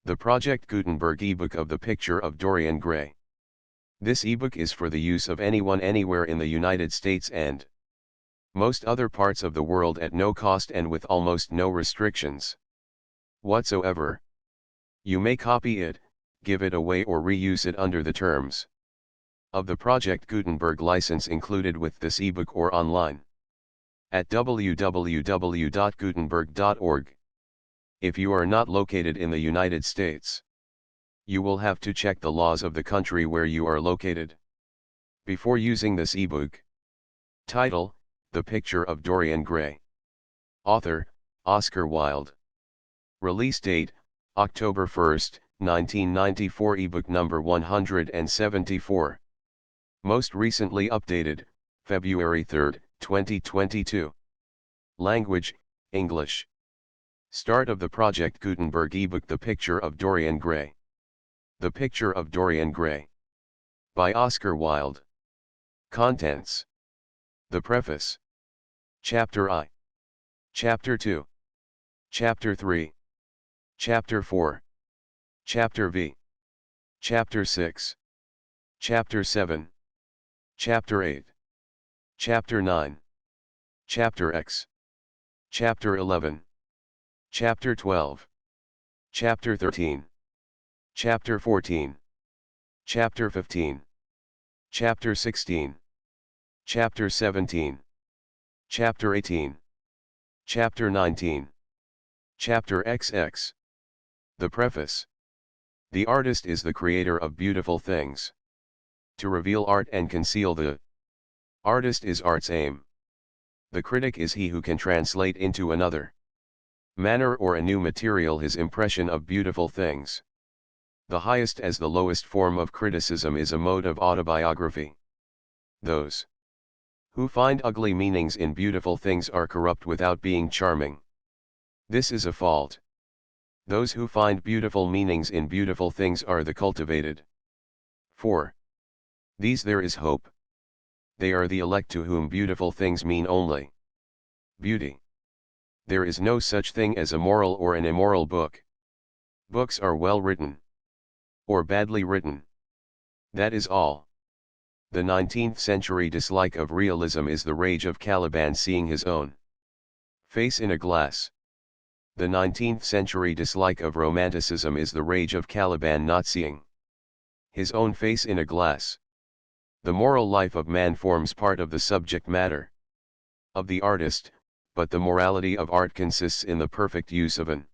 The Project Gutenberg ebook of The Picture of Dorian Gray. This ebook is for the use of anyone anywhere in the United States and most other parts of the world at no cost and with almost no restrictions whatsoever. You may copy it, give it away or reuse it under the terms of the Project Gutenberg license included with this ebook or online at www.gutenberg.org. If you are not located in the United States, you will have to check the laws of the country where you are located before using this ebook. Title: The Picture of Dorian Gray. Author: Oscar Wilde. Release date: October 1, 1994. Ebook number 174. Most recently updated, February 3, 2022. Language: English. Start of the Project Gutenberg ebook The Picture of Dorian Gray. The Picture of Dorian Gray. By Oscar Wilde. Contents. The Preface. Chapter I. Chapter 2. Chapter 3. Chapter 4. Chapter V. Chapter 6. Chapter 7. Chapter 8. Chapter 9. Chapter X. Chapter 11. Chapter 12. Chapter 13. Chapter 14. Chapter 15. Chapter 16. Chapter 17. Chapter 18. Chapter 19. Chapter XX. The Preface. The artist is the creator of beautiful things. To reveal art and conceal the artist is art's aim. The critic is he who can translate into another manner or a new material his impression of beautiful things. The highest as the lowest form of criticism is a mode of autobiography. Those who find ugly meanings in beautiful things are corrupt without being charming. This is a fault. Those who find beautiful meanings in beautiful things are the cultivated. For these there is hope. They are the elect to whom beautiful things mean only beauty. There is no such thing as a moral or an immoral book. Books are well written or badly written. That is all. The 19th century dislike of realism is the rage of Caliban seeing his own face in a glass. The 19th century dislike of romanticism is the rage of Caliban not seeing his own face in a glass. The moral life of man forms part of the subject matter of the artist, but the morality of art consists in the perfect use of an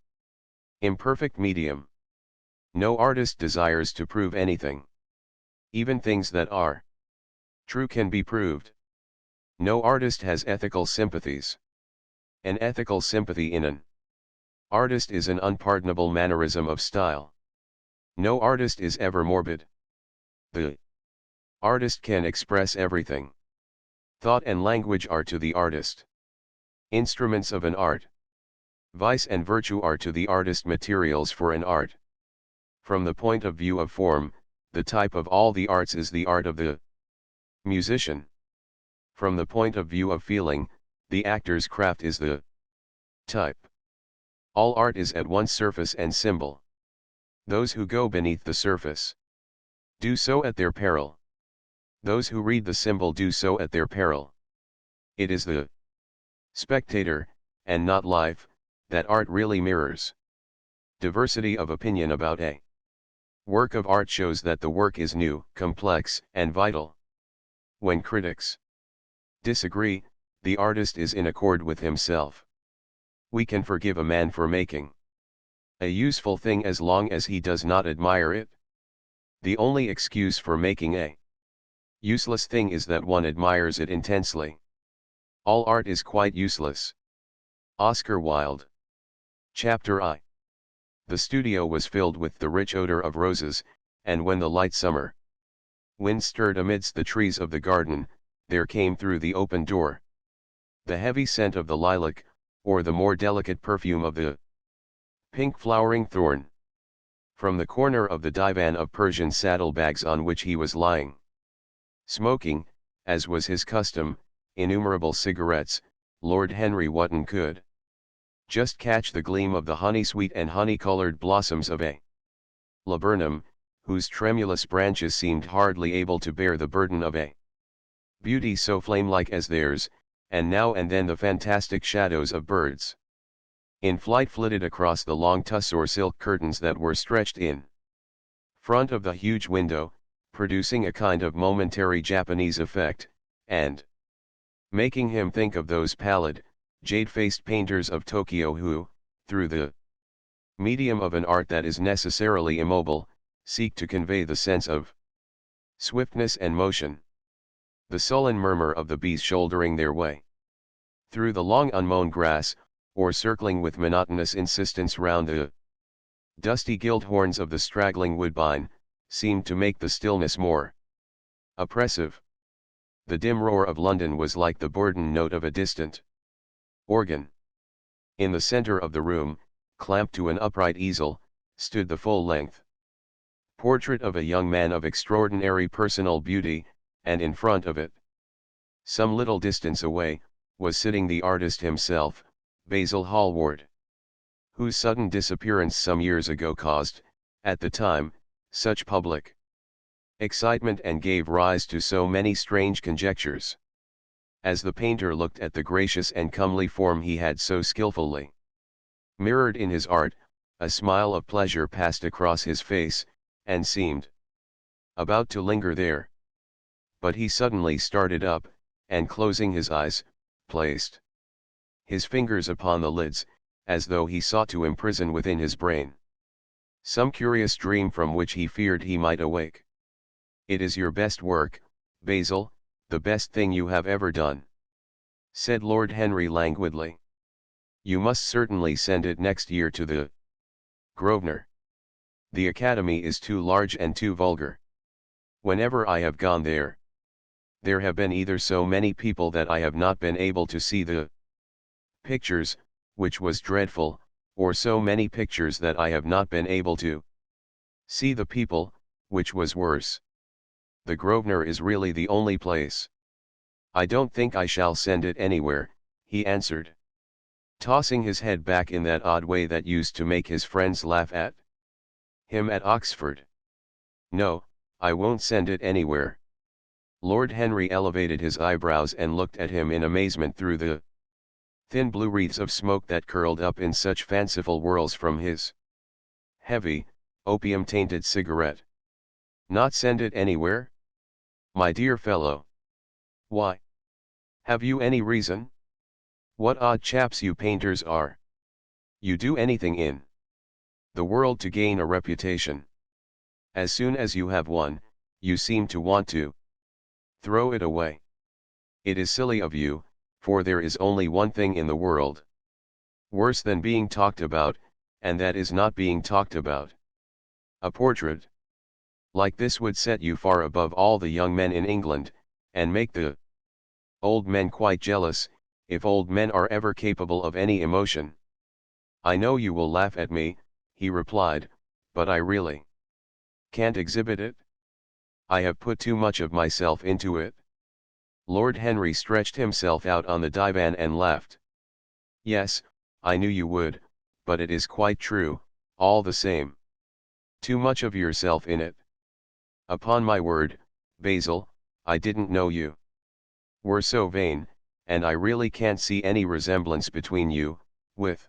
imperfect medium. No artist desires to prove anything. Even things that are true can be proved. No artist has ethical sympathies. An ethical sympathy in an artist is an unpardonable mannerism of style. No artist is ever morbid. The artist can express everything. Thought and language are to the artist instruments of an art. Vice and virtue are to the artist materials for an art. From the point of view of form, the type of all the arts is the art of the musician. From the point of view of feeling, the actor's craft is the type. All art is at once surface and symbol. Those who go beneath the surface do so at their peril. Those who read the symbol do so at their peril. It is the spectator, and not life, that art really mirrors. Diversity of opinion about a work of art shows that the work is new, complex, and vital. When critics disagree, the artist is in accord with himself. We can forgive a man for making a useful thing as long as he does not admire it. The only excuse for making a useless thing is that one admires it intensely. All art is quite useless. Oscar Wilde. Chapter I. The studio was filled with the rich odor of roses, and when the light summer wind stirred amidst the trees of the garden, there came through the open door the heavy scent of the lilac, or the more delicate perfume of the pink flowering thorn. From the corner of the divan of Persian saddlebags on which he was lying, smoking, as was his custom, innumerable cigarettes, Lord Henry Wotton could just catch the gleam of the honey-sweet and honey-colored blossoms of a laburnum, whose tremulous branches seemed hardly able to bear the burden of a beauty so flame-like as theirs, and now and then the fantastic shadows of birds in flight flitted across the long tussore silk curtains that were stretched in front of the huge window, producing a kind of momentary Japanese effect, and making him think of those pallid, jade-faced painters of Tokyo who, through the medium of an art that is necessarily immobile, seek to convey the sense of swiftness and motion. The sullen murmur of the bees shouldering their way through the long unmown grass, or circling with monotonous insistence round the dusty gilt horns of the straggling woodbine, seemed to make the stillness more oppressive. The dim roar of London was like the burden note of a distant organ. In the center of the room, clamped to an upright easel, stood the full-length portrait of a young man of extraordinary personal beauty, and in front of it, some little distance away, was sitting the artist himself, Basil Hallward, whose sudden disappearance some years ago caused, at the time, such public excitement and gave rise to so many strange conjectures. As the painter looked at the gracious and comely form he had so skillfully mirrored in his art, a smile of pleasure passed across his face, and seemed about to linger there. But he suddenly started up, and closing his eyes, placed his fingers upon the lids, as though he sought to imprison within his brain some curious dream from which he feared he might awake. "It is your best work, Basil, the best thing you have ever done," said Lord Henry languidly. "You must certainly send it next year to the Grosvenor. The Academy is too large and too vulgar. Whenever I have gone there, there have been either so many people that I have not been able to see the pictures, which was dreadful, or so many pictures that I have not been able to see the people, which was worse. The Grosvenor is really the only place." "I don't think I shall send it anywhere," he answered, tossing his head back in that odd way that used to make his friends laugh at him at Oxford. "No, I won't send it anywhere." Lord Henry elevated his eyebrows and looked at him in amazement through the thin blue wreaths of smoke that curled up in such fanciful whirls from his heavy, opium-tainted cigarette. "Not send it anywhere? My dear fellow. Why? Have you any reason? What odd chaps you painters are. You do anything in the world to gain a reputation. As soon as you have one, you seem to want to throw it away. It is silly of you, for there is only one thing in the world worse than being talked about, and that is not being talked about. A portrait like this would set you far above all the young men in England, and make the old men quite jealous, if old men are ever capable of any emotion." "I know you will laugh at me," he replied, "but I really can't exhibit it. I have put too much of myself into it." Lord Henry stretched himself out on the divan and laughed. "Yes, I knew you would, but it is quite true, all the same. Too much of yourself in it. Upon my word, Basil, I didn't know you were so vain, and I really can't see any resemblance between you, with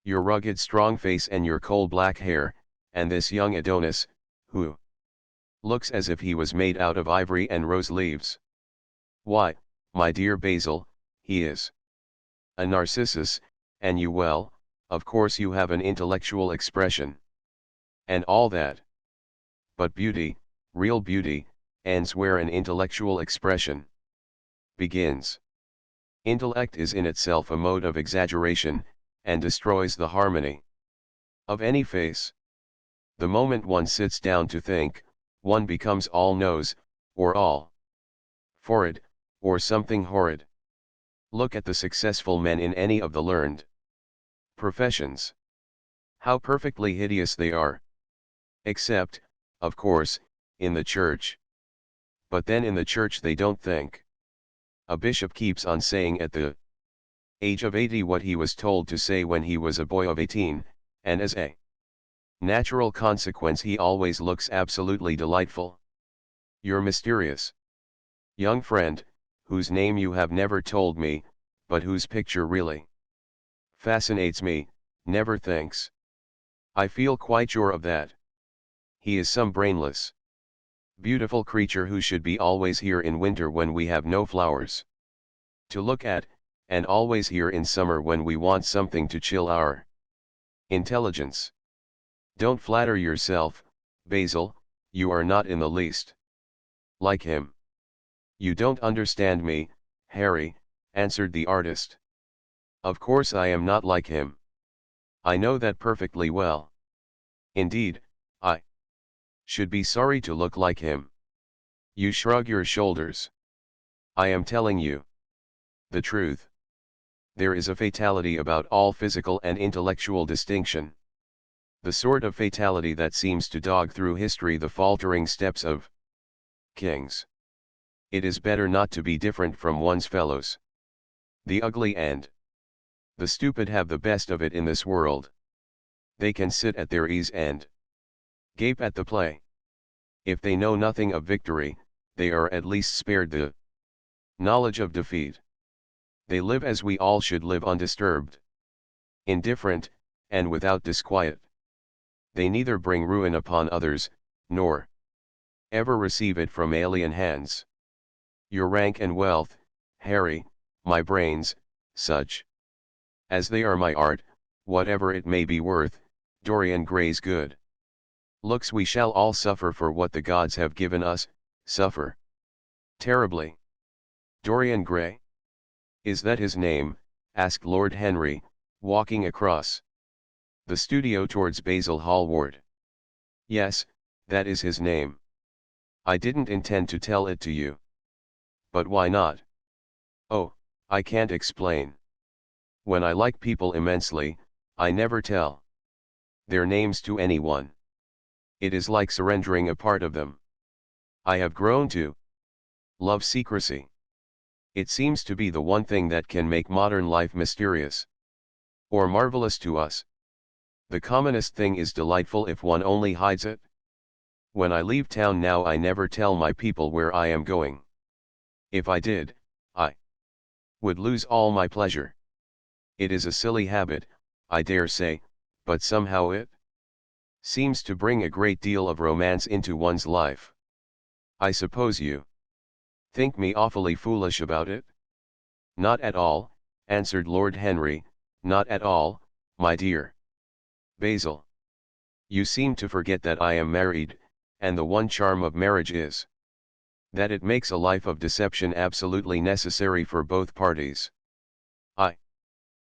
your rugged strong face and your coal black hair, and this young Adonis, who looks as if he was made out of ivory and rose leaves. Why, my dear Basil, he is a Narcissus, and you, well, of course you have an intellectual expression, and all that. But beauty, real beauty, ends where an intellectual expression begins. Intellect is in itself a mode of exaggeration, and destroys the harmony of any face. The moment one sits down to think, one becomes all nose, or all forehead, or something horrid. Look at the successful men in any of the learned professions. How perfectly hideous they are. Except, of course, in the church. But then in the church they don't think. A bishop keeps on saying at the age of 80 what he was told to say when he was a boy of 18, and as a Natural consequence, he always looks absolutely delightful. Your mysterious young friend, whose name you have never told me, but whose picture really fascinates me, never thinks. I feel quite sure of that. He is some brainless, beautiful creature who should be always here in winter when we have no flowers to look at, and always here in summer when we want something to chill our intelligence. Don't flatter yourself, Basil, you are not in the least like him. You don't understand me, Harry, answered the artist. Of course I am not like him. I know that perfectly well. Indeed, I should be sorry to look like him. You shrug your shoulders. I am telling you the truth. There is a fatality about all physical and intellectual distinction. The sort of fatality that seems to dog through history the faltering steps of kings. It is better not to be different from one's fellows. The ugly and the stupid have the best of it in this world. They can sit at their ease and gape at the play. If they know nothing of victory, they are at least spared the knowledge of defeat. They live as we all should live, undisturbed, indifferent, and without disquiet. They neither bring ruin upon others, nor ever receive it from alien hands. Your rank and wealth, Harry, my brains, such as they are my art, whatever it may be worth, Dorian Gray's good looks, we shall all suffer for what the gods have given us, suffer terribly. Dorian Gray? Is that his name? Asked Lord Henry, walking across the studio towards Basil Hallward. Yes, that is his name. I didn't intend to tell it to you. But why not? Oh, I can't explain. When I like people immensely, I never tell their names to anyone. It is like surrendering a part of them. I have grown to love secrecy. It seems to be the one thing that can make modern life mysterious or marvelous to us. The commonest thing is delightful if one only hides it. When I leave town now, I never tell my people where I am going. If I did, I would lose all my pleasure. It is a silly habit, I dare say, but somehow it seems to bring a great deal of romance into one's life. I suppose you think me awfully foolish about it? Not at all, answered Lord Henry, not at all, my dear Basil. You seem to forget that I am married, and the one charm of marriage is that it makes a life of deception absolutely necessary for both parties. I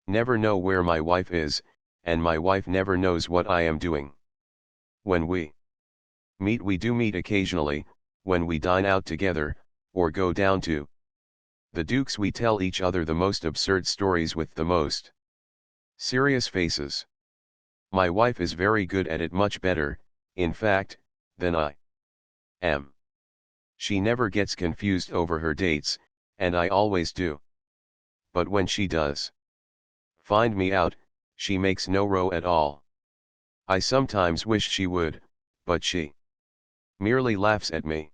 never know where my wife is, and my wife never knows what I am doing. When we do meet occasionally, when we dine out together, or go down to the Duke's, we tell each other the most absurd stories with the most serious faces. My wife is very good at it, much better, in fact, than I am. She never gets confused over her dates, and I always do. But when she does find me out, she makes no row at all. I sometimes wish she would, but she merely laughs at me.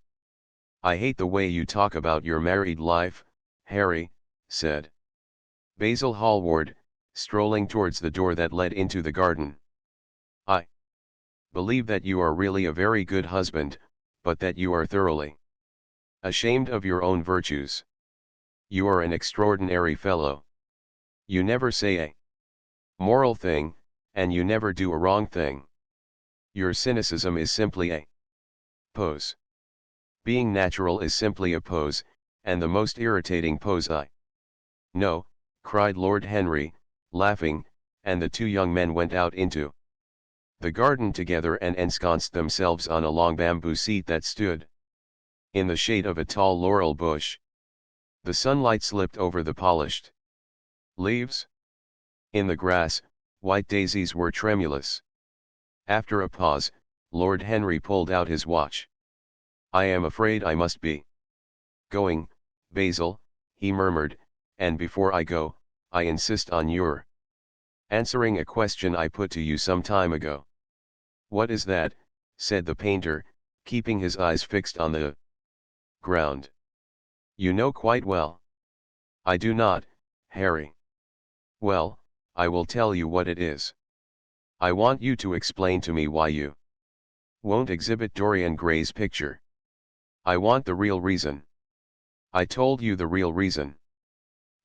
I hate the way you talk about your married life, Harry, said Basil Hallward, strolling towards the door that led into the garden. I believe that you are really a very good husband, but that you are thoroughly ashamed of your own virtues. You are an extraordinary fellow. You never say a moral thing, and you never do a wrong thing. Your cynicism is simply a pose. Being natural is simply a pose, and the most irritating pose I know, cried Lord Henry, laughing, and the two young men went out into the garden together and ensconced themselves on a long bamboo seat that stood in the shade of a tall laurel bush. The sunlight slipped over the polished leaves. In the grass, white daisies were tremulous. After a pause, Lord Henry pulled out his watch. I am afraid I must be going, Basil, he murmured, and before I go, I insist on your answering a question I put to you some time ago. "What is that?" said the painter, keeping his eyes fixed on the ground. "You know quite well." "I do not, Harry." "Well, I will tell you what it is. I want you to explain to me why you won't exhibit Dorian Gray's picture. I want the real reason." "I told you the real reason."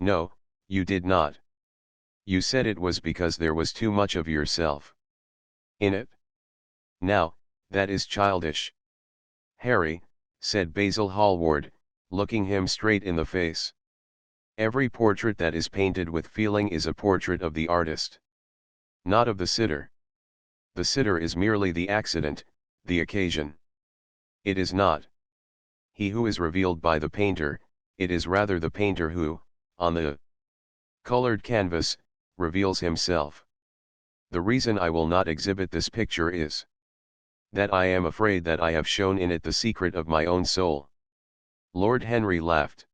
"No, you did not. You said it was because there was too much of yourself in it." "Now, that is childish." "Harry," said Basil Hallward, looking him straight in the face, "every portrait that is painted with feeling is a portrait of the artist, not of the sitter. The sitter is merely the accident, the occasion. It is not he who is revealed by the painter, it is rather the painter who, on the colored canvas, reveals himself. The reason I will not exhibit this picture is that I am afraid that I have shown in it the secret of my own soul." Lord Henry laughed.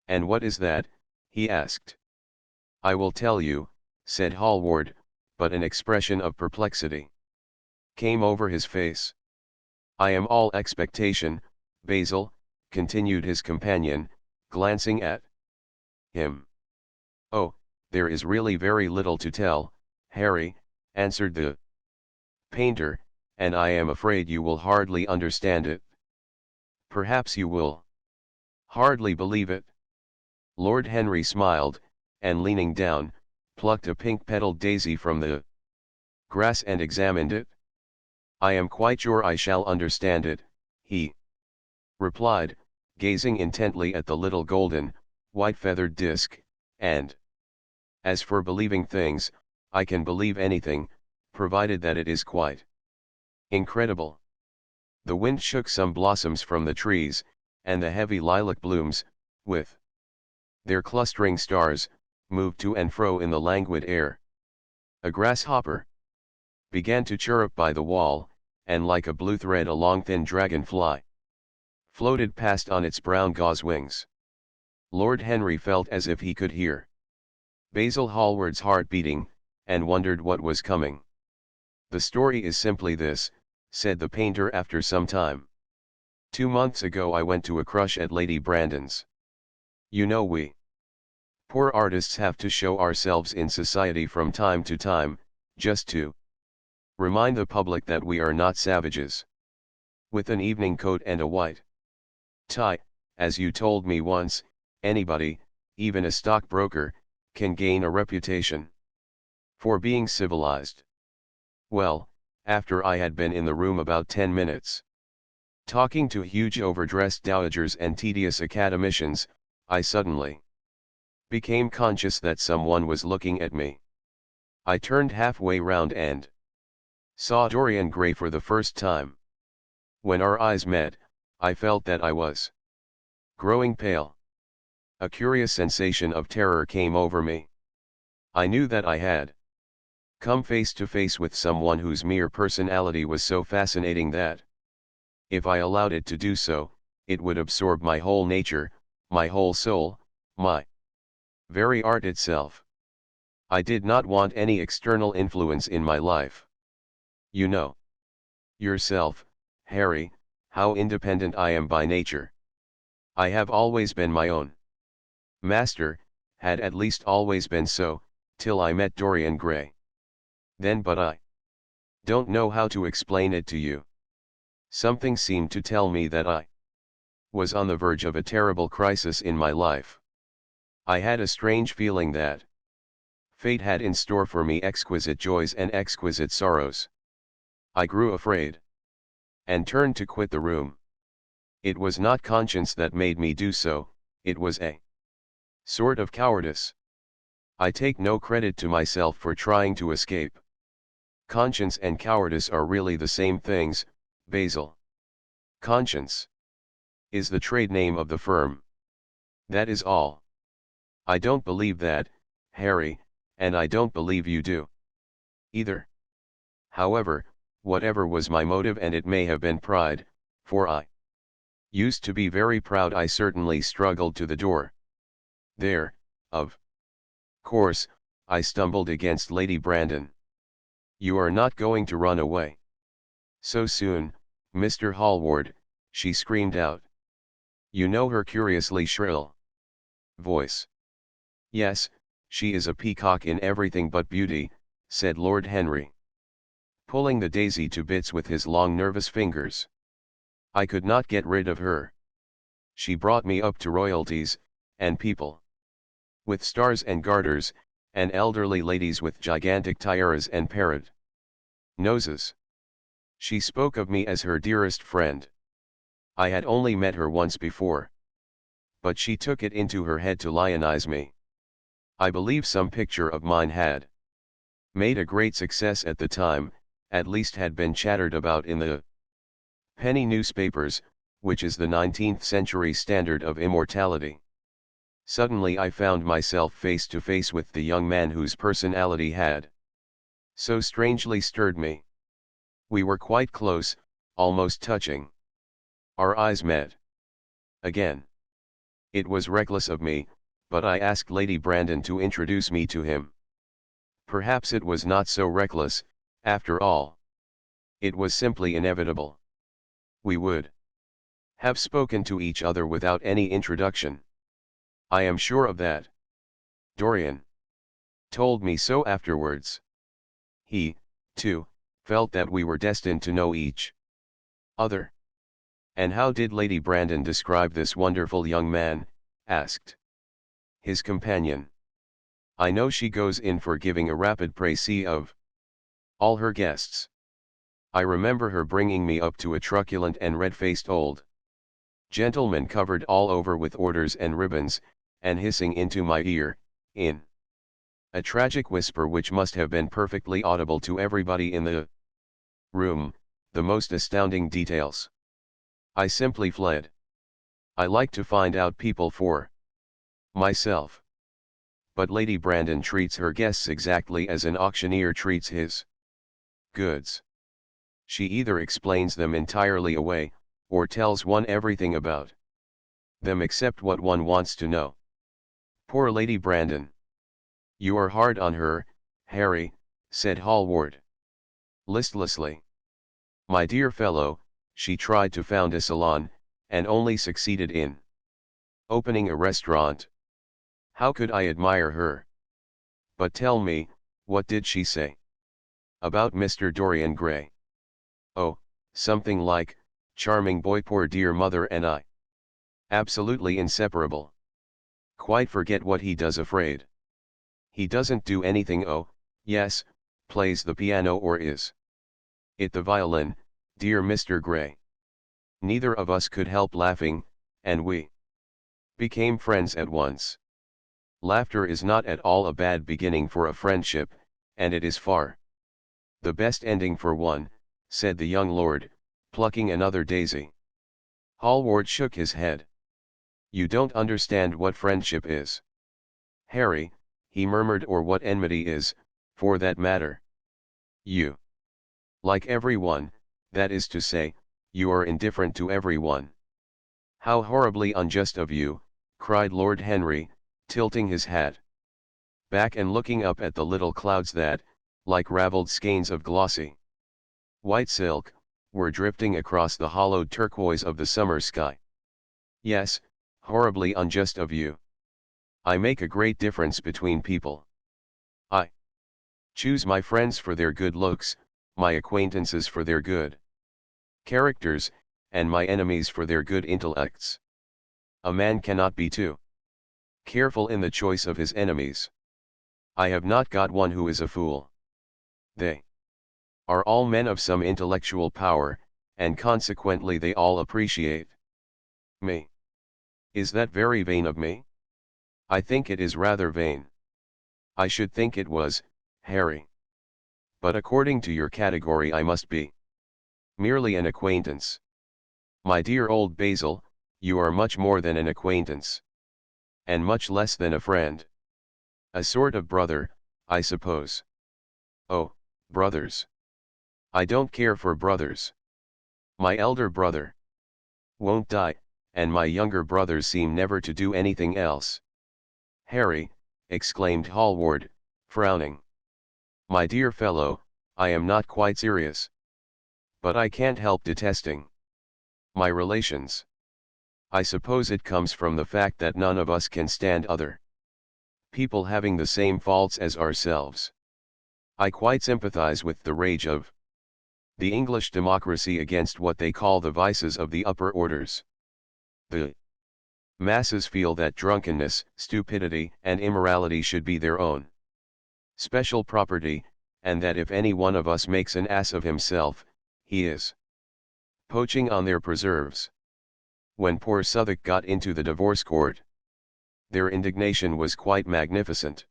"And what is that?" he asked. "I will tell you," said Hallward, but an expression of perplexity came over his face. "I am all expectation, Basil," continued his companion, glancing at him. "Oh, there is really very little to tell, Harry," answered the painter, "and I am afraid you will hardly understand it." "Perhaps you will hardly believe it." Lord Henry smiled, and leaning down, plucked a pink-petaled daisy from the grass and examined it. "I am quite sure I shall understand it," he replied, gazing intently at the little golden, white-feathered disc, "and as for believing things, I can believe anything, provided that it is quite incredible." The wind shook some blossoms from the trees, and the heavy lilac blooms, with their clustering stars, moved to and fro in the languid air. A grasshopper began to chirrup by the wall, and like a blue thread a long thin dragonfly floated past on its brown gauze wings. Lord Henry felt as if he could hear Basil Hallward's heart beating, and wondered what was coming. "The story is simply this," said the painter after some time. "2 months ago I went to a crush at Lady Brandon's. You know we poor artists have to show ourselves in society from time to time, just to remind the public that we are not savages. With an evening coat and a white tie, as you told me once, anybody, even a stockbroker, can gain a reputation for being civilized. Well, after I had been in the room about 10 minutes, talking to huge overdressed dowagers and tedious academicians, I suddenly became conscious that someone was looking at me. I turned halfway round and saw Dorian Gray for the first time. When our eyes met, I felt that I was growing pale. A curious sensation of terror came over me. I knew that I had come face to face with someone whose mere personality was so fascinating that, if I allowed it to do so, it would absorb my whole nature, my whole soul, my very art itself. I did not want any external influence in my life. You know yourself, Harry, how independent I am by nature. I have always been my own master, had at least always been so, till I met Dorian Gray. But I don't know how to explain it to you. Something seemed to tell me that I was on the verge of a terrible crisis in my life. I had a strange feeling that fate had in store for me exquisite joys and exquisite sorrows. I grew afraid and turned to quit the room. It was not conscience that made me do so, it was a sort of cowardice. I take no credit to myself for trying to escape. Conscience and cowardice are really the same things, Basil. Conscience is the trade name of the firm. That is all. I don't believe that, Harry, and I don't believe you do either. However, whatever was my motive, and it may have been pride, for I used to be very proud, I certainly struggled to the door. There, of course, I stumbled against Lady Brandon. "You are not going to run away?" So soon, Mr. Hallward, she screamed out. You know her curiously shrill voice. Yes, she is a peacock in everything but beauty, said Lord Henry, pulling the daisy to bits with his long nervous fingers. I could not get rid of her. She brought me up to royalties, and people with stars and garters, and elderly ladies with gigantic tiaras and parrot noses. She spoke of me as her dearest friend. I had only met her once before. But she took it into her head to lionize me. I believe some picture of mine had made a great success at the time, at least had been chattered about in the penny newspapers, which is the 19th century standard of immortality. Suddenly I found myself face to face with the young man whose personality had so strangely stirred me. We were quite close, almost touching. Our eyes met. Again. It was reckless of me, but I asked Lady Brandon to introduce me to him. Perhaps it was not so reckless, after all. It was simply inevitable. We would have spoken to each other without any introduction. I am sure of that. Dorian told me so afterwards. He, too, felt that we were destined to know each other. And how did Lady Brandon describe this wonderful young man? Asked his companion. I know she goes in for giving a rapid précis of all her guests. I remember her bringing me up to a truculent and red-faced old gentleman covered all over with orders and ribbons, and hissing into my ear, in a tragic whisper which must have been perfectly audible to everybody in the room, the most astounding details. I simply fled. I like to find out people for myself. But Lady Brandon treats her guests exactly as an auctioneer treats his goods. She either explains them entirely away, or tells one everything about them except what one wants to know. Poor Lady Brandon. You are hard on her, Harry, said Hallward listlessly. My dear fellow, she tried to found a salon, and only succeeded in opening a restaurant. How could I admire her? But tell me, what did she say about Mr. Dorian Gray? Oh, something like, charming boy, poor dear mother and I. Absolutely inseparable. Quite forget what he does, afraid. He doesn't do anything. Oh, yes, plays the piano or is it the violin, dear Mr. Gray. Neither of us could help laughing, and we became friends at once. Laughter is not at all a bad beginning for a friendship, and it is far the best ending for one, said the young lord, plucking another daisy. Hallward shook his head. You don't understand what friendship is, Harry, he murmured, or what enmity is, for that matter. You like everyone, that is to say, you are indifferent to everyone. How horribly unjust of you, cried Lord Henry, tilting his hat back and looking up at the little clouds that, like ravelled skeins of glossy white silk, were drifting across the hollowed turquoise of the summer sky. Yes, horribly unjust of you. I make a great difference between people. I choose my friends for their good looks, my acquaintances for their good characters, and my enemies for their good intellects. A man cannot be too careful in the choice of his enemies. I have not got one who is a fool. They are all men of some intellectual power, and consequently they all appreciate me. Is that very vain of me? I think it is rather vain. I should think it was, Harry. But according to your category I must be merely an acquaintance. My dear old Basil, you are much more than an acquaintance. And much less than a friend. A sort of brother, I suppose. Oh, brothers. I don't care for brothers. My elder brother won't die, and my younger brothers seem never to do anything else. Harry, exclaimed Hallward, frowning. My dear fellow, I am not quite serious. But I can't help detesting my relations. I suppose it comes from the fact that none of us can stand other people having the same faults as ourselves. I quite sympathize with the rage of the English democracy against what they call the vices of the upper orders. The masses feel that drunkenness, stupidity, and immorality should be their own special property, and that if any one of us makes an ass of himself, he is poaching on their preserves. When poor Southwark got into the divorce court, their indignation was quite magnificent.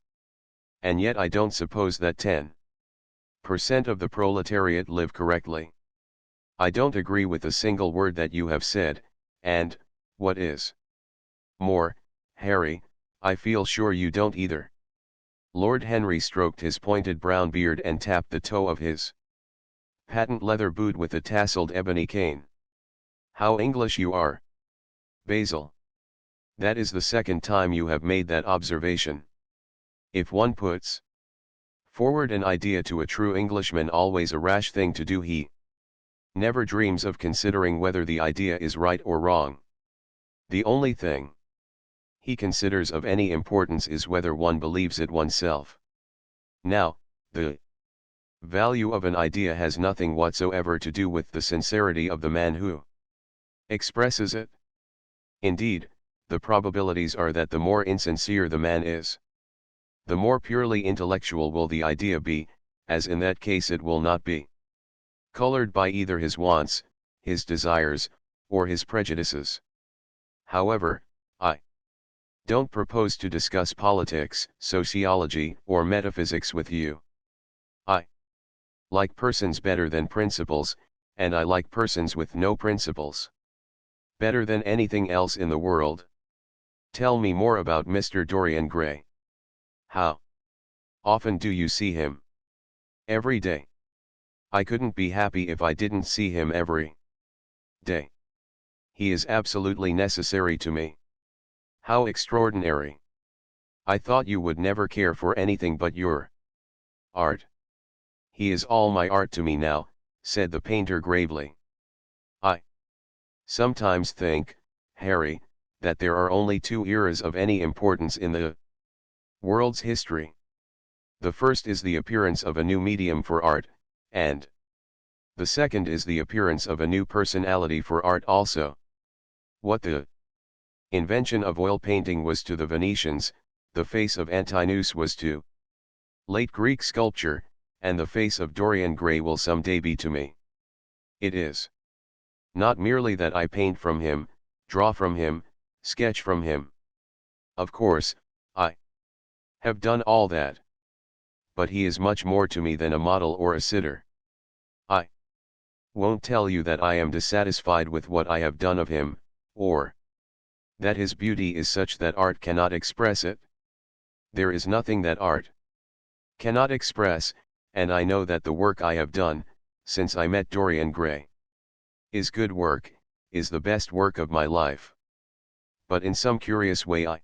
And yet I don't suppose that 10% of the proletariat live correctly. I don't agree with a single word that you have said, and, what is more, Harry, I feel sure you don't either. Lord Henry stroked his pointed brown beard and tapped the toe of his patent leather boot with a tasseled ebony cane. How English you are, Basil. That is the second time you have made that observation. If one puts forward an idea to a true Englishman, always a rash thing to do, he never dreams of considering whether the idea is right or wrong. The only thing he considers of any importance is whether one believes it oneself. Now, the value of an idea has nothing whatsoever to do with the sincerity of the man who expresses it. Indeed, the probabilities are that the more insincere the man is, the more purely intellectual will the idea be, as in that case it will not be colored by either his wants, his desires, or his prejudices. However, I don't propose to discuss politics, sociology, or metaphysics with you. I like persons better than principles, and I like persons with no principles better than anything else in the world. Tell me more about Mr. Dorian Gray. How often do you see him? Every day. I couldn't be happy if I didn't see him every day. He is absolutely necessary to me. How extraordinary. I thought you would never care for anything but your art. He is all my art to me now, said the painter gravely. I sometimes think, Harry, that there are only two eras of any importance in the world's history. The first is the appearance of a new medium for art, and the second is the appearance of a new personality for art also. What the invention of oil painting was to the Venetians, the face of Antinous was to late Greek sculpture, and the face of Dorian Gray will someday be to me. It is not merely that I paint from him, draw from him, sketch from him. Of course, I have done all that. But he is much more to me than a model or a sitter. I won't tell you that I am dissatisfied with what I have done of him, or that his beauty is such that art cannot express it. There is nothing that art cannot express, and I know that the work I have done, since I met Dorian Gray, is good work, is the best work of my life. But in some curious way I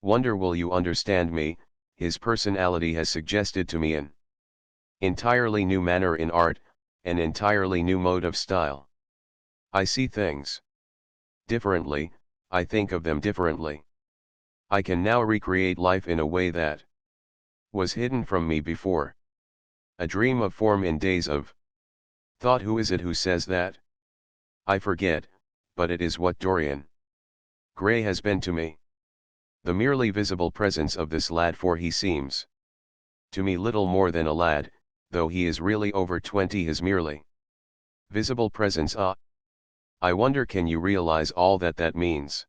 wonder, will you understand me, his personality has suggested to me an entirely new manner in art, an entirely new mode of style. I see things differently, I think of them differently. I can now recreate life in a way that was hidden from me before. A dream of form in days of thought. Who is it who says that? I forget, but it is what Dorian Gray has been to me. The merely visible presence of this lad, for he seems to me little more than a lad, though he is really over 20. His merely visible presence, I wonder, can you realize all that that means?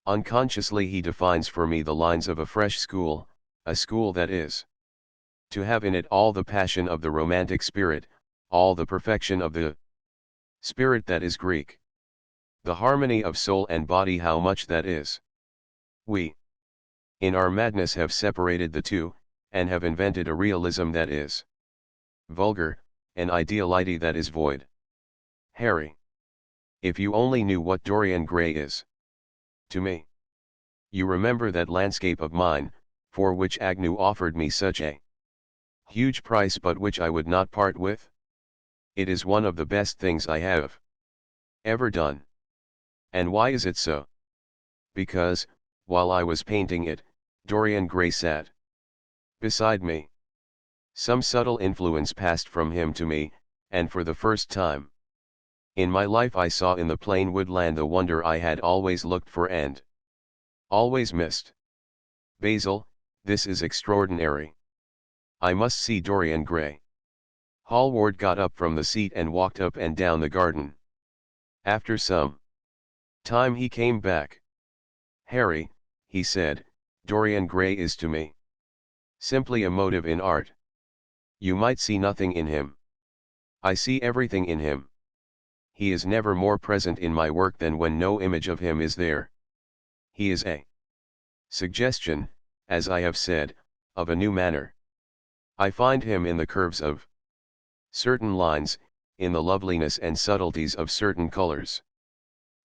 Unconsciously he defines for me the lines of a fresh school, a school that is to have in it all the passion of the romantic spirit, all the perfection of the spirit that is Greek. The harmony of soul and body, how much that is. We, in our madness, have separated the two, and have invented a realism that is vulgar, an ideality that is void. Harry, if you only knew what Dorian Gray is to me. You remember that landscape of mine, for which Agnew offered me such a huge price, but which I would not part with? It is one of the best things I have ever done. And why is it so? Because, while I was painting it, Dorian Gray sat beside me. Some subtle influence passed from him to me, and for the first time in my life I saw in the plain woodland the wonder I had always looked for and always missed. Basil, this is extraordinary. I must see Dorian Gray. Hallward got up from the seat and walked up and down the garden. After some time he came back. Harry, he said, Dorian Gray is to me simply a motive in art. You might see nothing in him. I see everything in him. He is never more present in my work than when no image of him is there. He is a suggestion, as I have said, of a new manner. I find him in the curves of certain lines, in the loveliness and subtleties of certain colors.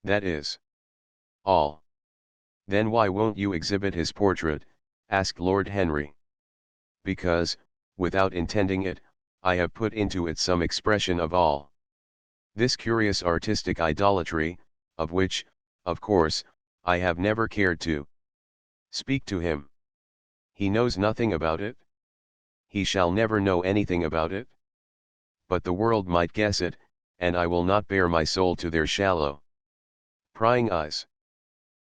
That is all. Then why won't you exhibit his portrait? Asked Lord Henry. Because, without intending it, I have put into it some expression of all this curious artistic idolatry, of which, of course, I have never cared to speak to him. He knows nothing about it. He shall never know anything about it. But the world might guess it, and I will not bare my soul to their shallow, prying eyes.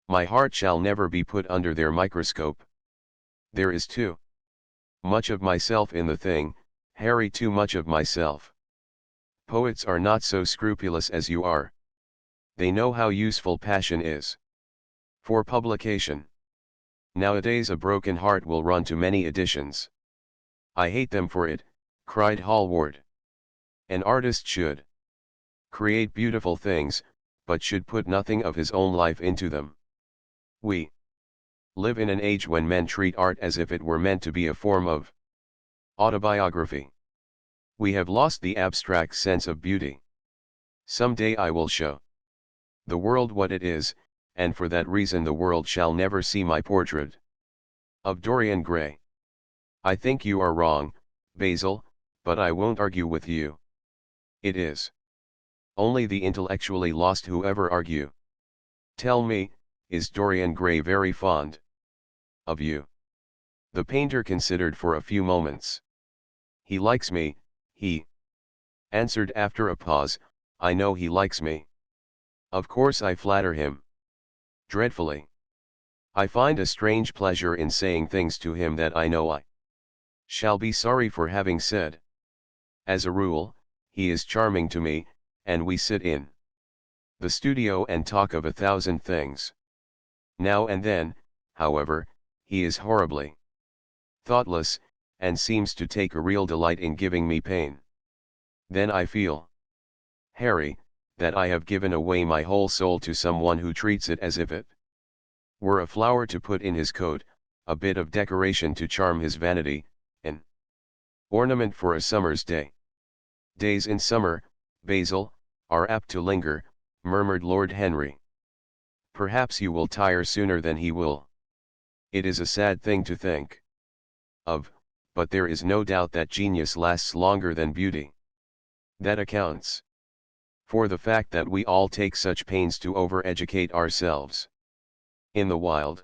My heart shall never be put under their microscope. There is too much of myself in the thing, Harry, too much of myself. Poets are not so scrupulous as you are. They know how useful passion is for publication. Nowadays a broken heart will run to many editions. I hate them for it, cried Hallward. An artist should create beautiful things, but should put nothing of his own life into them. We live in an age when men treat art as if it were meant to be a form of autobiography. We have lost the abstract sense of beauty. Some day I will show the world what it is, and for that reason the world shall never see my portrait of Dorian Gray. I think you are wrong, Basil, but I won't argue with you. It is only the intellectually lost who ever argue. Tell me, is Dorian Gray very fond of you? The painter considered for a few moments. He likes me, he answered after a pause. I know he likes me. Of course I flatter him dreadfully. I find a strange pleasure in saying things to him that I know I shall be sorry for having said. As a rule, he is charming to me, and we sit in the studio and talk of 1,000 things. Now and then, however, he is horribly thoughtless, and seems to take a real delight in giving me pain. Then I feel, Harry, that I have given away my whole soul to someone who treats it as if it were a flower to put in his coat, a bit of decoration to charm his vanity, an ornament for a summer's day. Days in summer, Basil, are apt to linger, murmured Lord Henry. Perhaps you will tire sooner than he will. It is a sad thing to think of, but there is no doubt that genius lasts longer than beauty. That accounts for the fact that we all take such pains to over-educate ourselves. In the wild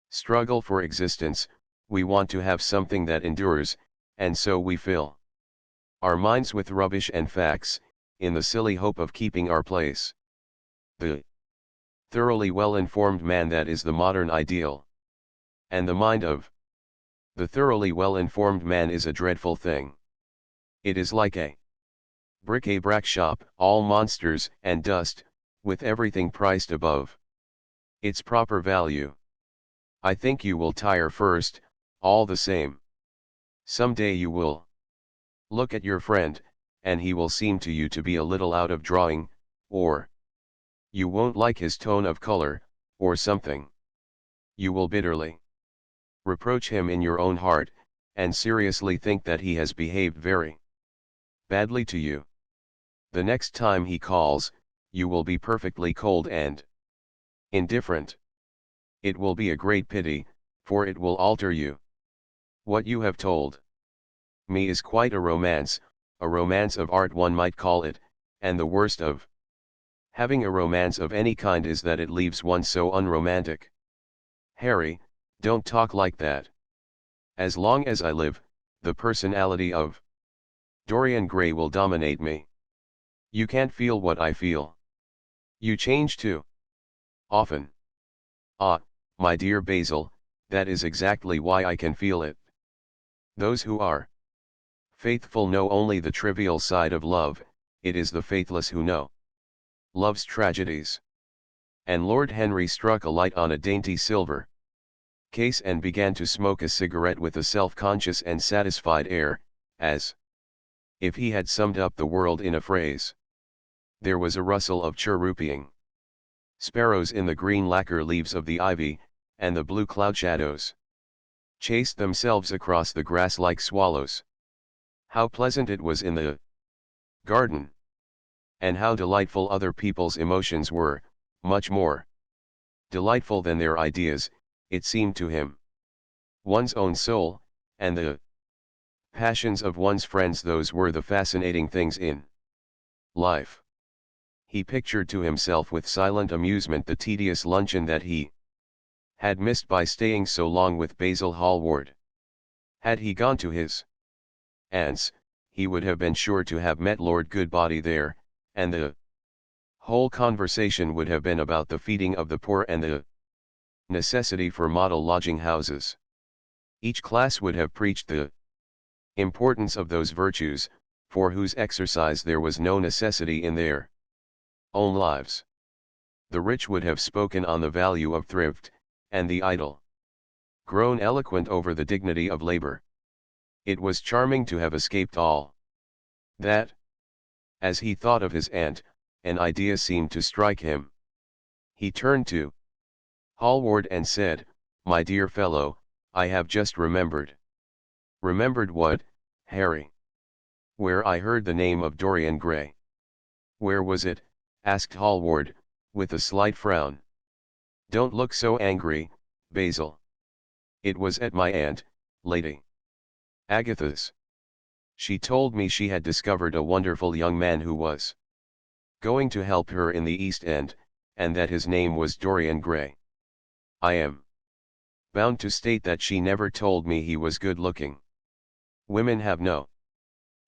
struggle for existence, we want to have something that endures, and so we fill our minds with rubbish and facts, in the silly hope of keeping our place. The thoroughly well-informed man, that is the modern ideal. And the mind of the thoroughly well-informed man is a dreadful thing. It is like a bric-a-brac shop, all monsters and dust, with everything priced above its proper value. I think you will tire first, all the same. Some day you will look at your friend, and he will seem to you to be a little out of drawing, or you won't like his tone of color, or something. You will bitterly reproach him in your own heart, and seriously think that he has behaved very badly to you. The next time he calls, you will be perfectly cold and indifferent. It will be a great pity, for it will alter you. What you have told me is quite a romance, a romance of art one might call it, and the worst of having a romance of any kind is that it leaves one so unromantic. Harry, don't talk like that. As long as I live, the personality of Dorian Gray will dominate me. You can't feel what I feel. You change too often. Ah, my dear Basil, that is exactly why I can feel it. Those who are faithful know only the trivial side of love, it is the faithless who know love's tragedies. And Lord Henry struck a light on a dainty silver case and began to smoke a cigarette with a self-conscious and satisfied air, as if he had summed up the world in a phrase. There was a rustle of chirruping sparrows in the green lacquer leaves of the ivy, and the blue cloud shadows chased themselves across the grass like swallows. How pleasant it was in the garden! And how delightful other people's emotions were, much more delightful than their ideas, it seemed to him. One's own soul, and the passions of one's friends, those were the fascinating things in life. He pictured to himself with silent amusement the tedious luncheon that he had missed by staying so long with Basil Hallward. Had he gone to his aunt's, he would have been sure to have met Lord Goodbody there, and the whole conversation would have been about the feeding of the poor and the necessity for model lodging houses. Each class would have preached the importance of those virtues, for whose exercise there was no necessity in their own lives. The rich would have spoken on the value of thrift, and the idle grown eloquent over the dignity of labor. It was charming to have escaped all that. As he thought of his aunt, an idea seemed to strike him. He turned to Hallward and said, "My dear fellow, I have just remembered." "Remembered what, Harry?" "Where I heard the name of Dorian Gray." "Where was it?" asked Hallward, with a slight frown. "Don't look so angry, Basil." "It was at my aunt, Lady Agatha's. She told me she had discovered a wonderful young man who was going to help her in the East End, and that his name was Dorian Gray. I am bound to state that she never told me he was good looking. Women have no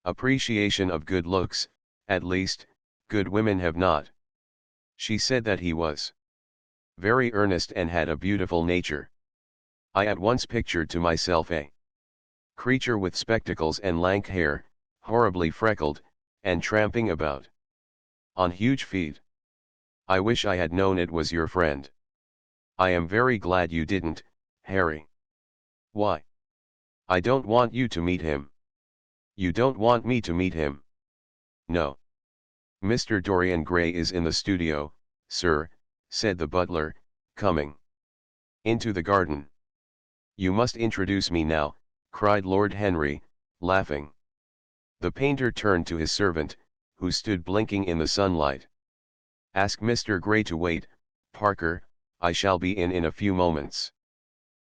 appreciation of good looks, at least, good women have not. She said that he was very earnest and had a beautiful nature. I at once pictured to myself a creature with spectacles and lank hair, horribly freckled, and tramping about on huge feet. I wish I had known it was your friend." "I am very glad you didn't, Harry." "Why?" "I don't want you to meet him." "You don't want me to meet him?" "No." "Mr. Dorian Gray is in the studio, sir," said the butler, coming into the garden. "You must introduce me now," cried Lord Henry, laughing. The painter turned to his servant, who stood blinking in the sunlight. "Ask Mr. Gray to wait, Parker, I shall be in a few moments."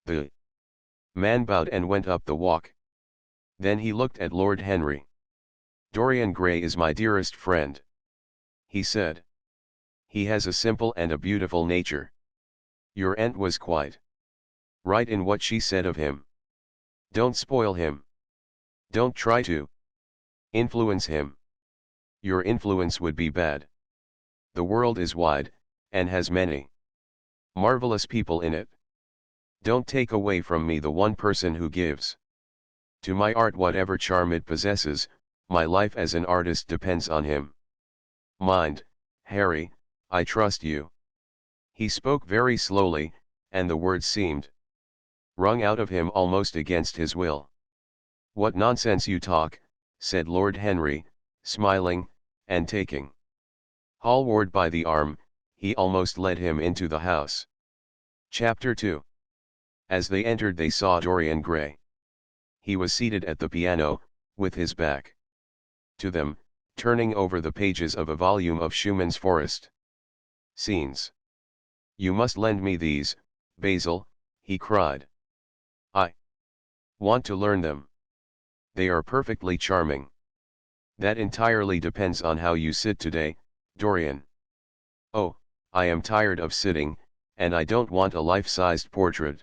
The man bowed and went up the walk. Then he looked at Lord Henry. "Dorian Gray is my dearest friend," he said. "He has a simple and a beautiful nature. Your aunt was quite right in what she said of him. Don't spoil him. Don't try to influence him. Your influence would be bad. The world is wide, and has many marvelous people in it. Don't take away from me the one person who gives to my art whatever charm it possesses. My life as an artist depends on him. Mind, Harry, I trust you." He spoke very slowly, and the words seemed wrung out of him almost against his will. "What nonsense you talk," said Lord Henry, smiling, and taking Hallward by the arm, he almost led him into the house. Chapter 2. As they entered they saw Dorian Gray. He was seated at the piano, with his back to them, turning over the pages of a volume of Schumann's Forest Scenes. "You must lend me these, Basil," he cried. "I want to learn them. They are perfectly charming." That entirely depends on how you sit today, Dorian. Oh, I am tired of sitting, and I don't want a life-sized portrait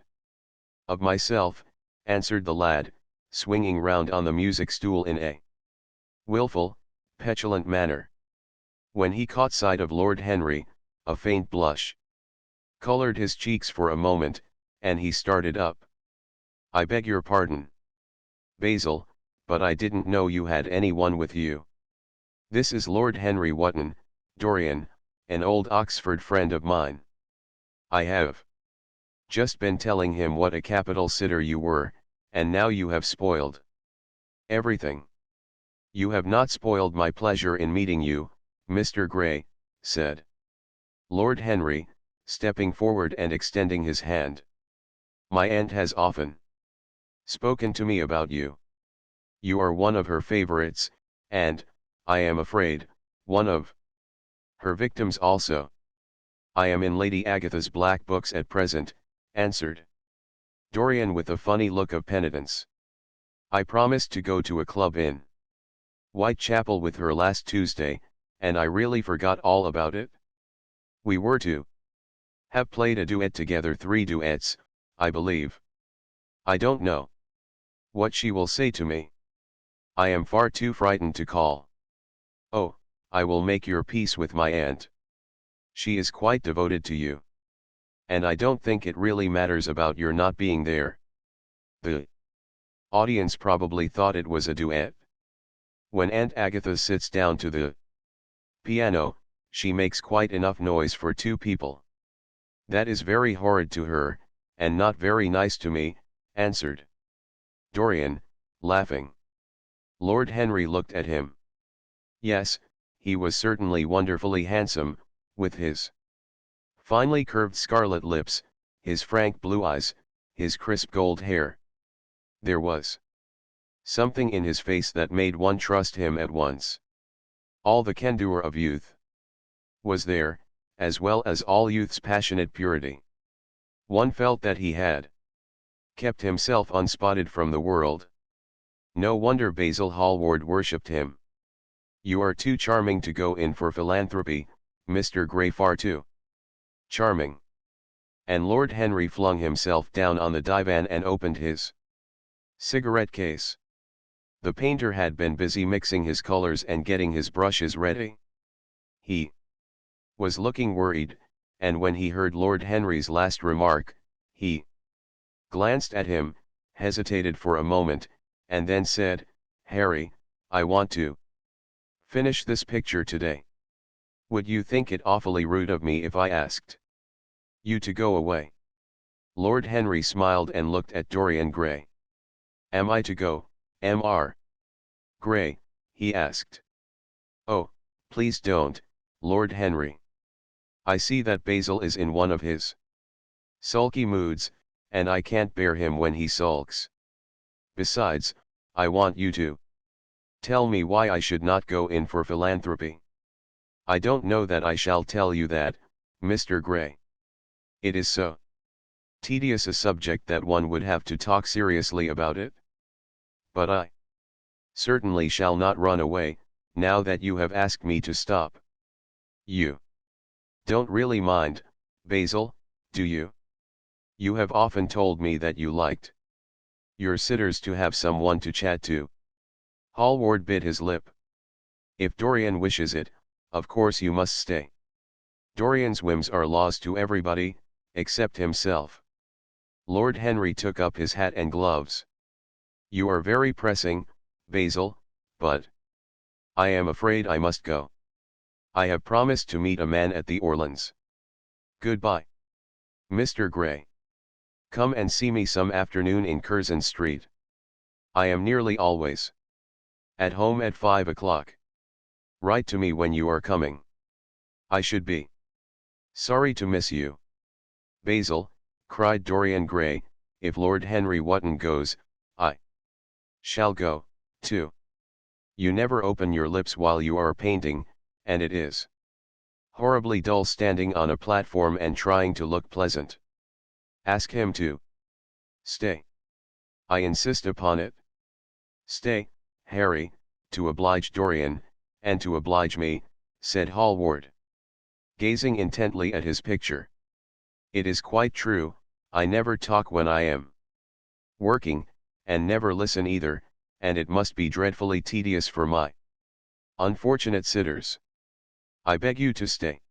of myself, answered the lad, swinging round on the music stool in a willful, petulant manner. When he caught sight of Lord Henry, a faint blush colored his cheeks for a moment, and he started up. I beg your pardon, Basil, but I didn't know you had anyone with you. This is Lord Henry Wotton, Dorian, an old Oxford friend of mine. I have just been telling him what a capital sitter you were, and now you have spoiled everything. You have not spoiled my pleasure in meeting you, Mr. Grey, said Lord Henry, stepping forward and extending his hand. My aunt has often spoken to me about you. You are one of her favorites, and, I am afraid, one of her victims also. I am in Lady Agatha's black books at present, answered Dorian with a funny look of penitence. I promised to go to a club in Whitechapel with her last Tuesday, and I really forgot all about it. We were to have played a duet together, 3 duets, I believe. I don't know what she will say to me. I am far too frightened to call. Oh, I will make your peace with my aunt. She is quite devoted to you. And I don't think it really matters about your not being there. The audience probably thought it was a duet. When Aunt Agatha sits down to the piano, she makes quite enough noise for 2 people. That is very horrid to her, and not very nice to me, answered Dorian, laughing. Lord Henry looked at him. Yes, he was certainly wonderfully handsome, with his finely curved scarlet lips, his frank blue eyes, his crisp gold hair. There was something in his face that made one trust him at once. All the candour of youth was there, as well as all youth's passionate purity. One felt that he had kept himself unspotted from the world. No wonder Basil Hallward worshipped him. You are too charming to go in for philanthropy, Mr. Grey, far too charming. And Lord Henry flung himself down on the divan and opened his cigarette case. The painter had been busy mixing his colors and getting his brushes ready. He was looking worried, and when he heard Lord Henry's last remark, he glanced at him, hesitated for a moment, and then said, Harry, I want to finish this picture today. Would you think it awfully rude of me if I asked you to go away? Lord Henry smiled and looked at Dorian Gray. Am I to go, Mr. Gray? He asked. Oh, please don't, Lord Henry. I see that Basil is in one of his sulky moods, and I can't bear him when he sulks. Besides, I want you to tell me why I should not go in for philanthropy. I don't know that I shall tell you that, Mr. Gray. It is so tedious a subject that one would have to talk seriously about it. But I certainly shall not run away, now that you have asked me to stop. You don't really mind, Basil, do you? You have often told me that you liked your sitters to have someone to chat to. Hallward bit his lip. If Dorian wishes it, of course you must stay. Dorian's whims are laws to everybody, except himself. Lord Henry took up his hat and gloves. You are very pressing, Basil, but I am afraid I must go. I have promised to meet a man at the Orleans. Goodbye, Mr. Gray. Come and see me some afternoon in Curzon Street. I am nearly always at home at 5 o'clock. Write to me when you are coming. I should be sorry to miss you. Basil, cried Dorian Gray, if Lord Henry Wotton goes, I shall go, too. You never open your lips while you are painting, and it is horribly dull standing on a platform and trying to look pleasant. Ask him to stay. I insist upon it. Stay, Harry, to oblige Dorian, and to oblige me, said Hallward, gazing intently at his picture. It is quite true, I never talk when I am working, and never listen either, and it must be dreadfully tedious for my unfortunate sitters. I beg you to stay.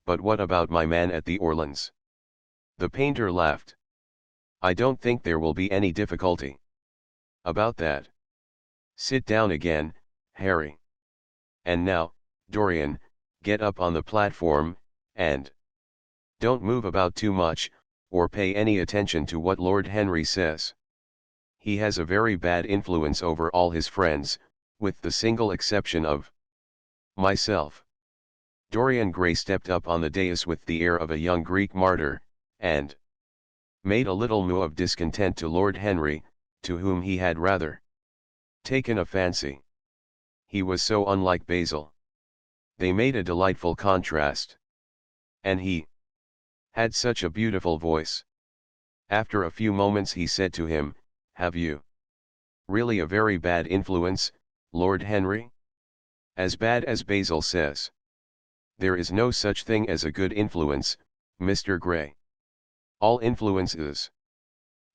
But what about my man at the Orleans? The painter laughed. I don't think there will be any difficulty about that. Sit down again, Harry. And now, Dorian, get up on the platform, and don't move about too much, or pay any attention to what Lord Henry says. He has a very bad influence over all his friends, with the single exception of myself. Dorian Gray stepped up on the dais with the air of a young Greek martyr, and made a little moue of discontent to Lord Henry, to whom he had rather taken a fancy. He was so unlike Basil. They made a delightful contrast. And he had such a beautiful voice. After a few moments he said to him, have you really a very bad influence, Lord Henry? As bad as Basil says. There is no such thing as a good influence, Mr. Gray. All influence is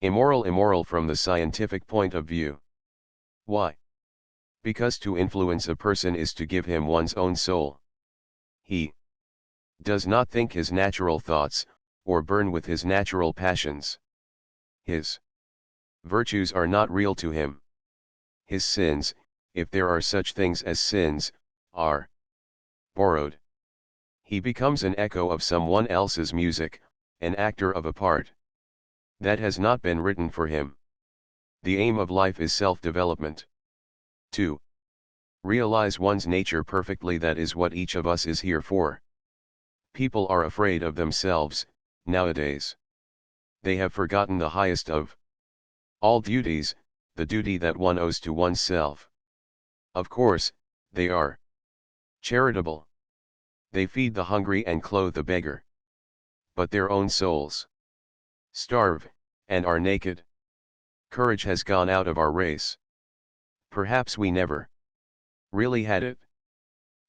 immoral from the scientific point of view. Why? Because to influence a person is to give him one's own soul. He does not think his natural thoughts, or burn with his natural passions. His virtues are not real to him. His sins, if there are such things as sins, are borrowed. He becomes an echo of someone else's music, an actor of a part that has not been written for him. The aim of life is self-development. To realize one's nature perfectly, that is what each of us is here for. People are afraid of themselves, nowadays. They have forgotten the highest of all duties, the duty that one owes to oneself. Of course, they are charitable. They feed the hungry and clothe the beggar. But their own souls starve, and are naked. Courage has gone out of our race. Perhaps we never really had it.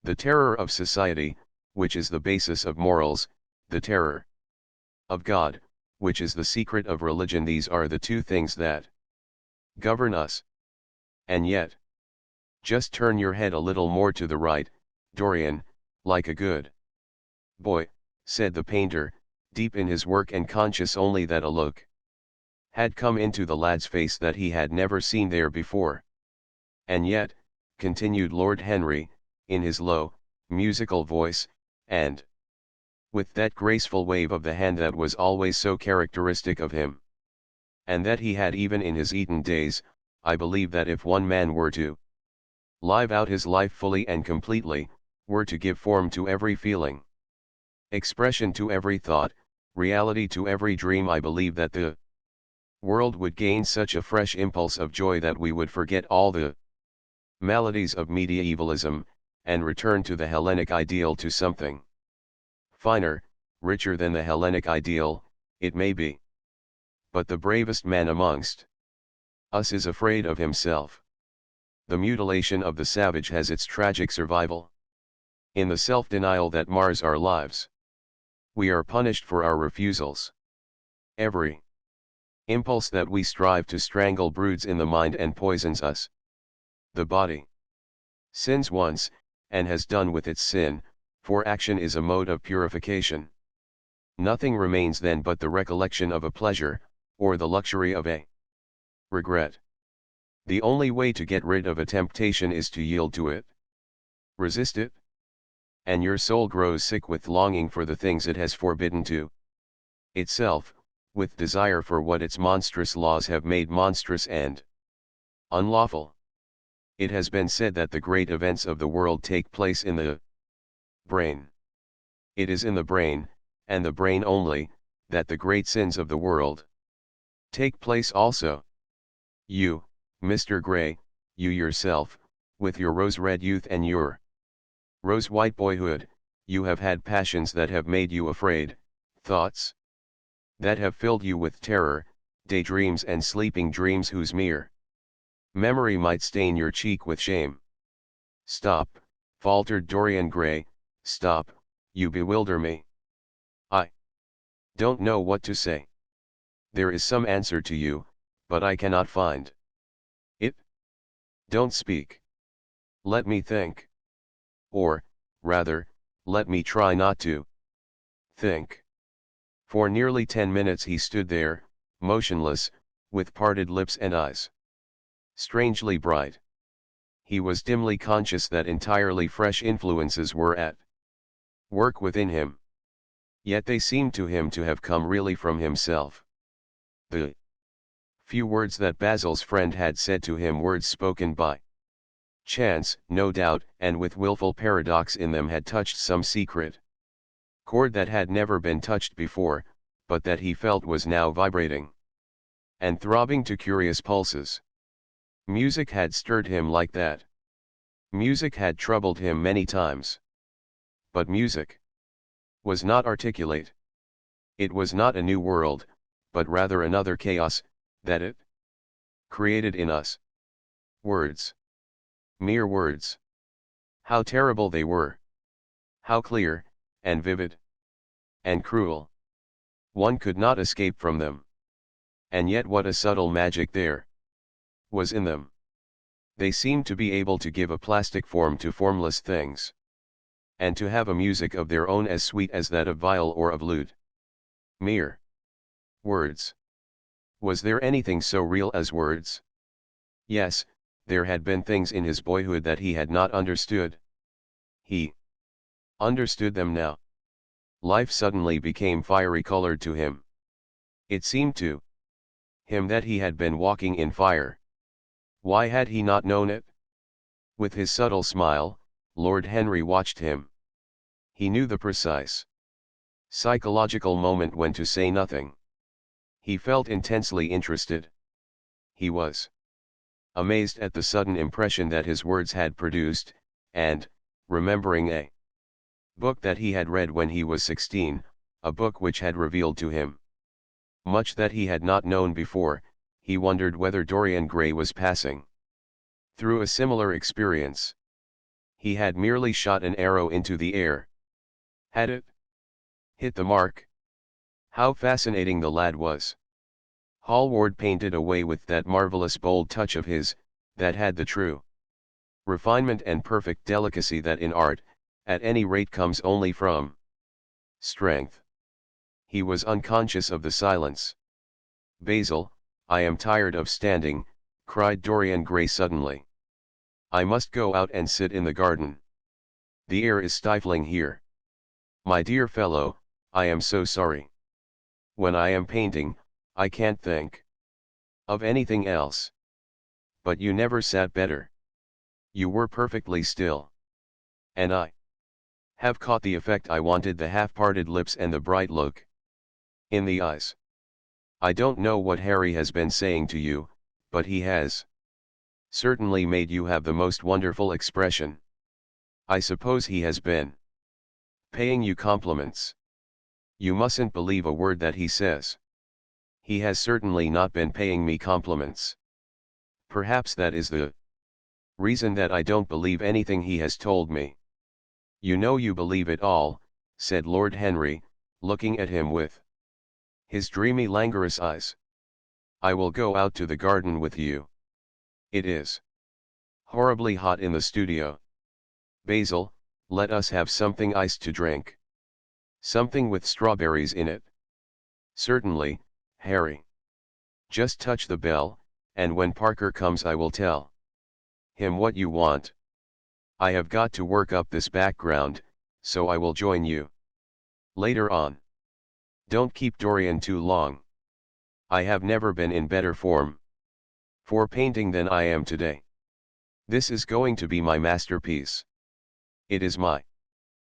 The terror of society, which is the basis of morals, the terror of God, which is the secret of religion, these are the two things that govern us. And yet, just turn your head a little more to the right, Dorian, like a good boy, said the painter, deep in his work and conscious only that a look had come into the lad's face that he had never seen there before. And yet, continued Lord Henry, in his low, musical voice, and with that graceful wave of the hand that was always so characteristic of him, and that he had even in his Eton days, I believe that if one man were to live out his life fully and completely, were to give form to every feeling, expression to every thought, reality to every dream, I believe that the world would gain such a fresh impulse of joy that we would forget all the maladies of medievalism, and return to the Hellenic ideal, to something finer, richer than the Hellenic ideal, it may be. But the bravest man amongst us is afraid of himself. The mutilation of the savage has its tragic survival in the self-denial that mars our lives. We are punished for our refusals. Every impulse that we strive to strangle broods in the mind and poisons us. The body sins once, and has done with its sin, for action is a mode of purification. Nothing remains then but the recollection of a pleasure, or the luxury of a regret. The only way to get rid of a temptation is to yield to it. Resist it, and your soul grows sick with longing for the things it has forbidden to itself, with desire for what its monstrous laws have made monstrous and unlawful. It has been said that the great events of the world take place in the brain. It is in the brain, and the brain only, that the great sins of the world take place also. You, Mr. Gray, you yourself, with your rose-red youth and your rose-white boyhood, you have had passions that have made you afraid, thoughts that have filled you with terror, daydreams and sleeping dreams whose mere memory might stain your cheek with shame. Stop, faltered Dorian Gray, stop, you bewilder me. I don't know what to say. There is some answer to you, but I cannot find it. Don't speak. Let me think. Or, rather, let me try not to think. For nearly 10 minutes he stood there, motionless, with parted lips and eyes strangely bright. He was dimly conscious that entirely fresh influences were at work within him. Yet they seemed to him to have come really from himself. The few words that Basil's friend had said to him, words spoken by chance, no doubt, and with willful paradox in them, had touched some secret chord that had never been touched before, but that he felt was now vibrating and throbbing to curious pulses. Music had stirred him like that. Music had troubled him many times. But music was not articulate. It was not a new world, but rather another chaos, that it created in us. Words. Mere words. How terrible they were. How clear, and vivid, and cruel. One could not escape from them. And yet what a subtle magic there was in them. They seemed to be able to give a plastic form to formless things, and to have a music of their own as sweet as that of viol or of lute. Mere words. Was there anything so real as words? Yes, there had been things in his boyhood that he had not understood. He understood them now. Life suddenly became fiery colored to him. It seemed to him that he had been walking in fire. Why had he not known it? With his subtle smile, Lord Henry watched him. He knew the precise psychological moment when to say nothing. He felt intensely interested. He was amazed at the sudden impression that his words had produced, and, remembering a book that he had read when he was 16, a book which had revealed to him much that he had not known before, he wondered whether Dorian Gray was passing through a similar experience. He had merely shot an arrow into the air. Had it hit the mark? How fascinating the lad was. Hallward painted away with that marvelous bold touch of his, that had the true refinement and perfect delicacy that in art, at any rate, comes only from strength. He was unconscious of the silence. "Basil, I am tired of standing," cried Dorian Gray suddenly. "I must go out and sit in the garden. The air is stifling here. My dear fellow, I am so sorry. When I am painting, I can't think of anything else. But you never sat better. You were perfectly still. And I have caught the effect I wanted, the half-parted lips and the bright look in the eyes. I don't know what Harry has been saying to you, but he has certainly made you have the most wonderful expression. I suppose he has been paying you compliments. You mustn't believe a word that he says. He has certainly not been paying me compliments. Perhaps that is the reason that I don't believe anything he has told me." "You know you believe it all," said Lord Henry, looking at him with his dreamy languorous eyes. "I will go out to the garden with you. It is horribly hot in the studio. Basil, let us have something iced to drink. Something with strawberries in it." "Certainly, Harry. Just touch the bell, and when Parker comes I will tell him what you want. I have got to work up this background, so I will join you later on. Don't keep Dorian too long. I have never been in better form for painting than I am today. This is going to be my masterpiece. It is my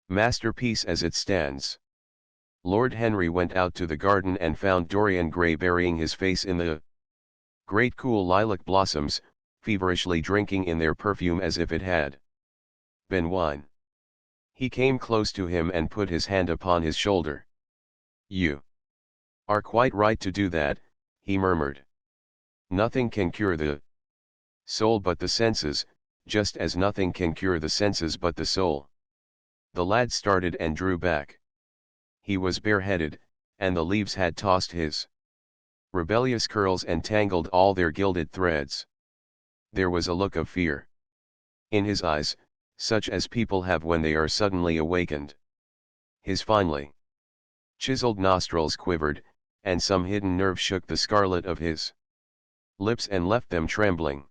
masterpiece as it stands." Lord Henry went out to the garden and found Dorian Gray burying his face in the great cool lilac blossoms, feverishly drinking in their perfume as if it had been wine. He came close to him and put his hand upon his shoulder. "You are quite right to do that," he murmured. "Nothing can cure the soul but the senses, just as nothing can cure the senses but the soul. The lad started and drew back. He was bareheaded, and the leaves had tossed his rebellious curls and tangled all their gilded threads. There was a look of fear in his eyes, such as people have when they are suddenly awakened. His finely chiseled nostrils quivered, and some hidden nerve shook the scarlet of his lips and left them trembling.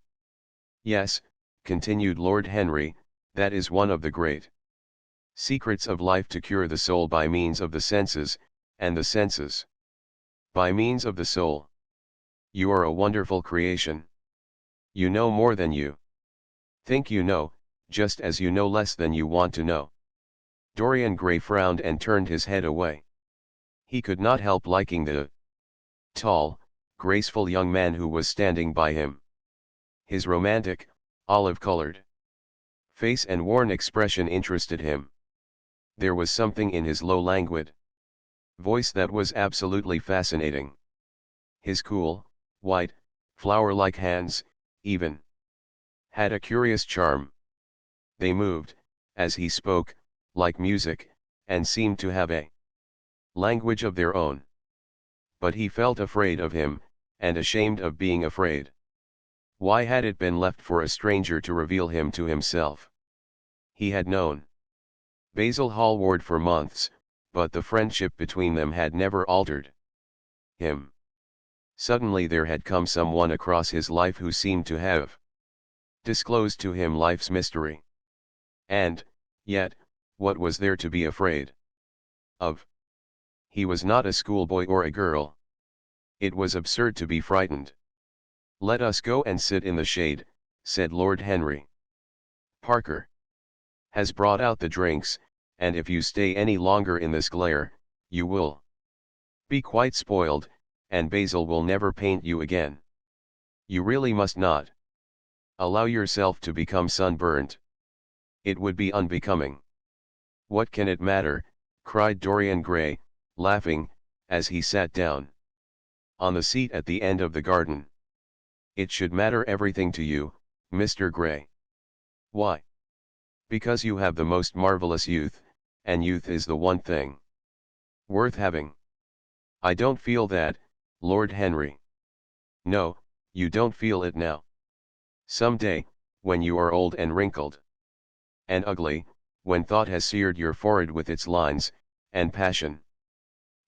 Yes, continued Lord Henry, that is one of the great secrets of life, to cure the soul by means of the senses, and the senses by means of the soul. You are a wonderful creation. You know more than you think you know, just as you know less than you want to know. Dorian Gray frowned and turned his head away. He could not help liking the tall, graceful young man who was standing by him. His romantic, olive-colored face and worn expression interested him. There was something in his low, languid voice that was absolutely fascinating. His cool, white, flower-like hands, even, had a curious charm. They moved, as he spoke, like music, and seemed to have a language of their own. But he felt afraid of him, and ashamed of being afraid. Why had it been left for a stranger to reveal him to himself? He had known Basil Hallward for months, but the friendship between them had never altered him. Suddenly there had come someone across his life who seemed to have disclosed to him life's mystery. And, yet, what was there to be afraid of? He was not a schoolboy or a girl. It was absurd to be frightened. "Let us go and sit in the shade," said Lord Henry. "Parker has brought out the drinks, and if you stay any longer in this glare, you will be quite spoiled, and Basil will never paint you again. You really must not allow yourself to become sunburnt. It would be unbecoming." "What can it matter?" cried Dorian Gray, laughing, as he sat down on the seat at the end of the garden. "It should matter everything to you, Mr. Gray." "Why?" "Because you have the most marvelous youth, and youth is the one thing worth having." "I don't feel that, Lord Henry." "No, you don't feel it now. Some day, when you are old and wrinkled and ugly, when thought has seared your forehead with its lines, and passion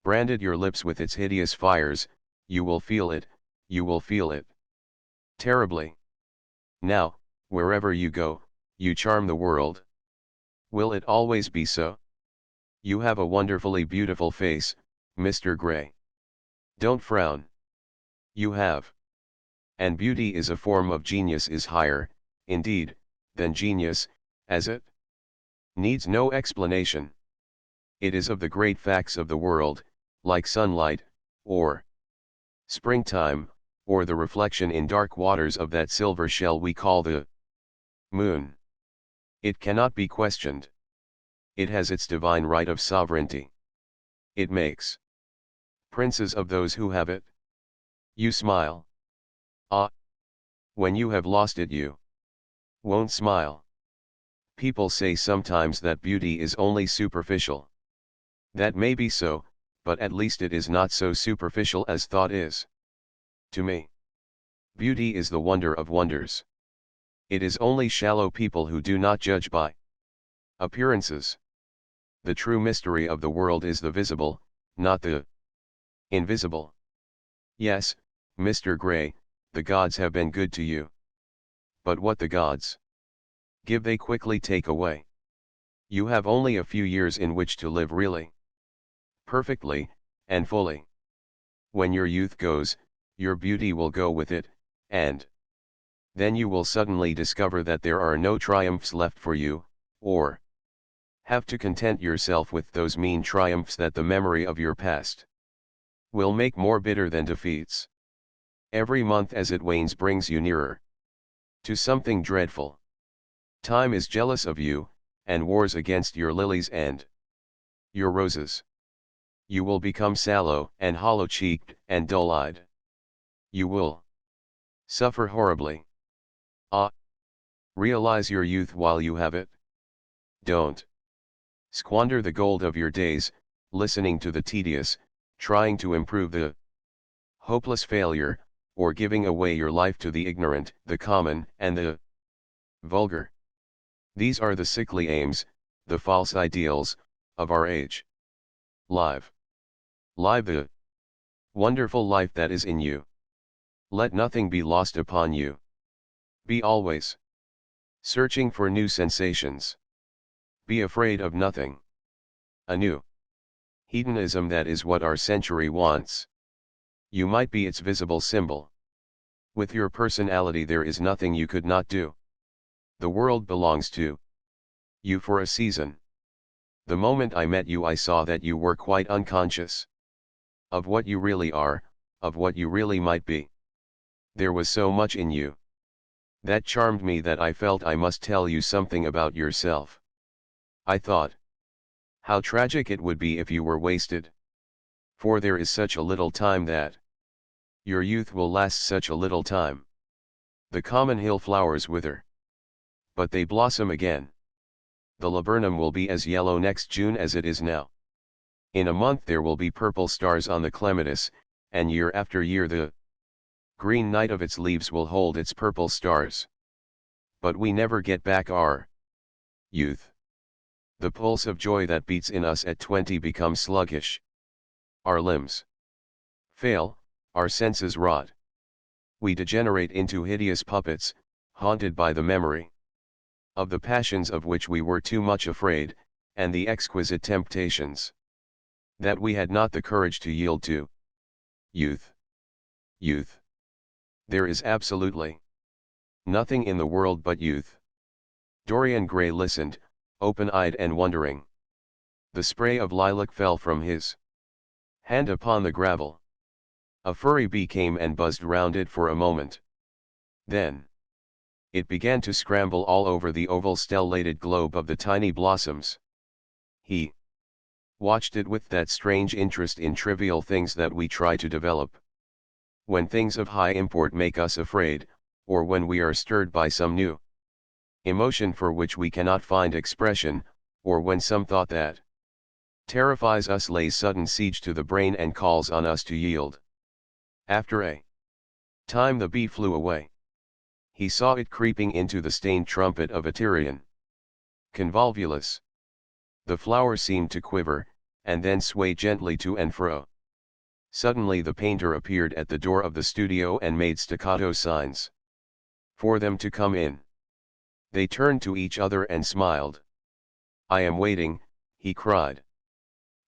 branded your lips with its hideous fires, you will feel it, you will feel it terribly. Now, wherever you go, you charm the world. Will it always be so? You have a wonderfully beautiful face, Mr. Gray. Don't frown. You have. And beauty is a form of genius, is higher, indeed, than genius, as it needs no explanation. It is of the great facts of the world, like sunlight, or springtime, or the reflection in dark waters of that silver shell we call the moon. It cannot be questioned. It has its divine right of sovereignty. It makes princes of those who have it. You smile. Ah! When you have lost it you won't smile. People say sometimes that beauty is only superficial. That may be so, but at least it is not so superficial as thought is. To me, beauty is the wonder of wonders. It is only shallow people who do not judge by appearances. The true mystery of the world is the visible, not the invisible. Yes, Mr. Gray, the gods have been good to you. But what the gods give they quickly take away. You have only a few years in which to live really, perfectly, and fully. When your youth goes, your beauty will go with it, and then you will suddenly discover that there are no triumphs left for you, or have to content yourself with those mean triumphs that the memory of your past will make more bitter than defeats. Every month as it wanes brings you nearer to something dreadful. Time is jealous of you, and wars against your lilies and your roses. You will become sallow and hollow-cheeked and dull-eyed. You will suffer horribly. Ah! Realize your youth while you have it. Don't squander the gold of your days, listening to the tedious, trying to improve the hopeless failure, or giving away your life to the ignorant, the common, and the vulgar. These are the sickly aims, the false ideals, of our age. Live the wonderful life that is in you. Let nothing be lost upon you. Be always searching for new sensations. Be afraid of nothing. A new hedonism, that is what our century wants. You might be its visible symbol. With your personality there is nothing you could not do. The world belongs to you for a season. The moment I met you I saw that you were quite unconscious of what you really are, of what you really might be. There was so much in you that charmed me that I felt I must tell you something about yourself. I thought, how tragic it would be if you were wasted. For there is such a little time that your youth will last such a little time. The common hill flowers wither, but they blossom again. The laburnum will be as yellow next June as it is now. In a month there will be purple stars on the clematis, and year after year the green night of its leaves will hold its purple stars. But we never get back our youth. The pulse of joy that beats in us at 20 becomes sluggish. Our limbs fail, our senses rot. We degenerate into hideous puppets, haunted by the memory of the passions of which we were too much afraid, and the exquisite temptations that we had not the courage to yield to. Youth. Youth. There is absolutely nothing in the world but youth. Dorian Gray listened, open-eyed and wondering. The spray of lilac fell from his hand upon the gravel. A furry bee came and buzzed round it for a moment. Then it began to scramble all over the oval stellated globe of the tiny blossoms. He watched it with that strange interest in trivial things that we try to develop when things of high import make us afraid, or when we are stirred by some new emotion for which we cannot find expression, or when some thought that terrifies us lays sudden siege to the brain and calls on us to yield. After a time the bee flew away. He saw it creeping into the stained trumpet of a Tyrian convolvulus. The flower seemed to quiver, and then sway gently to and fro. Suddenly the painter appeared at the door of the studio and made staccato signs for them to come in. They turned to each other and smiled. "I am waiting," he cried.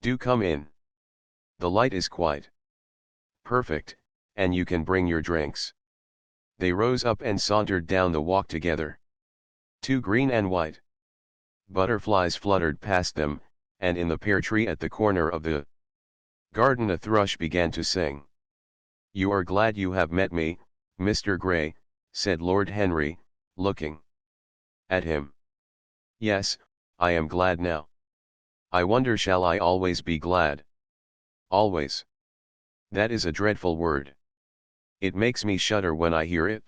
"Do come in. The light is quite perfect, and you can bring your drinks." They rose up and sauntered down the walk together. Two green and white butterflies fluttered past them, and in the pear tree at the corner of the garden a thrush began to sing. "You are glad you have met me, Mr. Gray," said Lord Henry, looking at him. "Yes, I am glad now. I wonder, shall I always be glad?" "Always. That is a dreadful word. It makes me shudder when I hear it.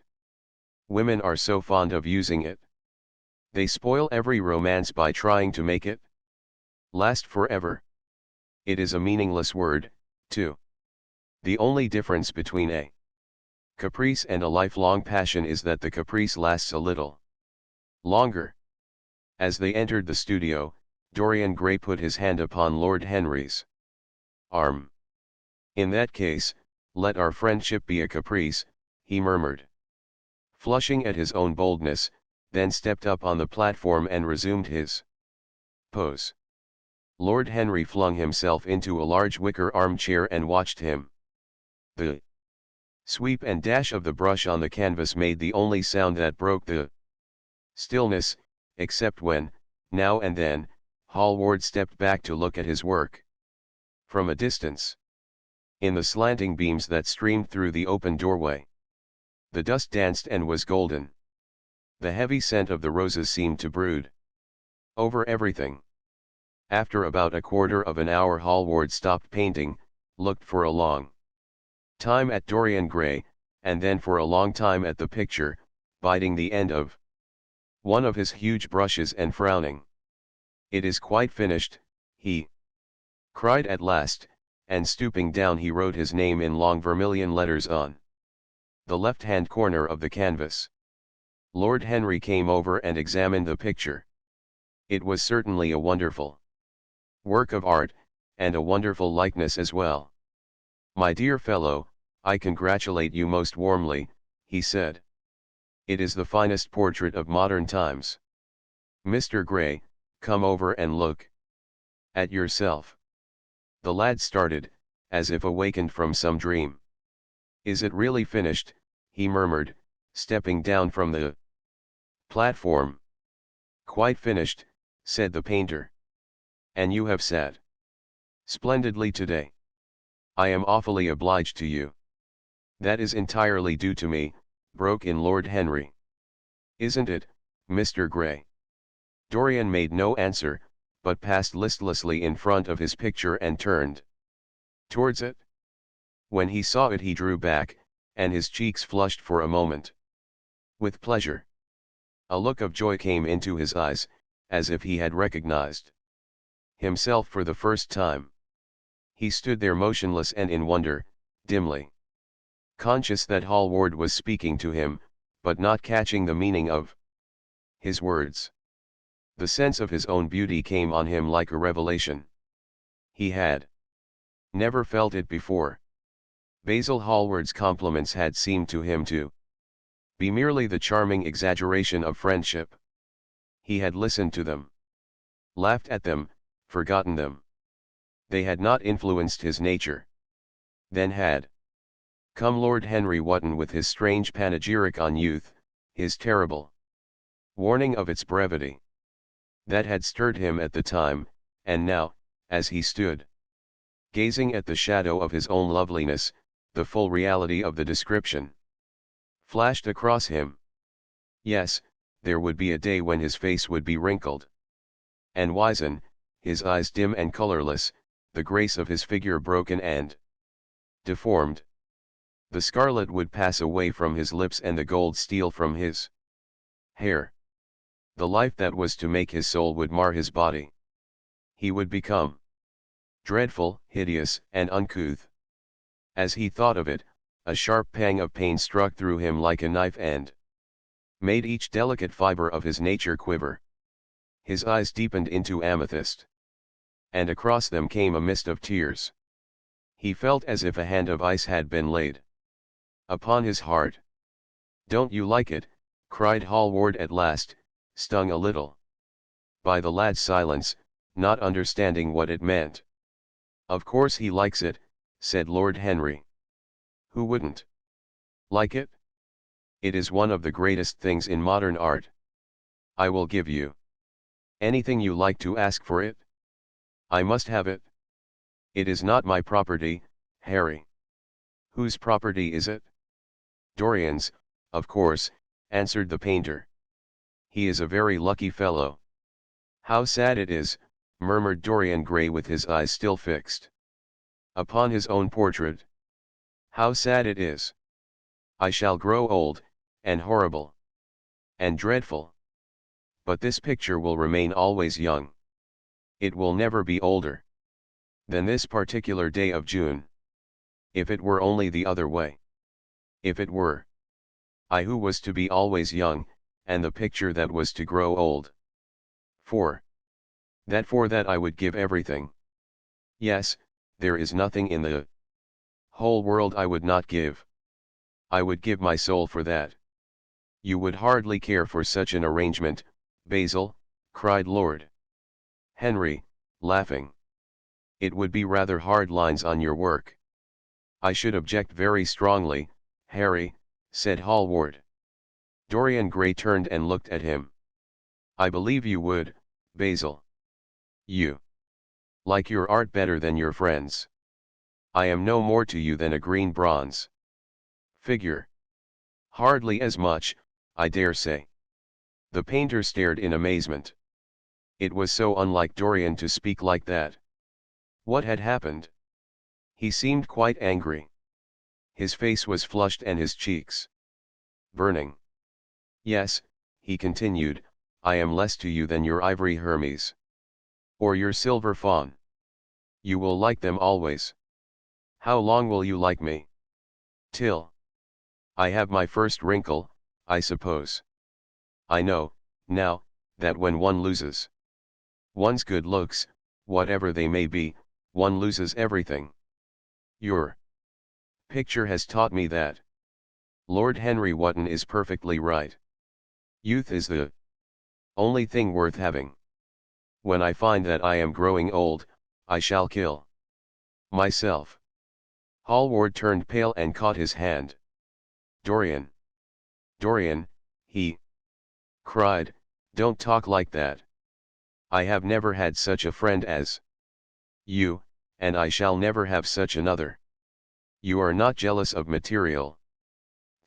Women are so fond of using it. They spoil every romance by trying to make it last forever. It is a meaningless word, too. The only difference between a caprice and a lifelong passion is that the caprice lasts a little longer." As they entered the studio, Dorian Gray put his hand upon Lord Henry's arm. "In that case, let our friendship be a caprice," he murmured. Flushing at his own boldness, then stepped up on the platform and resumed his pose. Lord Henry flung himself into a large wicker armchair and watched him. The sweep and dash of the brush on the canvas made the only sound that broke the stillness, except when, now and then, Hallward stepped back to look at his work. From a distance, in the slanting beams that streamed through the open doorway, the dust danced and was golden. The heavy scent of the roses seemed to brood over everything. After about a quarter of an hour Hallward stopped painting, looked for a long time at Dorian Gray, and then for a long time at the picture, biting the end of one of his huge brushes and frowning. "It is quite finished," he cried at last, and stooping down he wrote his name in long vermilion letters on the left-hand corner of the canvas. Lord Henry came over and examined the picture. It was certainly a wonderful work of art, and a wonderful likeness as well. "My dear fellow, I congratulate you most warmly," he said. "It is the finest portrait of modern times. Mr. Gray, come over and look at yourself." The lad started, as if awakened from some dream. "Is it really finished?" he murmured, stepping down from the platform. "Quite finished," said the painter. "And you have sat splendidly today. I am awfully obliged to you." "That is entirely due to me," broke in Lord Henry. "Isn't it, Mr. Gray?" Dorian made no answer, but passed listlessly in front of his picture and turned towards it. When he saw it he drew back, and his cheeks flushed for a moment with pleasure. A look of joy came into his eyes, as if he had recognized himself for the first time. He stood there motionless and in wonder, dimly conscious that Hallward was speaking to him, but not catching the meaning of his words. The sense of his own beauty came on him like a revelation. He had never felt it before. Basil Hallward's compliments had seemed to him to be merely the charming exaggeration of friendship. He had listened to them, laughed at them, forgotten them. They had not influenced his nature. Then had come Lord Henry Wotton with his strange panegyric on youth, his terrible warning of its brevity. That had stirred him at the time, and now, as he stood gazing at the shadow of his own loveliness, the full reality of the description flashed across him. Yes, there would be a day when his face would be wrinkled and wizen, his eyes dim and colorless, the grace of his figure broken and deformed. The scarlet would pass away from his lips and the gold steal from his hair. The life that was to make his soul would mar his body. He would become dreadful, hideous, and uncouth. As he thought of it, a sharp pang of pain struck through him like a knife and made each delicate fiber of his nature quiver. His eyes deepened into amethyst, and across them came a mist of tears. He felt as if a hand of ice had been laid upon his heart. "Don't you like it?" cried Hallward at last, stung a little by the lad's silence, not understanding what it meant. "Of course he likes it," said Lord Henry. "Who wouldn't like it? It is one of the greatest things in modern art. I will give you anything you like to ask for it. I must have it. It is not my property, Harry." "Whose property is it?" "Dorian's, of course," answered the painter. "He is a very lucky fellow." "How sad it is," murmured Dorian Gray with his eyes still fixed upon his own portrait. "How sad it is. I shall grow old, and horrible, and dreadful. But this picture will remain always young. It will never be older than this particular day of June. If it were only the other way. If it were I who was to be always young, and the picture that was to grow old. For that I would give everything. Yes, there is nothing in the whole world I would not give. I would give my soul for that." "You would hardly care for such an arrangement, Basil," cried Lord Henry, laughing. "It would be rather hard lines on your work." "I should object very strongly, Harry," said Hallward. Dorian Gray turned and looked at him. "I believe you would, Basil. You like your art better than your friends. I am no more to you than a green bronze figure. Hardly as much, I dare say." The painter stared in amazement. It was so unlike Dorian to speak like that. What had happened? He seemed quite angry. His face was flushed and his cheeks burning. "Yes," he continued, I am less to you than your ivory Hermes. Or your silver fawn. You will like them always. How long will you like me? Till I have my first wrinkle, I suppose. I know, now, that when one loses one's good looks, whatever they may be, one loses everything. Your picture has taught me that. Lord Henry Wotton is perfectly right. Youth is the only thing worth having. When I find that I am growing old, I shall kill myself. Hallward turned pale and caught his hand. Dorian. Dorian, he cried, don't talk like that. I have never had such a friend as you, and I shall never have such another. You are not jealous of material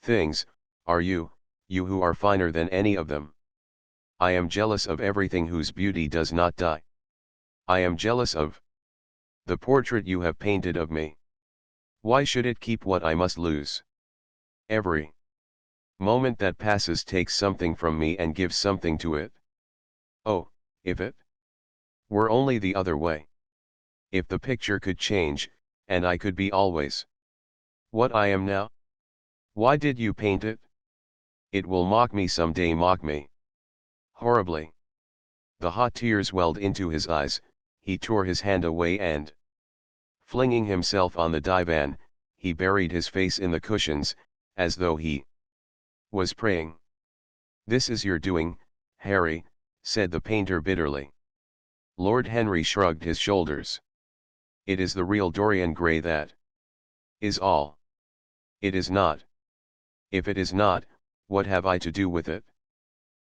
things, are you, you who are finer than any of them? I am jealous of everything whose beauty does not die. I am jealous of the portrait you have painted of me. Why should it keep what I must lose? Every moment that passes takes something from me and gives something to it. Oh, if it were only the other way. If the picture could change, and I could be always what I am now. Why did you paint it? It will mock me someday, mock me horribly. The hot tears welled into his eyes, he tore his hand away and, flinging himself on the divan, he buried his face in the cushions, as though he was praying. This is your doing, Harry, said the painter bitterly. Lord Henry shrugged his shoulders. It is the real Dorian Gray, that is all. It is not. If it is not, what have I to do with it?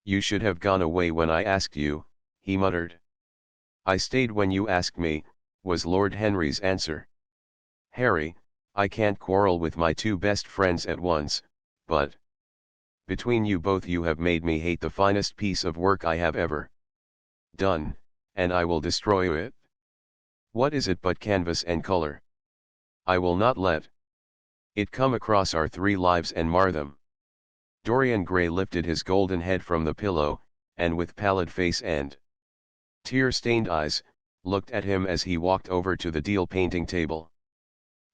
You should have gone away when I asked you, he muttered. I stayed when you asked me, was Lord Henry's answer. Harry, I can't quarrel with my two best friends at once, but between you both you have made me hate the finest piece of work I have ever done, and I will destroy it. What is it but canvas and color? I will not let it come across our three lives and mar them. Dorian Gray lifted his golden head from the pillow, and with pallid face and tear-stained eyes, looked at him as he walked over to the deal painting table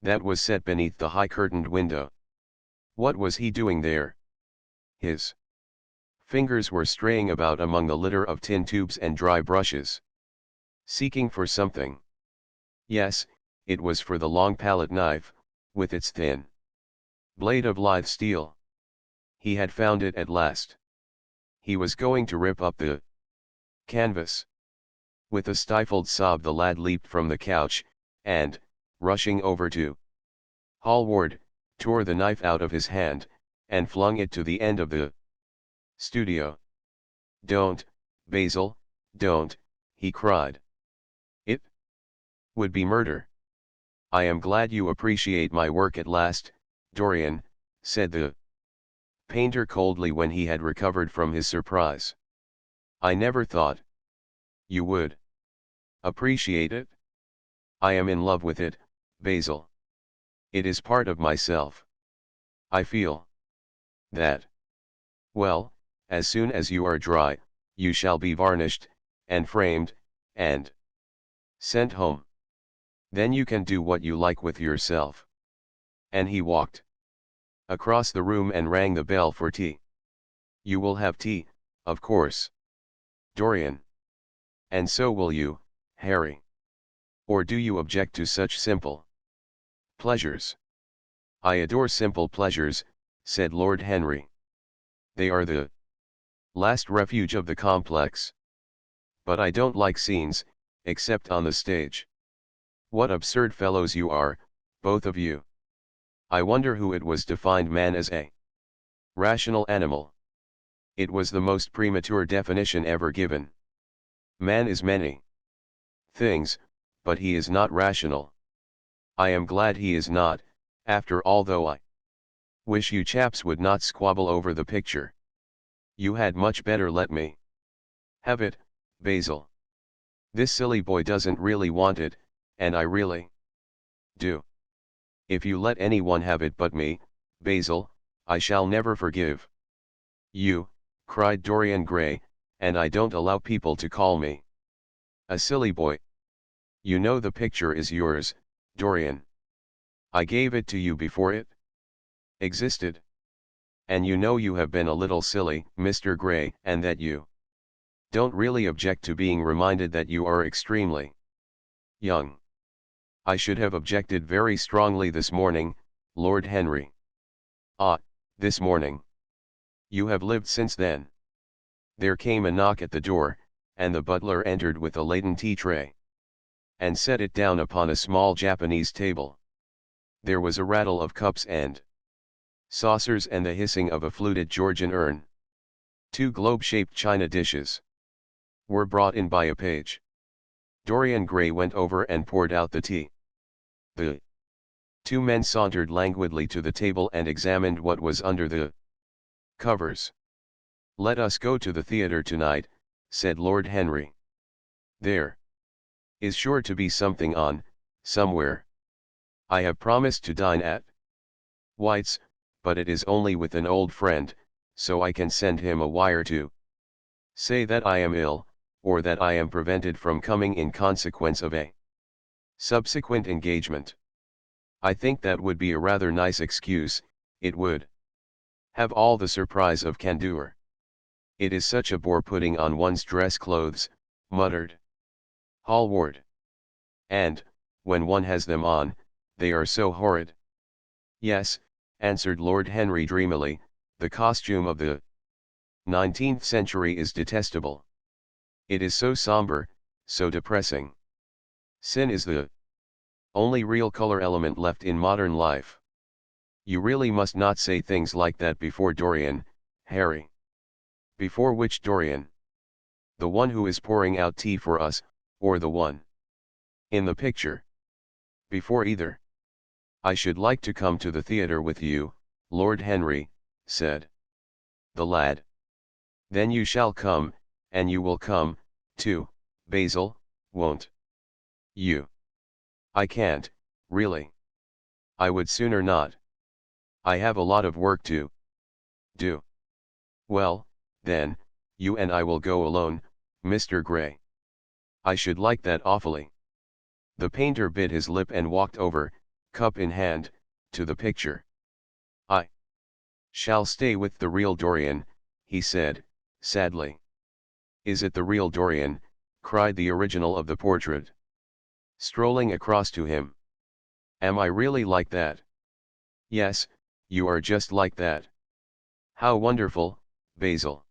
that was set beneath the high-curtained window. What was he doing there? His fingers were straying about among the litter of tin tubes and dry brushes, seeking for something. Yes, it was for the long palette knife, with its thin blade of lithe steel. He had found it at last. He was going to rip up the canvas. With a stifled sob the lad leaped from the couch, and, rushing over to Hallward, tore the knife out of his hand, and flung it to the end of the studio. Don't, Basil, don't, he cried. It would be murder. I am glad you appreciate my work at last, Dorian, said the painter coldly when he had recovered from his surprise. I never thought you would appreciate it. I am in love with it, Basil. It is part of myself. I feel that. Well, as soon as you are dry, you shall be varnished, and framed, and sent home. Then you can do what you like with yourself. And he walked across the room and rang the bell for tea. You will have tea, of course, Dorian. And so will you, Harry. Or do you object to such simple pleasures? I adore simple pleasures, said Lord Henry. They are the last refuge of the complex. But I don't like scenes, except on the stage. What absurd fellows you are, both of you. I wonder who it was defined man as a rational animal. It was the most premature definition ever given. Man is many things, but he is not rational. I am glad he is not, after all, though I wish you chaps would not squabble over the picture. You had much better let me have it, Basil. This silly boy doesn't really want it, and I really do. If you let anyone have it but me, Basil, I shall never forgive you, cried Dorian Gray, and I don't allow people to call me a silly boy. You know the picture is yours, Dorian. I gave it to you before it existed. And you know you have been a little silly, Mr. Gray, and that you don't really object to being reminded that you are extremely young. I should have objected very strongly this morning, Lord Henry. Ah, this morning. You have lived since then. There came a knock at the door, and the butler entered with a laden tea tray, and set it down upon a small Japanese table. There was a rattle of cups and saucers and the hissing of a fluted Georgian urn. 2 globe-shaped china dishes were brought in by a page. Dorian Gray went over and poured out the tea. The 2 men sauntered languidly to the table and examined what was under the covers. "Let us go to the theatre tonight," said Lord Henry. "There is sure to be something on, somewhere. I have promised to dine at White's, but it is only with an old friend, so I can send him a wire to say that I am ill, or that I am prevented from coming in consequence of a subsequent engagement. I think that would be a rather nice excuse. It would have all the surprise of candor. It is such a bore putting on one's dress clothes," muttered Hallward. "And, when one has them on, they are so horrid." "Yes," answered Lord Henry dreamily, "the costume of the 19th century is detestable. It is so somber, so depressing. Sin is the only real color element left in modern life." "You really must not say things like that before Dorian, Harry." "Before which Dorian? The one who is pouring out tea for us, or the one in the picture?" "Before either." "I should like to come to the theatre with you, Lord Henry," said the lad. "Then you shall come, and you will come, too, Basil, won't you?" "I can't, really. I would sooner not. I have a lot of work to do." "Well, then, you and I will go alone, Mr. Gray." "I should like that awfully." The painter bit his lip and walked over, cup in hand, to the picture. "I shall stay with the real Dorian," he said, sadly. "Is it the real Dorian?" cried the original of the portrait, strolling across to him. "Am I really like that?" "Yes, you are just like that." "How wonderful, Basil.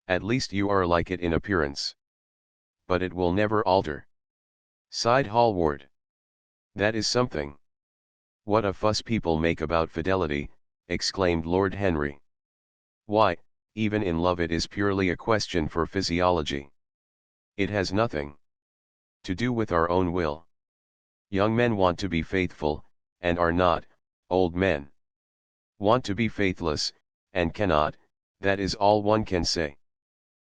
At least you are like it in appearance. But it will never alter," sighed Hallward. "That is something. What a fuss people make about fidelity," exclaimed Lord Henry. "Why, even in love it is purely a question for physiology. It has nothing to do with our own will. Young men want to be faithful, and are not. Old men want to be faithless, and cannot. That is all one can say."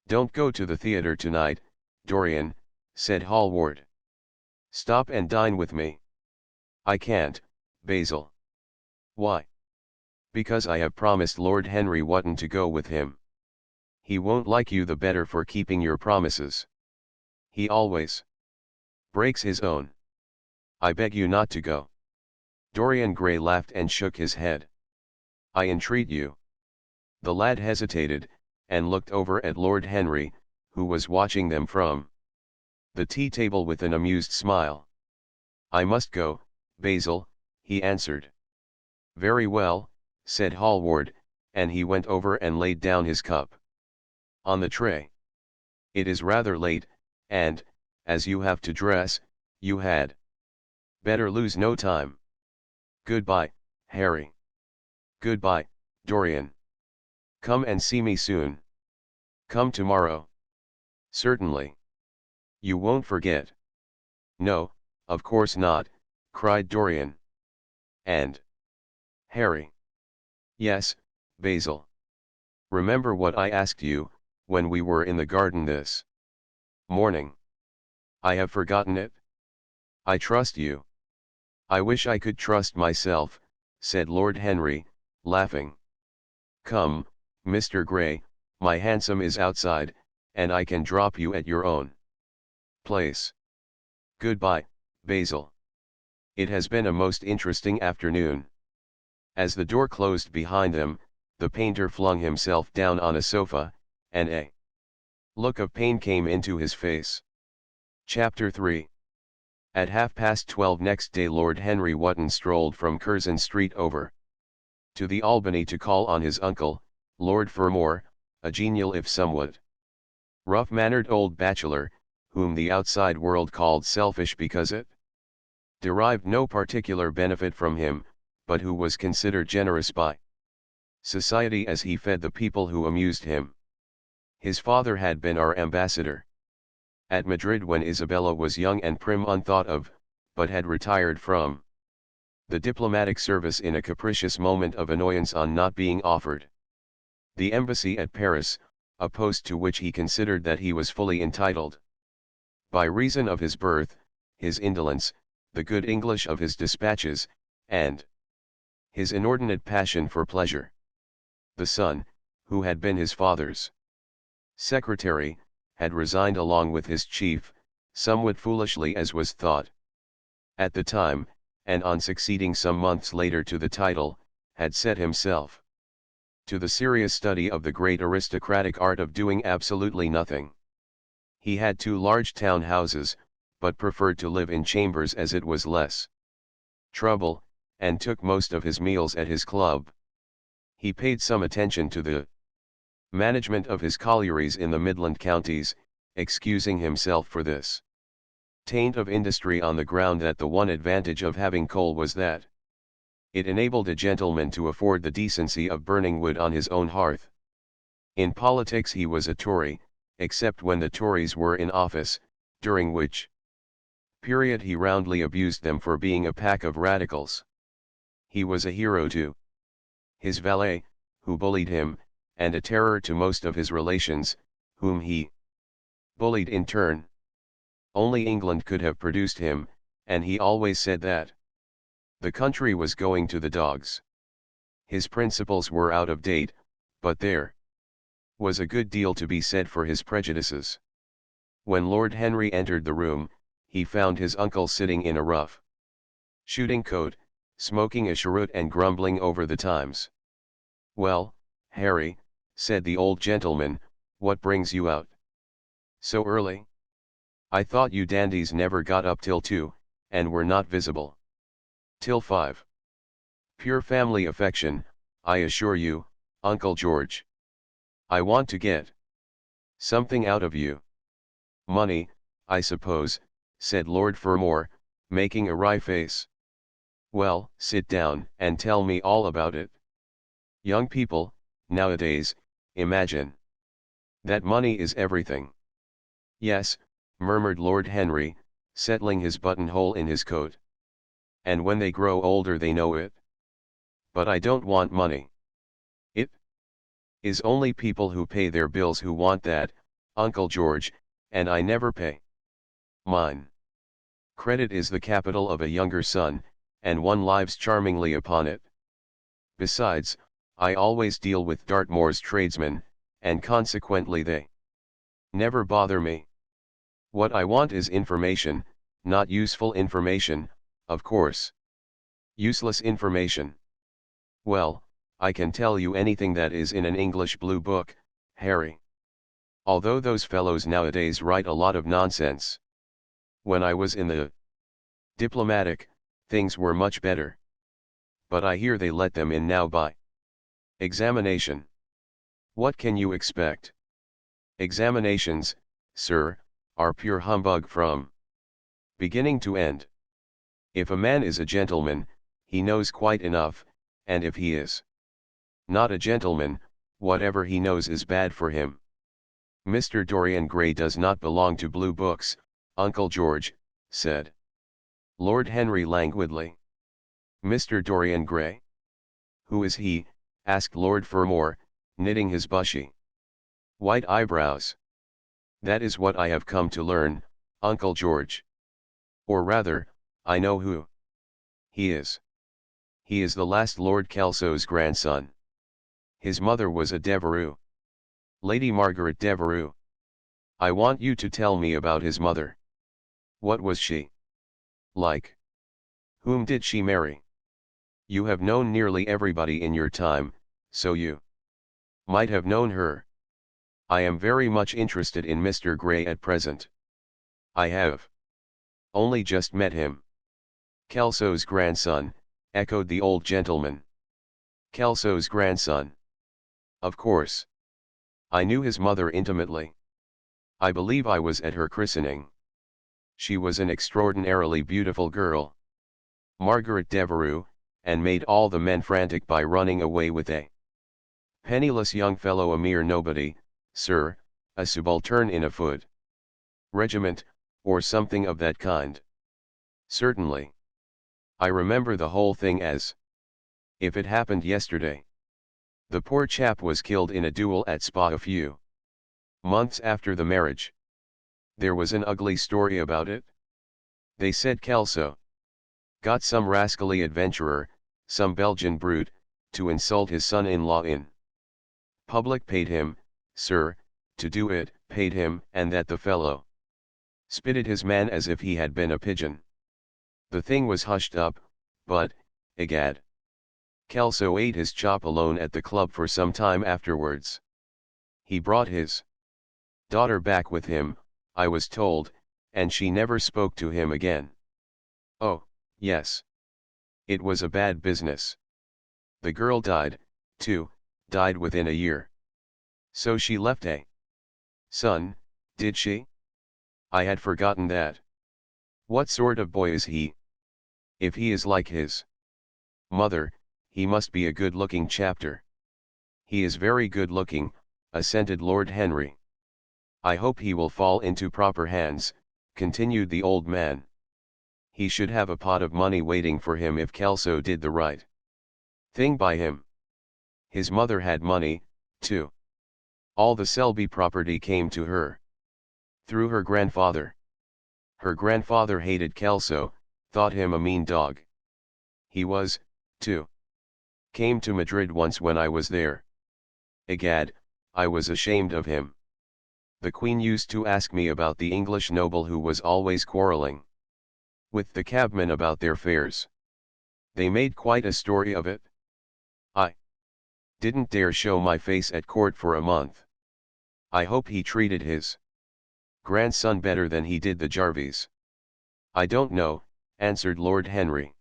"Don't go to the theatre tonight, Dorian," said Hallward. "Stop and dine with me." "I can't, Basil." "Why?" "Because I have promised Lord Henry Wotton to go with him." "He won't like you the better for keeping your promises. He always breaks his own. I beg you not to go." Dorian Gray laughed and shook his head. "I entreat you." The lad hesitated, and looked over at Lord Henry, who was watching them from the tea table with an amused smile. "I must go, Basil," he answered. "Very well," said Hallward, and he went over and laid down his cup on the tray. "It is rather late, and, as you have to dress, you had better lose no time. Goodbye, Harry." "Goodbye, Dorian. Come and see me soon." "Come tomorrow." "Certainly." "You won't forget?" "No, of course not," cried Dorian. "And Harry." "Yes, Basil. Remember what I asked you, when we were in the garden this morning." "I have forgotten it." "I trust you." "I wish I could trust myself," said Lord Henry, laughing. "Come, Mr. Gray, my hansom is outside, and I can drop you at your own place. Goodbye, Basil. It has been a most interesting afternoon. As the door closed behind them, the painter flung himself down on a sofa, and a look of pain came into his face. Chapter 3. At 12:30 next day Lord Henry Wotton strolled from Curzon Street over to the Albany to call on his uncle, Lord Fermor, a genial if somewhat rough-mannered old bachelor, whom the outside world called selfish because it derived no particular benefit from him, but who was considered generous by society as he fed the people who amused him. His father had been our ambassador at Madrid when Isabella was young and prim unthought of, but had retired from the diplomatic service in a capricious moment of annoyance on not being offered the embassy at Paris, a post to which he considered that he was fully entitled. By reason of his birth, his indolence, the good English of his dispatches, and his inordinate passion for pleasure. The son, who had been his father's secretary, had resigned along with his chief, somewhat foolishly as was thought at the time, and on succeeding some months later to the title, had set himself to the serious study of the great aristocratic art of doing absolutely nothing. He had 2 large town houses, but preferred to live in chambers as it was less trouble, and took most of his meals at his club. He paid some attention to the management of his collieries in the Midland counties, excusing himself for this taint of industry on the ground that the one advantage of having coal was that it enabled a gentleman to afford the decency of burning wood on his own hearth. In politics he was a Tory, except when the Tories were in office, during which period he roundly abused them for being a pack of radicals. He was a hero to his valet, who bullied him, and a terror to most of his relations, whom he bullied in turn. Only England could have produced him, and he always said that the country was going to the dogs. His principles were out of date, but there was a good deal to be said for his prejudices. When Lord Henry entered the room, he found his uncle sitting in a rough shooting coat, smoking a cheroot and grumbling over the Times. "Well, Harry," said the old gentleman, "what brings you out so early? I thought you dandies never got up till 2, and were not visible till 5. Pure family affection, I assure you, Uncle George. I want to get something out of you." "Money, I suppose," said Lord Fermor, making a wry face. "Well, sit down and tell me all about it. Young people, nowadays, imagine that money is everything." "Yes," murmured Lord Henry, settling his buttonhole in his coat. "And when they grow older they know it. But I don't want money. It is only people who pay their bills who want that, Uncle George, and I never pay mine. Credit is the capital of a younger son, and one lives charmingly upon it. Besides, I always deal with Dartmoor's tradesmen, and consequently they never bother me. What I want is information, not useful information, of course. Useless information. Well, I can tell you anything that is in an English blue book, Harry. Although those fellows nowadays write a lot of nonsense. When I was in the diplomatic, things were much better. But I hear they let them in now by examination. What can you expect? Examinations, sir, are pure humbug from beginning to end. If a man is a gentleman, he knows quite enough, and if he is not a gentleman, whatever he knows is bad for him. Mr. Dorian Gray does not belong to blue books, Uncle George," said Lord Henry languidly. "Mr. Dorian Gray? Who is he?" asked Lord Fermor, knitting his bushy white eyebrows. "That is what I have come to learn, Uncle George. Or rather, I know who he is. He is the last Lord Kelso's grandson. His mother was a Devereux. Lady Margaret Devereux. I want you to tell me about his mother. What was she like? Whom did she marry? You have known nearly everybody in your time, so you might have known her. I am very much interested in Mr. Gray at present. I have only just met him. Kelso's grandson, echoed the old gentleman. Kelso's grandson. Of course. I knew his mother intimately. I believe I was at her christening. She was an extraordinarily beautiful girl. Margaret Devereux, and made all the men frantic by running away with a penniless young fellow, a mere nobody, sir, a subaltern in a foot regiment, or something of that kind. Certainly. I remember the whole thing as if it happened yesterday. The poor chap was killed in a duel at Spa a few months after the marriage. There was an ugly story about it. They said Kelso got some rascally adventurer, some Belgian brute, to insult his son-in-law in public, paid him, sir, to do it, paid him, and that the fellow spitted his man as if he had been a pigeon. The thing was hushed up, but, egad, Kelso ate his chop alone at the club for some time afterwards. He brought his daughter back with him, I was told, and she never spoke to him again. Oh, yes. It was a bad business. The girl died, too, died within a year. So she left a son, did she? I had forgotten that. What sort of boy is he? If he is like his mother, he must be a good-looking chapter. He is very good-looking, assented Lord Henry. I hope he will fall into proper hands, continued the old man. He should have a pot of money waiting for him if Kelso did the right thing by him. His mother had money, too. All the Selby property came to her through her grandfather. Her grandfather hated Kelso, thought him a mean dog. He was, too. Came to Madrid once when I was there. Egad, I was ashamed of him. The Queen used to ask me about the English noble who was always quarrelling with the cabmen about their fares. They made quite a story of it. I didn't dare show my face at court for a month. I hope he treated his grandson better than he did the Jarvies. I don't know, answered Lord Henry.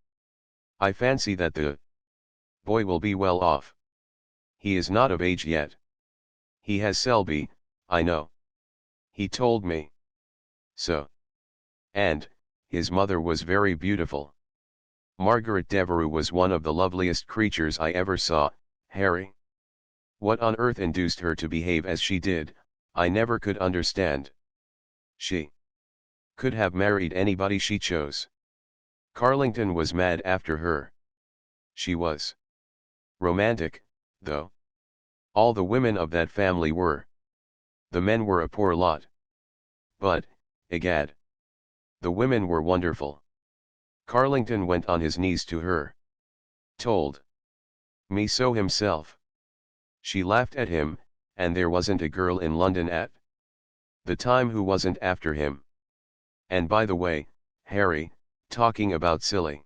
I fancy that the boy will be well off. He is not of age yet. He has Selby, I know. He told me so. And his mother was very beautiful. Margaret Devereux was one of the loveliest creatures I ever saw, Harry. What on earth induced her to behave as she did, I never could understand. She could have married anybody she chose. Carlington was mad after her. She was romantic, though. All the women of that family were. The men were a poor lot. But, egad, the women were wonderful. Carlington went on his knees to her. Told me so himself. She laughed at him, and there wasn't a girl in London at the time who wasn't after him. And by the way, Harry, talking about silly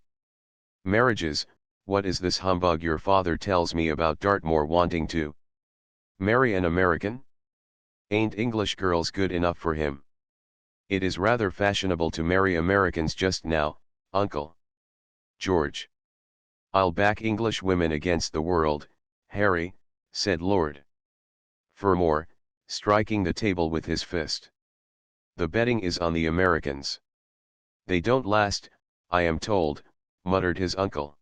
marriages, what is this humbug your father tells me about Dartmoor wanting to marry an American? Ain't English girls good enough for him? It is rather fashionable to marry Americans just now, Uncle George. I'll back English women against the world, Harry, said Lord Fermor, striking the table with his fist. The betting is on the Americans. They don't last, I am told, muttered his uncle.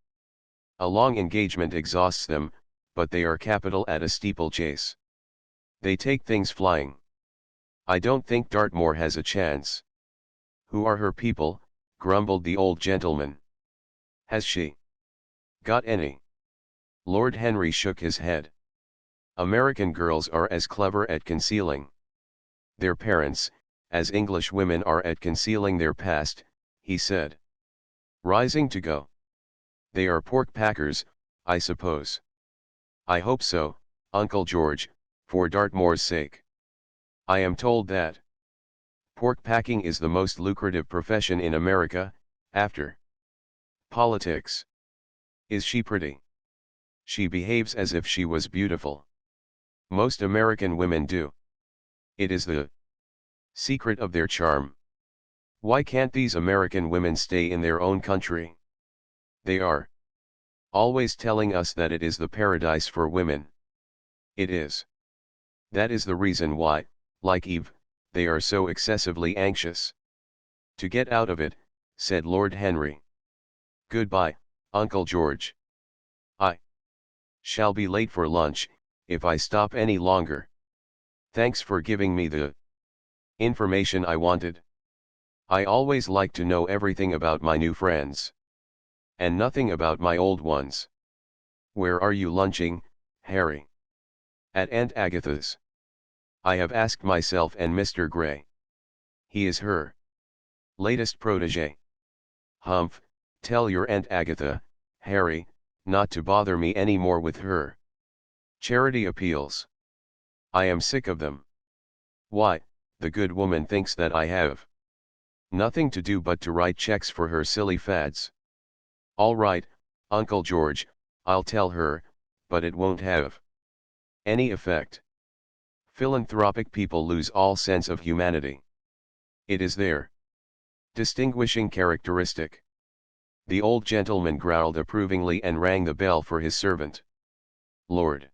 A long engagement exhausts them, but they are capital at a steeplechase. They take things flying. I don't think Dartmoor has a chance. Who are her people? Grumbled the old gentleman. Has she got any? Lord Henry shook his head. American girls are as clever at concealing their parents, as English women are at concealing their past, he said. Rising to go. They are pork packers, I suppose. I hope so, Uncle George, for Dartmoor's sake. I am told that Pork packing is the most lucrative profession in America, after politics. Is she pretty? She behaves as if she was beautiful. Most American women do. It is the secret of their charm. Why can't these American women stay in their own country? They are always telling us that it is the paradise for women. It is. That is the reason why, like Eve, they are so excessively anxious to get out of it, said Lord Henry. Goodbye, Uncle George. I shall be late for lunch, if I stop any longer. Thanks for giving me the information I wanted. I always like to know everything about my new friends. And nothing about my old ones. Where are you lunching, Harry? At Aunt Agatha's. I have asked myself and Mr. Gray. He is her latest protege. Humph, tell your Aunt Agatha, Harry, not to bother me any more with her charity appeals. I am sick of them. Why, the good woman thinks that I have nothing to do but to write checks for her silly fads. All right, Uncle George, I'll tell her, but it won't have any effect. Philanthropic people lose all sense of humanity. It is their distinguishing characteristic. The old gentleman growled approvingly and rang the bell for his servant. Lord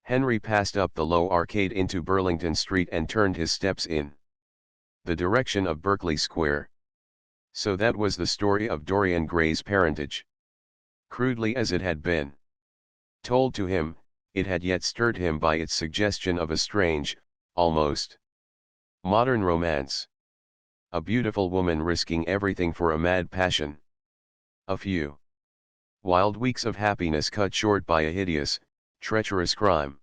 Henry passed up the low arcade into Burlington Street and turned his steps in the direction of Berkeley Square. So that was the story of Dorian Gray's parentage. Crudely as it had been told to him, it had yet stirred him by its suggestion of a strange, almost modern romance. A beautiful woman risking everything for a mad passion. A few wild weeks of happiness cut short by a hideous, treacherous crime.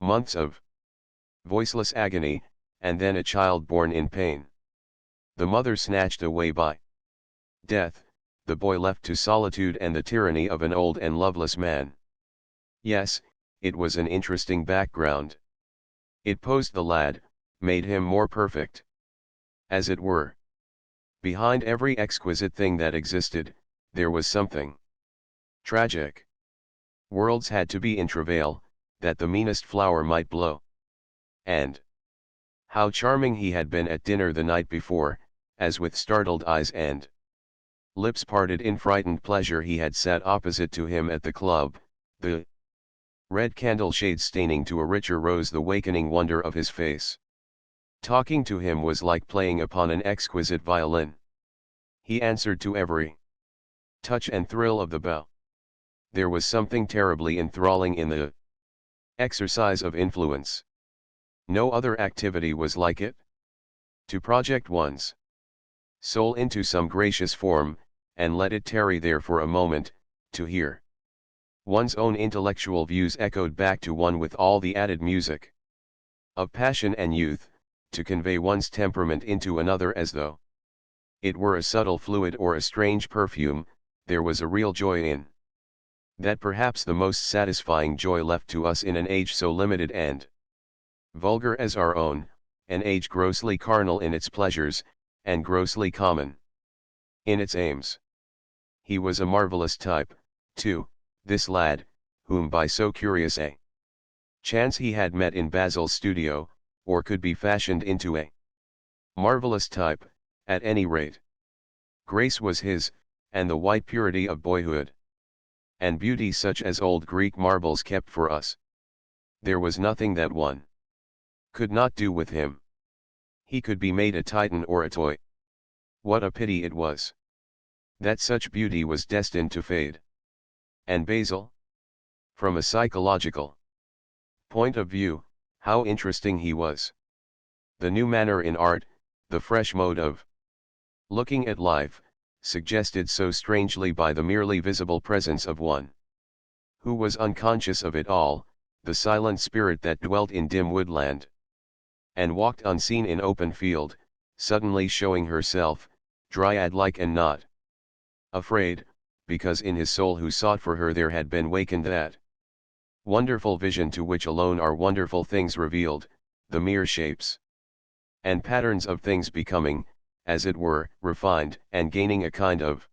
Months of voiceless agony, and then a child born in pain. The mother snatched away by death, the boy left to solitude and the tyranny of an old and loveless man. Yes, it was an interesting background. It posed the lad, made him more perfect. As it were. Behind every exquisite thing that existed, there was something tragic. Worlds had to be in travail, that the meanest flower might blow. And how charming he had been at dinner the night before, as with startled eyes and lips parted in frightened pleasure he had sat opposite to him at the club, the red candle shade staining to a richer rose the wakening wonder of his face. Talking to him was like playing upon an exquisite violin. He answered to every touch and thrill of the bow. There was something terribly enthralling in the exercise of influence. No other activity was like it. To project one's soul into some gracious form, and let it tarry there for a moment, to hear one's own intellectual views echoed back to one with all the added music of passion and youth, to convey one's temperament into another as though it were a subtle fluid or a strange perfume, there was a real joy in that, perhaps the most satisfying joy left to us in an age so limited and vulgar as our own, an age grossly carnal in its pleasures, and grossly common in its aims. He was a marvelous type, too, this lad, whom by so curious a chance he had met in Basil's studio, or could be fashioned into a marvelous type, at any rate. Grace was his, and the white purity of boyhood. And beauty such as old Greek marbles kept for us. There was nothing that one could not do with him. He could be made a titan or a toy. What a pity it was that such beauty was destined to fade. And Basil? From a psychological point of view, how interesting he was. The new manner in art, the fresh mode of looking at life, suggested so strangely by the merely visible presence of one who was unconscious of it all, the silent spirit that dwelt in dim woodland and walked unseen in open field, suddenly showing herself, dryad-like and not afraid, because in his soul who sought for her there had been wakened that wonderful vision to which alone are wonderful things revealed, the mere shapes and patterns of things becoming, as it were, refined, and gaining a kind of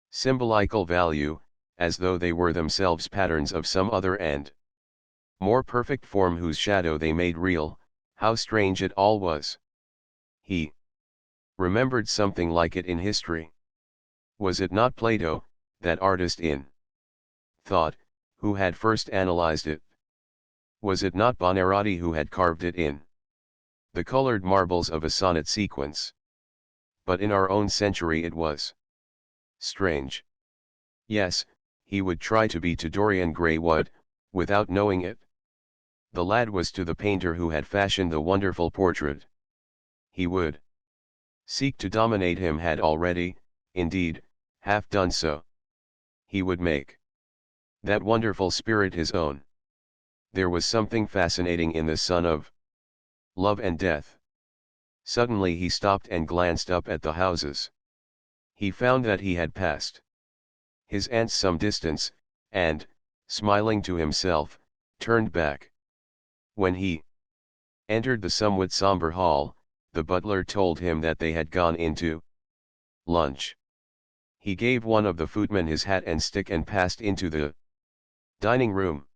symbolical value, as though they were themselves patterns of some other and more perfect form whose shadow they made real. How strange it all was! He remembered something like it in history. Was it not Plato, that artist in thought, who had first analyzed it? Was it not Buonarroti who had carved it in the colored marbles of a sonnet sequence? But in our own century it was strange. Yes, he would try to be to Dorian Gray what, without knowing it, the lad was to the painter who had fashioned the wonderful portrait. He would seek to dominate him, had already, indeed, half done so. He would make that wonderful spirit his own. There was something fascinating in the son of love and death. Suddenly he stopped and glanced up at the houses. He found that he had passed his aunt's some distance, and, smiling to himself, turned back. When he entered the somewhat somber hall, the butler told him that they had gone into lunch. He gave one of the footmen his hat and stick and passed into the dining room.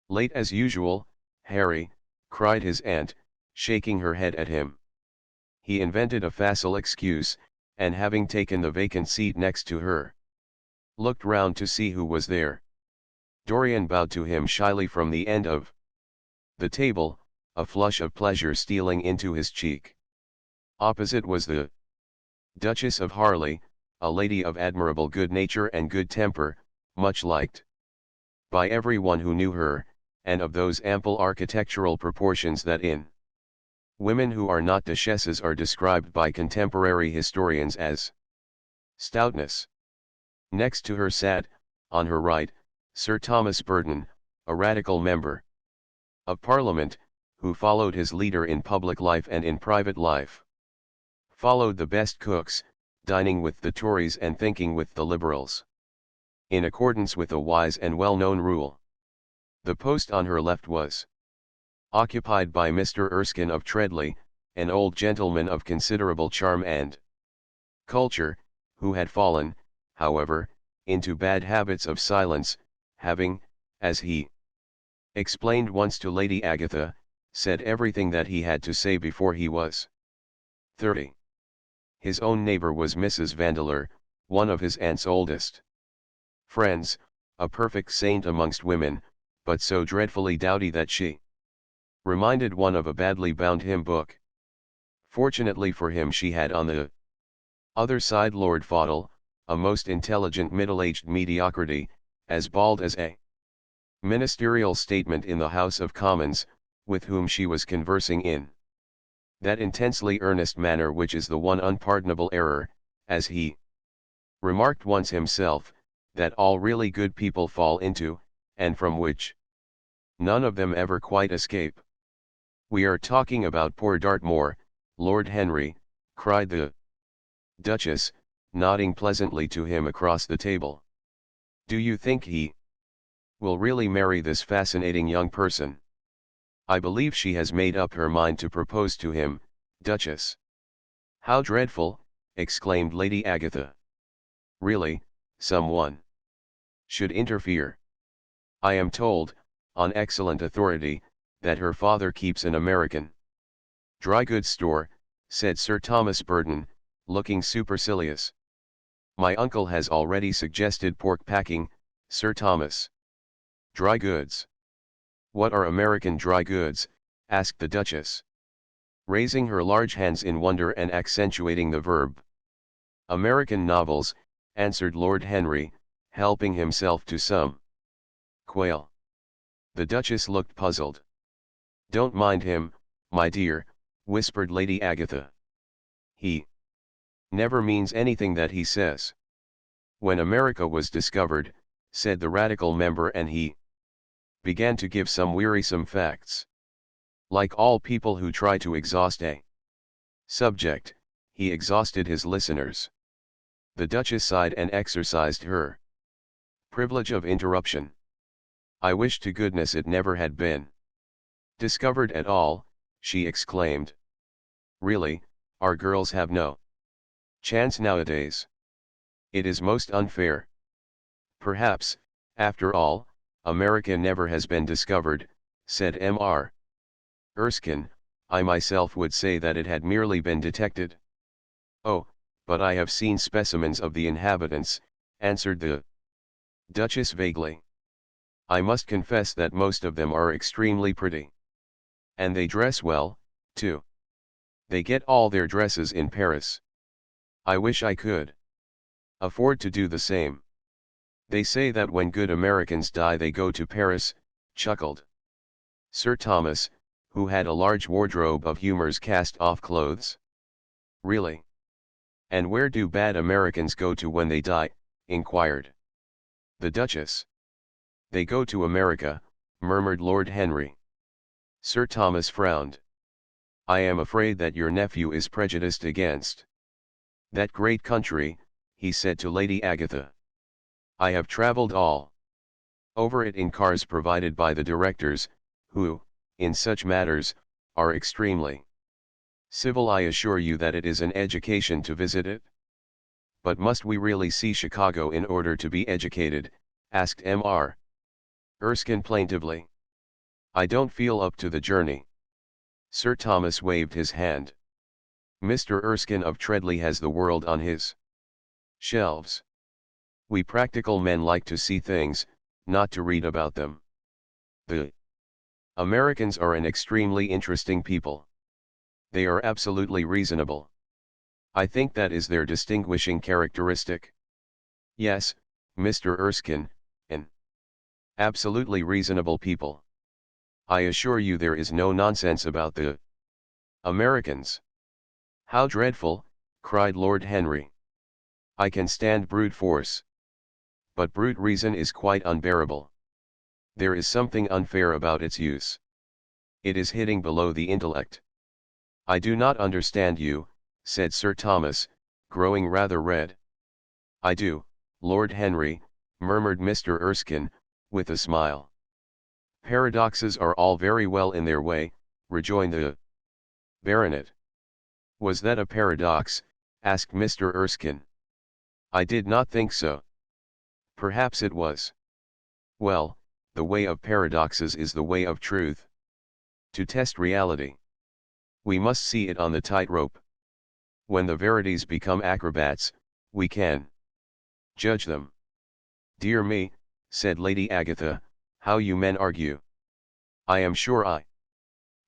Late as usual, Harry, cried his aunt, shaking her head at him. He invented a facile excuse, and having taken the vacant seat next to her, looked round to see who was there. Dorian bowed to him shyly from the end of the table, a flush of pleasure stealing into his cheek. Opposite was the Duchess of Harley, a lady of admirable good nature and good temper, much liked by everyone who knew her, and of those ample architectural proportions that in women who are not duchesses are described by contemporary historians as stoutness. Next to her sat, on her right, Sir Thomas Burton, a radical member of Parliament, who followed his leader in public life and in private life. Followed the best cooks, dining with the Tories and thinking with the Liberals, in accordance with a wise and well-known rule. The post on her left was occupied by Mr. Erskine of Treadley, an old gentleman of considerable charm and culture, who had fallen, however, into bad habits of silence, having, as he explained once to Lady Agatha, said everything that he had to say before he was 30. His own neighbor was Mrs. Vandeleur, one of his aunt's oldest friends, a perfect saint amongst women, but so dreadfully dowdy that she reminded one of a badly bound hymn book. Fortunately for him she had on the other side Lord Fodle, a most intelligent middle-aged mediocrity, as bald as a ministerial statement in the House of Commons, with whom she was conversing in that intensely earnest manner which is the one unpardonable error, as he remarked once himself, that all really good people fall into, and from which none of them ever quite escape. "We are talking about poor Dartmoor, Lord Henry," cried the Duchess, nodding pleasantly to him across the table. "Do you think he will really marry this fascinating young person?" "I believe she has made up her mind to propose to him, Duchess." "How dreadful!" exclaimed Lady Agatha. "Really, someone should interfere. I am told, on excellent authority, that her father keeps an American dry goods store," said Sir Thomas Burton, looking supercilious. "My uncle has already suggested pork packing, Sir Thomas." "Dry goods? What are American dry goods?" asked the Duchess, raising her large hands in wonder and accentuating the verb. "American novels," answered Lord Henry, helping himself to some quail. The Duchess looked puzzled. "Don't mind him, my dear," whispered Lady Agatha. "He never means anything that he says." "When America was discovered," said the radical member, and he began to give some wearisome facts. Like all people who try to exhaust a subject, he exhausted his listeners. The Duchess sighed and exercised her privilege of interruption. "I wish to goodness it never had been discovered at all," she exclaimed. Really, our girls have no chance nowadays. It is most unfair. Perhaps, after all, America never has been discovered, said Mr. Erskine. I myself would say that it had merely been detected. Oh, but I have seen specimens of the inhabitants, answered the Duchess vaguely. I must confess that most of them are extremely pretty. And they dress well, too. They get all their dresses in Paris. I wish I could afford to do the same. They say that when good Americans die they go to Paris, chuckled Sir Thomas, who had a large wardrobe of humor's cast-off clothes. Really? And where do bad Americans go to when they die? Inquired the Duchess. They go to America, murmured Lord Henry. Sir Thomas frowned. I am afraid that your nephew is prejudiced against that great country, he said to Lady Agatha. I have travelled all over it in cars provided by the directors, who, in such matters, are extremely civil. I assure you that it is an education to visit it. But must we really see Chicago in order to be educated? Asked Mr. Erskine plaintively. I don't feel up to the journey. Sir Thomas waved his hand. Mr. Erskine of Treadley has the world on his shelves. We practical men like to see things, not to read about them. The Americans are an extremely interesting people. They are absolutely reasonable. I think that is their distinguishing characteristic. Yes, Mr. Erskine, an absolutely reasonable people. I assure you there is no nonsense about the Americans. How dreadful, cried Lord Henry. I can stand brute force. But brute reason is quite unbearable. There is something unfair about its use. It is hitting below the intellect. I do not understand you, said Sir Thomas, growing rather red. I do, Lord Henry, murmured Mr. Erskine, with a smile. Paradoxes are all very well in their way, rejoined the baronet. Was that a paradox? Asked Mr. Erskine. I did not think so. Perhaps it was. Well, the way of paradoxes is the way of truth. To test reality, we must see it on the tightrope. When the verities become acrobats, we can judge them. Dear me, said Lady Agatha, how you men argue. I am sure I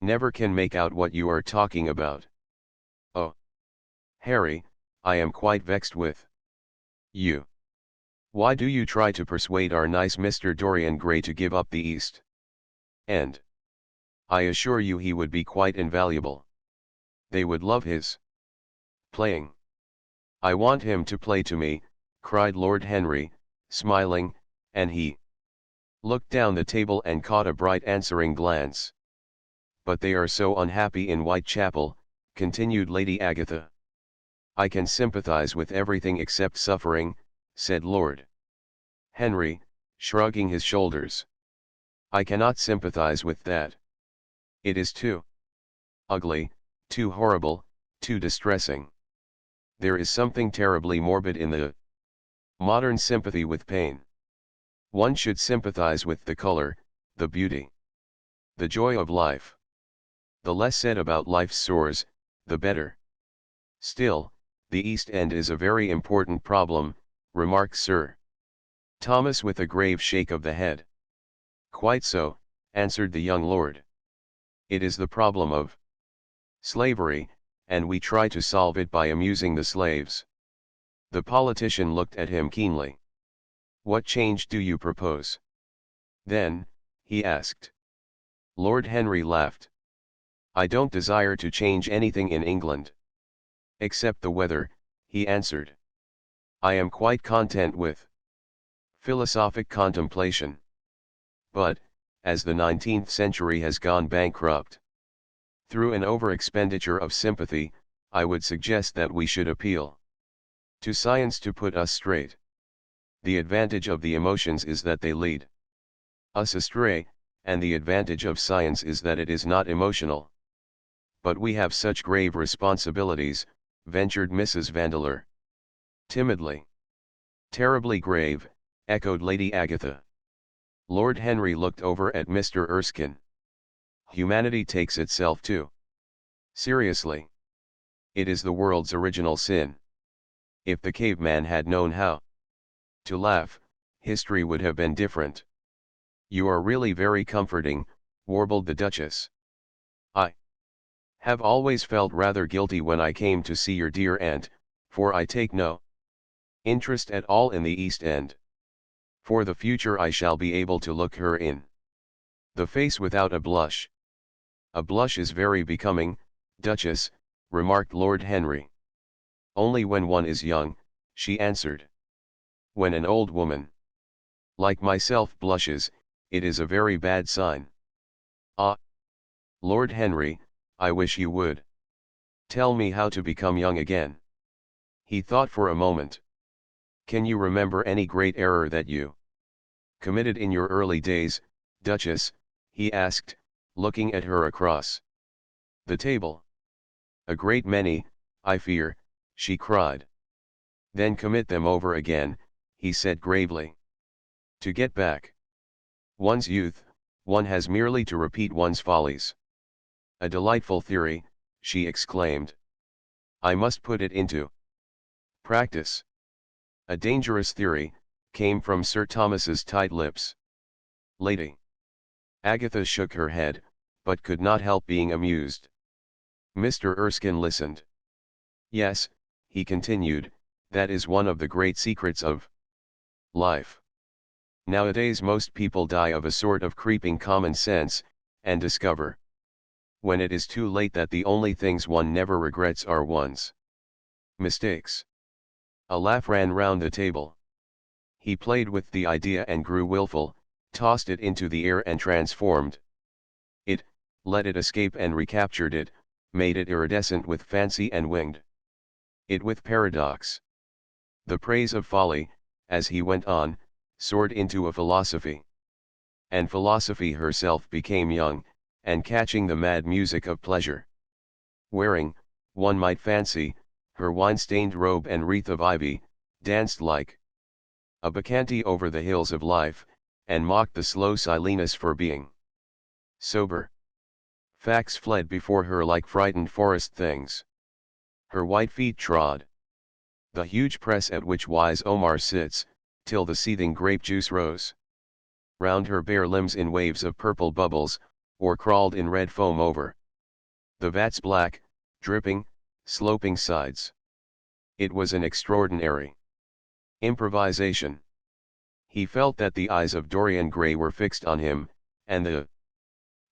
never can make out what you are talking about. Oh, Harry, I am quite vexed with you. Why do you try to persuade our nice Mr. Dorian Gray to give up the East End? I assure you he would be quite invaluable. They would love his playing. I want him to play to me, cried Lord Henry, smiling, and he looked down the table and caught a bright answering glance. But they are so unhappy in Whitechapel, continued Lady Agatha. I can sympathize with everything except suffering, said Lord Henry, shrugging his shoulders. I cannot sympathize with that. It is too ugly, too horrible, too distressing. There is something terribly morbid in the modern sympathy with pain. One should sympathize with the color, the beauty, the joy of life. The less said about life's sores, the better. Still, the East End is a very important problem, remarked Sir Thomas with a grave shake of the head. Quite so, answered the young lord. It is the problem of slavery, and we try to solve it by amusing the slaves. The politician looked at him keenly. What change do you propose? Then, he asked. Lord Henry laughed. I don't desire to change anything in England. Except the weather, he answered. I am quite content with philosophic contemplation. But, as the 19th century has gone bankrupt through an over-expenditure of sympathy, I would suggest that we should appeal to science to put us straight. The advantage of the emotions is that they lead us astray, and the advantage of science is that it is not emotional. But we have such grave responsibilities, ventured Mrs. Vandeleur. Timidly. Terribly grave, echoed Lady Agatha. Lord Henry looked over at Mr. Erskine. Humanity takes itself too seriously. It is the world's original sin. If the caveman had known how to laugh, history would have been different. You are really very comforting, warbled the Duchess. I have always felt rather guilty when I came to see your dear aunt, for I take no interest at all in the East End. For the future I shall be able to look her in the face without a blush. A blush is very becoming, Duchess, remarked Lord Henry. Only when one is young, she answered. When an old woman, like myself, blushes, it is a very bad sign. Ah, Lord Henry, I wish you would tell me how to become young again. He thought for a moment. Can you remember any great error that you committed in your early days, Duchess? He asked, looking at her across the table. A great many, I fear, she cried. Then commit them over again, he said gravely. To get back one's youth, one has merely to repeat one's follies. A delightful theory, she exclaimed. I must put it into practice. A dangerous theory, came from Sir Thomas's tight lips. Lady Agatha shook her head, but could not help being amused. Mr. Erskine listened. Yes, he continued, that is one of the great secrets of life. Nowadays most people die of a sort of creeping common sense, and discover, when it is too late, that the only things one never regrets are one's mistakes. A laugh ran round the table. He played with the idea and grew wilful, tossed it into the air and transformed it, let it escape and recaptured it, made it iridescent with fancy and winged it with paradox. The praise of folly, as he went on, soared into a philosophy. And philosophy herself became young, and catching the mad music of pleasure. Wearing, one might fancy, her wine-stained robe and wreath of ivy, danced like a bacchante over the hills of life, and mocked the slow Silenus for being sober. Facts fled before her like frightened forest things. Her white feet trod the huge press at which wise Omar sits, till the seething grape juice rose round her bare limbs in waves of purple bubbles, or crawled in red foam over the vat's black, dripping, sloping sides. It was an extraordinary improvisation. He felt that the eyes of Dorian Gray were fixed on him, and the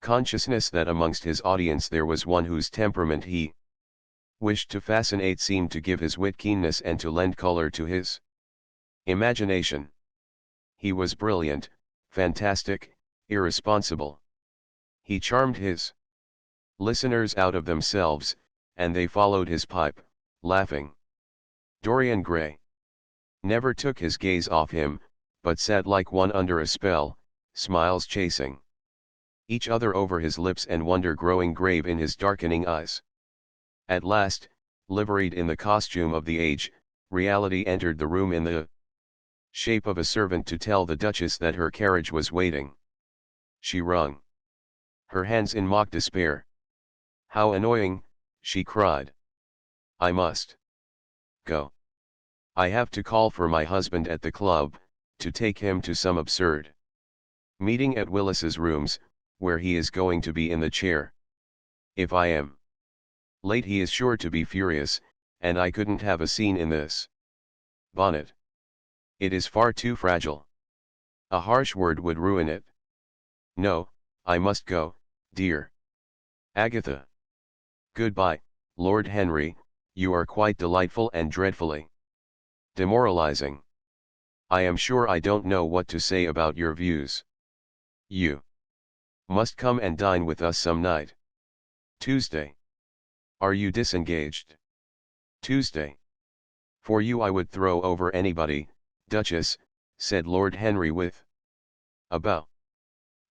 consciousness that amongst his audience there was one whose temperament he wished to fascinate seemed to give his wit keenness and to lend color to his imagination. He was brilliant, fantastic, irresponsible. He charmed his listeners out of themselves, and they followed his pipe, laughing. Dorian Gray never took his gaze off him, but sat like one under a spell, smiles chasing each other over his lips and wonder growing grave in his darkening eyes. At last, liveried in the costume of the age, reality entered the room in the shape of a servant to tell the Duchess that her carriage was waiting. She wrung her hands in mock despair. How annoying, she cried. I must go. I have to call for my husband at the club, to take him to some absurd meeting at Willis's rooms, where he is going to be in the chair. If I am late he is sure to be furious, and I couldn't have a scene in this bonnet. It is far too fragile. A harsh word would ruin it. No, I must go, dear Agatha. Goodbye, Lord Henry, you are quite delightful and dreadfully demoralizing. I am sure I don't know what to say about your views. You must come and dine with us some night. Tuesday. Are you disengaged? Tuesday. For you I would throw over anybody, Duchess, said Lord Henry with a bow.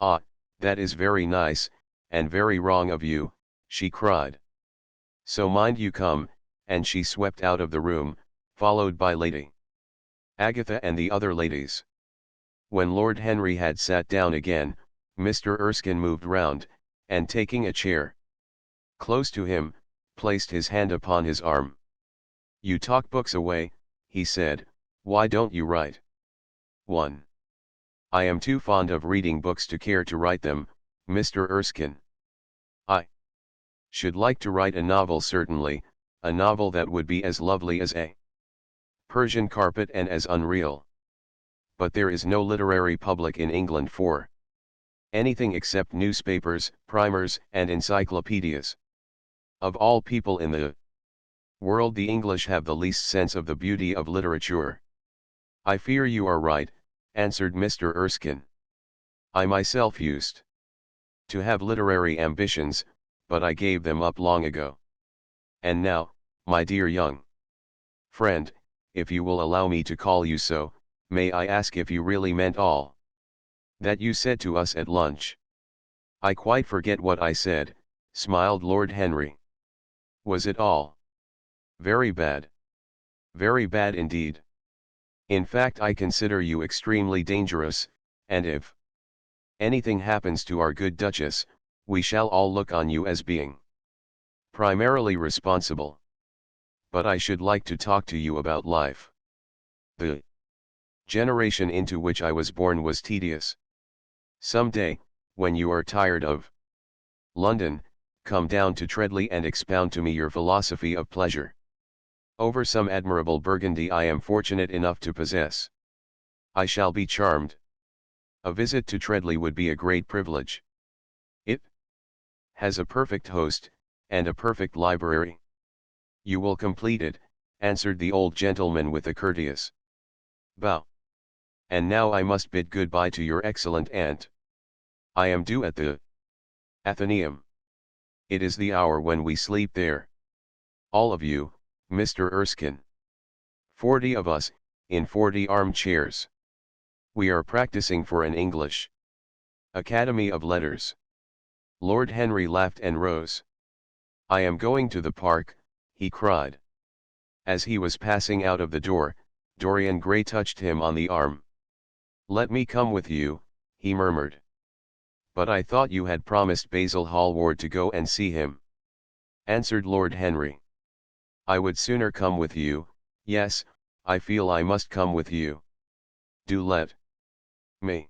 Ah, that is very nice, and very wrong of you, she cried. So mind you come, and she swept out of the room, followed by Lady Agatha and the other ladies. When Lord Henry had sat down again, Mr. Erskine moved round, and taking a chair close to him, placed his hand upon his arm. "You talk books away," he said, "why don't you write?" 1. "I am too fond of reading books to care to write them, Mr. Erskine. I should like to write a novel, certainly, a novel that would be as lovely as a Persian carpet and as unreal. But there is no literary public in England for anything except newspapers, primers, and encyclopedias. Of all people in the world, the English have the least sense of the beauty of literature." "I fear you are right," answered Mr. Erskine. "I myself used to have literary ambitions, but I gave them up long ago. And now, my dear young friend, if you will allow me to call you so, may I ask if you really meant all that you said to us at lunch?" "I quite forget what I said," smiled Lord Henry. "Was it all very bad?" "Very bad indeed. In fact, I consider you extremely dangerous, and if anything happens to our good Duchess, we shall all look on you as being primarily responsible. But I should like to talk to you about life. The generation into which I was born was tedious. Some day, when you are tired of London, come down to Treadley and expound to me your philosophy of pleasure. Over some admirable Burgundy I am fortunate enough to possess. I shall be charmed. A visit to Treadley would be a great privilege. It has a perfect host, and a perfect library." "You will complete it," answered the old gentleman with a courteous bow. "And now I must bid good-bye to your excellent aunt. I am due at the Athenaeum. It is the hour when we sleep there. All of you, Mr. Erskine. 40 of us, in 40 armchairs. We are practicing for an English Academy of Letters." Lord Henry laughed and rose. "I am going to the park," he cried. As he was passing out of the door, Dorian Gray touched him on the arm. "Let me come with you," he murmured. "But I thought you had promised Basil Hallward to go and see him," answered Lord Henry. "I would sooner come with you. Yes, I feel I must come with you. Do let me.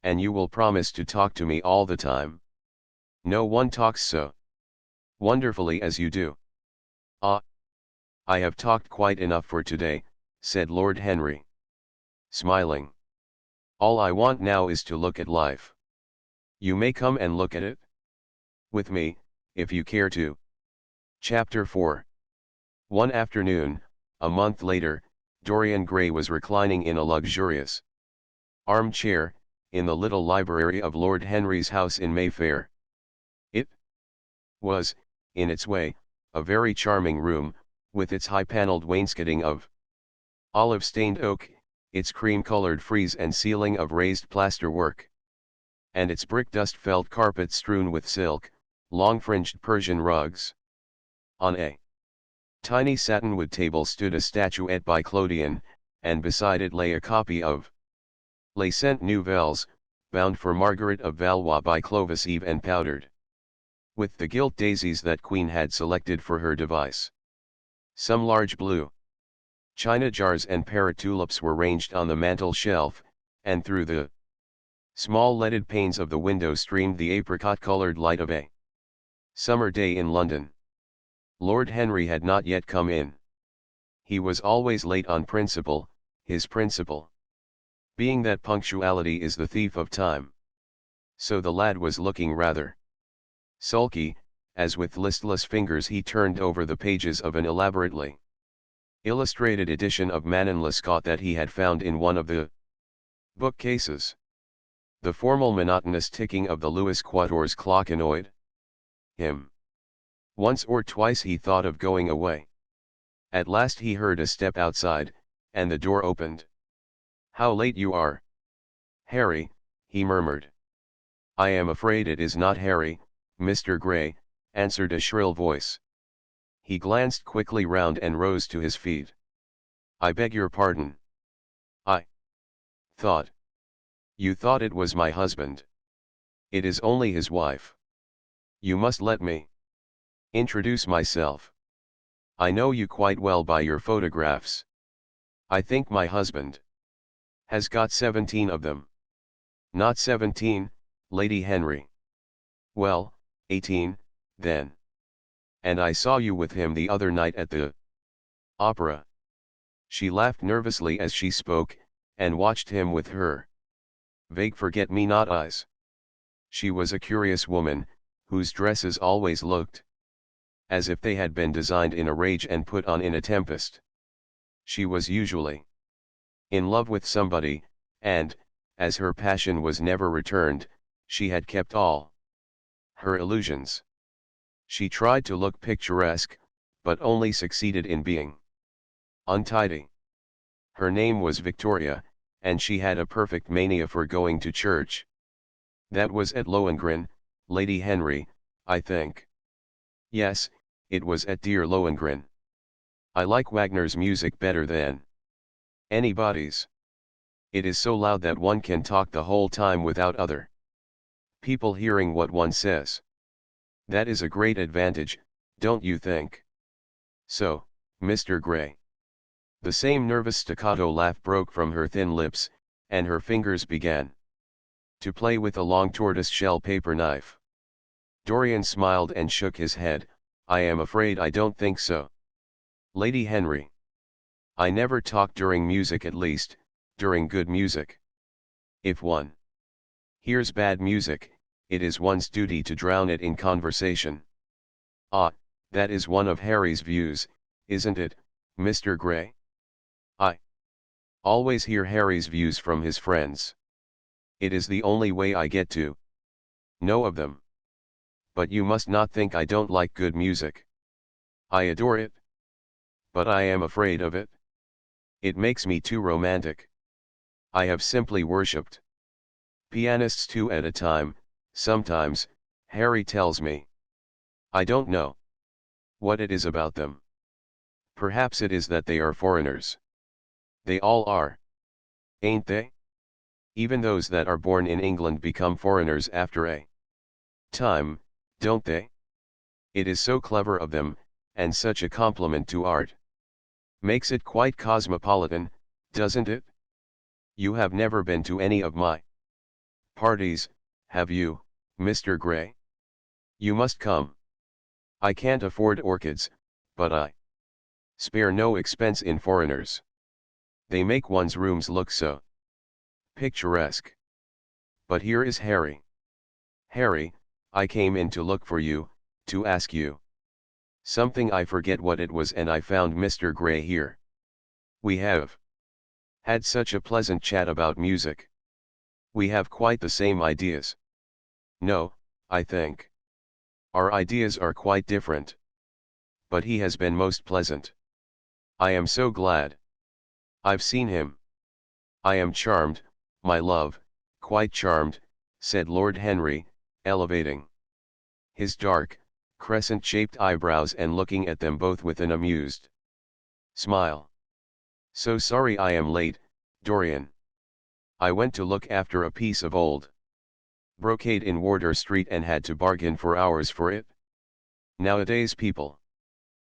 And you will promise to talk to me all the time? No one talks so wonderfully as you do." "Ah, I have talked quite enough for today," said Lord Henry, smiling. "All I want now is to look at life. You may come and look at it with me, if you care to." Chapter 4. One afternoon, a month later, Dorian Gray was reclining in a luxurious armchair, in the little library of Lord Henry's house in Mayfair. It was, in its way, a very charming room, with its high-panelled wainscoting of olive-stained oak, its cream-coloured frieze and ceiling of raised plaster-work, and its brick-dust felt carpet strewn with silk, long-fringed Persian rugs. On a tiny satinwood table stood a statuette by Clodion, and beside it lay a copy of Les Cent Nouvelles, bound for Margaret of Valois by Clovis Eve and powdered with the gilt daisies that Queen had selected for her device. Some large blue china jars and parrot tulips were ranged on the mantel shelf, and through the small leaded panes of the window streamed the apricot-colored light of a summer day in London. Lord Henry had not yet come in. He was always late on principle, his principle being that punctuality is the thief of time. So the lad was looking rather sulky, as with listless fingers he turned over the pages of an elaborately illustrated edition of Manon Lescaut that he had found in one of the bookcases. The formal monotonous ticking of the Louis Quatorze clock annoyed him. Once or twice he thought of going away. At last he heard a step outside, and the door opened. "How late you are, Harry," he murmured. "I am afraid it is not Harry, Mr. Gray," answered a shrill voice. He glanced quickly round and rose to his feet. I beg your pardon. I thought. You thought it was my husband. It is only his wife. You must let me introduce myself. I know you quite well by your photographs. I think my husband has got 17 of them. Not 17, Lady Henry. Well, 18, then. And I saw you with him the other night at the opera. She laughed nervously as she spoke, and watched him with her vague forget-me-not eyes. She was a curious woman, whose dresses always looked as if they had been designed in a rage and put on in a tempest. She was usually in love with somebody, and, as her passion was never returned, she had kept all her illusions. She tried to look picturesque, but only succeeded in being untidy. Her name was Victoria, and she had a perfect mania for going to church. That was at Lohengrin, Lady Henry, I think. Yes, it was at dear Lohengrin. I like Wagner's music better than anybody's. It is so loud that one can talk the whole time without other people hearing what one says. That is a great advantage, don't you think? So, Mr. Gray. The same nervous staccato laugh broke from her thin lips, and her fingers began to play with a long tortoise-shell paper knife. Dorian smiled and shook his head. I am afraid I don't think so. Lady Henry. I never talk during music, at least, during good music. If one hears bad music, it is one's duty to drown it in conversation. Ah, that is one of Harry's views, isn't it, Mr. Gray? I always hear Harry's views from his friends. It is the only way I get to know of them. But you must not think I don't like good music. I adore it. But I am afraid of it. It makes me too romantic. I have simply worshipped pianists 2 at a time, sometimes, Harry tells me. I don't know what it is about them. Perhaps it is that they are foreigners. They all are. Ain't they? Even those that are born in England become foreigners after a time, don't they? It is so clever of them, and such a compliment to art. Makes it quite cosmopolitan, doesn't it? You have never been to any of my parties, have you, Mr. Gray? You must come. I can't afford orchids, but I spare no expense in foreigners. They make one's rooms look so picturesque. But here is Harry. Harry, I came in to look for you, to ask you something. I forget what it was, and I found Mr. Gray here. We have had such a pleasant chat about music. We have quite the same ideas. No, I think our ideas are quite different. But he has been most pleasant. I am so glad. I've seen him. I am charmed, my love, quite charmed, said Lord Henry, elevating his dark, crescent-shaped eyebrows and looking at them both with an amused smile. So sorry I am late, Dorian. I went to look after a piece of old brocade in Wardour Street and had to bargain for hours for it. Nowadays people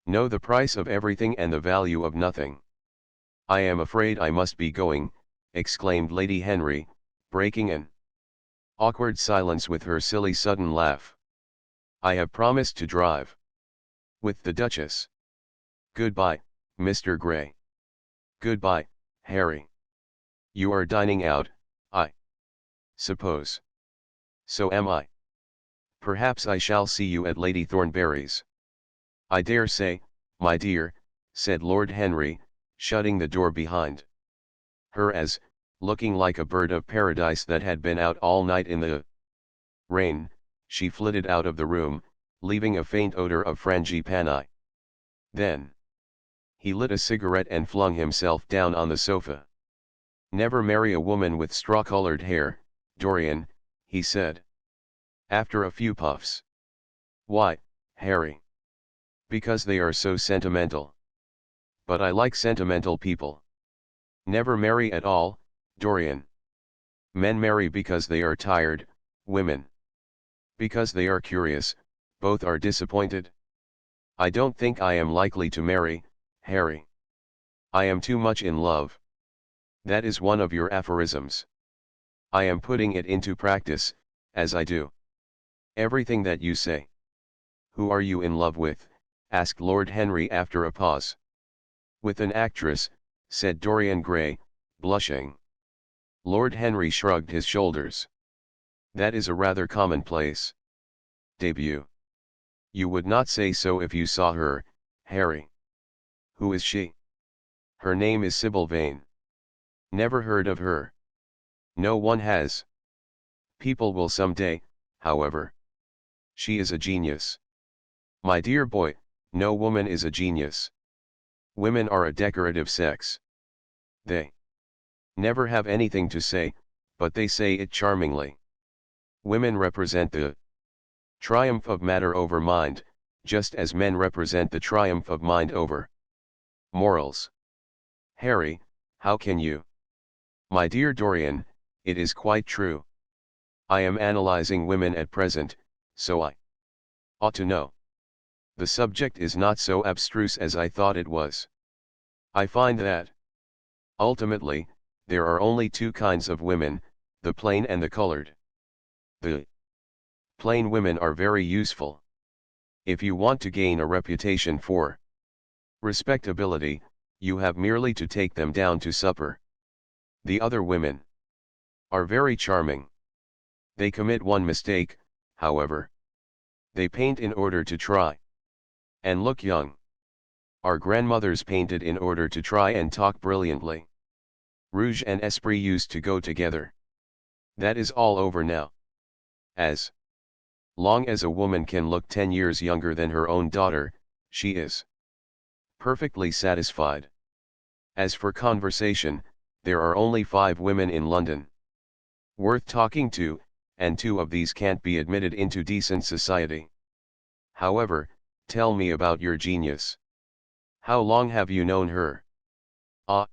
know the price of everything and the value of nothing. I am afraid I must be going, exclaimed Lady Henry, breaking an awkward silence with her silly sudden laugh. I have promised to drive with the Duchess. Goodbye, Mr. Gray. Goodbye, Harry. You are dining out, I suppose. So am I. Perhaps I shall see you at Lady Thornberry's. I dare say, my dear, said Lord Henry, shutting the door behind her as, looking like a bird of paradise that had been out all night in the rain, she flitted out of the room, leaving a faint odor of frangipani. Then he lit a cigarette and flung himself down on the sofa. Never marry a woman with straw-colored hair, Dorian, he said, after a few puffs. Why, Harry, Because they are so sentimental. But I like sentimental people. Never marry at all, Dorian. Men marry because they are tired, women. Because they are curious, both are disappointed. I don't think I am likely to marry, Harry. I am too much in love. That is one of your aphorisms. I am putting it into practice, as I do. Everything that you say. Who are you in love with? Asked Lord Henry after a pause. With an actress, said Dorian Gray, blushing. Lord Henry shrugged his shoulders. That is a rather commonplace debut. You would not say so if you saw her, Harry. Who is she? Her name is Sybil Vane. Never heard of her. No one has. People will someday, however. She is a genius. My dear boy, no woman is a genius. Women are a decorative sex. They never have anything to say, but they say it charmingly. Women represent the triumph of matter over mind, just as men represent the triumph of mind over morals. Harry, how can you? My dear Dorian, it is quite true. I am analyzing women at present, so I ought to know. The subject is not so abstruse as I thought it was. I find that, ultimately, there are only two kinds of women, the plain and the colored. The plain women are very useful. If you want to gain a reputation for respectability, you have merely to take them down to supper. The other women are very charming. They commit one mistake, however. They paint in order to try and look young. Our grandmothers painted in order to try and talk brilliantly. Rouge and esprit used to go together. That is all over now. As long as a woman can look 10 years younger than her own daughter, she is perfectly satisfied. As for conversation, there are only 5 women in London worth talking to, and 2 of these can't be admitted into decent society. However, tell me about your genius. How long have you known her? Ah,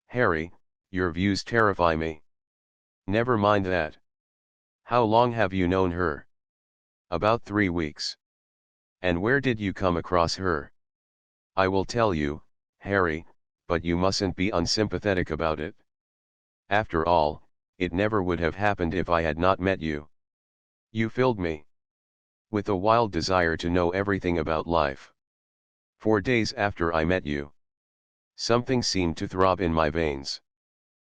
Harry, your views terrify me. Never mind that. How long have you known her? About 3 weeks. And where did you come across her? I will tell you, Harry, but you mustn't be unsympathetic about it. After all, it never would have happened if I had not met you. You filled me with a wild desire to know everything about life. 4 days after I met you, something seemed to throb in my veins.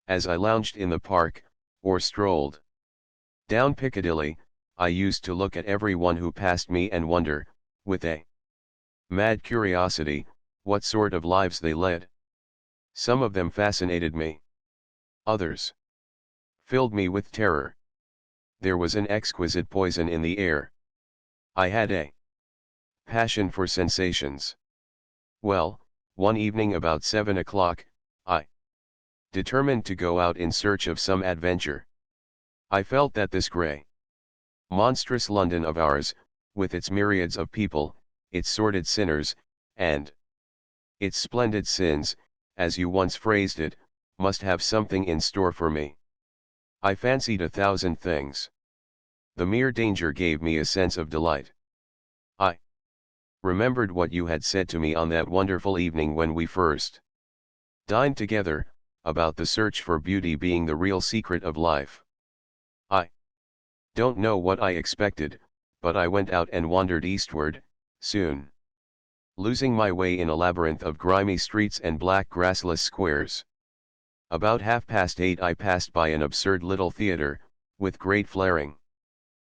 As I lounged in the park, or strolled down Piccadilly, I used to look at everyone who passed me and wonder, with a mad curiosity, what sort of lives they led. Some of them fascinated me. Others filled me with terror. There was an exquisite poison in the air. I had a passion for sensations. Well, one evening about 7 o'clock, I determined to go out in search of some adventure. I felt that this grey, monstrous London of ours, with its myriads of people, its sordid sinners, and its splendid sins, as you once phrased it, must have something in store for me. I fancied 1,000 things. The mere danger gave me a sense of delight. I remembered what you had said to me on that wonderful evening when we first dined together, about the search for beauty being the real secret of life. I don't know what I expected, but I went out and wandered eastward, soon losing my way in a labyrinth of grimy streets and black grassless squares. About 8:30 I passed by an absurd little theatre, with great flaring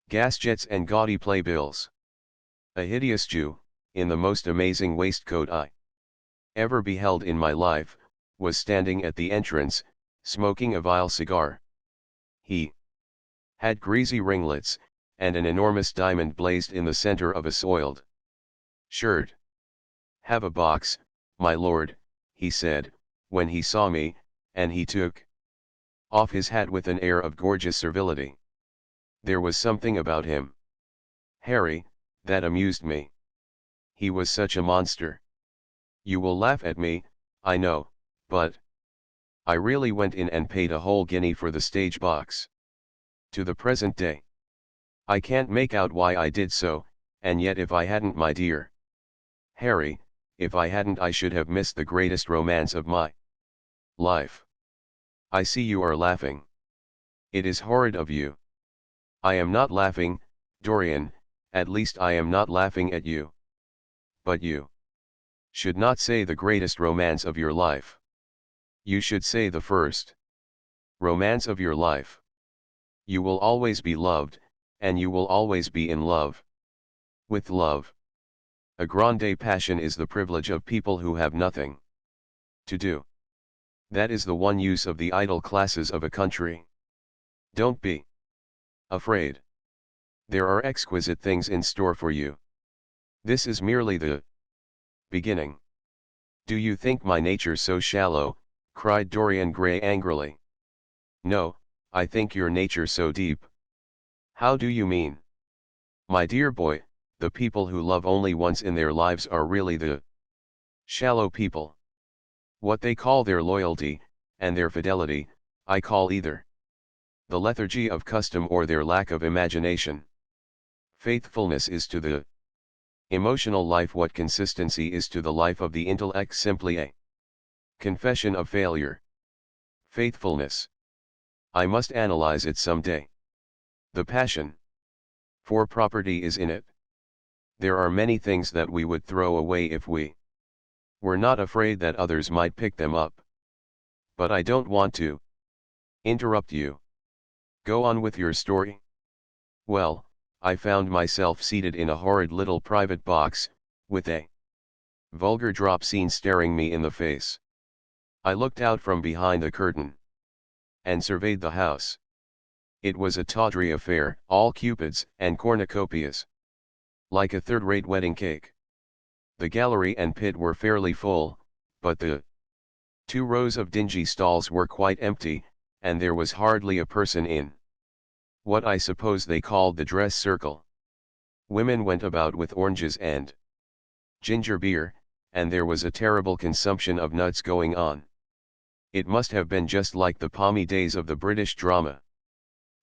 gas jets and gaudy playbills. A hideous Jew, in the most amazing waistcoat I ever beheld in my life, was standing at the entrance, smoking a vile cigar. He had greasy ringlets, and an enormous diamond blazed in the center of a soiled shirt. "Have a box, my lord," he said, when he saw me, and he took off his hat with an air of gorgeous servility. There was something about him, Harry, that amused me. He was such a monster. You will laugh at me, I know, but I really went in and paid a whole guinea for the stage box. To the present day, I can't make out why I did so, and yet if I hadn't, my dear Harry, if I hadn't, I should have missed the greatest romance of my life. I see you are laughing. It is horrid of you. I am not laughing, Dorian, at least I am not laughing at you. But you should not say the greatest romance of your life. You should say the first romance of your life. You will always be loved, and you will always be in love with love. A grande passion is the privilege of people who have nothing to do. That is the one use of the idle classes of a country. Don't be afraid. There are exquisite things in store for you. This is merely the beginning. Do you think my nature so shallow? Cried Dorian Gray angrily. No, I think your nature so deep. How do you mean? My dear boy, the people who love only once in their lives are really the shallow people. What they call their loyalty, and their fidelity, I call either the lethargy of custom or their lack of imagination. Faithfulness is to the emotional life what consistency is to the life of the intellect, simply a confession of failure. Faithfulness. I must analyze it some day. The passion for property is in it. There are many things that we would throw away if we were not afraid that others might pick them up. But I don't want to interrupt you. Go on with your story. Well, I found myself seated in a horrid little private box, with a vulgar drop scene staring me in the face. I looked out from behind the curtain and surveyed the house. It was a tawdry affair, all cupids and cornucopias, like a third-rate wedding cake. The gallery and pit were fairly full, but the 2 rows of dingy stalls were quite empty, and there was hardly a person in what I suppose they called the dress circle. Women went about with oranges and ginger beer, and there was a terrible consumption of nuts going on. It must have been just like the palmy days of the British drama.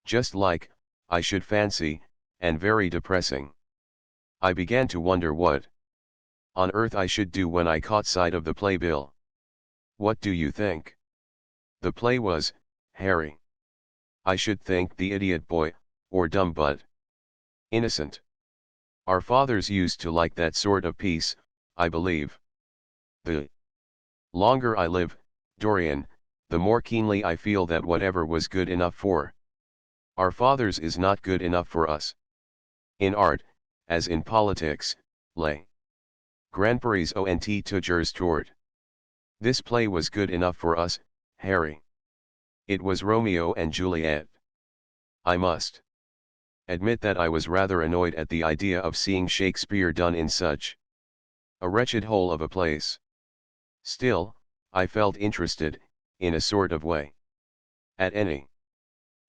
Just like, I should fancy, and very depressing. I began to wonder what on earth I should do when I caught sight of the playbill. What do you think? The play was, Harry. I should think the idiot boy, or dumb but innocent. Our fathers used to like that sort of piece, I believe. The longer I live, Dorian, the more keenly I feel that whatever was good enough for our fathers is not good enough for us. In art, as in politics, les grands-paris ont toujours tort. This play was good enough for us, Harry. It was Romeo and Juliet. I must admit that I was rather annoyed at the idea of seeing Shakespeare done in such a wretched hole of a place. Still, I felt interested, in a sort of way. At any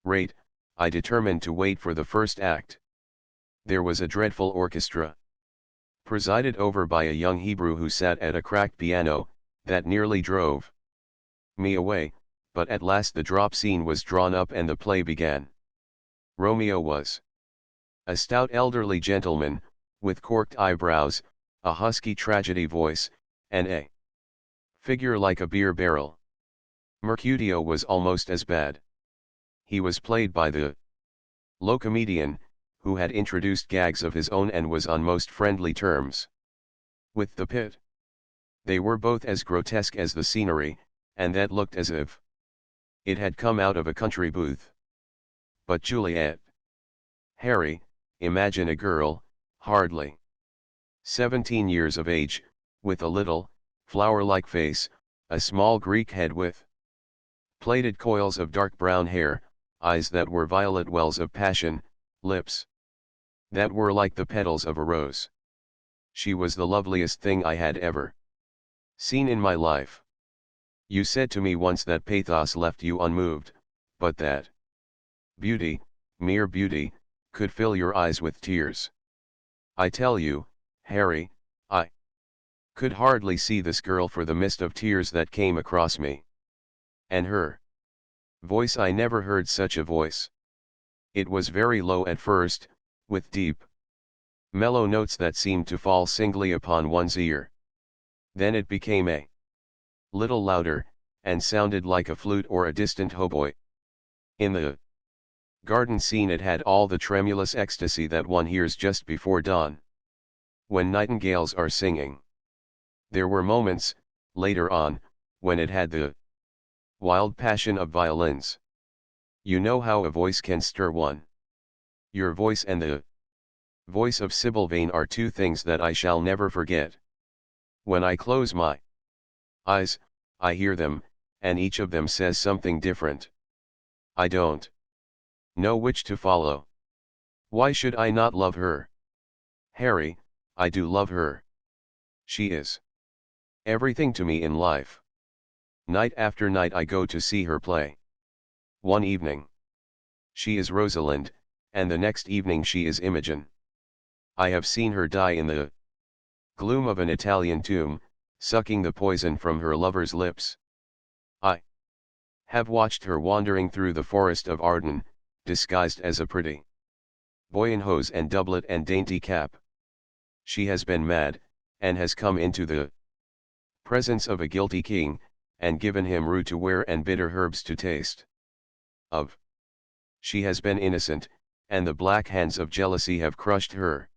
rate, I determined to wait for the first act. There was a dreadful orchestra, presided over by a young Hebrew who sat at a cracked piano, that nearly drove me away, but at last the drop scene was drawn up and the play began. Romeo was a stout elderly gentleman, with corked eyebrows, a husky tragedy voice, and a figure like a beer barrel. Mercutio was almost as bad. He was played by the low comedian, who had introduced gags of his own and was on most friendly terms with the pit. They were both as grotesque as the scenery, and that looked as if it had come out of a country booth. But Juliet. Harry, imagine a girl, hardly 17 years of age, with a little, flower-like face, a small Greek head with plaited coils of dark brown hair, eyes that were violet wells of passion, lips that were like the petals of a rose. She was the loveliest thing I had ever seen in my life. You said to me once that pathos left you unmoved, but that beauty, mere beauty, could fill your eyes with tears. I tell you, Harry, I could hardly see this girl for the mist of tears that came across me. And her voice, I never heard such a voice. It was very low at first, with deep, mellow notes that seemed to fall singly upon one's ear. Then it became a little louder, and sounded like a flute or a distant hautboy. In the garden scene it had all the tremulous ecstasy that one hears just before dawn, when nightingales are singing. There were moments, later on, when it had the wild passion of violins. You know how a voice can stir one. Your voice and the voice of Sybil Vane are two things that I shall never forget. When I close my eyes, I hear them, and each of them says something different. I don't know which to follow. Why should I not love her? Harry, I do love her. She is everything to me in life. Night after night I go to see her play. One evening she is Rosalind, and the next evening she is Imogen. I have seen her die in the gloom of an Italian tomb, sucking the poison from her lover's lips. I have watched her wandering through the forest of Arden, disguised as a pretty boy in hose and doublet and dainty cap. She has been mad, and has come into the presence of a guilty king, and given him rue to wear and bitter herbs to taste of. She has been innocent, and the black hands of jealousy have crushed her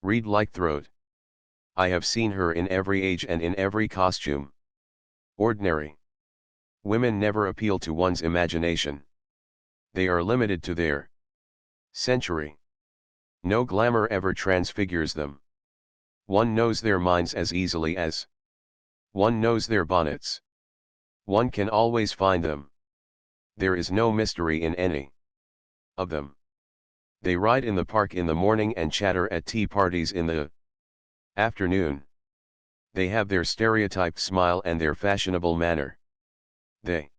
reed-like throat. I have seen her in every age and in every costume. Ordinary women never appeal to one's imagination. They are limited to their century. No glamour ever transfigures them. One knows their minds as easily as one knows their bonnets. One can always find them. There is no mystery in any of them. They ride in the park in the morning and chatter at tea parties in the afternoon. They have their stereotyped smile and their fashionable manner. They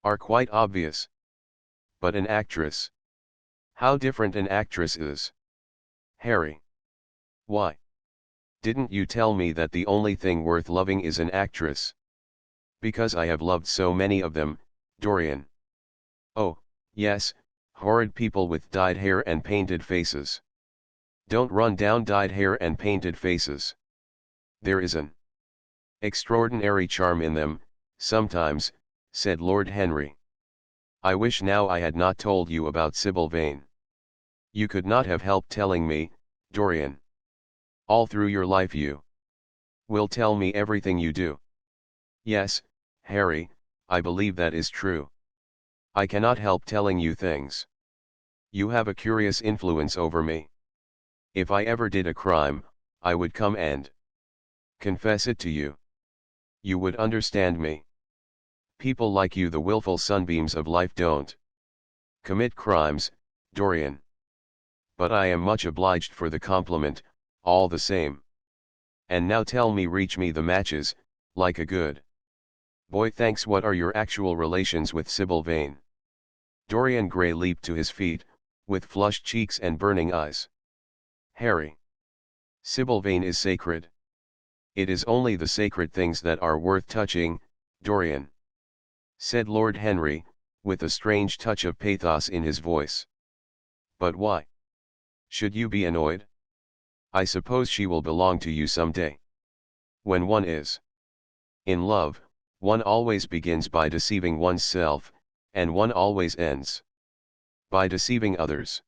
are quite obvious. But an actress. How different an actress is. Harry. Why didn't you tell me that the only thing worth loving is an actress? Because I have loved so many of them, Dorian. Oh, yes, horrid people with dyed hair and painted faces. Don't run down dyed hair and painted faces. There is an extraordinary charm in them, sometimes, said Lord Henry. I wish now I had not told you about Sybil Vane. You could not have helped telling me, Dorian. All through your life you will tell me everything you do. Yes, Harry, I believe that is true. I cannot help telling you things. You have a curious influence over me. If I ever did a crime, I would come and confess it to you. You would understand me. People like you, the willful sunbeams of life, don't commit crimes, Dorian. But I am much obliged for the compliment, all the same. And now tell me, reach me the matches, like a good boy. Thanks. What are your actual relations with Sybil Vane? Dorian Gray leaped to his feet, with flushed cheeks and burning eyes. Harry. Sybil Vane is sacred. It is only the sacred things that are worth touching, Dorian, said Lord Henry, with a strange touch of pathos in his voice. But why should you be annoyed? I suppose she will belong to you some day. When one is in love, one always begins by deceiving oneself, and one always ends by deceiving others.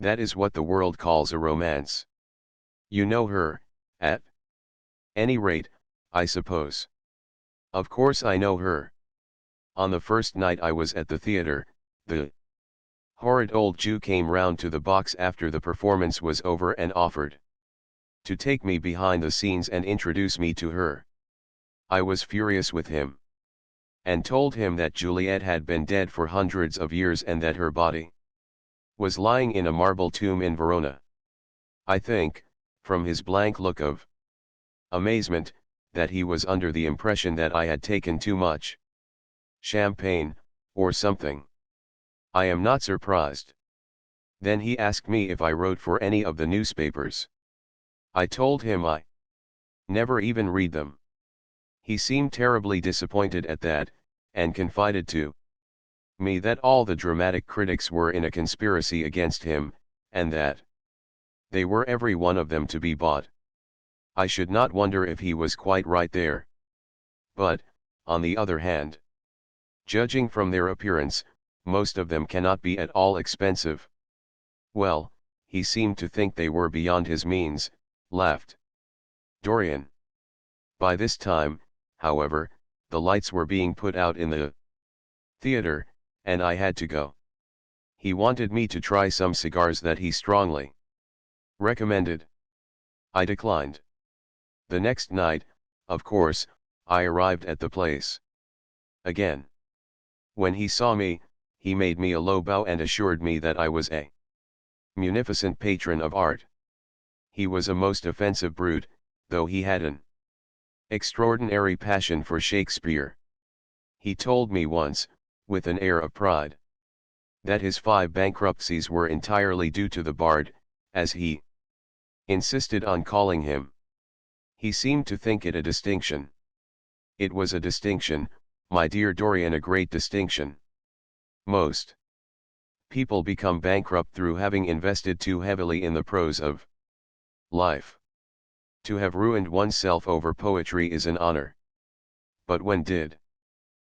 That is what the world calls a romance. You know her, at any rate, I suppose. Of course I know her. On the first night I was at the theatre, the horrid old Jew came round to the box after the performance was over and offered to take me behind the scenes and introduce me to her. I was furious with him, and told him that Juliet had been dead for hundreds of years and that her body was lying in a marble tomb in Verona. I think, from his blank look of amazement, that he was under the impression that I had taken too much champagne, or something. I am not surprised. Then he asked me if I wrote for any of the newspapers. I told him I Never even read them. He seemed terribly disappointed at that, and confided to me that all the dramatic critics were in a conspiracy against him, and that they were every one of them to be bought. I should not wonder if he was quite right there. But, on the other hand, judging from their appearance, most of them cannot be at all expensive. Well, he seemed to think they were beyond his means, laughed Dorian. By this time, however, the lights were being put out in the theater, and I had to go. He wanted me to try some cigars that he strongly recommended. I declined. The next night, of course, I arrived at the place again. When he saw me, he made me a low bow and assured me that I was a munificent patron of art. He was a most offensive brute, though he had an extraordinary passion for Shakespeare. He told me once, with an air of pride, that his 5 bankruptcies were entirely due to the bard, as he insisted on calling him. He seemed to think it a distinction. It was a distinction, my dear Dorian, a great distinction. Most people become bankrupt through having invested too heavily in the prose of life. To have ruined oneself over poetry is an honor. But when did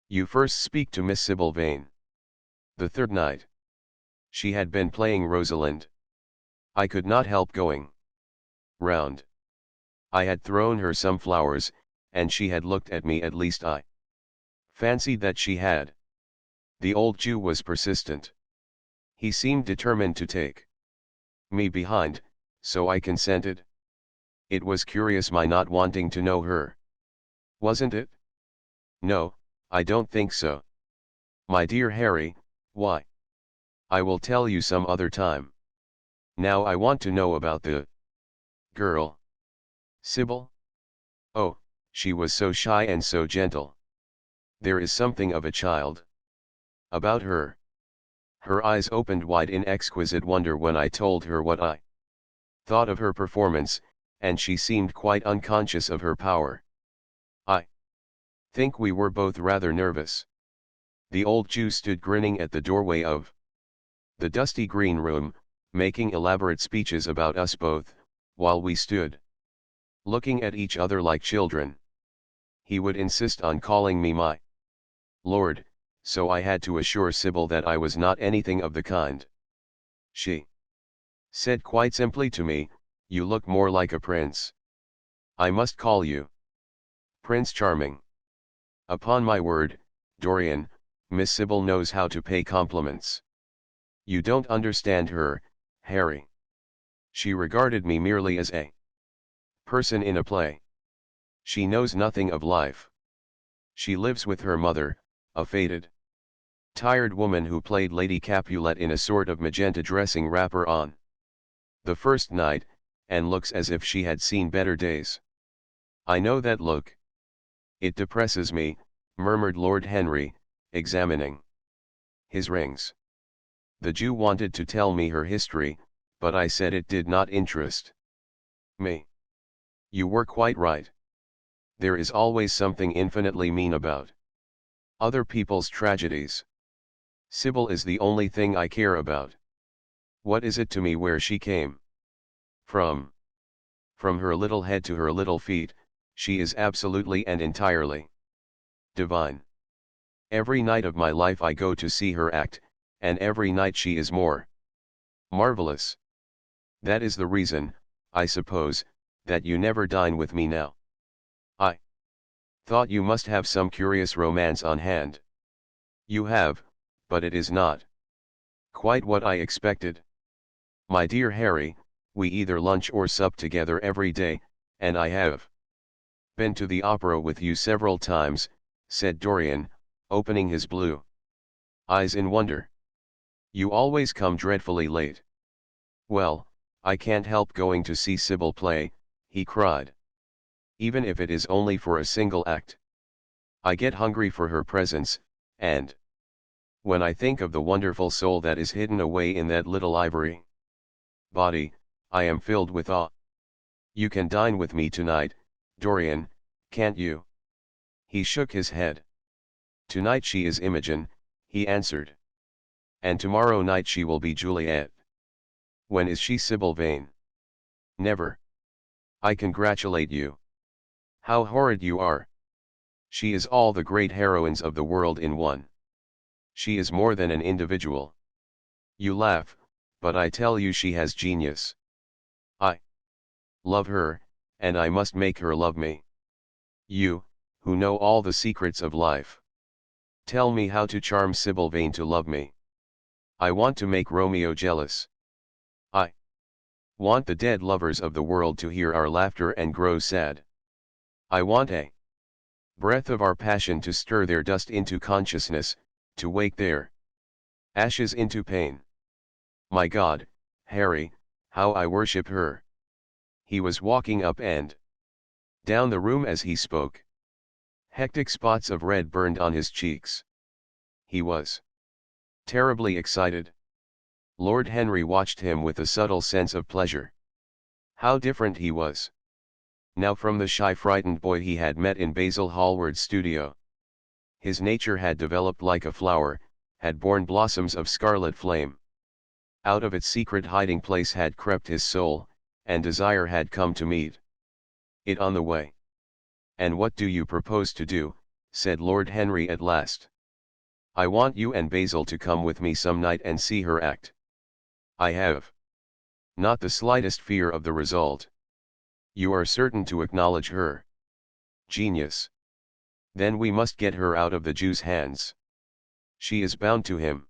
you first speak to Miss Sybil Vane? The third night. She had been playing Rosalind. I could not help going round. I had thrown her some flowers, and she had looked at me, at least I fancied that she had. The old Jew was persistent. He seemed determined to take me behind, so I consented. It was curious my not wanting to know her. Wasn't it? No, I don't think so. My dear Harry, why? I will tell you some other time. Now I want to know about the girl. Sybil? Oh, she was so shy and so gentle. There is something of a child about her. Her eyes opened wide in exquisite wonder when I told her what I thought of her performance, and she seemed quite unconscious of her power. I think we were both rather nervous. The old Jew stood grinning at the doorway of the dusty green room, making elaborate speeches about us both, while we stood looking at each other like children. He would insist on calling me my lord, so I had to assure Sybil that I was not anything of the kind. She said quite simply to me, "You look more like a prince. I must call you Prince Charming." Upon my word, Dorian, Miss Sybil knows how to pay compliments. You don't understand her, Harry. She regarded me merely as a person in a play. She knows nothing of life. She lives with her mother, a faded, tired woman who played Lady Capulet in a sort of magenta dressing wrapper on the first night, and looks as if she had seen better days. I know that look. It depresses me, murmured Lord Henry, examining his rings. The Jew wanted to tell me her history, but I said it did not interest me. You were quite right. There is always something infinitely mean about other people's tragedies. Sybil is the only thing I care about. What is it to me where she came from? From her little head to her little feet, she is absolutely and entirely divine. Every night of my life I go to see her act, and every night she is more marvelous. That is the reason, I suppose, that you never dine with me now. I thought you must have some curious romance on hand. You have, but it is not quite what I expected. My dear Harry, we either lunch or sup together every day, and I have been to the opera with you several times, said Dorian, opening his blue eyes in wonder. You always come dreadfully late. Well, I can't help going to see Sybil play, he cried. Even if it is only for a single act. I get hungry for her presence, and when I think of the wonderful soul that is hidden away in that little ivory body, I am filled with awe. You can dine with me tonight, Dorian, can't you? He shook his head. Tonight she is Imogen, he answered. And tomorrow night she will be Juliet. When is she Sybil Vane? Never. I congratulate you. How horrid you are. She is all the great heroines of the world in one. She is more than an individual. You laugh, but I tell you she has genius. I love her, and I must make her love me. You, who know all the secrets of life. Tell me how to charm Sybil Vane to love me. I want to make Romeo jealous. I want the dead lovers of the world to hear our laughter and grow sad. I want a breath of our passion to stir their dust into consciousness, to wake their ashes into pain. My God, Harry, how I worship her. He was walking up and down the room as he spoke. Hectic spots of red burned on his cheeks. He was terribly excited. Lord Henry watched him with a subtle sense of pleasure. How different he was now from the shy frightened boy he had met in Basil Hallward's studio. His nature had developed like a flower, had borne blossoms of scarlet flame. Out of its secret hiding place had crept his soul, and desire had come to meet it on the way. And what do you propose to do? Said Lord Henry at last. I want you and Basil to come with me some night and see her act. I have not the slightest fear of the result. You are certain to acknowledge her genius. Then we must get her out of the Jew's hands. She is bound to him.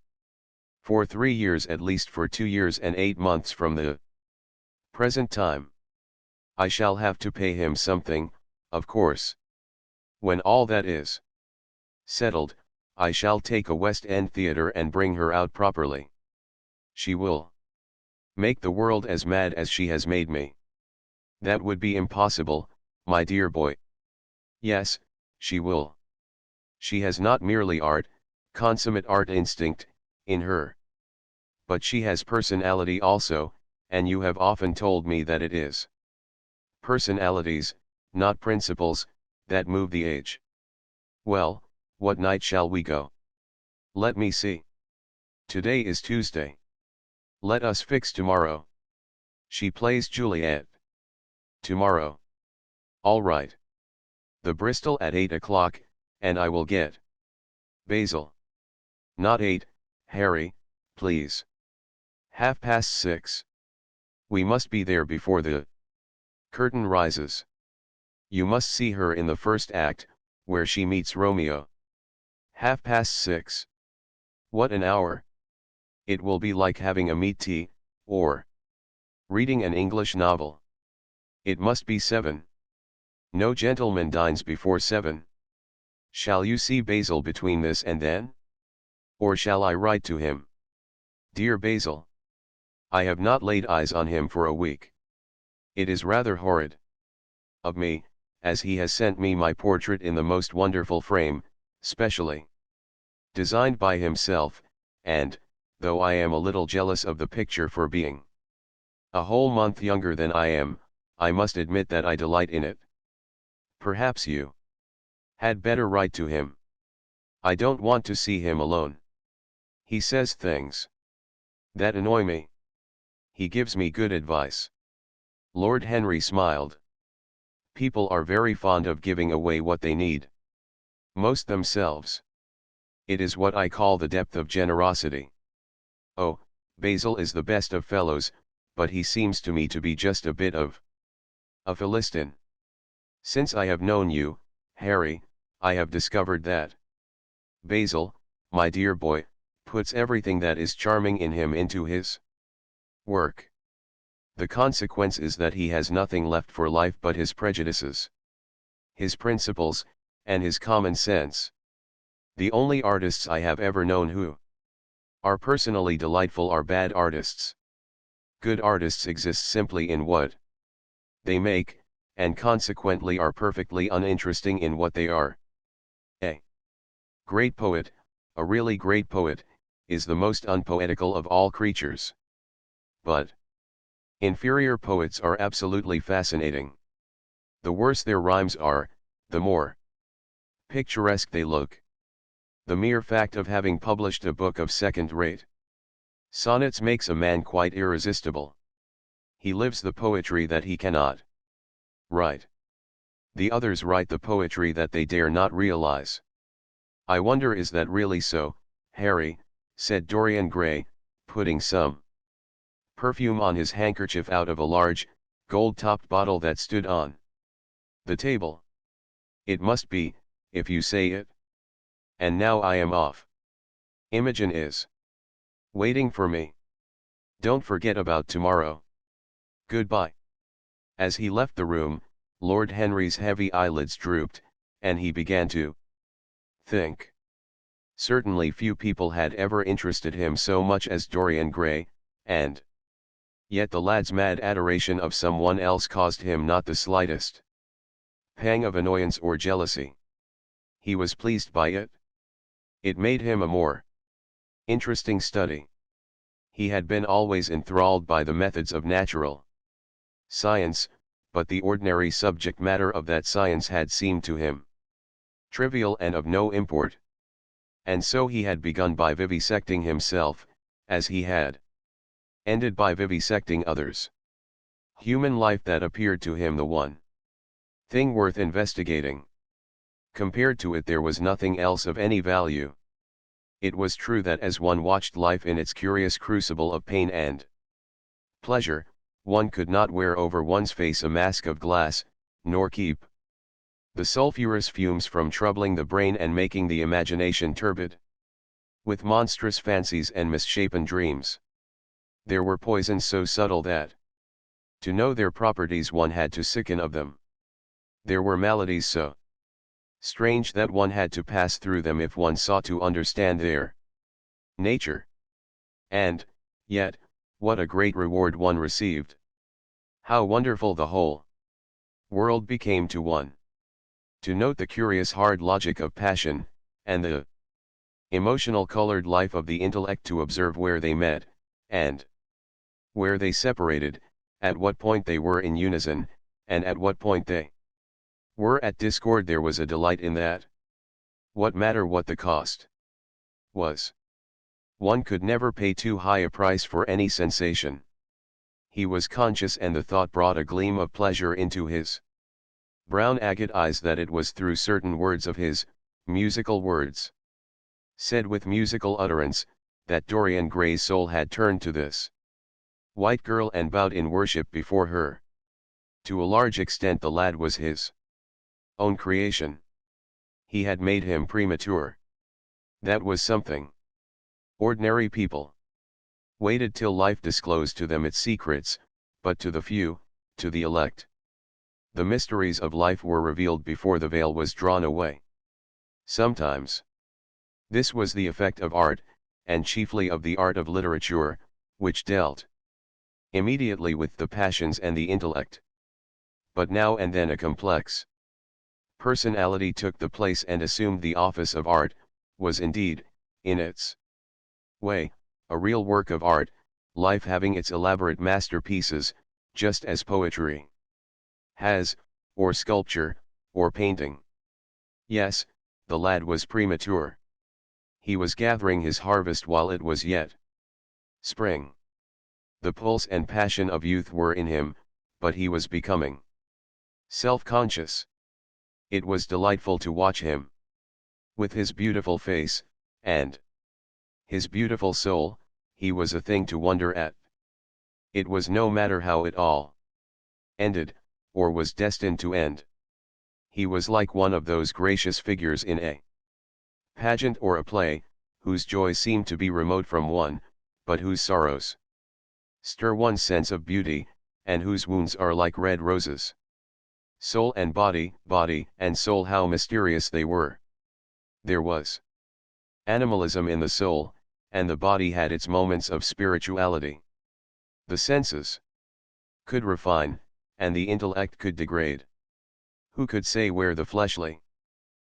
For 3 years, at least for 2 years and 8 months from the present time. I shall have to pay him something, of course. When all that is settled, I shall take a West End theatre and bring her out properly. She will make the world as mad as she has made me. That would be impossible, my dear boy. Yes, she will. She has not merely consummate art instinct, in her. But she has personality also, and you have often told me that it is personalities, not principles, that move the age. Well, what night shall we go? Let me see. Today is Tuesday. Let us fix tomorrow. She plays Juliet tomorrow. All right. The Bristol at 8 o'clock, and I will get Basil. Not 8, Harry, please. 6:30. We must be there before the curtain rises. You must see her in the first act, where she meets Romeo. 6:30. What an hour! It will be like having a meat tea, or reading an English novel. It must be 7. No gentleman dines before 7. Shall you see Basil between this and then? Or shall I write to him? Dear Basil, I have not laid eyes on him for a week. It is rather horrid of me, as he has sent me my portrait in the most wonderful frame, specially designed by himself, and, though I am a little jealous of the picture for being a whole month younger than I am, I must admit that I delight in it. Perhaps you had better write to him. I don't want to see him alone. He says things that annoy me. He gives me good advice. Lord Henry smiled. People are very fond of giving away what they need most themselves. It is what I call the depth of generosity. Oh, Basil is the best of fellows, but he seems to me to be just a bit of a Philistine. Since I have known you, Harry, I have discovered that Basil, my dear boy, puts everything that is charming in him into his work. The consequence is that he has nothing left for life but his prejudices, his principles, and his common sense. The only artists I have ever known who are personally delightful are bad artists. Good artists exist simply in what they make, and consequently are perfectly uninteresting in what they are. A great poet, a really great poet, is the most unpoetical of all creatures. But inferior poets are absolutely fascinating. The worse their rhymes are, the more picturesque they look. The mere fact of having published a book of second-rate sonnets makes a man quite irresistible. He lives the poetry that he cannot write. The others write the poetry that they dare not realize. I wonder, is that really so, Harry, said Dorian Gray, putting some perfume on his handkerchief out of a large, gold-topped bottle that stood on the table. It must be, if you say it. And now I am off. Imogen is waiting for me. Don't forget about tomorrow. Goodbye. As he left the room, Lord Henry's heavy eyelids drooped, and he began to think. Certainly few people had ever interested him so much as Dorian Gray, and yet the lad's mad adoration of someone else caused him not the slightest pang of annoyance or jealousy. He was pleased by it. It made him a more interesting study. He had been always enthralled by the methods of natural science, but the ordinary subject matter of that science had seemed to him trivial and of no import. And so he had begun by vivisecting himself, as he had ended by vivisecting others. Human life, that appeared to him the one thing worth investigating. Compared to it there was nothing else of any value. It was true that as one watched life in its curious crucible of pain and pleasure, one could not wear over one's face a mask of glass, nor keep the sulphurous fumes from troubling the brain and making the imagination turbid with monstrous fancies and misshapen dreams. There were poisons so subtle that to know their properties one had to sicken of them. There were maladies so strange that one had to pass through them if one sought to understand their nature. And, yet, what a great reward one received! How wonderful the whole world became to one! To note the curious hard logic of passion, and the emotional colored life of the intellect, to observe where they met, and where they separated, at what point they were in unison, and at what point they were at discord, there was a delight in that. What matter what the cost was? One could never pay too high a price for any sensation. He was conscious, and the thought brought a gleam of pleasure into his brown agate eyes, that it was through certain words of his, musical words, said with musical utterance, that Dorian Gray's soul had turned to this white girl and bowed in worship before her. To a large extent the lad was his own creation. He had made him premature. That was something. Ordinary people waited till life disclosed to them its secrets, but to the few, to the elect, the mysteries of life were revealed before the veil was drawn away. Sometimes this was the effect of art, and chiefly of the art of literature, which dealt immediately with the passions and the intellect. But now and then a complex personality took the place and assumed the office of art, was indeed, in its way, a real work of art, life having its elaborate masterpieces, just as poetry has, or sculpture, or painting. Yes, the lad was premature. He was gathering his harvest while it was yet spring. The pulse and passion of youth were in him, but he was becoming self-conscious. It was delightful to watch him. With his beautiful face, and his beautiful soul, he was a thing to wonder at. It was no matter how it all ended, or was destined to end. He was like one of those gracious figures in a pageant or a play, whose joys seem to be remote from one, but whose sorrows stir one's sense of beauty, and whose wounds are like red roses. Soul and body, body and soul, how mysterious they were! There was animalism in the soul, and the body had its moments of spirituality. The senses could refine, and the intellect could degrade. Who could say where the fleshly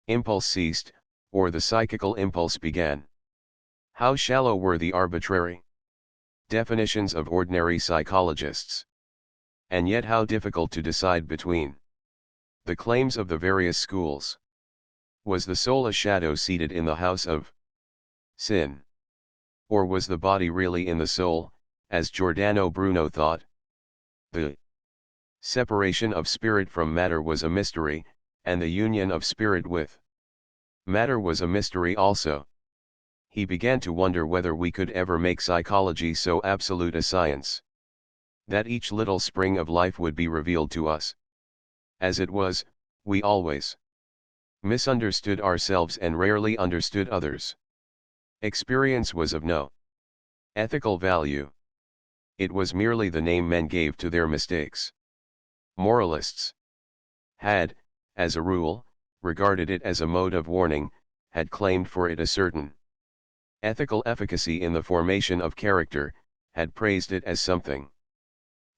impulse ceased, or the psychical impulse began? How shallow were the arbitrary definitions of ordinary psychologists! And yet how difficult to decide between The claims of the various schools. Was the soul a shadow seated in the house of sin? Or was the body really in the soul, as Giordano Bruno thought? The separation of spirit from matter was a mystery, and the union of spirit with matter was a mystery also. He began to wonder whether we could ever make psychology so absolute a science that each little spring of life would be revealed to us. As it was, we always misunderstood ourselves and rarely understood others. Experience was of no ethical value. It was merely the name men gave to their mistakes. Moralists had, as a rule, regarded it as a mode of warning, had claimed for it a certain ethical efficacy in the formation of character, had praised it as something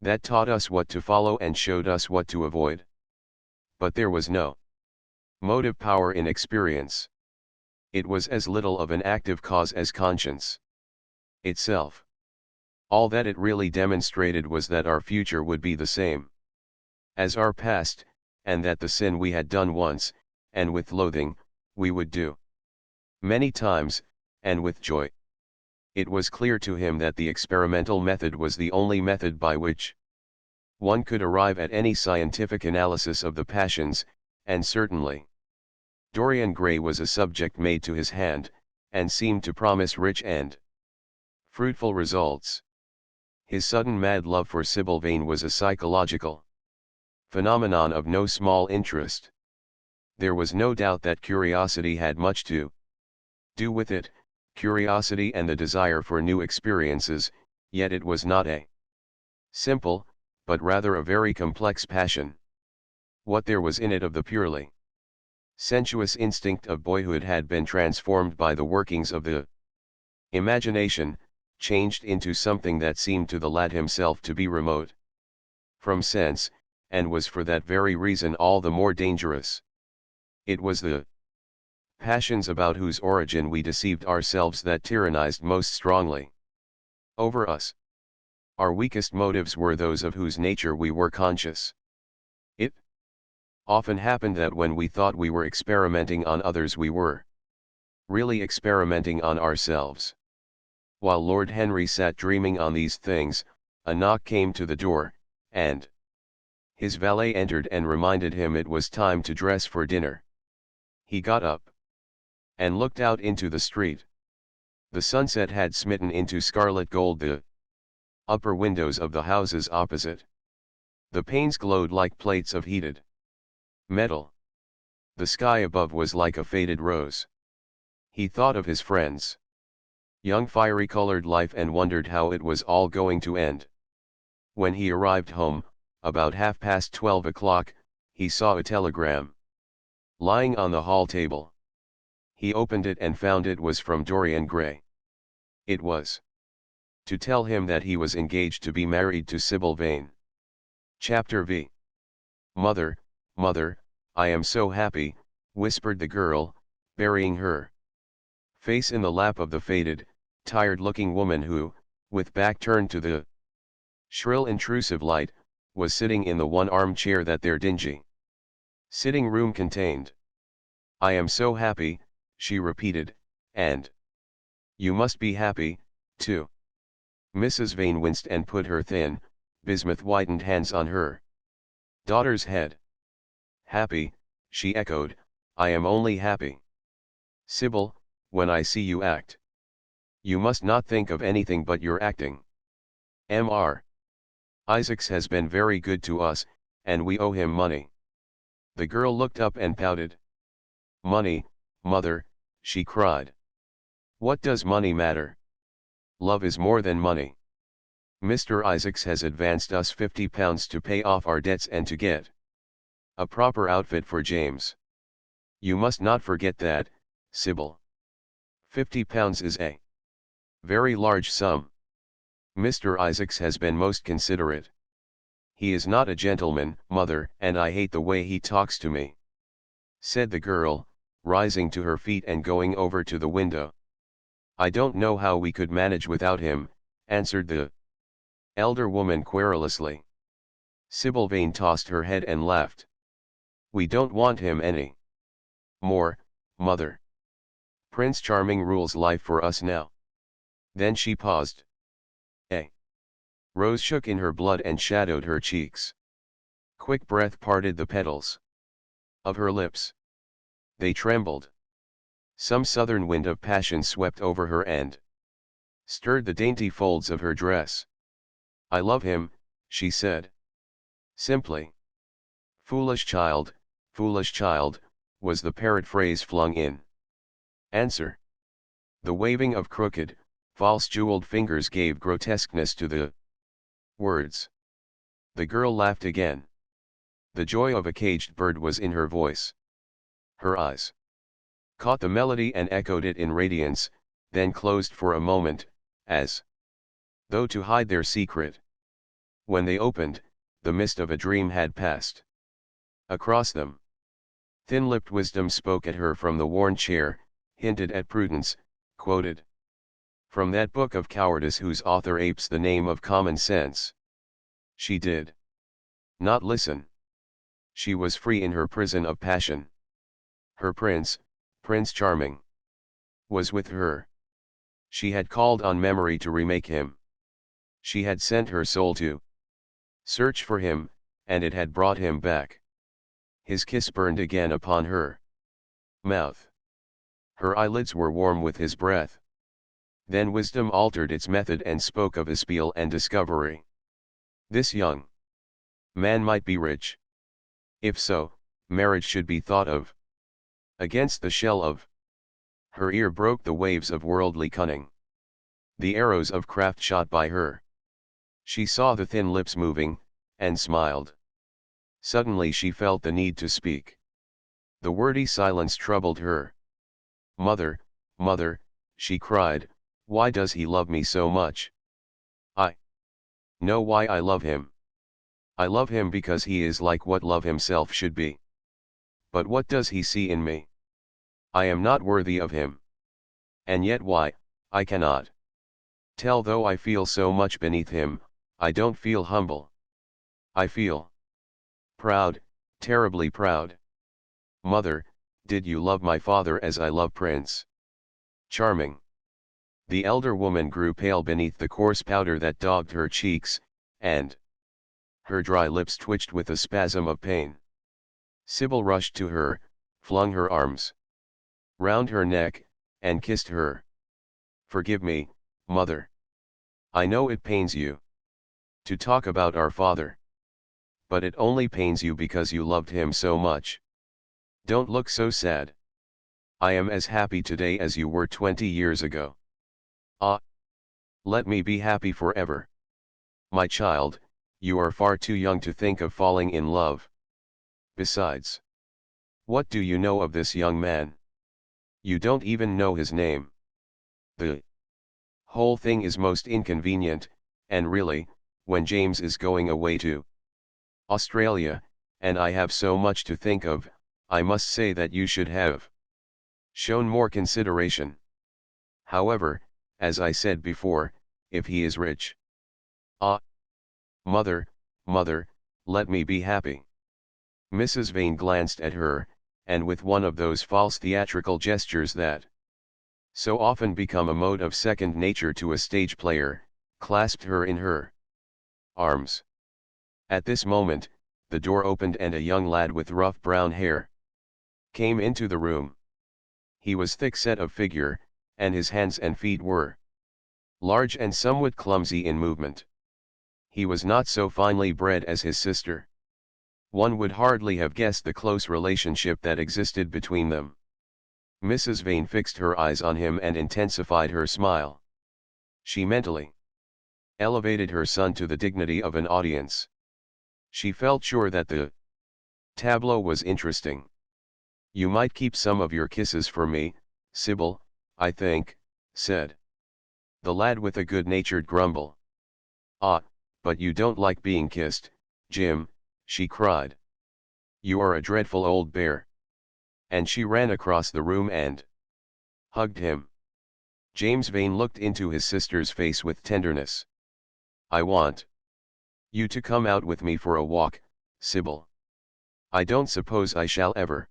that taught us what to follow and showed us what to avoid. But there was no motive power in experience. It was as little of an active cause as conscience itself. All that it really demonstrated was that our future would be the same as our past, and that the sin we had done once, and with loathing, we would do many times, and with joy. It was clear to him that the experimental method was the only method by which one could arrive at any scientific analysis of the passions, and certainly Dorian Gray was a subject made to his hand, and seemed to promise rich and fruitful results. His sudden mad love for Sybil Vane was a psychological phenomenon of no small interest. There was no doubt that curiosity had much to do with it, curiosity and the desire for new experiences, yet it was not a simple, but rather a very complex passion. What there was in it of the purely sensuous instinct of boyhood had been transformed by the workings of the imagination, changed into something that seemed to the lad himself to be remote from sense, and was for that very reason all the more dangerous. It was the passions about whose origin we deceived ourselves that tyrannized most strongly over us. Our weakest motives were those of whose nature we were conscious. It often happened that when we thought we were experimenting on others we were really experimenting on ourselves. While Lord Henry sat dreaming on these things, a knock came to the door, and his valet entered and reminded him it was time to dress for dinner. He got up and looked out into the street. The sunset had smitten into scarlet gold the upper windows of the houses opposite. The panes glowed like plates of heated metal. The sky above was like a faded rose. He thought of his friends' young fiery-colored life and wondered how it was all going to end. When he arrived home, about 12:30, he saw a telegram lying on the hall table. He opened it and found it was from Dorian Gray. It was to tell him that he was engaged to be married to Sybil Vane. Chapter V. Mother, mother, I am so happy, whispered the girl, burying her face in the lap of the faded, tired-looking woman who, with back turned to the shrill intrusive light, was sitting in the one armchair that their dingy sitting room contained. I am so happy, she repeated, and you must be happy, too. Mrs. Vane winced and put her thin, bismuth-whitened hands on her daughter's head. Happy, she echoed, I am only happy. Sybil, when I see you act, you must not think of anything but your acting. Mr. Isaacs has been very good to us, and we owe him money. The girl looked up and pouted. Money, mother, she cried. What does money matter? Love is more than money. Mr. Isaacs has advanced us £50 to pay off our debts and to get a proper outfit for James. You must not forget that, Sybil. £50 is a very large sum. Mr. Isaacs has been most considerate. He is not a gentleman, mother, and I hate the way he talks to me, said the girl, rising to her feet and going over to the window. I don't know how we could manage without him, answered the elder woman querulously. Sybil Vane tossed her head and laughed. We don't want him any more, mother. Prince Charming rules life for us now. Then she paused. A rose shook in her blood and shadowed her cheeks. Quick breath parted the petals of her lips. They trembled. Some southern wind of passion swept over her and stirred the dainty folds of her dress. I love him, she said. Simply. Foolish child, was the parrot phrase flung in answer. The waving of crooked, false jeweled fingers gave grotesqueness to the words. The girl laughed again. The joy of a caged bird was in her voice. Her eyes caught the melody and echoed it in radiance, then closed for a moment, as though to hide their secret. When they opened, the mist of a dream had passed across them. Thin-lipped wisdom spoke at her from the worn chair, hinted at prudence, quoted from that book of cowardice whose author apes the name of common sense. She did not listen. She was free in her prison of passion. Her prince, Prince Charming, was with her. She had called on memory to remake him. She had sent her soul to search for him, and it had brought him back. His kiss burned again upon her mouth. Her eyelids were warm with his breath. Then wisdom altered its method and spoke of espial and discovery. This young man might be rich. If so, marriage should be thought of. Against the shell of her ear broke the waves of worldly cunning. The arrows of craft shot by her. She saw the thin lips moving, and smiled. Suddenly she felt the need to speak. The wordy silence troubled her. Mother, mother, she cried, why does he love me so much? I know why I love him. I love him because he is like what love himself should be. But what does he see in me? I am not worthy of him. And yet why, I cannot tell. Though I feel so much beneath him, I don't feel humble. I feel proud, terribly proud. Mother, did you love my father as I love Prince Charming? The elder woman grew pale beneath the coarse powder that daubed her cheeks, and her dry lips twitched with a spasm of pain. Sybil rushed to her, flung her arms round her neck, and kissed her. Forgive me, mother. I know it pains you to talk about our father. But it only pains you because you loved him so much. Don't look so sad. I am as happy today as you were 20 years ago. Ah! Let me be happy forever. My child, you are far too young to think of falling in love. Besides, what do you know of this young man? You don't even know his name. The whole thing is most inconvenient, and really, when James is going away to Australia, and I have so much to think of, I must say that you should have shown more consideration. However, as I said before, if he is rich. Ah! Mother, mother, let me be happy. Mrs. Vane glanced at her, and with one of those false theatrical gestures that so often become a mode of second nature to a stage player, clasped her in her arms. At this moment, the door opened and a young lad with rough brown hair came into the room. He was thick-set of figure, and his hands and feet were large and somewhat clumsy in movement. He was not so finely bred as his sister. One would hardly have guessed the close relationship that existed between them. Mrs. Vane fixed her eyes on him and intensified her smile. She mentally elevated her son to the dignity of an audience. She felt sure that the tableau was interesting. You might keep some of your kisses for me, Sybil, I think, said the lad with a good-natured grumble. Ah, but you don't like being kissed, Jim, she cried. You are a dreadful old bear. And she ran across the room and hugged him. James Vane looked into his sister's face with tenderness. I want you to come out with me for a walk, Sybil. I don't suppose I shall ever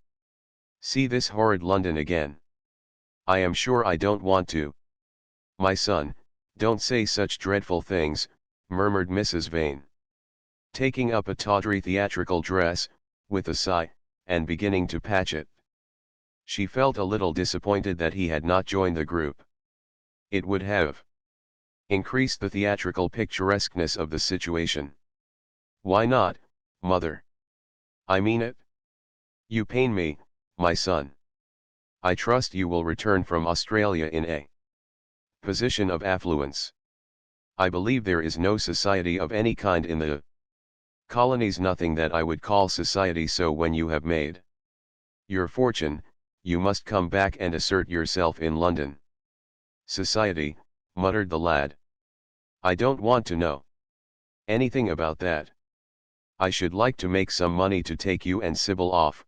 see this horrid London again. I am sure I don't want to. My son, don't say such dreadful things, murmured Mrs. Vane, taking up a tawdry theatrical dress, with a sigh, and beginning to patch it. She felt a little disappointed that he had not joined the group. It would have increased the theatrical picturesqueness of the situation. Why not, mother? I mean it. You pain me, my son. I trust you will return from Australia in a position of affluence. I believe there is no society of any kind in the colonies, nothing that I would call society, so when you have made your fortune, you must come back and assert yourself in London. Society, muttered the lad. I don't want to know anything about that. I should like to make some money to take you and Sybil off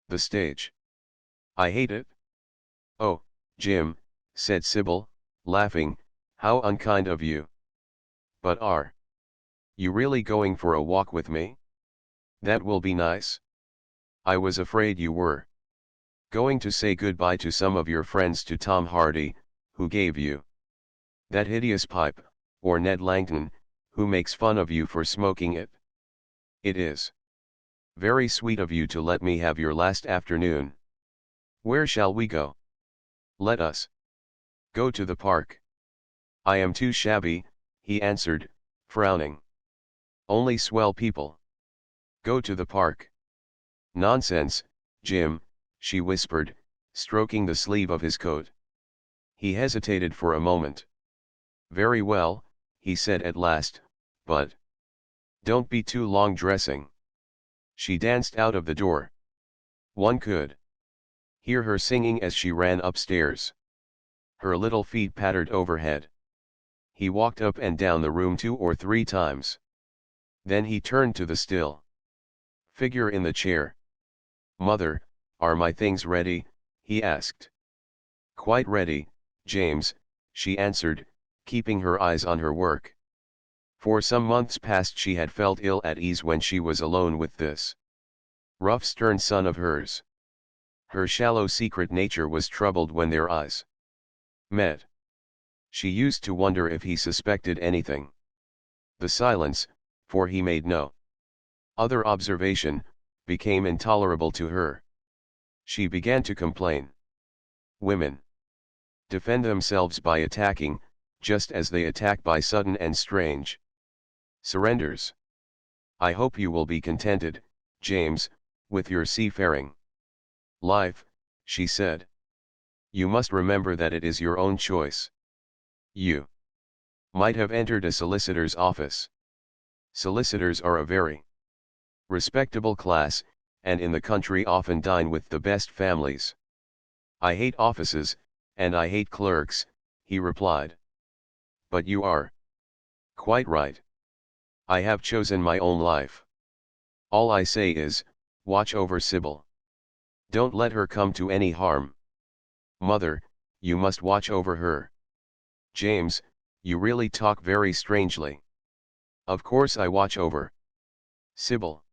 the stage. I hate it. Oh, Jim, said Sybil, laughing, how unkind of you. But are you really going for a walk with me? That will be nice. I was afraid you were going to say goodbye to some of your friends, to Tom Hardy, who gave you that hideous pipe, or Ned Langton, who makes fun of you for smoking it. It is very sweet of you to let me have your last afternoon. Where shall we go? Let us go to the park. I am too shabby, he answered, frowning. Only swell people go to the park. Nonsense, Jim, she whispered, stroking the sleeve of his coat. He hesitated for a moment. Very well, he said at last, but don't be too long dressing. She danced out of the door. One could hear her singing as she ran upstairs. Her little feet pattered overhead. He walked up and down the room 2 or 3 times. Then he turned to the still figure in the chair. Mother, are my things ready? He asked. Quite ready, James, she answered, keeping her eyes on her work. For some months past she had felt ill at ease when she was alone with this rough, stern son of hers. Her shallow, secret nature was troubled when their eyes met. She used to wonder if he suspected anything. The silence, for he made no other observation, became intolerable to her. She began to complain. Women defend themselves by attacking, just as they attack by sudden and strange surrenders. I hope you will be contented, James, with your seafaring life, she said. You must remember that it is your own choice. You might have entered a solicitor's office. Solicitors are a very respectable class, and in the country often dine with the best families. I hate offices, and I hate clerks, he replied. But you are quite right. I have chosen my own life. All I say is, watch over Sybil. Don't let her come to any harm. Mother, you must watch over her. James, you really talk very strangely. Of course I watch over Sybil.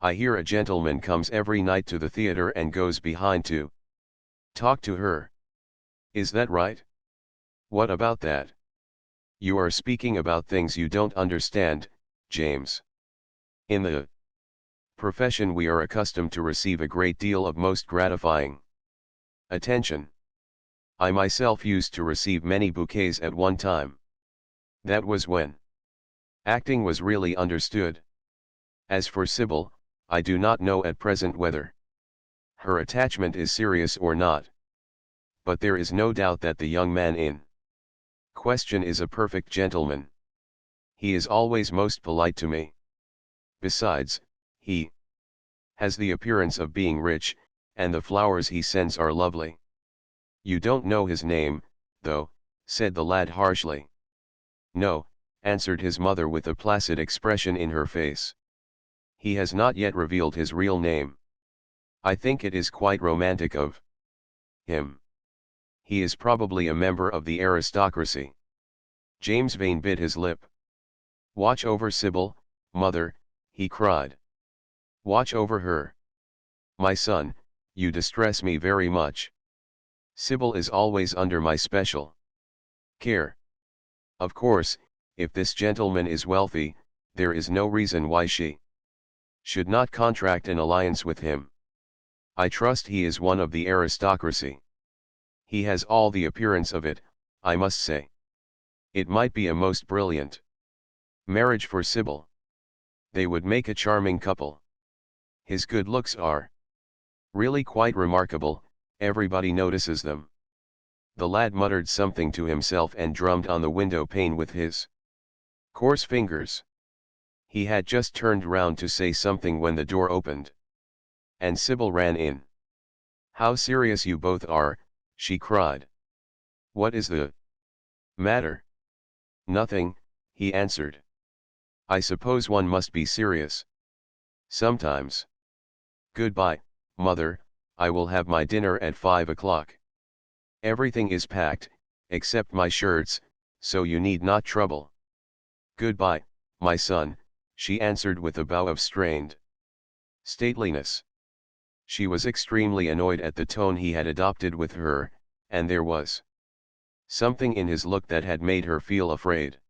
I hear a gentleman comes every night to the theater and goes behind to talk to her. Is that right? What about that? You are speaking about things you don't understand, James. In the profession we are accustomed to receive a great deal of most gratifying attention. I myself used to receive many bouquets at one time. That was when acting was really understood. As for Sybil, I do not know at present whether her attachment is serious or not. But there is no doubt that the young man in question is a perfect gentleman. He is always most polite to me. Besides, he has the appearance of being rich, and the flowers he sends are lovely. You don't know his name, though, said the lad harshly. No, answered his mother with a placid expression in her face. He has not yet revealed his real name. I think it is quite romantic of him. He is probably a member of the aristocracy. James Vane bit his lip. Watch over Sybil, mother, he cried. Watch over her. My son, you distress me very much. Sybil is always under my special care. Of course, if this gentleman is wealthy, there is no reason why she should not contract an alliance with him. I trust he is one of the aristocracy. He has all the appearance of it, I must say. It might be a most brilliant marriage for Sybil. They would make a charming couple. His good looks are really quite remarkable, everybody notices them. The lad muttered something to himself and drummed on the window pane with his coarse fingers. He had just turned round to say something when the door opened, and Sybil ran in. "How serious you both are," she cried. "What is the matter?" "Nothing," he answered. "I suppose one must be serious sometimes. Goodbye, mother, I will have my dinner at 5 o'clock. Everything is packed, except my shirts, so you need not trouble." "Goodbye, my son," she answered with a bow of strained stateliness. She was extremely annoyed at the tone he had adopted with her, and there was something in his look that had made her feel afraid.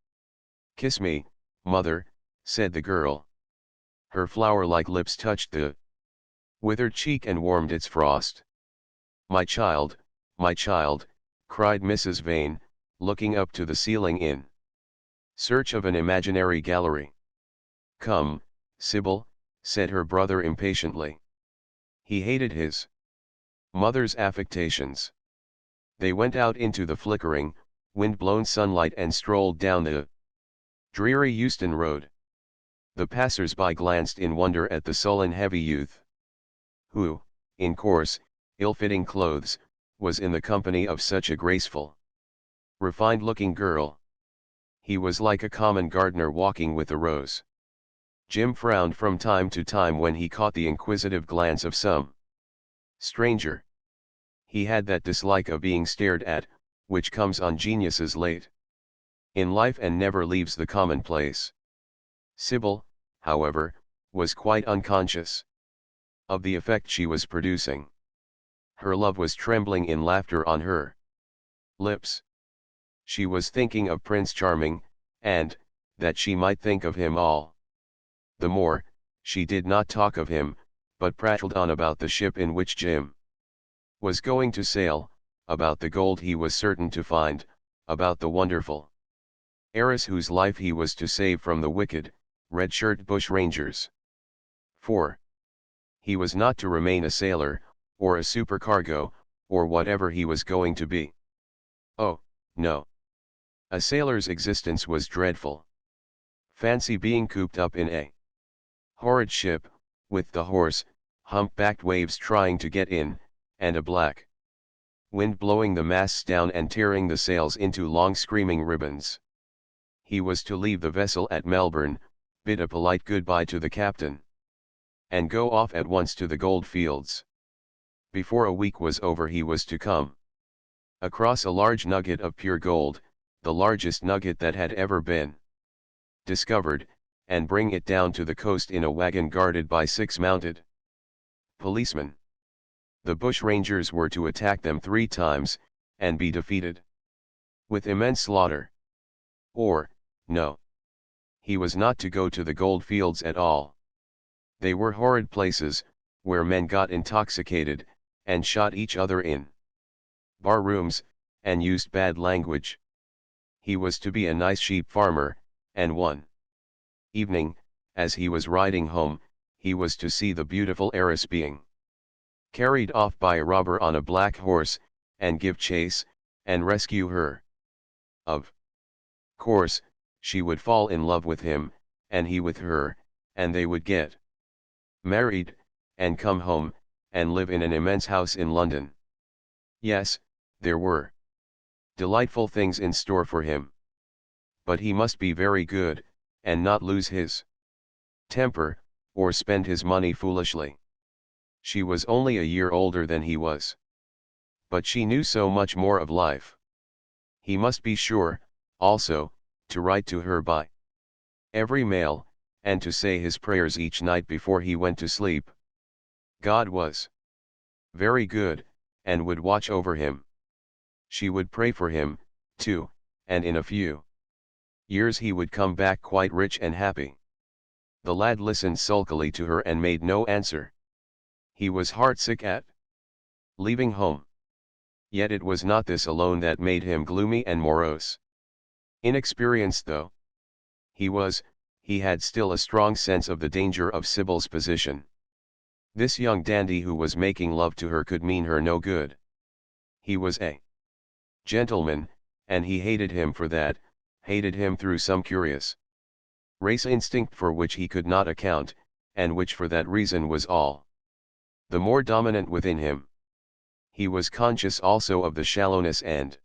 "Kiss me, mother," said the girl. Her flower-like lips touched the withered cheek and warmed its frost. My child," cried Mrs. Vane, looking up to the ceiling in search of an imaginary gallery. "Come, Sybil," said her brother impatiently. He hated his mother's affectations. They went out into the flickering, wind-blown sunlight and strolled down the dreary Euston Road. The passers-by glanced in wonder at the sullen heavy youth, who, in coarse, ill-fitting clothes, was in the company of such a graceful, refined-looking girl. He was like a common gardener walking with a rose. Jim frowned from time to time when he caught the inquisitive glance of some stranger. He had that dislike of being stared at, which comes on geniuses late in life and never leaves the commonplace. Sybil, however, was quite unconscious of the effect she was producing. Her love was trembling in laughter on her lips. She was thinking of Prince Charming, and, that she might think of him all the more, she did not talk of him, but prattled on about the ship in which Jim was going to sail, about the gold he was certain to find, about the wonderful heiress whose life he was to save from the wicked, red-shirt bushrangers. For he was not to remain a sailor, or a supercargo, or whatever he was going to be. Oh, no. A sailor's existence was dreadful. Fancy being cooped up in a horrid ship, with the hoarse, hump-backed waves trying to get in, and a black wind blowing the masts down and tearing the sails into long screaming ribbons. He was to leave the vessel at Melbourne, bid a polite goodbye to the captain, and go off at once to the gold fields. Before a week was over he was to come across a large nugget of pure gold, the largest nugget that had ever been discovered, and bring it down to the coast in a wagon guarded by 6 mounted policemen. The bushrangers were to attack them 3 times, and be defeated with immense slaughter. Or, no. He was not to go to the gold fields at all. They were horrid places, where men got intoxicated, and shot each other in bar rooms, and used bad language. He was to be a nice sheep farmer, and one evening, as he was riding home, he was to see the beautiful heiress being carried off by a robber on a black horse, and give chase, and rescue her. Of course, she would fall in love with him, and he with her, and they would get married, and come home, and live in an immense house in London. Yes, there were delightful things in store for him. But he must be very good, and not lose his temper, or spend his money foolishly. She was only a year older than he was. But she knew so much more of life. He must be sure, also, to write to her by every mail, and to say his prayers each night before he went to sleep. God was very good, and would watch over him. She would pray for him, too, and in a few years he would come back quite rich and happy. The lad listened sulkily to her and made no answer. He was heartsick at leaving home. Yet it was not this alone that made him gloomy and morose. Inexperienced though he was, he had still a strong sense of the danger of Sybil's position. This young dandy who was making love to her could mean her no good. He was a gentleman, and he hated him for that, hated him through some curious race instinct for which he could not account, and which for that reason was all the more dominant within him. He was conscious also of the shallowness and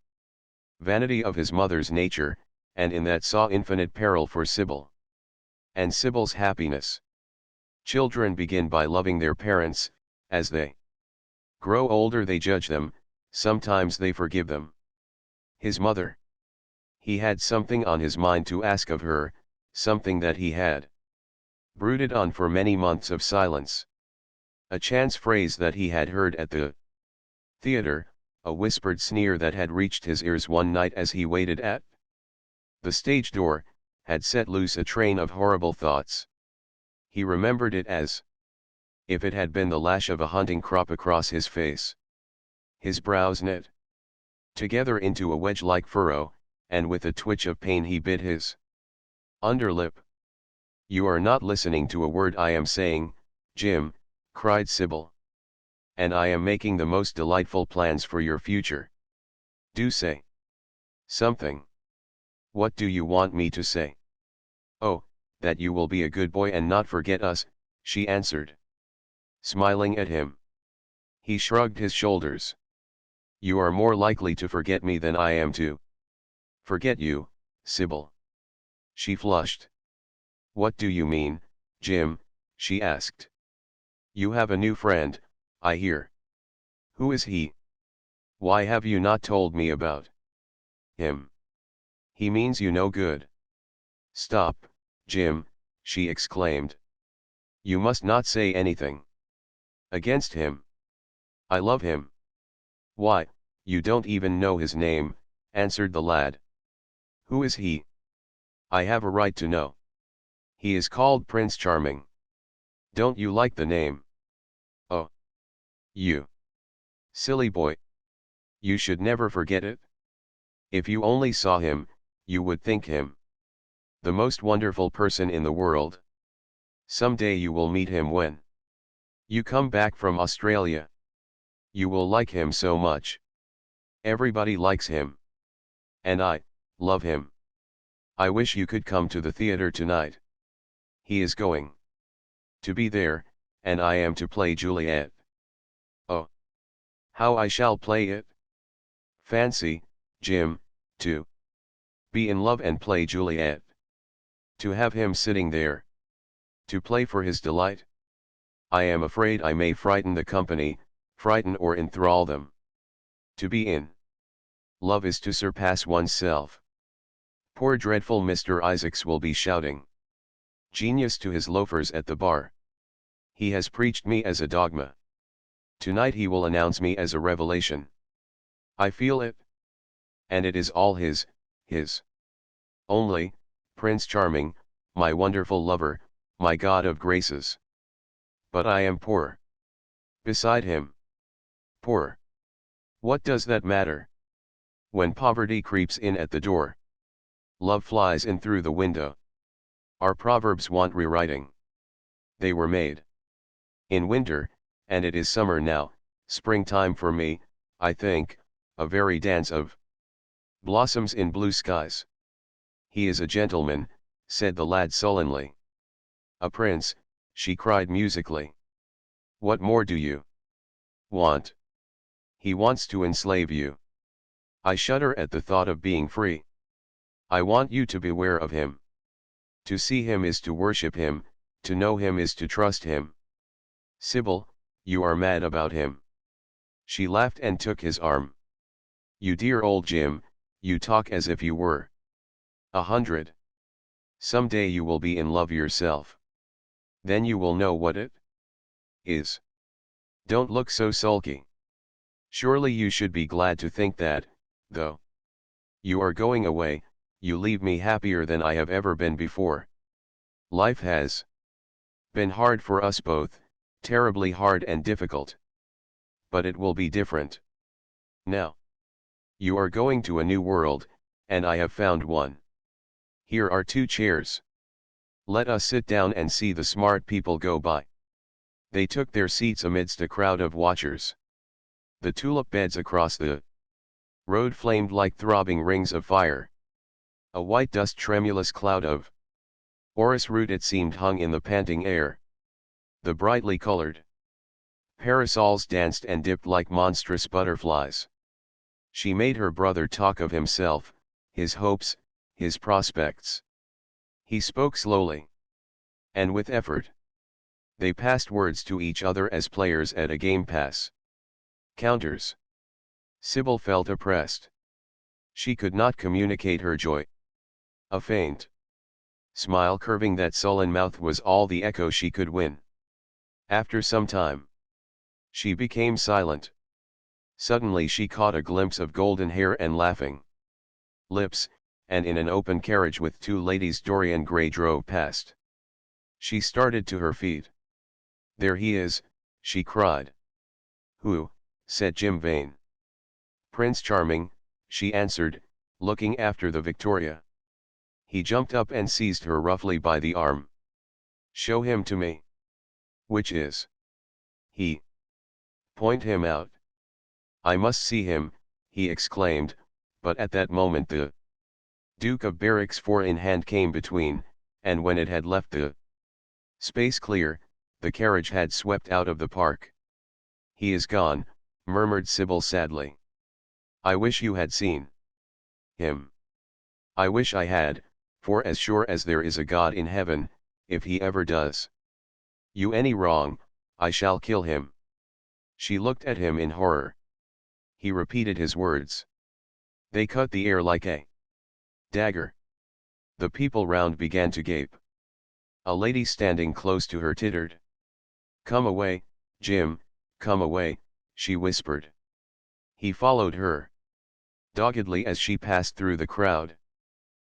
vanity of his mother's nature, and in that saw infinite peril for Sybil and Sybil's happiness. Children begin by loving their parents. As they grow older they judge them, sometimes they forgive them. His mother. He had something on his mind to ask of her, something that he had brooded on for many months of silence. A chance phrase that he had heard at the theater, a whispered sneer that had reached his ears one night as he waited at the stage door, had set loose a train of horrible thoughts. He remembered it as if it had been the lash of a hunting crop across his face. His brows knit together into a wedge-like furrow, and with a twitch of pain he bit his underlip. "You are not listening to a word I am saying, Jim," cried Sybil. "And I am making the most delightful plans for your future. Do say something. What do you want me to say?" "Oh, that you will be a good boy and not forget us," she answered, smiling at him. He shrugged his shoulders. "You are more likely to forget me than I am to forget you, Sybil." She flushed. "What do you mean, Jim?" she asked. "You have a new friend, I hear. Who is he? Why have you not told me about him? He means you no good." "Stop, Jim," she exclaimed. "You must not say anything against him. I love him." "Why, you don't even know his name," answered the lad. "Who is he?" "I have a right to know. He is called Prince Charming. Don't you like the name?" "Oh, you silly boy. You should never forget it. If you only saw him, you would think him the most wonderful person in the world. Some day you will meet him when you come back from Australia. You will like him so much. Everybody likes him. And I love him. I wish you could come to the theater tonight. He is going to be there, and I am to play Juliet. Oh, how I shall play it! Fancy, Jim, to be in love and play Juliet. To have him sitting there. To play for his delight. I am afraid I may frighten the company, frighten or enthrall them. To be in love is to surpass oneself. Poor dreadful Mr. Isaacs will be shouting genius to his loafers at the bar. He has preached me as a dogma. Tonight he will announce me as a revelation. I feel it. And it is all his. Only, Prince Charming, my wonderful lover, my God of graces. But I am poor. Beside him. Poor. What does that matter? When poverty creeps in at the door, love flies in through the window. Our proverbs want rewriting. They were made in winter, and it is summer now, springtime for me, I think, a very dance of blossoms in blue skies. He is a gentleman, said the lad sullenly. A prince, she cried musically. What more do you want? He wants to enslave you. I shudder at the thought of being free. I want you to beware of him. To see him is to worship him, to know him is to trust him. Sybil, you are mad about him. She laughed and took his arm. You dear old Jim, you talk as if you were 100. Someday you will be in love yourself. Then you will know what it is. Don't look so sulky. Surely you should be glad to think that, though you are going away, you leave me happier than I have ever been before. Life has been hard for us both, terribly hard and difficult. But it will be different. Now. You are going to a new world, and I have found one. Here are 2 chairs. Let us sit down and see the smart people go by. They took their seats amidst a crowd of watchers. The tulip beds across the road flamed like throbbing rings of fire. A white dust tremulous cloud of orris root it seemed hung in the panting air. The brightly colored parasols danced and dipped like monstrous butterflies. She made her brother talk of himself, his hopes, his prospects. He spoke slowly and with effort. They passed words to each other as players at a game pass counters. Sybil felt oppressed. She could not communicate her joy. A faint smile curving that sullen mouth was all the echo she could win. After some time, she became silent. Suddenly she caught a glimpse of golden hair and laughing lips, and in an open carriage with 2 ladies Dorian Gray drove past. She started to her feet. "There he is," she cried. "Who?" said Jim Vane. "Prince Charming," she answered, looking after the Victoria. He jumped up and seized her roughly by the arm. "Show him to me." "Which is he?" "Point him out." "I must see him," he exclaimed, but at that moment the Duke of Berwick's 4-in-hand came between, and when it had left the space clear, the carriage had swept out of the park. "He is gone," murmured Sybil sadly. "I wish you had seen him." "I wish I had, for as sure as there is a God in heaven, if he ever does you any wrong, I shall kill him." She looked at him in horror. He repeated his words. They cut the air like a dagger. The people round began to gape. A lady standing close to her tittered. "Come away, Jim, come away," she whispered. He followed her doggedly as she passed through the crowd.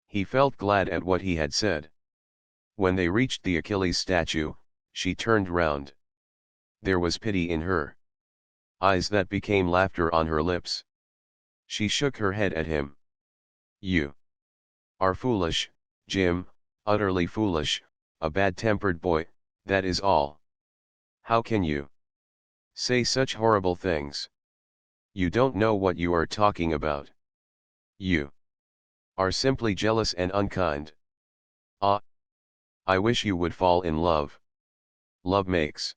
He felt glad at what he had said. When they reached the Achilles statue, she turned round. There was pity in her eyes that became laughter on her lips. She shook her head at him. "You are foolish, Jim, utterly foolish, a bad-tempered boy, that is all. How can you say such horrible things? You don't know what you are talking about. You are simply jealous and unkind. Ah! I wish you would fall in love. Love makes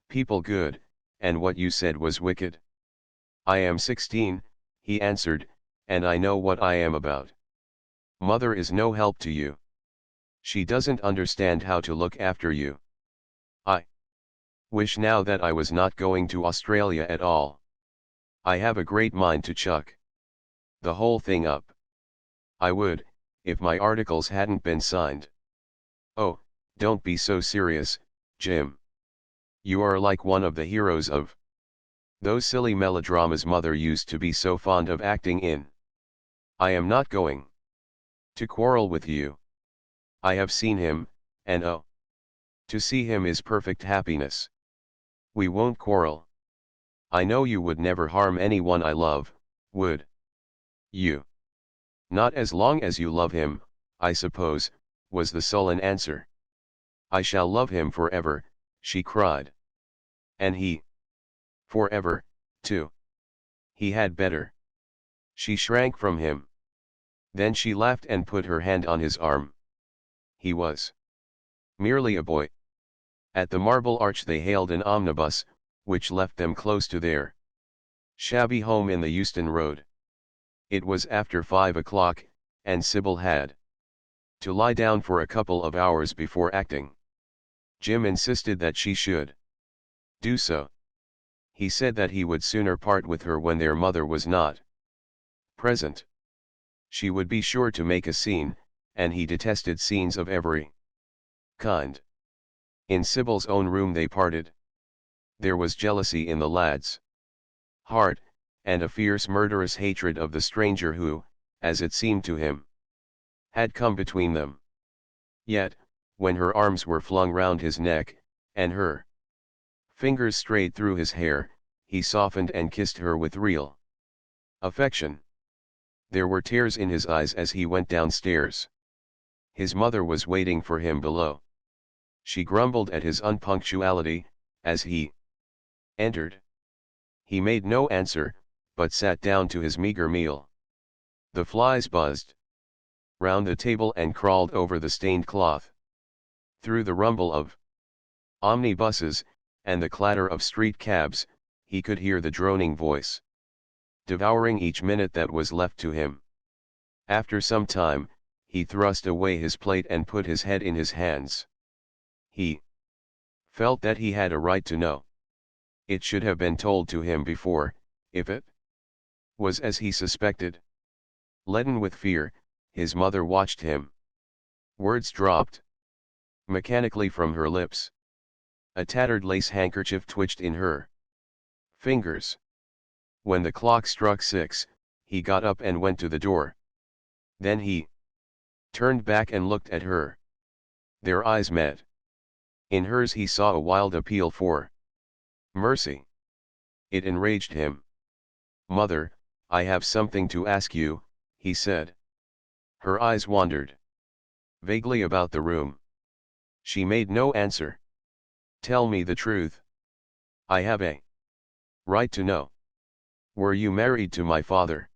people good, and what you said was wicked." "I am 16, he answered, "and I know what I am about. Mother is no help to you. She doesn't understand how to look after you. I wish now that I was not going to Australia at all. I have a great mind to chuck the whole thing up. I would, if my articles hadn't been signed." "Oh, don't be so serious, Jim. You are like one of the heroes of those silly melodramas mother used to be so fond of acting in. I am not going to quarrel with you. I have seen him, and oh, to see him is perfect happiness. We won't quarrel. I know you would never harm anyone I love, would you?" "Not as long as you love him, I suppose," was the sullen answer. "I shall love him forever," she cried. "And he forever, too. He had better." She shrank from him. Then she laughed and put her hand on his arm. He was merely a boy. At the Marble Arch they hailed an omnibus, which left them close to their shabby home in the Euston Road. It was after 5 o'clock, and Sybil had to lie down for a couple of hours before acting. Jim insisted that she should do so. He said that he would sooner part with her when their mother was not present. She would be sure to make a scene, and he detested scenes of every kind. In Sybil's own room they parted. There was jealousy in the lad's heart, and a fierce murderous hatred of the stranger who, as it seemed to him, had come between them. Yet, when her arms were flung round his neck, and her fingers strayed through his hair, he softened and kissed her with real affection. There were tears in his eyes as he went downstairs. His mother was waiting for him below. She grumbled at his unpunctuality, as he entered. He made no answer, but sat down to his meager meal. The flies buzzed round the table and crawled over the stained cloth. Through the rumble of omnibuses, and the clatter of street cabs, he could hear the droning voice, devouring each minute that was left to him. After some time, he thrust away his plate and put his head in his hands. He felt that he had a right to know. It should have been told to him before, if it was as he suspected. Leaden with fear, his mother watched him. Words dropped mechanically from her lips. A tattered lace handkerchief twitched in her fingers. When the clock struck 6, he got up and went to the door. Then he turned back and looked at her. Their eyes met. In hers he saw a wild appeal for mercy. It enraged him. "Mother, I have something to ask you," he said. Her eyes wandered vaguely about the room. She made no answer. "Tell me the truth. I have a right to know. Were you married to my father?"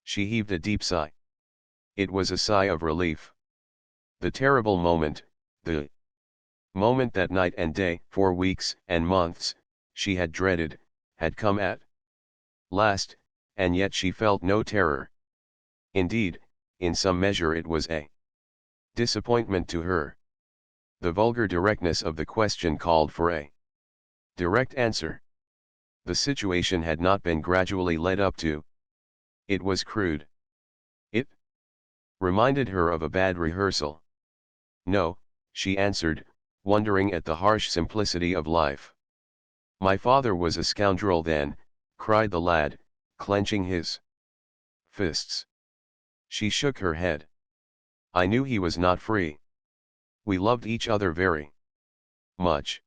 She heaved a deep sigh. It was a sigh of relief. The terrible moment, the moment that night and day, for weeks and months, she had dreaded, had come at last, and yet she felt no terror. Indeed, in some measure it was a disappointment to her. The vulgar directness of the question called for a direct answer. The situation had not been gradually led up to. It was crude. It reminded her of a bad rehearsal. "No," she answered, wondering at the harsh simplicity of life. "My father was a scoundrel then," cried the lad, clenching his fists. She shook her head. "I knew he was not free. We loved each other very much.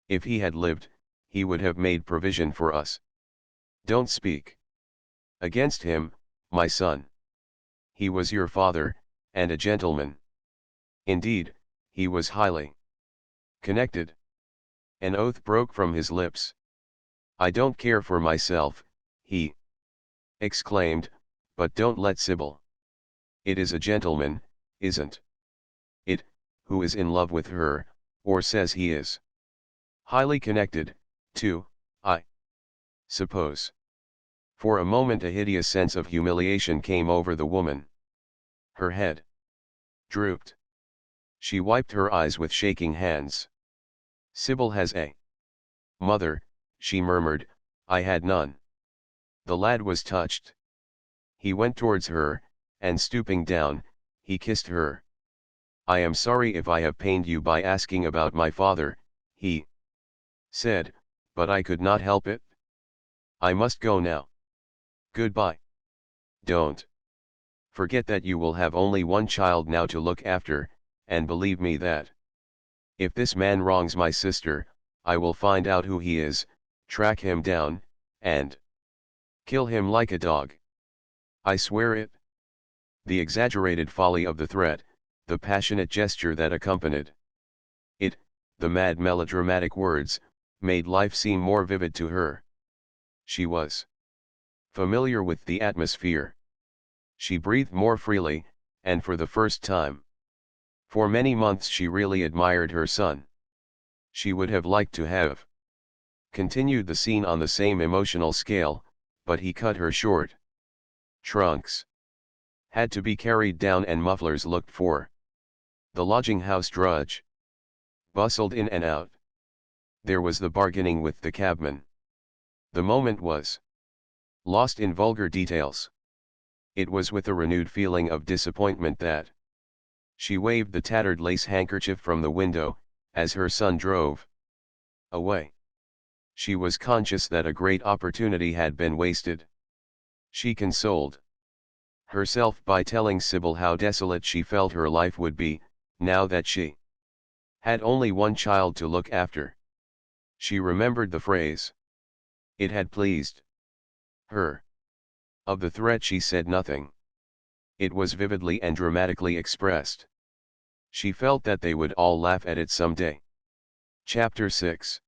If he had lived, he would have made provision for us. Don't speak against him, my son. He was your father, and a gentleman. Indeed, he was highly connected." An oath broke from his lips. "I don't care for myself," he exclaimed, "but don't let Sybil. It is a gentleman, isn't it, who is in love with her, or says he is. Highly connected, too, I suppose." For a moment a hideous sense of humiliation came over the woman. Her head drooped. She wiped her eyes with shaking hands. "Sybil has a mother," she murmured, "I had none." The lad was touched. He went towards her, and stooping down, he kissed her. "I am sorry if I have pained you by asking about my father," he said, "but I could not help it. I must go now. Goodbye. Don't forget that you will have only one child now to look after, and believe me that if this man wrongs my sister, I will find out who he is, track him down, and kill him like a dog. I swear it." The exaggerated folly of the threat, the passionate gesture that accompanied it, the mad melodramatic words, made life seem more vivid to her. She was familiar with the atmosphere. She breathed more freely, and for the first time. For many months she really admired her son. She would have liked to have continued the scene on the same emotional scale, but he cut her short. Trunks had to be carried down and mufflers looked for. The lodging-house drudge bustled in and out. There was the bargaining with the cabman. The moment was lost in vulgar details. It was with a renewed feeling of disappointment that She waved the tattered lace handkerchief from the window, as her son drove away. She was conscious that a great opportunity had been wasted. She consoled herself by telling Sybil how desolate she felt her life would be, now that she had only one child to look after. She remembered the phrase. It had pleased her. Of the threat she said nothing. It was vividly and dramatically expressed. She felt that they would all laugh at it some day. Chapter 6.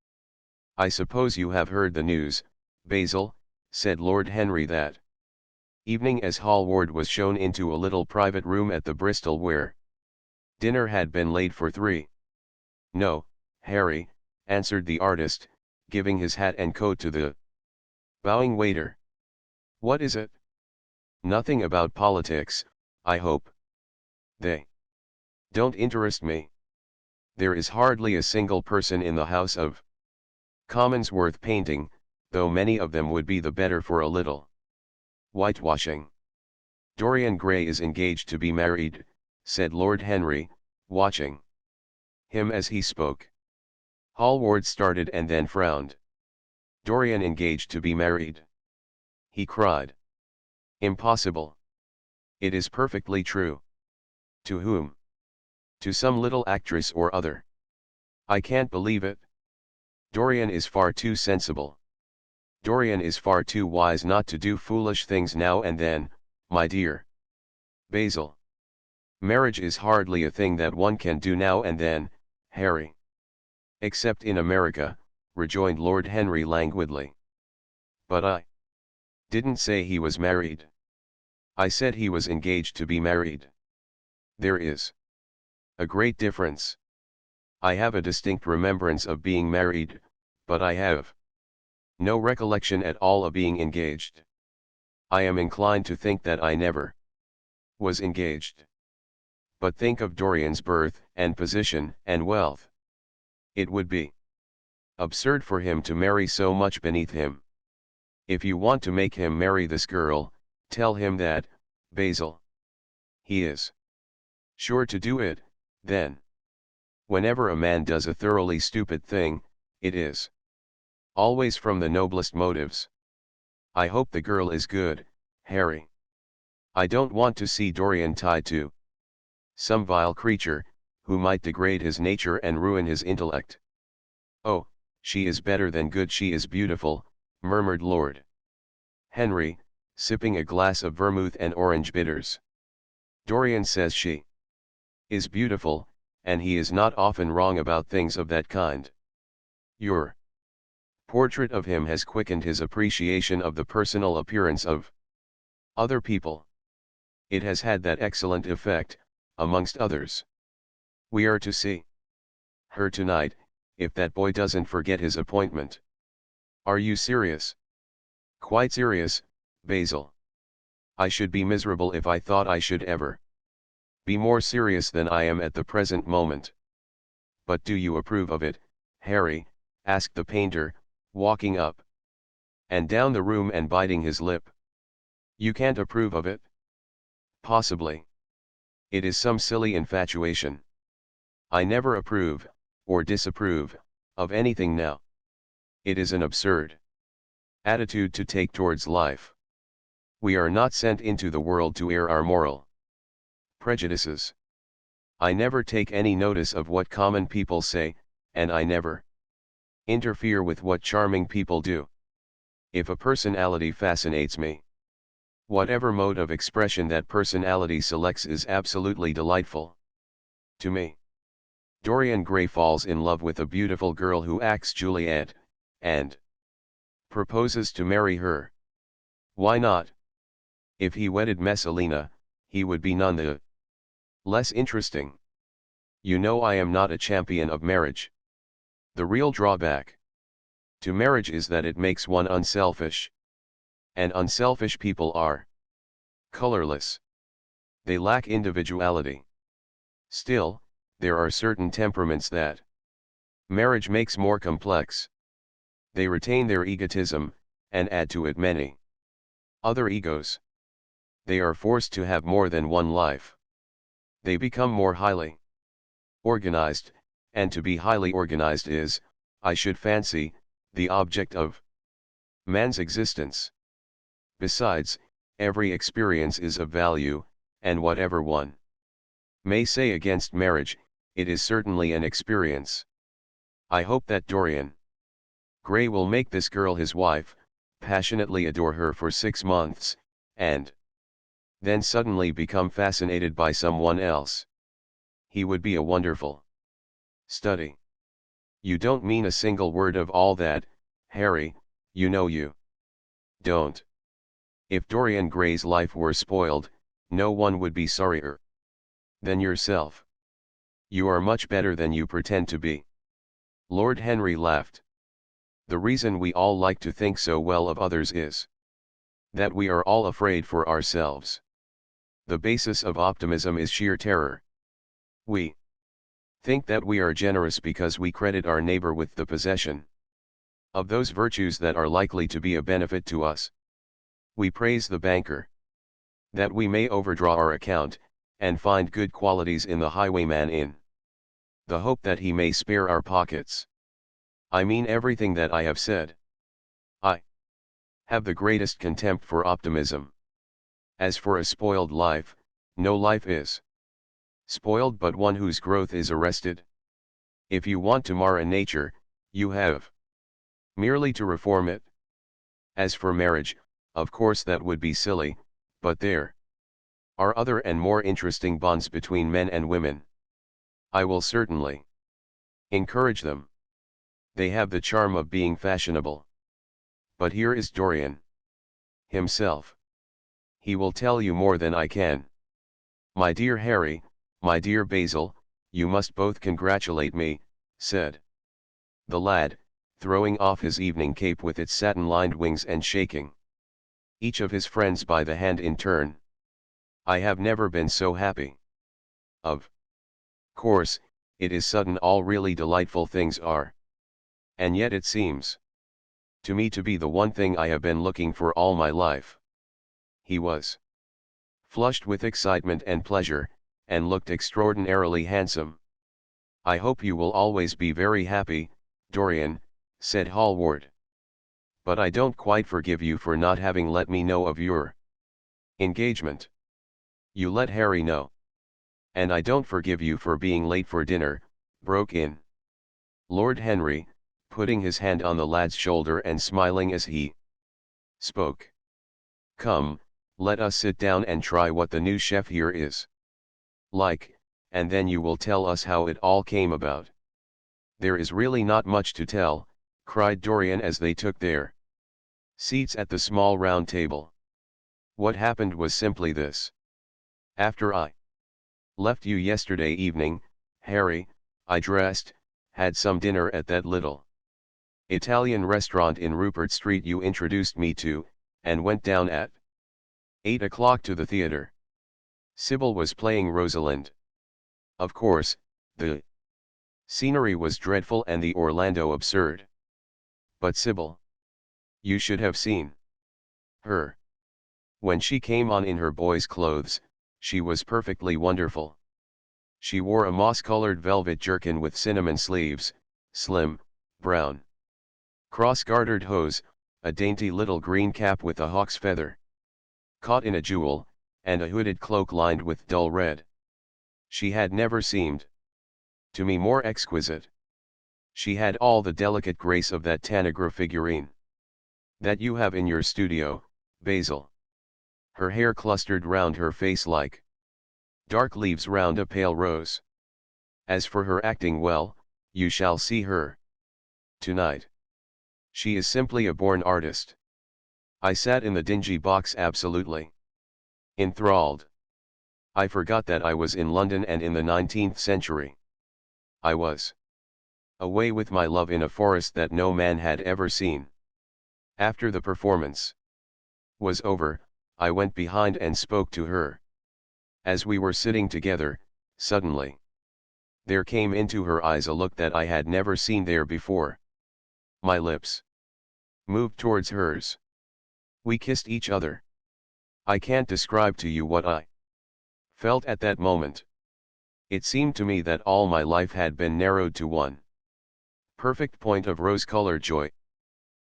I suppose you have heard the news, Basil, said Lord Henry that evening as Hallward was shown into a little private room at the Bristol where dinner had been laid for three. No, Harry, answered the artist, giving his hat and coat to the bowing waiter. What is it? Nothing about politics, I hope. They don't interest me. There is hardly a single person in the House of Commons worth painting, though many of them would be the better for a little whitewashing. Dorian Gray is engaged to be married, said Lord Henry, watching him as he spoke. Hallward started and then frowned. Dorian engaged to be married? He cried. Impossible. It is perfectly true. To whom? To some little actress or other. I can't believe it. Dorian is far too sensible. Dorian is far too wise not to do foolish things now and then, my dear Basil. Marriage is hardly a thing that one can do now and then, Harry. Except in America, rejoined Lord Henry languidly. But I didn't say he was married. I said he was engaged to be married. There is a great difference. I have a distinct remembrance of being married, but I have no recollection at all of being engaged. I am inclined to think that I never was engaged. But think of Dorian's birth and position and wealth. It would be absurd for him to marry so much beneath him. If you want to make him marry this girl, tell him that, Basil. He is sure to do it, then. Whenever a man does a thoroughly stupid thing, it is always from the noblest motives. I hope the girl is good, Harry. I don't want to see Dorian tied to some vile creature, who might degrade his nature and ruin his intellect. Oh, she is better than good, she is beautiful, murmured Lord Henry, sipping a glass of vermouth and orange bitters. Dorian says she is beautiful, and he is not often wrong about things of that kind. Your portrait of him has quickened his appreciation of the personal appearance of other people. It has had that excellent effect, amongst others. We are to see her tonight, if that boy doesn't forget his appointment. Are you serious? Quite serious, Basil. I should be miserable if I thought I should ever be more serious than I am at the present moment. But do you approve of it, Harry? Asked the painter, walking up and down the room and biting his lip. You can't approve of it? Possibly. It is some silly infatuation. I never approve, or disapprove, of anything now. It is an absurd attitude to take towards life. We are not sent into the world to air our moral prejudices. I never take any notice of what common people say, and I never interfere with what charming people do. If a personality fascinates me, whatever mode of expression that personality selects is absolutely delightful to me. Dorian Gray falls in love with a beautiful girl who acts Juliet, and proposes to marry her. Why not? If he wedded Messalina, he would be none the less interesting. You know I am not a champion of marriage. The real drawback to marriage is that it makes one unselfish. And unselfish people are colorless. They lack individuality. Still, there are certain temperaments that marriage makes more complex. They retain their egotism, and add to it many other egos. They are forced to have more than one life. They become more highly organized, and to be highly organized is, I should fancy, the object of man's existence. Besides, every experience is of value, and whatever one may say against marriage, it is certainly an experience. I hope that Dorian Gray will make this girl his wife, passionately adore her for 6 months, and then suddenly become fascinated by someone else. He would be a wonderful study. You don't mean a single word of all that, Harry, you know you don't. If Dorian Gray's life were spoiled, no one would be sorrier than yourself. You are much better than you pretend to be. Lord Henry laughed. The reason we all like to think so well of others is that we are all afraid for ourselves. The basis of optimism is sheer terror. We think that we are generous because we credit our neighbor with the possession of those virtues that are likely to be a benefit to us. We praise the banker that we may overdraw our account, and find good qualities in the highwayman in the hope that he may spare our pockets. I mean everything that I have said. I have the greatest contempt for optimism. As for a spoiled life, no life is spoiled but one whose growth is arrested. If you want to mar a nature, you have merely to reform it. As for marriage, of course that would be silly, but there are other and more interesting bonds between men and women. I will certainly encourage them. They have the charm of being fashionable. But here is Dorian himself. He will tell you more than I can. My dear Harry, my dear Basil, you must both congratulate me, said the lad, throwing off his evening cape with its satin-lined wings and shaking each of his friends by the hand in turn. I have never been so happy. Of course, it is sudden, all really delightful things are. And yet it seems to me to be the one thing I have been looking for all my life. He was flushed with excitement and pleasure, and looked extraordinarily handsome. I hope you will always be very happy, Dorian, said Hallward. But I don't quite forgive you for not having let me know of your engagement. You let Harry know. And I don't forgive you for being late for dinner, broke in Lord Henry, putting his hand on the lad's shoulder and smiling as he spoke. Come, let us sit down and try what the new chef here is like, and then you will tell us how it all came about. There is really not much to tell, cried Dorian as they took their seats at the small round table. What happened was simply this. After I left you yesterday evening, Harry, I dressed, had some dinner at that little Italian restaurant in Rupert Street you introduced me to, and went down at 8 o'clock to the theatre. Sybil was playing Rosalind. Of course, the scenery was dreadful and the Orlando absurd. But Sybil, you should have seen her. When she came on in her boy's clothes, she was perfectly wonderful. She wore a moss-colored velvet jerkin with cinnamon sleeves, slim, brown, cross-gartered hose, a dainty little green cap with a hawk's feather caught in a jewel, and a hooded cloak lined with dull red. She had never seemed to me more exquisite. She had all the delicate grace of that Tanagra figurine that you have in your studio, Basil. Her hair clustered round her face like dark leaves round a pale rose. As for her acting, well, you shall see her tonight. She is simply a born artist. I sat in the dingy box absolutely enthralled. I forgot that I was in London and in the 19th century. I was away with my love in a forest that no man had ever seen. After the performance was over, I went behind and spoke to her. As we were sitting together, suddenly there came into her eyes a look that I had never seen there before. My lips moved towards hers. We kissed each other. I can't describe to you what I felt at that moment. It seemed to me that all my life had been narrowed to one perfect point of rose-colored joy.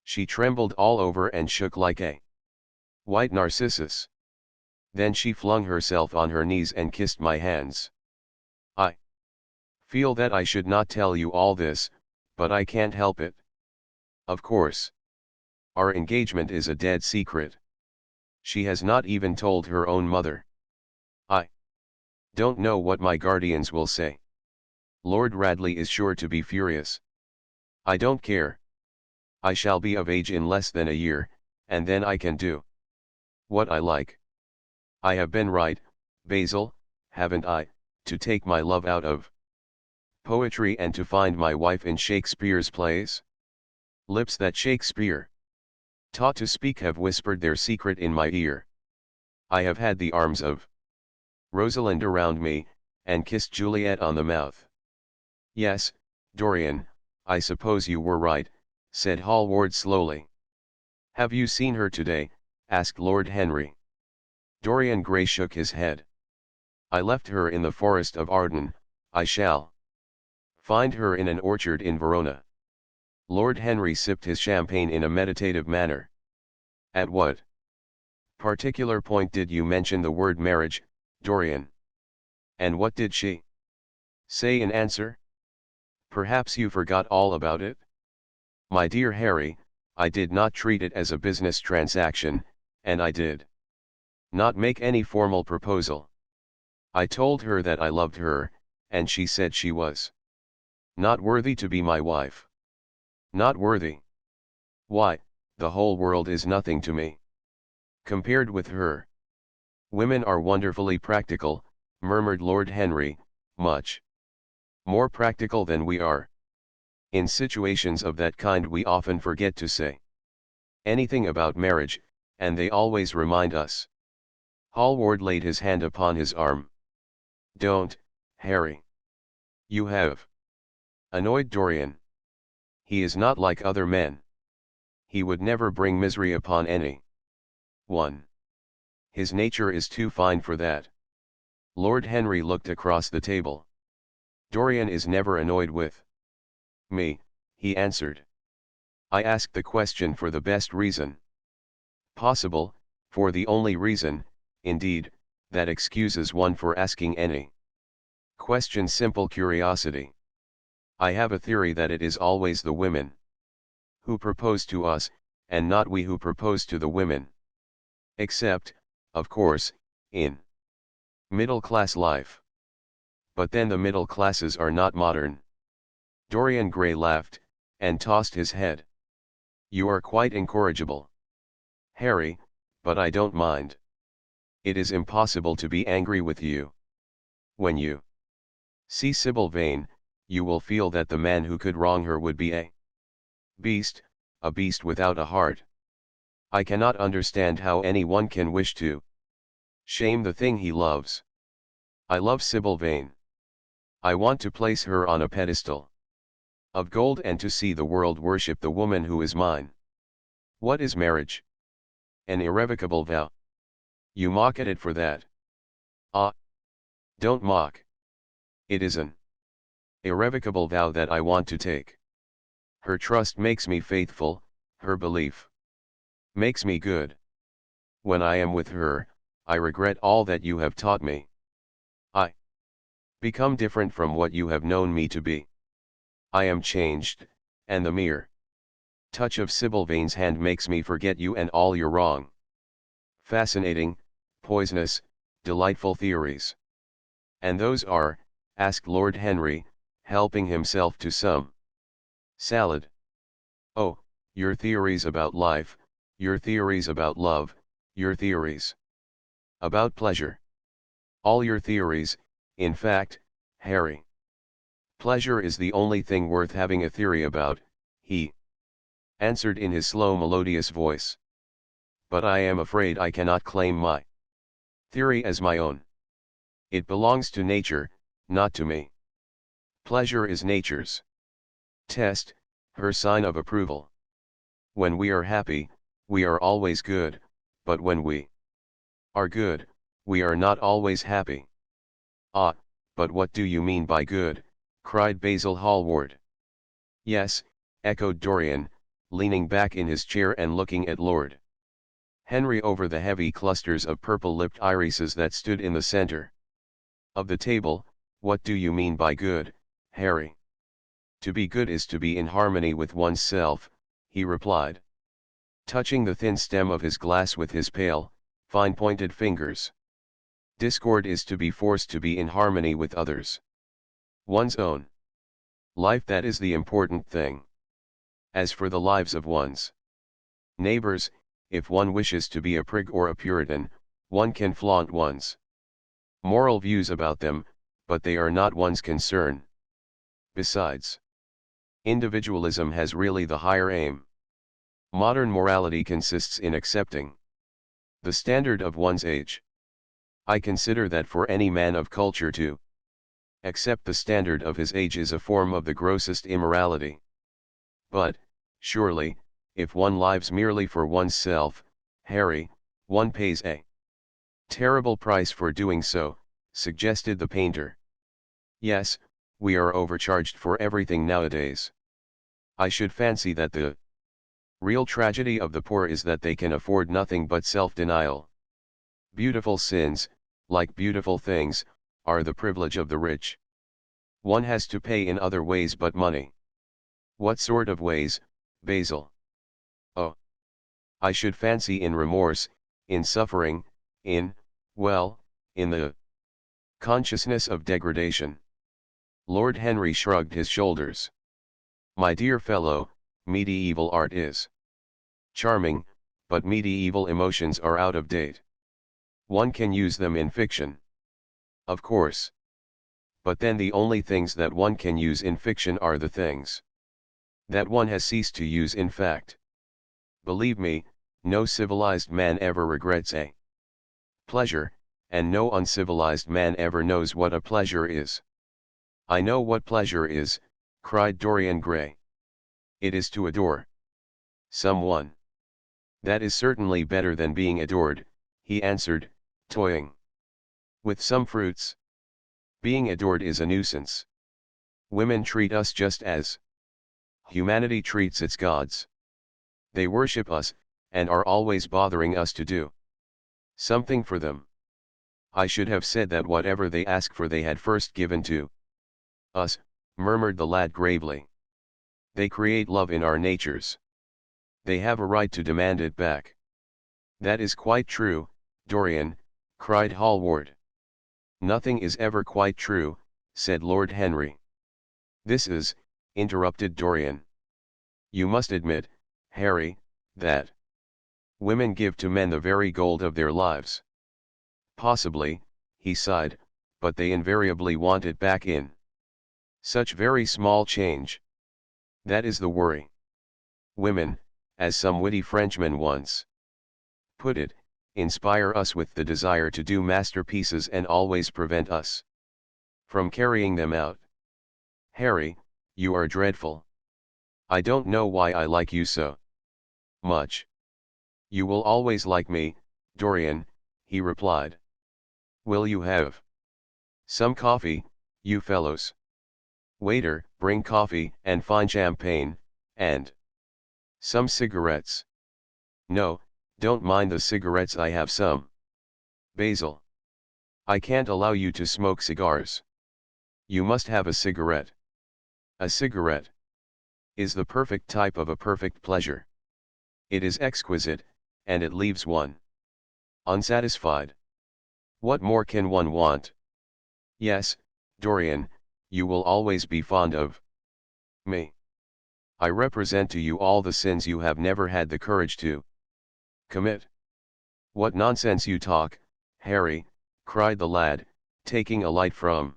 She trembled all over and shook like a white narcissus. Then she flung herself on her knees and kissed my hands. I feel that I should not tell you all this, but I can't help it. Of course. Our engagement is a dead secret. She has not even told her own mother. I don't know what my guardians will say. Lord Radley is sure to be furious. I don't care. I shall be of age in less than a year, and then I can do what I like. I have been right, Basil, haven't I, to take my love out of poetry and to find my wife in Shakespeare's plays? Lips that Shakespeare taught to speak have whispered their secret in my ear. I have had the arms of Rosalind around me, and kissed Juliet on the mouth. Yes, Dorian, I suppose you were right, said Hallward slowly. Have you seen her today? Asked Lord Henry. Dorian Gray shook his head. I left her in the forest of Arden. I shall find her in an orchard in Verona. Lord Henry sipped his champagne in a meditative manner. At what particular point did you mention the word marriage, Dorian? And what did she say in answer? Perhaps you forgot all about it? My dear Harry, I did not treat it as a business transaction, and I did not make any formal proposal. I told her that I loved her, and she said she was not worthy to be my wife. Not worthy? Why, the whole world is nothing to me compared with her. Women are wonderfully practical, murmured Lord Henry, much more practical than we are. In situations of that kind we often forget to say anything about marriage, and they always remind us. Hallward laid his hand upon his arm. Don't, Harry. You have annoyed Dorian. He is not like other men. He would never bring misery upon any one. His nature is too fine for that. Lord Henry looked across the table. Dorian is never annoyed with me, he answered. I asked the question for the best reason possible, for the only reason, indeed, that excuses one for asking any question. Simple curiosity. I have a theory that it is always the women who propose to us, and not we who propose to the women. Except, of course, in middle-class life. But then the middle classes are not modern. Dorian Gray laughed, and tossed his head. You are quite incorrigible, Harry, but I don't mind. It is impossible to be angry with you. When you see Sybil Vane, you will feel that the man who could wrong her would be a beast without a heart. I cannot understand how anyone can wish to shame the thing he loves. I love Sybil Vane. I want to place her on a pedestal of gold and to see the world worship the woman who is mine. What is marriage? An irrevocable vow. You mock at it for that. Ah! Don't mock. It is an irrevocable vow that I want to take. Her trust makes me faithful, her belief makes me good. When I am with her, I regret all that you have taught me. I become different from what you have known me to be. I am changed, and the mere touch of Sybil Vane's hand makes me forget you and all your wrong. Fascinating, poisonous, delightful theories. And those are, asked Lord Henry, helping himself to some salad. Oh, your theories about life, your theories about love, your theories about pleasure. All your theories, in fact, Harry. Pleasure is the only thing worth having a theory about, he answered in his slow melodious voice. But I am afraid I cannot claim my theory as my own. It belongs to nature, not to me. Pleasure is nature's test, her sign of approval. When we are happy, we are always good, but when we are good, we are not always happy. Ah, "But what do you mean by good?" cried Basil Hallward. "Yes," echoed Dorian, leaning back in his chair and looking at Lord Henry over the heavy clusters of purple-lipped irises that stood in the center of the table. "What do you mean by good, Harry?" "To be good is to be in harmony with one's self," he replied, touching the thin stem of his glass with his pale, fine-pointed fingers. "Discord is to be forced to be in harmony with others. One's own life, that is the important thing. As for the lives of one's neighbors, if one wishes to be a prig or a Puritan, one can flaunt one's moral views about them, but they are not one's concern. Besides, individualism has really the higher aim. Modern morality consists in accepting the standard of one's age. I consider that for any man of culture to accept the standard of his age is a form of the grossest immorality. But, surely, if one lives merely for oneself, Harry, one pays a terrible price for doing so," suggested the painter. "Yes, we are overcharged for everything nowadays. I should fancy that the real tragedy of the poor is that they can afford nothing but self-denial. Beautiful sins, like beautiful things, are the privilege of the rich. One has to pay in other ways but money." "What sort of ways, Basil?" "Oh, I should fancy in remorse, in suffering, in the consciousness of degradation." Lord Henry shrugged his shoulders. "My dear fellow, medieval art is charming, but medieval emotions are out of date. One can use them in fiction, of course. But then the only things that one can use in fiction are the things that one has ceased to use in fact. Believe me, no civilized man ever regrets a pleasure, and no uncivilized man ever knows what a pleasure is." "I know what pleasure is," cried Dorian Gray. "It is to adore someone." "That is certainly better than being adored," he answered, toying with some fruits. "Being adored is a nuisance. Women treat us just as humanity treats its gods. They worship us, and are always bothering us to do something for them. I should have said that whatever they ask for they had first given to us," murmured the lad gravely. "They create love in our natures. They have a right to demand it back." "That is quite true, Dorian," cried Hallward. "Nothing is ever quite true," said Lord Henry. "This is," interrupted Dorian. "You must admit, Harry, that women give to men the very gold of their lives." "Possibly," he sighed, "but they invariably want it back in such very small change. That is the worry. Women, as some witty Frenchman once put it, inspire us with the desire to do masterpieces and always prevent us from carrying them out." "Harry, you are dreadful. I don't know why I like you so much." "You will always like me, Dorian," he replied. "Will you have some coffee, you fellows? Waiter, bring coffee and fine champagne, and some cigarettes." "No, don't mind the cigarettes, I have some." "Basil, I can't allow you to smoke cigars. You must have a cigarette. A cigarette is the perfect type of a perfect pleasure. It is exquisite, and it leaves one unsatisfied. What more can one want?" "Yes, Dorian, you will always be fond of me. I represent to you all the sins you have never had the courage to commit." "What nonsense you talk, Harry," cried the lad, taking a light from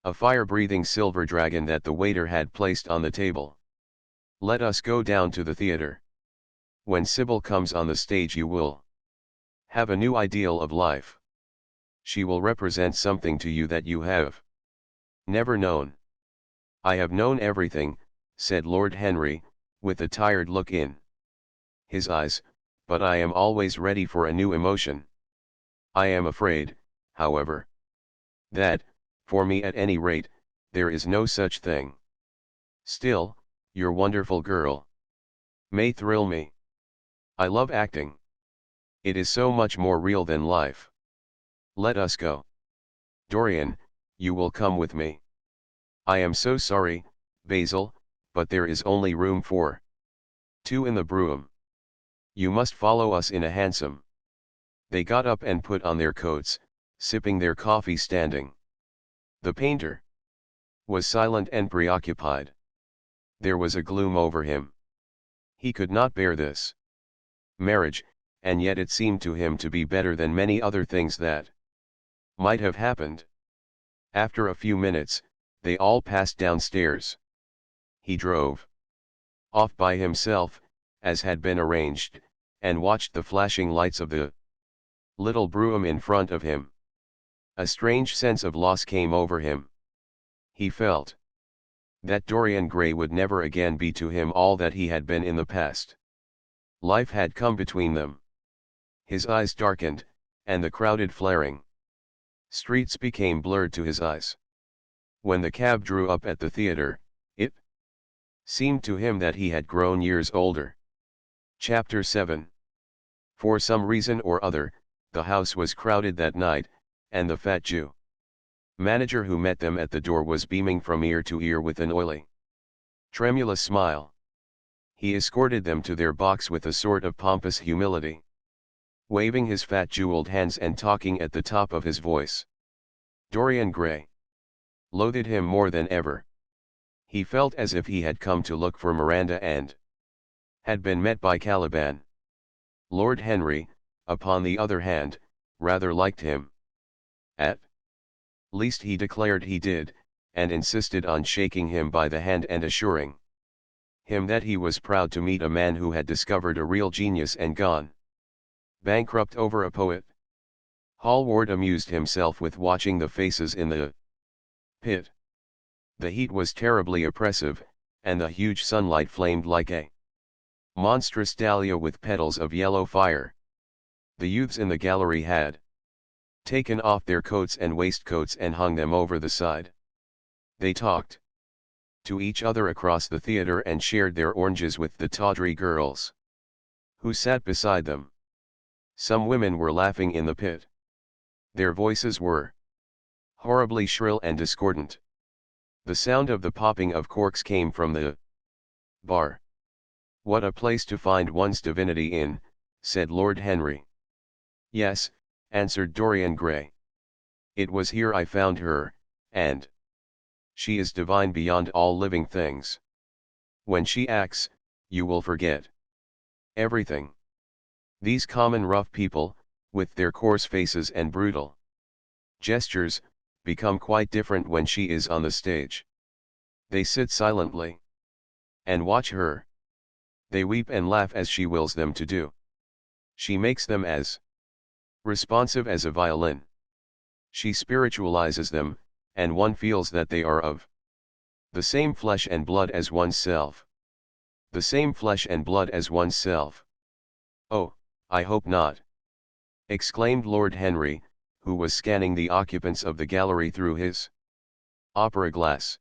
a fire-breathing silver dragon that the waiter had placed on the table. "Let us go down to the theatre. When Sybil comes on the stage you will have a new ideal of life. She will represent something to you that you have never known." "I have known everything," said Lord Henry, with a tired look in his eyes, "but I am always ready for a new emotion. I am afraid, however, that, For me at any rate, there is no such thing. Still, your wonderful girl may thrill me. I love acting. It is so much more real than life. Let us go. Dorian, you will come with me. I am so sorry, Basil, but there is only room for two in the brougham. You must follow us in a hansom. They got up and put on their coats, sipping their coffee standing. The painter was silent and preoccupied. There was a gloom over him. He could not bear this marriage, and yet it seemed to him to be better than many other things that might have happened. After a few minutes, they all passed downstairs. He drove off by himself, as had been arranged, and watched the flashing lights of the little brougham in front of him. A strange sense of loss came over him. He felt that Dorian Gray would never again be to him all that he had been in the past. Life had come between them. His eyes darkened, and the crowded flaring streets became blurred to his eyes. When the cab drew up at the theater, it seemed to him that he had grown years older. Chapter 7. For some reason or other, the house was crowded that night, and the fat Jew manager who met them at the door was beaming from ear to ear with an oily, tremulous smile. He escorted them to their box with a sort of pompous humility, waving his fat jeweled hands and talking at the top of his voice. Dorian Gray loathed him more than ever. He felt as if he had come to look for Miranda and had been met by Caliban. Lord Henry, upon the other hand, rather liked him. At least he declared he did, and insisted on shaking him by the hand and assuring him that he was proud to meet a man who had discovered a real genius and gone bankrupt over a poet. Hallward amused himself with watching the faces in the pit. The heat was terribly oppressive, and the huge sunlight flamed like a monstrous dahlia with petals of yellow fire. The youths in the gallery had taken off their coats and waistcoats and hung them over the side. They talked to each other across the theater and shared their oranges with the tawdry girls who sat beside them. Some women were laughing in the pit. Their voices were horribly shrill and discordant. The sound of the popping of corks came from the bar. "What a place to find one's divinity in," said Lord Henry. "Yes," answered Dorian Gray. "It was here I found her, and she is divine beyond all living things. When she acts, you will forget everything. These common rough people, with their coarse faces and brutal gestures, become quite different when she is on the stage. They sit silently and watch her. They weep and laugh as she wills them to do. She makes them as responsive as a violin. She spiritualizes them, and one feels that they are of the same flesh and blood as oneself. The same flesh and blood as oneself." "Oh, I hope not," exclaimed Lord Henry, who was scanning the occupants of the gallery through his opera glass.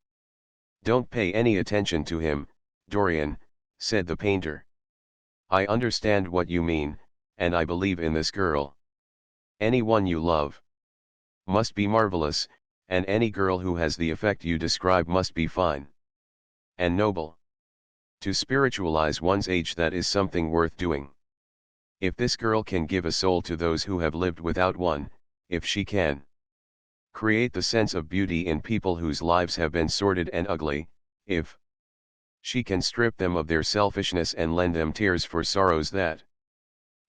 "Don't pay any attention to him, Dorian," said the painter. "I understand what you mean, and I believe in this girl. Any one you love must be marvelous, and any girl who has the effect you describe must be fine and noble. To spiritualize one's age, that is something worth doing. If this girl can give a soul to those who have lived without one, if she can create the sense of beauty in people whose lives have been sordid and ugly, if she can strip them of their selfishness and lend them tears for sorrows that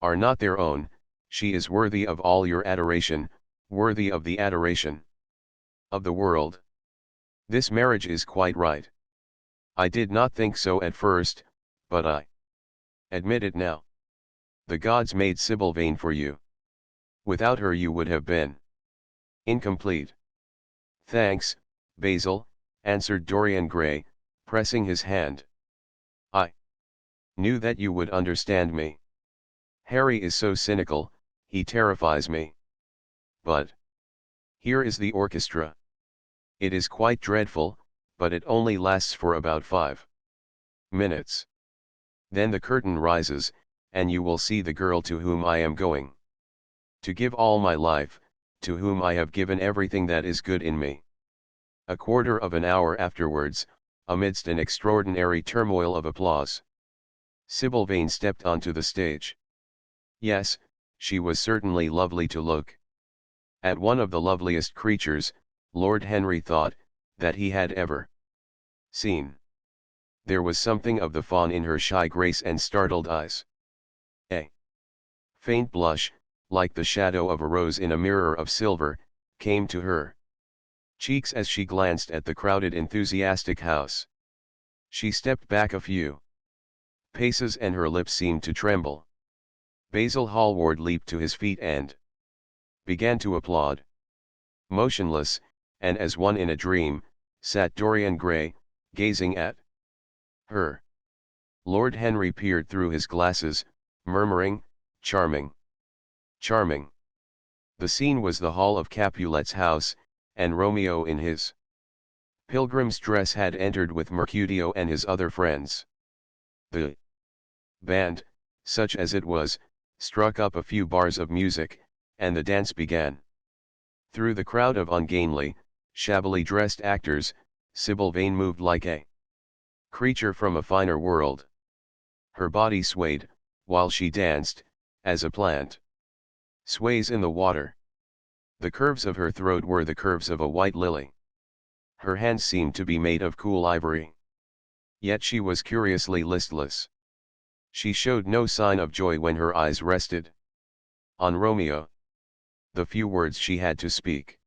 are not their own, she is worthy of all your adoration, worthy of the adoration of the world. This marriage is quite right. I did not think so at first, but I admit it now. The gods made Sibyl Vane for you. Without her you would have been incomplete." "Thanks, Basil," answered Dorian Gray, pressing his hand. "I knew that you would understand me. Harry is so cynical, he terrifies me. But here is the orchestra. It is quite dreadful, but it only lasts for about 5 minutes. Then the curtain rises, and you will see the girl to whom I am going to give all my life, to whom I have given everything that is good in me. A quarter of an hour afterwards, amidst an extraordinary turmoil of applause, Sybil Vane stepped onto the stage. Yes, she was certainly lovely to look at, one of the loveliest creatures, Lord Henry thought, that he had ever seen. There was something of the fawn in her shy grace and startled eyes. A faint blush, like the shadow of a rose in a mirror of silver, came to her cheeks as she glanced at the crowded enthusiastic house. She stepped back a few paces and her lips seemed to tremble. Basil Hallward leaped to his feet and began to applaud. Motionless, and as one in a dream, sat Dorian Gray, gazing at her. Lord Henry peered through his glasses, murmuring, "Charming. Charming." The scene was the hall of Capulet's house, and Romeo in his pilgrim's dress had entered with Mercutio and his other friends. The band, such as it was, struck up a few bars of music, and the dance began. Through the crowd of ungainly, shabbily dressed actors, Sybil Vane moved like a creature from a finer world. Her body swayed, while she danced, as a plant sways in the water. The curves of her throat were the curves of a white lily. Her hands seemed to be made of cool ivory. Yet she was curiously listless. She showed no sign of joy when her eyes rested on Romeo. The few words she had to speak: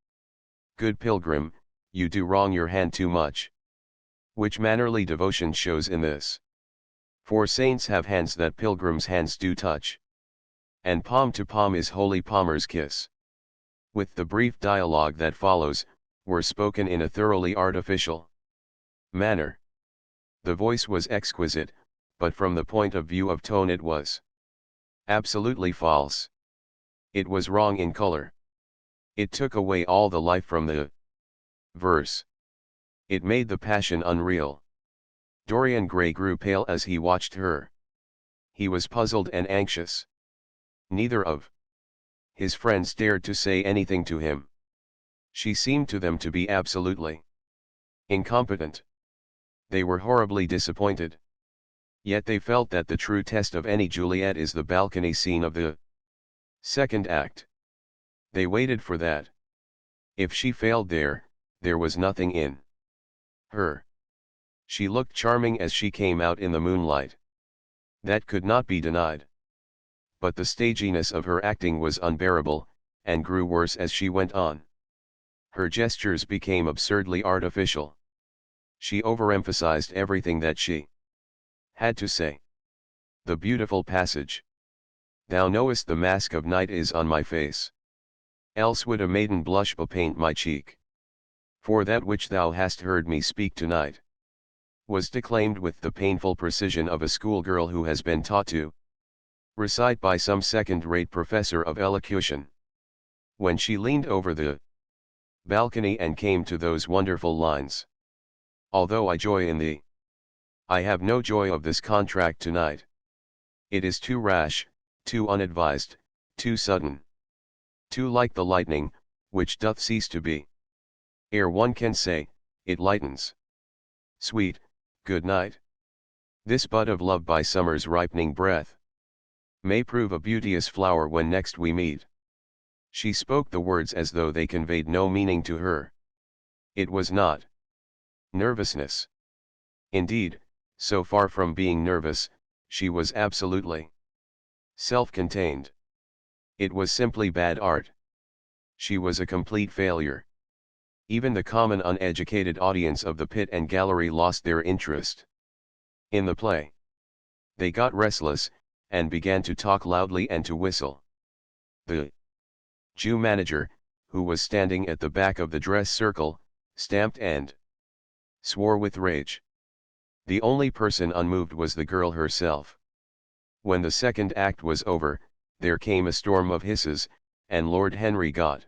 "Good pilgrim, you do wrong your hand too much." Which mannerly devotion shows in this. For saints have hands that pilgrims' hands do touch. And palm to palm is holy palmer's kiss. With the brief dialogue that follows, were spoken in a thoroughly artificial manner. The voice was exquisite, but from the point of view of tone it was absolutely false. It was wrong in color. It took away all the life from the verse. It made the passion unreal. Dorian Gray grew pale as he watched her. He was puzzled and anxious. Neither of his friends dared to say anything to him. She seemed to them to be absolutely incompetent. They were horribly disappointed. Yet they felt that the true test of any Juliet is the balcony scene of the second act. They waited for that. If she failed there was nothing in her. She looked charming as she came out in the moonlight. That could not be denied. But the staginess of her acting was unbearable, and grew worse as she went on. Her gestures became absurdly artificial. She overemphasized everything that she had to say. The beautiful passage: "Thou knowest the mask of night is on my face. Else would a maiden blush bepaint my cheek. For that which thou hast heard me speak tonight," was declaimed with the painful precision of a schoolgirl who has been taught to recite by some second-rate professor of elocution. When she leaned over the balcony and came to those wonderful lines: "Although I joy in thee, I have no joy of this contract tonight. It is too rash, too unadvised, too sudden. Too like the lightning, which doth cease to be. Ere one can say, it lightens. Sweet, good night. This bud of love by summer's ripening breath may prove a beauteous flower when next we meet." She spoke the words as though they conveyed no meaning to her. It was not nervousness. Indeed, so far from being nervous, she was absolutely self-contained. It was simply bad art. She was a complete failure. Even the common uneducated audience of the pit and gallery lost their interest in the play. They got restless, and began to talk loudly and to whistle. The Jew manager, who was standing at the back of the dress circle, stamped and swore with rage. The only person unmoved was the girl herself. When the second act was over, there came a storm of hisses, and Lord Henry got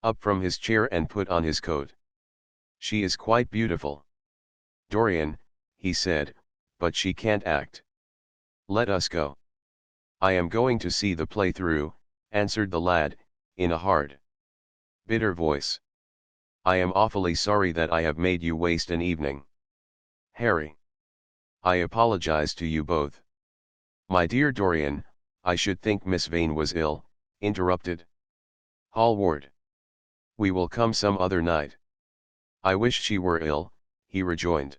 up from his chair and put on his coat. She is quite beautiful. Dorian, he said, but she can't act. Let us go. I am going to see the play through, answered the lad, in a hard, bitter voice. I am awfully sorry that I have made you waste an evening. Harry. I apologize to you both. My dear Dorian, I should think Miss Vane was ill, interrupted Hallward. We will come some other night. I wish she were ill, he rejoined.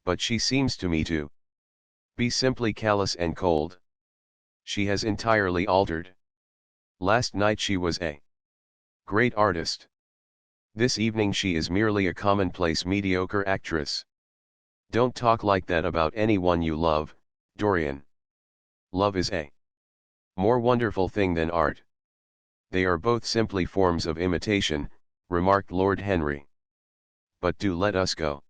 But she seems to me to be simply callous and cold. She has entirely altered. Last night she was a great artist. This evening she is merely a commonplace mediocre actress. Don't talk like that about anyone you love, Dorian. Love is a more wonderful thing than art. They are both simply forms of imitation, remarked Lord Henry. But do let us go.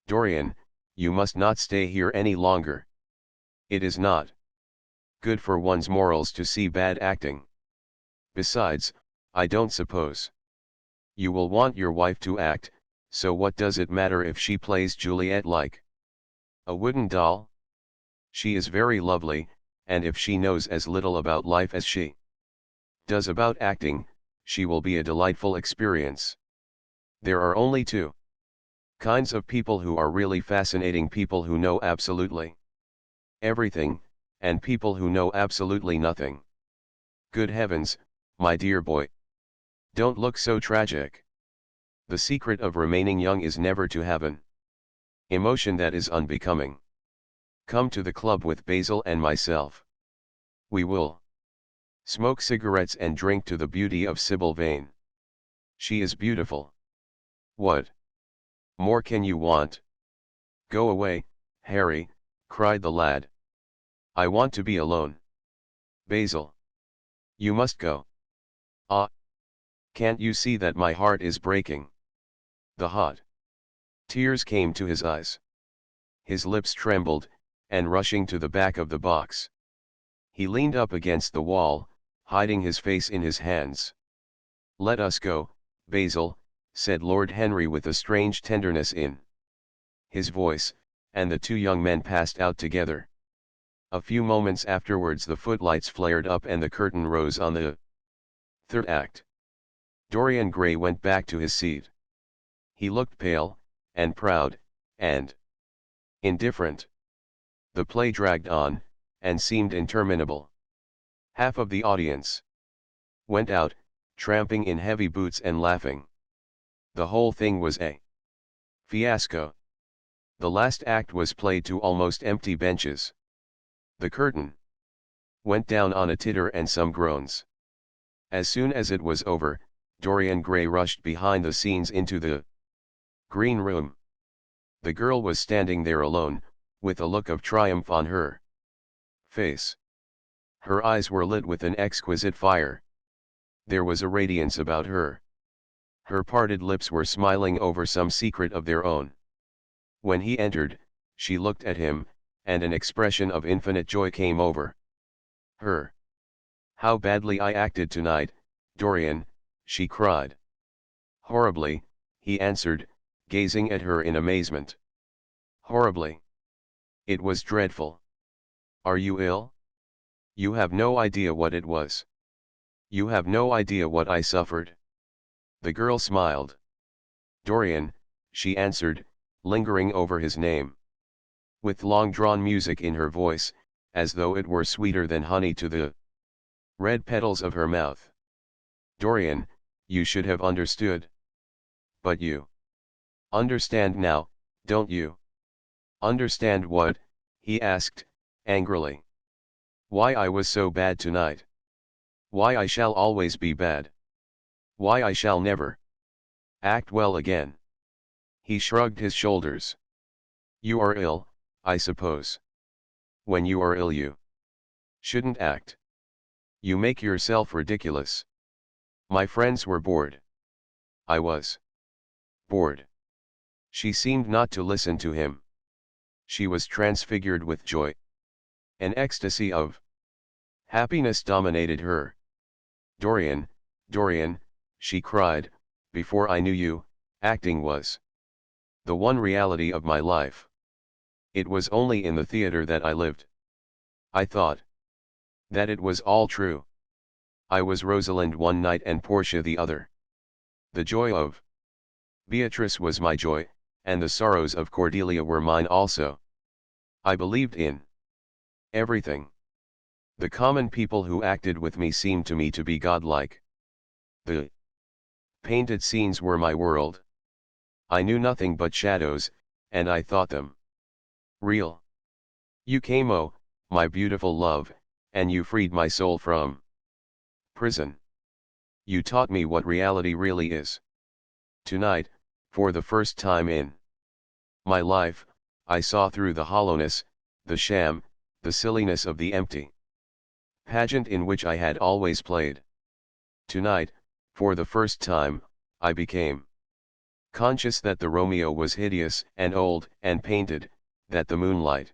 Dorian, you must not stay here any longer. It is not good for one's morals to see bad acting. Besides, I don't suppose you will want your wife to act, so what does it matter if she plays Juliet like a wooden doll? She is very lovely, and if she knows as little about life as she does about acting, she will be a delightful experience. There are only two kinds of people who are really fascinating: people who know absolutely everything, and people who know absolutely nothing. Good heavens, my dear boy. Don't look so tragic. The secret of remaining young is never to have an emotion that is unbecoming. Come to the club with Basil and myself. We will smoke cigarettes and drink to the beauty of Sybil Vane. She is beautiful. What more can you want? Go away, Harry, cried the lad. I want to be alone. Basil. You must go. Ah. Can't you see that my heart is breaking? The hot tears came to his eyes. His lips trembled, and rushing to the back of the box, he leaned up against the wall, hiding his face in his hands. Let us go, Basil, said Lord Henry with a strange tenderness in his voice, and the two young men passed out together. A few moments afterwards the footlights flared up and the curtain rose on the third act. Dorian Gray went back to his seat. He looked pale, and proud, and indifferent. The play dragged on, and seemed interminable. Half of the audience went out, tramping in heavy boots and laughing. The whole thing was a fiasco. The last act was played to almost empty benches. The curtain went down on a titter and some groans. As soon as it was over, Dorian Gray rushed behind the scenes into the green room. The girl was standing there alone, with a look of triumph on her face. Her eyes were lit with an exquisite fire. There was a radiance about her. Her parted lips were smiling over some secret of their own. When he entered, she looked at him, and an expression of infinite joy came over her. How badly I acted tonight, Dorian, she cried. Horribly, he answered, gazing at her in amazement. Horribly. It was dreadful. Are you ill? You have no idea what it was. You have no idea what I suffered. The girl smiled. Dorian, she answered, lingering over his name. With long-drawn music in her voice, as though it were sweeter than honey to the red petals of her mouth. Dorian, you should have understood. But you understand now, don't you? Understand what? He asked, angrily. Why I was so bad tonight. Why I shall always be bad. Why I shall never act well again. He shrugged his shoulders. You are ill, I suppose. When you are ill you shouldn't act. You make yourself ridiculous. My friends were bored. I was bored. She seemed not to listen to him. She was transfigured with joy. An ecstasy of happiness dominated her. Dorian, Dorian, she cried, before I knew you, Acting was the one reality of my life. It was only in the theater that I lived. I thought that it was all true. I was Rosalind one night and Portia the other. The joy of Beatrice was my joy, and the sorrows of Cordelia were mine also. I believed in everything. The common people who acted with me seemed to me to be godlike. The painted scenes were my world. I knew nothing but shadows, and I thought them real. You came, oh, my beautiful love, and you freed my soul from prison. You taught me what reality really is. Tonight, for the first time in my life, I saw through the hollowness, the sham, the silliness of the empty pageant in which I had always played. Tonight, for the first time, I became conscious that the Romeo was hideous and old and painted, that the moonlight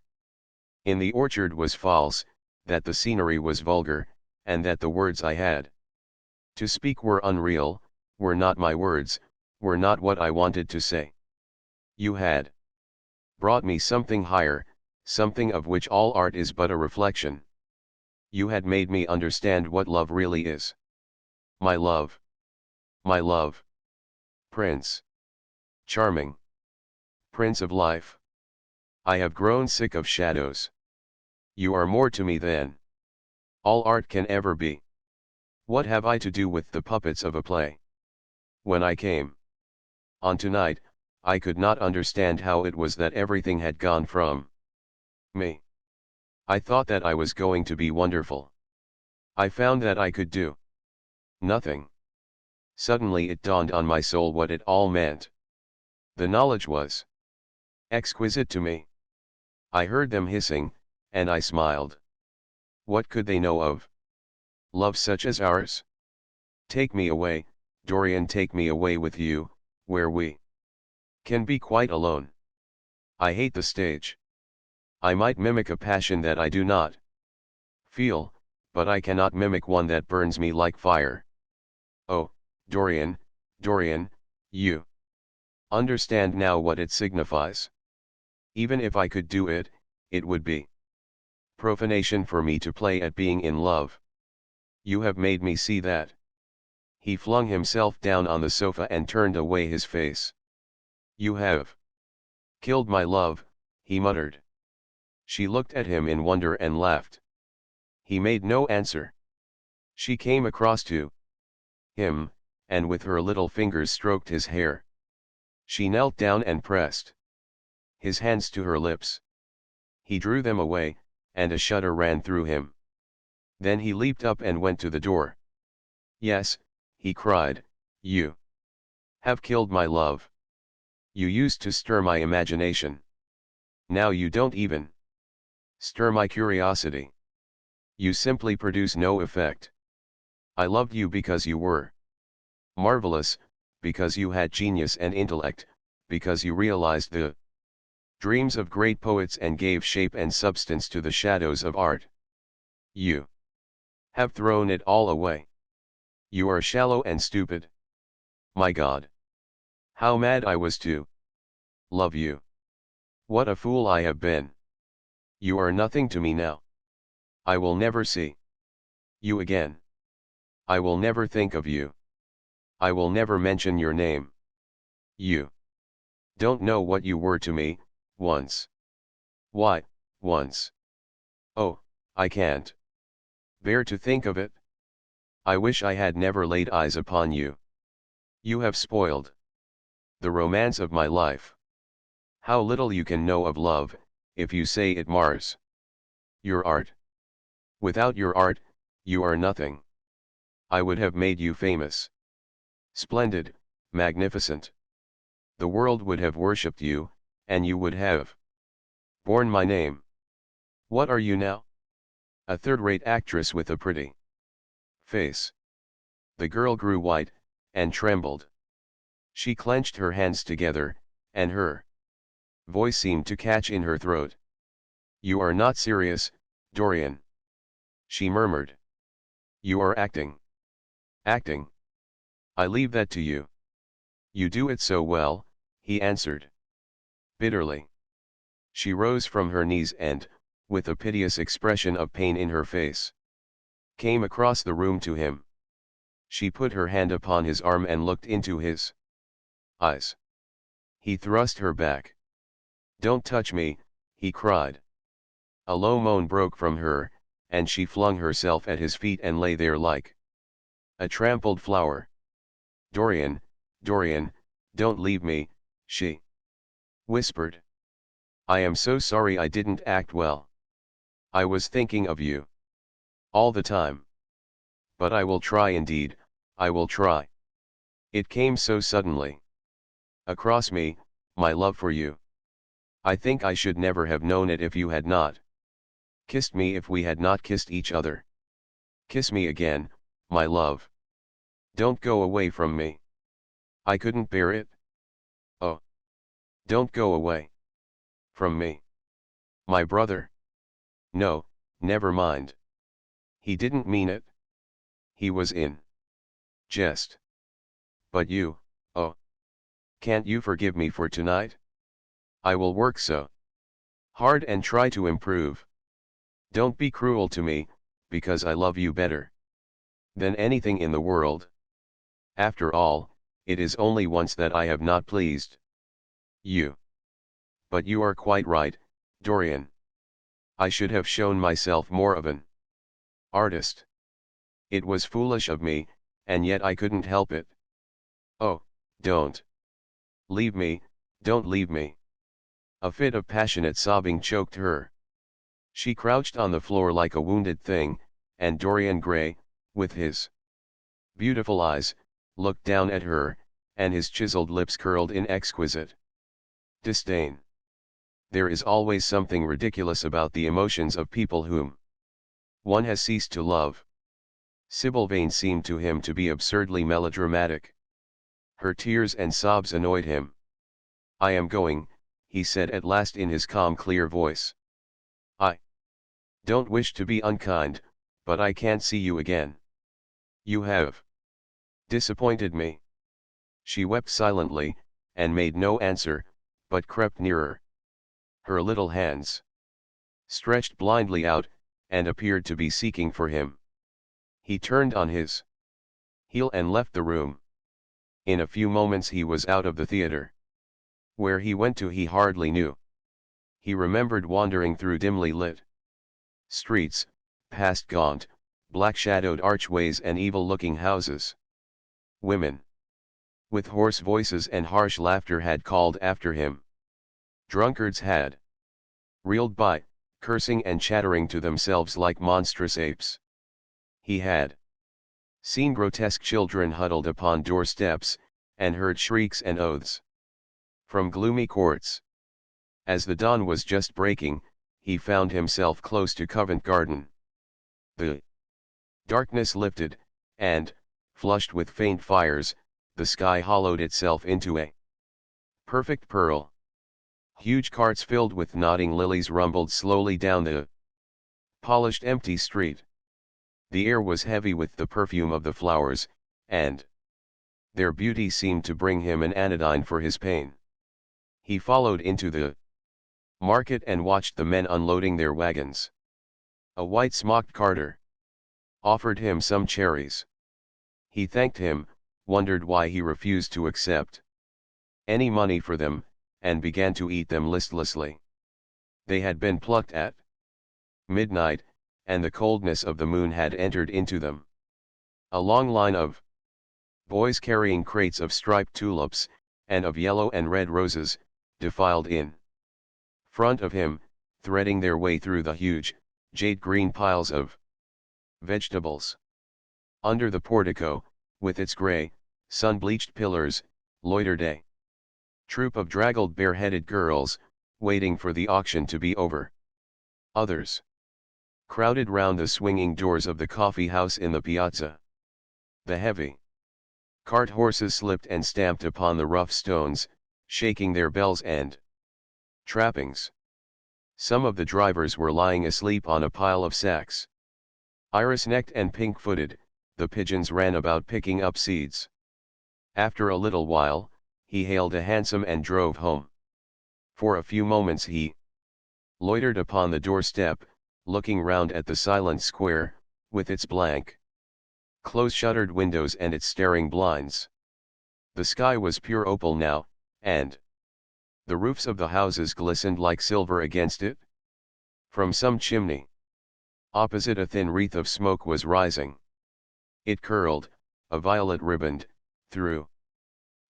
in the orchard was false, that the scenery was vulgar, and that the words I had to speak were unreal, were not my words, were not what I wanted to say. You had brought me something higher, something of which all art is but a reflection. You had made me understand what love really is. My love. My love. Prince. Charming. Prince of life. I have grown sick of shadows. You are more to me than all art can ever be. What have I to do with the puppets of a play? When I came on tonight, I could not understand how it was that everything had gone from me. I thought that I was going to be wonderful. I found that I could do nothing. Suddenly it dawned on my soul what it all meant. The knowledge was exquisite to me. I heard them hissing, and I smiled. What could they know of love such as ours? Take me away, Dorian, take me away with you, where we can be quite alone. I hate the stage. I might mimic a passion that I do not feel, but I cannot mimic one that burns me like fire. Oh, Dorian, Dorian, you understand now what it signifies. Even if I could do it, it would be profanation for me to play at being in love. You have made me see that. He flung himself down on the sofa and turned away his face. You have killed my love, he muttered. She looked at him in wonder and laughed. He made no answer. She came across to him, and with her little fingers stroked his hair. She knelt down and pressed his hands to her lips. He drew them away, and a shudder ran through him. Then he leaped up and went to the door. Yes, he cried, you have killed my love. You used to stir my imagination. Now you don't even stir my curiosity. You simply produce no effect. I loved you because you were marvelous, because you had genius and intellect, because you realized the dreams of great poets and gave shape and substance to the shadows of art. You have thrown it all away. You are shallow and stupid. My God! How mad I was to love you. What a fool I have been. You are nothing to me now. I will never see you again. I will never think of you. I will never mention your name. You don't know what you were to me, once. Why, once. Oh, I can't bear to think of it. I wish I had never laid eyes upon you. You have spoiled the romance of my life. How little you can know of love, if you say it mars your art. Without your art, you are nothing. I would have made you famous, splendid, magnificent. The world would have worshipped you, and you would have borne my name. What are you now? A third-rate actress with a pretty face. The girl grew white, and trembled. She clenched her hands together, and her voice seemed to catch in her throat. You are not serious, Dorian, she murmured. You are acting. Acting. I leave that to you. You do it so well, he answered bitterly. She rose from her knees and, with a piteous expression of pain in her face, came across the room to him. She put her hand upon his arm and looked into his eyes. He thrust her back. "Don't touch me," he cried. A low moan broke from her, and she flung herself at his feet and lay there like a trampled flower. "Dorian, Dorian, don't leave me," she whispered. "I am so sorry I didn't act well. I was thinking of you all the time. But I will try, indeed, I will try." It came so suddenly across me, my love for you. I think I should never have known it if you had not kissed me, if we had not kissed each other. Kiss me again, my love. Don't go away from me. I couldn't bear it. Oh, don't go away from me. My brother. No, never mind. He didn't mean it. He was in jest. But you, oh, can't you forgive me for tonight? I will work so hard and try to improve. Don't be cruel to me, because I love you better than anything in the world. After all, it is only once that I have not pleased you. But you are quite right, Dorian. I should have shown myself more of an artist. It was foolish of me, and yet I couldn't help it. Oh, don't leave me, don't leave me. A fit of passionate sobbing choked her. She crouched on the floor like a wounded thing, and Dorian Gray, with his beautiful eyes, looked down at her, and his chiseled lips curled in exquisite disdain. There is always something ridiculous about the emotions of people whom one has ceased to love. Sybil Vane seemed to him to be absurdly melodramatic. Her tears and sobs annoyed him. "I am going," he said at last in his calm, clear voice. "I don't wish to be unkind, but I can't see you again. You have disappointed me." She wept silently, and made no answer, but crept nearer. Her little hands stretched blindly out, and appeared to be seeking for him. He turned on his heel and left the room. In a few moments he was out of the theater. Where he went to he hardly knew. He remembered wandering through dimly lit streets, past gaunt, black-shadowed archways and evil-looking houses. Women with hoarse voices and harsh laughter had called after him. Drunkards had reeled by, cursing and chattering to themselves like monstrous apes. He had seen grotesque children huddled upon doorsteps, and heard shrieks and oaths from gloomy courts. As the dawn was just breaking, he found himself close to Covent Garden. The darkness lifted, and, flushed with faint fires, the sky hollowed itself into a perfect pearl. Huge carts filled with nodding lilies rumbled slowly down the polished empty street. The air was heavy with the perfume of the flowers, and their beauty seemed to bring him an anodyne for his pain. He followed into the market and watched the men unloading their wagons. A white-smocked carter offered him some cherries. He thanked him, wondered why he refused to accept any money for them, and began to eat them listlessly. They had been plucked at midnight, and the coldness of the moon had entered into them. A long line of boys carrying crates of striped tulips, and of yellow and red roses, defiled in front of him, threading their way through the huge, jade-green piles of vegetables. Under the portico, with its grey, sun-bleached pillars, loitered a troop of draggled bare-headed girls, waiting for the auction to be over. Others crowded round the swinging doors of the coffee house in the piazza. The heavy cart horses slipped and stamped upon the rough stones, shaking their bells and trappings. Some of the drivers were lying asleep on a pile of sacks. Iris-necked and pink-footed, the pigeons ran about picking up seeds. After a little while, he hailed a hansom and drove home. For a few moments he loitered upon the doorstep, looking round at the silent square, with its blank, close-shuttered windows and its staring blinds. The sky was pure opal now, and the roofs of the houses glistened like silver against it. From some chimney opposite, a thin wreath of smoke was rising. It curled, a violet riband, through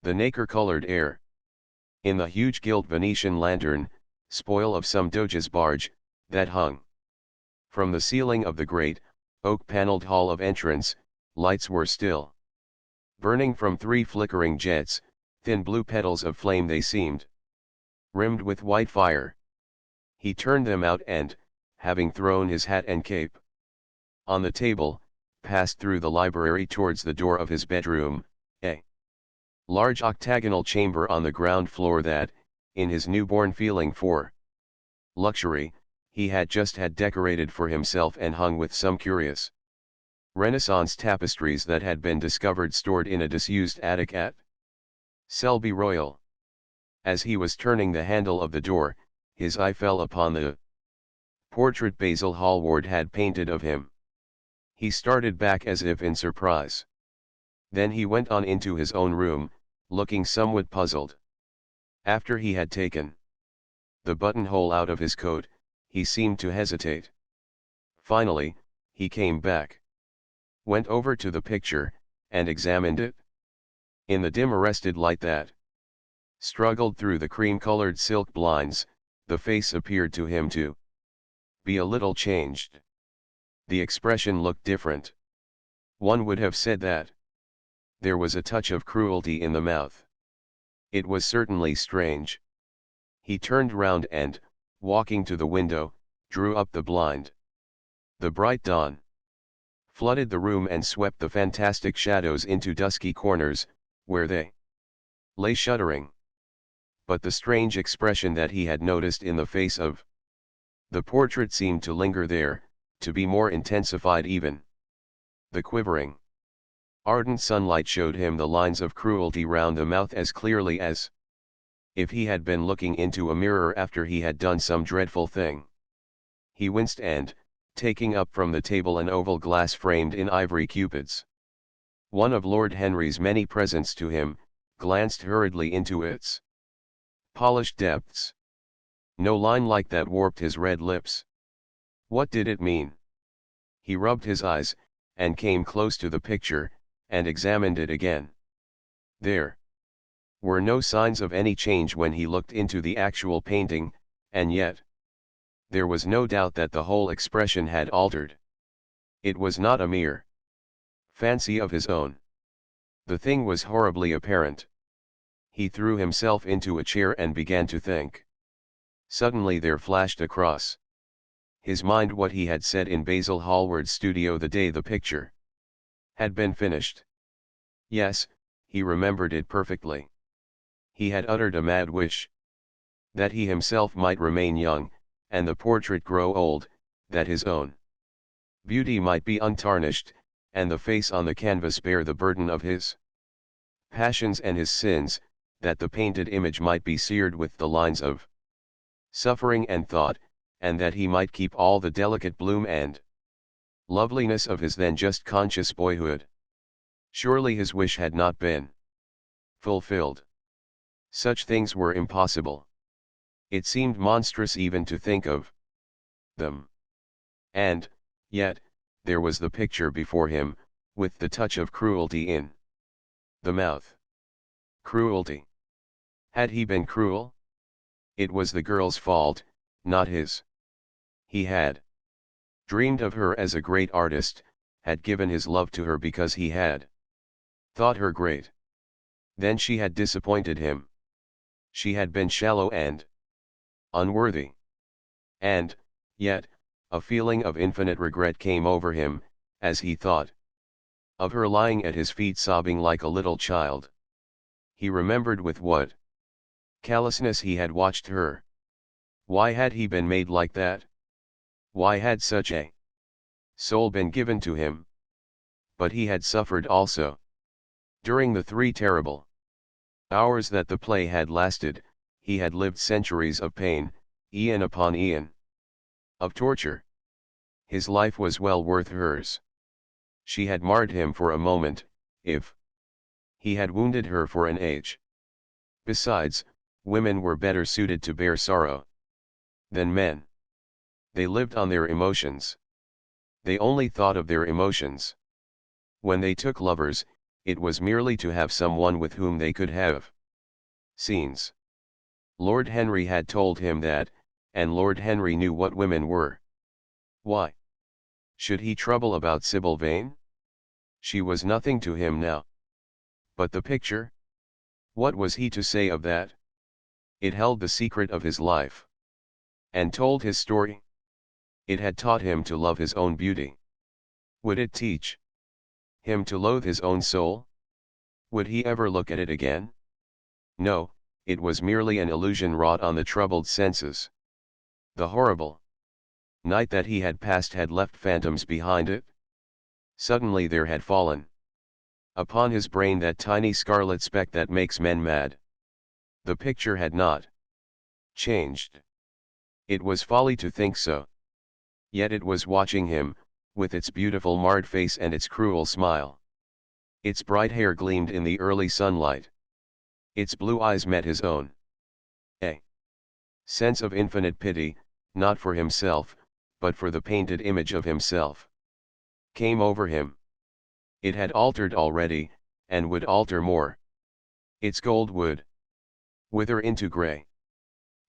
the nacre-colored air. In the huge gilt Venetian lantern, spoil of some doge's barge, that hung from the ceiling of the great, oak-paneled hall of entrance, lights were still burning from 3 flickering jets, thin blue petals of flame they seemed, rimmed with white fire. He turned them out and, having thrown his hat and cape on the table, passed through the library towards the door of his bedroom, a large octagonal chamber on the ground floor that, in his newborn feeling for luxury, he had just had decorated for himself and hung with some curious Renaissance tapestries that had been discovered stored in a disused attic at Selby Royal. As he was turning the handle of the door, his eye fell upon the portrait Basil Hallward had painted of him. He started back as if in surprise. Then he went on into his own room, looking somewhat puzzled. After he had taken the buttonhole out of his coat, he seemed to hesitate. Finally, he came back, went over to the picture, and examined it. In the dim arrested light that struggled through the cream-colored silk blinds, the face appeared to him to be a little changed. The expression looked different. One would have said that there was a touch of cruelty in the mouth. It was certainly strange. He turned round and, walking to the window, drew up the blind. The bright dawn flooded the room and swept the fantastic shadows into dusky corners, where they lay shuddering. But the strange expression that he had noticed in the face of the portrait seemed to linger there, to be more intensified even. The quivering, ardent sunlight showed him the lines of cruelty round the mouth as clearly as if he had been looking into a mirror after he had done some dreadful thing. He winced and, taking up from the table an oval glass framed in ivory cupids, one of Lord Henry's many presents to him, glanced hurriedly into its polished depths. No line like that warped his red lips. What did it mean? He rubbed his eyes, and came close to the picture, and examined it again. There were no signs of any change when he looked into the actual painting, and yet there was no doubt that the whole expression had altered. It was not a mere fancy of his own. The thing was horribly apparent. He threw himself into a chair and began to think. Suddenly there flashed across his mind what he had said in Basil Hallward's studio the day the picture had been finished. Yes, he remembered it perfectly. He had uttered a mad wish that he himself might remain young, and the portrait grow old, that his own beauty might be untarnished, and the face on the canvas bear the burden of his passions and his sins, that the painted image might be seared with the lines of suffering and thought, and that he might keep all the delicate bloom and loveliness of his then just conscious boyhood. Surely his wish had not been fulfilled. Such things were impossible. It seemed monstrous even to think of them. And, yet, there was the picture before him, with the touch of cruelty in the mouth. Cruelty. Had he been cruel? It was the girl's fault, not his. He had dreamed of her as a great artist, had given his love to her because he had thought her great. Then she had disappointed him. She had been shallow and unworthy. And, yet, a feeling of infinite regret came over him, as he thought of her lying at his feet sobbing like a little child. He remembered with what callousness he had watched her. Why had he been made like that? Why had such a soul been given to him? But he had suffered also. During the 3 terrible Hours that the play had lasted, he had lived centuries of pain, eon upon eon. Of torture. His life was well worth hers. She had marred him for a moment, if he had wounded her for an age. Besides, women were better suited to bear sorrow than men. They lived on their emotions. They only thought of their emotions. When they took lovers, it was merely to have someone with whom they could have scenes. Lord Henry had told him that, and Lord Henry knew what women were. Why should he trouble about Sybil Vane? She was nothing to him now. But the picture? What was he to say of that? It held the secret of his life, and told his story. It had taught him to love his own beauty. Would it teach him to loathe his own soul? Would he ever look at it again? No, it was merely an illusion wrought on the troubled senses. The horrible night that he had passed had left phantoms behind it. Suddenly there had fallen upon his brain that tiny scarlet speck that makes men mad. The picture had not changed. It was folly to think so. Yet it was watching him, with its beautiful marred face and its cruel smile. Its bright hair gleamed in the early sunlight. Its blue eyes met his own. A sense of infinite pity, not for himself, but for the painted image of himself, came over him. It had altered already, and would alter more. Its gold would wither into grey.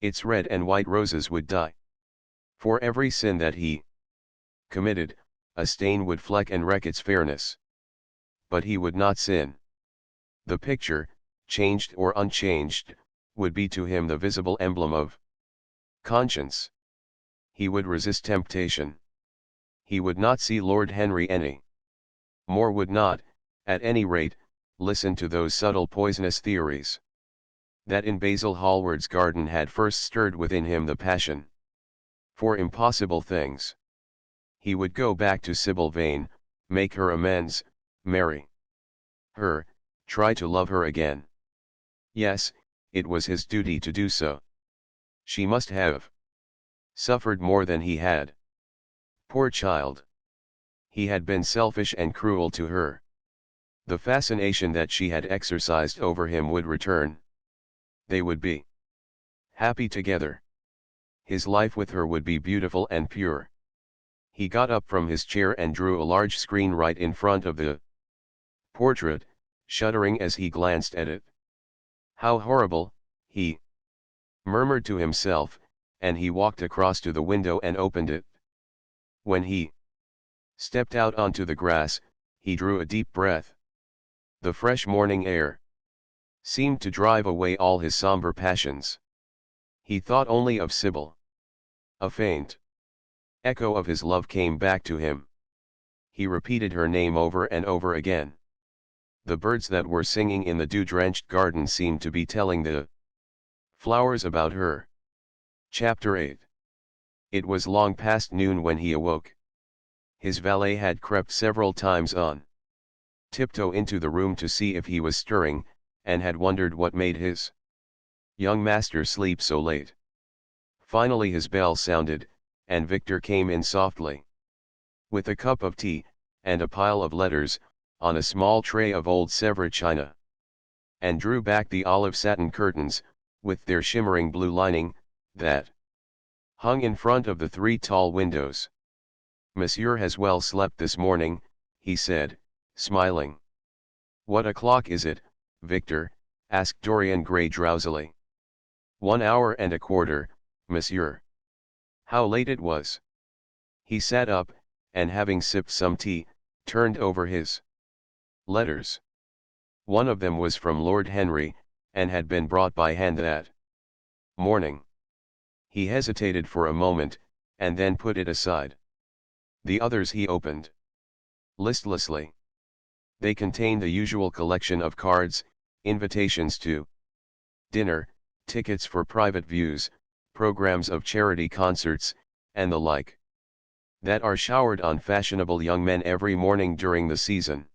Its red and white roses would die. For every sin that he committed, a stain would fleck and wreck its fairness. But he would not sin. The picture, changed or unchanged, would be to him the visible emblem of conscience. He would resist temptation. He would not see Lord Henry any more, would not, at any rate, listen to those subtle poisonous theories that in Basil Hallward's garden had first stirred within him the passion for impossible things. He would go back to Sybil Vane, make her amends, marry her, try to love her again. Yes, it was his duty to do so. She must have suffered more than he had. Poor child! He had been selfish and cruel to her. The fascination that she had exercised over him would return. They would be happy together. His life with her would be beautiful and pure. He got up from his chair and drew a large screen right in front of the portrait, shuddering as he glanced at it. How horrible, he murmured to himself, and he walked across to the window and opened it. When he stepped out onto the grass, he drew a deep breath. The fresh morning air seemed to drive away all his somber passions. He thought only of Sybil. A faint echo of his love came back to him. He repeated her name over and over again. The birds that were singing in the dew-drenched garden seemed to be telling the flowers about her. Chapter 8. It was long past noon when he awoke. His valet had crept several times on tiptoe into the room to see if he was stirring, and had wondered what made his young master sleep so late. Finally his bell sounded, and Victor came in softly, with a cup of tea, and a pile of letters, on a small tray of old Sèvres china, and drew back the olive satin curtains, with their shimmering blue lining, that hung in front of the three tall windows. "Monsieur has well slept this morning," he said, smiling. "What o'clock is it, Victor?" asked Dorian Gray drowsily. 1 hour and a quarter, monsieur." How late it was! He sat up, and having sipped some tea, turned over his letters. One of them was from Lord Henry, and had been brought by hand that morning. He hesitated for a moment, and then put it aside. The others he opened listlessly. They contained the usual collection of cards, invitations to dinner, tickets for private views, programs of charity concerts, and the like, that are showered on fashionable young men every morning during the season.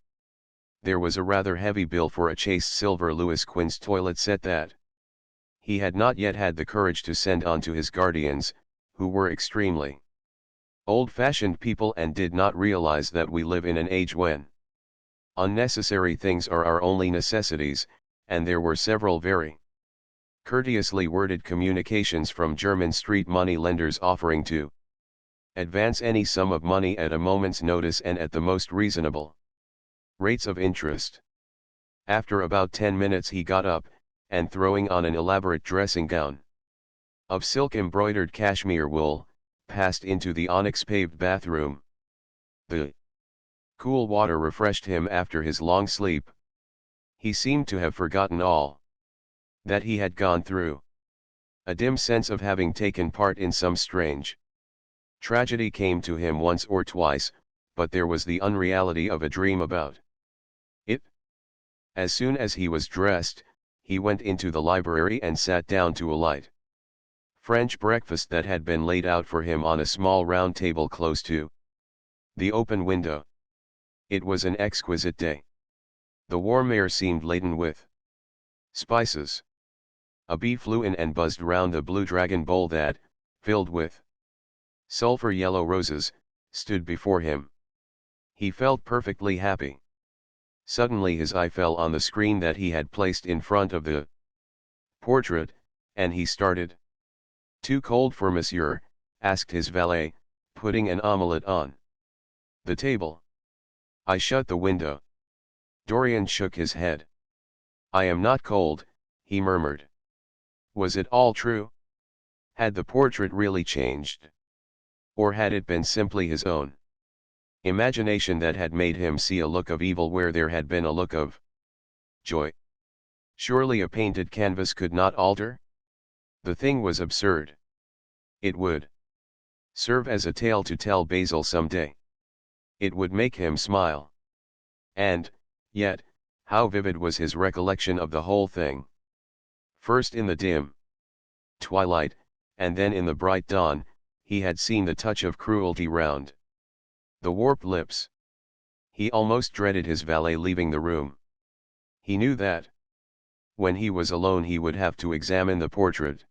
There was a rather heavy bill for a chased silver Louis Quinze toilet set that he had not yet had the courage to send on to his guardians, who were extremely old-fashioned people and did not realize that we live in an age when unnecessary things are our only necessities, and there were several very courteously worded communications from German street money lenders offering to advance any sum of money at a moment's notice and at the most reasonable rates of interest. After about 10 minutes he got up, and throwing on an elaborate dressing gown of silk embroidered cashmere wool, passed into the onyx-paved bathroom. The cool water refreshed him after his long sleep. He seemed to have forgotten all that he had gone through. A dim sense of having taken part in some strange tragedy came to him once or twice, but there was the unreality of a dream about it. As soon as he was dressed, he went into the library and sat down to a light French breakfast that had been laid out for him on a small round table close to the open window. It was an exquisite day. The warm air seemed laden with spices. A bee flew in and buzzed round the blue dragon bowl that, filled with sulphur yellow roses, stood before him. He felt perfectly happy. Suddenly his eye fell on the screen that he had placed in front of the portrait, and he started. "Too cold for monsieur?" asked his valet, putting an omelette on the table. I shut the window. Dorian shook his head. "I am not cold," he murmured. Was it all true? Had the portrait really changed? Or had it been simply his own imagination that had made him see a look of evil where there had been a look of joy? Surely a painted canvas could not alter? The thing was absurd. It would serve as a tale to tell Basil some day. It would make him smile. And, yet, how vivid was his recollection of the whole thing. First in the dim twilight, and then in the bright dawn, he had seen the touch of cruelty round the warped lips. He almost dreaded his valet leaving the room. He knew that when he was alone he would have to examine the portrait.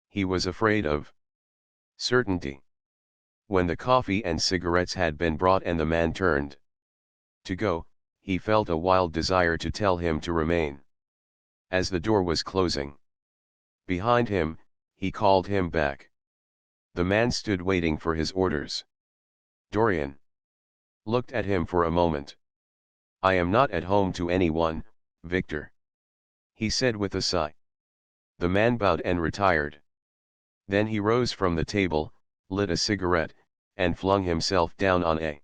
He was afraid of certainty. When the coffee and cigarettes had been brought and the man turned to go, he felt a wild desire to tell him to remain. As the door was closing behind him, he called him back. The man stood waiting for his orders. Dorian looked at him for a moment. "I am not at home to anyone, Victor," he said with a sigh. The man bowed and retired. Then he rose from the table, lit a cigarette, and flung himself down on a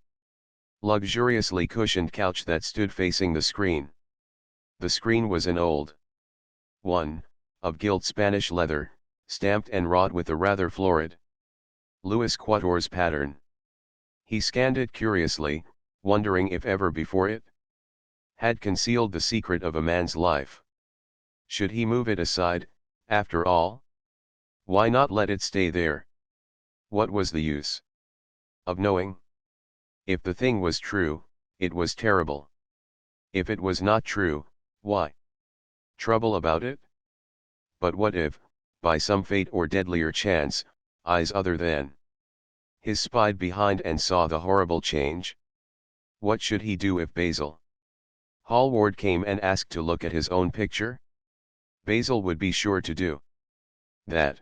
luxuriously cushioned couch that stood facing the screen. The screen was an old one, of gilt Spanish leather, stamped and wrought with a rather florid Louis Quatorze pattern. He scanned it curiously, wondering if ever before it had concealed the secret of a man's life. Should he move it aside, after all? Why not let it stay there? What was the use of knowing? If the thing was true, it was terrible. If it was not true, why trouble about it? But what if, by some fate or deadlier chance, eyes other than his spied behind and saw the horrible change? What should he do if Basil Hallward came and asked to look at his own picture? Basil would be sure to do that.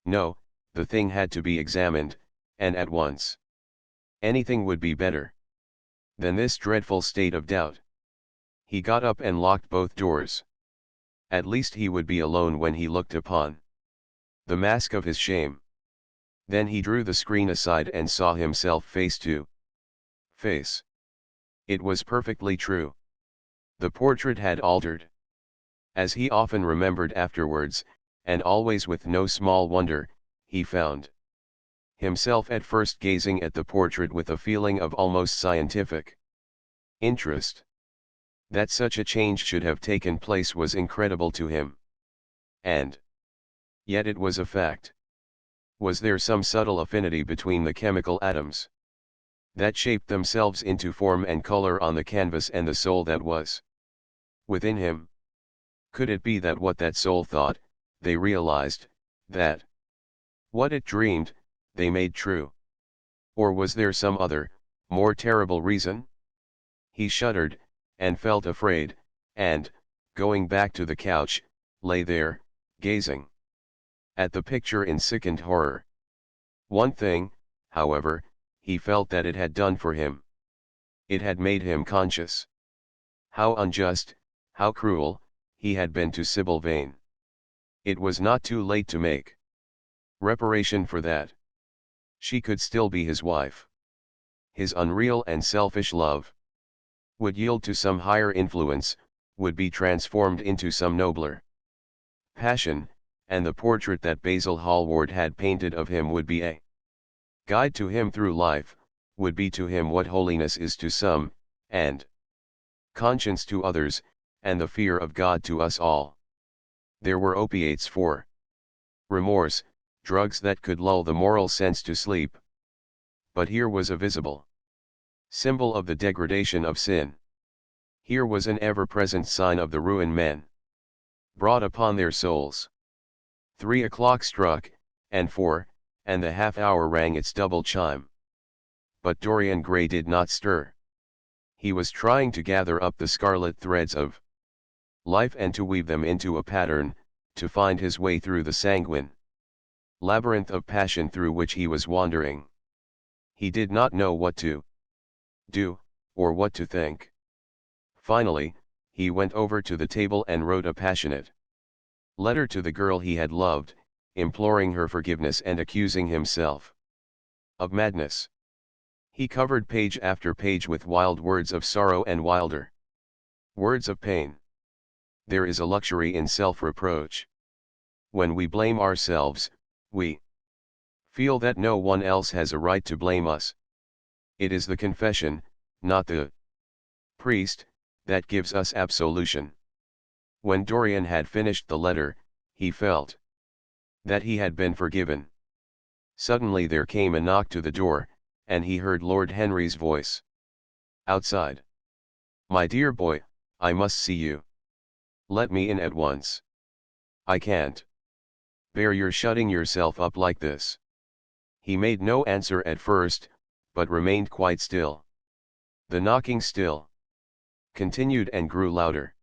No, the thing had to be examined, and at once. Anything would be better than this dreadful state of doubt. He got up and locked both doors. At least he would be alone when he looked upon the mask of his shame. Then he drew the screen aside and saw himself face to face. It was perfectly true. The portrait had altered. As he often remembered afterwards, and always with no small wonder, he found himself at first gazing at the portrait with a feeling of almost scientific interest. That such a change should have taken place was incredible to him. And yet it was a fact. Was there some subtle affinity between the chemical atoms that shaped themselves into form and color on the canvas, and the soul that was within him. Could it be that what that soul thought, they realized, that what it dreamed, they made true? Or was there some other, more terrible reason? He shuddered, and felt afraid, and, going back to the couch, lay there, gazing at the picture in sickened horror. One thing, however, he felt that it had done for him. It had made him conscious how unjust, how cruel, he had been to Sybil Vane. It was not too late to make reparation for that. She could still be his wife. His unreal and selfish love would yield to some higher influence, would be transformed into some nobler passion, and the portrait that Basil Hallward had painted of him would be a guide to him through life, would be to him what holiness is to some, and conscience to others, and the fear of God to us all. There were opiates for remorse, drugs that could lull the moral sense to sleep. But here was a visible symbol of the degradation of sin. Here was an ever-present sign of the ruin men brought upon their souls. 3 o'clock struck, and 4, and the half-hour rang its double chime. But Dorian Gray did not stir. He was trying to gather up the scarlet threads of life and to weave them into a pattern, to find his way through the sanguine labyrinth of passion through which he was wandering. He did not know what to do, or what to think. Finally, he went over to the table and wrote a passionate letter to the girl he had loved, imploring her forgiveness and accusing himself of madness. He covered page after page with wild words of sorrow and wilder words of pain. There is a luxury in self-reproach. When we blame ourselves, we feel that no one else has a right to blame us. It is the confession, not the priest, that gives us absolution. When Dorian had finished the letter, he felt that he had been forgiven. Suddenly there came a knock to the door, and he heard Lord Henry's voice outside. "My dear boy, I must see you. Let me in at once. I can't bear your shutting yourself up like this." He made no answer at first, but remained quite still. The knocking still continued and grew louder.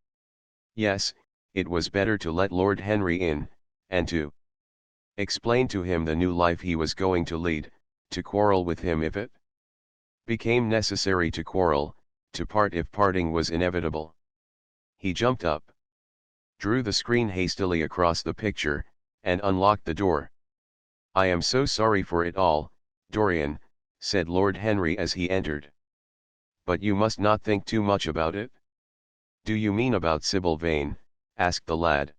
Yes, it was better to let Lord Henry in, and to explain to him the new life he was going to lead, to quarrel with him if it became necessary to quarrel, to part if parting was inevitable. He jumped up, drew the screen hastily across the picture, and unlocked the door. "I am so sorry for it all, Dorian," said Lord Henry as he entered. "But you must not think too much about it." "Do you mean about Sybil Vane?" asked the lad.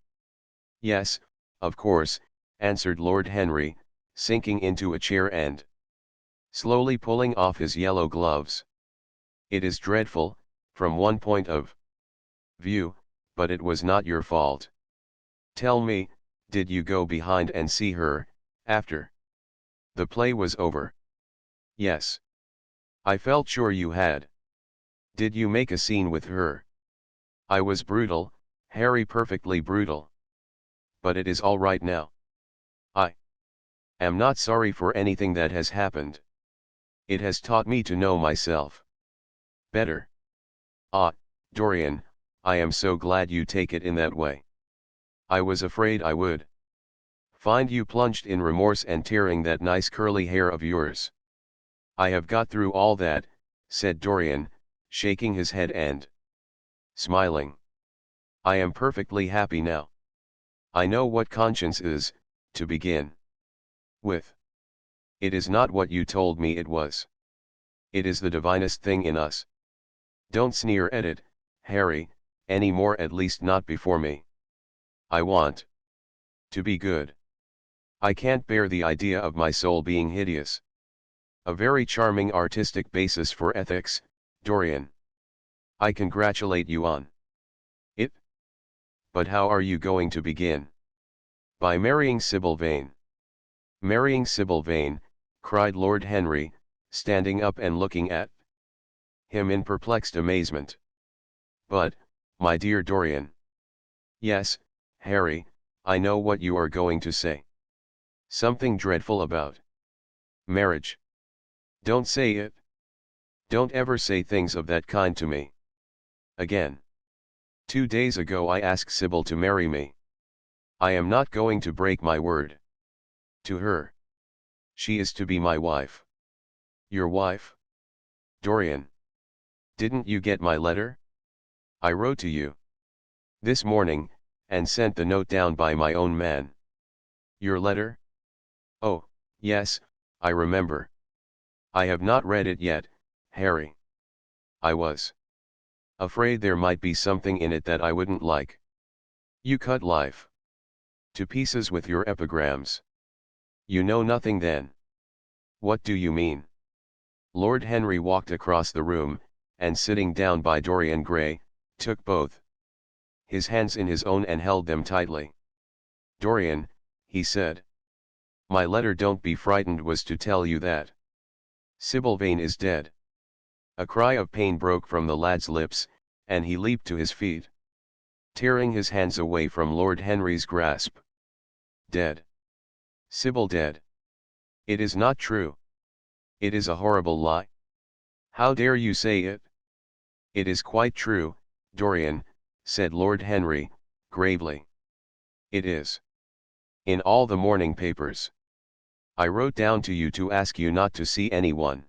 "Yes, of course," answered Lord Henry, sinking into a chair and slowly pulling off his yellow gloves. "It is dreadful, from one point of view, but it was not your fault. Tell me, did you go behind and see her, after the play was over?" "Yes. I felt sure you had." "Did you make a scene with her?" "I was brutal, Harry, perfectly brutal. But it is all right now. I am not sorry for anything that has happened. It has taught me to know myself better." "Ah, Dorian, I am so glad you take it in that way. I was afraid I would find you plunged in remorse and tearing that nice curly hair of yours." "I have got through all that," said Dorian, shaking his head and smiling. "I am perfectly happy now. I know what conscience is, to begin with. It is not what you told me it was. It is the divinest thing in us. Don't sneer at it, Harry, any more, at least not before me. I want to be good. I can't bear the idea of my soul being hideous. A very charming artistic basis for ethics, Dorian. I congratulate you on it. But how are you going to begin?" "By marrying Sybil Vane." "Marrying Sybil Vane," cried Lord Henry, standing up and looking at him in perplexed amazement. But, my dear Dorian. Yes, Harry, I know what you are going to say. Something dreadful about marriage. Don't say it. Don't ever say things of that kind to me. Again. 2 days ago I asked Sybil to marry me. I am not going to break my word to her. She is to be my wife. Your wife? Dorian. Didn't you get my letter? I wrote to you this morning, and sent the note down by my own man. Your letter? Oh, yes, I remember. I have not read it yet, Harry. I was afraid there might be something in it that I wouldn't like. You cut life to pieces with your epigrams. You know nothing then. What do you mean? Lord Henry walked across the room, and sitting down by Dorian Gray, took both his hands in his own and held them tightly. Dorian, he said. My letter, don't be frightened, was to tell you that Sybil Vane is dead. A cry of pain broke from the lad's lips, and he leaped to his feet, tearing his hands away from Lord Henry's grasp. Dead. Sybil dead. It is not true. It is a horrible lie. How dare you say it? It is quite true, Dorian, said Lord Henry, gravely. It is. In all the morning papers. I wrote down to you to ask you not to see anyone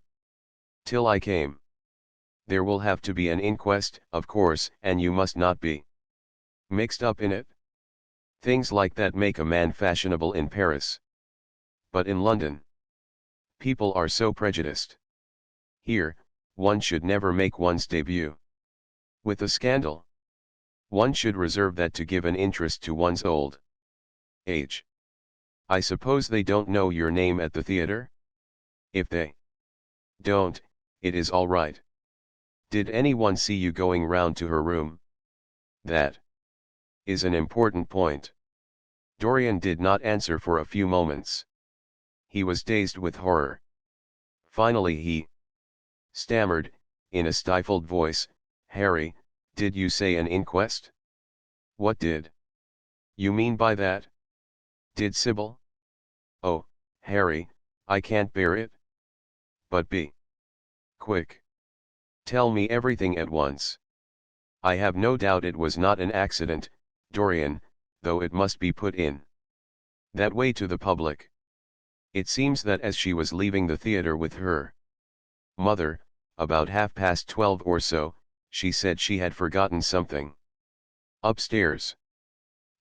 till I came. There will have to be an inquest, of course, and you must not be mixed up in it. Things like that make a man fashionable in Paris. But in London, people are so prejudiced. Here, one should never make one's debut with a scandal. One should reserve that to give an interest to one's old age. I suppose they don't know your name at the theatre? If they don't, it is all right. Did anyone see you going round to her room? That is an important point. Dorian did not answer for a few moments. He was dazed with horror. Finally he stammered, in a stifled voice, Harry, did you say an inquest? What did you mean by that? Did Sybil? Oh, Harry, I can't bear it. But be quick. Tell me everything at once. I have no doubt it was not an accident, Dorian, though it must be put in that way to the public. It seems that as she was leaving the theatre with her mother, about 12:30 or so, she said she had forgotten something upstairs.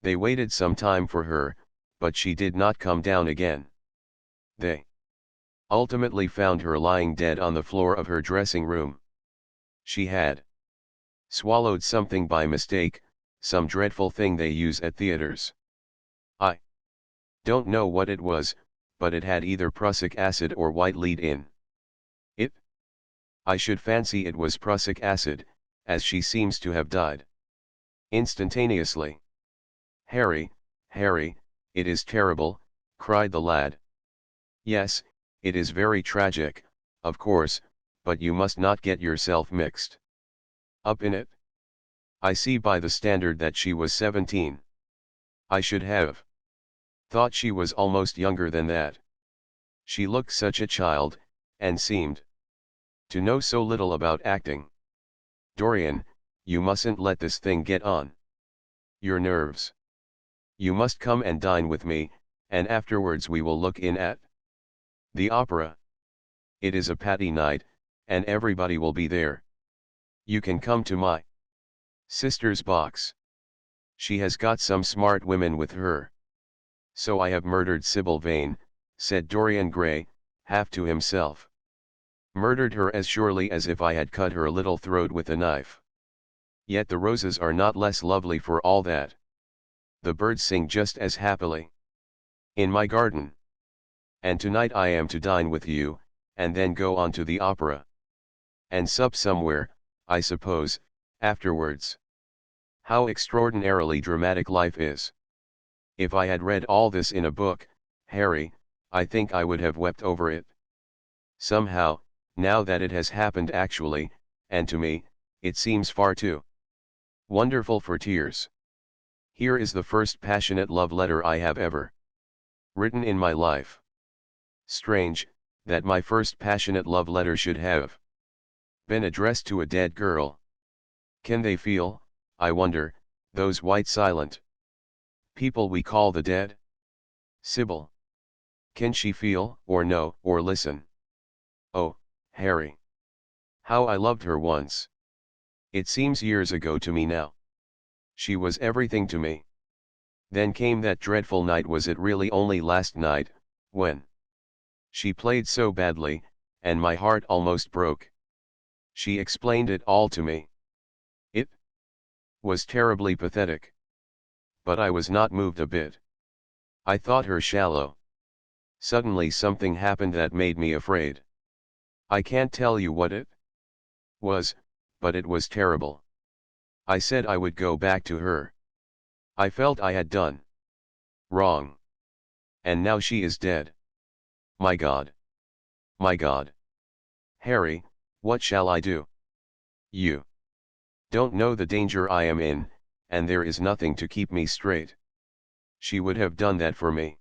They waited some time for her, but she did not come down again. They ultimately found her lying dead on the floor of her dressing room. She had swallowed something by mistake, some dreadful thing they use at theaters. I don't know what it was, but it had either prussic acid or white lead in it. I should fancy it was prussic acid, as she seems to have died instantaneously. Harry, Harry, it is terrible, cried the lad. Yes, it is very tragic, of course, but you must not get yourself mixed up in it. I see by the Standard that she was 17. I should have thought she was almost younger than that. She looked such a child, and seemed to know so little about acting. Dorian, you mustn't let this thing get on your nerves. You must come and dine with me, and afterwards we will look in at the opera. It is a Patty night, and everybody will be there. You can come to my sister's box. She has got some smart women with her. So I have murdered Sybil Vane, said Dorian Gray, half to himself. Murdered her as surely as if I had cut her little throat with a knife. Yet the roses are not less lovely for all that. The birds sing just as happily in my garden. And tonight I am to dine with you, and then go on to the opera. And sup somewhere, I suppose, afterwards. How extraordinarily dramatic life is. If I had read all this in a book, Harry, I think I would have wept over it. Somehow, now that it has happened actually, and to me, it seems far too wonderful for tears. Here is the first passionate love letter I have ever written in my life. Strange, that my first passionate love letter should have been addressed to a dead girl. Can they feel, I wonder, those white silent people we call the dead? Sybil. Can she feel, or know, or listen? Oh, Harry. How I loved her once. It seems years ago to me now. She was everything to me. Then came that dreadful night, was it really only last night, when she played so badly, and my heart almost broke. She explained it all to me. It was terribly pathetic. But I was not moved a bit. I thought her shallow. Suddenly something happened that made me afraid. I can't tell you what it was, but it was terrible. I said I would go back to her. I felt I had done wrong. And now she is dead. My God. My God. Harry, what shall I do? You don't know the danger I am in, and there is nothing to keep me straight. She would have done that for me.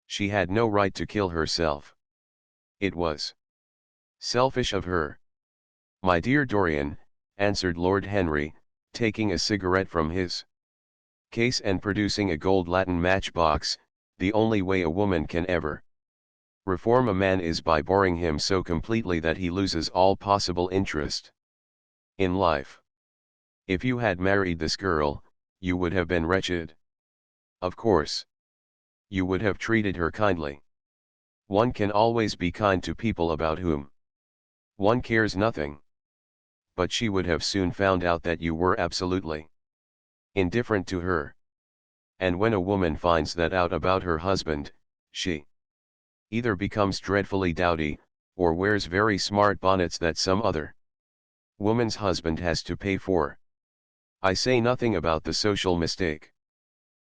She had no right to kill herself. It was selfish of her. My dear Dorian, answered Lord Henry, taking a cigarette from his case and producing a gold latten matchbox, the only way a woman can ever reform a man is by boring him so completely that he loses all possible interest in life. If you had married this girl, you would have been wretched. Of course. You would have treated her kindly. One can always be kind to people about whom one cares nothing. But she would have soon found out that you were absolutely indifferent to her. And when a woman finds that out about her husband, she either becomes dreadfully dowdy, or wears very smart bonnets that some other woman's husband has to pay for. I say nothing about the social mistake,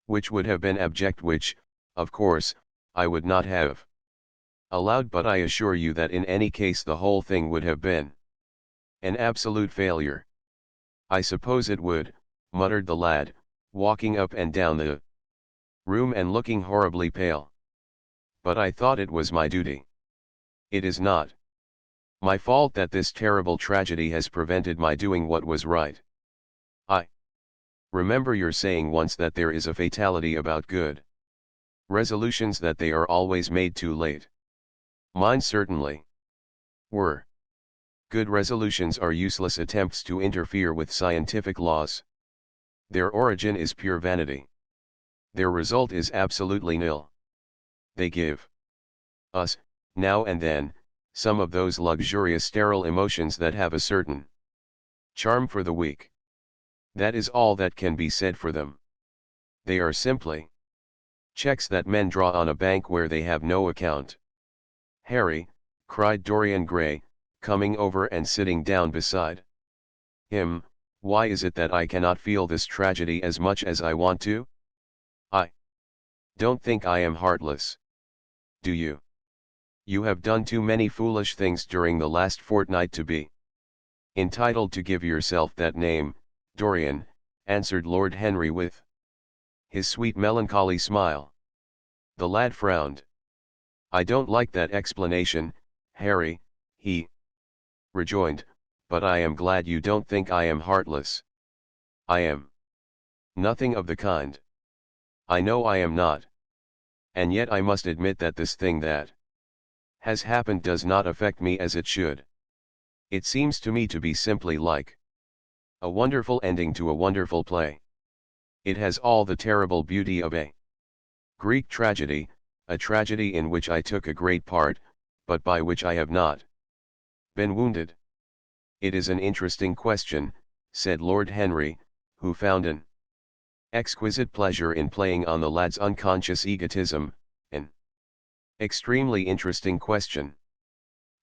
which would have been abject, which, of course, I would not have allowed, but I assure you that in any case the whole thing would have been an absolute failure. I suppose it would, muttered the lad, walking up and down the room and looking horribly pale. But I thought it was my duty. It is not my fault that this terrible tragedy has prevented my doing what was right. I remember your saying once that there is a fatality about good resolutions, that they are always made too late. Mine certainly were. Good resolutions are useless attempts to interfere with scientific laws. Their origin is pure vanity. Their result is absolutely nil. They give us, now and then, some of those luxurious sterile emotions that have a certain charm for the weak. That is all that can be said for them. They are simply checks that men draw on a bank where they have no account. Harry, cried Dorian Gray, coming over and sitting down beside him, why is it that I cannot feel this tragedy as much as I want to? I don't think I am heartless. Do you? You have done too many foolish things during the last fortnight to be entitled to give yourself that name, Dorian, answered Lord Henry with his sweet melancholy smile. The lad frowned. I don't like that explanation, Harry, he rejoined, but I am glad you don't think I am heartless. I am nothing of the kind. I know I am not. And yet I must admit that this thing that has happened does not affect me as it should. It seems to me to be simply like a wonderful ending to a wonderful play. It has all the terrible beauty of a Greek tragedy, a tragedy in which I took a great part, but by which I have not been wounded. It is an interesting question, said Lord Henry, who found an exquisite pleasure in playing on the lad's unconscious egotism, an extremely interesting question.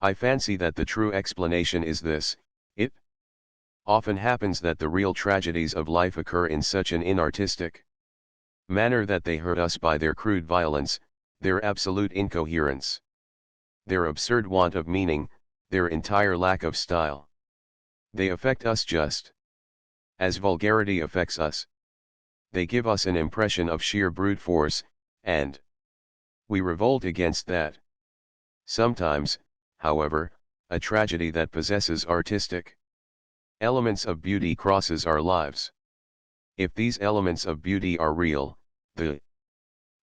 I fancy that the true explanation is this: it often happens that the real tragedies of life occur in such an inartistic manner that they hurt us by their crude violence, their absolute incoherence, their absurd want of meaning, their entire lack of style. They affect us just as vulgarity affects us. They give us an impression of sheer brute force, and we revolt against that. Sometimes, however, a tragedy that possesses artistic elements of beauty crosses our lives. If these elements of beauty are real, the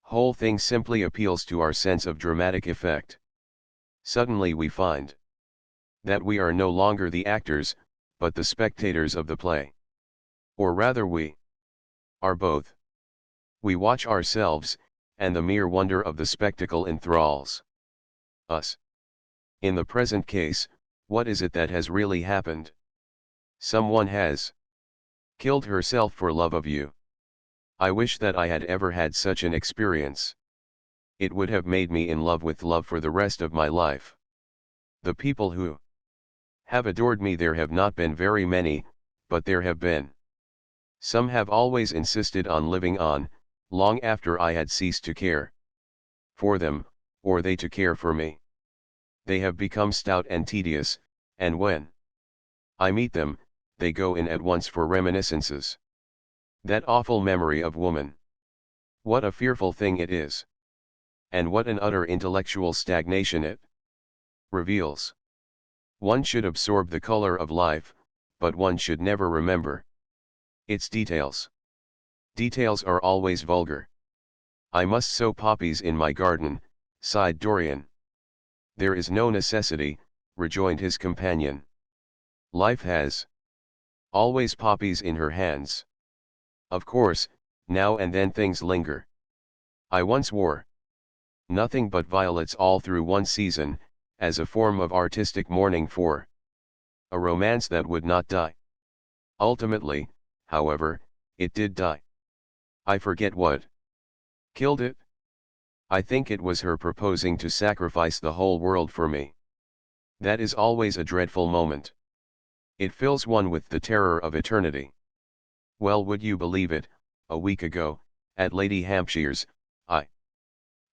whole thing simply appeals to our sense of dramatic effect. Suddenly we find that we are no longer the actors, but the spectators of the play. Or rather we are both. We watch ourselves, and the mere wonder of the spectacle enthralls us. In the present case, what is it that has really happened? Someone has killed herself for love of you. I wish that I had ever had such an experience. It would have made me in love with love for the rest of my life. The people who have adored me, there have not been very many, but there have been. Some have always insisted on living on, long after I had ceased to care for them, or they to care for me. They have become stout and tedious, and when I meet them, they go in at once for reminiscences. That awful memory of woman. What a fearful thing it is. And what an utter intellectual stagnation it reveals. One should absorb the color of life, but one should never remember its details. Details are always vulgar. I must sow poppies in my garden, sighed Dorian. There is no necessity, rejoined his companion. Life has always poppies in her hands. Of course, now and then things linger. I once wore nothing but violets all through one season, as a form of artistic mourning for a romance that would not die. Ultimately, however, it did die. I forget what killed it. I think it was her proposing to sacrifice the whole world for me. That is always a dreadful moment. It fills one with the terror of eternity. Well, would you believe it, a week ago, at Lady Hampshire's, I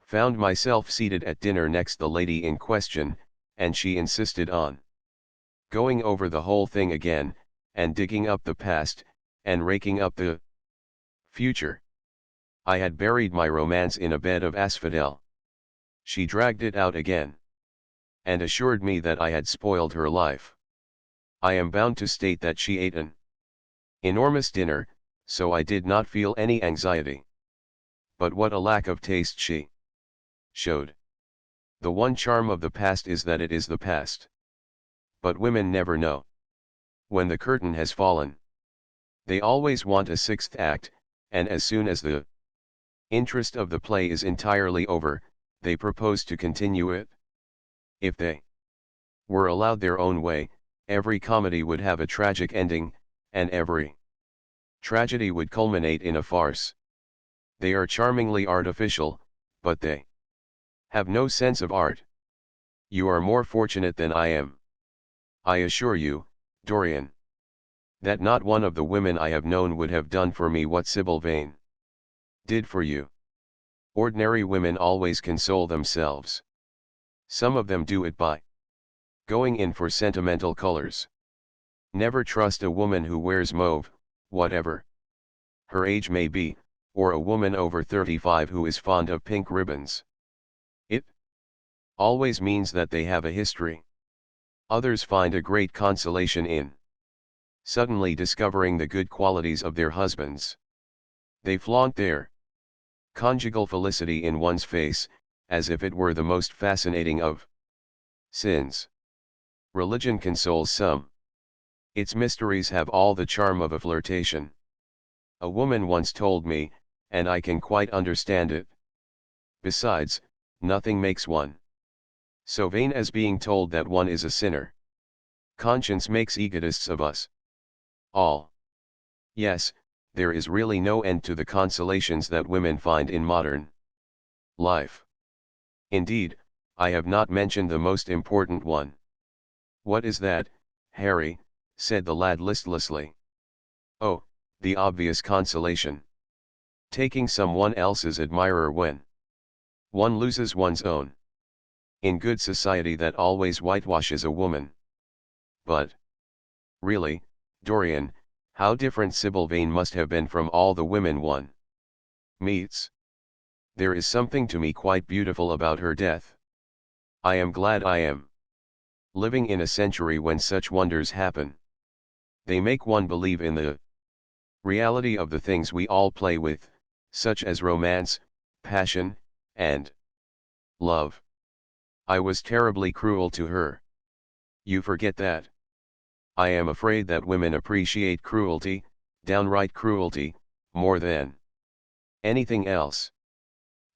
found myself seated at dinner next the lady in question, and she insisted on going over the whole thing again, and digging up the past, and raking up the future. I had buried my romance in a bed of asphodel. She dragged it out again, and assured me that I had spoiled her life. I am bound to state that she ate an enormous dinner, so I did not feel any anxiety. But what a lack of taste she showed. The one charm of the past is that it is the past. But women never know when the curtain has fallen. They always want a sixth act, and as soon as the interest of the play is entirely over, they propose to continue it. If they were allowed their own way, every comedy would have a tragic ending, and every tragedy would culminate in a farce. They are charmingly artificial, but they have no sense of art. You are more fortunate than I am. I assure you, Dorian, that not one of the women I have known would have done for me what Sybil Vane did for you. Ordinary women always console themselves. Some of them do it by going in for sentimental colors. Never trust a woman who wears mauve, whatever her age may be, or a woman over 35 who is fond of pink ribbons. It always means that they have a history. Others find a great consolation in suddenly discovering the good qualities of their husbands. They flaunt their conjugal felicity in one's face, as if it were the most fascinating of sins. Religion consoles some. Its mysteries have all the charm of a flirtation. A woman once told me, and I can quite understand it. Besides, nothing makes one so vain as being told that one is a sinner. Conscience makes egotists of us all. Yes, there is really no end to the consolations that women find in modern life. Indeed, I have not mentioned the most important one. What is that, Harry? Said the lad listlessly. Oh, the obvious consolation. Taking someone else's admirer when one loses one's own. in good society that always whitewashes a woman. But, really, Dorian, how different Sybil Vane must have been from all the women one meets. There is something to me quite beautiful about her death. I am glad I am living in a century when such wonders happen. They make one believe in the reality of the things we all play with, such as romance, passion, and love. I was terribly cruel to her. You forget that. I am afraid that women appreciate cruelty, downright cruelty, more than anything else.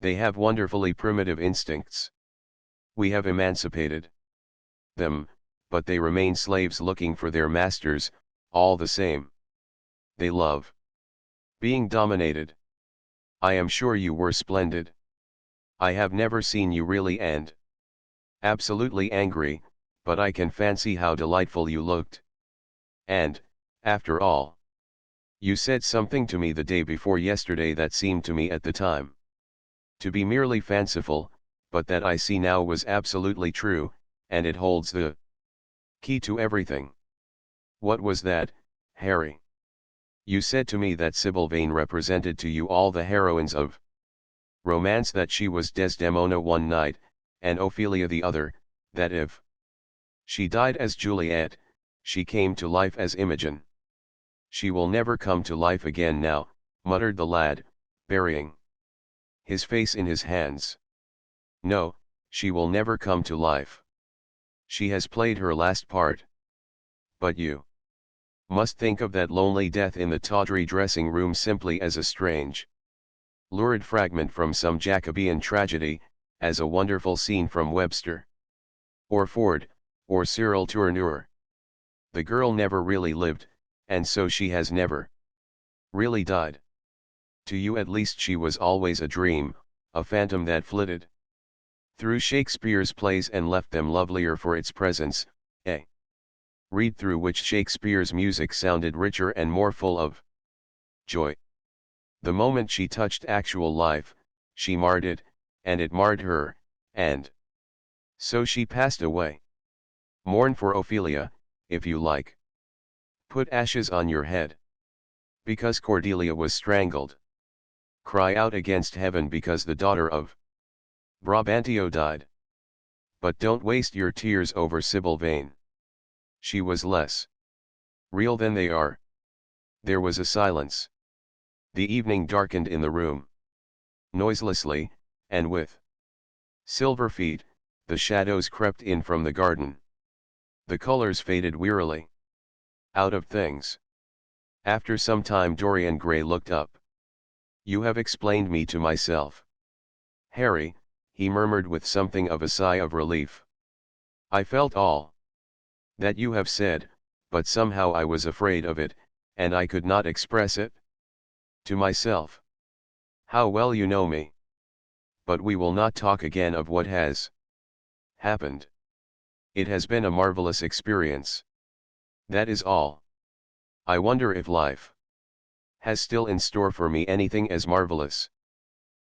They have wonderfully primitive instincts. We have emancipated them, but they remain slaves looking for their masters, all the same. They love being dominated. I am sure you were splendid. I have never seen you really and absolutely angry, but I can fancy how delightful you looked. And, after all, you said something to me the day before yesterday that seemed to me at the time to be merely fanciful, but that I see now was absolutely true, and it holds the key to everything. What was that, Harry? You said to me that Sybil Vane represented to you all the heroines of romance, that she was Desdemona one night, and Ophelia the other, that if she died as Juliet, she came to life as Imogen. She will never come to life again now, muttered the lad, burying his face in his hands. No, she will never come to life. She has played her last part. But you must think of that lonely death in the tawdry dressing room simply as a strange, lurid fragment from some Jacobean tragedy, as a wonderful scene from Webster, or Ford, or Cyril Tourneur. The girl never really lived, and so she has never really died. To you at least she was always a dream, a phantom that flitted through Shakespeare's plays and left them lovelier for its presence, a read through which Shakespeare's music sounded richer and more full of joy. The moment she touched actual life, she marred it, and it marred her, and so she passed away. Mourn for Ophelia, if you like. Put ashes on your head because Cordelia was strangled. Cry out against heaven because the daughter of Brabantio died. But don't waste your tears over Sybil Vane. She was less real than they are. There was a silence. The evening darkened in the room. Noiselessly, and with silver feet, the shadows crept in from the garden. The colors faded wearily out of things. After some time Dorian Gray looked up. You have explained me to myself, Harry, he murmured with something of a sigh of relief. I felt all that you have said, but somehow I was afraid of it, and I could not express it to myself. How well you know me. But we will not talk again of what has happened. It has been a marvelous experience. That is all. I wonder if life has still in store for me anything as marvelous.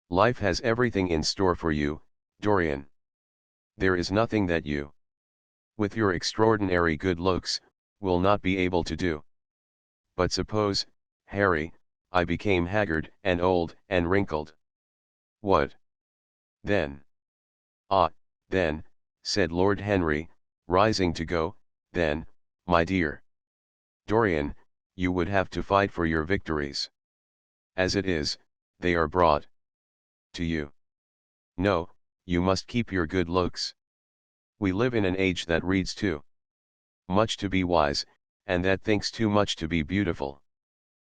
Life has everything in store for you, Dorian. There is nothing that you, with your extraordinary good looks, will not be able to do. But suppose, Harry, I became haggard and old and wrinkled. What then? Ah, then, said Lord Henry, rising to go, then, my dear Dorian, you would have to fight for your victories. As it is, they are brought to you. No, you must keep your good looks. We live in an age that reads too much to be wise, and that thinks too much to be beautiful.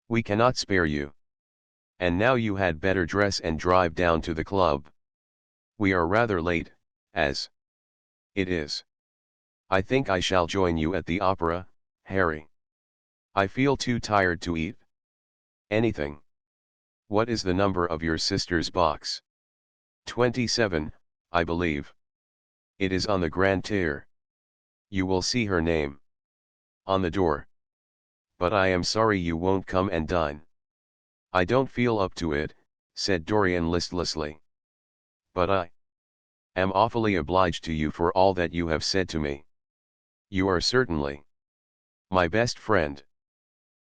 We cannot spare you. And now you had better dress and drive down to the club. We are rather late, as it is. I think I shall join you at the opera, Harry. I feel too tired to eat anything. What is the number of your sister's box? 27, I believe. It is on the grand tier. You will see her name on the door. But I am sorry you won't come and dine. I don't feel up to it, said Dorian listlessly. But I Am awfully obliged to you for all that you have said to me. You are certainly my best friend.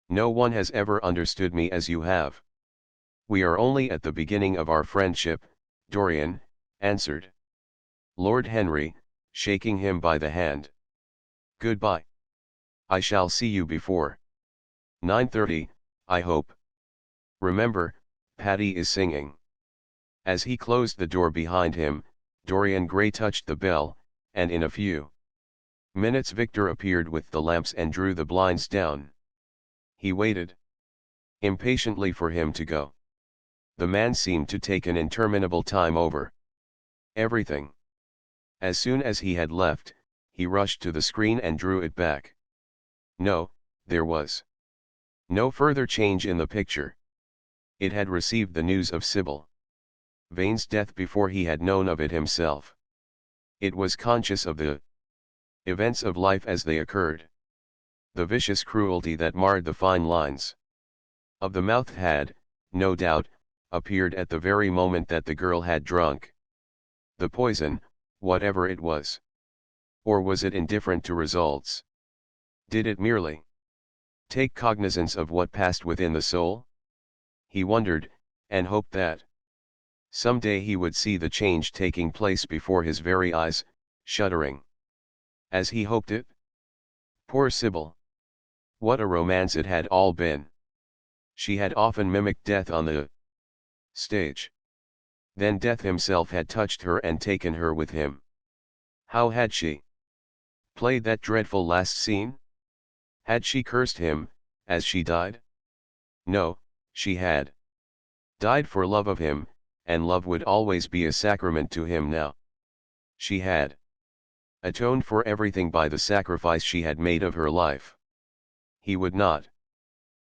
No one has ever understood me as you have. We are only at the beginning of our friendship, Dorian answered Lord Henry, shaking him by the hand. Goodbye. I shall see you before 9:30, I hope. Remember, Patty is singing. As he closed the door behind him, Dorian Gray touched the bell, and in a few minutes Victor appeared with the lamps and drew the blinds down. He waited impatiently for him to go. The man seemed to take an interminable time over everything. As soon as he had left, he rushed to the screen and drew it back. No, there was no further change in the picture. It had received the news of Sybil Vane's death before he had known of it himself. It was conscious of the events of life as they occurred. The vicious cruelty that marred the fine lines of the mouth had, no doubt, appeared at the very moment that the girl had drunk the poison, whatever it was. Or was it indifferent to results? Did it merely take cognizance of what passed within the soul? He wondered, and hoped that some day he would see the change taking place before his very eyes, shuddering as he hoped it. Poor Sybil! What a romance it had all been! She had often mimicked death on the stage. Then death himself had touched her and taken her with him. How had she played that dreadful last scene? Had she cursed him, as she died? No, she had died for love of him, and love would always be a sacrament to him now. She had atoned for everything by the sacrifice she had made of her life. He would not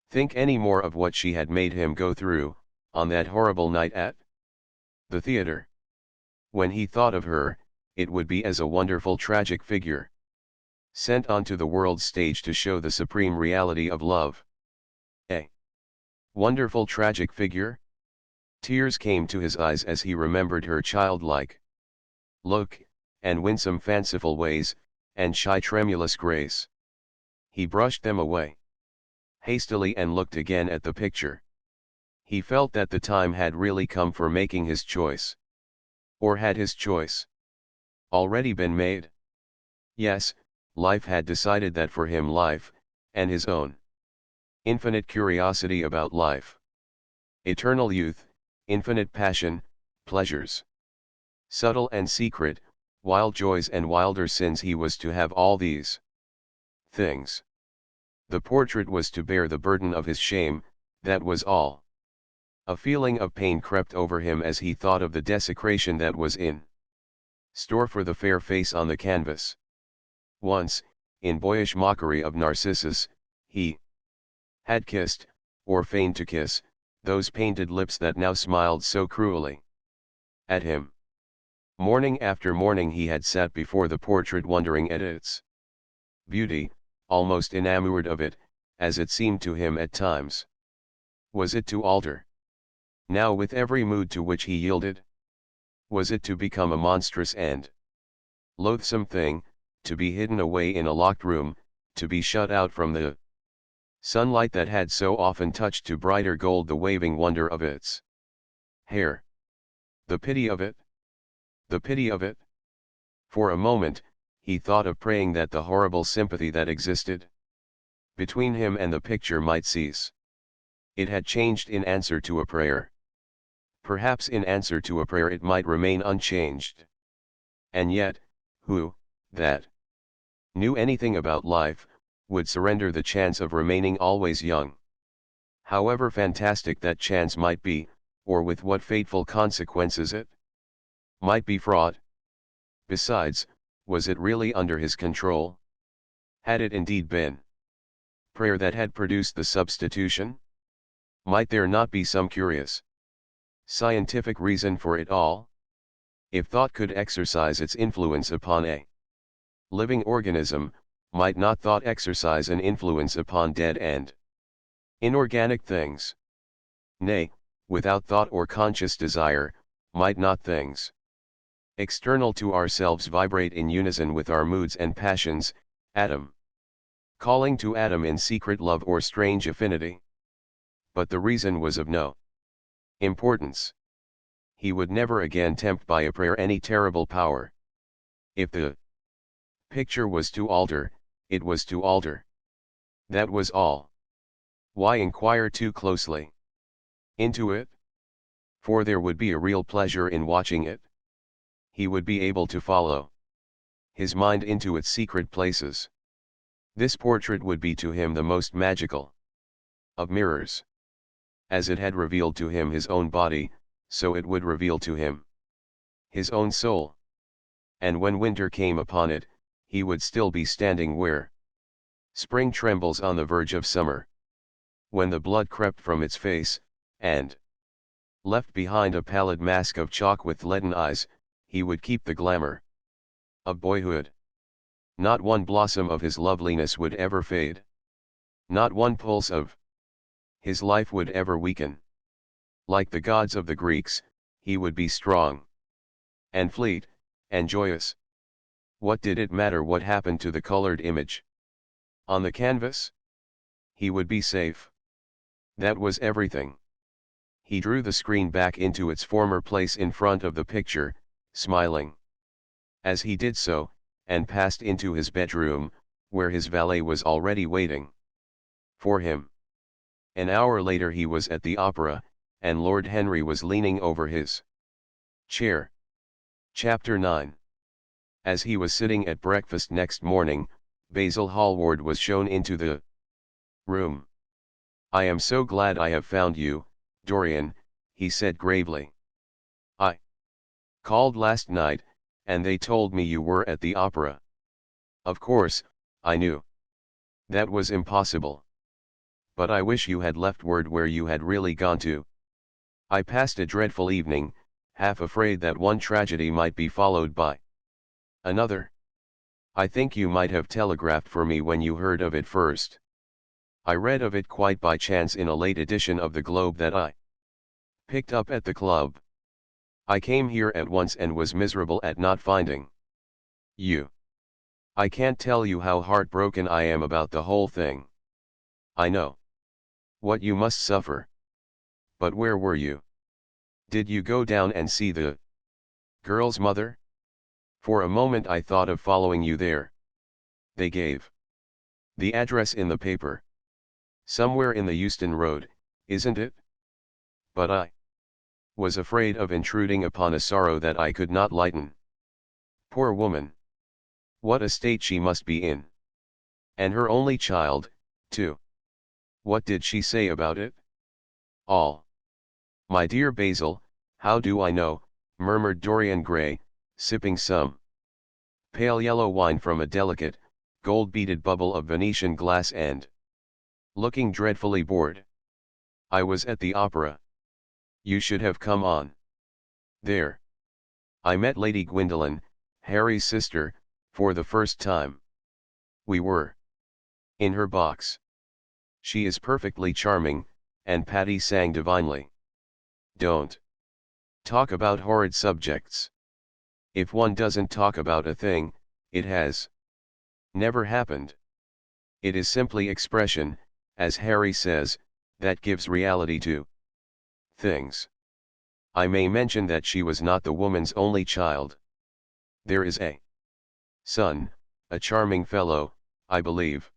think any more of what she had made him go through, on that horrible night at the theater. When he thought of her, it would be as a wonderful tragic figure, sent onto the world's stage to show the supreme reality of love. A wonderful tragic figure? Tears came to his eyes as he remembered her childlike look, and winsome fanciful ways, and shy tremulous grace. He brushed them away hastily and looked again at the picture. He felt that the time had really come for making his choice. Or had his choice already been made? Yes, life had decided that for him, life, and his own infinite curiosity about life. Eternal youth, infinite passion, pleasures, subtle and secret, wild joys and wilder sins, he was to have all these things. The portrait was to bear the burden of his shame, that was all. A feeling of pain crept over him as he thought of the desecration that was in store for the fair face on the canvas. Once, in boyish mockery of Narcissus, he had kissed, or feigned to kiss, those painted lips that now smiled so cruelly at him. Morning after morning he had sat before the portrait wondering at its beauty, almost enamored of it, as it seemed to him at times. Was it to alter now with every mood to which he yielded? Was it to become a monstrous and loathsome thing, to be hidden away in a locked room, to be shut out from the sunlight that had so often touched to brighter gold the waving wonder of its hair? The pity of it! The pity of it! For a moment, he thought of praying that the horrible sympathy that existed between him and the picture might cease. It had changed in answer to a prayer. Perhaps in answer to a prayer it might remain unchanged. And yet, who, that knew anything about life, would surrender the chance of remaining always young? However fantastic that chance might be, or with what fateful consequences it might be fraught. Besides, was it really under his control? Had it indeed been prayer that had produced the substitution? Might there not be some curious scientific reason for it all? If thought could exercise its influence upon a living organism, might not thought exercise an influence upon dead and inorganic things? Nay, without thought or conscious desire, might not things external to ourselves vibrate in unison with our moods and passions, Adam. Calling to Adam in secret love or strange affinity. But the reason was of no importance. He would never again tempt by a prayer any terrible power. If the picture was to alter, it was to alter. That was all. Why inquire too closely into it? For there would be a real pleasure in watching it. He would be able to follow his mind into its secret places. This portrait would be to him the most magical of mirrors. As it had revealed to him his own body, so it would reveal to him his own soul. And when winter came upon it, he would still be standing where spring trembles on the verge of summer. When the blood crept from its face, and left behind a pallid mask of chalk with leaden eyes, he would keep the glamour of boyhood. Not one blossom of his loveliness would ever fade. Not one pulse of his life would ever weaken. Like the gods of the Greeks, he would be strong and fleet, and joyous. What did it matter what happened to the colored image on the canvas? He would be safe. That was everything. He drew the screen back into its former place in front of the picture, smiling as he did so, and passed into his bedroom, where his valet was already waiting for him. An hour later he was at the opera, and Lord Henry was leaning over his chair. Chapter 9. As he was sitting at breakfast next morning, Basil Hallward was shown into the room. "I am so glad I have found you, Dorian," he said gravely. "I called last night, and they told me you were at the opera. Of course, I knew that was impossible. But I wish you had left word where you had really gone to. I passed a dreadful evening, half afraid that one tragedy might be followed by another. I think you might have telegraphed for me when you heard of it first. I read of it quite by chance in a late edition of the Globe that I picked up at the club. I came here at once and was miserable at not finding you. I can't tell you how heartbroken I am about the whole thing. I know what you must suffer. But where were you? Did you go down and see the girl's mother? For a moment I thought of following you there. They gave the address in the paper. Somewhere in the Euston Road, isn't it? But I was afraid of intruding upon a sorrow that I could not lighten. Poor woman! What a state she must be in. And her only child, too. What did she say about it?" "All." "My dear Basil, how do I know," murmured Dorian Gray, sipping some pale yellow wine from a delicate, gold-beaded bubble of Venetian glass and looking dreadfully bored. "I was at the opera. You should have come on. There. I met Lady Gwendolen, Harry's sister, for the first time. We were in her box. She is perfectly charming, and Patty sang divinely. Don't talk about horrid subjects. If one doesn't talk about a thing, it has never happened. It is simply expression, as Harry says, that gives reality to things. I may mention that she was not the woman's only child. There is a son, a charming fellow, I believe.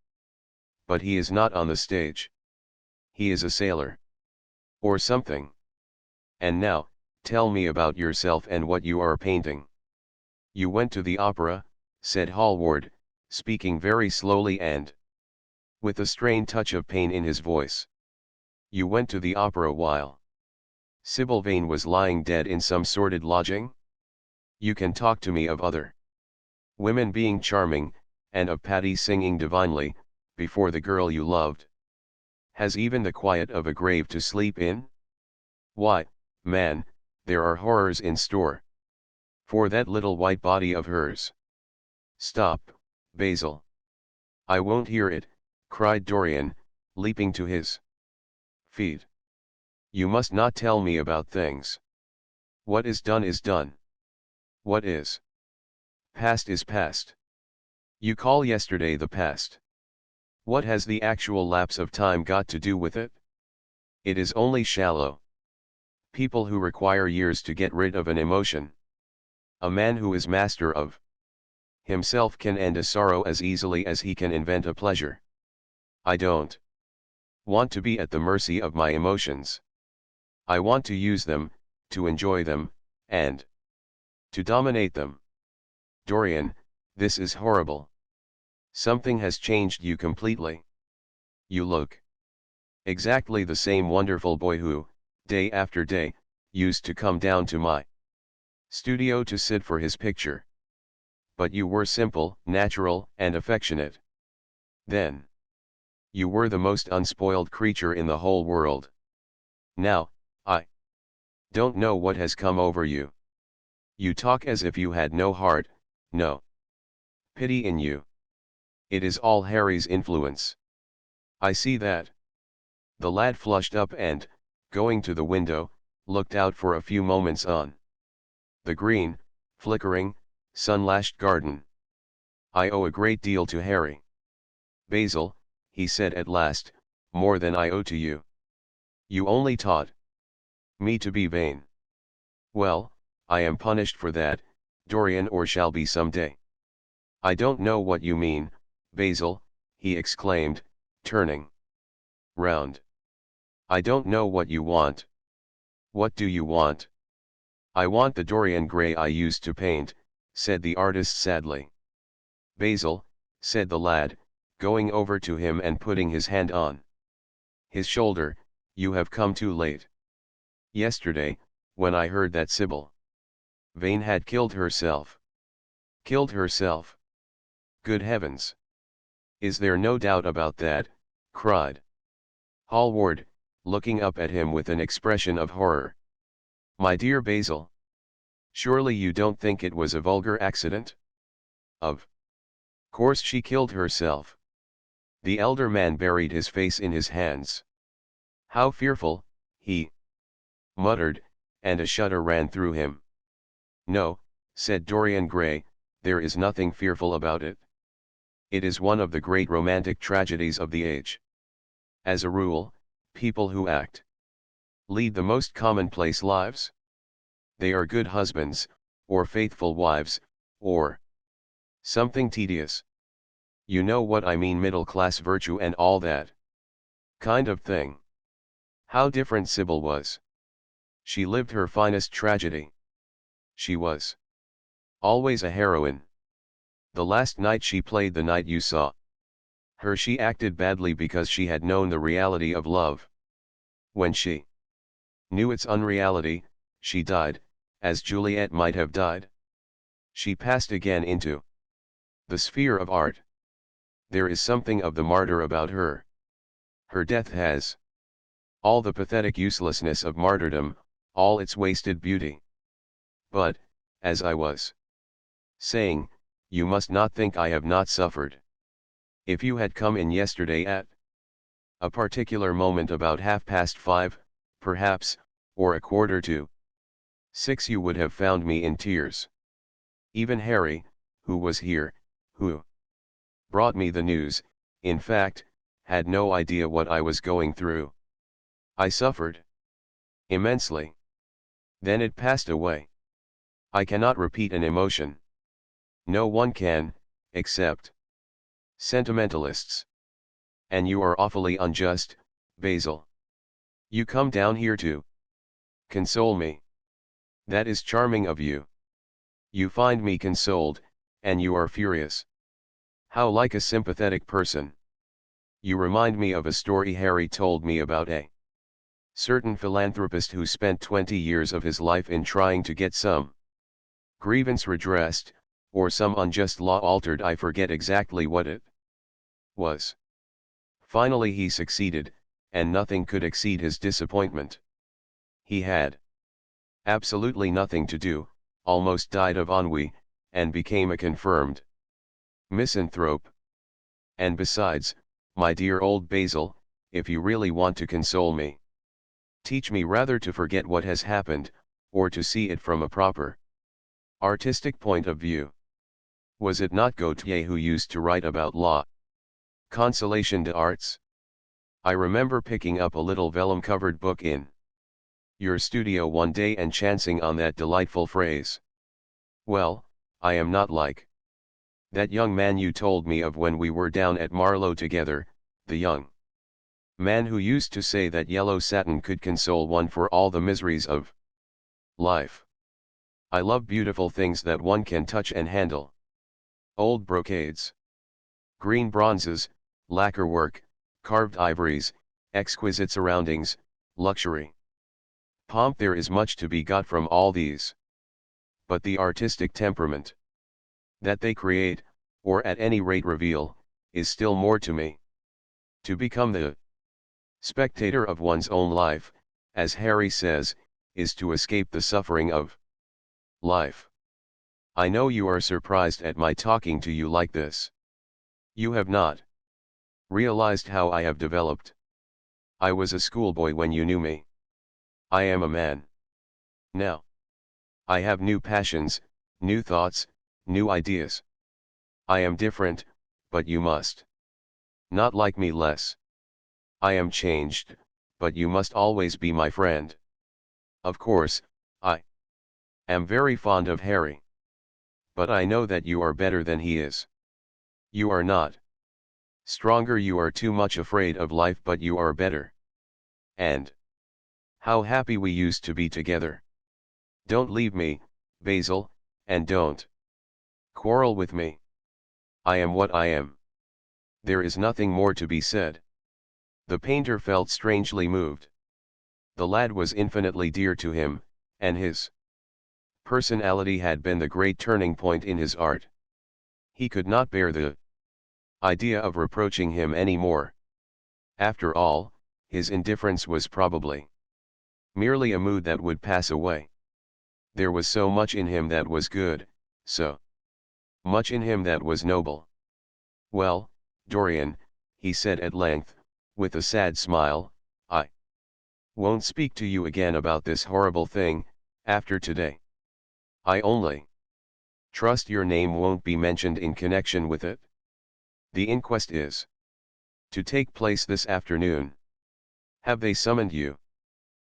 But he is not on the stage. He is a sailor. Or something. And now, tell me about yourself and what you are painting." "You went to the opera," said Hallward, speaking very slowly and with a strained touch of pain in his voice. "You went to the opera while Sybil Vane was lying dead in some sordid lodging? You can talk to me of other women being charming, and of Patty singing divinely, before the girl you loved has even the quiet of a grave to sleep in? Why, man, there are horrors in store for that little white body of hers." "Stop, Basil. I won't hear it," cried Dorian, leaping to his feet. "You must not tell me about things. What is done is done. What is? Past is past. You call yesterday the past. What has the actual lapse of time got to do with it? It is only shallow. People who require years to get rid of an emotion. A man who is master of himself can end a sorrow as easily as he can invent a pleasure. I don't want to be at the mercy of my emotions. I want to use them, to enjoy them, and to dominate them. Dorian, this is horrible. Something has changed you completely. You look exactly the same wonderful boy who, day after day, used to come down to my studio to sit for his picture. But you were simple, natural, and affectionate. Then, you were the most unspoiled creature in the whole world. Now, I don't know what has come over you. You talk as if you had no heart, no pity in you. It is all Harry's influence. I see that. The lad flushed up and, going to the window, looked out for a few moments on the green, flickering, sun-lashed garden. I owe a great deal to Harry. Basil, he said at last, more than I owe to you. You only taught me to be vain. Well, I am punished for that, Dorian, or shall be some day. I don't know what you mean, Basil, he exclaimed, turning round. I don't know what you want. What do you want? I want the Dorian Gray I used to paint, said the artist sadly. Basil, said the lad, going over to him and putting his hand on his shoulder, you have come too late. Yesterday, when I heard that Sybil Vane had killed herself. Killed herself. Good heavens! Is there no doubt about that? Cried Hallward, looking up at him with an expression of horror. My dear Basil, surely you don't think it was a vulgar accident? Of course she killed herself. The elder man buried his face in his hands. How fearful, he muttered, and a shudder ran through him. No, said Dorian Gray, there is nothing fearful about it. It is one of the great romantic tragedies of the age. As a rule, people who lead the most commonplace lives. They are good husbands, or faithful wives, or something tedious. You know what I mean, middle-class virtue and all that kind of thing. How different Sybil was. She lived her finest tragedy. She was always a heroine. The last night she played the night you saw her, she acted badly because she had known the reality of love. When she knew its unreality, she died, as Juliet might have died. She passed again into the sphere of art. There is something of the martyr about her. Her death has all the pathetic uselessness of martyrdom, all its wasted beauty. But, as I was saying, you must not think I have not suffered. If you had come in yesterday at a particular moment about 5:30, perhaps, or 5:45, you would have found me in tears. Even Harry, who was here, who brought me the news, in fact, had no idea what I was going through. I suffered immensely. Then it passed away. I cannot repeat an emotion. No one can, except sentimentalists. And you are awfully unjust, Basil. You come down here to console me. That is charming of you. You find me consoled, and you are furious. How like a sympathetic person. You remind me of a story Harry told me about a certain philanthropist who spent 20 years of his life in trying to get some grievance redressed, or some unjust law altered. I forget exactly what it was. Finally he succeeded, and nothing could exceed his disappointment. He had absolutely nothing to do, almost died of ennui, and became a confirmed misanthrope. And besides, my dear old Basil, if you really want to console me, teach me rather to forget what has happened, or to see it from a proper Artistic point of view. Was it not Gautier who used to write about la consolation des arts? I remember picking up a little vellum-covered book in your studio one day and chancing on that delightful phrase. Well, I am not like that young man you told me of when we were down at Marlow together, the young man who used to say that yellow satin could console one for all the miseries of life. I love beautiful things that one can touch and handle. Old brocades, green bronzes, lacquer work, carved ivories, exquisite surroundings, luxury. Pomp. There is much to be got from all these. But the artistic temperament that they create, or at any rate reveal, is still more to me. To become the spectator of one's own life, as Harry says, is to escape the suffering of life. I know you are surprised at my talking to you like this. You have not realized how I have developed. I was a schoolboy when you knew me. I am a man now. I have new passions, new thoughts, new ideas. I am different, but you must not like me less. I am changed, but you must always be my friend. Of course, I am very fond of Harry. But I know that you are better than he is. You are not stronger, you are too much afraid of life, but you are better. And how happy we used to be together. Don't leave me, Basil, and don't quarrel with me. I am what I am. There is nothing more to be said. The painter felt strangely moved. The lad was infinitely dear to him, and his personality had been the great turning point in his art. He could not bear the idea of reproaching him any more. After all, his indifference was probably merely a mood that would pass away. There was so much in him that was good, so much in him that was noble. Well, Dorian, he said at length, with a sad smile, I won't speak to you again about this horrible thing, after today. I only trust your name won't be mentioned in connection with it. The inquest is to take place this afternoon. Have they summoned you?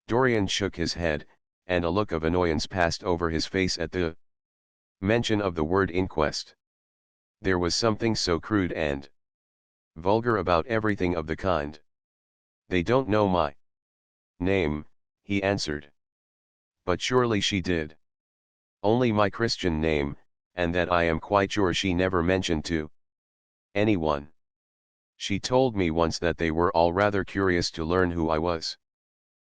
Dorian shook his head, and a look of annoyance passed over his face at the mention of the word inquest. There was something so crude and vulgar about everything of the kind. They don't know my name, he answered. But surely she did. Only my Christian name, and that I am quite sure she never mentioned to anyone. She told me once that they were all rather curious to learn who I was.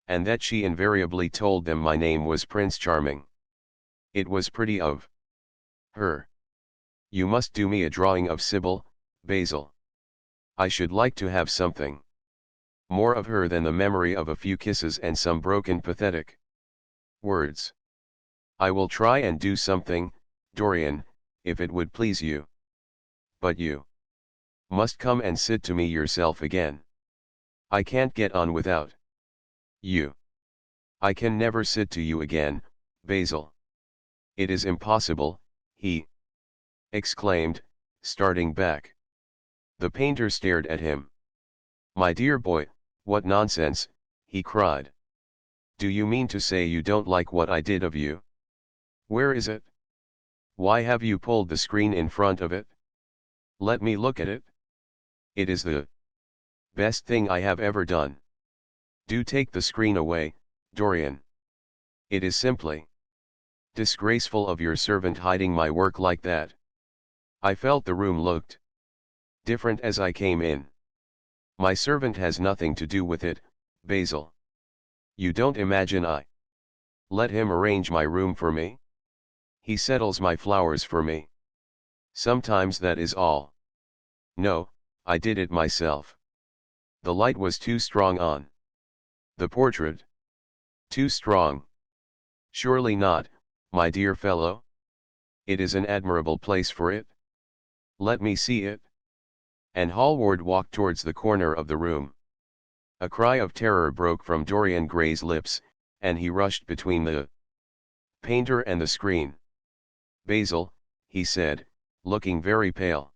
And that she invariably told them my name was Prince Charming. It was pretty of her. You must do me a drawing of Sybil, Basil. I should like to have something more of her than the memory of a few kisses and some broken pathetic words. I will try and do something, Dorian, if it would please you. But you must come and sit to me yourself again. I can't get on without you. I can never sit to you again, Basil. It is impossible, he exclaimed, starting back. The painter stared at him. My dear boy, what nonsense, he cried. Do you mean to say you don't like what I did of you? Where is it? Why have you pulled the screen in front of it? Let me look at it. It is the best thing I have ever done. Do take the screen away, Dorian. It is simply disgraceful of your servant hiding my work like that. I felt the room looked different as I came in. My servant has nothing to do with it, Basil. You don't imagine I let him arrange my room for me? He settles my flowers for me. Sometimes that is all. No, I did it myself. The light was too strong on the portrait. Too strong? Surely not, my dear fellow. It is an admirable place for it. Let me see it. And Hallward walked towards the corner of the room. A cry of terror broke from Dorian Gray's lips, and he rushed between the painter and the screen. Basil, he said, looking very pale.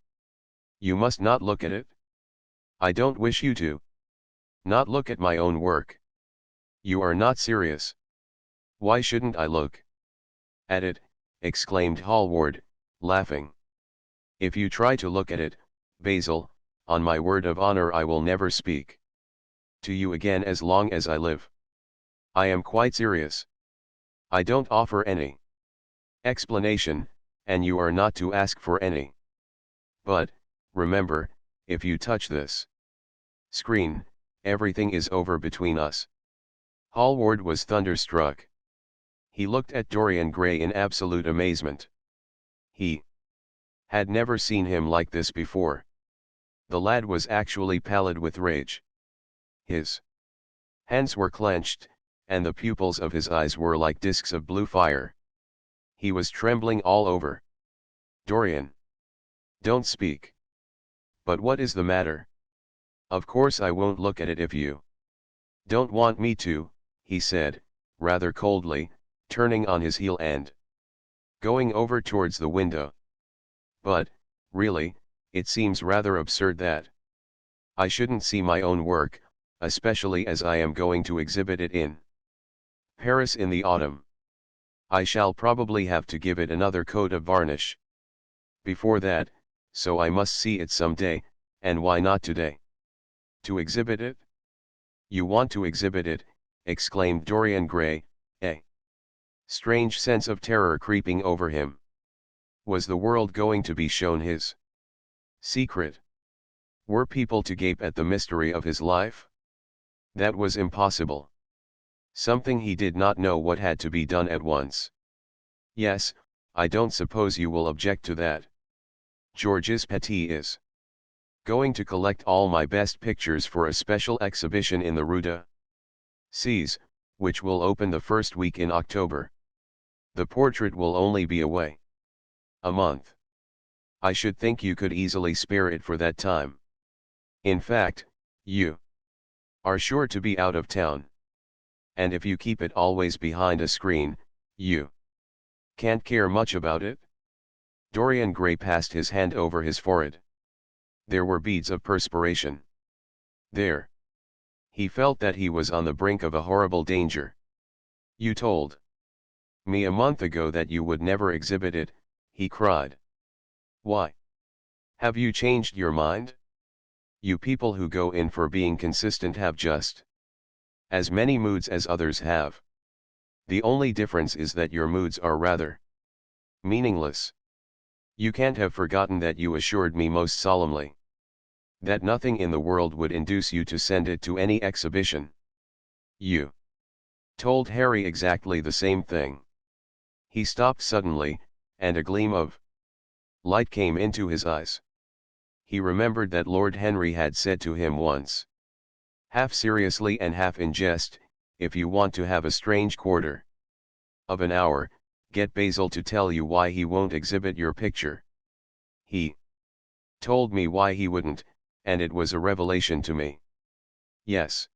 You must not look at it. I don't wish you to. Not look at my own work. You are not serious. Why shouldn't I look at it? Exclaimed Hallward, laughing. If you try to look at it, Basil, on my word of honor I will never speak to you again as long as I live. I am quite serious. I don't offer any explanation, and you are not to ask for any. But, remember, if you touch this screen, everything is over between us. Hallward was thunderstruck. He looked at Dorian Gray in absolute amazement. He had never seen him like this before. The lad was actually pallid with rage. His hands were clenched, and the pupils of his eyes were like discs of blue fire. He was trembling all over. Dorian! Don't speak. But what is the matter? Of course I won't look at it if you don't want me to, he said, rather coldly, turning on his heel and going over towards the window. But, really, it seems rather absurd that I shouldn't see my own work, especially as I am going to exhibit it in Paris in the autumn. I shall probably have to give it another coat of varnish before that, so I must see it some day, and why not today? To exhibit it? You want to exhibit it, exclaimed Dorian Gray, a strange sense of terror creeping over him. Was the world going to be shown his secret? Were people to gape at the mystery of his life? That was impossible. Something he did not know what had to be done at once. Yes, I don't suppose you will object to that. Georges Petit is going to collect all my best pictures for a special exhibition in the Rue de Cise, which will open the first week in October. The portrait will only be away a month. I should think you could easily spare it for that time. In fact, you are sure to be out of town. And if you keep it always behind a screen, you can't care much about it. Dorian Gray passed his hand over his forehead. There were beads of perspiration there. He felt that he was on the brink of a horrible danger. You told me a month ago that you would never exhibit it, he cried. Why? Have you changed your mind? You people who go in for being consistent have just as many moods as others have. The only difference is that your moods are rather meaningless. You can't have forgotten that you assured me most solemnly that nothing in the world would induce you to send it to any exhibition. You told Harry exactly the same thing. He stopped suddenly, and a gleam of light came into his eyes. He remembered that Lord Henry had said to him once, half seriously and half in jest, if you want to have a strange quarter of an hour, get Basil to tell you why he won't exhibit your picture. He told me why he wouldn't, and it was a revelation to me. Yes.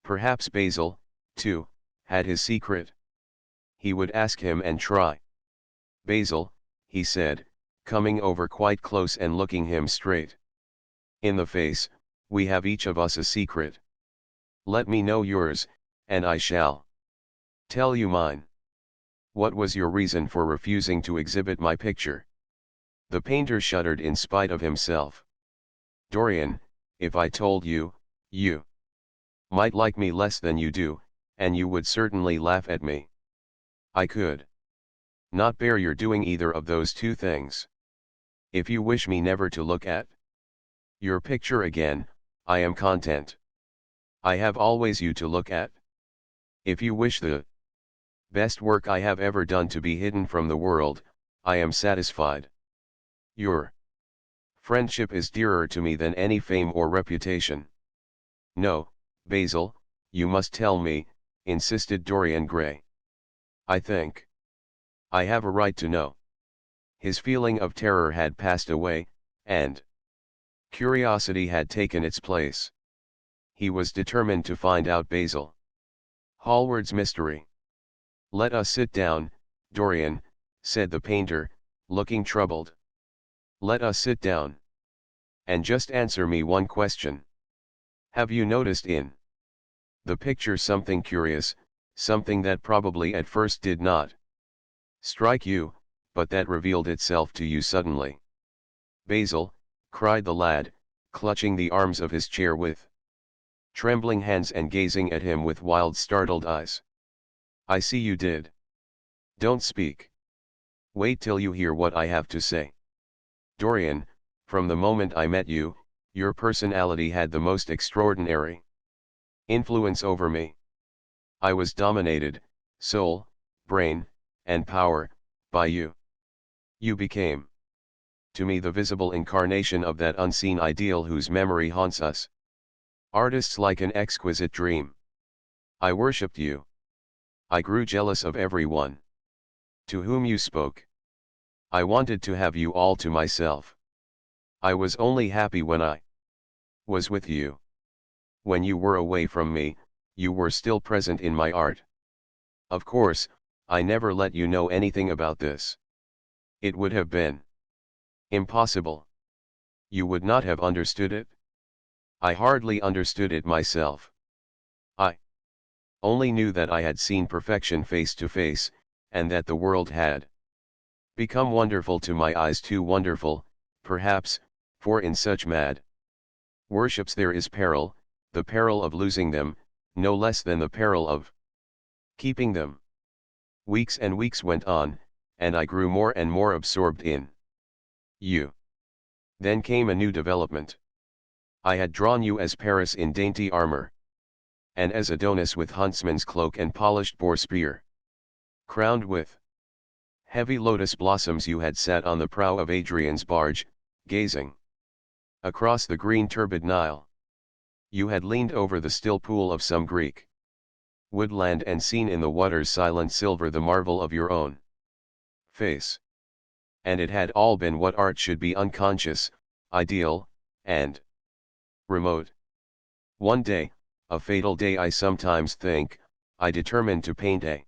Perhaps Basil, too, had his secret. He would ask him and try. Basil, he said, coming over quite close and looking him straight in the face, we have each of us a secret. Let me know yours, and I shall tell you mine. What was your reason for refusing to exhibit my picture? The painter shuddered in spite of himself. Dorian, if I told you, you might like me less than you do, and you would certainly laugh at me. I could not bear your doing either of those two things. If you wish me never to look at your picture again, I am content. I have always you to look at. If you wish the best work I have ever done to be hidden from the world, I am satisfied. Your friendship is dearer to me than any fame or reputation. No, Basil, you must tell me, insisted Dorian Gray. I think I have a right to know. His feeling of terror had passed away, and curiosity had taken its place. He was determined to find out Basil Hallward's mystery. Let us sit down, Dorian, said the painter, looking troubled. Let us sit down. And just answer me one question. Have you noticed in the picture something curious, something that probably at first did not strike you, but that revealed itself to you suddenly? Basil, cried the lad, clutching the arms of his chair with trembling hands and gazing at him with wild startled eyes. I see you did. Don't speak. Wait till you hear what I have to say. Dorian, from the moment I met you, your personality had the most extraordinary influence over me. I was dominated, soul, brain, and power, by you. You became, to me, the visible incarnation of that unseen ideal whose memory haunts us artists like an exquisite dream. I worshipped you. I grew jealous of everyone to whom you spoke. I wanted to have you all to myself. I was only happy when I was with you. When you were away from me, you were still present in my art. Of course, I never let you know anything about this. It would have been impossible. You would not have understood it. I hardly understood it myself. I only knew that I had seen perfection face to face, and that the world had become wonderful to my eyes, too wonderful, perhaps, for in such mad worships there is peril, the peril of losing them, no less than the peril of keeping them. Weeks and weeks went on, and I grew more and more absorbed in you. Then came a new development. I had drawn you as Paris in dainty armor, and as Adonis with huntsman's cloak and polished boar spear. Crowned with heavy lotus blossoms you had sat on the prow of Adrian's barge, gazing across the green turbid Nile. You had leaned over the still pool of some Greek woodland and seen in the water's silent silver the marvel of your own face. And it had all been what art should be, unconscious, ideal, and remote. One day, a fatal day I sometimes think, I determined to paint a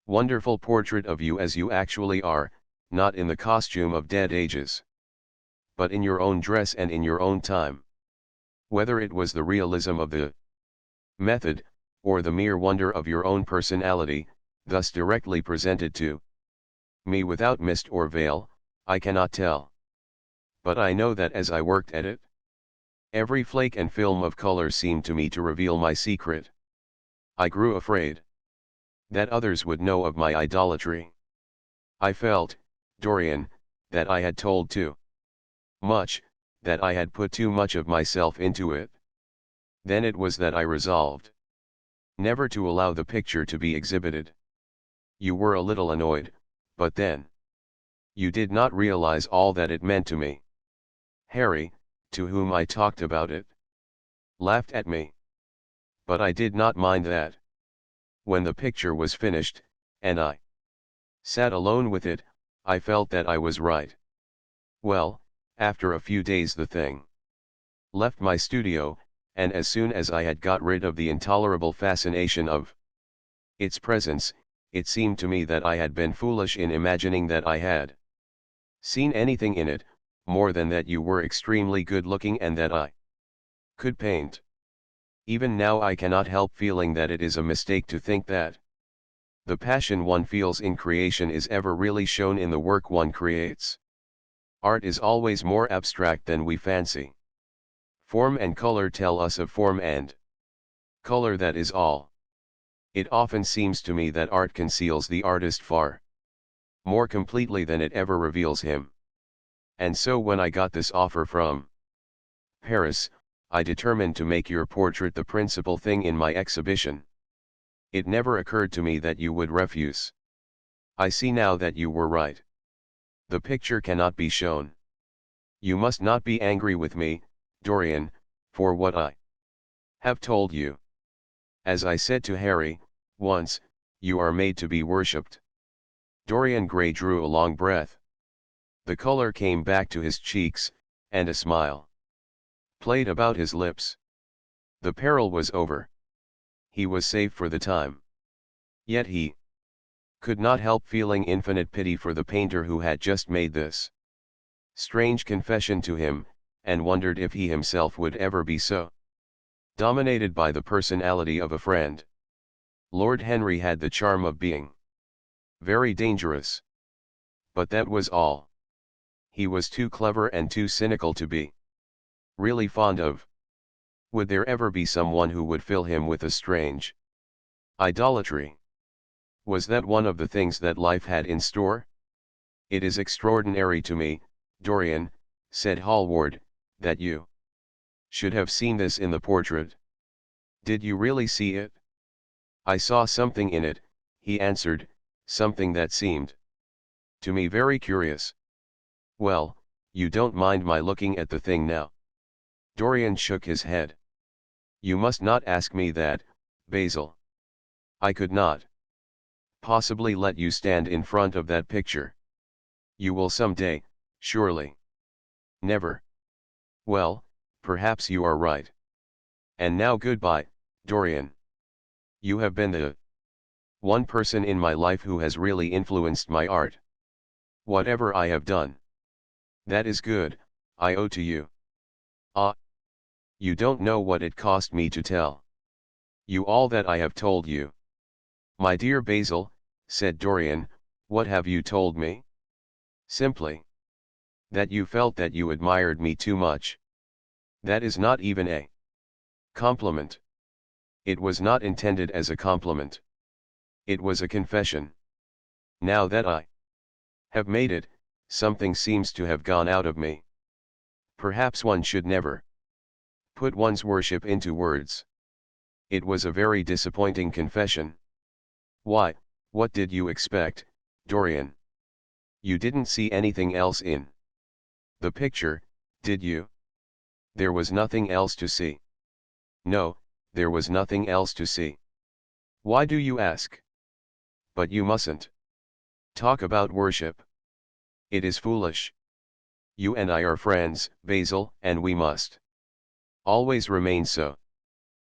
wonderful portrait of you as you actually are, not in the costume of dead ages, but in your own dress and in your own time. Whether it was the realism of the method, or the mere wonder of your own personality, thus directly presented to me without mist or veil, I cannot tell. But I know that as I worked at it, every flake and film of color seemed to me to reveal my secret. I grew afraid that others would know of my idolatry. I felt, Dorian, that I had told too much, that I had put too much of myself into it. Then it was that I resolved never to allow the picture to be exhibited. You were a little annoyed, but then you did not realize all that it meant to me. Harry, to whom I talked about it, laughed at me. But I did not mind that. When the picture was finished, and I sat alone with it, I felt that I was right. Well, after a few days the thing left my studio, and as soon as I had got rid of the intolerable fascination of its presence, it seemed to me that I had been foolish in imagining that I had seen anything in it, more than that you were extremely good looking and that I could paint. Even now I cannot help feeling that it is a mistake to think that the passion one feels in creation is ever really shown in the work one creates. Art is always more abstract than we fancy. Form and color tell us of form and color, that is all. It often seems to me that art conceals the artist far more completely than it ever reveals him. And so when I got this offer from Paris, I determined to make your portrait the principal thing in my exhibition. It never occurred to me that you would refuse. I see now that you were right. The picture cannot be shown. You must not be angry with me, Dorian, for what I have told you. As I said to Harry, once, you are made to be worshipped. Dorian Gray drew a long breath. The color came back to his cheeks, and a smile played about his lips. The peril was over. He was safe for the time. Yet he could not help feeling infinite pity for the painter who had just made this strange confession to him, and wondered if he himself would ever be so dominated by the personality of a friend. Lord Henry had the charm of being very dangerous. But that was all. He was too clever and too cynical to be really fond of. Would there ever be someone who would fill him with a strange idolatry? Was that one of the things that life had in store? It is extraordinary to me, Dorian, said Hallward, that you should have seen this in the portrait. Did you really see it? I saw something in it, he answered, something that seemed to me very curious. Well, you don't mind my looking at the thing now? Dorian shook his head. You must not ask me that, Basil. I could not possibly let you stand in front of that picture. You will some day, surely. Never. Well, perhaps you are right. And now goodbye, Dorian. You have been the one person in my life who has really influenced my art. Whatever I have done, that is good, I owe to you. Ah, you don't know what it cost me to tell you all that I have told you. My dear Basil, said Dorian, what have you told me? Simply that you felt that you admired me too much. That is not even a compliment. It was not intended as a compliment. It was a confession. Now that I have made it, something seems to have gone out of me. Perhaps one should never put one's worship into words. It was a very disappointing confession. Why, what did you expect, Dorian? You didn't see anything else in the picture, did you? There was nothing else to see. No, there was nothing else to see. Why do you ask? But you mustn't talk about worship. It is foolish. You and I are friends, Basil, and we must always remain so.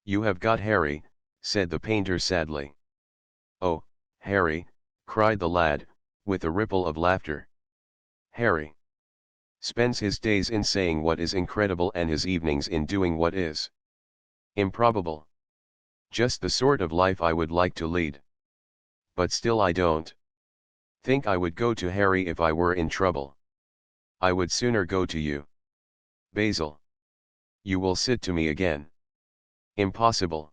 You have got Harry, said the painter sadly. Oh, Harry, cried the lad, with a ripple of laughter. Harry spends his days in saying what is incredible and his evenings in doing what is improbable. Just the sort of life I would like to lead. But still I don't think I would go to Harry if I were in trouble. I would sooner go to you. Basil. You will sit to me again. Impossible.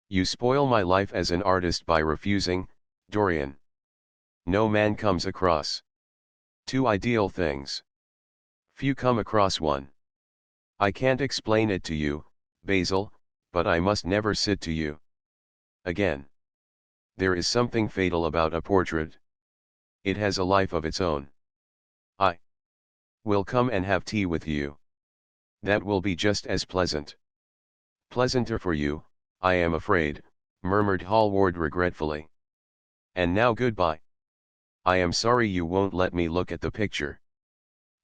You spoil my life as an artist by refusing, Dorian. No man comes across two ideal things. Few come across one. I can't explain it to you, Basil, but I must never sit to you again. There is something fatal about a portrait. It has a life of its own. I will come and have tea with you. That will be just as pleasant. Pleasanter for you, I am afraid, murmured Hallward regretfully. And now goodbye. I am sorry you won't let me look at the picture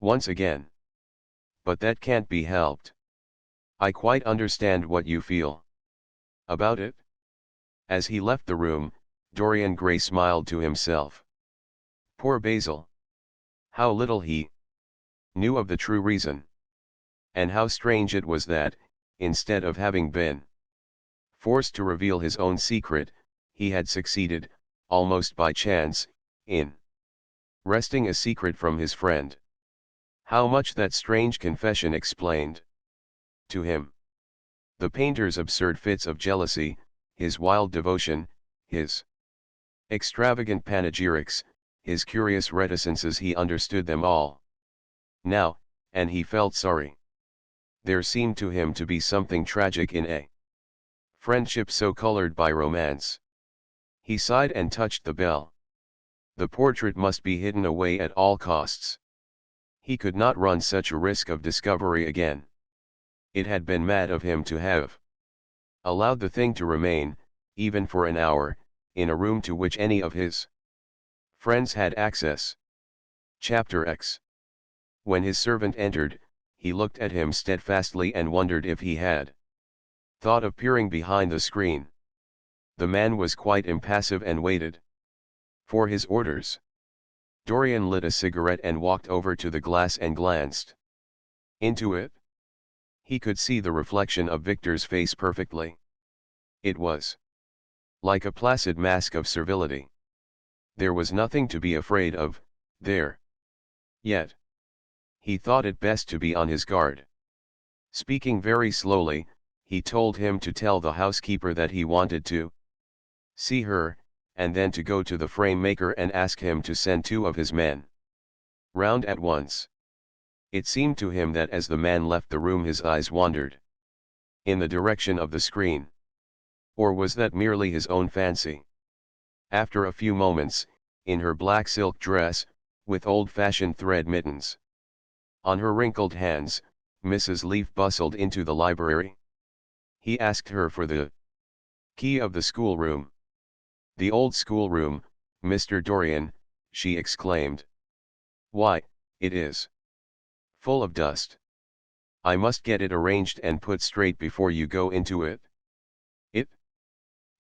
once again. But that can't be helped. I quite understand what you feel about it. As he left the room, Dorian Gray smiled to himself. Poor Basil. How little he knew of the true reason. And how strange it was that, instead of having been forced to reveal his own secret, he had succeeded, almost by chance, in wresting a secret from his friend. How much that strange confession explained to him the painter's absurd fits of jealousy, his wild devotion, his extravagant panegyrics, his curious reticences. He understood them all now, and he felt sorry. There seemed to him to be something tragic in a friendship so colored by romance. He sighed and touched the bell. The portrait must be hidden away at all costs. He could not run such a risk of discovery again. It had been mad of him to have allowed the thing to remain, even for an hour, in a room to which any of his friends had access. Chapter X. When his servant entered, he looked at him steadfastly and wondered if he had thought of peering behind the screen. The man was quite impassive and waited. For his orders. Dorian lit a cigarette and walked over to the glass and glanced into it. He could see the reflection of Victor's face perfectly. It was like a placid mask of servility. There was nothing to be afraid of, there. Yet, he thought it best to be on his guard. Speaking very slowly, he told him to tell the housekeeper that he wanted to see her, and then to go to the frame maker and ask him to send 2 of his men round at once. It seemed to him that as the man left the room his eyes wandered in the direction of the screen. Or was that merely his own fancy? After a few moments, in her black silk dress, with old-fashioned thread mittens on her wrinkled hands, Mrs. Leaf bustled into the library. He asked her for the key of the schoolroom. "The old schoolroom, Mr. Dorian," she exclaimed. "Why, it is full of dust. I must get it arranged and put straight before you go into it. It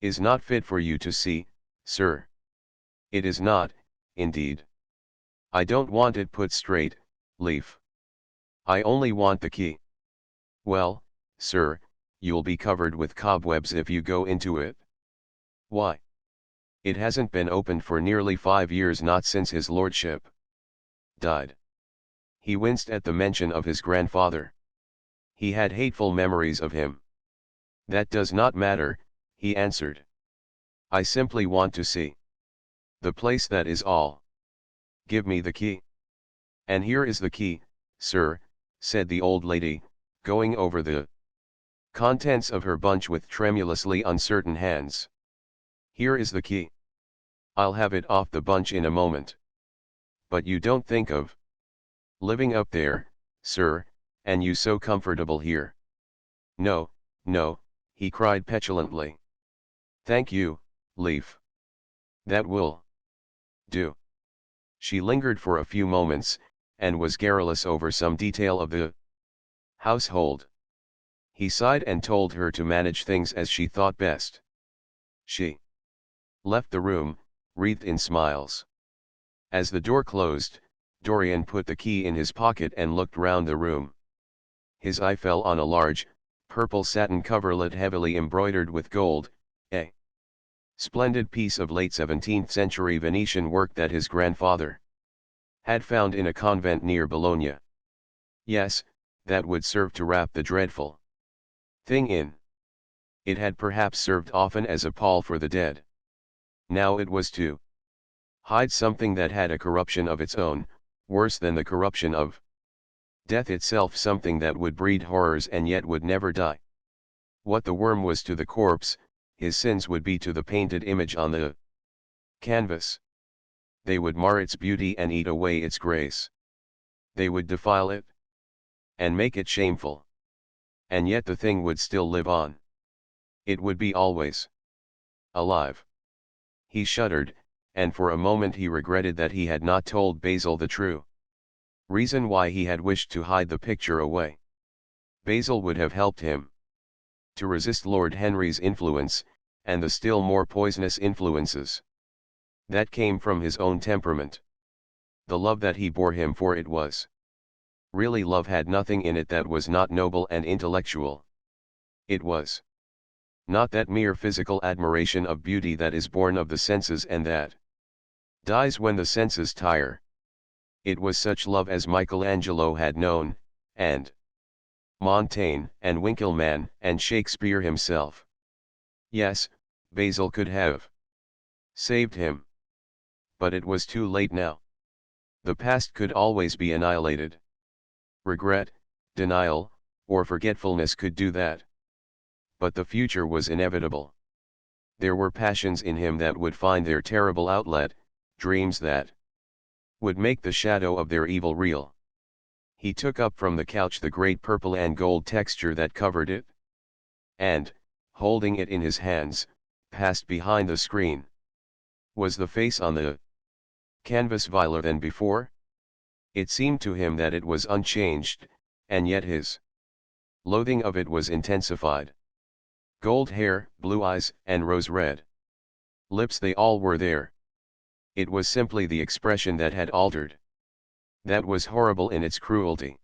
is not fit for you to see, sir. It is not, indeed. I don't want it put straight, Leaf. I only want the key." "Well, sir, you'll be covered with cobwebs if you go into it." "Why? It hasn't been opened for nearly 5 years, not since his lordship died." He winced at the mention of his grandfather. He had hateful memories of him. "That does not matter," he answered. "I simply want to see the place, that is all. Give me the key." "And here is the key, sir," said the old lady, going over the contents of her bunch with tremulously uncertain hands. "Here is the key. I'll have it off the bunch in a moment. But you don't think of living up there, sir, and you so comfortable here." "No, no," he cried petulantly. "Thank you, Leaf. That will do." She lingered for a few moments, and was garrulous over some detail of the household. He sighed and told her to manage things as she thought best. She left the room, wreathed in smiles. As the door closed, Dorian put the key in his pocket and looked round the room. His eye fell on a large, purple satin coverlet heavily embroidered with gold, a splendid piece of late 17th century Venetian work that his grandfather had found in a convent near Bologna. Yes, that would serve to wrap the dreadful thing in. It had perhaps served often as a pall for the dead. Now it was to hide something that had a corruption of its own, worse than the corruption of death itself, something that would breed horrors and yet would never die. What the worm was to the corpse, his sins would be to the painted image on the canvas. They would mar its beauty and eat away its grace. They would defile it and make it shameful. And yet the thing would still live on. It would be always alive. He shuddered, and for a moment he regretted that he had not told Basil the true reason why he had wished to hide the picture away. Basil would have helped him to resist Lord Henry's influence, and the still more poisonous influences that came from his own temperament. The love that he bore him, for it was really love, had nothing in it that was not noble and intellectual. It was not that mere physical admiration of beauty that is born of the senses and that dies when the senses tire. It was such love as Michelangelo had known, and Montaigne and Winckelmann and Shakespeare himself. Yes, Basil could have saved him. But it was too late now. The past could always be annihilated. Regret, denial, or forgetfulness could do that. But the future was inevitable. There were passions in him that would find their terrible outlet, dreams that would make the shadow of their evil real. He took up from the couch the great purple and gold texture that covered it, and, holding it in his hands, passed behind the screen. Was the face on the canvas viler than before? It seemed to him that it was unchanged, and yet his loathing of it was intensified. Gold hair, blue eyes, and rose red lips, they all were there. It was simply the expression that had altered. That was horrible in its cruelty.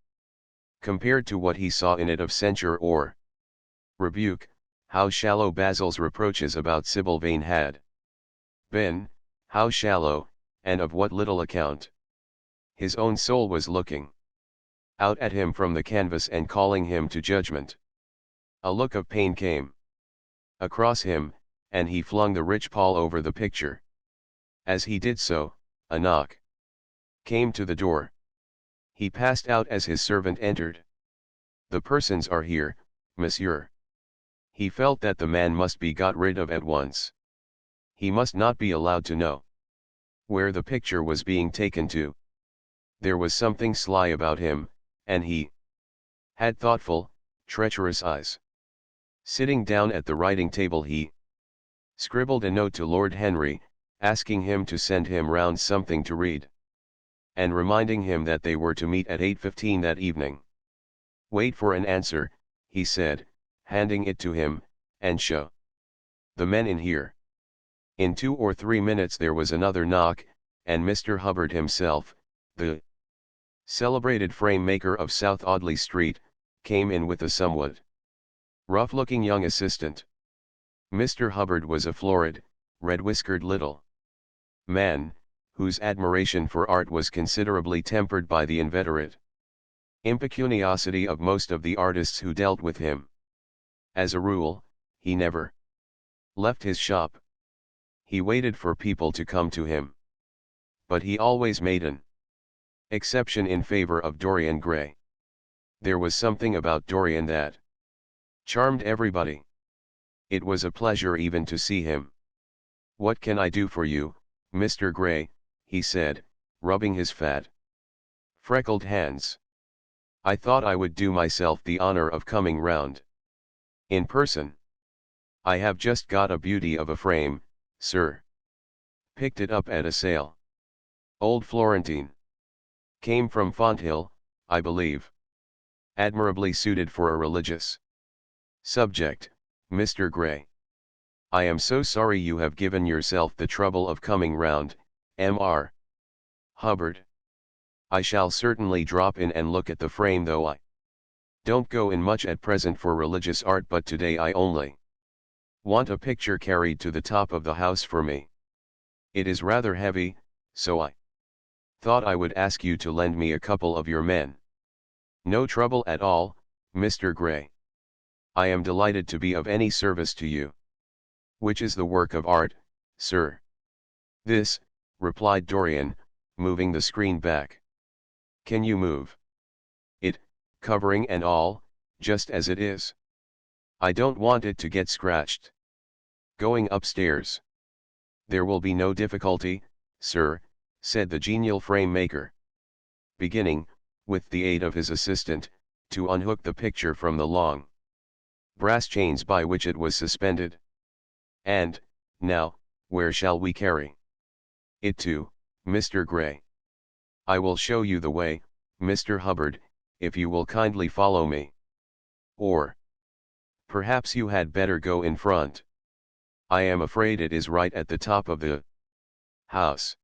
Compared to what he saw in it of censure or rebuke, how shallow Basil's reproaches about Sybil Vane had been, how shallow, and of what little account. His own soul was looking out at him from the canvas and calling him to judgment. A look of pain came across him, and he flung the rich pall over the picture. As he did so, a knock came to the door. He passed out as his servant entered. "The persons are here, monsieur." He felt that the man must be got rid of at once. He must not be allowed to know where the picture was being taken to. There was something sly about him, and he had thoughtful, treacherous eyes. Sitting down at the writing table, he scribbled a note to Lord Henry, asking him to send him round something to read, and reminding him that they were to meet at 8:15 that evening. "Wait for an answer," he said, handing it to him, "and show the men in here." In 2 or 3 minutes there was another knock, and Mr. Hubbard himself, the celebrated frame maker of South Audley Street, came in with a somewhat rough-looking young assistant. Mr. Hubbard was a florid, red-whiskered little man, whose admiration for art was considerably tempered by the inveterate impecuniosity of most of the artists who dealt with him. As a rule, he never left his shop. He waited for people to come to him. But he always made an exception in favor of Dorian Gray. There was something about Dorian that charmed everybody. It was a pleasure even to see him. "What can I do for you, Mr. Gray?" he said, rubbing his fat, freckled hands. "I thought I would do myself the honor of coming round in person. I have just got a beauty of a frame, sir. Picked it up at a sale. Old Florentine. Came from Fonthill, I believe. Admirably suited for a religious subject, Mr. Gray. I am so sorry you have given yourself the trouble of coming round, Mr. Hubbard. I shall certainly drop in and look at the frame, though I don't go in much at present for religious art, but today I only want a picture carried to the top of the house for me. It is rather heavy, so I thought I would ask you to lend me a couple of your men." "No trouble at all, Mr. Gray. I am delighted to be of any service to you." "Which is the work of art, sir?" "This," replied Dorian, moving the screen back. "Can you move it, covering and all, just as it is? I don't want it to get scratched." "Going upstairs?" "There will be no difficulty, sir," said the genial frame maker, beginning, with the aid of his assistant, to unhook the picture from the long brass chains by which it was suspended. "And, now, where shall we carry it to, Mr. Gray?" "I will show you the way, Mr. Hubbard, if you will kindly follow me. Or perhaps you had better go in front. I am afraid it is right at the top of the house.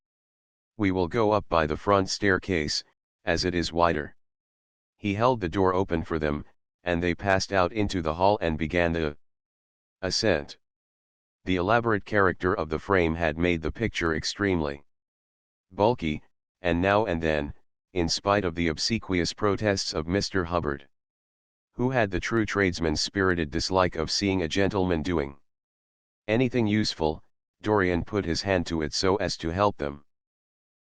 We will go up by the front staircase, as it is wider." He held the door open for them, and they passed out into the hall and began the ascent. The elaborate character of the frame had made the picture extremely bulky, and now and then, in spite of the obsequious protests of Mr. Hubbard, who had the true tradesman's spirited dislike of seeing a gentleman doing anything useful, Dorian put his hand to it so as to help them.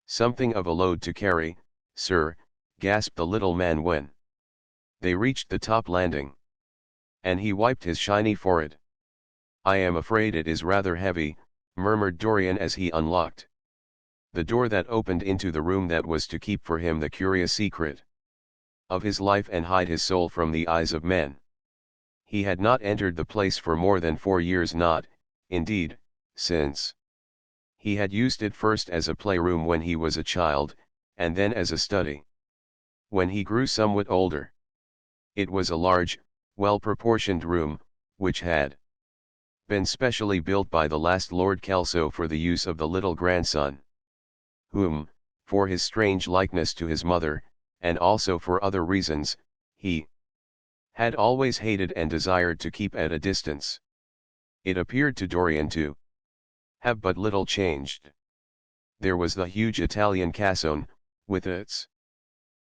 "Something of a load to carry, sir," gasped the little man when they reached the top landing. And he wiped his shiny forehead. "I am afraid it is rather heavy," murmured Dorian as he unlocked the door that opened into the room that was to keep for him the curious secret of his life and hide his soul from the eyes of men. He had not entered the place for more than 4 years, not, indeed, since he had used it first as a playroom when he was a child, and then as a study when he grew somewhat older. It was a large, well-proportioned room, which had been specially built by the last Lord Kelso for the use of the little grandson whom, for his strange likeness to his mother, and also for other reasons, he had always hated and desired to keep at a distance. It appeared to Dorian to have but little changed. There was the huge Italian cassone, with its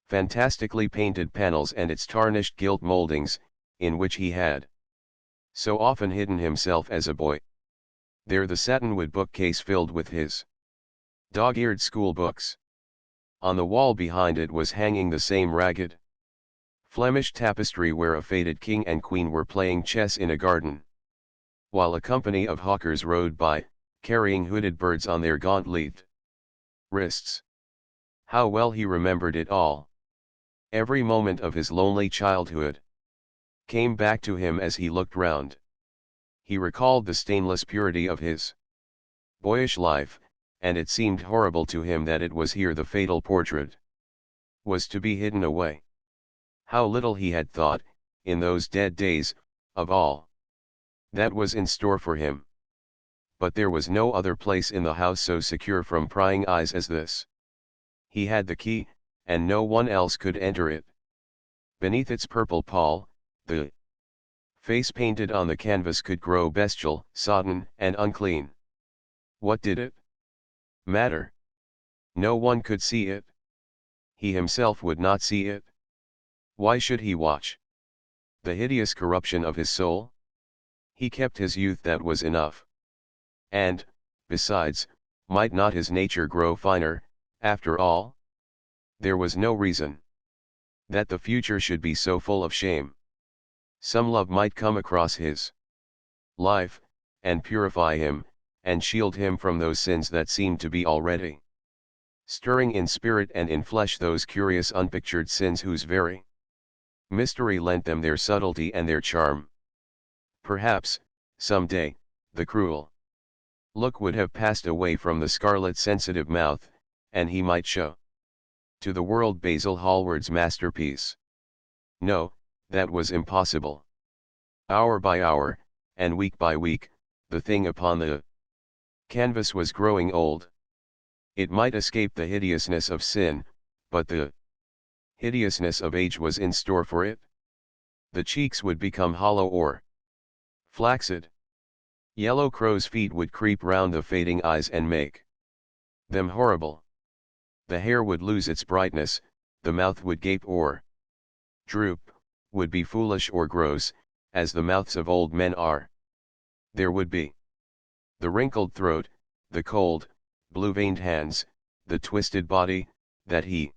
fantastically painted panels and its tarnished gilt moldings, in which he had so often hidden himself as a boy. There the satinwood bookcase filled with his dog-eared school books. On the wall behind it was hanging the same ragged Flemish tapestry where a faded king and queen were playing chess in a garden, while a company of hawkers rode by, carrying hooded birds on their gaunt-leathed wrists. How well he remembered it all. Every moment of his lonely childhood came back to him as he looked round. He recalled the stainless purity of his boyish life, and it seemed horrible to him that it was here the fatal portrait was to be hidden away. How little he had thought, in those dead days, of all that was in store for him. But there was no other place in the house so secure from prying eyes as this. He had the key, and no one else could enter it. Beneath its purple pall, the face painted on the canvas could grow bestial, sodden, and unclean. What did it matter? No one could see it. He himself would not see it. Why should he watch the hideous corruption of his soul? He kept his youth, that was enough. And, besides, might not his nature grow finer, after all? There was no reason that the future should be so full of shame. Some love might come across his life, and purify him, and shield him from those sins that seemed to be already stirring in spirit and in flesh, those curious unpictured sins whose very mystery lent them their subtlety and their charm. Perhaps, some day, the cruel look would have passed away from the scarlet sensitive mouth, and he might show to the world Basil Hallward's masterpiece. No, that was impossible. Hour by hour, and week by week, the thing upon the canvas was growing old. It might escape the hideousness of sin, but the hideousness of age was in store for it. The cheeks would become hollow or flaccid. Yellow crow's feet would creep round the fading eyes and make them horrible. The hair would lose its brightness, the mouth would gape or droop, would be foolish or gross, as the mouths of old men are. There would be the wrinkled throat, the cold, blue-veined hands, the twisted body, that he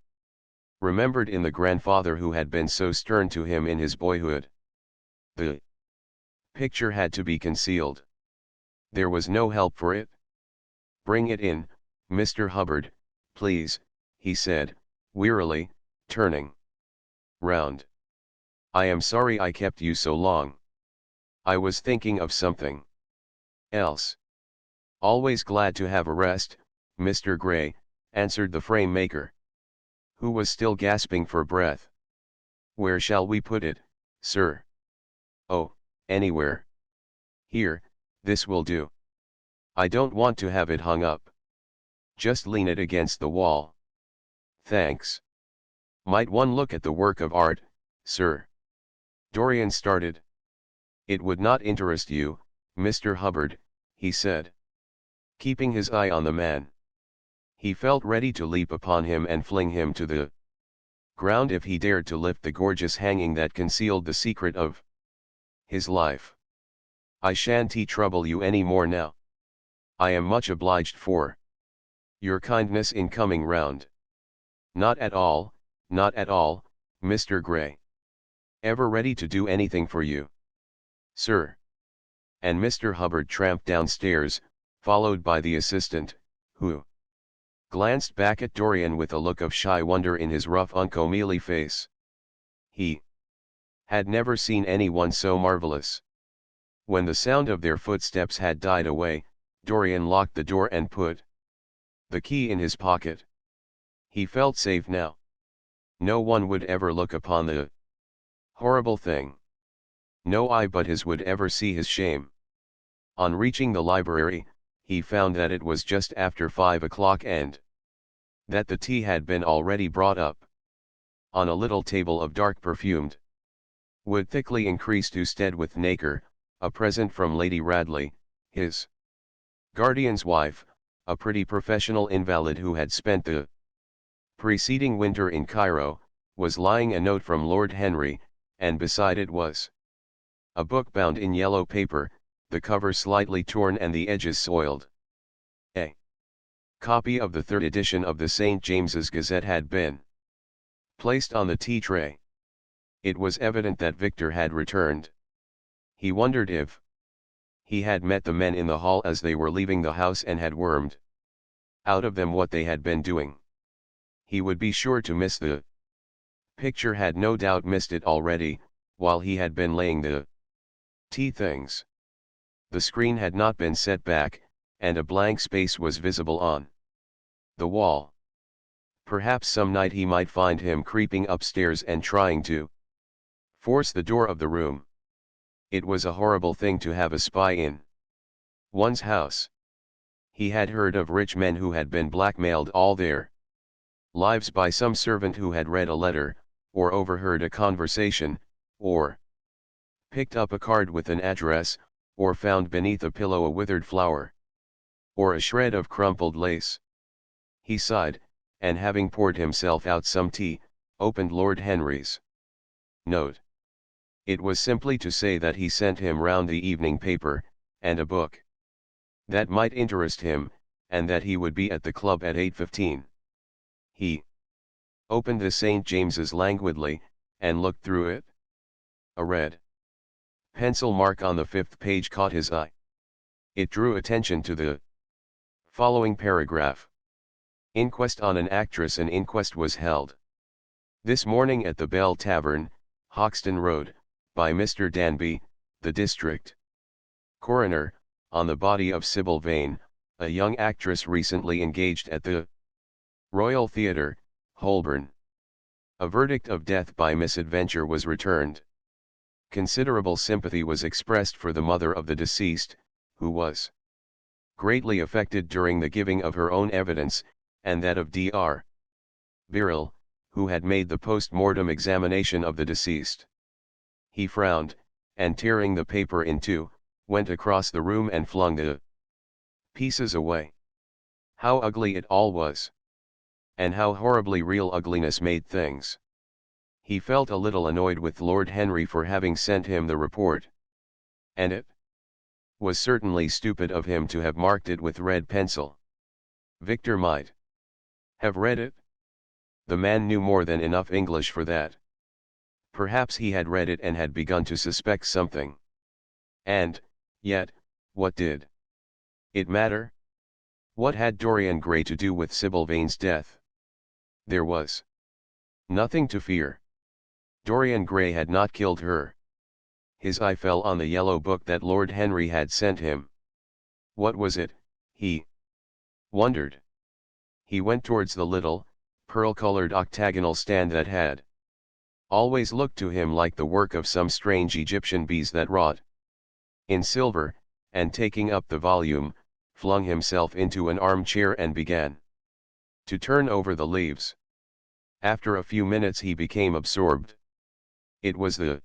remembered in the grandfather who had been so stern to him in his boyhood. The picture had to be concealed. There was no help for it. "Bring it in, Mr. Hubbard, please," he said, wearily, turning round. "I am sorry I kept you so long. I was thinking of something else." "Always glad to have a rest, Mr. Gray," answered the frame maker, who was still gasping for breath. "Where shall we put it, sir?" "Oh, anywhere. Here, this will do. I don't want to have it hung up. Just lean it against the wall." "Thanks. Might one look at the work of art, sir?" Dorian started. "It would not interest you, Mr. Hubbard," he said, keeping his eye on the man. He felt ready to leap upon him and fling him to the ground if he dared to lift the gorgeous hanging that concealed the secret of his life. "I shan't trouble you any more now. I am much obliged for your kindness in coming round." Not at all, Mr. Gray. Ever ready to do anything for you, sir." And Mr. Hubbard tramped downstairs, followed by the assistant, who glanced back at Dorian with a look of shy wonder in his rough uncomely face. He had never seen anyone so marvelous. When the sound of their footsteps had died away, Dorian locked the door and put the key in his pocket. He felt safe now. No one would ever look upon the horrible thing. No eye but his would ever see his shame. On reaching the library, he found that it was just after 5 o'clock and that the tea had been already brought up on a little table of dark perfumed wood thickly increased to stead with nacre, a present from Lady Radley, his guardian's wife, a pretty professional invalid who had spent the preceding winter in Cairo, was lying a note from Lord Henry, and beside it was a book bound in yellow paper, the cover slightly torn and the edges soiled. A copy of the third edition of the St. James's Gazette had been placed on the tea tray. It was evident that Victor had returned. He wondered if he had met the men in the hall as they were leaving the house and had wormed out of them what they had been doing. He would be sure to miss the picture, had no doubt missed it already, while he had been laying the tea things. The screen had not been set back, and a blank space was visible on the wall. Perhaps some night he might find him creeping upstairs and trying to force the door of the room. It was a horrible thing to have a spy in one's house. He had heard of rich men who had been blackmailed all their lives by some servant who had read a letter, or overheard a conversation, or picked up a card with an address, or found beneath a pillow a withered flower, or a shred of crumpled lace. He sighed, and having poured himself out some tea, opened Lord Henry's note. It was simply to say that he sent him round the evening paper, and a book that might interest him, and that he would be at the club at 8:15. He opened the St. James's languidly, and looked through it. A red pencil mark on the 5th page caught his eye. It drew attention to the following paragraph. Inquest on an actress. An inquest was held this morning at the Bell Tavern, Hoxton Road, by Mr. Danby, the district coroner, on the body of Sybil Vane, a young actress recently engaged at the Royal Theatre, Holborn. A verdict of death by misadventure was returned. Considerable sympathy was expressed for the mother of the deceased, who was greatly affected during the giving of her own evidence, and that of Dr. Birrell, who had made the post-mortem examination of the deceased. He frowned, and tearing the paper in two, went across the room and flung the pieces away. How ugly it all was! And how horribly real ugliness made things! He felt a little annoyed with Lord Henry for having sent him the report. And it was certainly stupid of him to have marked it with red pencil. Victor might have read it. The man knew more than enough English for that. Perhaps he had read it and had begun to suspect something. And, yet, what did it matter? What had Dorian Gray to do with Sybil Vane's death? There was nothing to fear. Dorian Gray had not killed her. His eye fell on the yellow book that Lord Henry had sent him. What was it, he wondered? He went towards the little, pearl-colored octagonal stand that had always looked to him like the work of some strange Egyptian bees that wrought in silver, and taking up the volume, flung himself into an armchair and began to turn over the leaves. After a few minutes he became absorbed. It was the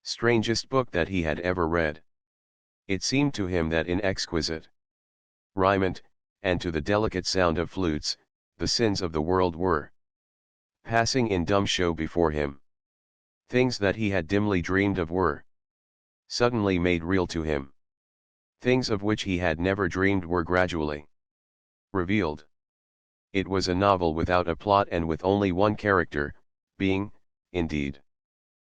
strangest book that he had ever read. It seemed to him that in exquisite riment, and to the delicate sound of flutes, the sins of the world were passing in dumb show before him. Things that he had dimly dreamed of were suddenly made real to him. Things of which he had never dreamed were gradually revealed. It was a novel without a plot and with only one character, being, indeed,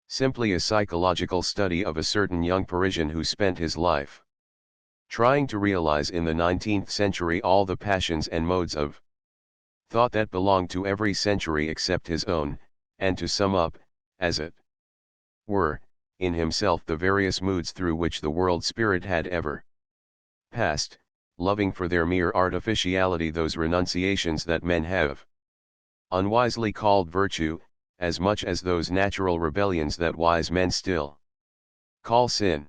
simply a psychological study of a certain young Parisian who spent his life trying to realize in the 19th century all the passions and modes of thought that belonged to every century except his own, and to sum up, as it were, in himself the various moods through which the world spirit had ever passed, loving for their mere artificiality those renunciations that men have unwisely called virtue, as much as those natural rebellions that wise men still call sin.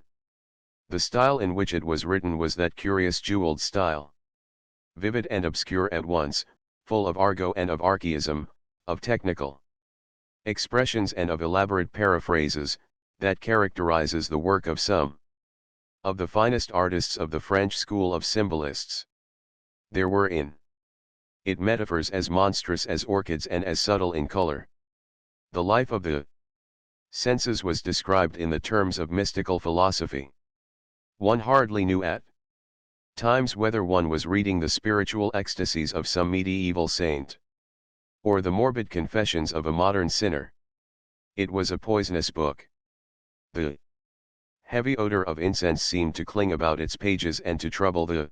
The style in which it was written was that curious jeweled style, vivid and obscure at once, full of argot and of archaism, of technical expressions and of elaborate paraphrases, that characterizes the work of some of the finest artists of the French school of symbolists. There were in it metaphors as monstrous as orchids and as subtle in color. The life of the senses was described in the terms of mystical philosophy. One hardly knew at times whether one was reading the spiritual ecstasies of some medieval saint, or the morbid confessions of a modern sinner. It was a poisonous book. The heavy odor of incense seemed to cling about its pages and to trouble the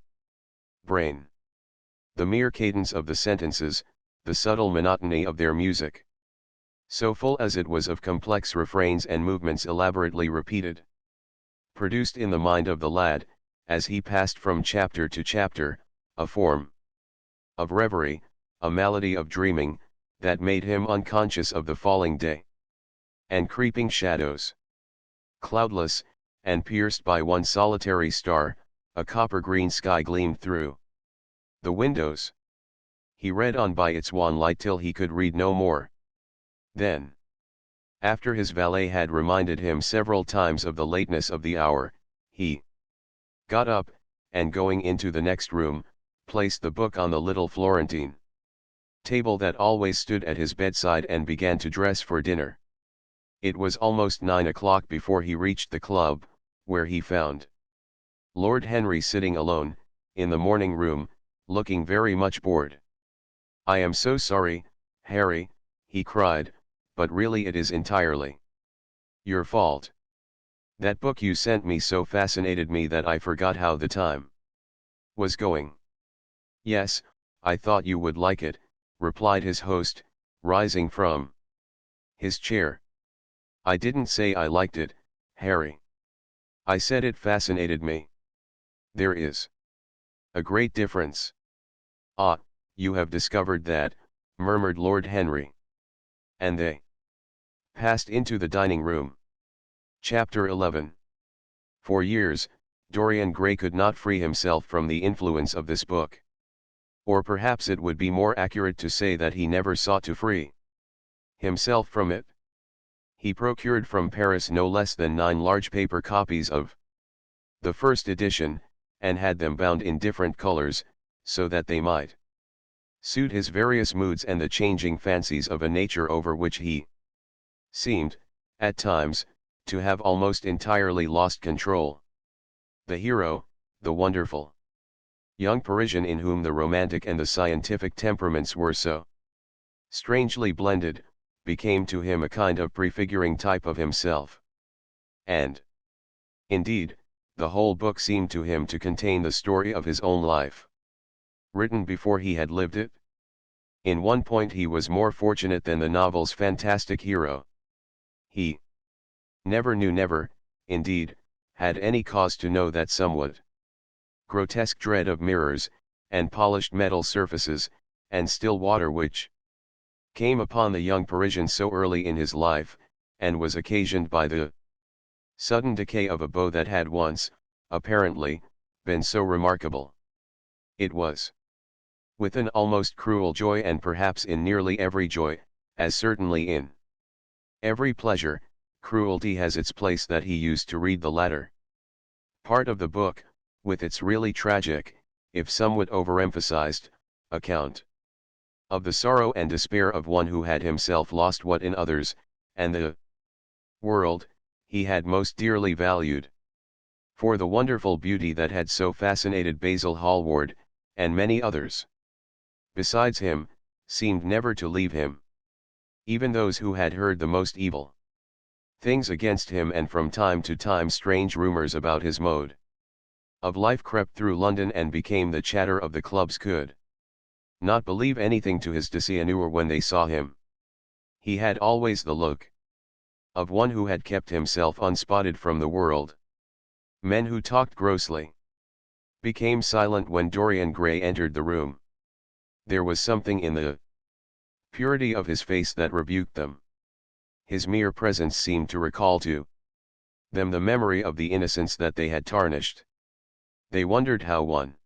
brain. The mere cadence of the sentences, the subtle monotony of their music, so full as it was of complex refrains and movements elaborately repeated, produced in the mind of the lad, as he passed from chapter to chapter, a form of reverie, a malady of dreaming, that made him unconscious of the falling day and creeping shadows. Cloudless, and pierced by one solitary star, a copper-green sky gleamed through the windows. He read on by its wan light till he could read no more. Then, after his valet had reminded him several times of the lateness of the hour, he got up, and going into the next room, placed the book on the little Florentine table that always stood at his bedside and began to dress for dinner. It was almost 9 o'clock before he reached the club, where he found Lord Henry sitting alone, in the morning room, looking very much bored. "I am so sorry, Harry," he cried, "but really it is entirely your fault. That book you sent me so fascinated me that I forgot how the time was going." "Yes, I thought you would like it," replied his host, rising from his chair. "I didn't say I liked it, Harry. I said it fascinated me. There is a great difference." "Ah, you have discovered that," murmured Lord Henry. And they passed into the dining room. Chapter 11. For years, Dorian Gray could not free himself from the influence of this book. Or perhaps it would be more accurate to say that he never sought to free himself from it. He procured from Paris no less than 9 large paper copies of the first edition, and had them bound in different colors, so that they might suit his various moods and the changing fancies of a nature over which he seemed, at times, to have almost entirely lost control. The hero, the wonderful young Parisian in whom the romantic and the scientific temperaments were so strangely blended, became to him a kind of prefiguring type of himself. And, indeed, the whole book seemed to him to contain the story of his own life, written before he had lived it. In one point he was more fortunate than the novel's fantastic hero. He never, indeed, had any cause to know that somewhat grotesque dread of mirrors, and polished metal surfaces, and still water which came upon the young Parisian so early in his life, and was occasioned by the sudden decay of a beau that had once, apparently, been so remarkable. It was with an almost cruel joy, and perhaps in nearly every joy, as certainly in every pleasure, cruelty has its place, that he used to read the latter part of the book, with its really tragic, if somewhat overemphasized, account of the sorrow and despair of one who had himself lost what in others, and the world, he had most dearly valued. For the wonderful beauty that had so fascinated Basil Hallward, and many others besides him, seemed never to leave him. Even those who had heard the most evil things against him, and from time to time strange rumors about his mode of life, crept through London and became the chatter of the clubs, could not believe anything to his dishonour when they saw him. He had always the look of one who had kept himself unspotted from the world. Men who talked grossly became silent when Dorian Gray entered the room. There was something in the purity of his face that rebuked them. His mere presence seemed to recall to them the memory of the innocence that they had tarnished. They wondered how one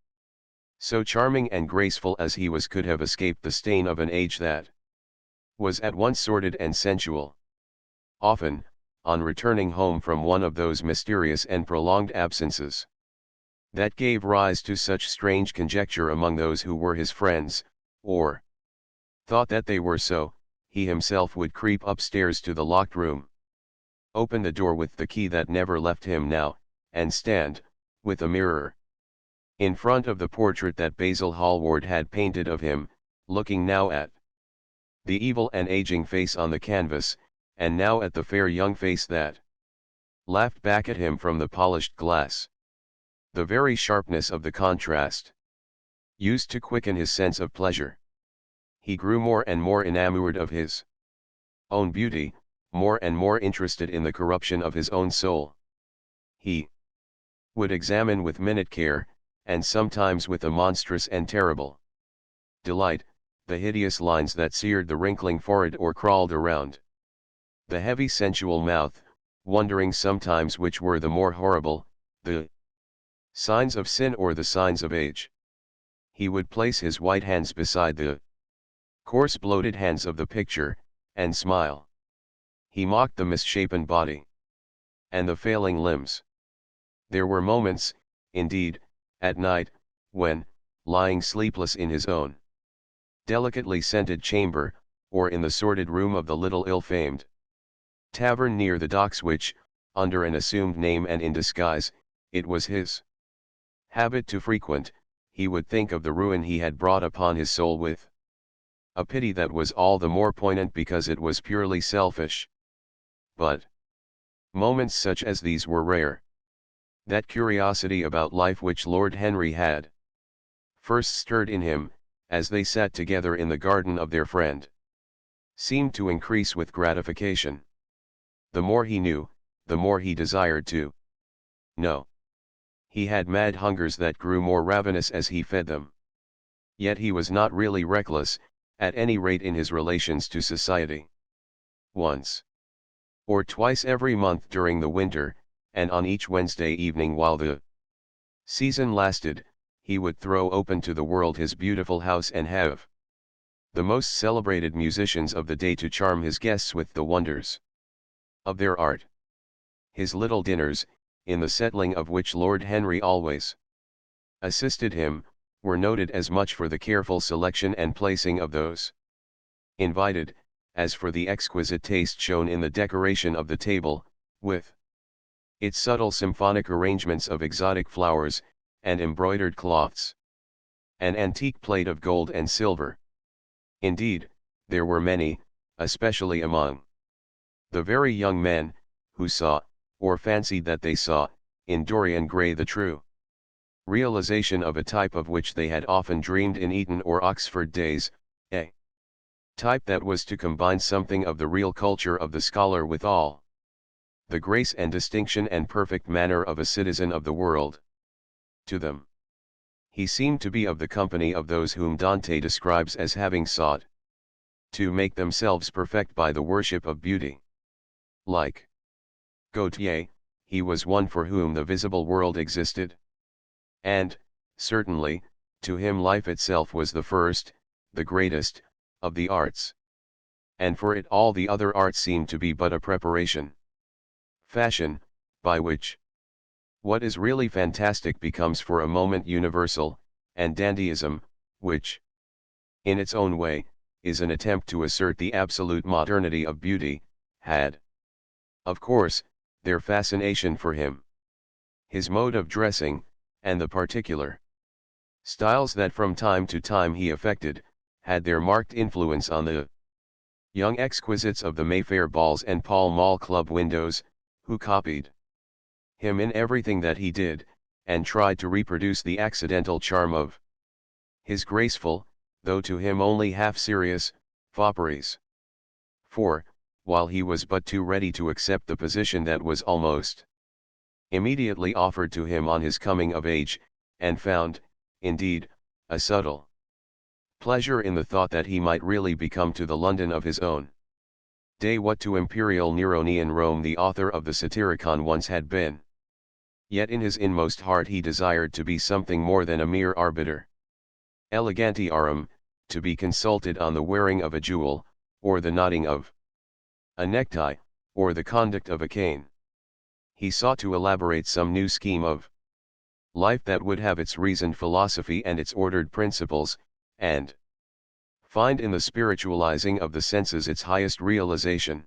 So charming and graceful as he was could have escaped the stain of an age that was at once sordid and sensual. Often, on returning home from one of those mysterious and prolonged absences, that gave rise to such strange conjecture among those who were his friends, or thought that they were so, he himself would creep upstairs to the locked room, open the door with the key that never left him now, and stand, with a mirror, in front of the portrait that Basil Hallward had painted of him, looking now at the evil and aging face on the canvas, and now at the fair young face that laughed back at him from the polished glass. The very sharpness of the contrast used to quicken his sense of pleasure. He grew more and more enamored of his own beauty, more and more interested in the corruption of his own soul. He would examine with minute care, and sometimes with a monstrous and terrible delight, the hideous lines that seared the wrinkling forehead or crawled around the heavy sensual mouth, wondering sometimes which were the more horrible, the signs of sin or the signs of age. He would place his white hands beside the coarse bloated hands of the picture, and smile. He mocked the misshapen body and the failing limbs. There were moments, indeed, at night, when, lying sleepless in his own delicately scented chamber, or in the sordid room of the little ill-famed tavern near the docks which, under an assumed name and in disguise, it was his habit to frequent, he would think of the ruin he had brought upon his soul with a pity that was all the more poignant because it was purely selfish. But moments such as these were rare. That curiosity about life which Lord Henry had first stirred in him, as they sat together in the garden of their friend, seemed to increase with gratification. The more he knew, the more he desired to know. He had mad hungers that grew more ravenous as he fed them. Yet he was not really reckless, at any rate in his relations to society. Once or twice every month during the winter, and on each Wednesday evening while the season lasted, he would throw open to the world his beautiful house and have the most celebrated musicians of the day to charm his guests with the wonders of their art. His little dinners, in the settling of which Lord Henry always assisted him, were noted as much for the careful selection and placing of those invited, as for the exquisite taste shown in the decoration of the table, with its subtle symphonic arrangements of exotic flowers, and embroidered cloths, an antique plate of gold and silver. Indeed, there were many, especially among the very young men, who saw, or fancied that they saw, in Dorian Gray the true realization of a type of which they had often dreamed in Eton or Oxford days, a type that was to combine something of the real culture of the scholar with all the grace and distinction and perfect manner of a citizen of the world. To them, he seemed to be of the company of those whom Dante describes as having sought to make themselves perfect by the worship of beauty. Like Gautier, he was one for whom the visible world existed. And, certainly, to him life itself was the first, the greatest, of the arts. And for it all the other arts seemed to be but a preparation. Fashion, by which what is really fantastic becomes for a moment universal, and dandyism, which, in its own way, is an attempt to assert the absolute modernity of beauty, had, of course, their fascination for him. His mode of dressing, and the particular styles that from time to time he affected, had their marked influence on the young exquisites of the Mayfair balls and Pall Mall club windows, who copied him in everything that he did, and tried to reproduce the accidental charm of his graceful, though to him only half-serious, fopperies. For, while he was but too ready to accept the position that was almost immediately offered to him on his coming of age, and found, indeed, a subtle pleasure in the thought that he might really become to the London of his own day what to imperial Neronian Rome the author of the Satyricon once had been. Yet in his inmost heart he desired to be something more than a mere arbiter. elegantiarum, to be consulted on the wearing of a jewel, or the knotting of a necktie, or the conduct of a cane. He sought to elaborate some new scheme of life that would have its reasoned philosophy and its ordered principles, and find in the spiritualizing of the senses its highest realization.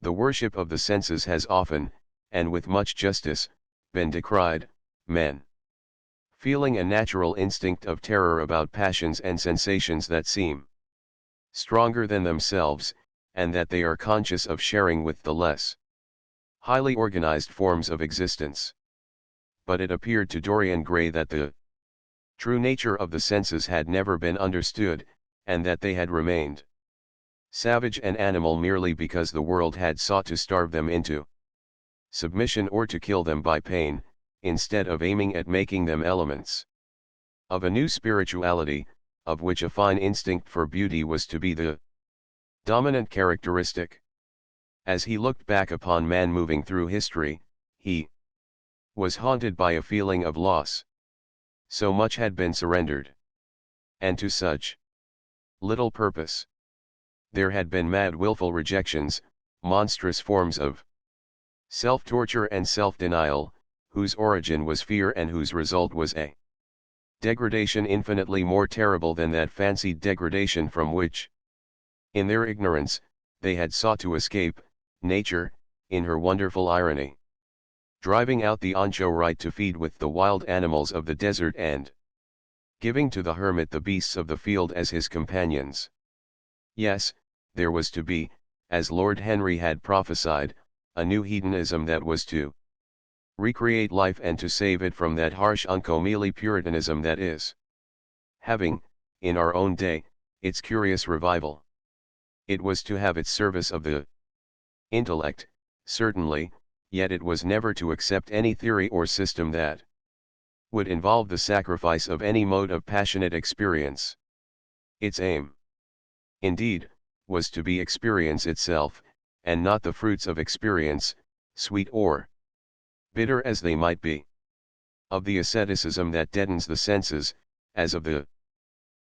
The worship of the senses has often, and with much justice, been decried, men feeling a natural instinct of terror about passions and sensations that seem stronger than themselves, and that they are conscious of sharing with the less highly organized forms of existence. But it appeared to Dorian Gray that the true nature of the senses had never been understood, and that they had remained savage and animal merely because the world had sought to starve them into submission or to kill them by pain, instead of aiming at making them elements of a new spirituality, of which a fine instinct for beauty was to be the dominant characteristic. As he looked back upon man moving through history, he was haunted by a feeling of loss. So much had been surrendered, and to such little purpose. There had been mad willful rejections, monstrous forms of self-torture and self-denial, whose origin was fear and whose result was a degradation infinitely more terrible than that fancied degradation from which, in their ignorance, they had sought to escape. Nature, in her wonderful irony, driving out the ancho right to feed with the wild animals of the desert and giving to the hermit the beasts of the field as his companions. Yes, there was to be, as Lord Henry had prophesied, a new hedonism that was to recreate life and to save it from that harsh uncomely puritanism that is having, in our own day, its curious revival. It was to have its service of the intellect, certainly, yet it was never to accept any theory or system that would involve the sacrifice of any mode of passionate experience. Its aim, indeed, was to be experience itself, and not the fruits of experience, sweet or bitter as they might be. Of the asceticism that deadens the senses, as of the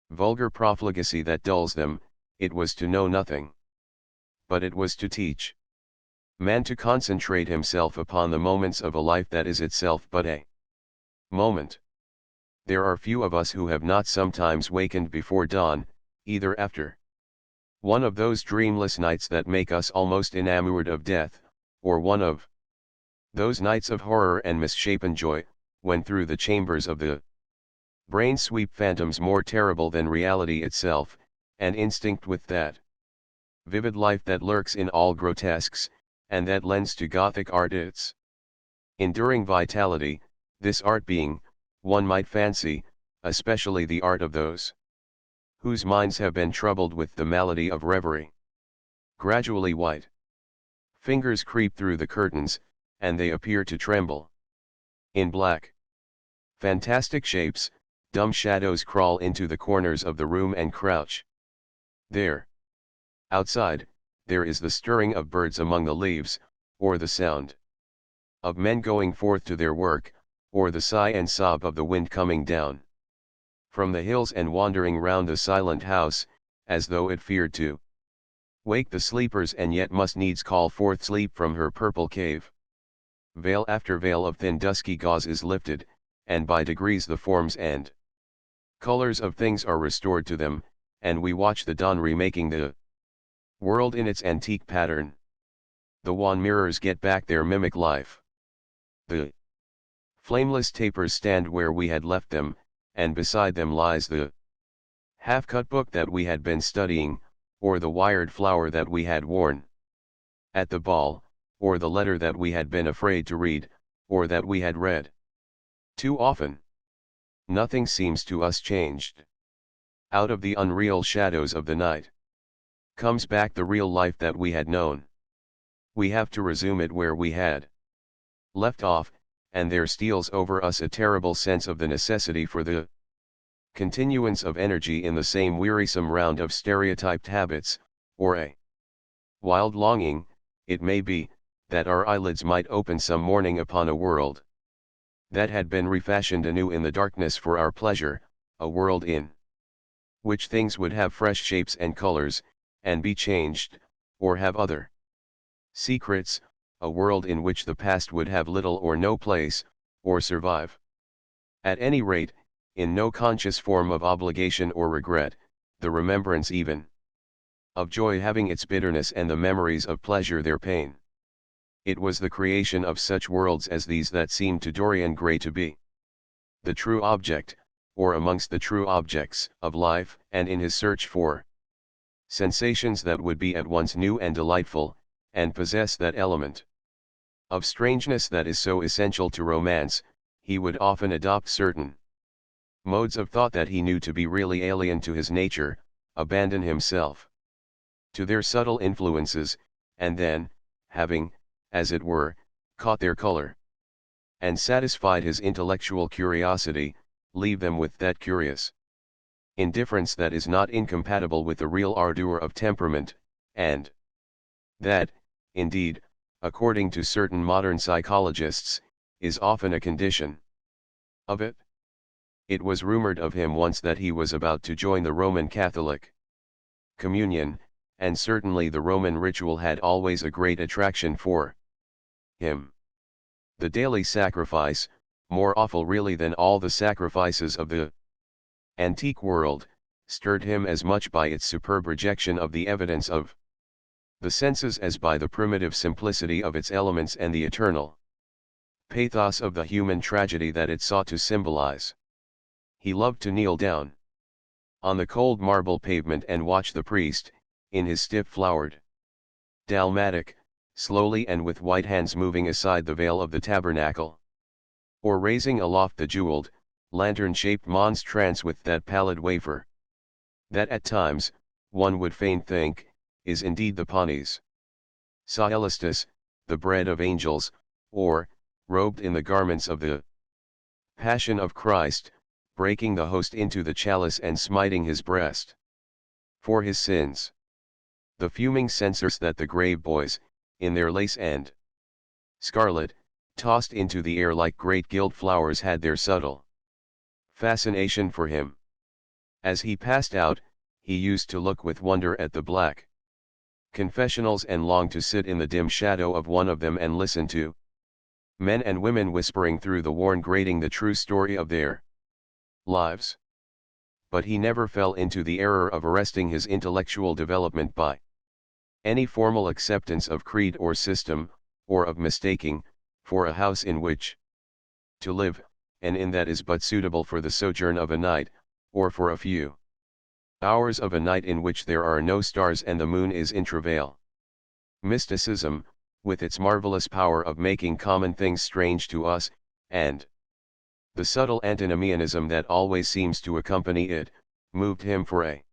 vulgar profligacy that dulls them, it was to know nothing. But it was to teach man to concentrate himself upon the moments of a life that is itself but a moment. There are few of us who have not sometimes wakened before dawn, either after one of those dreamless nights that make us almost enamored of death, or one of those nights of horror and misshapen joy, when through the chambers of the brain sweep phantoms more terrible than reality itself, and instinct with that vivid life that lurks in all grotesques, and that lends to Gothic art its enduring vitality, this art being, one might fancy, especially the art of those whose minds have been troubled with the malady of reverie. Gradually white fingers creep through the curtains, and they appear to tremble. In black, fantastic shapes, dumb shadows crawl into the corners of the room and crouch there. Outside, there is the stirring of birds among the leaves, or the sound of men going forth to their work, or the sigh and sob of the wind coming down from the hills and wandering round the silent house, as though it feared to wake the sleepers and yet must needs call forth sleep from her purple cave. Veil after veil of thin dusky gauze is lifted, and by degrees the forms and colors of things are restored to them, and we watch the dawn remaking the world in its antique pattern. The wan mirrors get back their mimic life. The flameless tapers stand where we had left them, and beside them lies the half-cut book that we had been studying, or the wired flower that we had worn at the ball, or the letter that we had been afraid to read, or that we had read too often. Nothing seems to us changed. Out of the unreal shadows of the night comes back the real life that we had known. We have to resume it where we had left off, and there steals over us a terrible sense of the necessity for the continuance of energy in the same wearisome round of stereotyped habits, or a wild longing, it may be, that our eyelids might open some morning upon a world that had been refashioned anew in the darkness for our pleasure, a world in which things would have fresh shapes and colors, and be changed, or have other secrets, a world in which the past would have little or no place, or survive. At any rate, in no conscious form of obligation or regret, the remembrance even of joy having its bitterness and the memories of pleasure their pain. It was the creation of such worlds as these that seemed to Dorian Gray to be the true object, or amongst the true objects, of life, and in his search for sensations that would be at once new and delightful, and possess that element of strangeness that is so essential to romance, he would often adopt certain modes of thought that he knew to be really alien to his nature, abandon himself to their subtle influences, and then, having, as it were, caught their color, and satisfied his intellectual curiosity, leave them with that curious indifference that is not incompatible with the real ardor of temperament, and that, indeed, according to certain modern psychologists, is often a condition of it. It was rumored of him once that he was about to join the Roman Catholic communion, and certainly the Roman ritual had always a great attraction for him. The daily sacrifice, more awful really than all the sacrifices of the antique world, stirred him as much by its superb rejection of the evidence of the senses as by the primitive simplicity of its elements and the eternal pathos of the human tragedy that it sought to symbolize. He loved to kneel down on the cold marble pavement and watch the priest, in his stiff flowered dalmatic, slowly and with white hands moving aside the veil of the tabernacle, or raising aloft the jeweled, lantern-shaped monstrance with that pallid wafer that at times, one would fain think, is indeed the panis caelestis, the bread of angels, or, robed in the garments of the Passion of Christ, breaking the host into the chalice and smiting his breast for his sins. The fuming censers that the grave boys, in their lace and scarlet, tossed into the air like great gilt flowers had their subtle fascination for him. As he passed out, he used to look with wonder at the black confessionals and long to sit in the dim shadow of one of them and listen to men and women whispering through the worn grating the true story of their lives. But he never fell into the error of arresting his intellectual development by any formal acceptance of creed or system, or of mistaking, for a house in which to live, an inn that is but suitable for the sojourn of a night, or for a few hours of a night in which there are no stars and the moon is in travail. Mysticism, with its marvelous power of making common things strange to us, and the subtle antinomianism that always seems to accompany it, moved him for a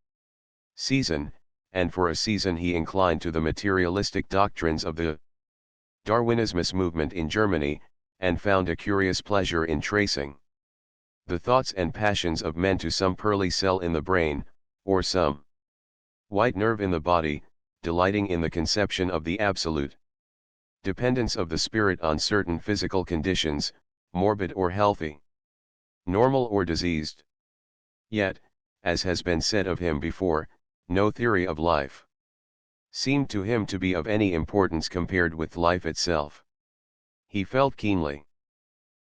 season, and for a season he inclined to the materialistic doctrines of the Darwinismus movement in Germany, and found a curious pleasure in tracing the thoughts and passions of men to some pearly cell in the brain, or some white nerve in the body, delighting in the conception of the absolute dependence of the spirit on certain physical conditions, morbid or healthy, normal or diseased. Yet, as has been said of him before, no theory of life seemed to him to be of any importance compared with life itself. He felt keenly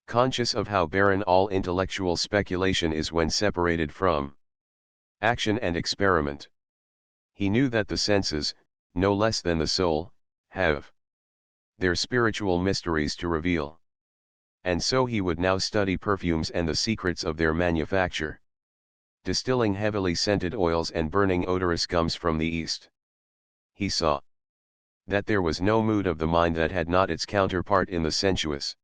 conscious of how barren all intellectual speculation is when separated from action and experiment. He knew that the senses, no less than the soul, have their spiritual mysteries to reveal. And so he would now study perfumes and the secrets of their manufacture, distilling heavily scented oils and burning odorous gums from the East. He saw that there was no mood of the mind that had not its counterpart in the sensuous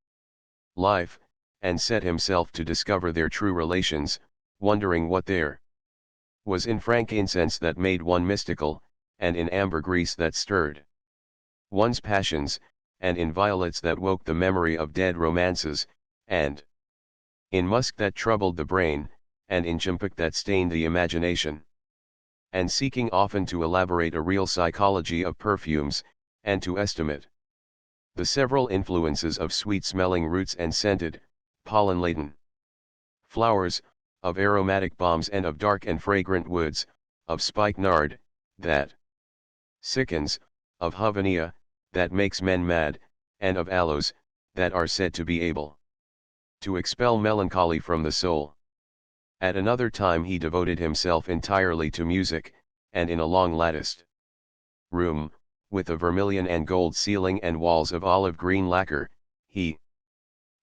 life, and set himself to discover their true relations, wondering what there was in frankincense that made one mystical, and in ambergris that stirred one's passions, and in violets that woke the memory of dead romances, and in musk that troubled the brain, and in champak that stained the imagination. And seeking often to elaborate a real psychology of perfumes, and to estimate the several influences of sweet-smelling roots and scented, pollen-laden flowers, of aromatic balms and of dark and fragrant woods, of spikenard, that sickens, of Havania, that makes men mad, and of aloes, that are said to be able to expel melancholy from the soul. At another time he devoted himself entirely to music, and in a long latticed room, with a vermilion and gold ceiling and walls of olive green lacquer, he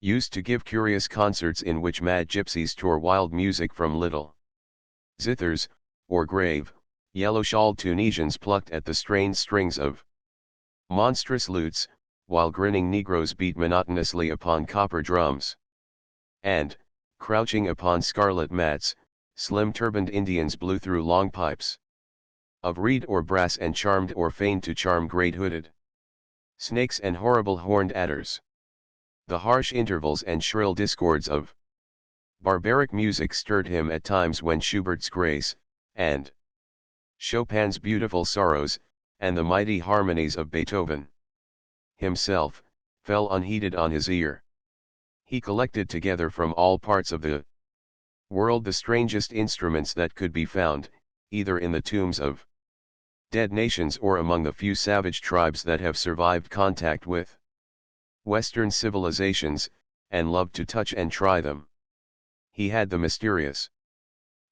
used to give curious concerts in which mad gypsies tore wild music from little zithers, or grave, yellow-shawled Tunisians plucked at the strained strings of monstrous lutes, while grinning negroes beat monotonously upon copper drums. And, crouching upon scarlet mats, slim turbaned Indians blew through long pipes of reed or brass and charmed or feigned to charm great hooded snakes and horrible horned adders. The harsh intervals and shrill discords of barbaric music stirred him at times when Schubert's grace, and Chopin's beautiful sorrows, and the mighty harmonies of Beethoven himself, fell unheeded on his ear. He collected together from all parts of the world the strangest instruments that could be found, either in the tombs of dead nations or among the few savage tribes that have survived contact with Western civilizations, and loved to touch and try them. He had the mysterious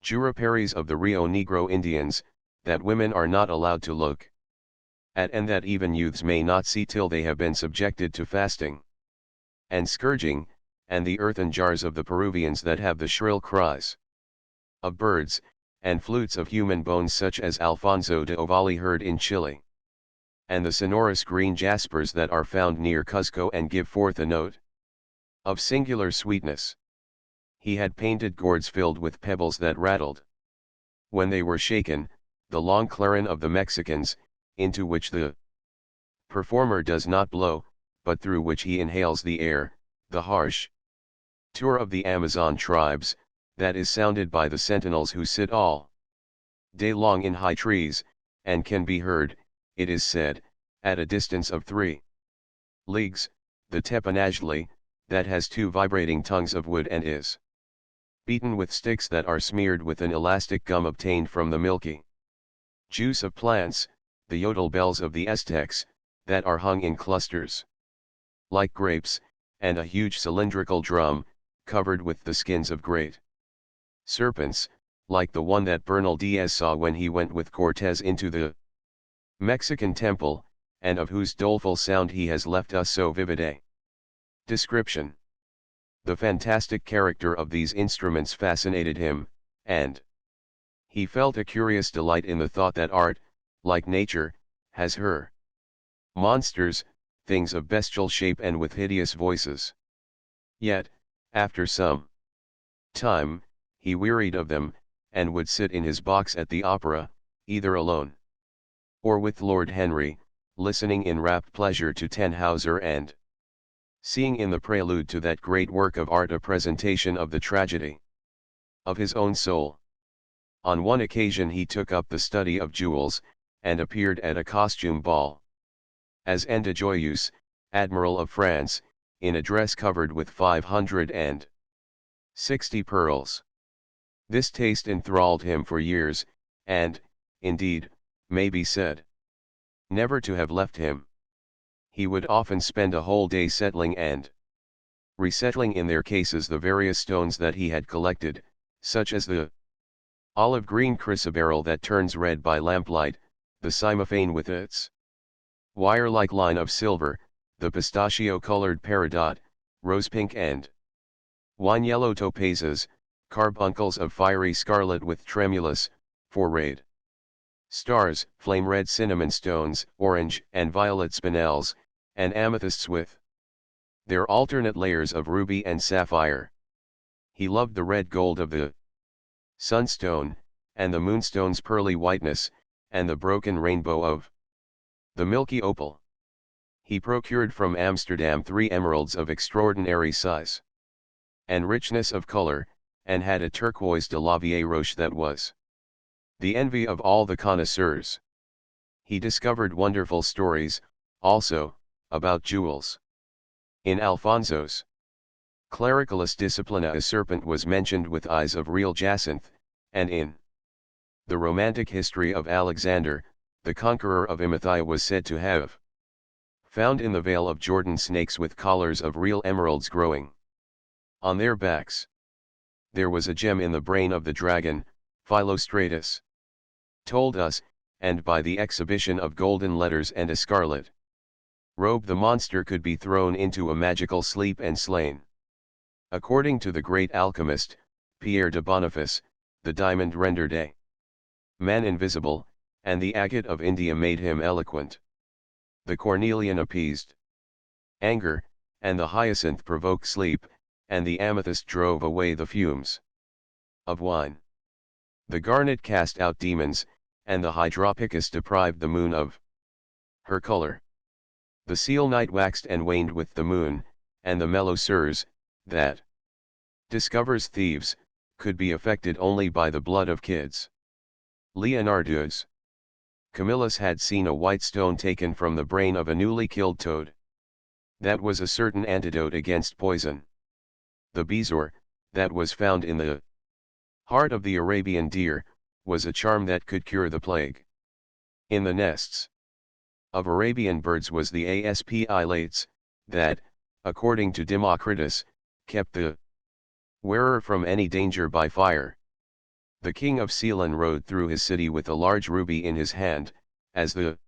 juruparies of the Rio Negro Indians, that women are not allowed to look at and that even youths may not see till they have been subjected to fasting and scourging, and the earthen jars of the Peruvians that have the shrill cries of birds, and flutes of human bones such as Alfonso de Ovalle heard in Chile, and the sonorous green jaspers that are found near Cuzco and give forth a note of singular sweetness. He had painted gourds filled with pebbles that rattled when they were shaken, the long clarin of the Mexicans, into which the performer does not blow, but through which he inhales the air, the harsh tour of the Amazon tribes, that is sounded by the sentinels who sit all day long in high trees, and can be heard, it is said, at a distance of 3 leagues, the tepanajli, that has 2 vibrating tongues of wood and is beaten with sticks that are smeared with an elastic gum obtained from the milky juice of plants, the yodel bells of the Aztecs, that are hung in clusters like grapes, and a huge cylindrical drum, covered with the skins of great serpents, like the one that Bernal Diaz saw when he went with Cortez into the Mexican temple, and of whose doleful sound he has left us so vivid a description. The fantastic character of these instruments fascinated him, and he felt a curious delight in the thought that art, like nature, has her monsters, things of bestial shape and with hideous voices. Yet, after some time, he wearied of them, and would sit in his box at the opera, either alone or with Lord Henry, listening in rapt pleasure to Tannhauser and seeing in the prelude to that great work of art a presentation of the tragedy of his own soul. On one occasion he took up the study of jewels, and appeared at a costume ball as Endejoyeuse, Admiral of France, in a dress covered with 560 pearls. This taste enthralled him for years, and, indeed, may be said, never to have left him. He would often spend a whole day settling and resettling in their cases the various stones that he had collected, such as the olive green chrysoberyl that turns red by lamplight, the cymophane with its wire-like line of silver, the pistachio-colored peridot, rose-pink and wine-yellow topazes, carbuncles of fiery scarlet with tremulous, forayed stars, flame-red cinnamon stones, orange and violet spinels, and amethysts with their alternate layers of ruby and sapphire. He loved the red gold of the sunstone, and the moonstone's pearly whiteness, and the broken rainbow of the milky opal. He procured from Amsterdam 3 emeralds of extraordinary size and richness of color, and had a turquoise de la Vieille Roche that was the envy of all the connoisseurs. He discovered wonderful stories, also, about jewels. In Alfonso's Clericalis disciplina, a serpent was mentioned with eyes of real jacinth, and in the romantic history of Alexander, the conqueror of Emathia was said to have found in the vale of Jordan snakes with collars of real emeralds growing on their backs. There was a gem in the brain of the dragon, Philostratus told us, and by the exhibition of golden letters and a scarlet robe the monster could be thrown into a magical sleep and slain. According to the great alchemist, Pierre de Boniface, the diamond rendered a man invisible, and the agate of India made him eloquent. The cornelian appeased anger, and the hyacinth provoked sleep, and the amethyst drove away the fumes of wine. The garnet cast out demons, and the hydropicus deprived the moon of her color. The seal night waxed and waned with the moon, and the mellow sirs, that discovers thieves, could be affected only by the blood of kids. Leonardus Camillus had seen a white stone taken from the brain of a newly killed toad. That was a certain antidote against poison. The bezoar, that was found in the heart of the Arabian deer, was a charm that could cure the plague. In the nests of Arabian birds was the asp ilates, that, according to Democritus, kept the wearer from any danger by fire. The king of Ceylon rode through his city with a large ruby in his hand, as the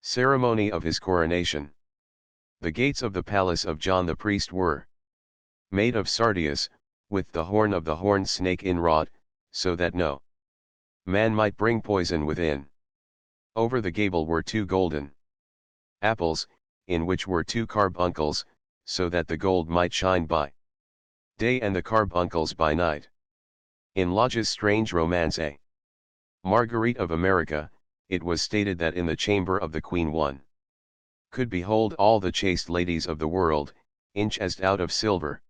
ceremony of his coronation. The gates of the palace of John the priest were made of sardius, with the horn of the horned snake inwrought, so that no man might bring poison within. Over the gable were 2 golden apples, in which were 2 carbuncles, so that the gold might shine by day and the carbuncles by night. In Lodge's strange romance A Marguerite of America, it was stated that in the chamber of the queen one could behold all the chaste ladies of the world, inchesed out of silver,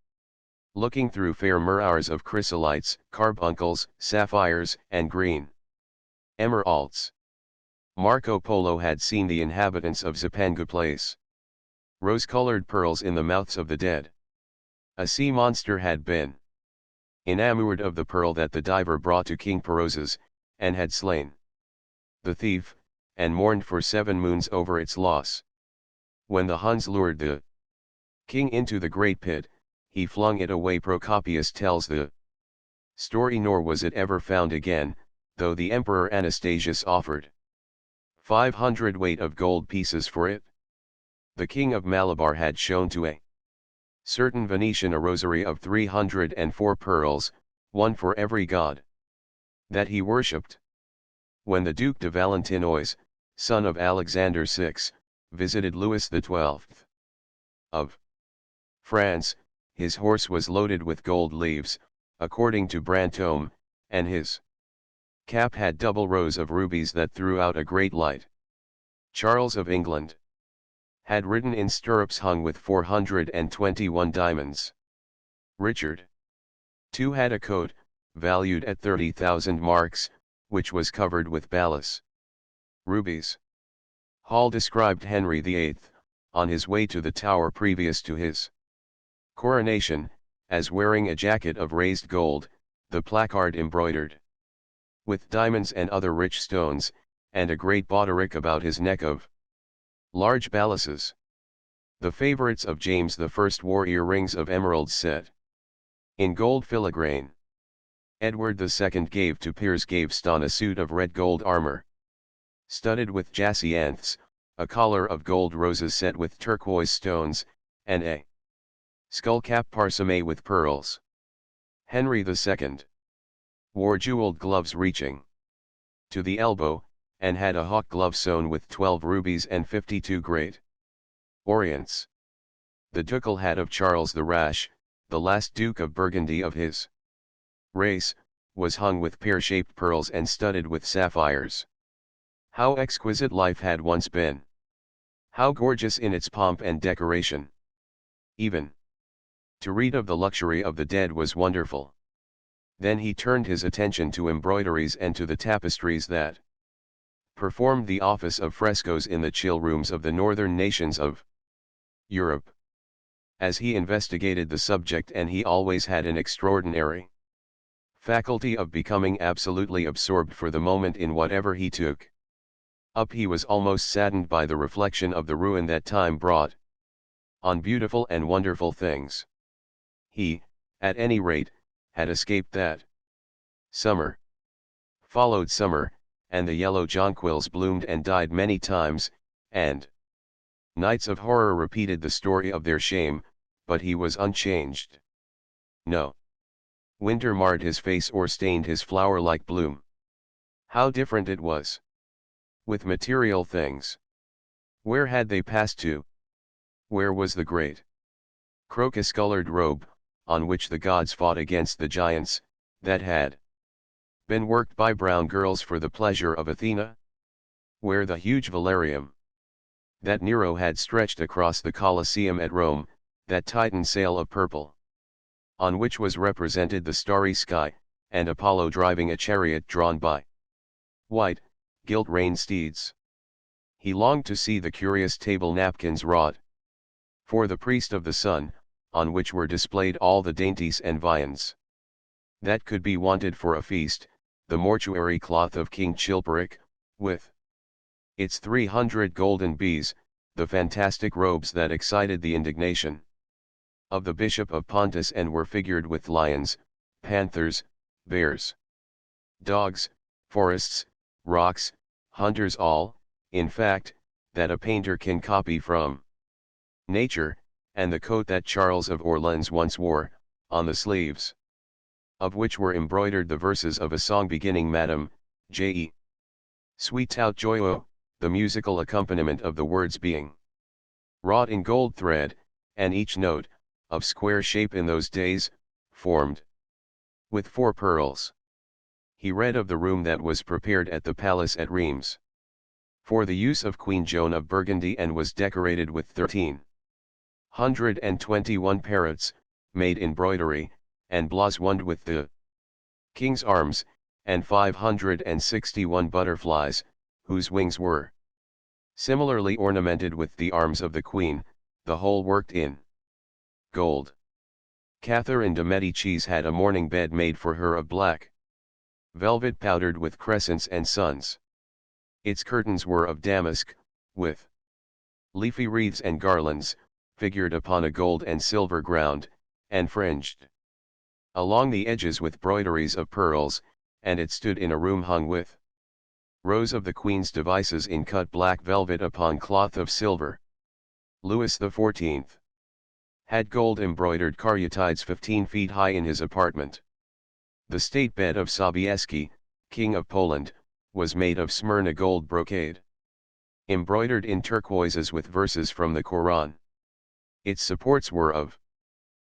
looking through fair mirrors of chrysolites, carbuncles, sapphires, and green emeralds. Marco Polo had seen the inhabitants of Zipangu place rose-colored pearls in the mouths of the dead. A sea monster had been enamored of the pearl that the diver brought to King Perozes, and had slain the thief, and mourned for 7 moons over its loss. When the Huns lured the king into the great pit, he flung it away. Procopius tells the story, nor was it ever found again, though the Emperor Anastasius offered 500 weight of gold pieces for it. The king of Malabar had shown to a certain Venetian a rosary of 304 pearls, one for every god that he worshipped. When the Duke de Valentinois, son of Alexander VI, visited Louis XII of France, his horse was loaded with gold leaves, according to Brantome, and his cap had double rows of rubies that threw out a great light. Charles of England had ridden in stirrups hung with 421 diamonds. Richard II had a coat, valued at 30,000 marks, which was covered with balas rubies. Hall described Henry VIII, on his way to the Tower previous to his coronation, as wearing a jacket of raised gold, the placard embroidered with diamonds and other rich stones, and a great baldric about his neck of large balasses. The favorites of James I wore earrings of emeralds set in gold filigrane. Edward II gave to Piers Gaveston a suit of red gold armor, studded with jacinths, a collar of gold roses set with turquoise stones, and a skullcap parsemé with pearls. Henry II wore jeweled gloves reaching to the elbow, and had a hawk glove sewn with 12 rubies and 52 great orients. The ducal hat of Charles the Rash, the last Duke of Burgundy of his race, was hung with pear-shaped pearls and studded with sapphires. How exquisite life had once been! How gorgeous in its pomp and decoration! Even to read of the luxury of the dead was wonderful. Then he turned his attention to embroideries and to the tapestries that performed the office of frescoes in the chill rooms of the northern nations of Europe. as he investigated the subject, and he always had an extraordinary faculty of becoming absolutely absorbed for the moment in whatever he took up. He was almost saddened by the reflection of the ruin that time brought on beautiful and wonderful things. He, at any rate, had escaped that. Summer followed summer, and the yellow jonquils bloomed and died many times, and nights of horror repeated the story of their shame, but he was unchanged. No winter marred his face or stained his flower-like bloom. How different it was with material things. Where had they passed to? Where was the great crocus-colored robe, on which the gods fought against the giants, that had been worked by brown girls for the pleasure of Athena? Where the huge velarium that Nero had stretched across the Colosseum at Rome, that Titan sail of purple, on which was represented the starry sky, and Apollo driving a chariot drawn by white, gilt-reined steeds? He longed to see the curious table napkins wrought for the priest of the sun, on which were displayed all the dainties and viands that could be wanted for a feast, the mortuary cloth of King Chilperic, with its 300 golden bees, the fantastic robes that excited the indignation of the Bishop of Pontus and were figured with lions, panthers, bears, dogs, forests, rocks, hunters, all, in fact, that a painter can copy from nature, and the coat that Charles of Orleans once wore, on the sleeves of which were embroidered the verses of a song beginning Madame, J.E. Sweet tout joyeux, the musical accompaniment of the words being wrought in gold thread, and each note, of square shape in those days, formed with 4 pearls. He read of the room that was prepared at the palace at Reims for the use of Queen Joan of Burgundy, and was decorated with 1,321 parrots, made in broidery, and blazoned with the king's arms, and 561 butterflies, whose wings were similarly ornamented with the arms of the queen, the whole worked in gold. Catherine de Medicis had a morning bed made for her of black velvet powdered with crescents and suns. Its curtains were of damask, with leafy wreaths and garlands, figured upon a gold and silver ground, and fringed along the edges with broideries of pearls, and it stood in a room hung with rows of the Queen's devices in cut black velvet upon cloth of silver. Louis XIV had gold embroidered caryatides 15 feet high in his apartment. The state bed of Sobieski, King of Poland, was made of Smyrna gold brocade, embroidered in turquoises with verses from the Koran. Its supports were of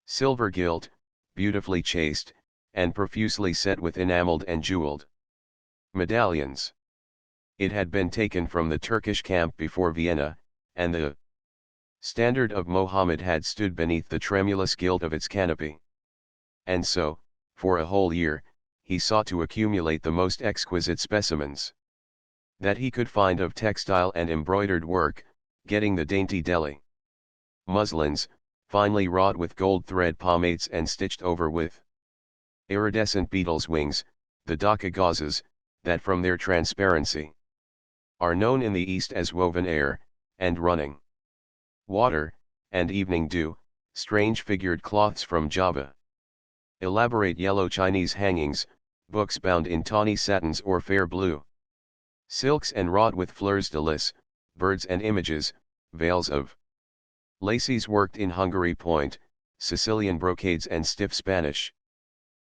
silver gilt, beautifully chased, and profusely set with enameled and jeweled medallions. It had been taken from the Turkish camp before Vienna, and the standard of Mohammed had stood beneath the tremulous gilt of its canopy. And so, for a whole year, he sought to accumulate the most exquisite specimens that he could find of textile and embroidered work, getting the dainty Delhi muslins, finely wrought with gold thread pomates and stitched over with iridescent beetles' wings, the Dhaka gauzes, that from their transparency are known in the East as woven air, and running water, and evening dew, strange figured cloths from Java, elaborate yellow Chinese hangings, books bound in tawny satins or fair blue silks and wrought with fleurs de lis, birds and images, veils of laces worked in Hungary point, Sicilian brocades and stiff Spanish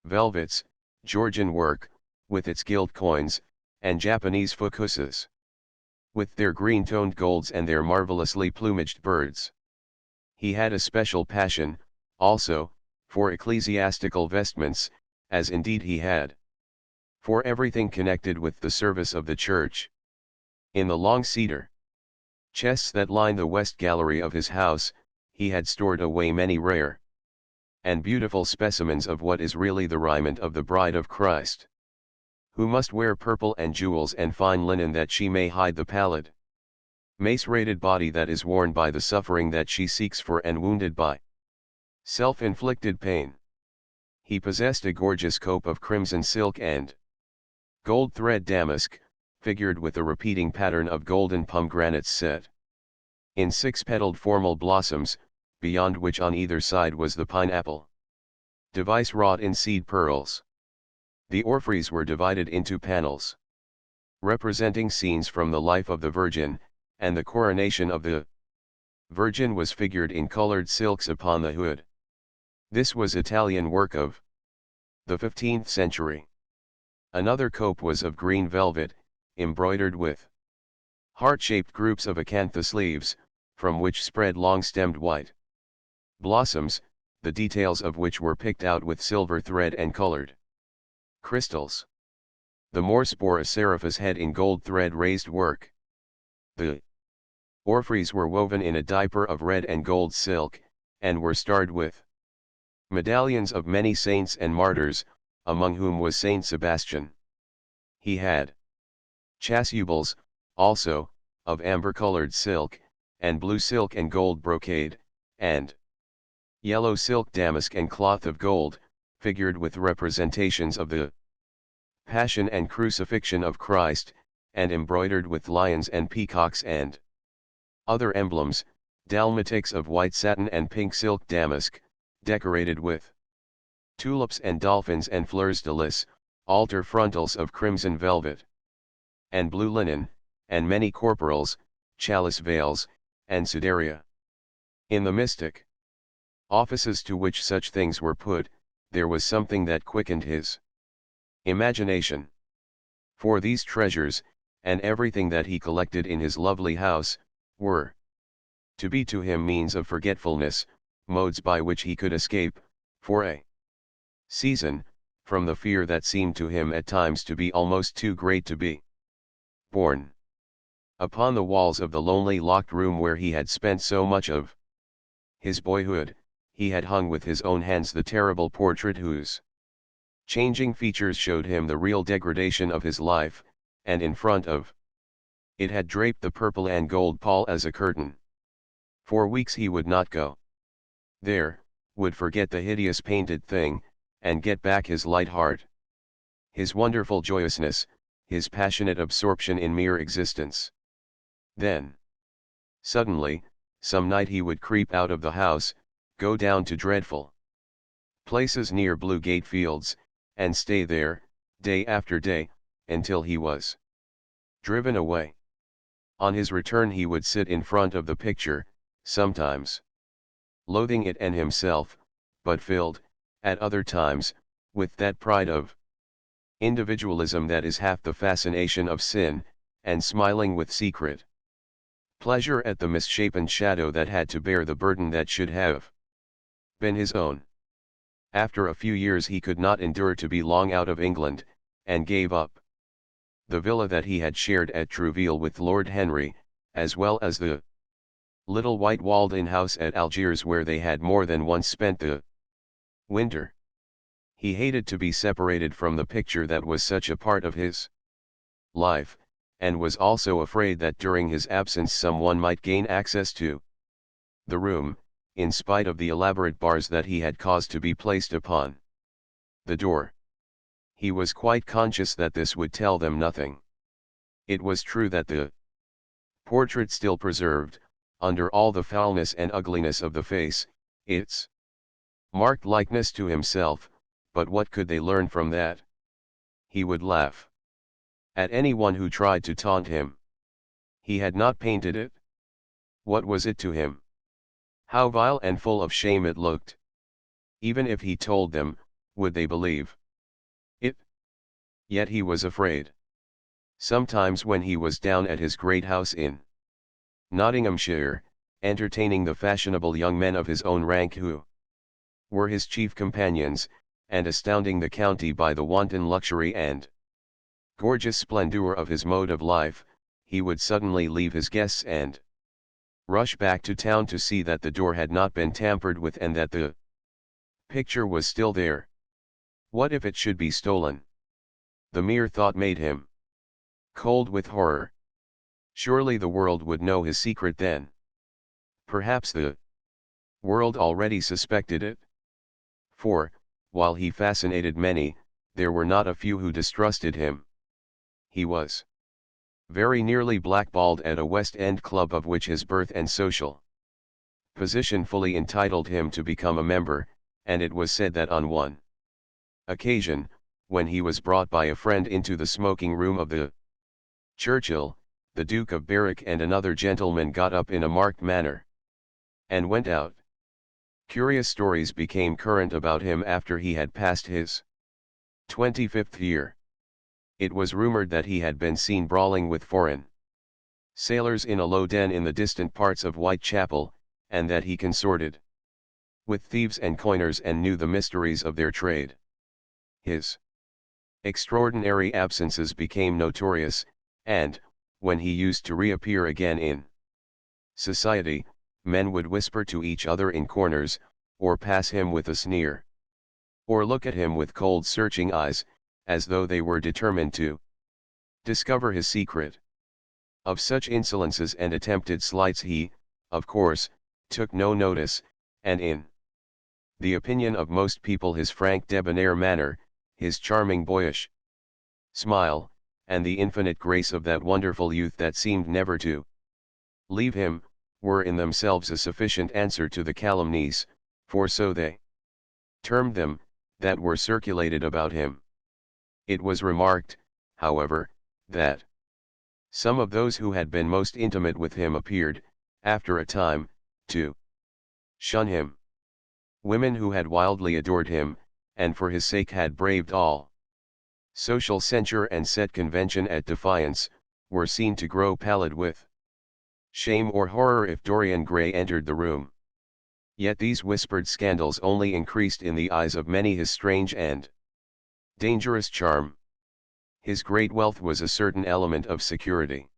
velvets, Georgian work, with its gilt coins, and Japanese fukuses, with their green-toned golds and their marvelously plumaged birds. He had a special passion, also, for ecclesiastical vestments, as indeed he had for everything connected with the service of the church. In the long cedar chests that lined the west gallery of his house, he had stored away many rare and beautiful specimens of what is really the raiment of the bride of Christ, who must wear purple and jewels and fine linen that she may hide the pallid, macerated body that is worn by the suffering that she seeks for and wounded by Self-inflicted pain. He possessed a gorgeous cope of crimson silk and gold thread damask, figured with a repeating pattern of golden pomegranates set in six-petaled formal blossoms, beyond which on either side was the pineapple device wrought in seed pearls. The orphreys were divided into panels representing scenes from the life of the Virgin, and the coronation of the Virgin was figured in colored silks upon the hood. This was Italian work of the 15th century. Another cope was of green velvet, embroidered with heart-shaped groups of acanthus leaves, from which spread long-stemmed white blossoms, the details of which were picked out with silver thread and colored crystals. The Morse bore a seraph's head in gold thread raised work. The orphreys were woven in a diaper of red and gold silk, and were starred with medallions of many saints and martyrs, among whom was Saint Sebastian. He had chasubles, also, of amber-colored silk, and blue silk and gold brocade, and yellow silk damask and cloth of gold, figured with representations of the Passion and Crucifixion of Christ, and embroidered with lions and peacocks and other emblems, dalmatics of white satin and pink silk damask, decorated with tulips and dolphins and fleurs de lis, altar frontals of crimson velvet and blue linen, and many corporals, chalice veils, and sudaria. In the mystic offices to which such things were put, there was something that quickened his imagination. For these treasures, and everything that he collected in his lovely house, were to be to him means of forgetfulness, modes by which he could escape, for a season, from the fear that seemed to him at times to be almost too great to be borne. Upon the walls of the lonely locked room where he had spent so much of his boyhood, he had hung with his own hands the terrible portrait whose changing features showed him the real degradation of his life, and in front of it had draped the purple and gold pall as a curtain. For weeks he would not go there, would forget the hideous painted thing, and get back his light heart, his wonderful joyousness, his passionate absorption in mere existence. Then, suddenly, some night he would creep out of the house, go down to dreadful places near Blue Gate Fields, and stay there, day after day, until he was driven away. On his return he would sit in front of the picture, sometimes loathing it and himself, but filled, at other times, with that pride of individualism that is half the fascination of sin, and smiling with secret pleasure at the misshapen shadow that had to bear the burden that should have been his own. After a few years he could not endure to be long out of England, and gave up the villa that he had shared at Trouville with Lord Henry, as well as the little white walled-in house at Algiers where they had more than once spent the winter. He hated to be separated from the picture that was such a part of his life, and was also afraid that during his absence someone might gain access to the room, in spite of the elaborate bars that he had caused to be placed upon the door. He was quite conscious that this would tell them nothing. It was true that the portrait still preserved, under all the foulness and ugliness of the face, its marked likeness to himself, but what could they learn from that? He would laugh at anyone who tried to taunt him. He had not painted it. What was it to him? How vile and full of shame it looked. Even if he told them, would they believe it? Yet he was afraid. Sometimes when he was down at his great house in Nottinghamshire, entertaining the fashionable young men of his own rank who were his chief companions, and astounding the county by the wanton luxury and gorgeous splendor of his mode of life, he would suddenly leave his guests and rush back to town to see that the door had not been tampered with and that the picture was still there. What if it should be stolen? The mere thought made him cold with horror. Surely the world would know his secret then. Perhaps the Wilde already suspected it. For, while he fascinated many, there were not a few who distrusted him. He was very nearly blackballed at a West End club of which his birth and social position fully entitled him to become a member, and it was said that on one occasion, when he was brought by a friend into the smoking room of the Churchill, the Duke of Berwick and another gentleman got up in a marked manner and went out. Curious stories became current about him after he had passed his 25th year. It was rumored that he had been seen brawling with foreign sailors in a low den in the distant parts of Whitechapel, and that he consorted with thieves and coiners and knew the mysteries of their trade. His extraordinary absences became notorious, and, when he used to reappear again in society, men would whisper to each other in corners, or pass him with a sneer, or look at him with cold searching eyes, as though they were determined to discover his secret. Of such insolences and attempted slights he, of course, took no notice, and in the opinion of most people his frank debonair manner, his charming boyish smile, and the infinite grace of that wonderful youth that seemed never to leave him, were in themselves a sufficient answer to the calumnies, for so they termed them, that were circulated about him. It was remarked, however, that some of those who had been most intimate with him appeared, after a time, to shun him. Women who had wildly adored him, and for his sake had braved all social censure and set convention at defiance, were seen to grow pallid with shame or horror if Dorian Gray entered the room. Yet these whispered scandals only increased in the eyes of many his strange and dangerous charm. His great wealth was a certain element of security.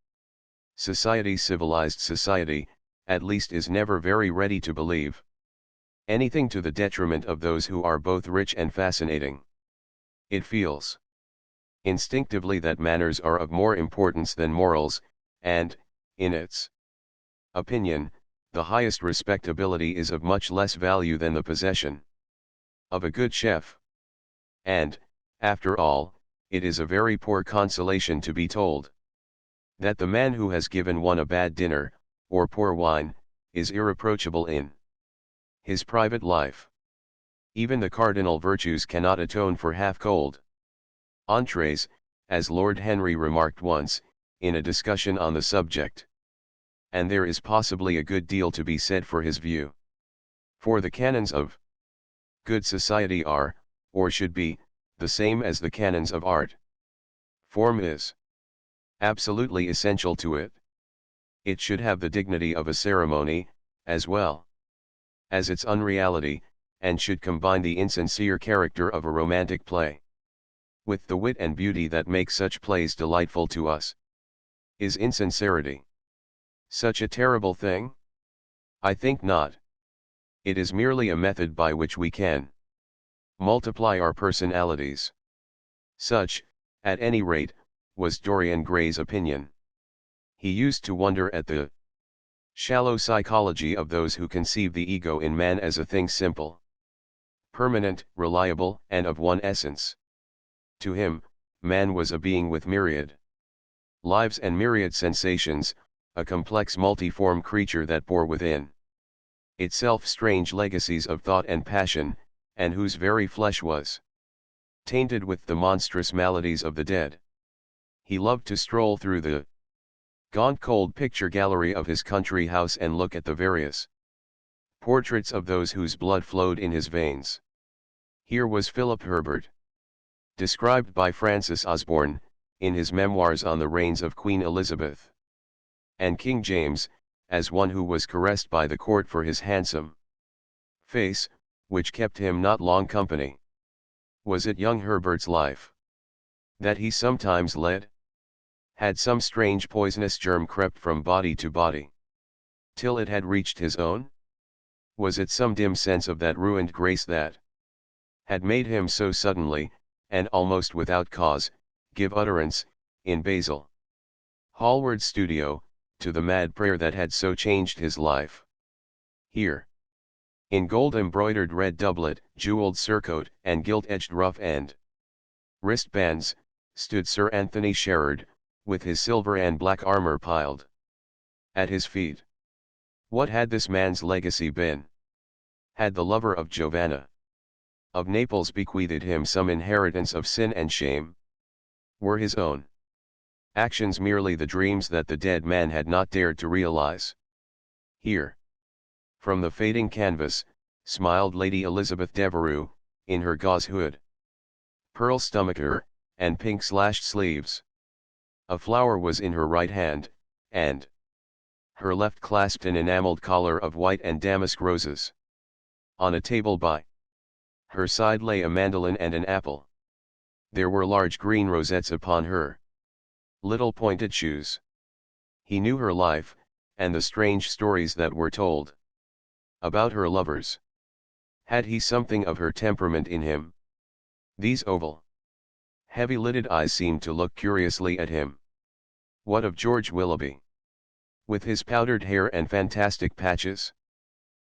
Civilized society, at least, is never very ready to believe anything to the detriment of those who are both rich and fascinating. It feels instinctively that manners are of more importance than morals, and, in its opinion, the highest respectability is of much less value than the possession of a good chef. And, after all, it is a very poor consolation to be told that the man who has given one a bad dinner, or poor wine, is irreproachable in his private life. Even the cardinal virtues cannot atone for half-cold entrees, as Lord Henry remarked once, in a discussion on the subject. And there is possibly a good deal to be said for his view. For the canons of good society are, or should be, the same as the canons of art. Form is absolutely essential to it. It should have the dignity of a ceremony, as well as its unreality, and should combine the insincere character of a romantic play with the wit and beauty that make such plays delightful to us. Is insincerity such a terrible thing? I think not. It is merely a method by which we can multiply our personalities. Such, at any rate, was Dorian Gray's opinion. He used to wonder at the shallow psychology of those who conceive the ego in man as a thing simple, permanent, reliable, and of one essence. To him, man was a being with myriad lives and myriad sensations, a complex multiform creature that bore within itself strange legacies of thought and passion, and whose very flesh was tainted with the monstrous maladies of the dead. He loved to stroll through the gaunt cold picture gallery of his country house and look at the various portraits of those whose blood flowed in his veins. Here was Philip Herbert, described by Francis Osborne, in his memoirs on the reigns of Queen Elizabeth and King James, as one who was caressed by the court for his handsome face, which kept him not long company. Was it young Herbert's life that he sometimes led? Had some strange poisonous germ crept from body to body, till it had reached his own? Was it some dim sense of that ruined grace that had made him so suddenly, and almost without cause, give utterance, in Basil Hallward's studio, to the mad prayer that had so changed his life? Here In gold-embroidered red doublet, jeweled surcoat, and gilt-edged ruff and wristbands, stood Sir Anthony Sherard, with his silver and black armor piled at his feet. What had this man's legacy been? Had the lover of Giovanna of Naples bequeathed him some inheritance of sin and shame? Were his own actions merely the dreams that the dead man had not dared to realize? Here, from the fading canvas, smiled Lady Elizabeth Devereux, in her gauze hood, pearl stomacher, and pink-slashed sleeves. A flower was in her right hand, and her left clasped an enameled collar of white and damask roses. On a table by her side lay a mandolin and an apple. There were large green rosettes upon her little pointed shoes. He knew her life, and the strange stories that were told about her lovers. Had he something of her temperament in him? These oval, heavy-lidded eyes seemed to look curiously at him. What of George Willoughby? With his powdered hair and fantastic patches?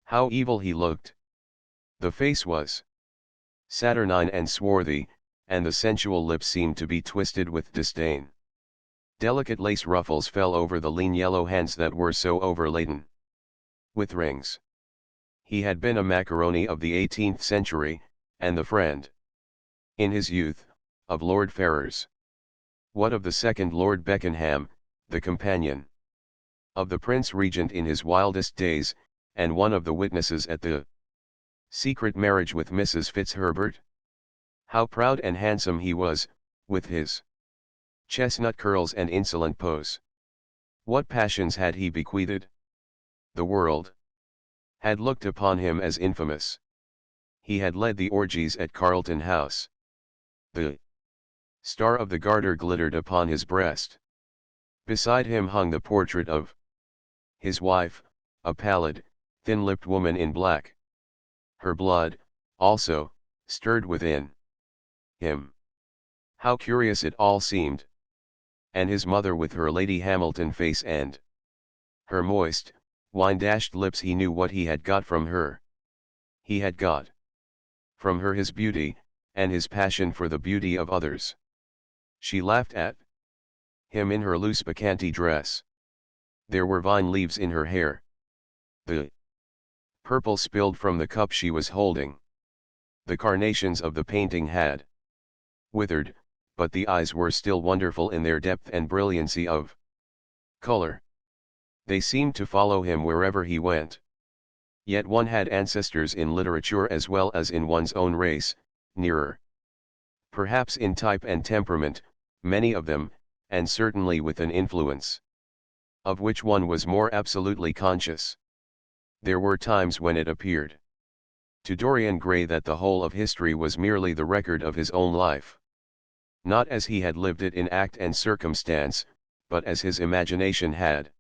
How evil he looked! The face was saturnine and swarthy, and the sensual lips seemed to be twisted with disdain. Delicate lace ruffles fell over the lean yellow hands that were so overladen with rings. He had been a macaroni of the 18th century, and the friend, in his youth, of Lord Ferrers. What of the second Lord Beckenham, the companion of the Prince Regent in his wildest days, and one of the witnesses at the secret marriage with Mrs. Fitzherbert? How proud and handsome he was, with his chestnut curls and insolent pose. What passions had he bequeathed? The world had looked upon him as infamous. He had led the orgies at Carlton House. The star of the Garter glittered upon his breast. Beside him hung the portrait of his wife, a pallid, thin-lipped woman in black. Her blood, also, stirred within him. How curious it all seemed! And his mother with her Lady Hamilton face and her moist, wine-dashed lips. He knew what he had got from her. He had got from her his beauty, and his passion for the beauty of others. She laughed at him in her loose bacchanti dress. There were vine leaves in her hair. The purple spilled from the cup she was holding. The carnations of the painting had withered, but the eyes were still wonderful in their depth and brilliancy of color. They seemed to follow him wherever he went. Yet one had ancestors in literature as well as in one's own race, nearer, perhaps in type and temperament, many of them, and certainly with an influence of which one was more absolutely conscious. There were times when it appeared to Dorian Gray that the whole of history was merely the record of his own life. Not as he had lived it in act and circumstance, but as his imagination had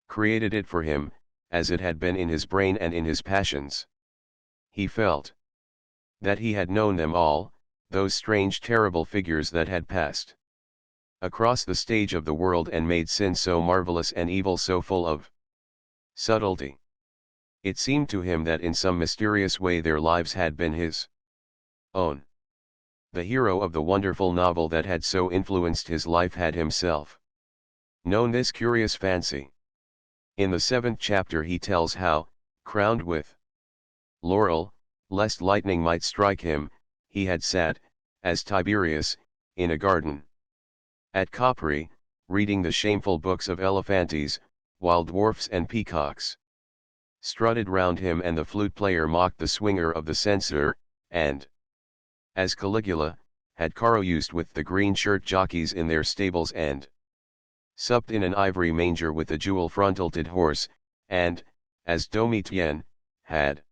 created it for him, as it had been in his brain and in his passions. He felt that he had known them all, those strange terrible figures that had passed across the stage of the world and made sin so marvelous and evil so full of subtlety. It seemed to him that in some mysterious way their lives had been his own. The hero of the wonderful novel that had so influenced his life had himself known this curious fancy. In the 7th chapter he tells how, crowned with laurel, lest lightning might strike him, he had sat, as Tiberius, in a garden at Capri, reading the shameful books of Elephantes, while dwarfs and peacocks strutted round him and the flute-player mocked the swinger of the censer, and, as Caligula, had caroused with the green-shirt jockeys in their stables and supped in an ivory manger with a jewel-frontaled horse, and, as Domitian, had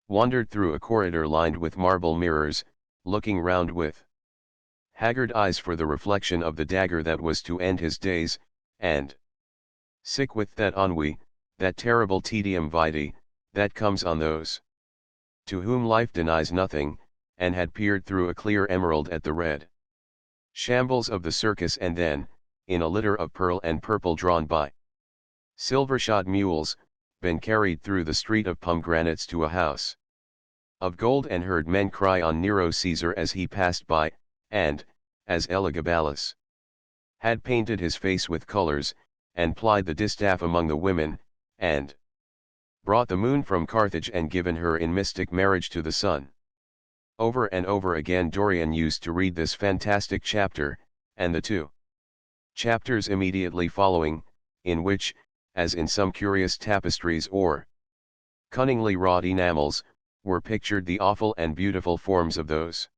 wandered through a corridor lined with marble mirrors, looking round with haggard eyes for the reflection of the dagger that was to end his days, and sick with that ennui, that terrible tedium vitae, that comes on those to whom life denies nothing, and had peered through a clear emerald at the red shambles of the circus, and then, in a litter of pearl and purple drawn by silver-shod mules, been carried through the street of pomegranates to a house of gold, and heard men cry on Nero Caesar as he passed by, and, as Elagabalus had painted his face with colors, and plied the distaff among the women, and brought the moon from Carthage and given her in mystic marriage to the sun. Over and over again Dorian used to read this fantastic chapter, and the two chapters immediately following, in which, as in some curious tapestries or cunningly wrought enamels, were pictured the awful and beautiful forms of those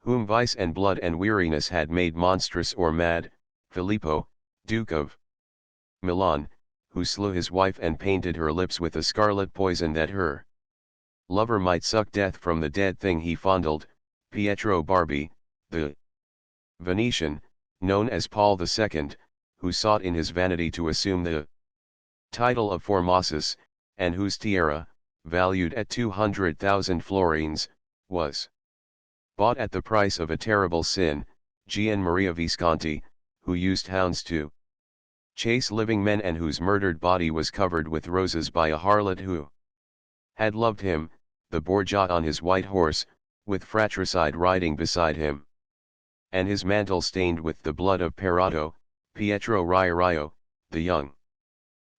whom vice and blood and weariness had made monstrous or mad, Filippo, Duke of Milan, who slew his wife and painted her lips with a scarlet poison that her lover might suck death from the dead thing he fondled, Pietro Barbi, the Venetian, known as Paul II, who sought in his vanity to assume the title of Formosus, and whose tiara, valued at 200,000 florins, was bought at the price of a terrible sin, Gian Maria Visconti, who used hounds to chase living men and whose murdered body was covered with roses by a harlot who had loved him, the Borgia on his white horse, with fratricide riding beside him, and his mantle stained with the blood of Perotto, Pietro Riario, the young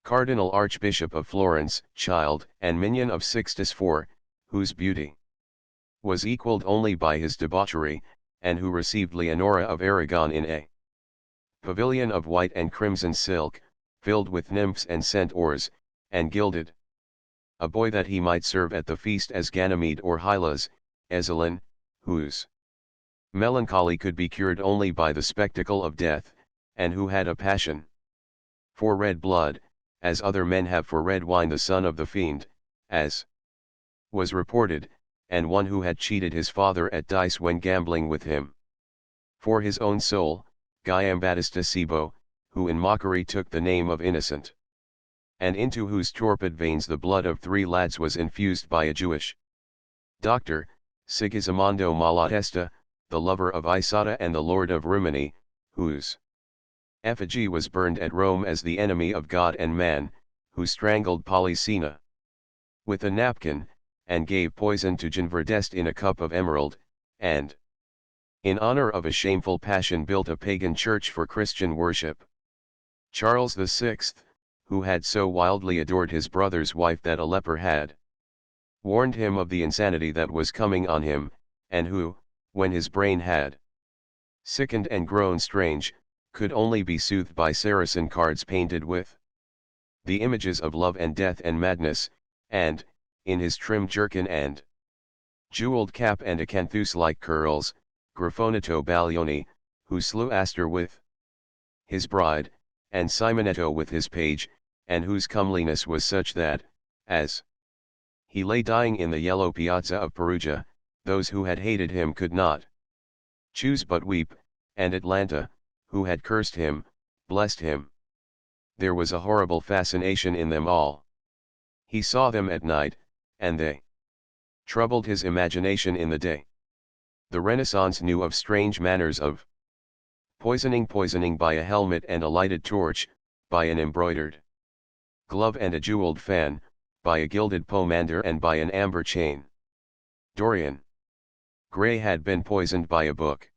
Cardinal Archbishop of Florence, child and minion of Sixtus IV, whose beauty was equalled only by his debauchery, and who received Leonora of Aragon in a pavilion of white and crimson silk, filled with nymphs and centaurs, and gilded a boy that he might serve at the feast as Ganymede or Hylas, Ezelin, whose melancholy could be cured only by the spectacle of death, and who had a passion for red blood, as other men have for red wine, the son of the fiend, as was reported, and one who had cheated his father at dice when gambling with him. For his own soul, Giambattista Cibo, who in mockery took the name of Innocent, and into whose torpid veins the blood of 3 lads was infused by a Jewish doctor, Sigismondo Malatesta, the lover of Isotta and the lord of Rimini, whose effigy was burned at Rome as the enemy of God and man, who strangled Polysena with a napkin, and gave poison to Ginverdest in a cup of emerald, and in honor of a shameful passion built a pagan church for Christian worship. Charles VI, who had so wildly adored his brother's wife that a leper had warned him of the insanity that was coming on him, and who, when his brain had sickened and grown strange, could only be soothed by Saracen cards painted with the images of love and death and madness, and, in his trim jerkin and jeweled cap and acanthus-like curls, Griffonetto Baglioni, who slew Astor with his bride, and Simonetto with his page, and whose comeliness was such that, as he lay dying in the yellow piazza of Perugia, those who had hated him could not choose but weep, and Atlanta, who had cursed him, blessed him. There was a horrible fascination in them all. He saw them at night, and they troubled his imagination in the day. The Renaissance knew of strange manners of poisoning by a helmet and a lighted torch, by an embroidered glove and a jeweled fan, by a gilded pomander and by an amber chain. Dorian Gray had been poisoned by a book.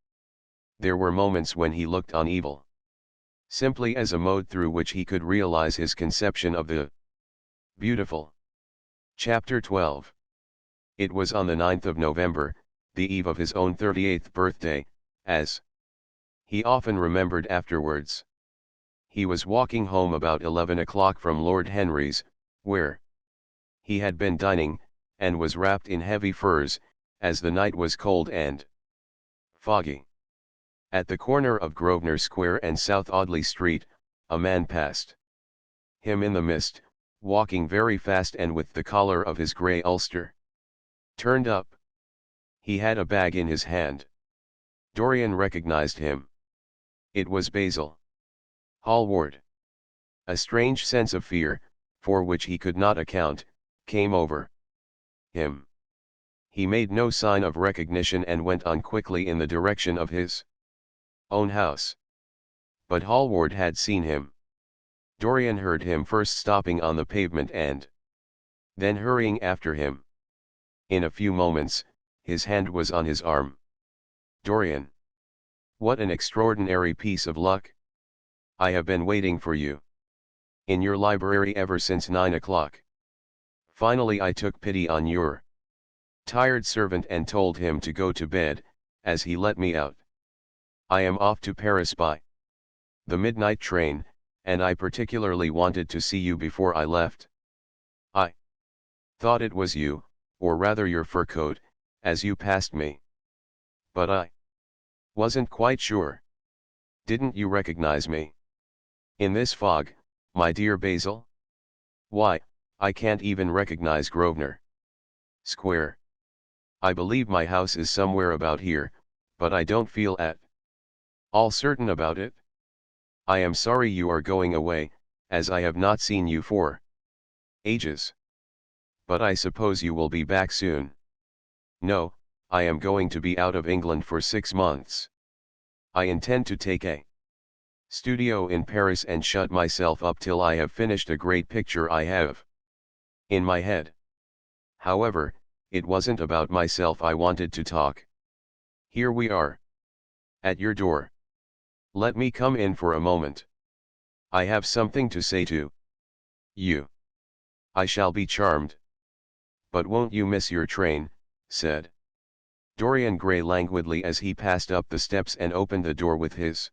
There were moments when he looked on evil simply as a mode through which he could realize his conception of the beautiful. Chapter 12. It was on the 9th of November, the eve of his own 38th birthday, as he often remembered afterwards. He was walking home about 11 o'clock from Lord Henry's, where he had been dining, and was wrapped in heavy furs, as the night was cold and foggy. At the corner of Grosvenor Square and South Audley Street, a man passed him in the mist, walking very fast and with the collar of his grey ulster turned up. He had a bag in his hand. Dorian recognized him. It was Basil Hallward. A strange sense of fear, for which he could not account, came over him. He made no sign of recognition and went on quickly in the direction of his own house. But Hallward had seen him. Dorian heard him first stopping on the pavement and then hurrying after him. In a few moments, his hand was on his arm. Dorian. What an extraordinary piece of luck. I have been waiting for you in your library ever since 9 o'clock. Finally I took pity on your tired servant and told him to go to bed, as he let me out. I am off to Paris by the midnight train, and I particularly wanted to see you before I left. I thought it was you, or rather your fur coat, as you passed me. But I wasn't quite sure. Didn't you recognize me? In this fog, my dear Basil? Why, I can't even recognize Grosvenor Square. I believe my house is somewhere about here, but I don't feel at all certain about it. I am sorry you are going away, as I have not seen you for ages. But I suppose you will be back soon. No, I am going to be out of England for 6 months. I intend to take a studio in Paris and shut myself up till I have finished a great picture I have in my head. However, it wasn't about myself I wanted to talk. Here we are. At your door. Let me come in for a moment. I have something to say to you. I shall be charmed. But won't you miss your train, said Dorian Gray languidly as he passed up the steps and opened the door with his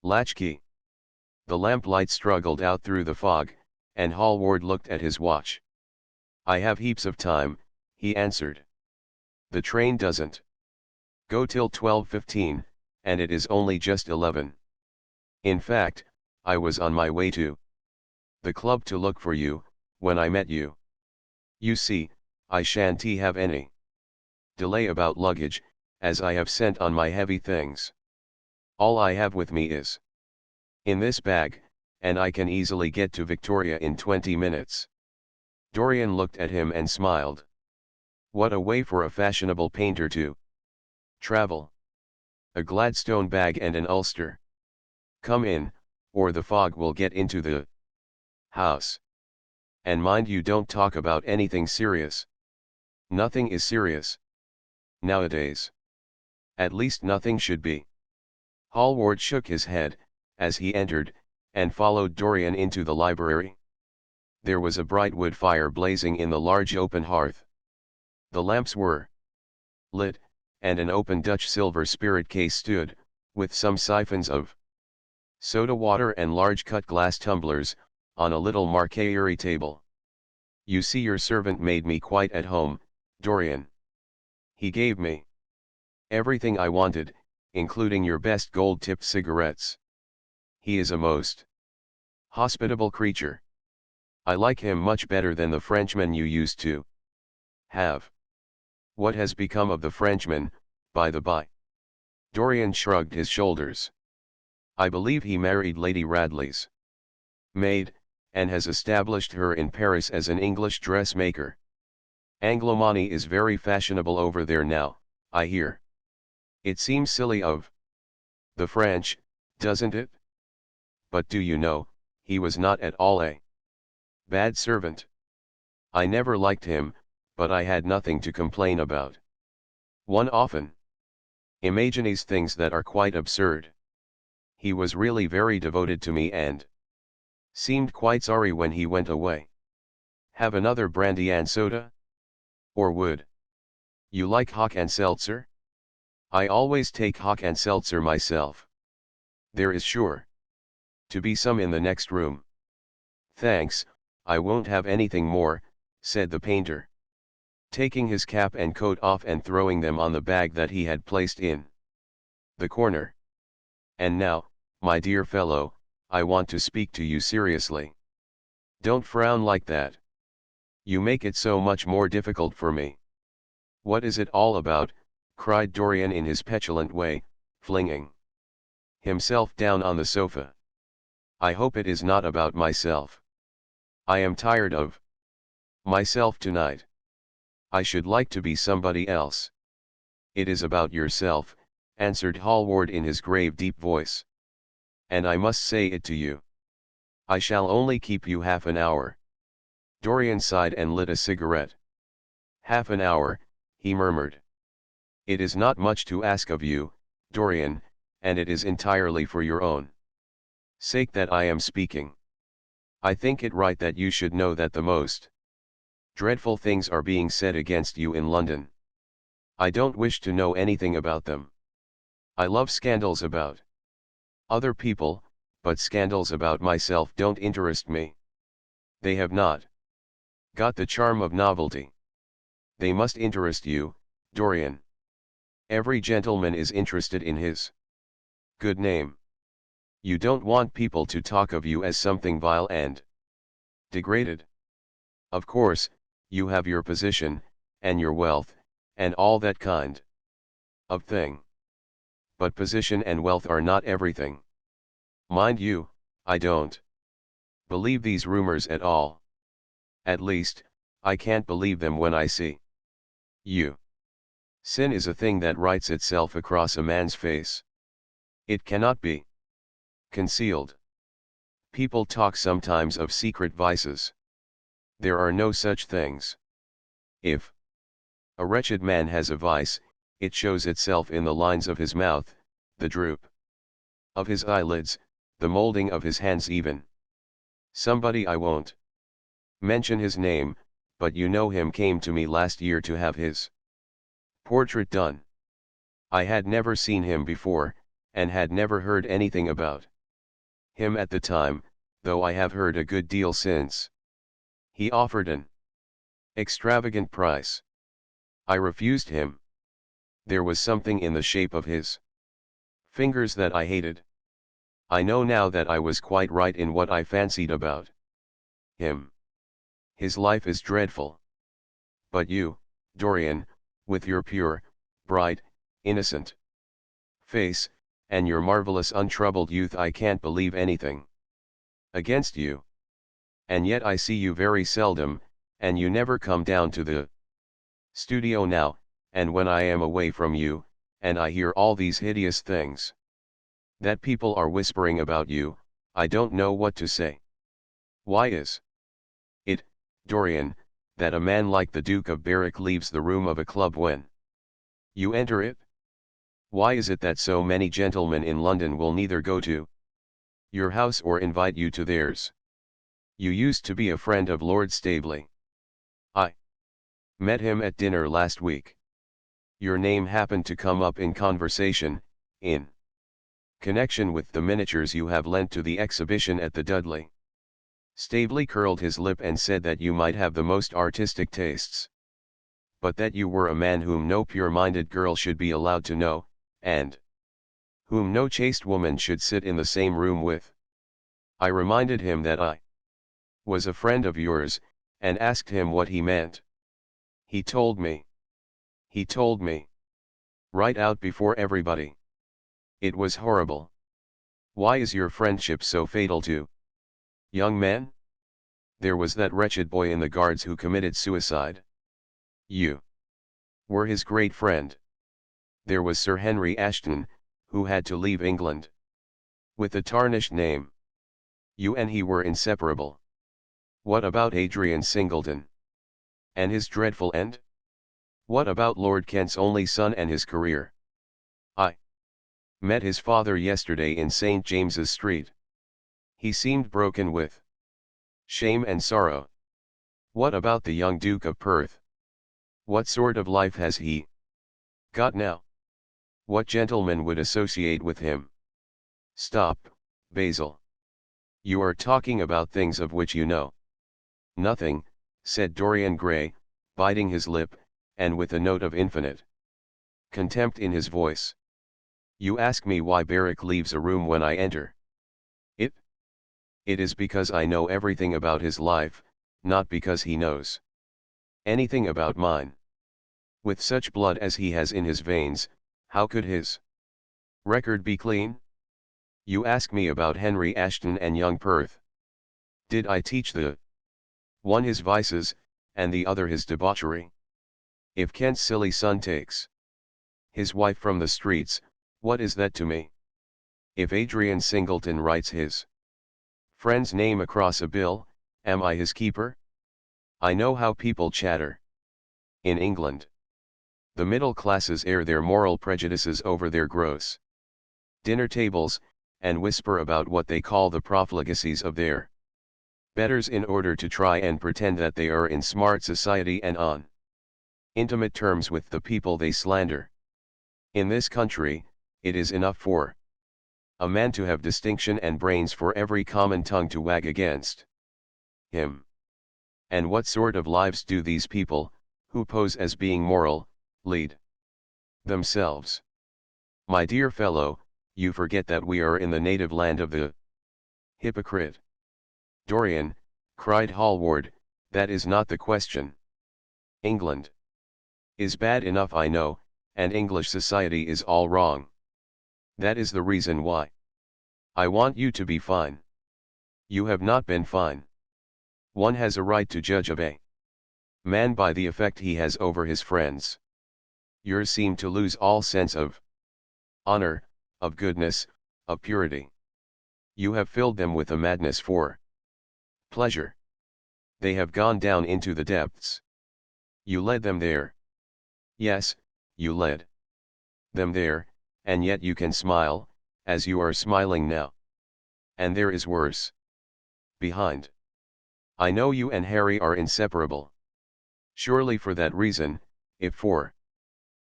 latchkey. The lamplight struggled out through the fog, and Hallward looked at his watch. I have heaps of time, he answered. The train doesn't go till 12:15, and it is only just 11. In fact, I was on my way to the club to look for you, when I met you. You see, I shan't have any delay about luggage, as I have sent on my heavy things. All I have with me is in this bag, and I can easily get to Victoria in 20 minutes. Dorian looked at him and smiled. What a way for a fashionable painter to travel. A Gladstone bag and an ulster. Come in, or the fog will get into the house. And mind you don't talk about anything serious. Nothing is serious nowadays. At least nothing should be. Hallward shook his head, as he entered, and followed Dorian into the library. There was a bright wood fire blazing in the large open hearth. The lamps were lit, and an open Dutch silver spirit case stood, with some siphons of soda water and large cut glass tumblers, on a little marqueterie table. You see, your servant made me quite at home, Dorian. He gave me everything I wanted, including your best gold-tipped cigarettes. He is a most hospitable creature. I like him much better than the Frenchman you used to have. What has become of the Frenchman, by the by? Dorian shrugged his shoulders. I believe he married Lady Radley's maid, and has established her in Paris as an English dressmaker. Anglomanie is very fashionable over there now, I hear. It seems silly of the French, doesn't it? But do you know, he was not at all a bad servant. I never liked him, but I had nothing to complain about. One often imagines things that are quite absurd. He was really very devoted to me and seemed quite sorry when he went away. Have another brandy and soda? Or would you like hock and seltzer? I always take hock and seltzer myself. There is sure to be some in the next room. Thanks, I won't have anything more, said the painter, taking his cap and coat off and throwing them on the bag that he had placed in the corner. And now, my dear fellow, I want to speak to you seriously. Don't frown like that. You make it so much more difficult for me. What is it all about? Cried Dorian in his petulant way, flinging himself down on the sofa. I hope it is not about myself. I am tired of myself tonight. I should like to be somebody else. It is about yourself, answered Hallward in his grave deep voice. And I must say it to you. I shall only keep you half an hour. Dorian sighed and lit a cigarette. Half an hour, he murmured. It is not much to ask of you, Dorian, and it is entirely for your own sake that I am speaking. I think it right that you should know that the most dreadful things are being said against you in London. I don't wish to know anything about them. I love scandals about other people, but scandals about myself don't interest me. They have not got the charm of novelty. They must interest you, Dorian. Every gentleman is interested in his good name. You don't want people to talk of you as something vile and degraded. Of course, you have your position, and your wealth, and all that kind of thing. But position and wealth are not everything. Mind you, I don't believe these rumors at all. At least, I can't believe them when I see you. Sin is a thing that writes itself across a man's face. It cannot be concealed. People talk sometimes of secret vices. There are no such things. If a wretched man has a vice, it shows itself in the lines of his mouth, the droop of his eyelids, the molding of his hands even. Somebody, I won't mention his name, but you know him, came to me last year to have his portrait done. I had never seen him before, and had never heard anything about him at the time, though I have heard a good deal since. He offered an extravagant price. I refused him. There was something in the shape of his fingers that I hated. I know now that I was quite right in what I fancied about him. His life is dreadful. But you, Dorian, with your pure, bright, innocent face, and your marvelous untroubled youth, I can't believe anything against you. And yet I see you very seldom, and you never come down to the studio now, and when I am away from you, and I hear all these hideous things that people are whispering about you, I don't know what to say. Why is it, Dorian, that a man like the Duke of Berwick leaves the room of a club when you enter it? Why is it that so many gentlemen in London will neither go to your house or invite you to theirs? You used to be a friend of Lord Staveley. I met him at dinner last week. Your name happened to come up in conversation, in connection with the miniatures you have lent to the exhibition at the Dudley. Staveley curled his lip and said that you might have the most artistic tastes, but that you were a man whom no pure-minded girl should be allowed to know, and whom no chaste woman should sit in the same room with. I reminded him that I was a friend of yours, and asked him what he meant. He told me. He told me. Right out before everybody. It was horrible. Why is your friendship so fatal to young men? There was that wretched boy in the Guards who committed suicide. You were his great friend. There was Sir Henry Ashton, who had to leave England with a tarnished name. You and he were inseparable. What about Adrian Singleton and his dreadful end? What about Lord Kent's only son and his career? I met his father yesterday in St. James's Street. He seemed broken with shame and sorrow. What about the young Duke of Perth? What sort of life has he got now? What gentleman would associate with him? Stop, Basil. You are talking about things of which you know nothing, said Dorian Gray, biting his lip, and with a note of infinite contempt in his voice. You ask me why Berwick leaves a room when I enter it? It is because I know everything about his life, not because he knows anything about mine. With such blood as he has in his veins, how could his record be clean? You ask me about Henry Ashton and young Perth. Did I teach the one his vices, and the other his debauchery? If Kent's silly son takes his wife from the streets, what is that to me? If Adrian Singleton writes his Friend's name across a bill, am I his keeper? I know how people chatter. In England, the middle classes air their moral prejudices over their gross dinner tables, and whisper about what they call the profligacies of their betters in order to try and pretend that they are in smart society and on intimate terms with the people they slander. In this country, it is enough for a man to have distinction and brains for every common tongue to wag against him. And what sort of lives do these people, who pose as being moral, lead themselves? My dear fellow, you forget that we are in the native land of the hypocrite. Dorian, cried Hallward, that is not the question. England is bad enough, I know, and English society is all wrong. That is the reason why I want you to be fine. You have not been fine. One has a right to judge of a man by the effect he has over his friends. Yours seem to lose all sense of honor, of goodness, of purity. You have filled them with a madness for pleasure. They have gone down into the depths. You led them there. Yes, you led them there, and yet you can smile, as you are smiling now. And there is worse behind. I know you and Harry are inseparable. Surely for that reason, if for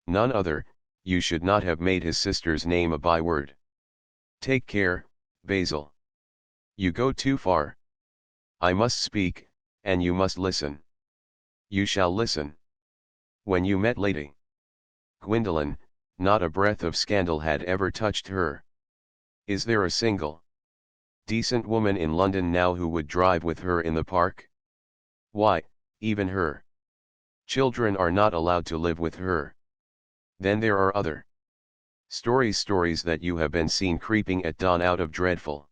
none other, you should not have made his sister's name a byword. Take care, Basil. You go too far. I must speak, and you must listen. You shall listen. When you met Lady Gwendolen, not a breath of scandal had ever touched her. Is there a single decent woman in London now who would drive with her in the park? Why, even her children are not allowed to live with her. Then there are other stories that you have been seen creeping at dawn out of dreadful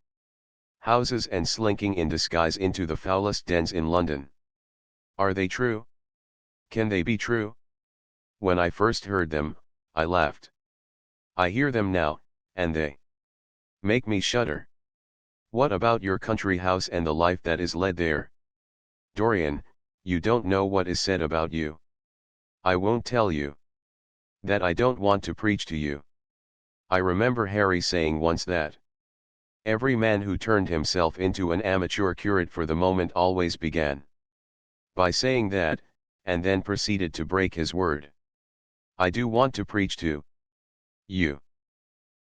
houses and slinking in disguise into the foulest dens in London. Are they true? Can they be true? When I first heard them, I laughed. I hear them now, and they make me shudder. What about your country house and the life that is led there? Dorian, you don't know what is said about you. I won't tell you that. I don't want to preach to you. I remember Harry saying once that every man who turned himself into an amateur curate for the moment always began by saying that, and then proceeded to break his word. I do want to preach to you.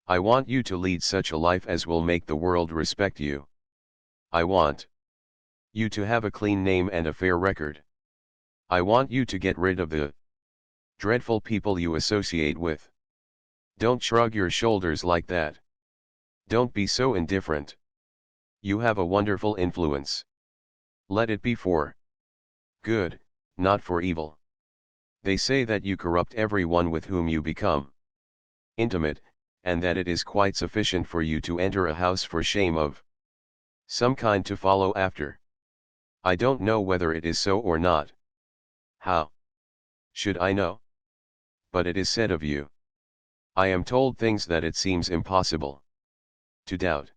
I want you to lead such a life as will make the world respect you. I want you to have a clean name and a fair record. I want you to get rid of the dreadful people you associate with. Don't shrug your shoulders like that. Don't be so indifferent. You have a wonderful influence. Let it be for good, not for evil. They say that you corrupt everyone with whom you become intimate, and that it is quite sufficient for you to enter a house for shame of some kind to follow after. I don't know whether it is so or not. How should I know? But it is said of you. I am told things that it seems impossible to doubt.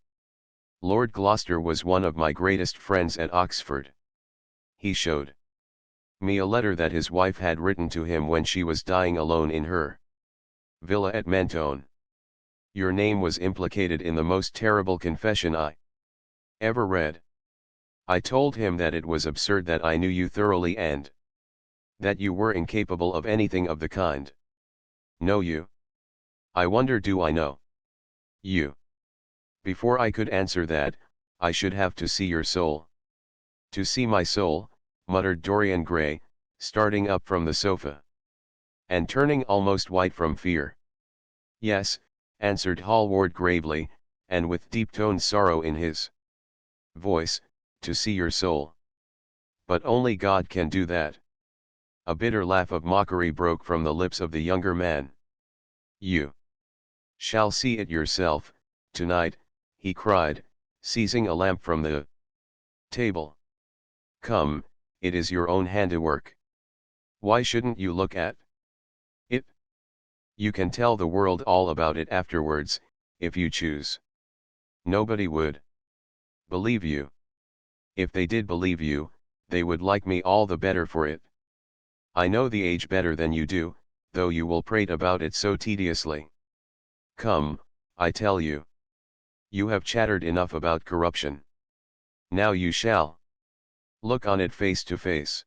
Lord Gloucester was one of my greatest friends at Oxford. He showed me a letter that his wife had written to him when she was dying alone in her villa at Mentone. Your name was implicated in the most terrible confession I ever read. I told him that it was absurd, that I knew you thoroughly and that you were incapable of anything of the kind. Know you? I wonder, do I know you? Before I could answer that, I should have to see your soul. To see my soul, muttered Dorian Gray, starting up from the sofa and turning almost white from fear. Yes, answered Hallward gravely, and with deep-toned sorrow in his voice, to see your soul. But only God can do that. A bitter laugh of mockery broke from the lips of the younger man. You shall see it yourself, tonight, he cried, seizing a lamp from the table. Come, it is your own handiwork. Why shouldn't you look at it? You can tell the world all about it afterwards, if you choose. Nobody would believe you. If they did believe you, they would like me all the better for it. I know the age better than you do, though you will prate about it so tediously. Come, I tell you. You have chattered enough about corruption. Now you shall look on it face to face.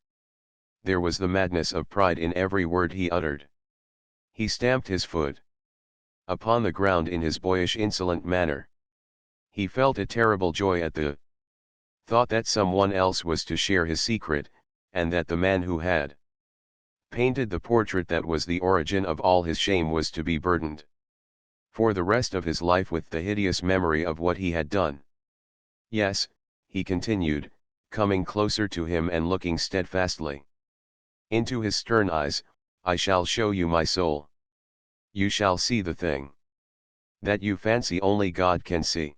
There was the madness of pride in every word he uttered. He stamped his foot upon the ground in his boyish insolent manner. He felt a terrible joy at the thought that someone else was to share his secret, and that the man who had painted the portrait that was the origin of all his shame was to be burdened for the rest of his life with the hideous memory of what he had done. Yes, he continued, coming closer to him and looking steadfastly into his stern eyes, I shall show you my soul. You shall see the thing that you fancy only God can see.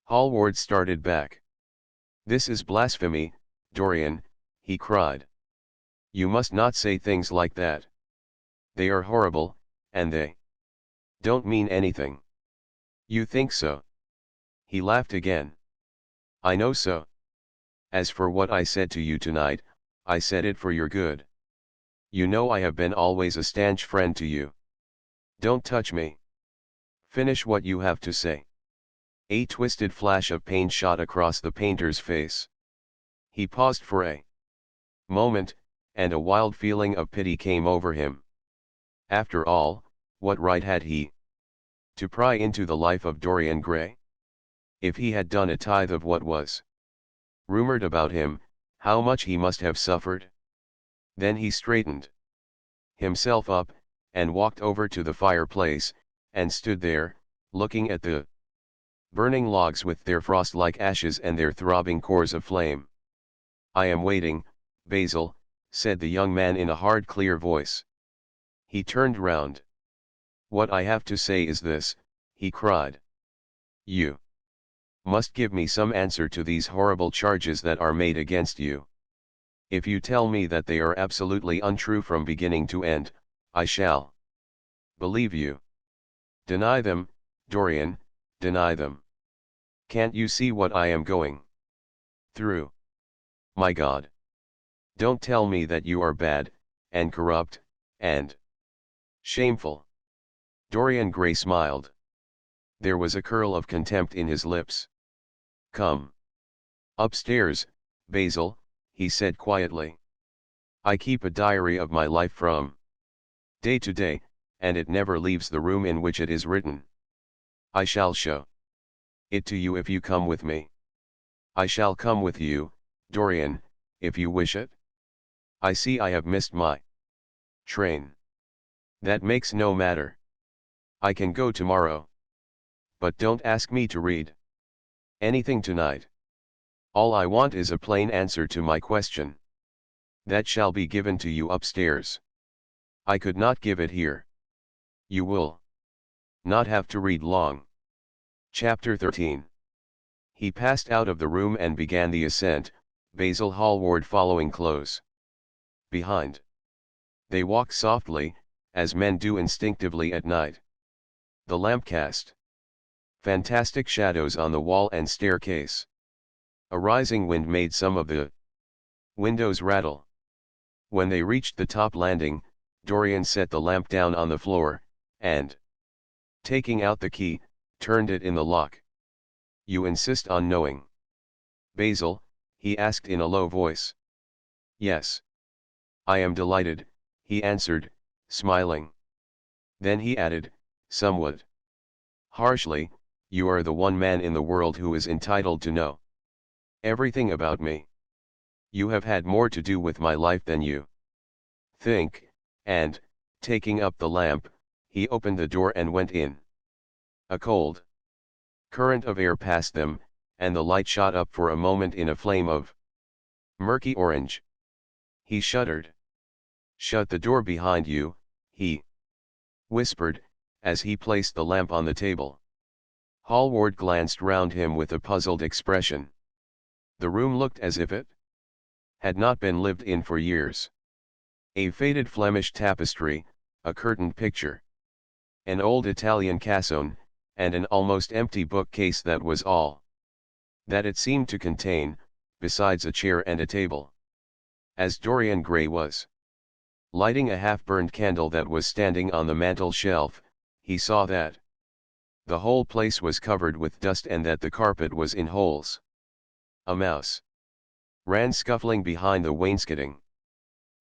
Hallward started back. This is blasphemy, Dorian, he cried. You must not say things like that. They are horrible, and they don't mean anything. You think so? He laughed again. I know so. As for what I said to you tonight, I said it for your good. You know I have been always a stanch friend to you. Don't touch me. Finish what you have to say. A twisted flash of pain shot across the painter's face. He paused for a moment, and a wild feeling of pity came over him. After all, what right had he to pry into the life of Dorian Gray? If he had done a tithe of what was rumored about him, how much he must have suffered? Then he straightened himself up, and walked over to the fireplace, and stood there, looking at the burning logs with their frost-like ashes and their throbbing cores of flame. I am waiting, Basil, said the young man in a hard clear voice. He turned round. What I have to say is this, he cried. You must give me some answer to these horrible charges that are made against you. If you tell me that they are absolutely untrue from beginning to end, I shall believe you. Deny them, Dorian, deny them. Can't you see what I am going through? My God! Don't tell me that you are bad, and corrupt, and shameful. Dorian Gray smiled. There was a curl of contempt in his lips. Come upstairs, Basil, he said quietly. I keep a diary of my life from day to day, and it never leaves the room in which it is written. I shall show it to you if you come with me. I shall come with you, Dorian, if you wish it. I see I have missed my train. That makes no matter. I can go tomorrow. But don't ask me to read anything tonight. All I want is a plain answer to my question. That shall be given to you upstairs. I could not give it here. You will not have to read long. Chapter 13. He passed out of the room and began the ascent, Basil Hallward following close behind. They walked softly, as men do instinctively at night. The lamp cast fantastic shadows on the wall and staircase. A rising wind made some of the windows rattle. When they reached the top landing, Dorian set the lamp down on the floor, and, taking out the key, turned it in the lock. You insist on knowing, Basil? He asked in a low voice. Yes. I am delighted, he answered, smiling. Then he added, somewhat harshly, you are the one man in the world who is entitled to know everything about me. You have had more to do with my life than you think, and, taking up the lamp, he opened the door and went in. A cold current of air passed them, and the light shot up for a moment in a flame of murky orange. He shuddered. Shut the door behind you, he whispered, as he placed the lamp on the table. Hallward glanced round him with a puzzled expression. The room looked as if it had not been lived in for years. A faded Flemish tapestry, a curtained picture, an old Italian cassone, and an almost empty bookcase, that was all that it seemed to contain, besides a chair and a table. As Dorian Gray was lighting a half-burned candle that was standing on the mantel shelf, he saw that the whole place was covered with dust and that the carpet was in holes. A mouse ran scuffling behind the wainscoting.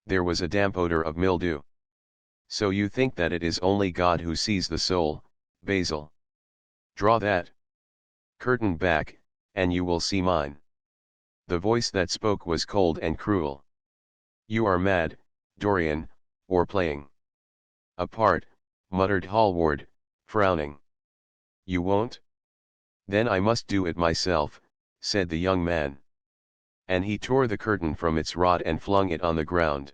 There was a damp odor of mildew. So you think that it is only God who sees the soul, Basil? Draw that curtain back, and you will see mine. The voice that spoke was cold and cruel. You are mad, Dorian, or playing a part, muttered Hallward, frowning. You won't? Then I must do it myself, said the young man. And he tore the curtain from its rod and flung it on the ground.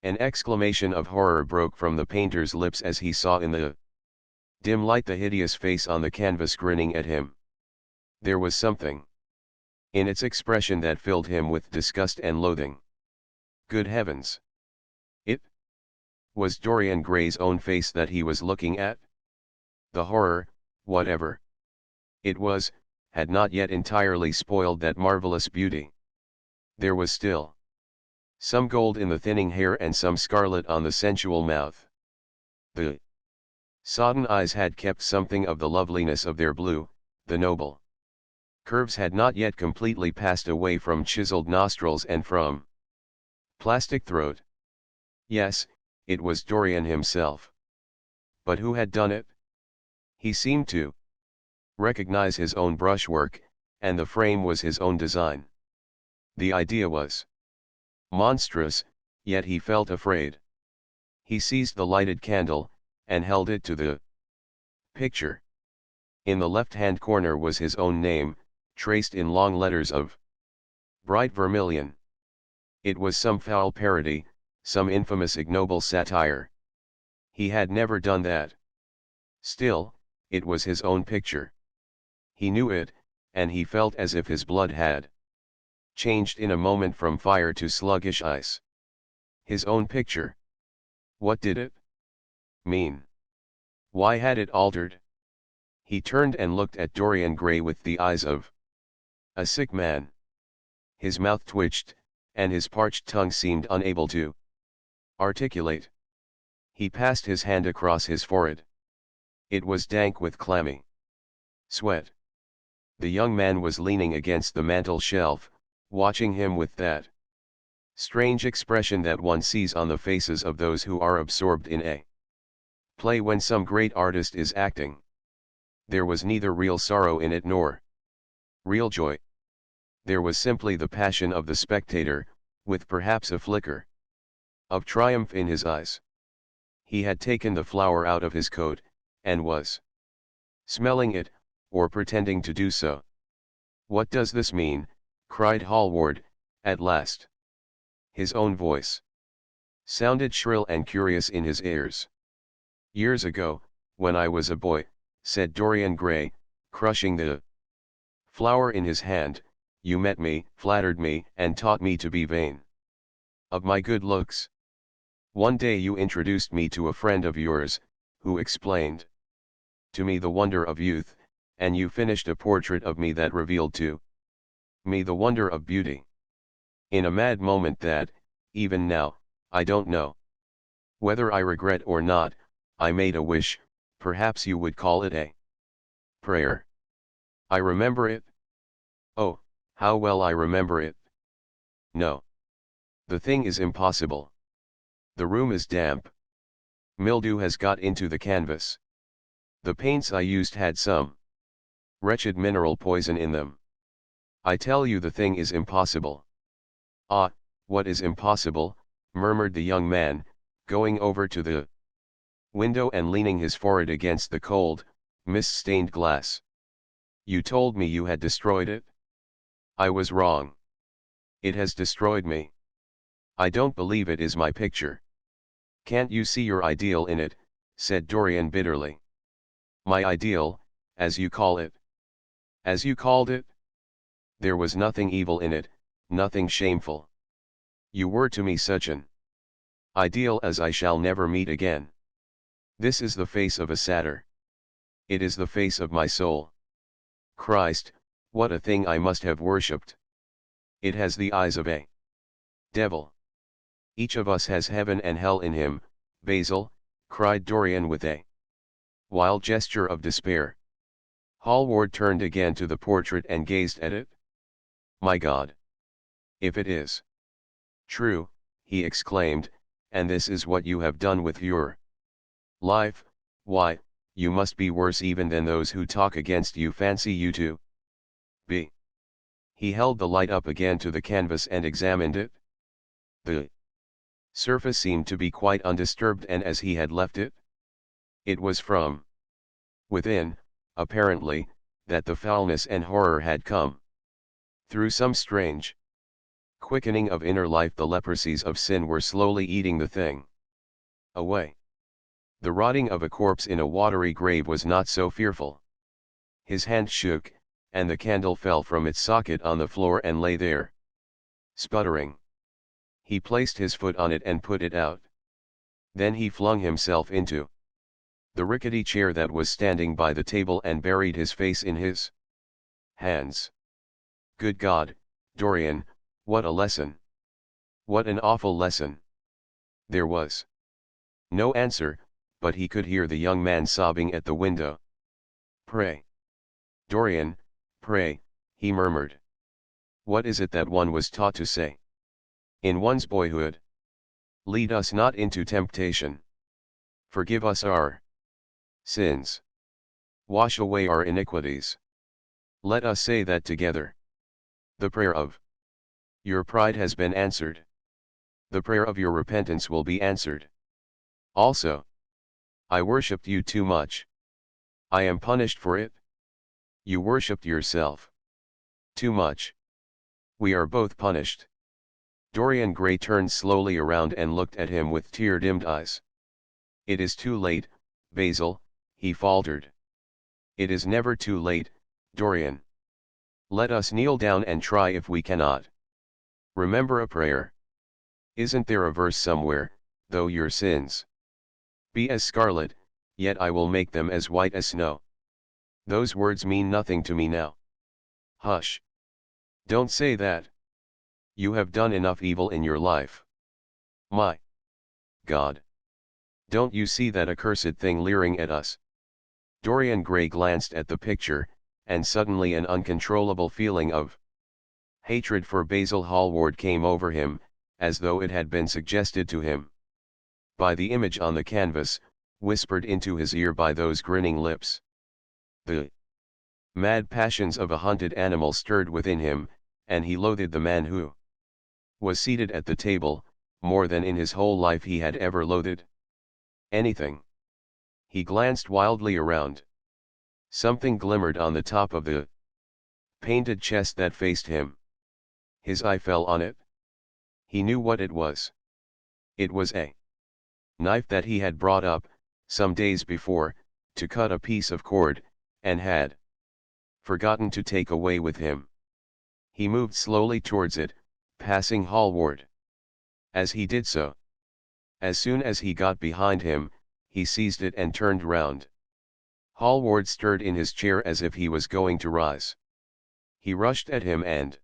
An exclamation of horror broke from the painter's lips as he saw in the dim light the hideous face on the canvas grinning at him. There was something in its expression that filled him with disgust and loathing. Good heavens! It was Dorian Gray's own face that he was looking at. The horror, whatever it was, had not yet entirely spoiled that marvelous beauty. There was still some gold in the thinning hair and some scarlet on the sensual mouth. The sodden eyes had kept something of the loveliness of their blue, the noble curves had not yet completely passed away from chiseled nostrils and from plastic throat. Yes, it was Dorian himself. But who had done it? He seemed to recognize his own brushwork, and the frame was his own design. The idea was monstrous, yet he felt afraid. He seized the lighted candle, and held it to the picture. In the left-hand corner was his own name, traced in long letters of bright vermilion. It was some foul parody, some infamous ignoble satire. He had never done that. Still, it was his own picture. He knew it, and he felt as if his blood had changed in a moment from fire to sluggish ice. His own picture. What did it mean? Why had it altered? He turned and looked at Dorian Gray with the eyes of a sick man. His mouth twitched, and his parched tongue seemed unable to articulate. He passed his hand across his forehead. It was dank with clammy sweat. The young man was leaning against the mantel shelf, watching him with that strange expression that one sees on the faces of those who are absorbed in a play when some great artist is acting. There was neither real sorrow in it nor real joy. There was simply the passion of the spectator, with perhaps a flicker of triumph in his eyes. He had taken the flower out of his coat, and was smelling it, or pretending to do so. What does this mean? Cried Hallward, at last. His own voice sounded shrill and curious in his ears. Years ago, when I was a boy, said Dorian Gray, crushing the flower in his hand, you met me, flattered me, and taught me to be vain of my good looks. One day you introduced me to a friend of yours, who explained to me the wonder of youth, and you finished a portrait of me that revealed to me the wonder of beauty. In a mad moment that, even now, I don't know whether I regret or not, I made a wish, perhaps you would call it a prayer. I remember it. Oh, how well I remember it. No. The thing is impossible. The room is damp. Mildew has got into the canvas. The paints I used had some wretched mineral poison in them. I tell you the thing is impossible. Ah, what is impossible, murmured the young man, going over to the window and leaning his forehead against the cold, mist-stained glass. You told me you had destroyed it? I was wrong. It has destroyed me. I don't believe it is my picture. Can't you see your ideal in it? Said Dorian bitterly. My ideal, as you call it. As you called it? There was nothing evil in it, nothing shameful. You were to me such an ideal as I shall never meet again. This is the face of a satyr. It is the face of my soul. Christ, what a thing I must have worshipped. It has the eyes of a devil. Each of us has heaven and hell in him, Basil, cried Dorian with a wild gesture of despair. Hallward turned again to the portrait and gazed at it. My God! If it is true, he exclaimed, and this is what you have done with your life, why, you must be worse even than those who talk against you fancy you to be. He held the light up again to the canvas and examined it. The surface seemed to be quite undisturbed, and as he had left it. It was from within, apparently, that the foulness and horror had come. Through some strange quickening of inner life, the leprosies of sin were slowly eating the thing away. The rotting of a corpse in a watery grave was not so fearful. His hand shook, and the candle fell from its socket on the floor and lay there, sputtering. He placed his foot on it and put it out. Then he flung himself into the rickety chair that was standing by the table and buried his face in his hands. Good God, Dorian, what a lesson! What an awful lesson! There was no answer, but he could hear the young man sobbing at the window. Pray, Dorian, pray, he murmured. What is it that one was taught to say in one's boyhood? Lead us not into temptation. Forgive us our sins. Wash away our iniquities. Let us say that together. The prayer of your pride has been answered. The prayer of your repentance will be answered. Also, I worshipped you too much. I am punished for it. You worshipped yourself too much. We are both punished. Dorian Gray turned slowly around and looked at him with tear-dimmed eyes. It is too late, Basil, he faltered. It is never too late, Dorian. Let us kneel down and try if we cannot remember a prayer. Isn't there a verse somewhere, though your sins be as scarlet, yet I will make them as white as snow? Those words mean nothing to me now. Hush. Don't say that. You have done enough evil in your life. My God. Don't you see that accursed thing leering at us? Dorian Gray glanced at the picture, and suddenly an uncontrollable feeling of hatred for Basil Hallward came over him, as though it had been suggested to him by the image on the canvas, whispered into his ear by those grinning lips. The mad passions of a hunted animal stirred within him, and he loathed the man who was seated at the table, more than in his whole life he had ever loathed anything. He glanced wildly around. Something glimmered on the top of the painted chest that faced him. His eye fell on it. He knew what it was. It was a knife that he had brought up, some days before, to cut a piece of cord, and had forgotten to take away with him. He moved slowly towards it, passing Hallward. As he did so, as soon as he got behind him, he seized it and turned round. Hallward stirred in his chair as if he was going to rise. He rushed at him and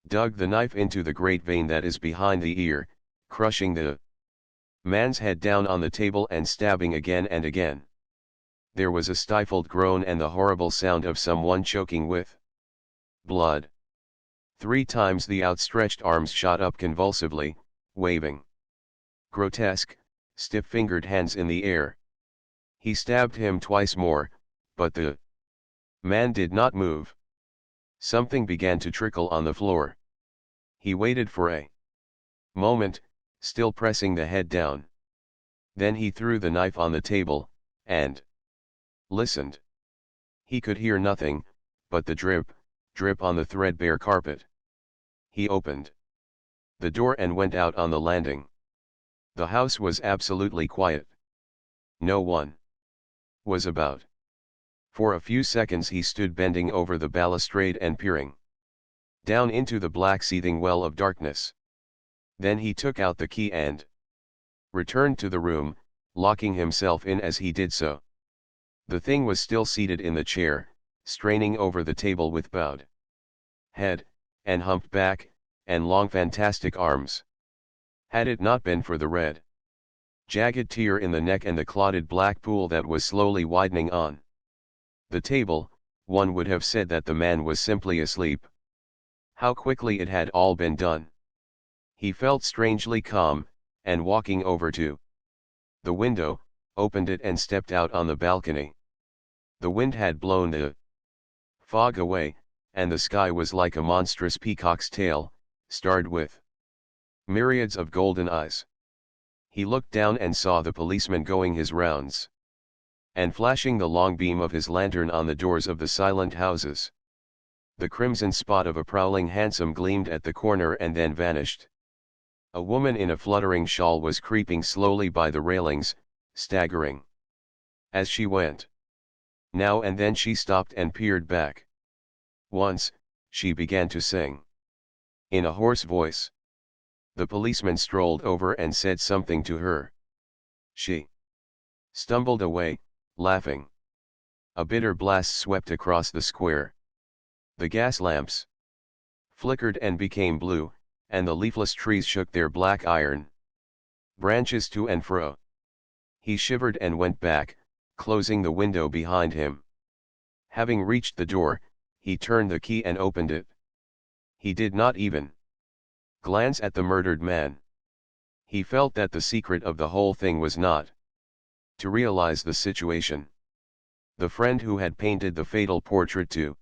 dug the knife into the great vein that is behind the ear, crushing the man's head down on the table and stabbing again and again. There was a stifled groan and the horrible sound of someone choking with blood. 3 times the outstretched arms shot up convulsively, waving grotesque, stiff-fingered hands in the air. He stabbed him twice more, but the man did not move. Something began to trickle on the floor. He waited for a moment, still pressing the head down. Then he threw the knife on the table, and listened. He could hear nothing, but the drip, drip on the threadbare carpet. He opened the door and went out on the landing. The house was absolutely quiet. No one was about. For a few seconds he stood bending over the balustrade and peering down into the black seething well of darkness. Then he took out the key and returned to the room, locking himself in as he did so. The thing was still seated in the chair, straining over the table with bowed head, and humped back, and long fantastic arms. Had it not been for the red, jagged tear in the neck and the clotted black pool that was slowly widening on the table, one would have said that the man was simply asleep. How quickly it had all been done. He felt strangely calm, and walking over to the window, opened it and stepped out on the balcony. The wind had blown the fog away, and the sky was like a monstrous peacock's tail, starred with myriads of golden eyes. He looked down and saw the policeman going his rounds, and flashing the long beam of his lantern on the doors of the silent houses. The crimson spot of a prowling hansom gleamed at the corner and then vanished. A woman in a fluttering shawl was creeping slowly by the railings, staggering as she went. Now and then she stopped and peered back. Once, she began to sing in a hoarse voice. The policeman strolled over and said something to her. She stumbled away, laughing. A bitter blast swept across the square. The gas lamps flickered and became blue, and the leafless trees shook their black iron branches to and fro. He shivered and went back, closing the window behind him. Having reached the door, he turned the key and opened it. He did not even glance at the murdered man. He felt that the secret of the whole thing was not to realize the situation. The friend who had painted the fatal portrait to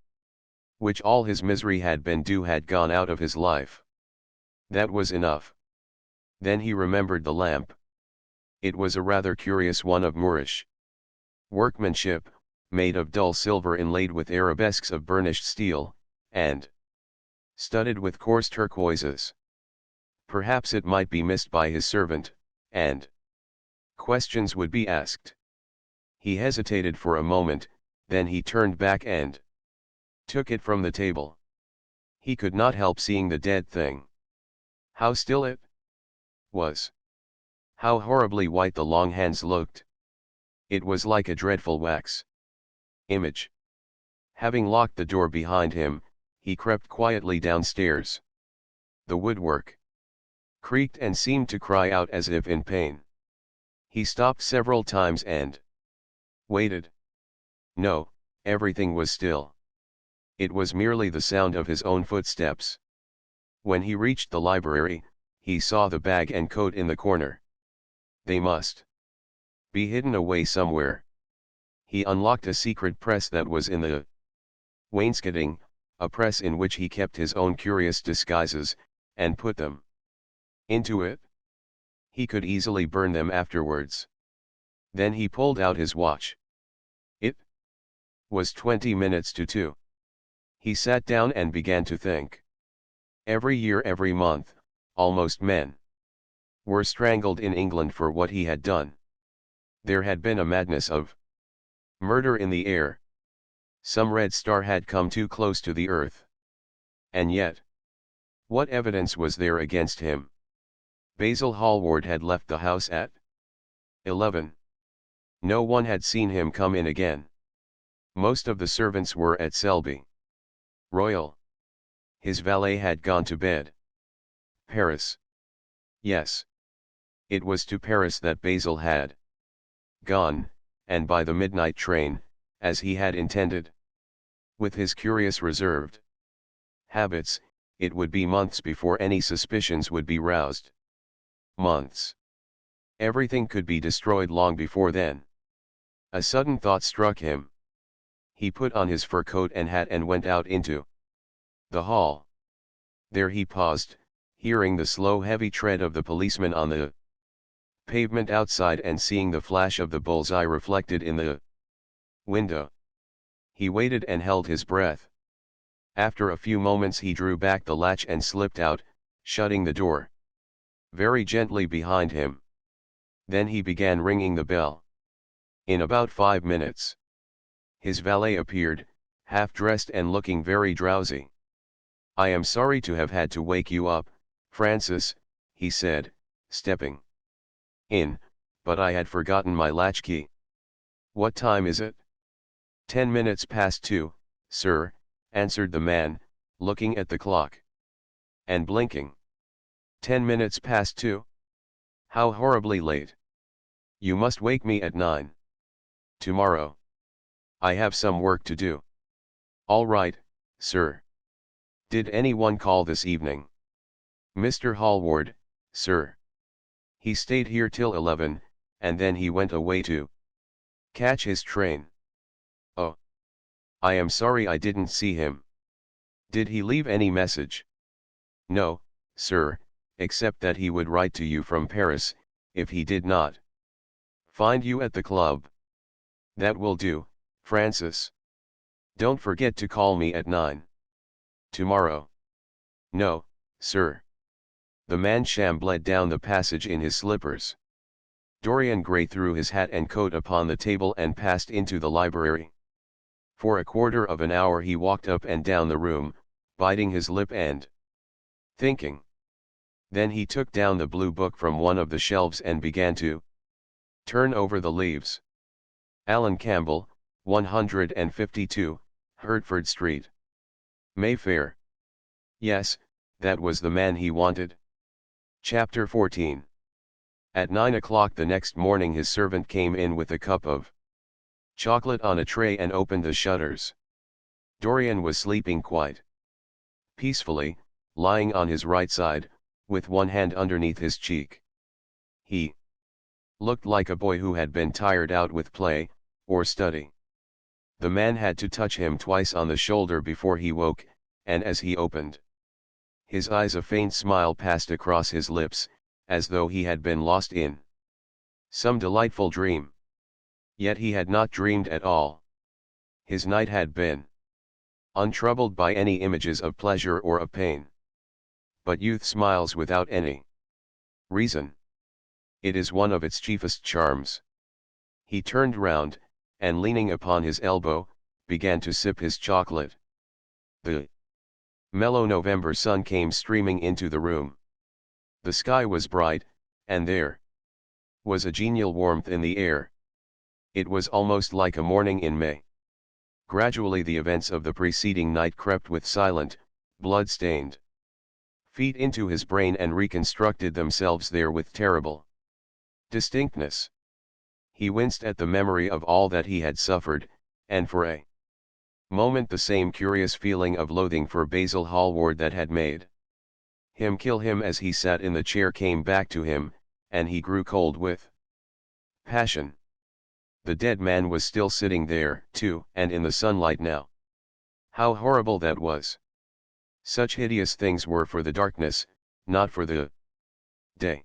which all his misery had been due had gone out of his life. That was enough. Then he remembered the lamp. It was a rather curious one of Moorish workmanship, made of dull silver inlaid with arabesques of burnished steel, and studded with coarse turquoises. Perhaps it might be missed by his servant, and questions would be asked. He hesitated for a moment, then he turned back and took it from the table. He could not help seeing the dead thing. How still it was. How horribly white the long hands looked. It was like a dreadful wax image. Having locked the door behind him, he crept quietly downstairs. The woodwork creaked and seemed to cry out as if in pain. He stopped several times and waited. No, everything was still. It was merely the sound of his own footsteps. When he reached the library, he saw the bag and coat in the corner. They must be hidden away somewhere. He unlocked a secret press that was in the wainscoting, a press in which he kept his own curious disguises, and put them into it. He could easily burn them afterwards. Then he pulled out his watch. It was 20 minutes to 2. He sat down and began to think. Every year, every month, almost men were strangled in England for what he had done. There had been a madness of murder in the air. Some red star had come too close to the earth. And yet, what evidence was there against him? Basil Hallward had left the house at 11. No one had seen him come in again. Most of the servants were at Selby Royal. His valet had gone to bed. Paris. Yes. It was to Paris that Basil had gone, and by the midnight train, as he had intended. With his curious reserved habits, it would be months before any suspicions would be roused. Months. Everything could be destroyed long before then. A sudden thought struck him. He put on his fur coat and hat and went out into the hall. There he paused, hearing the slow heavy tread of the policeman on the pavement outside and seeing the flash of the bull's-eye reflected in the window. He waited and held his breath. After a few moments he drew back the latch and slipped out, shutting the door very gently behind him. Then he began ringing the bell. In about 5 minutes, his valet appeared, half-dressed and looking very drowsy. "I am sorry to have had to wake you up, Francis," he said, stepping in, "but I had forgotten my latchkey." "What time is it?" 10 minutes past 2, sir," answered the man, looking at the clock. And blinking. 10 minutes past 2? How horribly late. You must wake me at 9. Tomorrow. I have some work to do. All right, sir. Did anyone call this evening? Mr. Hallward, sir. He stayed here till 11, and then he went away to catch his train. Oh. I am sorry I didn't see him. Did he leave any message? No, sir, except that he would write to you from Paris, if he did not find you at the club. That will do, Francis. Don't forget to call me at 9. Tomorrow. No, sir. The man shambled down the passage in his slippers. Dorian Gray threw his hat and coat upon the table and passed into the library. For a quarter of an hour he walked up and down the room, biting his lip and thinking. Then he took down the blue book from one of the shelves and began to turn over the leaves. Alan Campbell, 152, Hertford Street. Mayfair. Yes, that was the man he wanted. Chapter 14. At 9 o'clock the next morning his servant came in with a cup of chocolate on a tray and opened the shutters. Dorian was sleeping quite peacefully, lying on his right side, with one hand underneath his cheek. He looked like a boy who had been tired out with play, or study. The man had to touch him twice on the shoulder before he woke, and as he opened his eyes a faint smile passed across his lips, as though he had been lost in some delightful dream. Yet he had not dreamed at all. His night had been untroubled by any images of pleasure or of pain. But youth smiles without any reason. It is one of its chiefest charms. He turned round, and leaning upon his elbow, began to sip his chocolate. The mellow November sun came streaming into the room. The sky was bright, and there was a genial warmth in the air. It was almost like a morning in May. Gradually the events of the preceding night crept with silent, blood-stained feet into his brain and reconstructed themselves there with terrible distinctness. He winced at the memory of all that he had suffered, and for a moment the same curious feeling of loathing for Basil Hallward that had made him kill him as he sat in the chair came back to him, and he grew cold with passion. The dead man was still sitting there, too, and in the sunlight now. How horrible that was! Such hideous things were for the darkness, not for the day.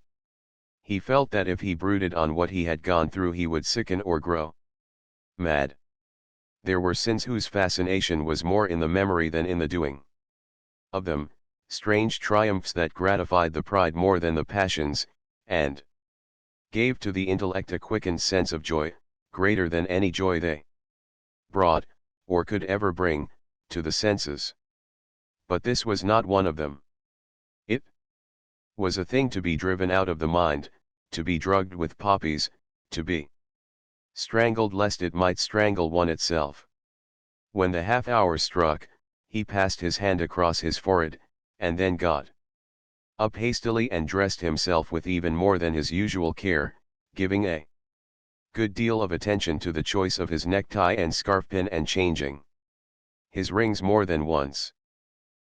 He felt that if he brooded on what he had gone through he would sicken or grow mad. There were sins whose fascination was more in the memory than in the doing of them, strange triumphs that gratified the pride more than the passions, and gave to the intellect a quickened sense of joy, greater than any joy they brought, or could ever bring, to the senses. But this was not one of them. It was a thing to be driven out of the mind, to be drugged with poppies, to be strangled lest it might strangle one itself. When the half-hour struck, he passed his hand across his forehead, and then got up hastily and dressed himself with even more than his usual care, giving a good deal of attention to the choice of his necktie and scarfpin and changing his rings more than once.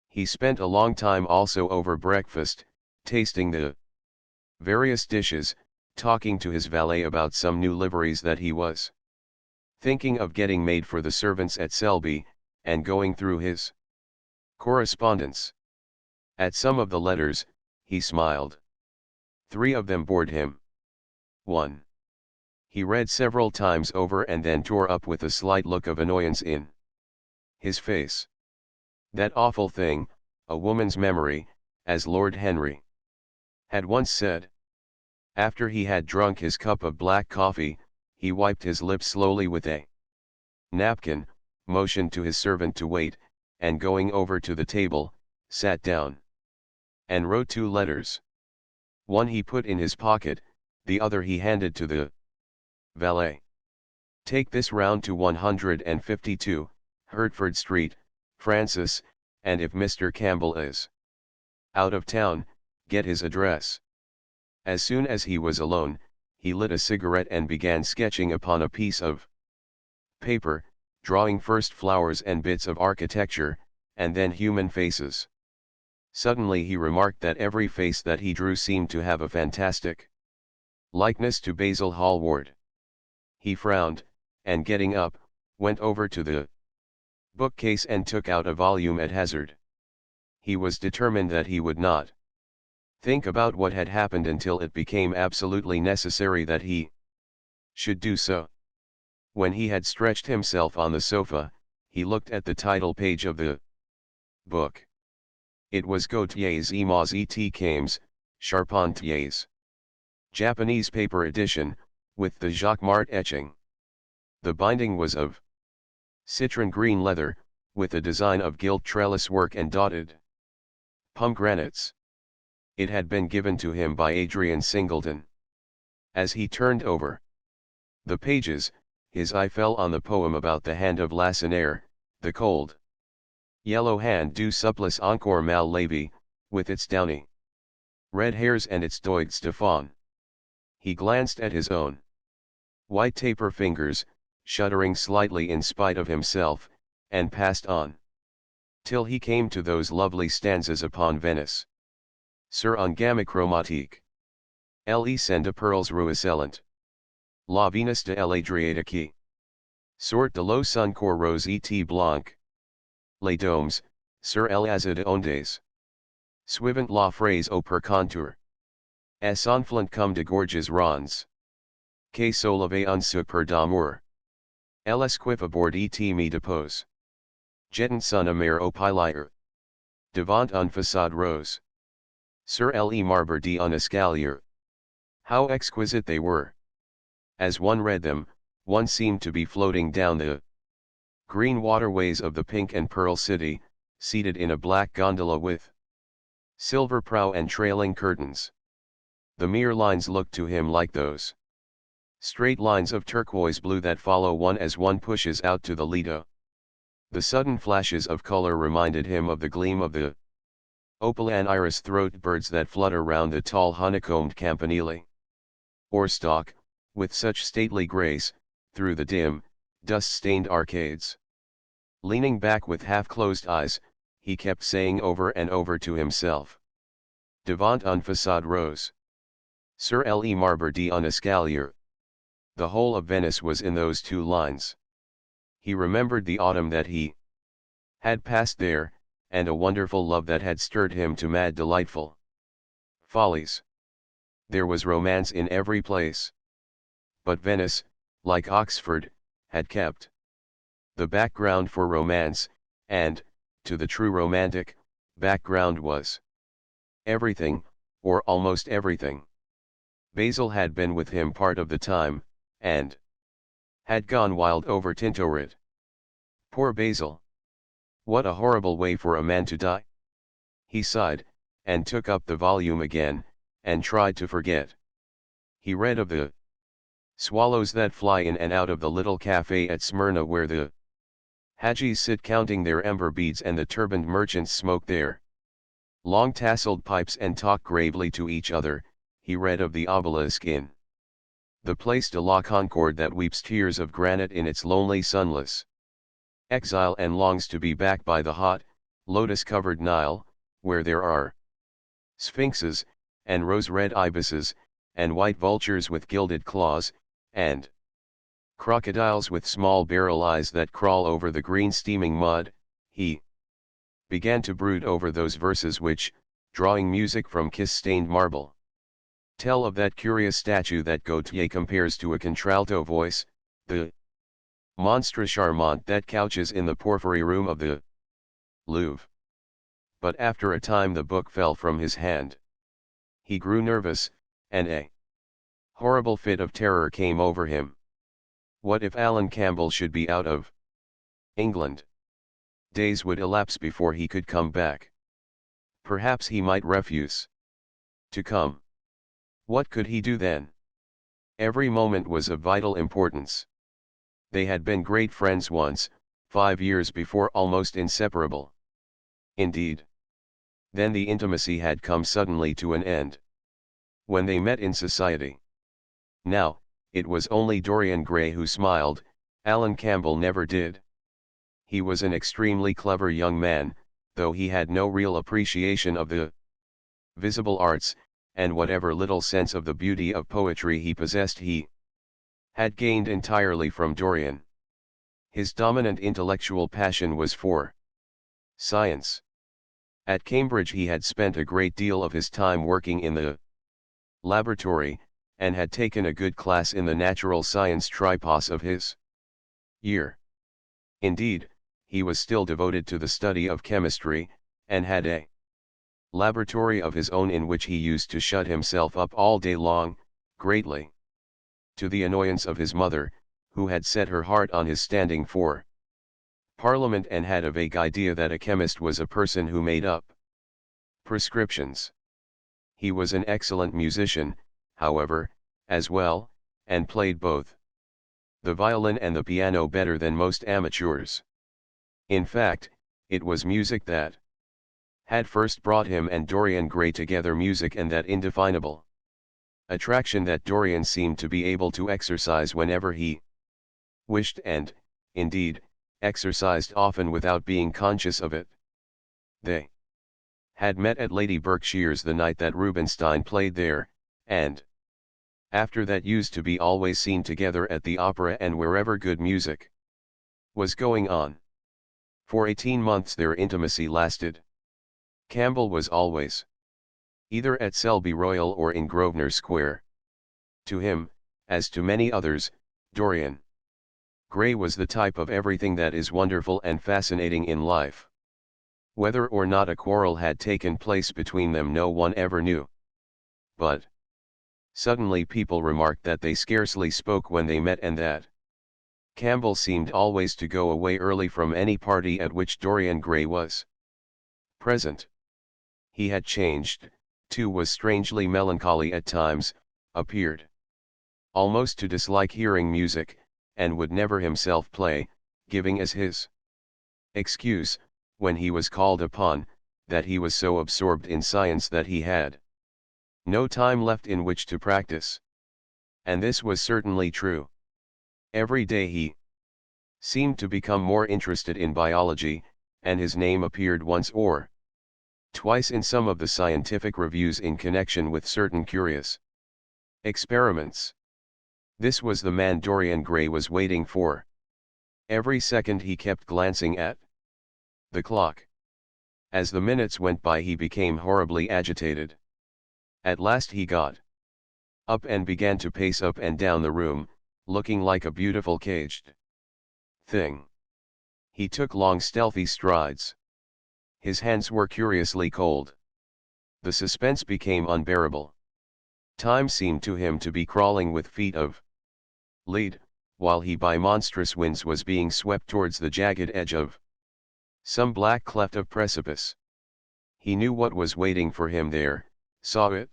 He spent a long time also over breakfast, tasting the various dishes, talking to his valet about some new liveries that he was thinking of getting made for the servants at Selby, and going through his correspondence. At some of the letters, he smiled. 3 of them bored him. 1. He read several times over and then tore up with a slight look of annoyance in his face. That awful thing, a woman's memory, as Lord Henry had once said. After he had drunk his cup of black coffee, he wiped his lips slowly with a napkin, motioned to his servant to wait, and going over to the table, sat down and wrote 2 letters. One he put in his pocket, the other he handed to the valet. Take this round to 152, Hertford Street, Francis, and if Mr. Campbell is Out of town, get his address. As soon as he was alone, he lit a cigarette and began sketching upon a piece of paper, drawing first flowers and bits of architecture, and then human faces. Suddenly he remarked that every face that he drew seemed to have a fantastic likeness to Basil Hallward. He frowned, and getting up, went over to the bookcase and took out a volume at hazard. He was determined that he would not think about what had happened until it became absolutely necessary that he should do so. When he had stretched himself on the sofa, he looked at the title page of the book. It was Gautier's Images et Cames, Charpentiers. Japanese paper edition, with the Jacquemart etching. The binding was of citron green leather, with a design of gilt trellis work and dotted pomegranates. It had been given to him by Adrian Singleton. As he turned over the pages, his eye fell on the poem about the hand of Lacenaire, the cold yellow hand du supplice encore mal lavé, with its downy red hairs and its doigt de faune. He glanced at his own white taper fingers, shuddering slightly in spite of himself, and passed on, till he came to those lovely stanzas upon Venice. Sur un gamme chromatique. Elle scène de pearls ruisselant. La Venus de l'Adriatique. Sort de l'eau sun cor rose et blanc. Les domes, sur l'azur de ondes. Suivant la phrase au per contour. S'enflant comme de gorges rondes. Que souleve un super d'amour. Elle esquive aboard et me depose. Jetant son amer au pilier. Devant un façade rose. Sur le marbre d'un escalier. How exquisite they were! As one read them, one seemed to be floating down the green waterways of the pink and pearl city, seated in a black gondola with silver prow and trailing curtains. The mere lines looked to him like those straight lines of turquoise blue that follow one as one pushes out to the Lido. The sudden flashes of color reminded him of the gleam of the opal and iris throat birds that flutter round the tall honeycombed campanile. Or stalk, with such stately grace, through the dim, dust-stained arcades. Leaning back with half-closed eyes, he kept saying over and over to himself. Devant un façade rose. Sur le marbre d'un escalier. The whole of Venice was in those two lines. He remembered the autumn that he had passed there, and a wonderful love that had stirred him to mad delightful follies. There was romance in every place. But Venice, like Oxford, had kept the background for romance, and, to the true romantic, background was everything, or almost everything. Basil had been with him part of the time, and had gone wild over Tintoret. Poor Basil! What a horrible way for a man to die! He sighed, and took up the volume again, and tried to forget. He read of the swallows that fly in and out of the little cafe at Smyrna where the Hajis sit counting their ember beads and the turbaned merchants smoke their long tasseled pipes and talk gravely to each other. He read of the obelisk in the Place de la Concorde that weeps tears of granite in its lonely sunless exile and longs to be back by the hot, lotus-covered Nile, where there are sphinxes, and rose-red ibises, and white vultures with gilded claws, and crocodiles with small barrel eyes that crawl over the green steaming mud. He began to brood over those verses which, drawing music from kiss-stained marble, tell of that curious statue that Gautier compares to a contralto voice, the monstre charmant that couches in the porphyry room of the Louvre. But after a time the book fell from his hand. He grew nervous, and a horrible fit of terror came over him. What if Alan Campbell should be out of England? Days would elapse before he could come back. Perhaps he might refuse to come. What could he do then? Every moment was of vital importance. They had been great friends once, 5 years before, almost inseparable. Indeed, Then the intimacy had come suddenly to an end. When they met in society. Now, it was only Dorian Gray who smiled, Alan Campbell never did. He was an extremely clever young man, though he had no real appreciation of the visible arts, and whatever little sense of the beauty of poetry he possessed he had gained entirely from Dorian. His dominant intellectual passion was for science. At Cambridge he had spent a great deal of his time working in the laboratory, and had taken a good class in the natural science tripos of his year. Indeed, he was still devoted to the study of chemistry, and had a laboratory of his own in which he used to shut himself up all day long, greatly to the annoyance of his mother, who had set her heart on his standing for Parliament and had a vague idea that a chemist was a person who made up prescriptions. He was an excellent musician, however, as well, and played both the violin and the piano better than most amateurs. In fact, it was music that had first brought him and Dorian Gray together, music and that indefinable attraction that Dorian seemed to be able to exercise whenever he wished and, indeed, exercised often without being conscious of it. They had met at Lady Berkshire's the night that Rubinstein played there, and after that used to be always seen together at the opera and wherever good music was going on. For 18 months their intimacy lasted. Campbell was always either at Selby Royal or in Grosvenor Square. To him, as to many others, Dorian Gray was the type of everything that is wonderful and fascinating in life. Whether or not a quarrel had taken place between them no one ever knew. But suddenly people remarked that they scarcely spoke when they met and that Campbell seemed always to go away early from any party at which Dorian Gray was present. He had changed, too, was strangely melancholy at times, appeared almost to dislike hearing music, and would never himself play, giving as his excuse, when he was called upon, that he was so absorbed in science that he had no time left in which to practice. And this was certainly true. Every day he seemed to become more interested in biology, and his name appeared once or twice in some of the scientific reviews in connection with certain curious experiments. This was the man Dorian Gray was waiting for. Every second he kept glancing at the clock. As the minutes went by he became horribly agitated. At last he got up and began to pace up and down the room, looking like a beautiful caged thing. He took long stealthy strides. His hands were curiously cold. The suspense became unbearable. Time seemed to him to be crawling with feet of lead, while he by monstrous winds was being swept towards the jagged edge of some black cleft of precipice. He knew what was waiting for him there, saw it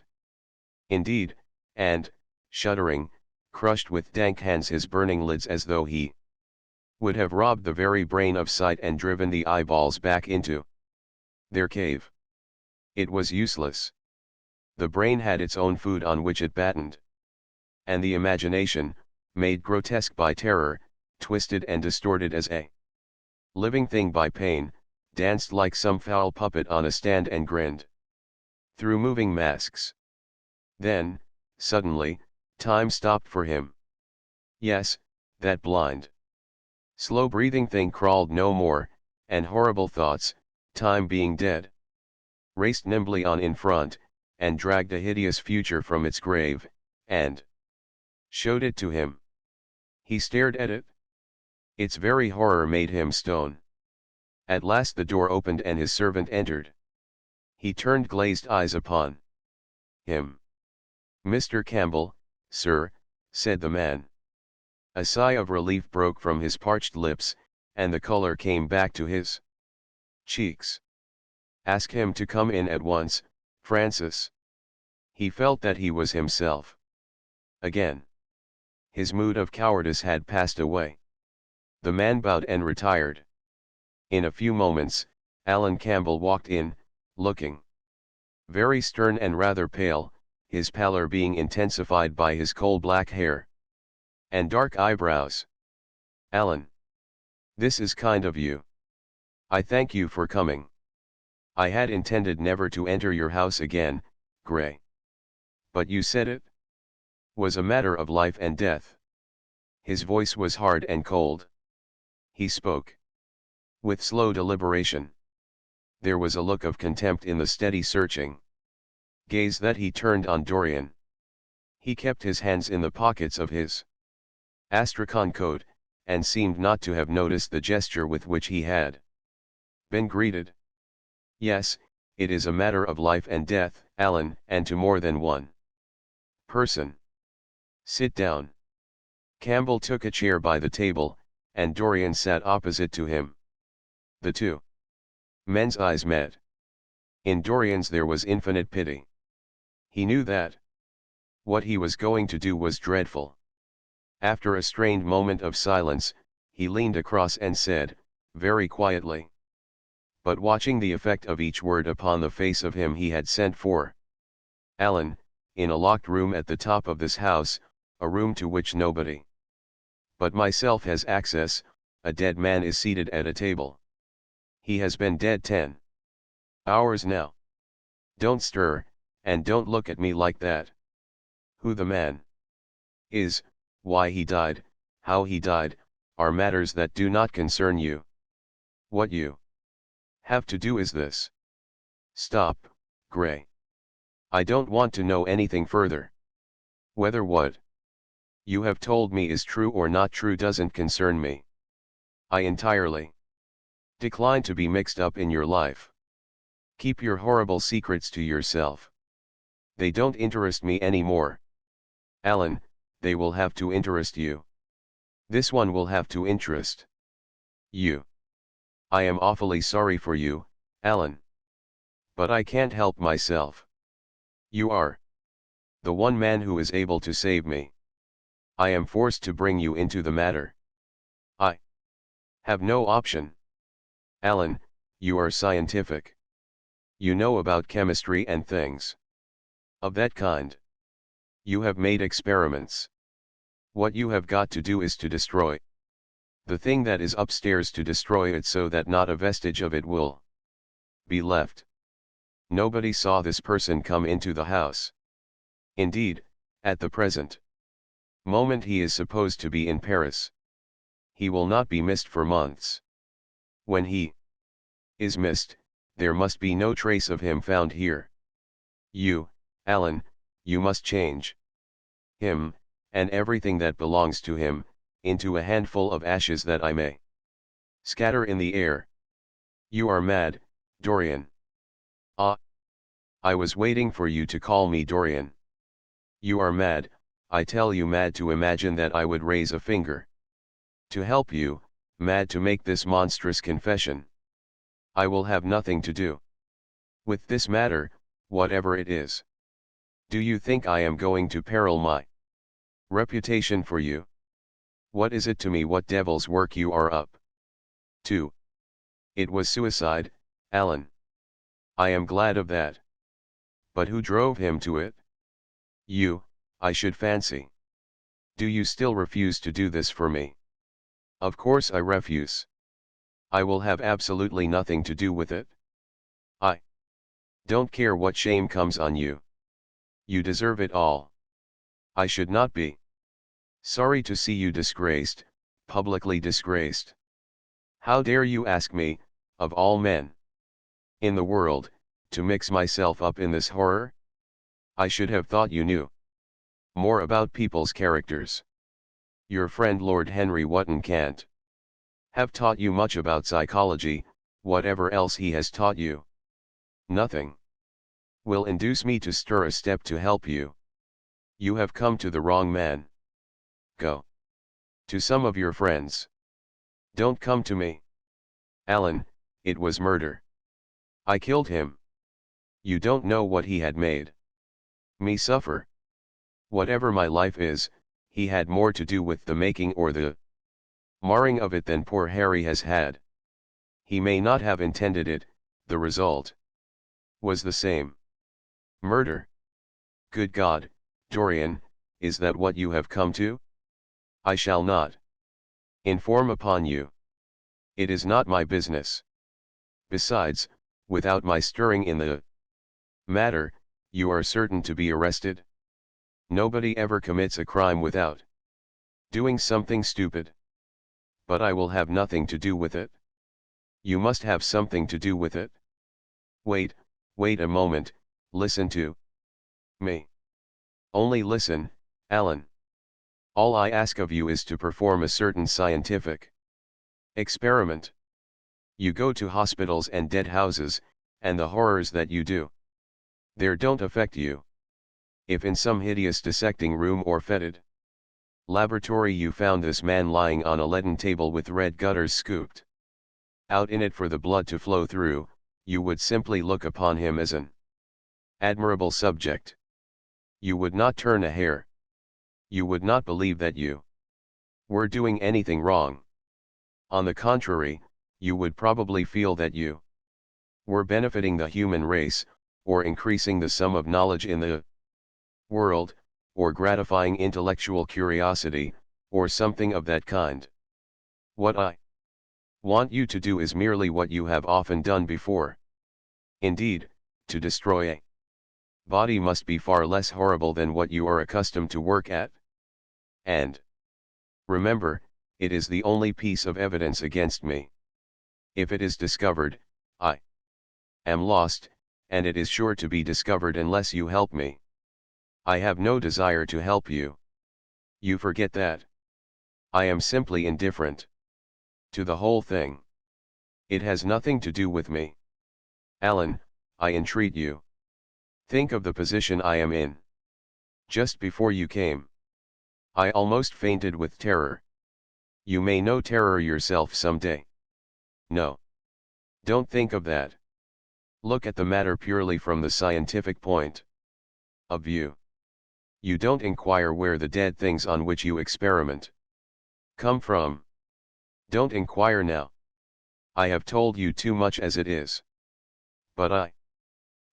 indeed, and, shuddering, crushed with dank hands his burning lids as though he would have robbed the very brain of sight and driven the eyeballs back into their cave. It was useless. The brain had its own food on which it battened. And the imagination, made grotesque by terror, twisted and distorted as a living thing by pain, danced like some foul puppet on a stand and grinned through moving masks. Then, suddenly, time stopped for him. Yes, that blind, slow-breathing thing crawled no more, and horrible thoughts, time being dead, raced nimbly on in front, and dragged a hideous future from its grave, and showed it to him. He stared at it. Its very horror made him stone. At last the door opened and his servant entered. He turned glazed eyes upon him. "Mr. Campbell, sir," said the man. A sigh of relief broke from his parched lips, and the color came back to his cheeks. "Ask him to come in at once, Francis." He felt that he was himself again. His mood of cowardice had passed away. The man bowed and retired. In a few moments, Alan Campbell walked in, looking very stern and rather pale, his pallor being intensified by his coal-black hair and dark eyebrows. "Alan. This is kind of you. I thank you for coming. I had intended never to enter your house again, Gray. But you said it was a matter of life and death." His voice was hard and cold. He spoke with slow deliberation. There was a look of contempt in the steady searching gaze that he turned on Dorian. He kept his hands in the pockets of his astrakhan coat, and seemed not to have noticed the gesture with which he had been greeted. "Yes, it is a matter of life and death, Alan, and to more than one person. Sit down." Campbell took a chair by the table, and Dorian sat opposite to him. The two men's eyes met. In Dorian's there was infinite pity. He knew that what he was going to do was dreadful. After a strained moment of silence, he leaned across and said, very quietly, but watching the effect of each word upon the face of him he had sent for, "Alan, in a locked room at the top of this house, a room to which nobody but myself has access, a dead man is seated at a table. He has been dead 10 hours now. Don't stir, and don't look at me like that. Who the man is, why he died, how he died, are matters that do not concern you. What you have to do is this. Stop, Gray. I don't want to know anything further. Whether what you have told me is true or not true doesn't concern me. I entirely decline to be mixed up in your life. Keep your horrible secrets to yourself. They don't interest me anymore. Alan, they will have to interest you. This one will have to interest you. I am awfully sorry for you, Alan. But I can't help myself. You are the one man who is able to save me. I am forced to bring you into the matter. I have no option. Alan, you are scientific. You know about chemistry and things of that kind. You have made experiments. What you have got to do is to destroy the thing that is upstairs, to destroy it so that not a vestige of it will be left. Nobody saw this person come into the house. Indeed, at the present moment he is supposed to be in Paris. He will not be missed for months. When he is missed, there must be no trace of him found here. You, Alan, you must change him, and everything that belongs to him, into a handful of ashes that I may scatter in the air. You are mad, Dorian. Ah, I was waiting for you to call me Dorian. You are mad, I tell you, mad to imagine that I would raise a finger to help you, mad to make this monstrous confession. I will have nothing to do with this matter, whatever it is. Do you think I am going to peril my reputation for you? What is it to me what devil's work you are up to? It was suicide, Alan. I am glad of that. But who drove him to it? You, I should fancy. Do you still refuse to do this for me? Of course I refuse. I will have absolutely nothing to do with it. I don't care what shame comes on you. You deserve it all. I should not be sorry to see you disgraced, publicly disgraced. How dare you ask me, of all men in the world, to mix myself up in this horror? I should have thought you knew more about people's characters. Your friend Lord Henry Wotton can't have taught you much about psychology, whatever else he has taught you. Nothing will induce me to stir a step to help you. You have come to the wrong man. Go to some of your friends. Don't come to me. Alan, it was murder. I killed him. You don't know what he had made me suffer. Whatever my life is, he had more to do with the making or the marring of it than poor Harry has had. He may not have intended it, the result was the same. Murder. Good God, Dorian, is that what you have come to? I shall not inform upon you. It is not my business. Besides, without my stirring in the matter, you are certain to be arrested. Nobody ever commits a crime without doing something stupid. But I will have nothing to do with it. You must have something to do with it. Wait a moment, listen to me. Only listen, Alan. All I ask of you is to perform a certain scientific experiment. You go to hospitals and dead houses, and the horrors that you do there don't affect you. If in some hideous dissecting room or fetid laboratory you found this man lying on a leaden table with red gutters scooped out in it for the blood to flow through, you would simply look upon him as an admirable subject. You would not turn a hair. You would not believe that you were doing anything wrong. On the contrary, you would probably feel that you were benefiting the human race, or increasing the sum of knowledge in the world, or gratifying intellectual curiosity, or something of that kind. What I want you to do is merely what you have often done before. Indeed, to destroy a body must be far less horrible than what you are accustomed to work at. And remember, it is the only piece of evidence against me. If it is discovered, I am lost, and it is sure to be discovered unless you help me. I have no desire to help you. You forget that. I am simply indifferent to the whole thing. It has nothing to do with me. Alan, I entreat you. Think of the position I am in. Just before you came, I almost fainted with terror. You may know terror yourself some day. No. Don't think of that. Look at the matter purely from the scientific point of view. You don't inquire where the dead things on which you experiment come from. Don't inquire now. I have told you too much as it is. But I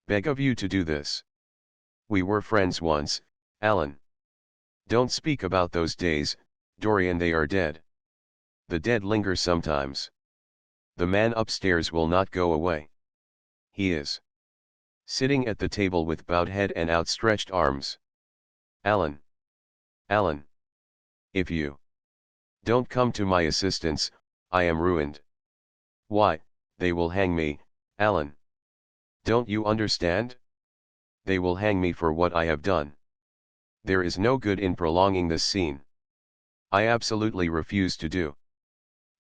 beg of you to do this. We were friends once, Alan. Don't speak about those days, Dorian, they are dead. The dead linger sometimes. The man upstairs will not go away. He is sitting at the table with bowed head and outstretched arms. Alan. Alan. If you don't come to my assistance, I am ruined. Why, they will hang me, Alan. Don't you understand? They will hang me for what I have done. There is no good in prolonging this scene. I absolutely refuse to do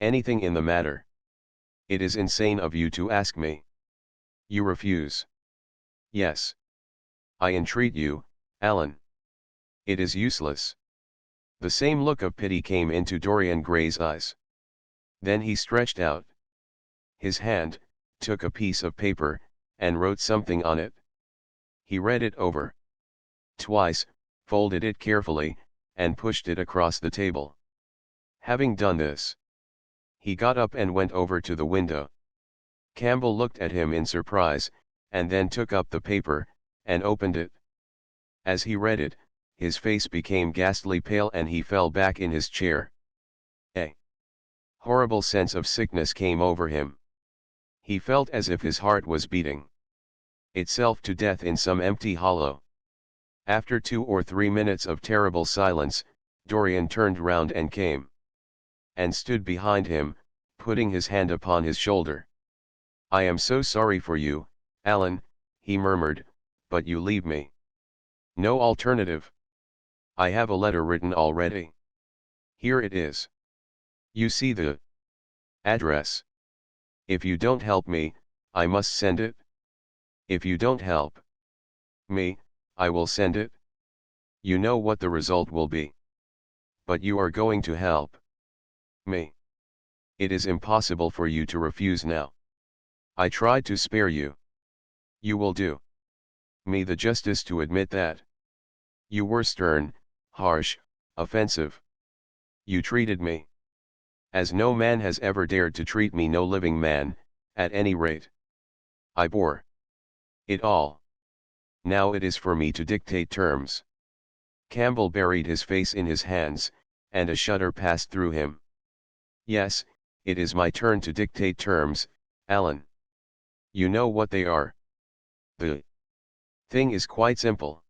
anything in the matter. It is insane of you to ask me. You refuse. Yes. I entreat you, Alan. It is useless. The same look of pity came into Dorian Gray's eyes. Then he stretched out his hand, took a piece of paper, and wrote something on it. He read it over twice, folded it carefully, and pushed it across the table. Having done this, he got up and went over to the window. Campbell looked at him in surprise, and then took up the paper, and opened it. As he read it, his face became ghastly pale and he fell back in his chair. A horrible sense of sickness came over him. He felt as if his heart was beating itself to death in some empty hollow. After 2 or 3 minutes of terrible silence, Dorian turned round and came and stood behind him, putting his hand upon his shoulder. I am so sorry for you, Alan, he murmured, but you leave me no alternative. I have a letter written already. Here it is. You see the address. If you don't help me, I must send it. If you don't help me, I will send it. You know what the result will be. But you are going to help me. It is impossible for you to refuse now. I tried to spare you. You will do me the justice to admit that. You were stern, harsh, offensive. You treated me as no man has ever dared to treat me, no living man, at any rate. I bore it all. Now it is for me to dictate terms. Campbell buried his face in his hands, and a shudder passed through him. Yes, it is my turn to dictate terms, Alan. You know what they are. The thing is quite simple.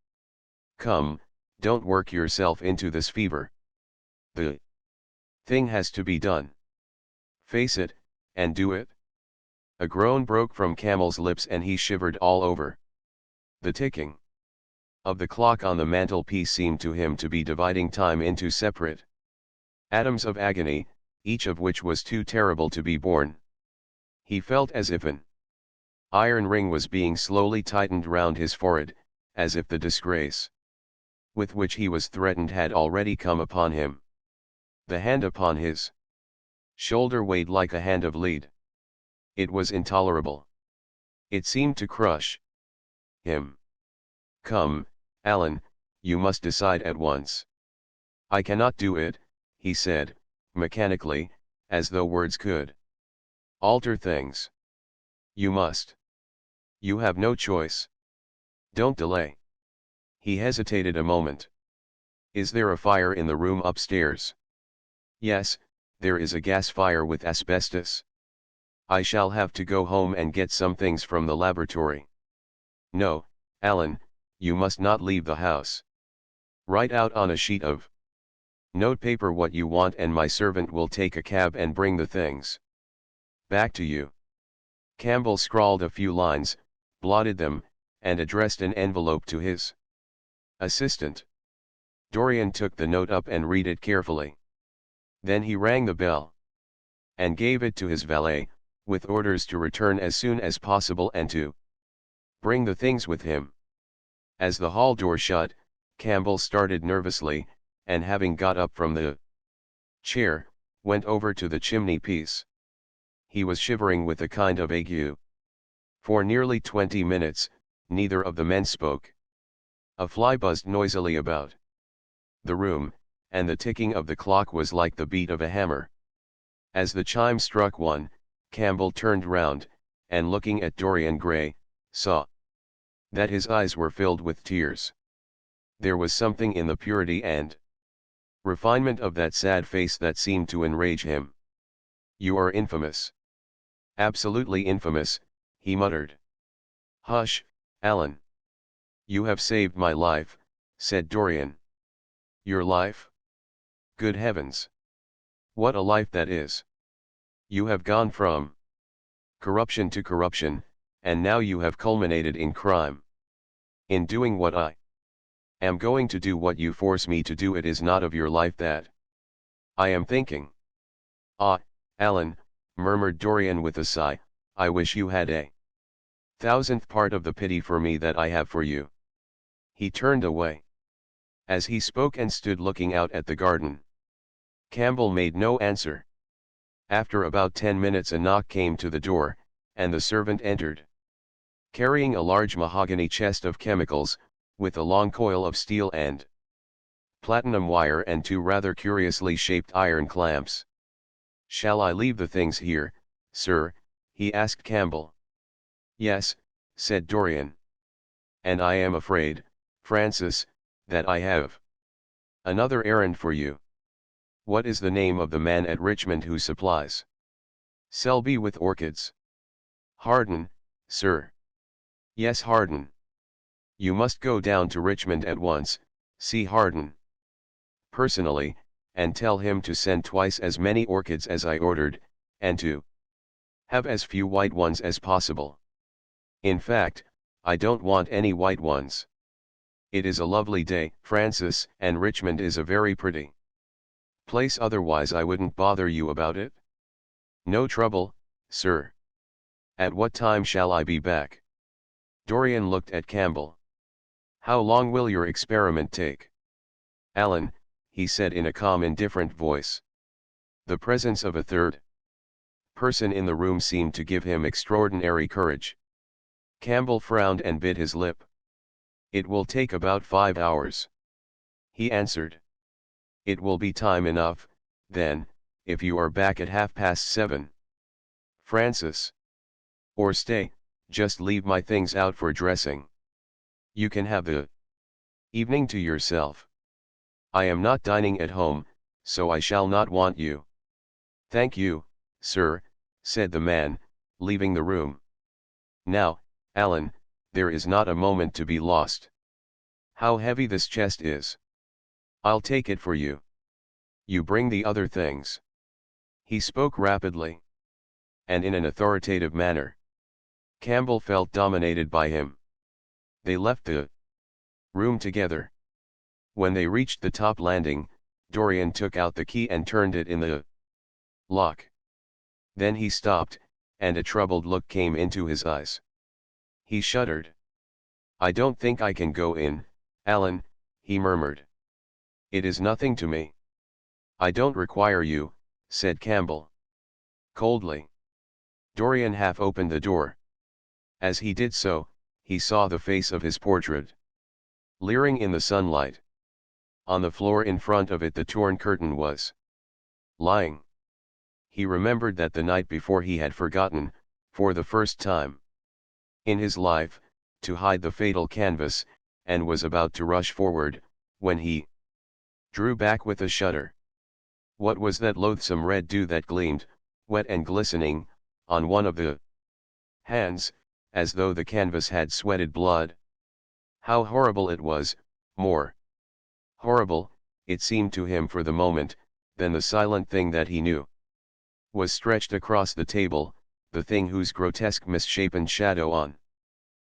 Come, don't work yourself into this fever. The thing has to be done. Face it, and do it. A groan broke from Campbell's lips and he shivered all over. The ticking of the clock on the mantelpiece seemed to him to be dividing time into separate atoms of agony, each of which was too terrible to be borne. He felt as if an iron ring was being slowly tightened round his forehead, as if the disgrace with which he was threatened had already come upon him. The hand upon his shoulder weighed like a hand of lead. It was intolerable. It seemed to crush him. Come, Alan, you must decide at once. I cannot do it, he said, mechanically, as though words could alter things. You must. You have no choice. Don't delay. He hesitated a moment. Is there a fire in the room upstairs? Yes, there is a gas fire with asbestos. I shall have to go home and get some things from the laboratory. No, Alan, you must not leave the house. Write out on a sheet of notepaper what you want and my servant will take a cab and bring the things back to you. Campbell scrawled a few lines, blotted them, and addressed an envelope to his assistant. Dorian took the note up and read it carefully. Then he rang the bell and gave it to his valet, with orders to return as soon as possible and to bring the things with him. As the hall door shut, Campbell started nervously, and having got up from the chair, went over to the chimney-piece. He was shivering with a kind of ague. For nearly 20 minutes, neither of the men spoke. A fly buzzed noisily about the room, and the ticking of the clock was like the beat of a hammer. As the chime struck one, Campbell turned round, and looking at Dorian Gray, saw that his eyes were filled with tears. There was something in the purity and refinement of that sad face that seemed to enrage him. You are infamous. Absolutely infamous, he muttered. Hush, Alan. You have saved my life, said Dorian. Your life? Good heavens. What a life that is. You have gone from corruption to corruption, and now you have culminated in crime. In doing what I am going to do, what you force me to do, it is not of your life that I am thinking. Ah, Alan, murmured Dorian with a sigh, I wish you had a thousandth part of the pity for me that I have for you. He turned away as he spoke and stood looking out at the garden. Campbell made no answer. After about 10 minutes a knock came to the door, and the servant entered, carrying a large mahogany chest of chemicals, with a long coil of steel and platinum wire and two rather curiously shaped iron clamps. Shall I leave the things here, sir? He asked Campbell. Yes, said Dorian. And I am afraid, Francis, that I have another errand for you. What is the name of the man at Richmond who supplies Selby with orchids? Harden, sir. Yes, Harden. You must go down to Richmond at once, see Harden personally, and tell him to send twice as many orchids as I ordered, and to have as few white ones as possible. In fact, I don't want any white ones. It is a lovely day, Francis, and Richmond is a very pretty place, otherwise I wouldn't bother you about it. No trouble, sir. At what time shall I be back? Dorian looked at Campbell. How long will your experiment take? Alan, he said in a calm, indifferent voice. The presence of a third person in the room seemed to give him extraordinary courage. Campbell frowned and bit his lip. It will take about 5 hours, he answered. It will be time enough, then, if you are back at 7:30. Francis. Or stay, just leave my things out for dressing. You can have the evening to yourself. I am not dining at home, so I shall not want you. Thank you, sir, said the man, leaving the room. Now, Alan, there is not a moment to be lost. How heavy this chest is. I'll take it for you. You bring the other things. He spoke rapidly, and in an authoritative manner. Campbell felt dominated by him. They left the room together. When they reached the top landing, Dorian took out the key and turned it in the lock. Then he stopped, and a troubled look came into his eyes. He shuddered. I don't think I can go in, Alan, he murmured. It is nothing to me. I don't require you, said Campbell coldly. Dorian half opened the door. As he did so, he saw the face of his portrait, leering in the sunlight. On the floor in front of it the torn curtain was lying. He remembered that the night before he had forgotten, for the first time in his life, to hide the fatal canvas, and was about to rush forward, when he drew back with a shudder. What was that loathsome red dew that gleamed, wet and glistening, on one of the hands, as though the canvas had sweated blood? How horrible it was, more horrible, it seemed to him for the moment, than the silent thing that he knew was stretched across the table, the thing whose grotesque misshapen shadow on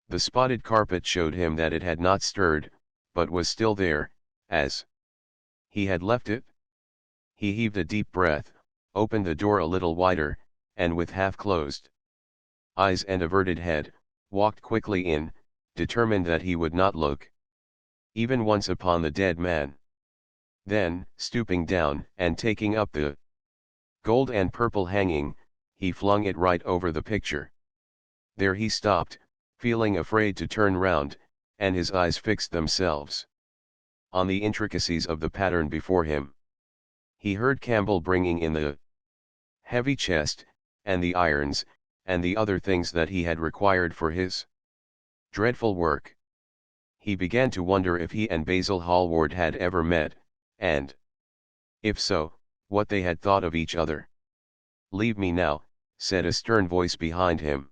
the spotted carpet showed him that it had not stirred, but was still there, as he had left it. He heaved a deep breath, opened the door a little wider, and with half-closed eyes and averted head, walked quickly in, determined that he would not look even once upon the dead man. Then, stooping down and taking up the gold and purple hanging, he flung it right over the picture. There he stopped, feeling afraid to turn round, and his eyes fixed themselves on the intricacies of the pattern before him. He heard Campbell bringing in the heavy chest, and the irons, and the other things that he had required for his dreadful work. He began to wonder if he and Basil Hallward had ever met, and, if so, what they had thought of each other. "Leave me now," said a stern voice behind him.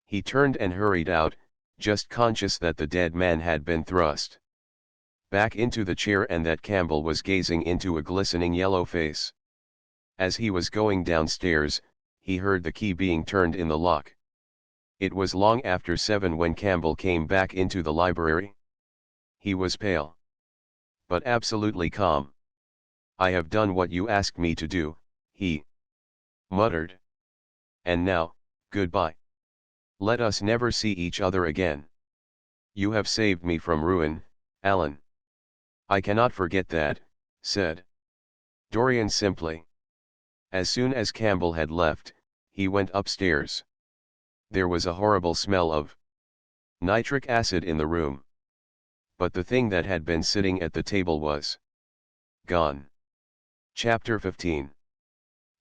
He turned and hurried out, just conscious that the dead man had been thrust back into the chair and that Campbell was gazing into a glistening yellow face. As he was going downstairs, he heard the key being turned in the lock. It was long after 7 when Campbell came back into the library. He was pale, but absolutely calm. "I have done what you asked me to do," he muttered. "And now, goodbye. Let us never see each other again. You have saved me from ruin, Alan." "I cannot forget that," said Dorian simply. As soon as Campbell had left, he went upstairs. There was a horrible smell of nitric acid in the room. But the thing that had been sitting at the table was gone. Chapter 15.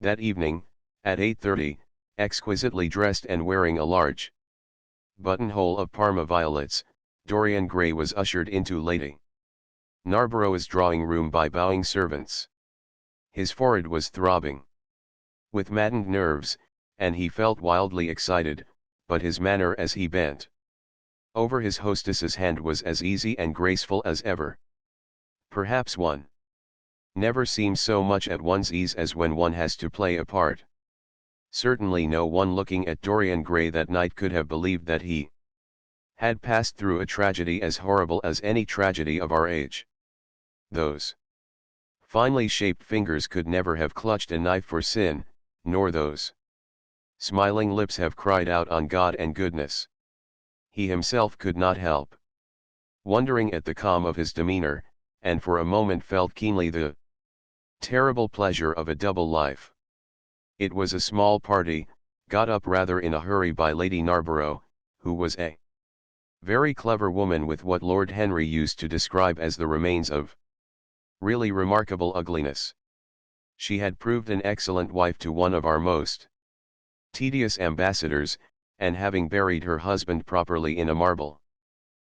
That evening, at 8:30, exquisitely dressed and wearing a large buttonhole of Parma violets, Dorian Gray was ushered into Lady Narborough's drawing room by bowing servants. His forehead was throbbing with maddened nerves, and he felt wildly excited, but his manner as he bent over his hostess's hand was as easy and graceful as ever. Perhaps one never seems so much at one's ease as when one has to play a part. Certainly no one looking at Dorian Gray that night could have believed that he had passed through a tragedy as horrible as any tragedy of our age. Those finely shaped fingers could never have clutched a knife for sin, nor those smiling lips have cried out on God and goodness. He himself could not help wondering at the calm of his demeanor, and for a moment felt keenly the terrible pleasure of a double life. It was a small party, got up rather in a hurry by Lady Narborough, who was a very clever woman with what Lord Henry used to describe as the remains of really remarkable ugliness. She had proved an excellent wife to one of our most tedious ambassadors, and having buried her husband properly in a marble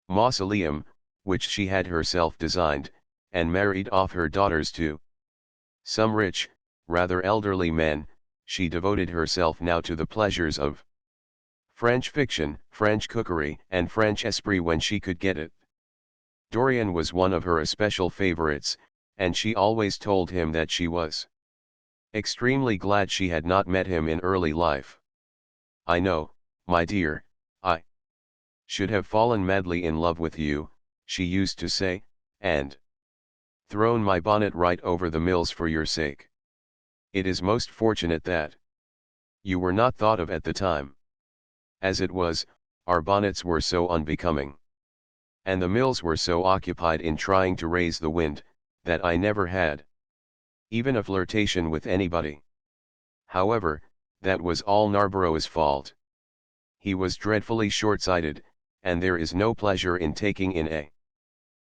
mausoleum, which she had herself designed, and married off her daughters to some rich, rather elderly men. She devoted herself now to the pleasures of French fiction, French cookery, and French esprit when she could get it. Dorian was one of her especial favorites, and she always told him that she was extremely glad she had not met him in early life. "I know, my dear, I should have fallen madly in love with you," she used to say, "and thrown my bonnet right over the mills for your sake. It is most fortunate that you were not thought of at the time. As it was, our bonnets were so unbecoming, and the mills were so occupied in trying to raise the wind, that I never had even a flirtation with anybody. However, that was all Narborough's fault. He was dreadfully short-sighted, and there is no pleasure in taking in a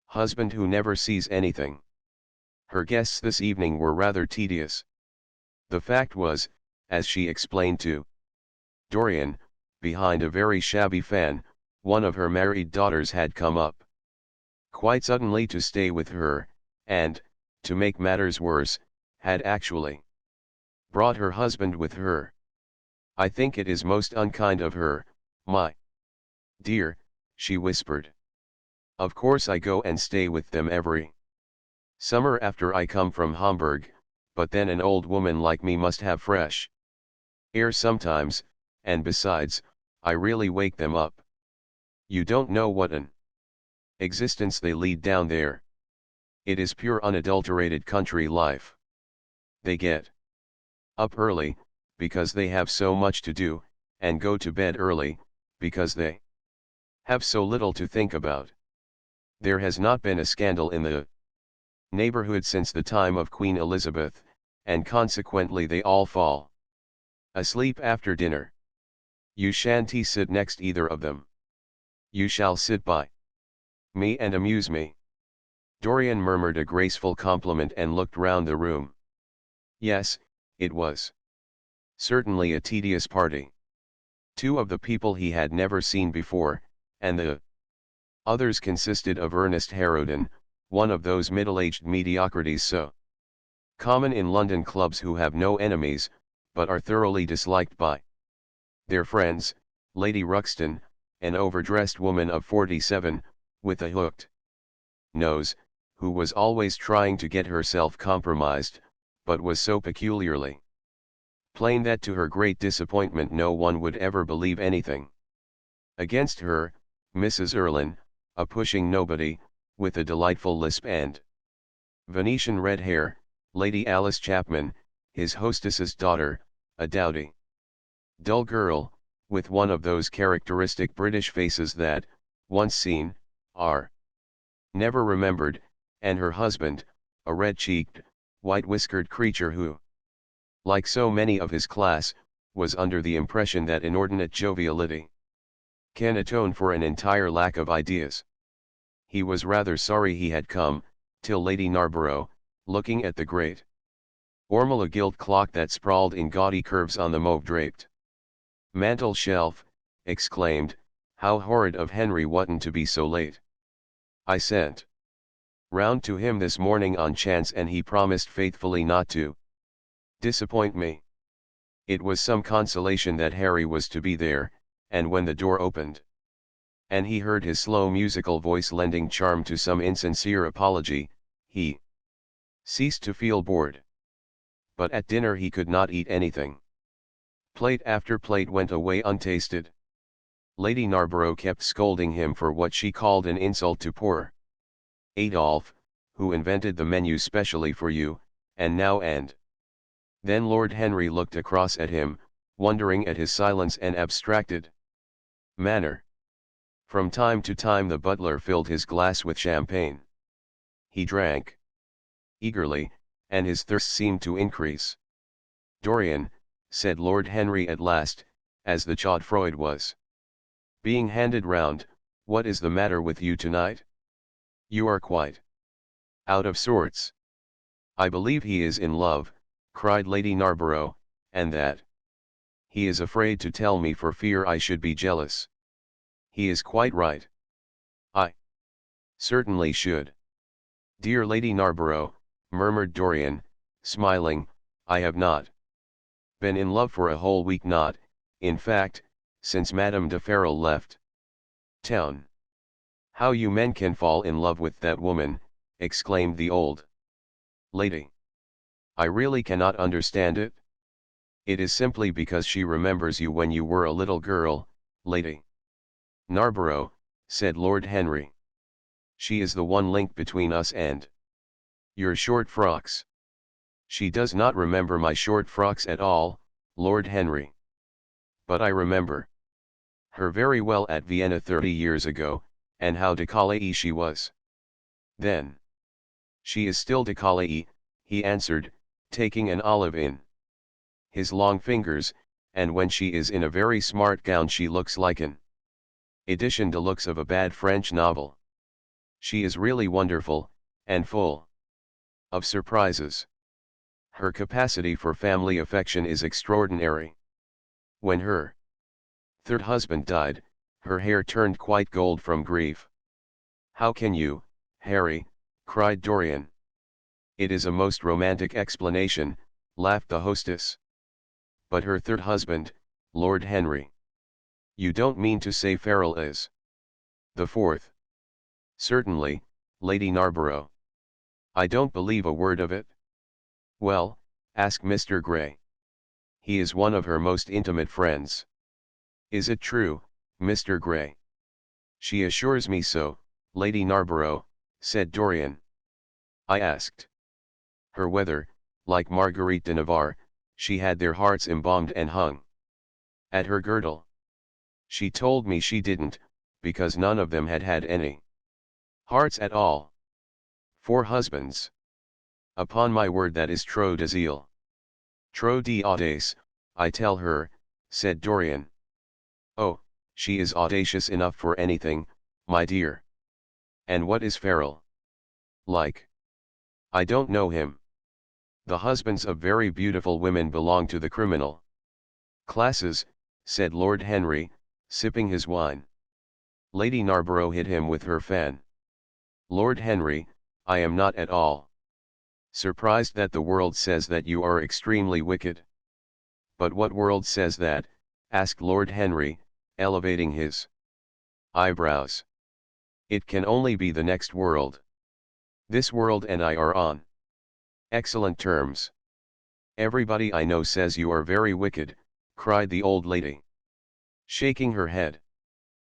husband who never sees anything." Her guests this evening were rather tedious. The fact was, as she explained to Dorian, behind a very shabby fan, one of her married daughters had come up quite suddenly to stay with her, and, to make matters worse, had actually brought her husband with her. "I think it is most unkind of her, my dear," she whispered. "Of course I go and stay with them every summer after I come from Hamburg, but then an old woman like me must have fresh air sometimes, and besides, I really wake them up. You don't know what an existence they lead down there. It is pure unadulterated country life. They get up early, because they have so much to do, and go to bed early, because they have so little to think about. There has not been a scandal in the neighborhood since the time of Queen Elizabeth, and consequently they all fall asleep after dinner. You shan't sit next either of them. You shall sit by me and amuse me." Dorian murmured a graceful compliment and looked round the room. Yes, it was certainly a tedious party. Two of the people he had never seen before, and the others consisted of Ernest Harrowden, one of those middle-aged mediocrities so common in London clubs who have no enemies, but are thoroughly disliked by their friends, Lady Ruxton, an overdressed woman of 47, with a hooked nose, who was always trying to get herself compromised, but was so peculiarly plain that to her great disappointment no one would ever believe anything. Against her, Mrs. Erlyn, a pushing nobody, with a delightful lisp and Venetian red hair, Lady Alice Chapman, his hostess's daughter, a dowdy, dull girl, with one of those characteristic British faces that, once seen, are never remembered, and her husband, a red-cheeked, white-whiskered creature who, like so many of his class, was under the impression that inordinate joviality can atone for an entire lack of ideas. He was rather sorry he had come, till Lady Narborough, looking at the great ormolu gilt clock that sprawled in gaudy curves on the mauve-draped mantel shelf, exclaimed, "How horrid of Henry Wotton to be so late. I sent round to him this morning on chance and he promised faithfully not to disappoint me." It was some consolation that Harry was to be there, and when the door opened, and he heard his slow musical voice lending charm to some insincere apology, he ceased to feel bored. But at dinner he could not eat anything. Plate after plate went away untasted. Lady Narborough kept scolding him for what she called an insult to poor Adolphe, who invented the menu specially for you, and now and then Lord Henry looked across at him, wondering at his silence and abstracted manner. From time to time the butler filled his glass with champagne. He drank eagerly, and his thirst seemed to increase. "Dorian," said Lord Henry at last, as the chaudfroid was being handed round, "what is the matter with you tonight? You are quite out of sorts." "I believe he is in love," cried Lady Narborough, "and that he is afraid to tell me for fear I should be jealous. He is quite right. I Certainly should. Dear Lady Narborough, murmured Dorian, smiling, I have not been in love for a whole week, not, in fact, since Madame de Ferrol left town. How you men can fall in love with that woman, exclaimed the old lady. I really cannot understand it. It is simply because she remembers you when you were a little girl, Lady Narborough, said Lord Henry. She is the one link between us and your short frocks. She does not remember my short frocks at all, Lord Henry. But I remember her very well at Vienna 30 years ago, and how décolleté she was then. She is still décolleté, he answered, taking an olive in his long fingers, and when she is in a very smart gown she looks like an edition deluxe of a bad French novel. She is really wonderful, and full of surprises. Her capacity for family affection is extraordinary. When her third husband died, her hair turned quite gold from grief. How can you, Harry, cried Dorian. It is a most romantic explanation, laughed the hostess. But her third husband, Lord Henry. You don't mean to say Ferrol is the fourth? Certainly, Lady Narborough. I don't believe a word of it. Well, ask Mr. Grey. He is one of her most intimate friends. Is it true, Mr. Grey? She assures me so, Lady Narborough, said Dorian. I asked her whether, like Marguerite de Navarre, she had their hearts embalmed and hung at her girdle. She told me she didn't, because none of them had had any hearts at all. 4 husbands. Upon my word, that is trop de zèle. Trop d'audace, I tell her, said Dorian. Oh, she is audacious enough for anything, my dear. And what is Ferrol like? I don't know him. The husbands of very beautiful women belong to the criminal classes, said Lord Henry, sipping his wine. Lady Narborough hit him with her fan. Lord Henry, I am not at all surprised that the world says that you are extremely wicked. But what world says that? Asked Lord Henry, elevating his eyebrows. It can only be the next world. This world and I are on excellent terms. Everybody I know says you are very wicked, cried the old lady, shaking her head.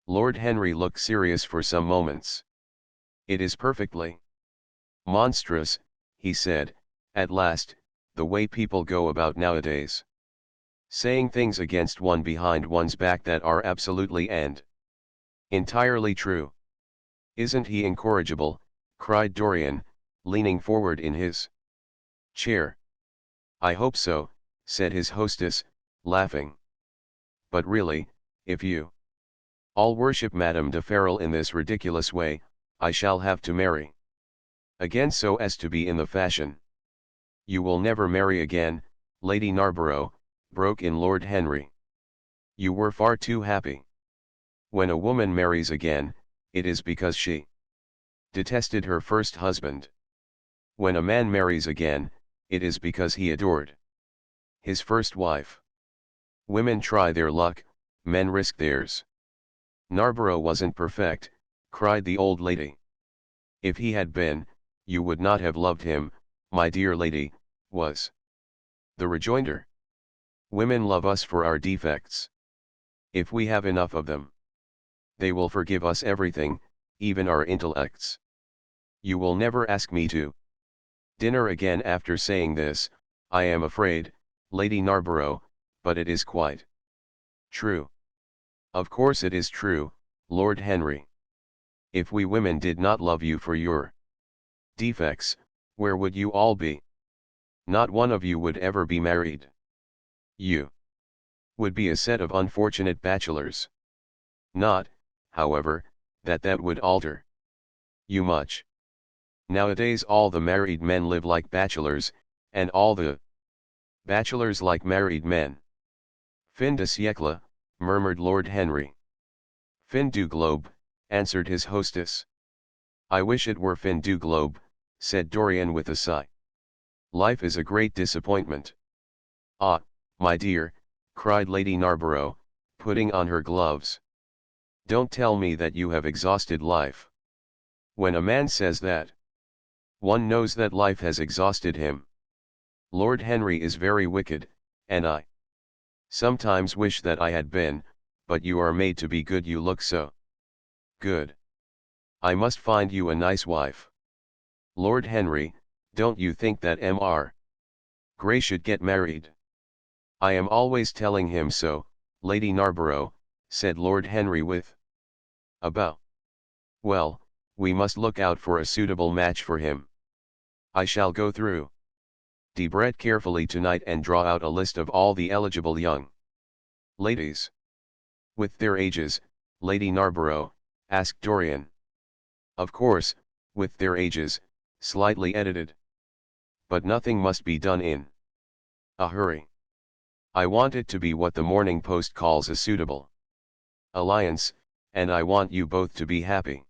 Lord Henry looked serious for some moments. It is perfectly monstrous, he said, at last, the way people go about nowadays, saying things against one behind one's back that are absolutely and entirely true. Isn't he incorrigible? Cried Dorian, leaning forward in his chair. I hope so, said his hostess, laughing. But really, if you all worship Madame de Ferrol in this ridiculous way, I shall have to marry again so as to be in the fashion. You will never marry again, Lady Narborough, broke in Lord Henry. You were far too happy. When a woman marries again, it is because she detested her first husband. When a man marries again, it is because he adored his first wife. Women try their luck, men risk theirs. Narborough wasn't perfect, cried the old lady. If he had been, you would not have loved him, my dear lady, was the rejoinder. Women love us for our defects. If we have enough of them, they will forgive us everything, even our intellects. You will never ask me to dinner again after saying this, I am afraid, Lady Narborough, but it is quite true. Of course it is true, Lord Henry. If we women did not love you for your defects, where would you all be? Not one of you would ever be married. You would be a set of unfortunate bachelors. Not, however, that would alter you much. Nowadays all the married men live like bachelors, and all the bachelors like married men. Fin de siècle, murmured Lord Henry. Fin du globe, answered his hostess. I wish it were fin du globe, said Dorian with a sigh. Life is a great disappointment. Ah, my dear, cried Lady Narborough, putting on her gloves. Don't tell me that you have exhausted life. When a man says that, one knows that life has exhausted him. Lord Henry is very wicked, and I sometimes wish that I had been, but you are made to be good, you look so good. I must find you a nice wife. Lord Henry, don't you think that Mr. Grey should get married? I am always telling him so, Lady Narborough, said Lord Henry with a bow. Well, we must look out for a suitable match for him. I shall go through Debrett carefully tonight and draw out a list of all the eligible young ladies. With their ages, Lady Narborough, asked Dorian. Of course, with their ages, slightly edited. But nothing must be done in a hurry. I want it to be what the Morning Post calls a suitable alliance, and I want you both to be happy.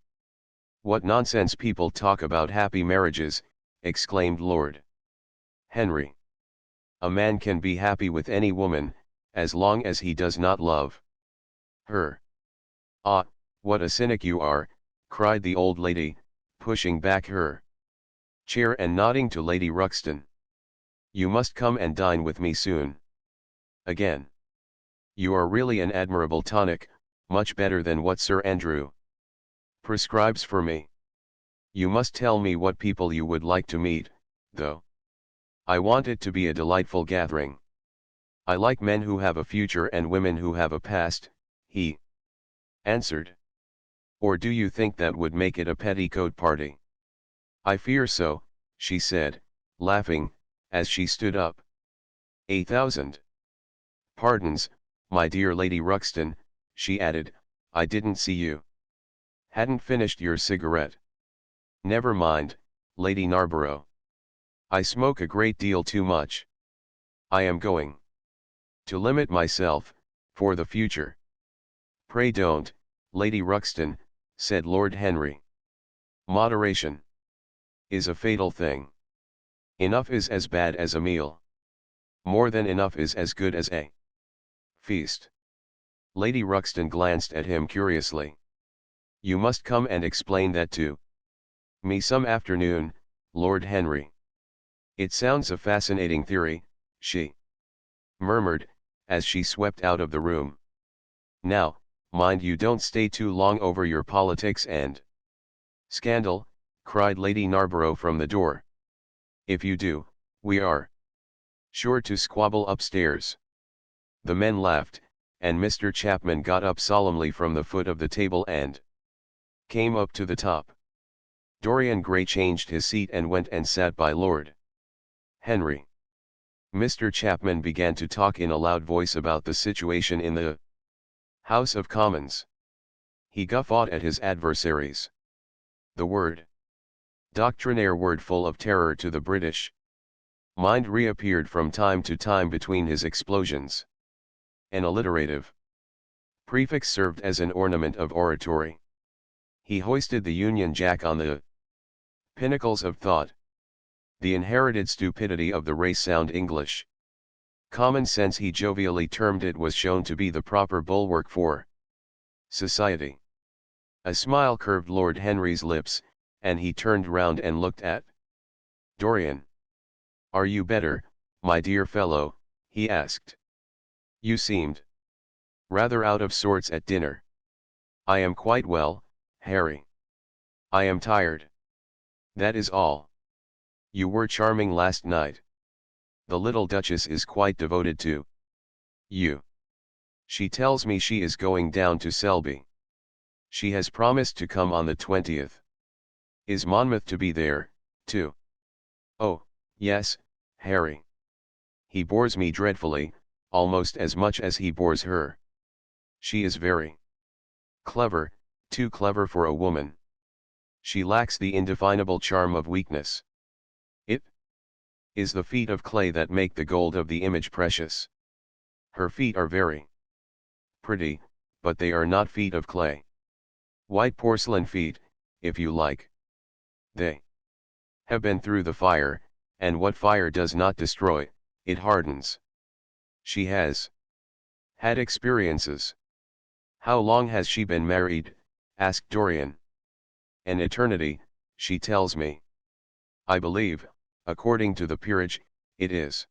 What nonsense people talk about happy marriages, exclaimed Lord Henry. A man can be happy with any woman, as long as he does not love her. Ah, what a cynic you are, cried the old lady, pushing back her chair and nodding to Lady Ruxton. You must come and dine with me soon. Again. You are really an admirable tonic, much better than what Sir Andrew prescribes for me. You must tell me what people you would like to meet, though. I want it to be a delightful gathering. I like men who have a future and women who have a past, he answered. Or do you think that would make it a petticoat party? I fear so, she said, laughing, as she stood up. 1,000 pardons, my dear Lady Ruxton, she added, I didn't see you. Hadn't finished your cigarette. Never mind, Lady Narborough. I smoke a great deal too much. I am going to limit myself, for the future. Pray don't, Lady Ruxton, said Lord Henry. Moderation is a fatal thing. Enough is as bad as a meal. More than enough is as good as a feast. Lady Ruxton glanced at him curiously. You must come and explain that to me some afternoon, Lord Henry. It sounds a fascinating theory, she murmured, as she swept out of the room. Now, mind you don't stay too long over your politics and scandal, cried Lady Narborough from the door. If you do, we are sure to squabble upstairs. The men laughed, and Mr. Chapman got up solemnly from the foot of the table and came up to the top. Dorian Gray changed his seat and went and sat by Lord Henry. Mr. Chapman began to talk in a loud voice about the situation in the House of Commons. He guffawed at his adversaries. The word doctrinaire, word full of terror to the British mind, reappeared from time to time between his explosions. An alliterative prefix served as an ornament of oratory. He hoisted the Union Jack on the pinnacles of thought. The inherited stupidity of the race, sound English common sense, he jovially termed it, was shown to be the proper bulwark for society. A smile curved Lord Henry's lips, and he turned round and looked at Dorian. Are you better, my dear fellow? He asked. You seemed rather out of sorts at dinner. I am quite well, Harry. I am tired. That is all. You were charming last night. The little Duchess is quite devoted to you. She tells me she is going down to Selby. She has promised to come on the 20th. Is Monmouth to be there, too? Oh, yes, Harry. He bores me dreadfully, almost as much as he bores her. She is very clever, too clever for a woman. She lacks the indefinable charm of weakness. It is the feet of clay that make the gold of the image precious. Her feet are very pretty, but they are not feet of clay. White porcelain feet, if you like. They have been through the fire, and what fire does not destroy, it hardens. She has had experiences. How long has she been married? Asked Dorian. An eternity, she tells me. I believe, according to the peerage, it is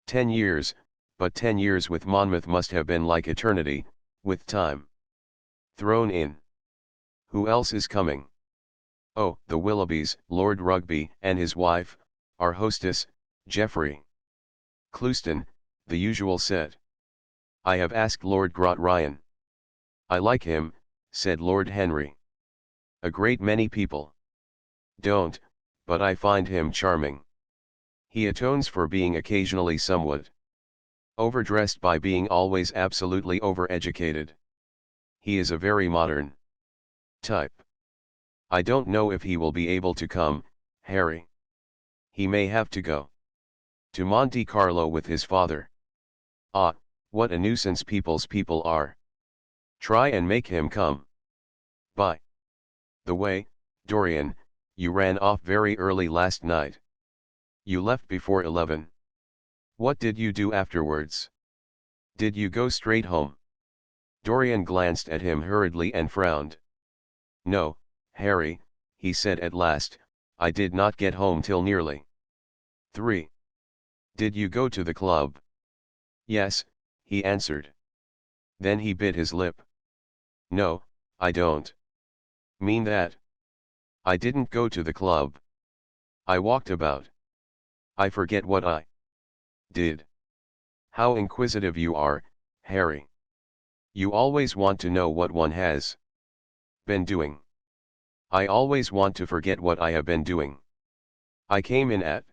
10 years, but 10 years with Monmouth must have been like eternity, with time thrown in. Who else is coming? Oh, the Willoughbys, Lord Rugby and his wife, our hostess, Geoffrey Clouston, the usual set. I have asked Lord Ryan. I like him, said Lord Henry. A great many people don't, but I find him charming. He atones for being occasionally somewhat overdressed by being always absolutely overeducated. He is a very modern type. I don't know if he will be able to come, Harry. He may have to go to Monte Carlo with his father. Ah, what a nuisance people's people are. Try and make him come. By the way, Dorian, you ran off very early last night. You left before 11. What did you do afterwards? Did you go straight home? Dorian glanced at him hurriedly and frowned. No, Harry, he said at last, I did not get home till nearly 3. Did you go to the club? Yes, he answered. Then he bit his lip. No, I don't mean that. I didn't go to the club. I walked about. I forget what I did. How inquisitive you are, Harry. You always want to know what one has been doing. I always want to forget what I have been doing. I came in at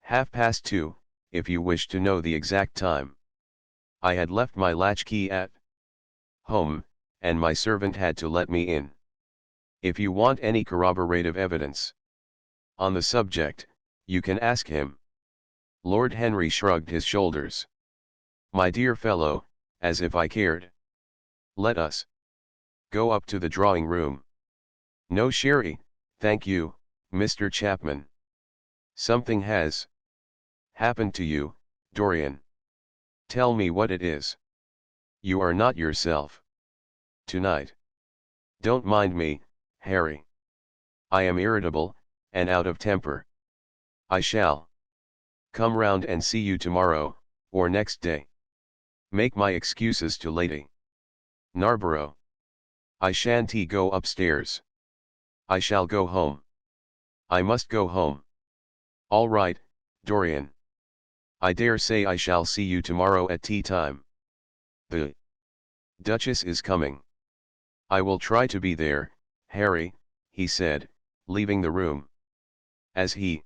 2:30, if you wish to know the exact time. I had left my latchkey at home, and my servant had to let me in. If you want any corroborative evidence on the subject, you can ask him. Lord Henry shrugged his shoulders. My dear fellow, as if I cared. Let us go up to the drawing room. No sherry, thank you, Mr. Chapman. Something has happened to you, Dorian. Tell me what it is. You are not yourself tonight. Don't mind me, Harry. I am irritable, and out of temper. I shall come round and see you tomorrow, or next day. Make my excuses to Lady Narborough. I shan't go upstairs. I shall go home. I must go home. All right, Dorian. I dare say I shall see you tomorrow at tea time. The Duchess is coming. I will try to be there, Harry, he said, leaving the room. As he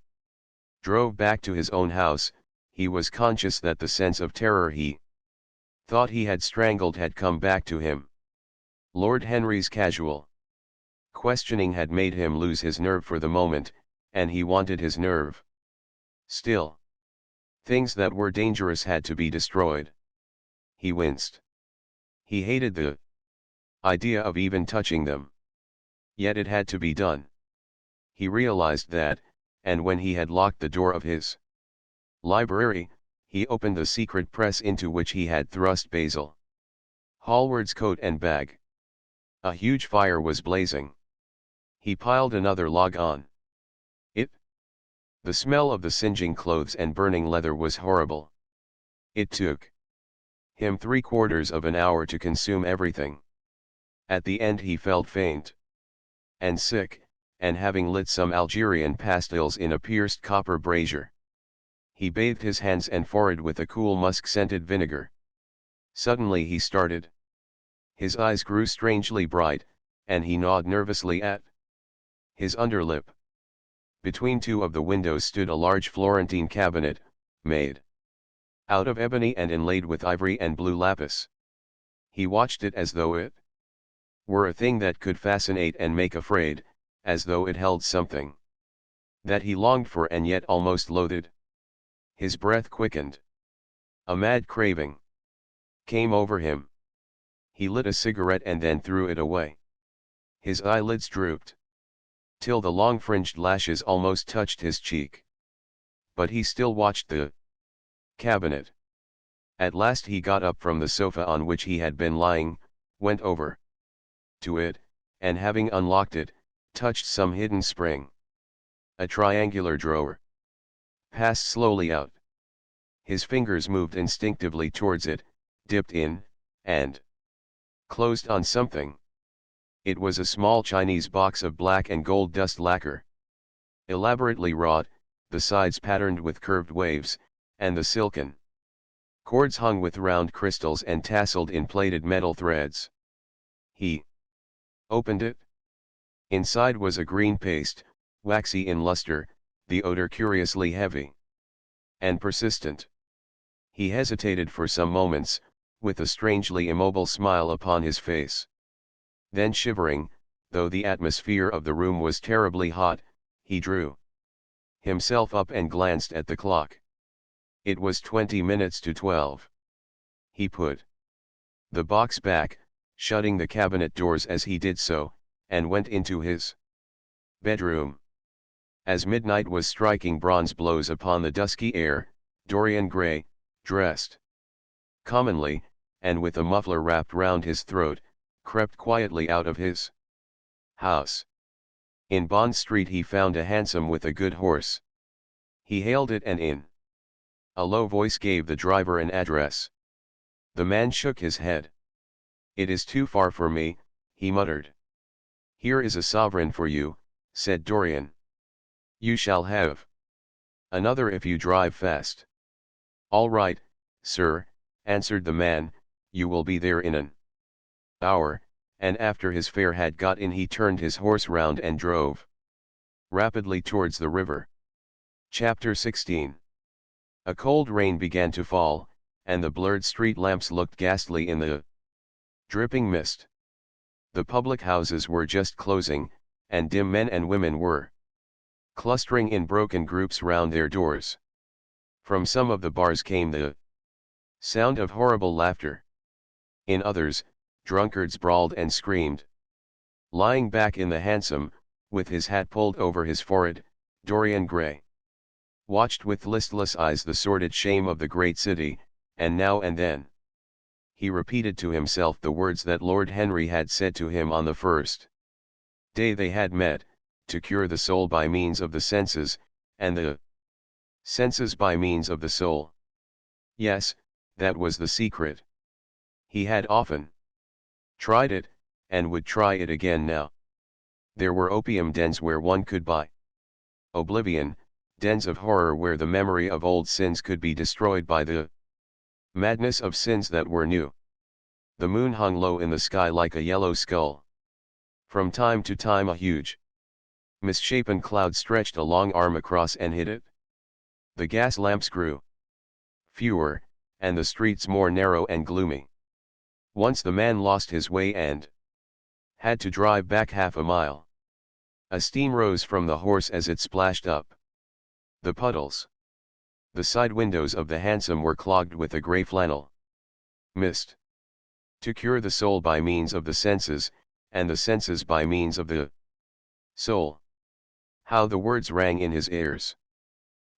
drove back to his own house, he was conscious that the sense of terror he thought he had strangled had come back to him. Lord Henry's casual questioning had made him lose his nerve for the moment, and he wanted his nerve. Still, things that were dangerous had to be destroyed. He winced. He hated the idea of even touching them. Yet it had to be done. He realized that, and when he had locked the door of his library, he opened the secret press into which he had thrust Basil Hallward's coat and bag. A huge fire was blazing. He piled another log on it. The smell of the singeing clothes and burning leather was horrible. It took him 3/4 of an hour to consume everything. At the end he felt faint and sick, and having lit some Algerian pastilles in a pierced copper brazier, he bathed his hands and forehead with a cool musk-scented vinegar. Suddenly he started. His eyes grew strangely bright, and he gnawed nervously at his underlip. Between two of the windows stood a large Florentine cabinet, made out of ebony and inlaid with ivory and blue lapis. He watched it as though it were a thing that could fascinate and make afraid, as though it held something that he longed for and yet almost loathed. His breath quickened. A mad craving came over him. He lit a cigarette and then threw it away. His eyelids drooped. till the long fringed lashes almost touched his cheek. But he still watched the cabinet. At last he got up from the sofa on which he had been lying, went over to it, and having unlocked it, touched some hidden spring. A triangular drawer passed slowly out. His fingers moved instinctively towards it, dipped in, and closed on something. It was a small Chinese box of black and gold dust lacquer. Elaborately wrought, the sides patterned with curved waves, and the silken cords hung with round crystals and tasseled in plated metal threads. He opened it. Inside was a green paste, waxy in luster, the odor curiously heavy and persistent. He hesitated for some moments, with a strangely immobile smile upon his face. Then shivering, though the atmosphere of the room was terribly hot, he drew himself up and glanced at the clock. It was 20 minutes to 12. He put the box back, shutting the cabinet doors as he did so, and went into his bedroom. As midnight was striking bronze blows upon the dusky air, Dorian Gray, dressed commonly, and with a muffler wrapped round his throat, crept quietly out of his house. In Bond Street he found a hansom with a good horse. He hailed it and in a low voice gave the driver an address. The man shook his head. "It is too far for me," he muttered. "Here is a sovereign for you," said Dorian. "You shall have another if you drive fast." "All right, sir," answered the man, "you will be there in an hour," and after his fare had got in he turned his horse round and drove rapidly towards the river. Chapter 16. A cold rain began to fall, and the blurred street lamps looked ghastly in the dripping mist. The public houses were just closing, and dim men and women were clustering in broken groups round their doors. From some of the bars came the sound of horrible laughter. In others, drunkards brawled and screamed. Lying back in the hansom, with his hat pulled over his forehead, Dorian Gray watched with listless eyes the sordid shame of the great city, and now and then he repeated to himself the words that Lord Henry had said to him on the first day they had met, to cure the soul by means of the senses, and the senses by means of the soul. Yes, that was the secret. He had often tried it, and would try it again now. There were opium dens where one could buy oblivion, dens of horror where the memory of old sins could be destroyed by the madness of sins that were new. The moon hung low in the sky like a yellow skull. From time to time a huge, misshapen cloud stretched a long arm across and hid it. The gas lamps grew fewer, and the streets more narrow and gloomy. Once the man lost his way and had to drive back half a mile. A steam rose from the horse as it splashed up the puddles. The side windows of the hansom were clogged with a grey flannel mist. To cure the soul by means of the senses, and the senses by means of the soul. How the words rang in his ears.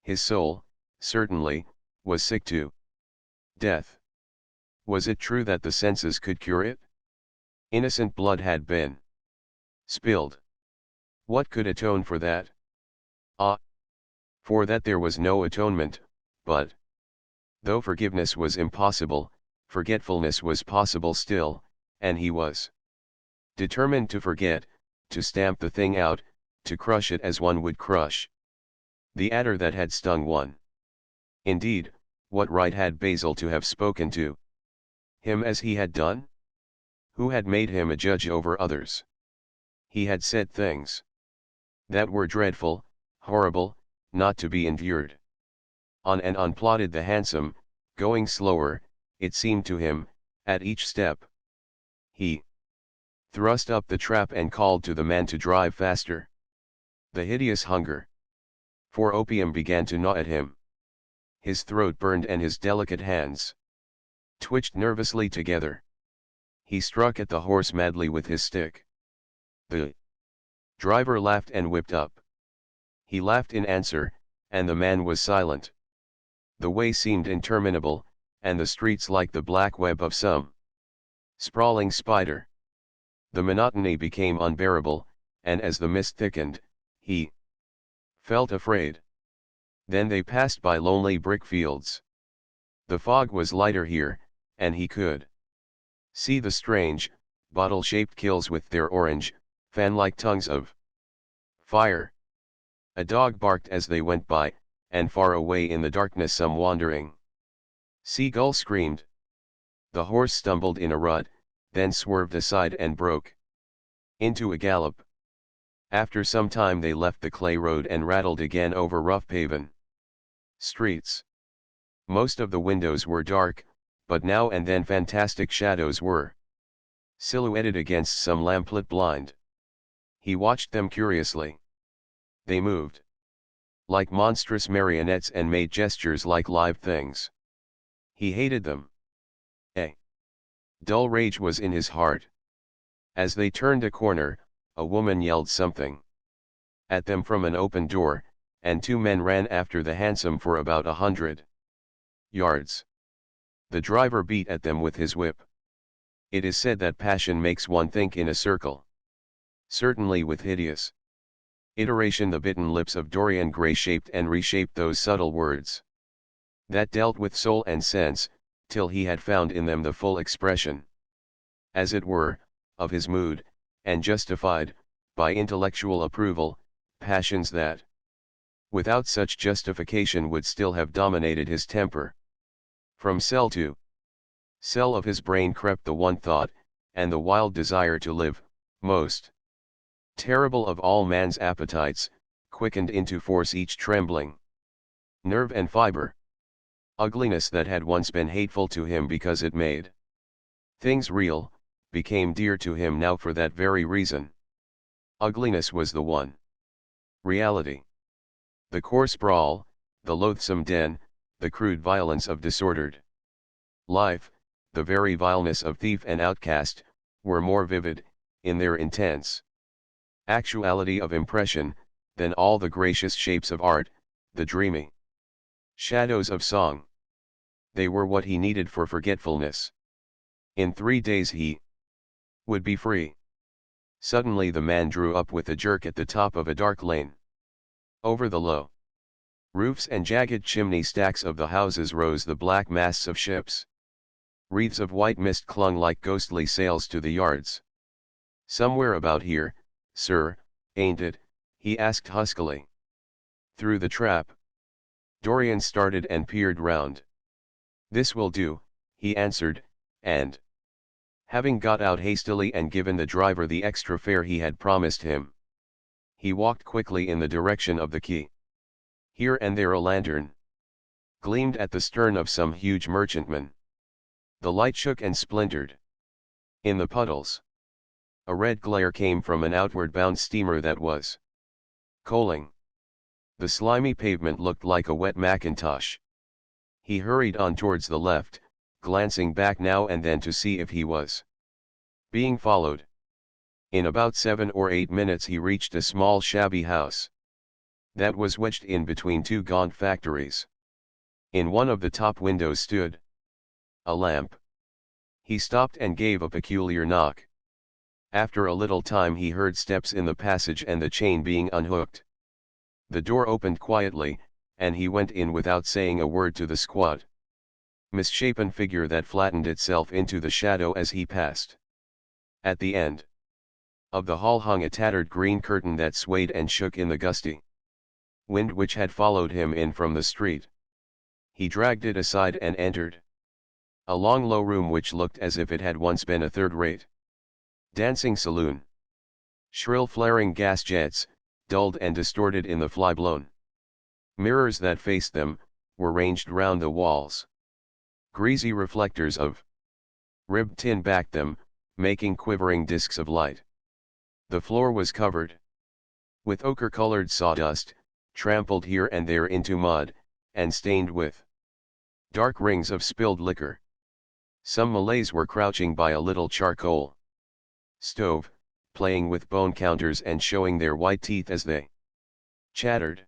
His soul, certainly, was sick to death. Was it true that the senses could cure it? Innocent blood had been spilled. What could atone for that? Ah! For that there was no atonement, but though forgiveness was impossible, forgetfulness was possible still, and he was determined to forget, to stamp the thing out, to crush it as one would crush the adder that had stung one. Indeed, what right had Basil to have spoken to him as he had done? Who had made him a judge over others? He had said things that were dreadful, horrible, not to be endured. On and on plodded the hansom, going slower, it seemed to him, at each step. He thrust up the trap and called to the man to drive faster. The hideous hunger for opium began to gnaw at him. His throat burned and his delicate hands twitched nervously together. He struck at the horse madly with his stick. The Driver laughed and whipped up. He laughed in answer, and the man was silent. The way seemed interminable, and the streets like the black web of some sprawling spider. The monotony became unbearable, and as the mist thickened, he felt afraid. Then they passed by lonely brick fields. The fog was lighter here, and he could see the strange, bottle-shaped kills with their orange, fan-like tongues of fire. A dog barked as they went by, and far away in the darkness some wandering seagull screamed. The horse stumbled in a rut, then swerved aside and broke into a gallop. After some time they left the clay road and rattled again over rough paven streets. Most of the windows were dark, but now and then fantastic shadows were silhouetted against some lamplit blind. He watched them curiously. They moved like monstrous marionettes and made gestures like live things. He hated them. A dull rage was in his heart. As they turned a corner, a woman yelled something at them from an open door, and two men ran after the hansom for about 100 yards. The driver beat at them with his whip. It is said that passion makes one think in a circle. Certainly with hideous iteration the bitten lips of Dorian Gray-shaped and reshaped those subtle words that dealt with soul and sense, till he had found in them the full expression, as it were, of his mood, and justified, by intellectual approval, passions that, without such justification would still have dominated his temper. From cell to cell of his brain crept the one thought, and the wild desire to live, most terrible of all man's appetites, quickened into force each trembling nerve and fiber. Ugliness that had once been hateful to him because it made things real, became dear to him now for that very reason. Ugliness was the one reality. The coarse brawl, the loathsome den, the crude violence of disordered life, the very vileness of thief and outcast, were more vivid, in their intense actuality of impression, than all the gracious shapes of art, the dreamy shadows of song. They were what he needed for forgetfulness. In 3 days he would be free. Suddenly the man drew up with a jerk at the top of a dark lane. Over the low roofs and jagged chimney stacks of the houses rose the black masts of ships. Wreaths of white mist clung like ghostly sails to the yards. "Somewhere about here, sir, ain't it?" he asked huskily. "Through the trap." Dorian started and peered round. "This will do," he answered, and, having got out hastily and given the driver the extra fare he had promised him, he walked quickly in the direction of the quay. Here and there a lantern gleamed at the stern of some huge merchantman. The light shook and splintered. In the puddles, a red glare came from an outward-bound steamer that was coaling. The slimy pavement looked like a wet mackintosh. He hurried on towards the left, glancing back now and then to see if he was being followed. In about 7 or 8 minutes he reached a small shabby house that was wedged in between two gaunt factories. In one of the top windows stood a lamp. He stopped and gave a peculiar knock. After a little time he heard steps in the passage and the chain being unhooked. The door opened quietly, and he went in without saying a word to the squat, misshapen figure that flattened itself into the shadow as he passed. At the end of the hall hung a tattered green curtain that swayed and shook in the gusty wind which had followed him in from the street. He dragged it aside and entered a long low room which looked as if it had once been a third-rate dancing saloon. Shrill flaring gas jets, dulled and distorted in the fly-blown mirrors that faced them, were ranged round the walls. Greasy reflectors of ribbed tin backed them, making quivering discs of light. The floor was covered with ochre-colored sawdust, trampled here and there into mud, and stained with dark rings of spilled liquor. Some Malays were crouching by a little charcoal stove, playing with bone counters and showing their white teeth as they chattered.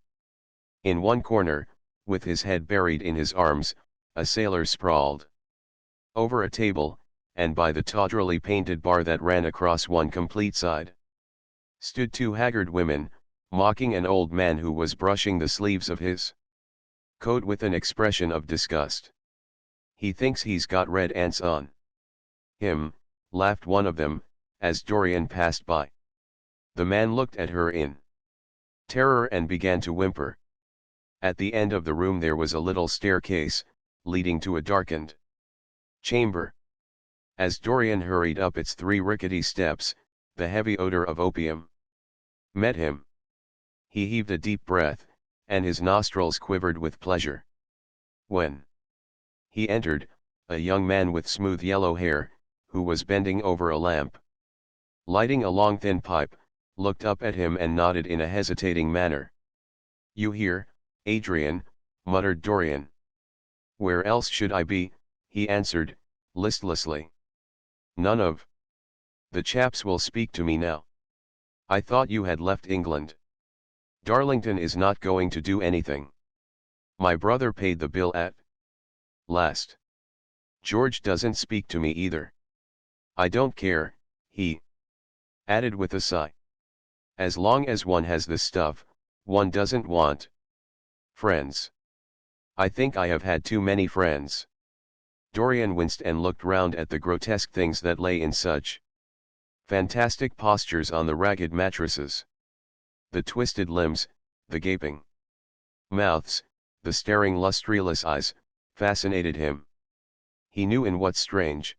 In one corner, with his head buried in his arms, a sailor sprawled. Over a table, and by the tawdrily painted bar that ran across one complete side, stood two haggard women, mocking an old man who was brushing the sleeves of his coat with an expression of disgust. "He thinks he's got red ants on him," laughed one of them, as Dorian passed by. The man looked at her in terror and began to whimper. At the end of the room there was a little staircase, leading to a darkened chamber. As Dorian hurried up its 3 rickety steps, the heavy odor of opium met him. He heaved a deep breath, and his nostrils quivered with pleasure. When he entered, a young man with smooth yellow hair, who was bending over a lamp, lighting a long thin pipe, looked up at him and nodded in a hesitating manner. "You here, Adrian?" muttered Dorian. "Where else should I be?" he answered, listlessly. "None of the chaps will speak to me now. I thought you had left England." "Darlington is not going to do anything. My brother paid the bill at last. George doesn't speak to me either. I don't care," he added with a sigh. "As long as one has the stuff, one doesn't want friends. I think I have had too many friends." Dorian winced and looked round at the grotesque things that lay in such fantastic postures on the ragged mattresses. The twisted limbs, the gaping mouths, the staring lustreless eyes, fascinated him. He knew in what strange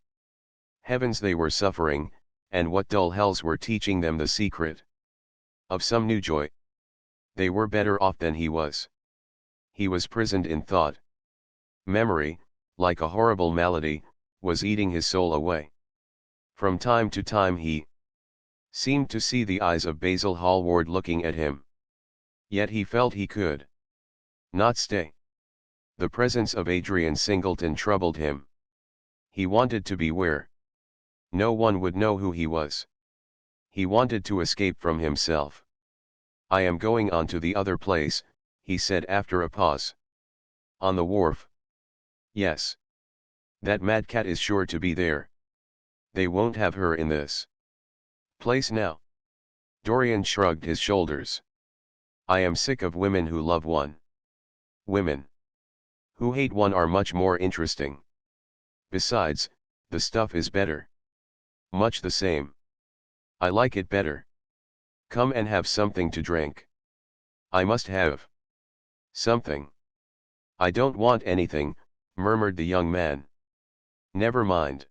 heavens they were suffering, and what dull hells were teaching them the secret of some new joy. They were better off than he was. He was prisoned in thought. Memory, like a horrible malady, was eating his soul away. From time to time he seemed to see the eyes of Basil Hallward looking at him. Yet he felt he could not stay. The presence of Adrian Singleton troubled him. He wanted to be where no one would know who he was. He wanted to escape from himself. "I am going on to the other place," he said after a pause. "On the wharf?" "Yes. That mad cat is sure to be there. They won't have her in this place now." Dorian shrugged his shoulders. "I am sick of women who love one. Women who hate one are much more interesting. Besides, the stuff is better. Much the same. I like it better. Come and have something to drink." "I must have something." "I don't want anything," murmured the young man. "Never mind."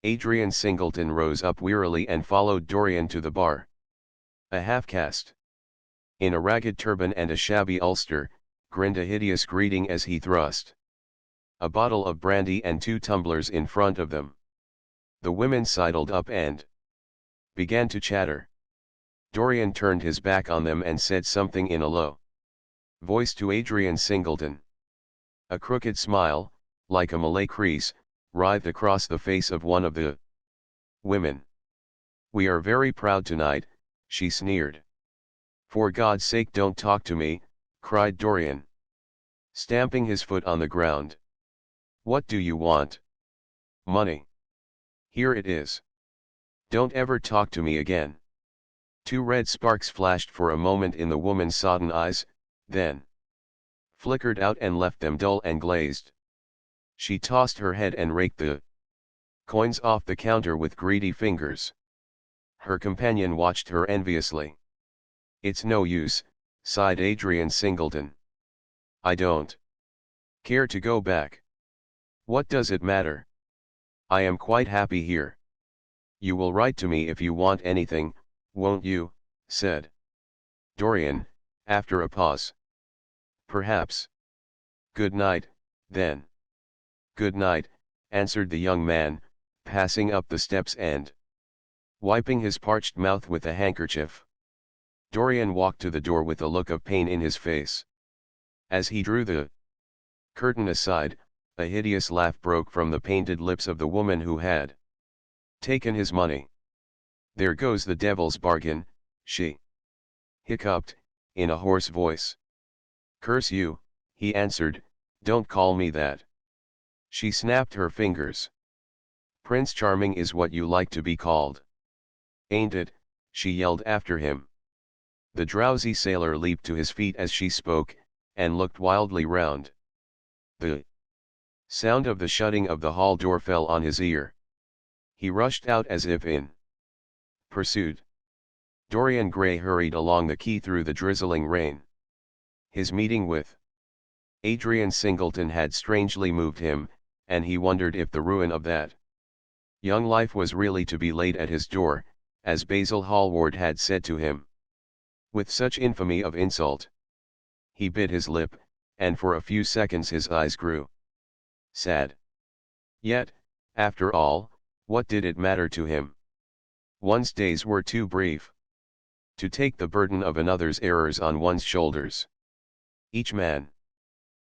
Adrian Singleton rose up wearily and followed Dorian to the bar. A half-caste, in a ragged turban and a shabby ulster, grinned a hideous greeting as he thrust a bottle of brandy and 2 tumblers in front of them. The women sidled up and began to chatter. Dorian turned his back on them and said something in a low voice to Adrian Singleton. A crooked smile, like a Malay crease, writhed across the face of one of the women. "We are very proud tonight," she sneered. "For God's sake don't talk to me," cried Dorian, stamping his foot on the ground. "What do you want?" "Money. Here it is. Don't ever talk to me again." 2 red sparks flashed for a moment in the woman's sodden eyes, then flickered out and left them dull and glazed. She tossed her head and raked the coins off the counter with greedy fingers. Her companion watched her enviously. "It's no use," sighed Adrian Singleton. "I don't care to go back." "What does it matter? I am quite happy here." "You will write to me if you want anything, won't you?" said Dorian, after a pause. "Perhaps." "Good night, then." "Good night," answered the young man, passing up the steps and wiping his parched mouth with a handkerchief. Dorian walked to the door with a look of pain in his face. As he drew the curtain aside, a hideous laugh broke from the painted lips of the woman who had taken his money. There goes the devil's bargain, she hiccuped, in a hoarse voice. Curse you, he answered, don't call me that. She snapped her fingers. Prince Charming is what you like to be called. Ain't it? She yelled after him. The drowsy sailor leaped to his feet as she spoke, and looked wildly round. The sound of the shutting of the hall door fell on his ear. He rushed out as if in pursuit. Dorian Gray hurried along the quay through the drizzling rain. His meeting with Adrian Singleton had strangely moved him, and he wondered if the ruin of that young life was really to be laid at his door, as Basil Hallward had said to him. With such infamy of insult, he bit his lip, and for a few seconds his eyes grew sad. Yet, after all, what did it matter to him? One's days were too brief to take the burden of another's errors on one's shoulders. Each man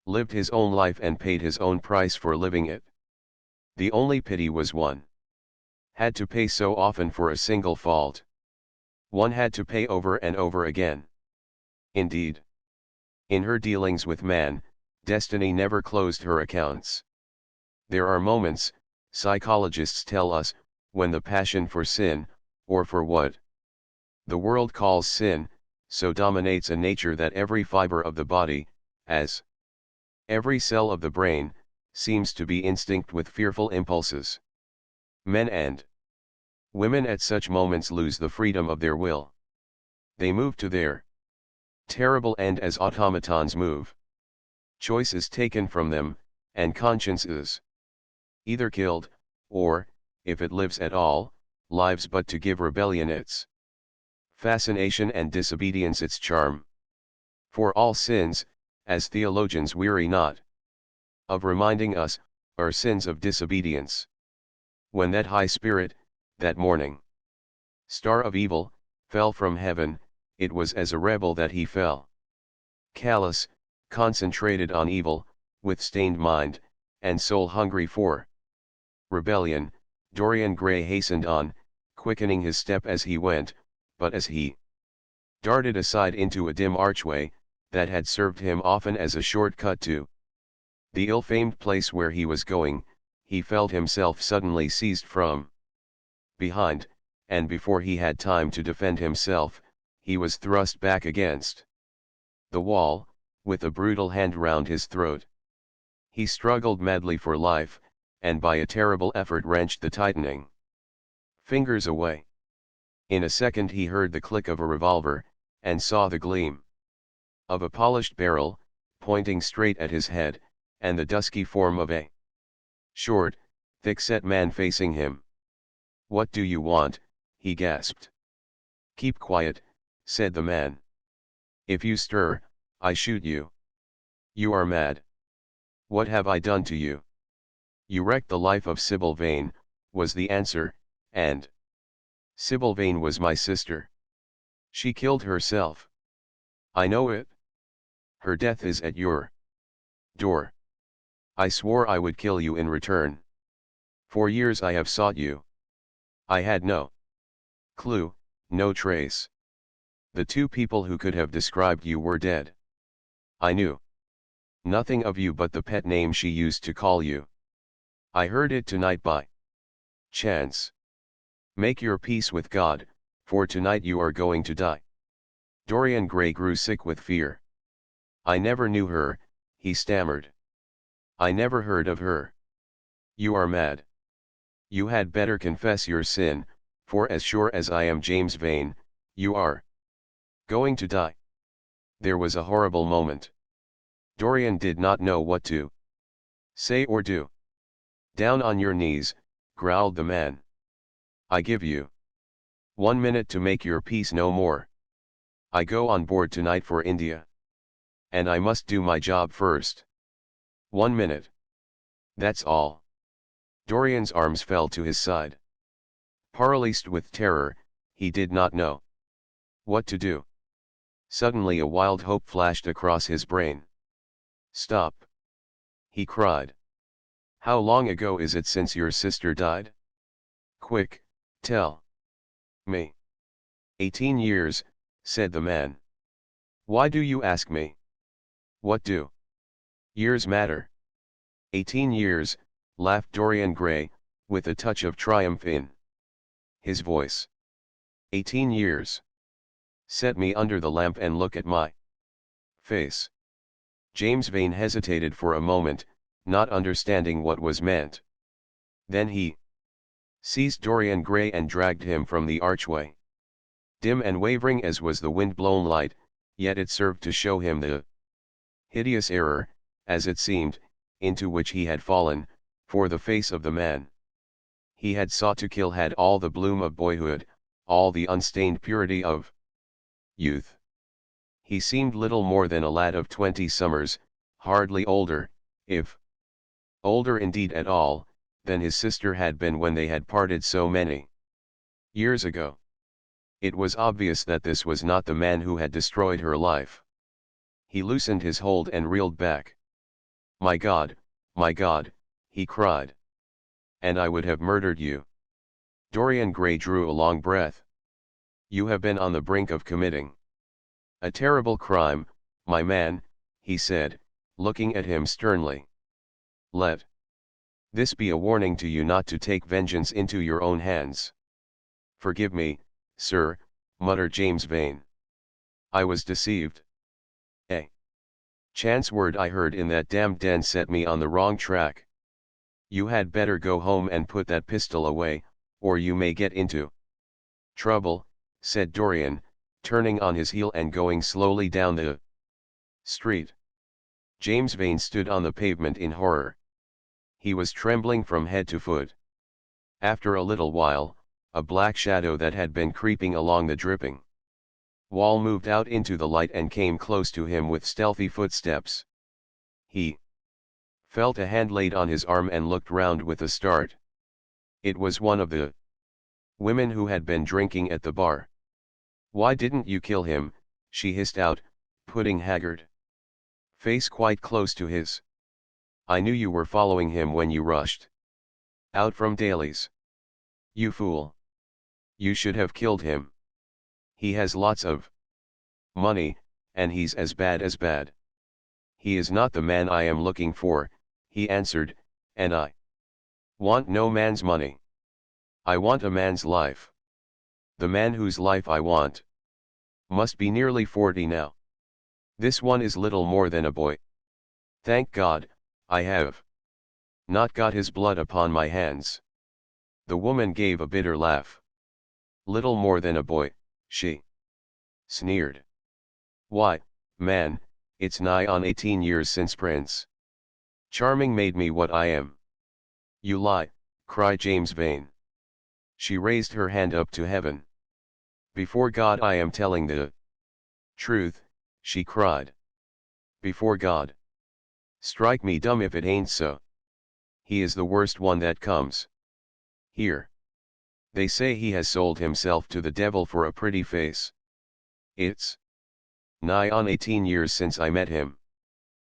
lived his own life and paid his own price for living it. The only pity was one had to pay so often for a single fault. One had to pay over and over again. Indeed, in her dealings with man, destiny never closed her accounts. There are moments, psychologists tell us, when the passion for sin, or for what the world calls sin, so dominates a nature that every fiber of the body, as every cell of the brain, seems to be instinct with fearful impulses. Men and women at such moments lose the freedom of their will. They move to their terrible end as automatons move. Choice is taken from them, and conscience is either killed, or, if it lives at all, lives but to give rebellion its fascination and disobedience its charm. For all sins, as theologians weary not of reminding us, are sins of disobedience. When that high spirit, that morning star of evil, fell from heaven, it was as a rebel that he fell. Callous, concentrated on evil, with stained mind, and soul hungry for rebellion, Dorian Gray hastened on, quickening his step as he went, but as he darted aside into a dim archway, that had served him often as a short-cut to the ill-famed place where he was going, he felt himself suddenly seized from behind, and before he had time to defend himself, he was thrust back against the wall, with a brutal hand round his throat. He struggled madly for life, and by a terrible effort wrenched the tightening fingers away. In a second he heard the click of a revolver, and saw the gleam of a polished barrel, pointing straight at his head, and the dusky form of a short, thick-set man facing him. "What do you want?" he gasped. "Keep quiet," said the man. "If you stir, I shoot you." "You are mad. What have I done to you?" "You wrecked the life of Sybil Vane," was the answer, "and Sybil Vane was my sister. She killed herself." "I know it. Her death is at your door. I swore I would kill you in return. For years I have sought you. I had no clue, no trace. The two people who could have described you were dead. I knew nothing of you but the pet name she used to call you. I heard it tonight by chance. Make your peace with God, for tonight you are going to die." Dorian Gray grew sick with fear. "I never knew her," he stammered. "I never heard of her." "You are mad. You had better confess your sin, for as sure as I am James Vane, you are going to die." There was a horrible moment. Dorian did not know what to say or do. "Down on your knees," growled the man. "I give you 1 minute to make your peace, no more. I go on board tonight for India. And I must do my job first. 1 minute. That's all." Dorian's arms fell to his side. Paralyzed with terror, he did not know what to do. Suddenly a wild hope flashed across his brain. "Stop!" he cried. "How long ago is it since your sister died? Quick, tell." Me. 18 years, said the man. Why do you ask me? What do years matter? 18 years, laughed Dorian Gray, with a touch of triumph in his voice. 18 years. Set me under the lamp and look at my face. James Vane hesitated for a moment, not understanding what was meant. Then he seized Dorian Gray and dragged him from the archway. Dim and wavering as was the wind-blown light, yet it served to show him the hideous error, as it seemed, into which he had fallen, for the face of the man he had sought to kill had all the bloom of boyhood, all the unstained purity of youth. He seemed little more than a lad of 20 summers, hardly older, if older indeed at all, than his sister had been when they had parted so many years ago. It was obvious that this was not the man who had destroyed her life. He loosened his hold and reeled back. My God, he cried. And I would have murdered you. Dorian Gray drew a long breath. You have been on the brink of committing a terrible crime, my man, he said, looking at him sternly. Let this be a warning to you not to take vengeance into your own hands. Forgive me, sir, muttered James Vane. I was deceived. A chance word I heard in that damned den set me on the wrong track. You had better go home and put that pistol away, or you may get into trouble, said Dorian, turning on his heel and going slowly down the street. James Vane stood on the pavement in horror. He was trembling from head to foot. After a little while, a black shadow that had been creeping along the dripping wall moved out into the light and came close to him with stealthy footsteps. He felt a hand laid on his arm and looked round with a start. It was one of the women who had been drinking at the bar. Why didn't you kill him, she hissed out, putting haggard face quite close to his. I knew you were following him when you rushed out from Daly's. You fool. You should have killed him. He has lots of money, and he's as bad as bad. He is not the man I am looking for, he answered, and I want no man's money. I want a man's life. The man whose life I want must be nearly 40 now. This one is little more than a boy. Thank God, I have not got his blood upon my hands. The woman gave a bitter laugh. Little more than a boy, she sneered. Why, man, it's nigh on 18 years since Prince Charming made me what I am. You lie, cried James Vane. She raised her hand up to heaven. Before God I am telling the truth, she cried. Before God. Strike me dumb if it ain't so. He is the worst one that comes here. They say he has sold himself to the devil for a pretty face. It's nigh on 18 years since I met him.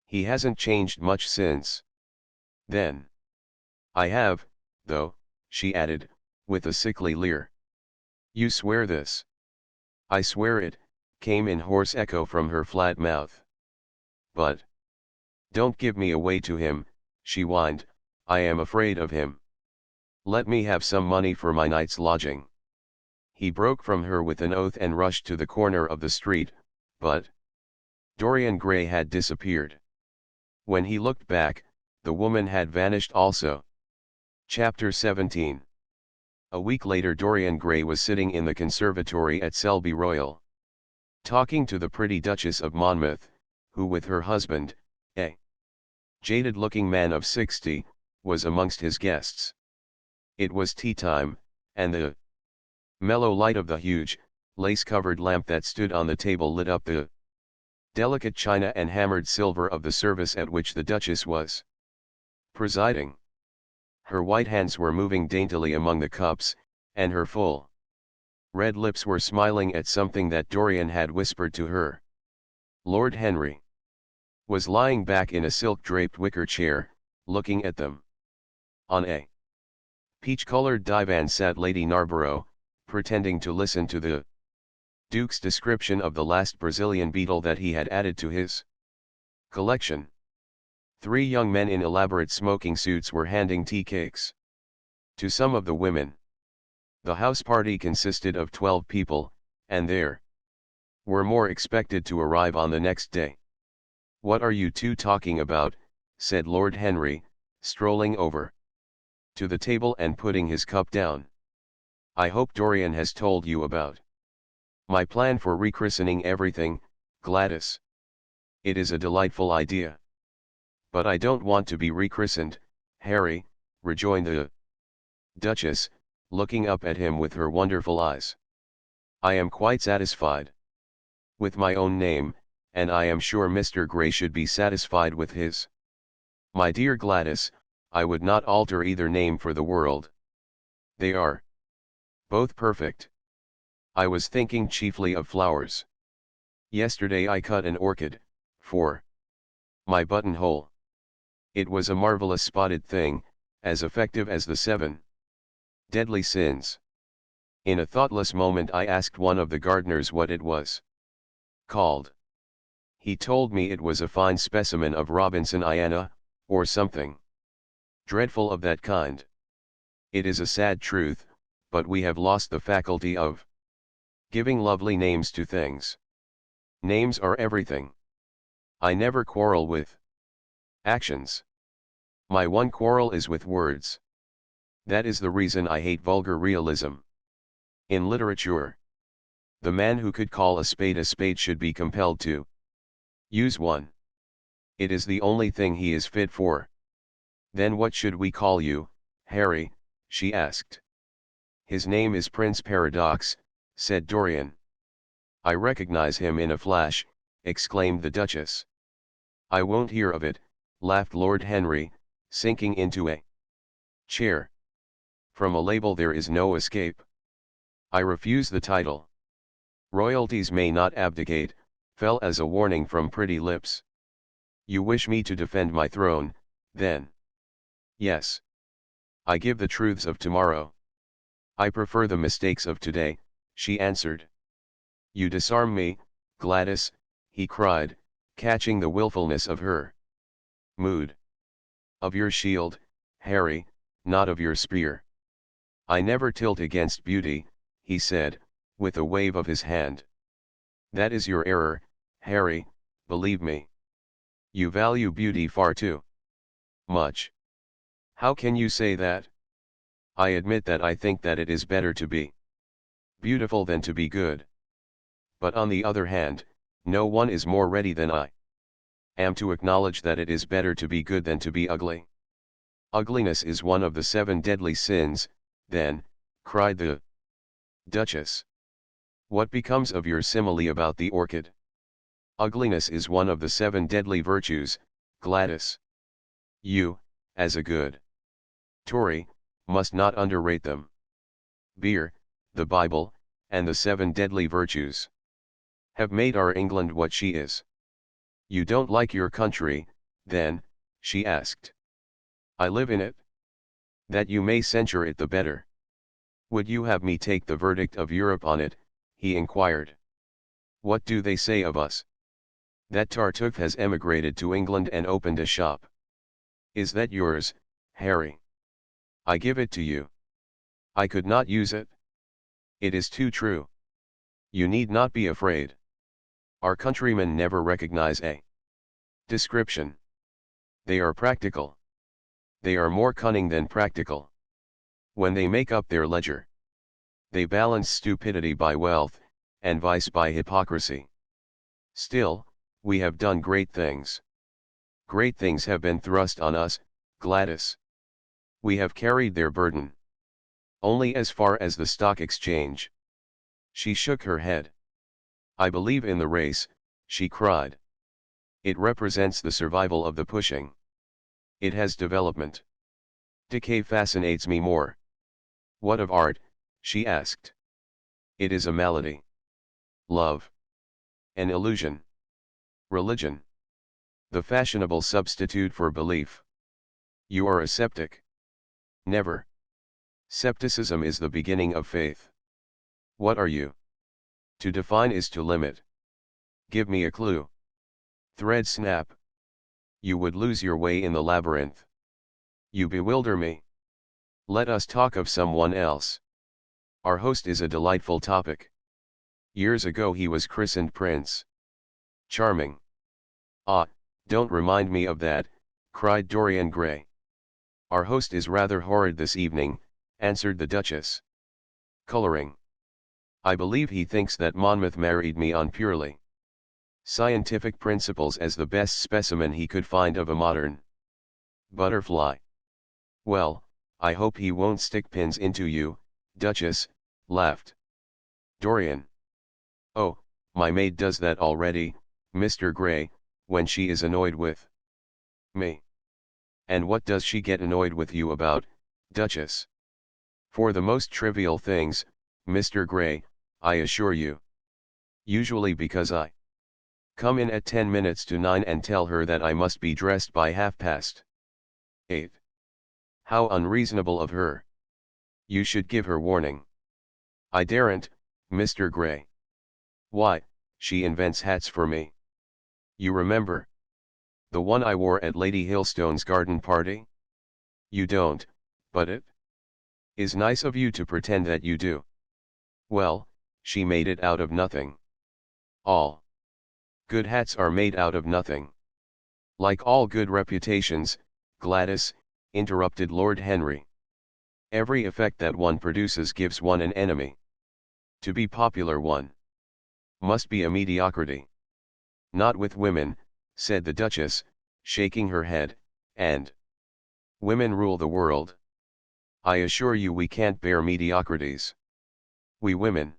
He hasn't changed much since then. I have, though, she added, with a sickly leer. You swear this? I swear it, came in hoarse echo from her flat mouth. But don't give me away to him, she whined, I am afraid of him. Let me have some money for my night's lodging. He broke from her with an oath and rushed to the corner of the street, but Dorian Gray had disappeared. When he looked back, the woman had vanished also. Chapter 17. A week later Dorian Gray was sitting in the conservatory at Selby Royal, talking to the pretty Duchess of Monmouth, who with her husband, a jaded-looking man of 60, was amongst his guests. It was tea time, and the mellow light of the huge, lace-covered lamp that stood on the table lit up the delicate china and hammered silver of the service at which the Duchess was presiding. Her white hands were moving daintily among the cups, and her full red lips were smiling at something that Dorian had whispered to her. Lord Henry was lying back in a silk-draped wicker chair, looking at them. On a peach-colored divan sat Lady Narborough, pretending to listen to the Duke's description of the last Brazilian beetle that he had added to his collection. 3 young men in elaborate smoking suits were handing tea cakes to some of the women. The house party consisted of 12 people, and there were more expected to arrive on the next day. "What are you two talking about?" said Lord Henry, strolling over to the table and putting his cup down. "I hope Dorian has told you about my plan for rechristening everything, Gladys. It is a delightful idea." "But I don't want to be rechristened, Harry," rejoined the Duchess, looking up at him with her wonderful eyes. "I am quite satisfied with my own name, and I am sure Mr. Grey should be satisfied with his." "My dear Gladys, I would not alter either name for the world. They are both perfect. I was thinking chiefly of flowers. Yesterday I cut an orchid for my buttonhole. It was a marvelous spotted thing, as effective as the 7 deadly sins. In a thoughtless moment I asked one of the gardeners what it was called. He told me it was a fine specimen of Robinsoniana, or something dreadful of that kind. It is a sad truth, but we have lost the faculty of giving lovely names to things. Names are everything. I never quarrel with actions. My one quarrel is with words. That is the reason I hate vulgar realism. In literature, the man who could call a spade should be compelled to use one. It is the only thing he is fit for." "Then what should we call you, Harry?" she asked. "His name is Prince Paradox," said Dorian. "I recognize him in a flash," exclaimed the Duchess. "I won't hear of it," laughed Lord Henry, sinking into a chair. "From a label there is no escape. I refuse the title." "Royalties may not abdicate," fell as a warning from pretty lips. "You wish me to defend my throne, then?" "Yes. I give the truths of tomorrow. I prefer the mistakes of today," she answered. "You disarm me, Gladys," he cried, catching the willfulness of her mood. "Of your shield, Harry, not of your spear." "I never tilt against beauty," he said, with a wave of his hand. "That is your error, Harry, believe me. You value beauty far too much." "How can you say that?" "I admit that I think that it is better to be beautiful than to be good. But on the other hand, no one is more ready than I am to acknowledge that it is better to be good than to be ugly." "Ugliness is one of the 7 deadly sins, then," cried the Duchess. "What becomes of your simile about the orchid?" "Ugliness is one of the 7 deadly virtues, Gladys. You, as a good Tory, must not underrate them. Beer, the Bible, and the 7 deadly virtues have made our England what she is." "You don't like your country, then?" she asked. "I live in it." "That you may censure it the better." "Would you have me take the verdict of Europe on it?" he inquired. "What do they say of us?" "That Tartuffe has emigrated to England and opened a shop." "Is that yours, Harry?" "I give it to you." "I could not use it." "It is too true." "You need not be afraid. Our countrymen never recognize a description. They are practical. They are more cunning than practical. When they make up their ledger, they balance stupidity by wealth, and vice by hypocrisy. Still, we have done great things. Great things have been thrust on us, Gladys. We have carried their burden only as far as the stock exchange." She shook her head. "I believe in the race," she cried. "It represents the survival of the pushing. It has development. Decay fascinates me more." "What of art?" she asked. "It is a malady. Love. An illusion. Religion. The fashionable substitute for belief." "You are a sceptic." "Never. Scepticism is the beginning of faith." What are you? To define is to limit. Give me a clue. Thread snap. You would lose your way in the labyrinth. You bewilder me. Let us talk of someone else. Our host is a delightful topic. Years ago he was christened Prince Charming. Ah, don't remind me of that, cried Dorian Gray. Our host is rather horrid this evening, answered the Duchess, coloring. I believe he thinks that Monmouth married me on purely scientific principles as the best specimen he could find of a modern butterfly. Well, I hope he won't stick pins into you, Duchess, laughed Dorian. Oh, my maid does that already, Mr. Gray, when she is annoyed with me. And what does she get annoyed with you about, Duchess? For the most trivial things, Mr. Gray, I assure you. Usually because I come in at 10 minutes to 9 and tell her that I must be dressed by 8:30. How unreasonable of her. You should give her warning. I daren't, Mr. Gray. Why, she invents hats for me. You remember? The one I wore at Lady Hillstone's garden party? You don't, but it is nice of you to pretend that you do. Well, she made it out of nothing. All good hats are made out of nothing. Like all good reputations, Gladys, interrupted Lord Henry. Every effect that one produces gives one an enemy. To be popular one must be a mediocrity. Not with women, said the Duchess, shaking her head, and women rule the world. I assure you we can't bear mediocrities. We women,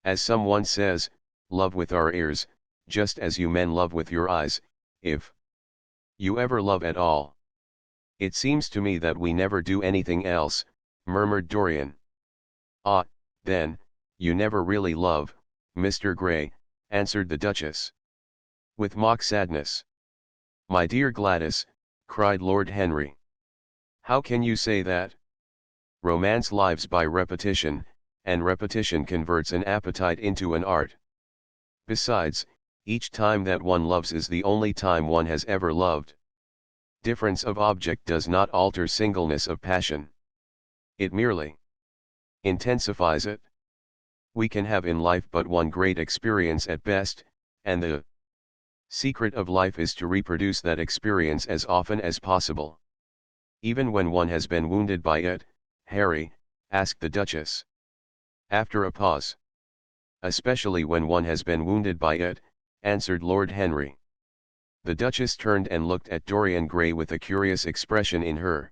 as someone says, love with our ears, just as you men love with your eyes, if you ever love at all. It seems to me that we never do anything else, murmured Dorian. Ah, then, you never really love, Mr. Gray, answered the Duchess, with mock sadness. My dear Gladys, cried Lord Henry. How can you say that? Romance lives by repetition, and repetition converts an appetite into an art. Besides, each time that one loves is the only time one has ever loved. Difference of object does not alter singleness of passion. It merely intensifies it. We can have in life but one great experience at best, and the secret of life is to reproduce that experience as often as possible. Even when one has been wounded by it, Harry, asked the Duchess, after a pause. Especially when one has been wounded by it, answered Lord Henry. The Duchess turned and looked at Dorian Gray with a curious expression in her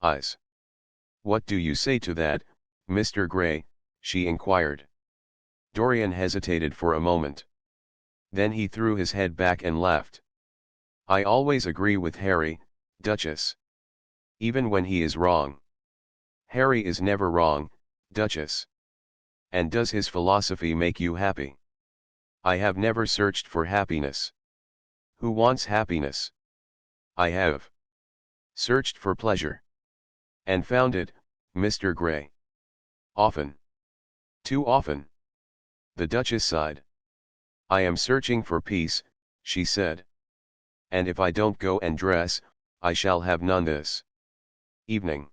eyes. What do you say to that, Mr. Gray? She inquired. Dorian hesitated for a moment. Then he threw his head back and laughed. I always agree with Harry, Duchess. Even when he is wrong. Harry is never wrong, Duchess. And does his philosophy make you happy? I have never searched for happiness. Who wants happiness? I have searched for pleasure. And found it, Mr. Gray. Often. Too often. The Duchess sighed. I am searching for peace, she said. And if I don't go and dress, I shall have none this evening.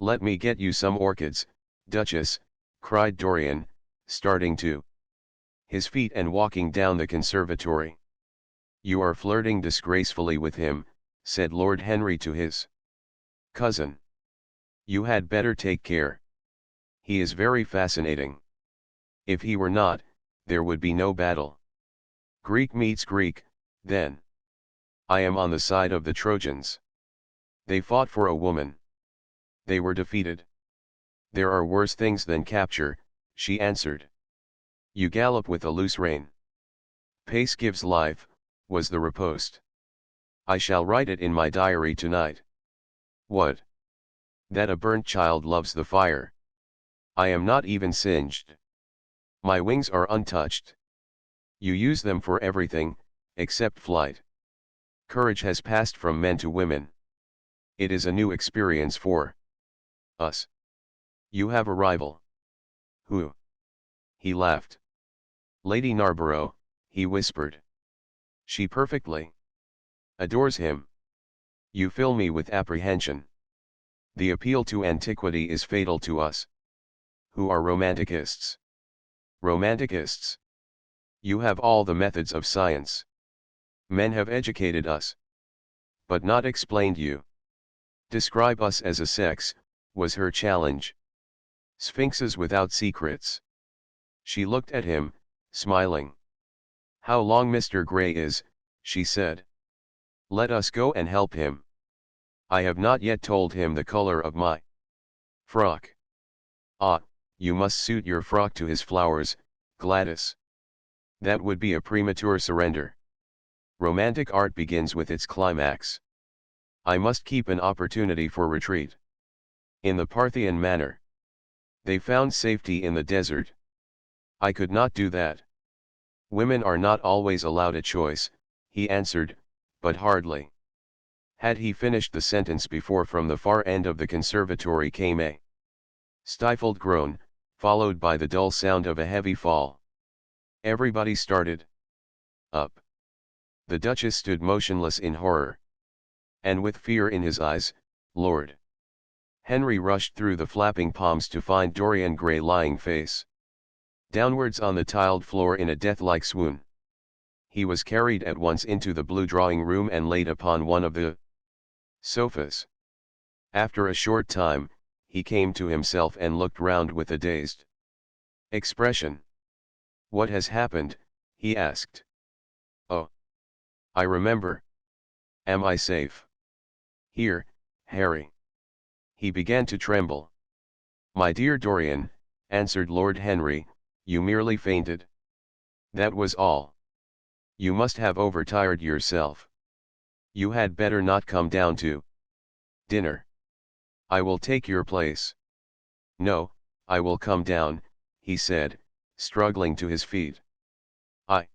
Let me get you some orchids, Duchess, cried Dorian, starting to his feet and walking down the conservatory. You are flirting disgracefully with him, said Lord Henry to his cousin. You had better take care. He is very fascinating. If he were not, there would be no battle. Greek meets Greek, then. I am on the side of the Trojans. They fought for a woman. They were defeated. There are worse things than capture, she answered. You gallop with a loose rein. Pace gives life, was the riposte. I shall write it in my diary tonight. What? That a burnt child loves the fire. I am not even singed. My wings are untouched. You use them for everything, except flight. Courage has passed from men to women. It is a new experience for us. You have a rival. Who? He laughed. Lady Narborough, he whispered. She perfectly adores him. You fill me with apprehension. The appeal to antiquity is fatal to us, who are romanticists. Romanticists. You have all the methods of science. Men have educated us, but not explained you. Describe us as a sex, was her challenge. Sphinxes without secrets. She looked at him, smiling. How long Mr. Gray is, she said. Let us go and help him. I have not yet told him the color of my frock. Ah, you must suit your frock to his flowers, Gladys. That would be a premature surrender. Romantic art begins with its climax. I must keep an opportunity for retreat. In the Parthian manner. They found safety in the desert. I could not do that. Women are not always allowed a choice, he answered, but hardly. Had he finished the sentence before from the far end of the conservatory came a stifled groan, followed by the dull sound of a heavy fall. Everybody started up. The Duchess stood motionless in horror. And with fear in his eyes, Lord Henry rushed through the flapping palms to find Dorian Gray lying face downwards on the tiled floor in a death-like swoon. He was carried at once into the blue drawing-room and laid upon one of the sofas. After a short time, he came to himself and looked round with a dazed expression. What has happened? He asked. Oh, I remember. Am I safe? Here, Harry. He began to tremble. My dear Dorian, answered Lord Henry, you merely fainted. That was all. You must have overtired yourself. You had better not come down to dinner. I will take your place. No, I will come down, he said, struggling to his feet. I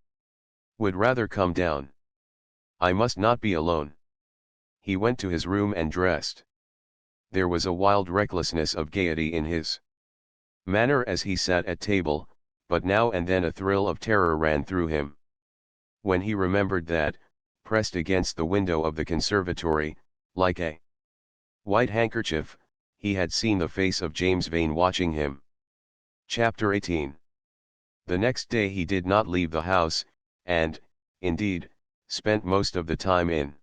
would rather come down. I must not be alone. He went to his room and dressed. There was a wild recklessness of gaiety in his manner as he sat at table, but now and then a thrill of terror ran through him. When he remembered that, pressed against the window of the conservatory, like a white handkerchief, he had seen the face of James Vane watching him. Chapter 18. The next day he did not leave the house, and, indeed, spent most of the time in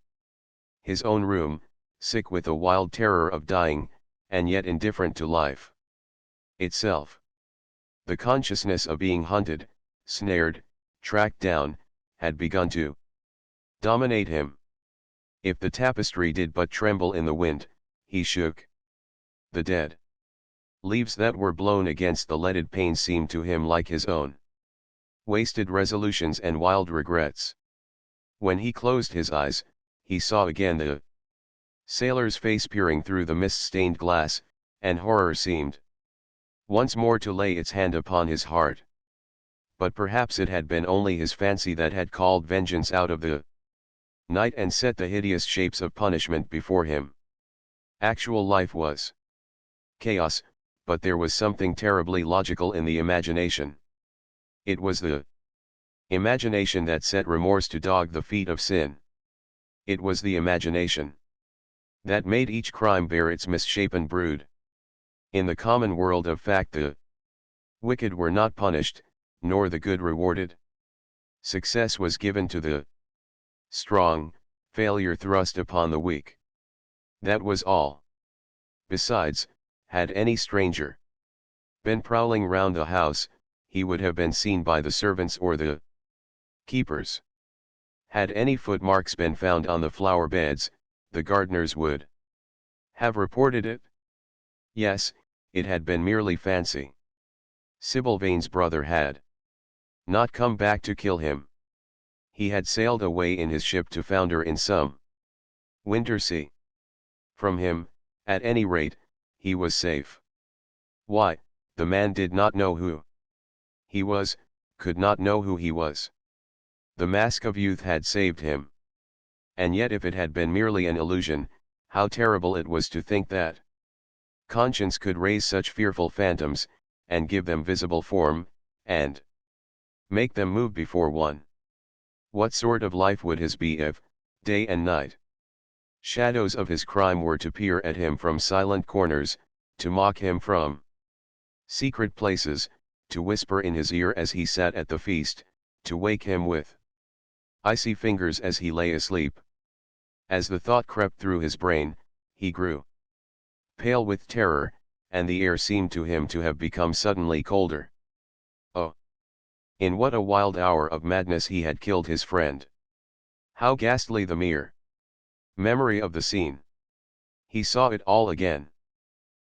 his own room, sick with a wild terror of dying, and yet indifferent to life itself. The consciousness of being hunted, snared, tracked down, had begun to dominate him. If the tapestry did but tremble in the wind, he shook. The dead leaves that were blown against the leaded pane seemed to him like his own wasted resolutions and wild regrets. When he closed his eyes, he saw again the sailor's face peering through the mist-stained glass, and horror seemed once more to lay its hand upon his heart. But perhaps it had been only his fancy that had called vengeance out of the night and set the hideous shapes of punishment before him. Actual life was chaos, but there was something terribly logical in the imagination. It was the imagination that set remorse to dog the feet of sin. It was the imagination that made each crime bear its misshapen brood. In the common world of fact the wicked were not punished, nor the good rewarded. Success was given to the strong, failure thrust upon the weak. That was all. Besides, had any stranger been prowling round the house, he would have been seen by the servants or the keepers. Had any footmarks been found on the flower beds, the gardeners would have reported it. Yes, it had been merely fancy. Sybil Vane's brother had not come back to kill him. He had sailed away in his ship to founder in some winter sea. From him, at any rate, he was safe. Why, the man did not know who he was, could not know who he was. The mask of youth had saved him. And yet if it had been merely an illusion, how terrible it was to think that conscience could raise such fearful phantoms, and give them visible form, and make them move before one. What sort of life would his be if, day and night, shadows of his crime were to peer at him from silent corners, to mock him from secret places, to whisper in his ear as he sat at the feast, to wake him with icy fingers as he lay asleep? As the thought crept through his brain, he grew pale with terror, and the air seemed to him to have become suddenly colder. Oh! In what a wild hour of madness he had killed his friend! How ghastly the mere memory of the scene! He saw it all again.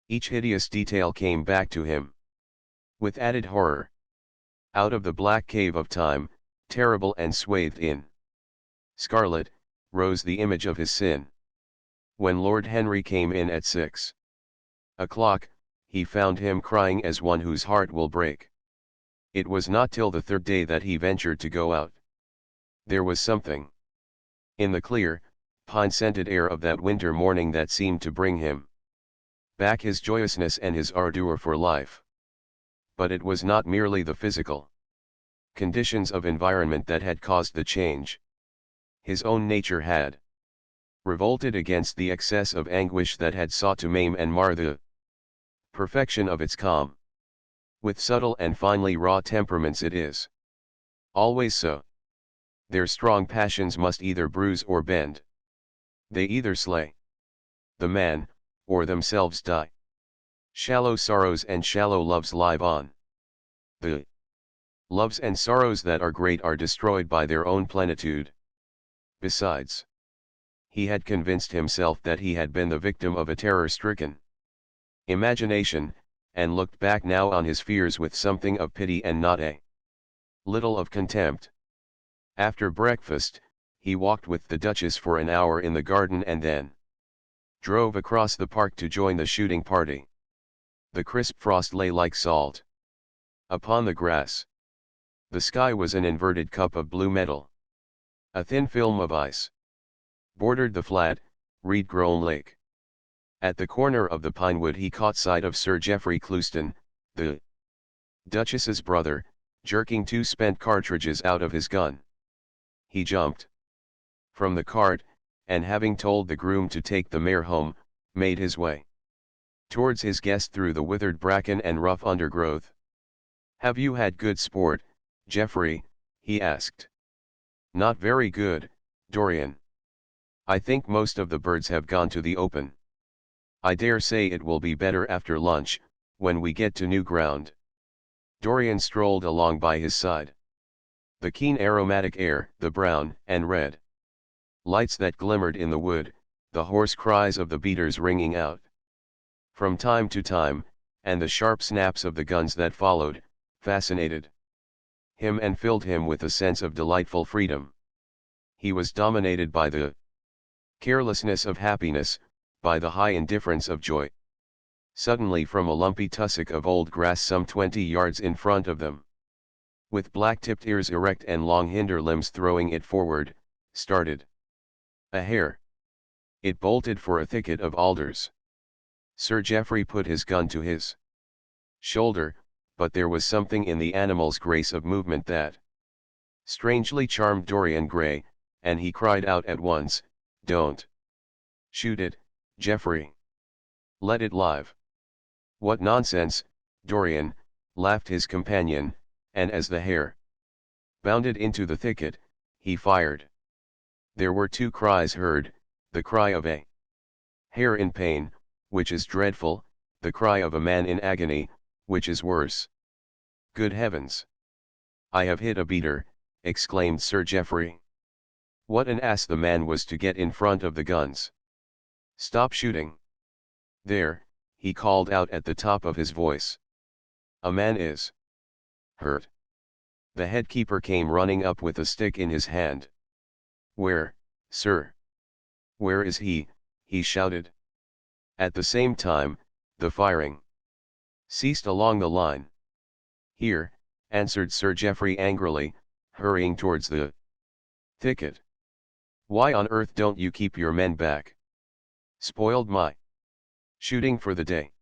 Each hideous detail came back to him with added horror. Out of the black cave of time, terrible and swathed in scarlet, rose the image of his sin. When Lord Henry came in at 6 o'clock, he found him crying as one whose heart will break. It was not till the third day that he ventured to go out. There was something in the clear, pine-scented air of that winter morning that seemed to bring him back his joyousness and his ardor for life. But it was not merely the physical conditions of environment that had caused the change. His own nature had revolted against the excess of anguish that had sought to maim and mar the perfection of its calm. With subtle and finely raw temperaments it is always so. Their strong passions must either bruise or bend. They either slay the man, or themselves die. Shallow sorrows and shallow loves live on. The loves and sorrows that are great are destroyed by their own plenitude. Besides, he had convinced himself that he had been the victim of a terror-stricken imagination, and looked back now on his fears with something of pity and not a little of contempt. After breakfast, he walked with the Duchess for an hour in the garden and then drove across the park to join the shooting party. The crisp frost lay like salt upon the grass. The sky was an inverted cup of blue metal. A thin film of ice bordered the flat, reed-grown lake. At the corner of the pinewood he caught sight of Sir Geoffrey Clouston, the Duchess's brother, jerking 2 spent cartridges out of his gun. He jumped from the cart, and having told the groom to take the mare home, made his way towards his guest through the withered bracken and rough undergrowth. "Have you had good sport, Geoffrey?" he asked. "Not very good, Dorian. I think most of the birds have gone to the open. I dare say it will be better after lunch, when we get to new ground." Dorian strolled along by his side. The keen aromatic air, the brown and red lights that glimmered in the wood, the hoarse cries of the beaters ringing out from time to time, and the sharp snaps of the guns that followed, fascinated him and filled him with a sense of delightful freedom. He was dominated by the carelessness of happiness, by the high indifference of joy. Suddenly from a lumpy tussock of old grass some 20 yards in front of them, with black-tipped ears erect and long hinder limbs throwing it forward, started a hare. It bolted for a thicket of alders. Sir Geoffrey put his gun to his shoulder, but there was something in the animal's grace of movement that strangely charmed Dorian Gray, and he cried out at once, "Don't shoot it, Geoffrey. Let it live." "What nonsense, Dorian," laughed his companion, and as the hare bounded into the thicket, he fired. There were 2 cries heard, the cry of a hare in pain, which is dreadful, the cry of a man in agony, which is worse. "Good heavens! I have hit a beater," exclaimed Sir Geoffrey. What an ass the man was to get in front of the guns. "Stop shooting there," he called out at the top of his voice. "A man is hurt." The headkeeper came running up with a stick in his hand. "Where, sir? Where is he?" he shouted. At the same time, the firing ceased along the line. "Here," answered Sir Geoffrey angrily, hurrying towards the thicket. "Why on earth don't you keep your men back? Spoiled my shooting for the day."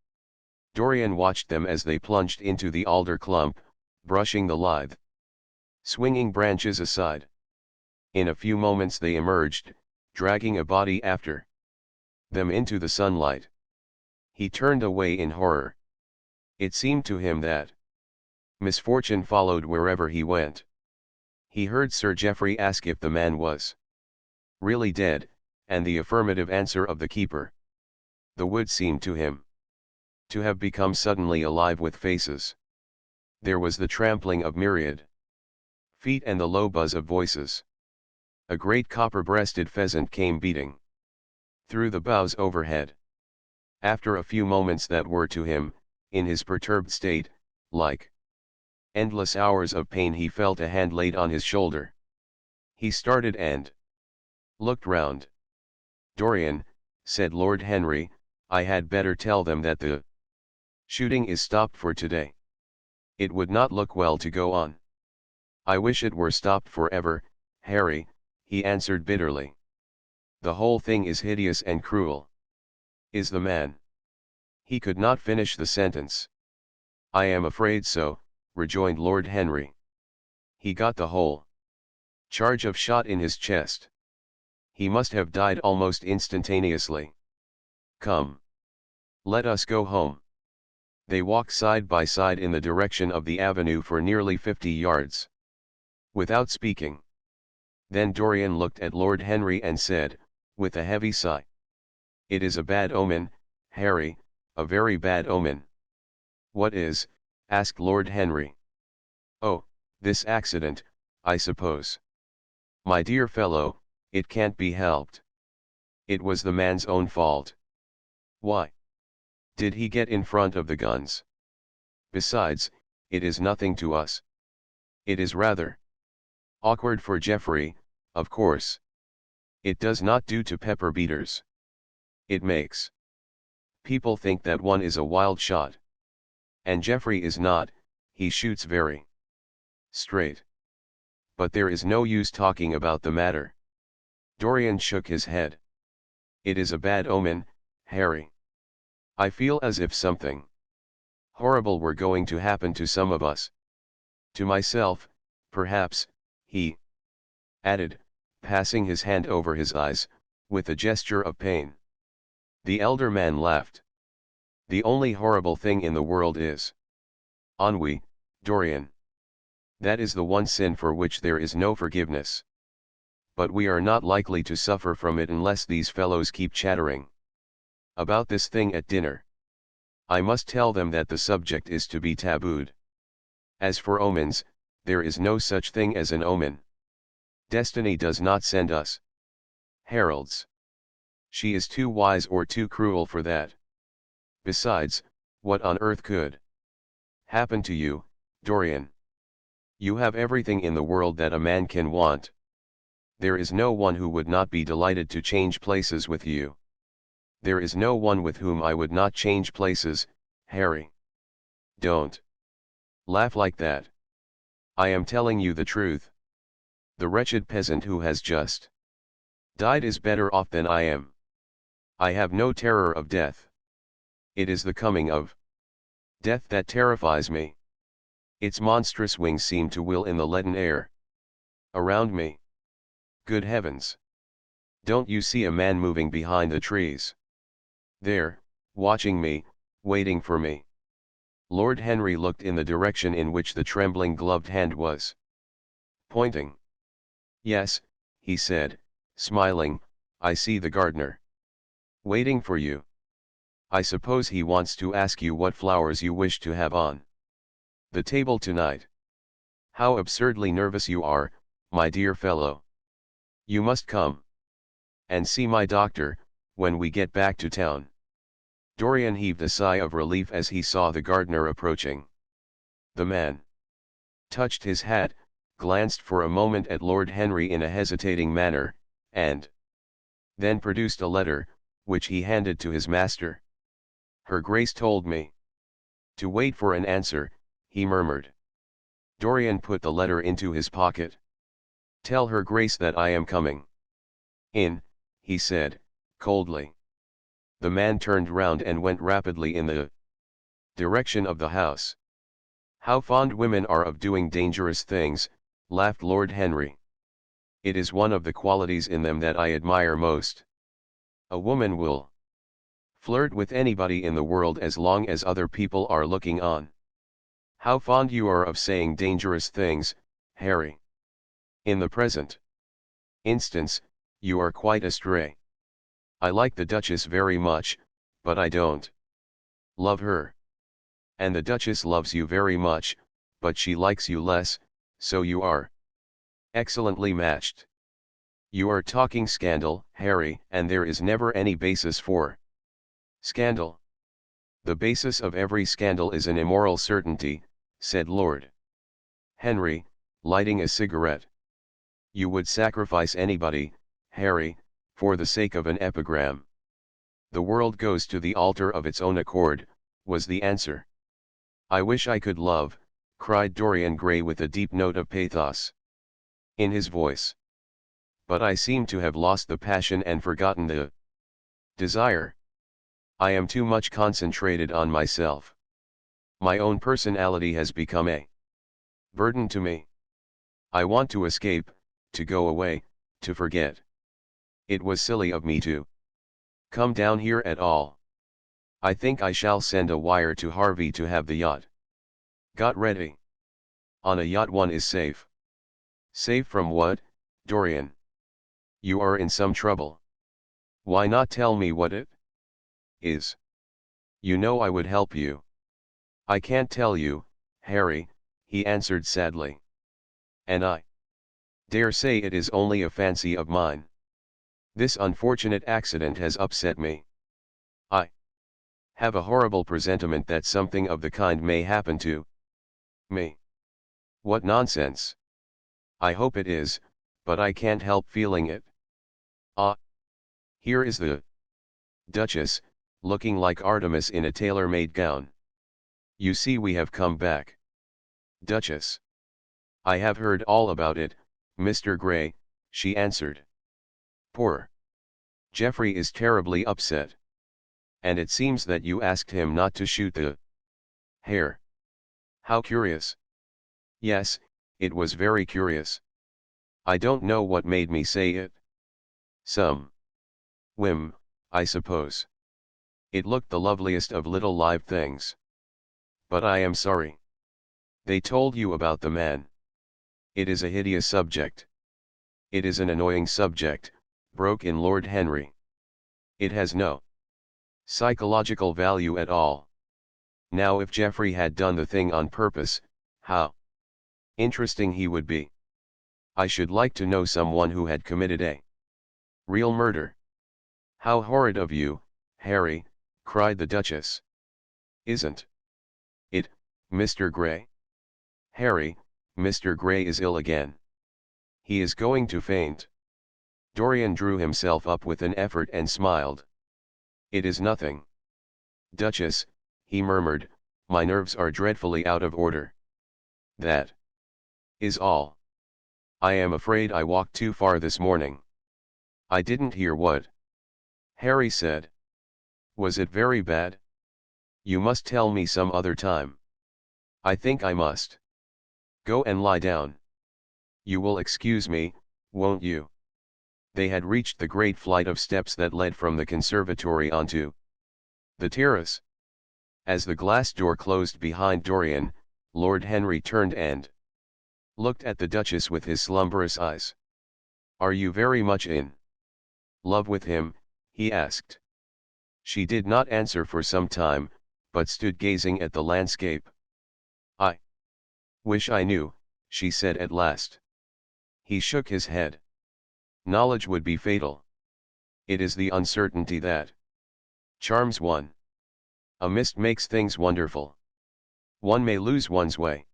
Dorian watched them as they plunged into the alder clump, brushing the lithe, swinging branches aside. In a few moments they emerged, dragging a body after them into the sunlight. He turned away in horror. It seemed to him that misfortune followed wherever he went. He heard Sir Geoffrey ask if the man was really dead, and the affirmative answer of the keeper. The wood seemed to him to have become suddenly alive with faces. There was the trampling of myriad feet and the low buzz of voices. A great copper-breasted pheasant came beating through the boughs overhead. After a few moments that were to him, in his perturbed state, like endless hours of pain, he felt a hand laid on his shoulder. He started and looked round. "Dorian," said Lord Henry, "I had better tell them that the shooting is stopped for today. It would not look well to go on." "I wish it were stopped forever, Harry," he answered bitterly. "The whole thing is hideous and cruel." "Is the man—" He could not finish the sentence. "I am afraid so," rejoined Lord Henry. "He got the whole charge of shot in his chest. He must have died almost instantaneously. Come. Let us go home." They walked side by side in the direction of the avenue for nearly 50 yards. Without speaking. Then Dorian looked at Lord Henry and said, with a heavy sigh, "It is a bad omen, Harry, a very bad omen." "What is?" asked Lord Henry. "Oh, this accident, I suppose." "My dear fellow, it can't be helped. It was the man's own fault." "Why? Did he get in front of the guns? Besides, it is nothing to us." "It is rather awkward for Geoffrey, of course. It does not do to pepper beaters. It makes people think that one is a wild shot. And Geoffrey is not, he shoots very straight. But there is no use talking about the matter." Dorian shook his head. "It is a bad omen, Harry. I feel as if something horrible were going to happen to some of us. To myself, perhaps," he added, passing his hand over his eyes, with a gesture of pain. The elder man laughed. "The only horrible thing in the world is ennui, Dorian. That is the one sin for which there is no forgiveness. But we are not likely to suffer from it unless these fellows keep chattering about this thing at dinner. I must tell them that the subject is to be tabooed. As for omens, there is no such thing as an omen. Destiny does not send us heralds. She is too wise or too cruel for that. Besides, what on earth could happen to you, Dorian? You have everything in the world that a man can want. There is no one who would not be delighted to change places with you. There is no one with whom I would not change places, Harry. Don't laugh like that. I am telling you the truth. The wretched peasant who has just died is better off than I am. I have no terror of death. It is the coming of death that terrifies me. Its monstrous wings seem to wheel in the leaden air around me. Good heavens! Don't you see a man moving behind the trees? There, watching me, waiting for me." Lord Henry looked in the direction in which the trembling gloved hand was pointing. "Yes," he said, smiling, "I see the gardener waiting for you. I suppose he wants to ask you what flowers you wish to have on the table tonight. How absurdly nervous you are, my dear fellow. You must come and see my doctor, when we get back to town." Dorian heaved a sigh of relief as he saw the gardener approaching. The man touched his hat, glanced for a moment at Lord Henry in a hesitating manner, and then produced a letter, which he handed to his master. "Her Grace told me to wait for an answer," he murmured. Dorian put the letter into his pocket. "Tell her Grace that I am coming in," he said, coldly. The man turned round and went rapidly in the Direction of the house. How fond women are of doing dangerous things, laughed Lord Henry. It is one of the qualities in them that I admire most. A woman will flirt with anybody in the world as long as other people are looking on. How fond you are of saying dangerous things, Harry. In the present instance, you are quite astray. I like the Duchess very much, but I don't love her. And the Duchess loves you very much, but she likes you less, so you are excellently matched. You are talking scandal, Harry, and there is never any basis for scandal. The basis of every scandal is an immoral certainty, said Lord Henry, lighting a cigarette. You would sacrifice anybody, Harry, for the sake of an epigram. The world goes to the altar of its own accord, was the answer. I wish I could love, cried Dorian Gray with a deep note of pathos in his voice. But I seem to have lost the passion and forgotten the desire. I am too much concentrated on myself. My own personality has become a burden to me. I want to escape, to go away, to forget. It was silly of me to come down here at all. I think I shall send a wire to Harvey to have the yacht got ready. On a yacht one is safe. Safe from what, Dorian? You are in some trouble. Why not tell me what it is? You know I would help you. I can't tell you, Harry, he answered sadly. And I dare say it is only a fancy of mine. This unfortunate accident has upset me. I have a horrible presentiment that something of the kind may happen to me. What nonsense! I hope it is, but I can't help feeling it. Ah! Here is the Duchess, looking like Artemis in a tailor-made gown. You see we have come back. Duchess. I have heard all about it, Mr. Gray, she answered. Poor Geoffrey is terribly upset. And it seems that you asked him not to shoot the hare. How curious. Yes, it was very curious. I don't know what made me say it. Some whim, I suppose. It looked the loveliest of little live things. But I am sorry. They told you about the man. It is a hideous subject. It is an annoying subject, broke in Lord Henry. It has no psychological value at all. Now if Geoffrey had done the thing on purpose, how interesting he would be. I should like to know someone who had committed a real murder. How horrid of you, Harry, cried the Duchess. Isn't it, Mr. Gray? Harry, Mr. Gray is ill again. He is going to faint. Dorian drew himself up with an effort and smiled. It is nothing. Duchess, he murmured, my nerves are dreadfully out of order. That is all. I am afraid I walked too far this morning. I didn't hear what Harry said. Was it very bad? You must tell me some other time. I think I must go and lie down. You will excuse me, won't you? They had reached the great flight of steps that led from the conservatory onto the terrace. As the glass door closed behind Dorian, Lord Henry turned and looked at the Duchess with his slumberous eyes. Are you very much in love with him? He asked. She did not answer for some time, but stood gazing at the landscape. I wish I knew, she said at last. He shook his head. Knowledge would be fatal. It is the uncertainty that charms one. A mist makes things wonderful. One may lose one's way.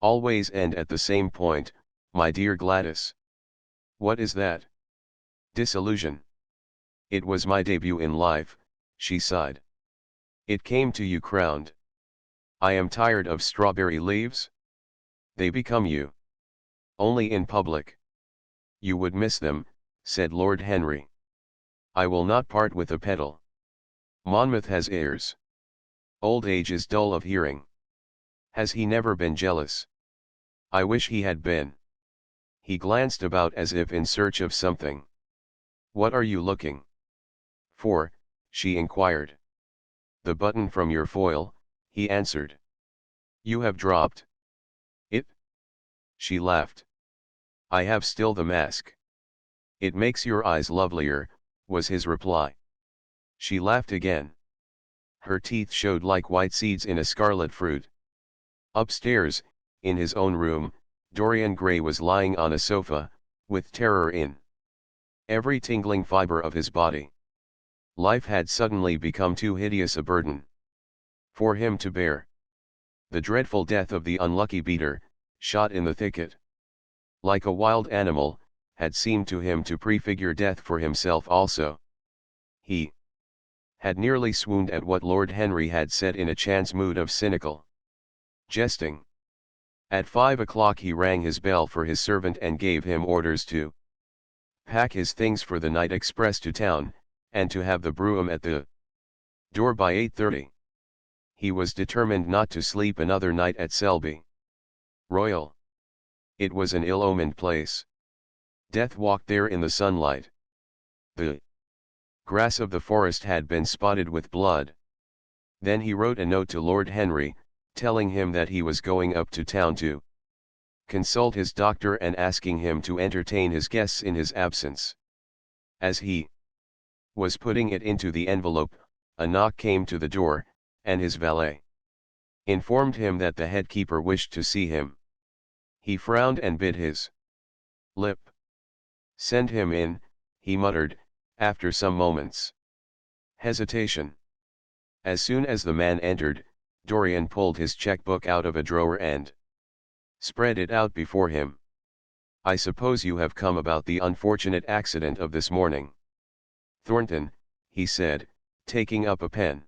Always end at the same point, my dear Gladys. What is that? Disillusion. It was my debut in life, she sighed. It came to you crowned. I am tired of strawberry leaves. They become you. Only in public. You would miss them, said Lord Henry. I will not part with a petal. Monmouth has heirs. Old age is dull of hearing. Has he never been jealous? I wish he had been. He glanced about as if in search of something. What are you looking for? She inquired. The button from your foil, he answered. You have dropped it? She laughed. I have still the mask. It makes your eyes lovelier, was his reply. She laughed again. Her teeth showed like white seeds in a scarlet fruit. Upstairs, in his own room, Dorian Gray was lying on a sofa, with terror in every tingling fiber of his body. Life had suddenly become too hideous a burden for him to bear. The dreadful death of the unlucky beater, shot in the thicket, like a wild animal, had seemed to him to prefigure death for himself also. He had nearly swooned at what Lord Henry had said in a chance mood of cynical jesting. At 5 o'clock he rang his bell for his servant and gave him orders to pack his things for the night express to town, and to have the brougham at the door by 8:30. He was determined not to sleep another night at Selby Royal. It was an ill-omened place. Death walked there in the sunlight. The grass of the forest had been spotted with blood. Then he wrote a note to Lord Henry, telling him that he was going up to town to consult his doctor and asking him to entertain his guests in his absence. As he was putting it into the envelope, a knock came to the door, and his valet informed him that the head keeper wished to see him. He frowned and bit his lip. Send him in, he muttered, after some moments' hesitation. As soon as the man entered, Dorian pulled his checkbook out of a drawer and spread it out before him. I suppose you have come about the unfortunate accident of this morning. Thornton, he said, taking up a pen.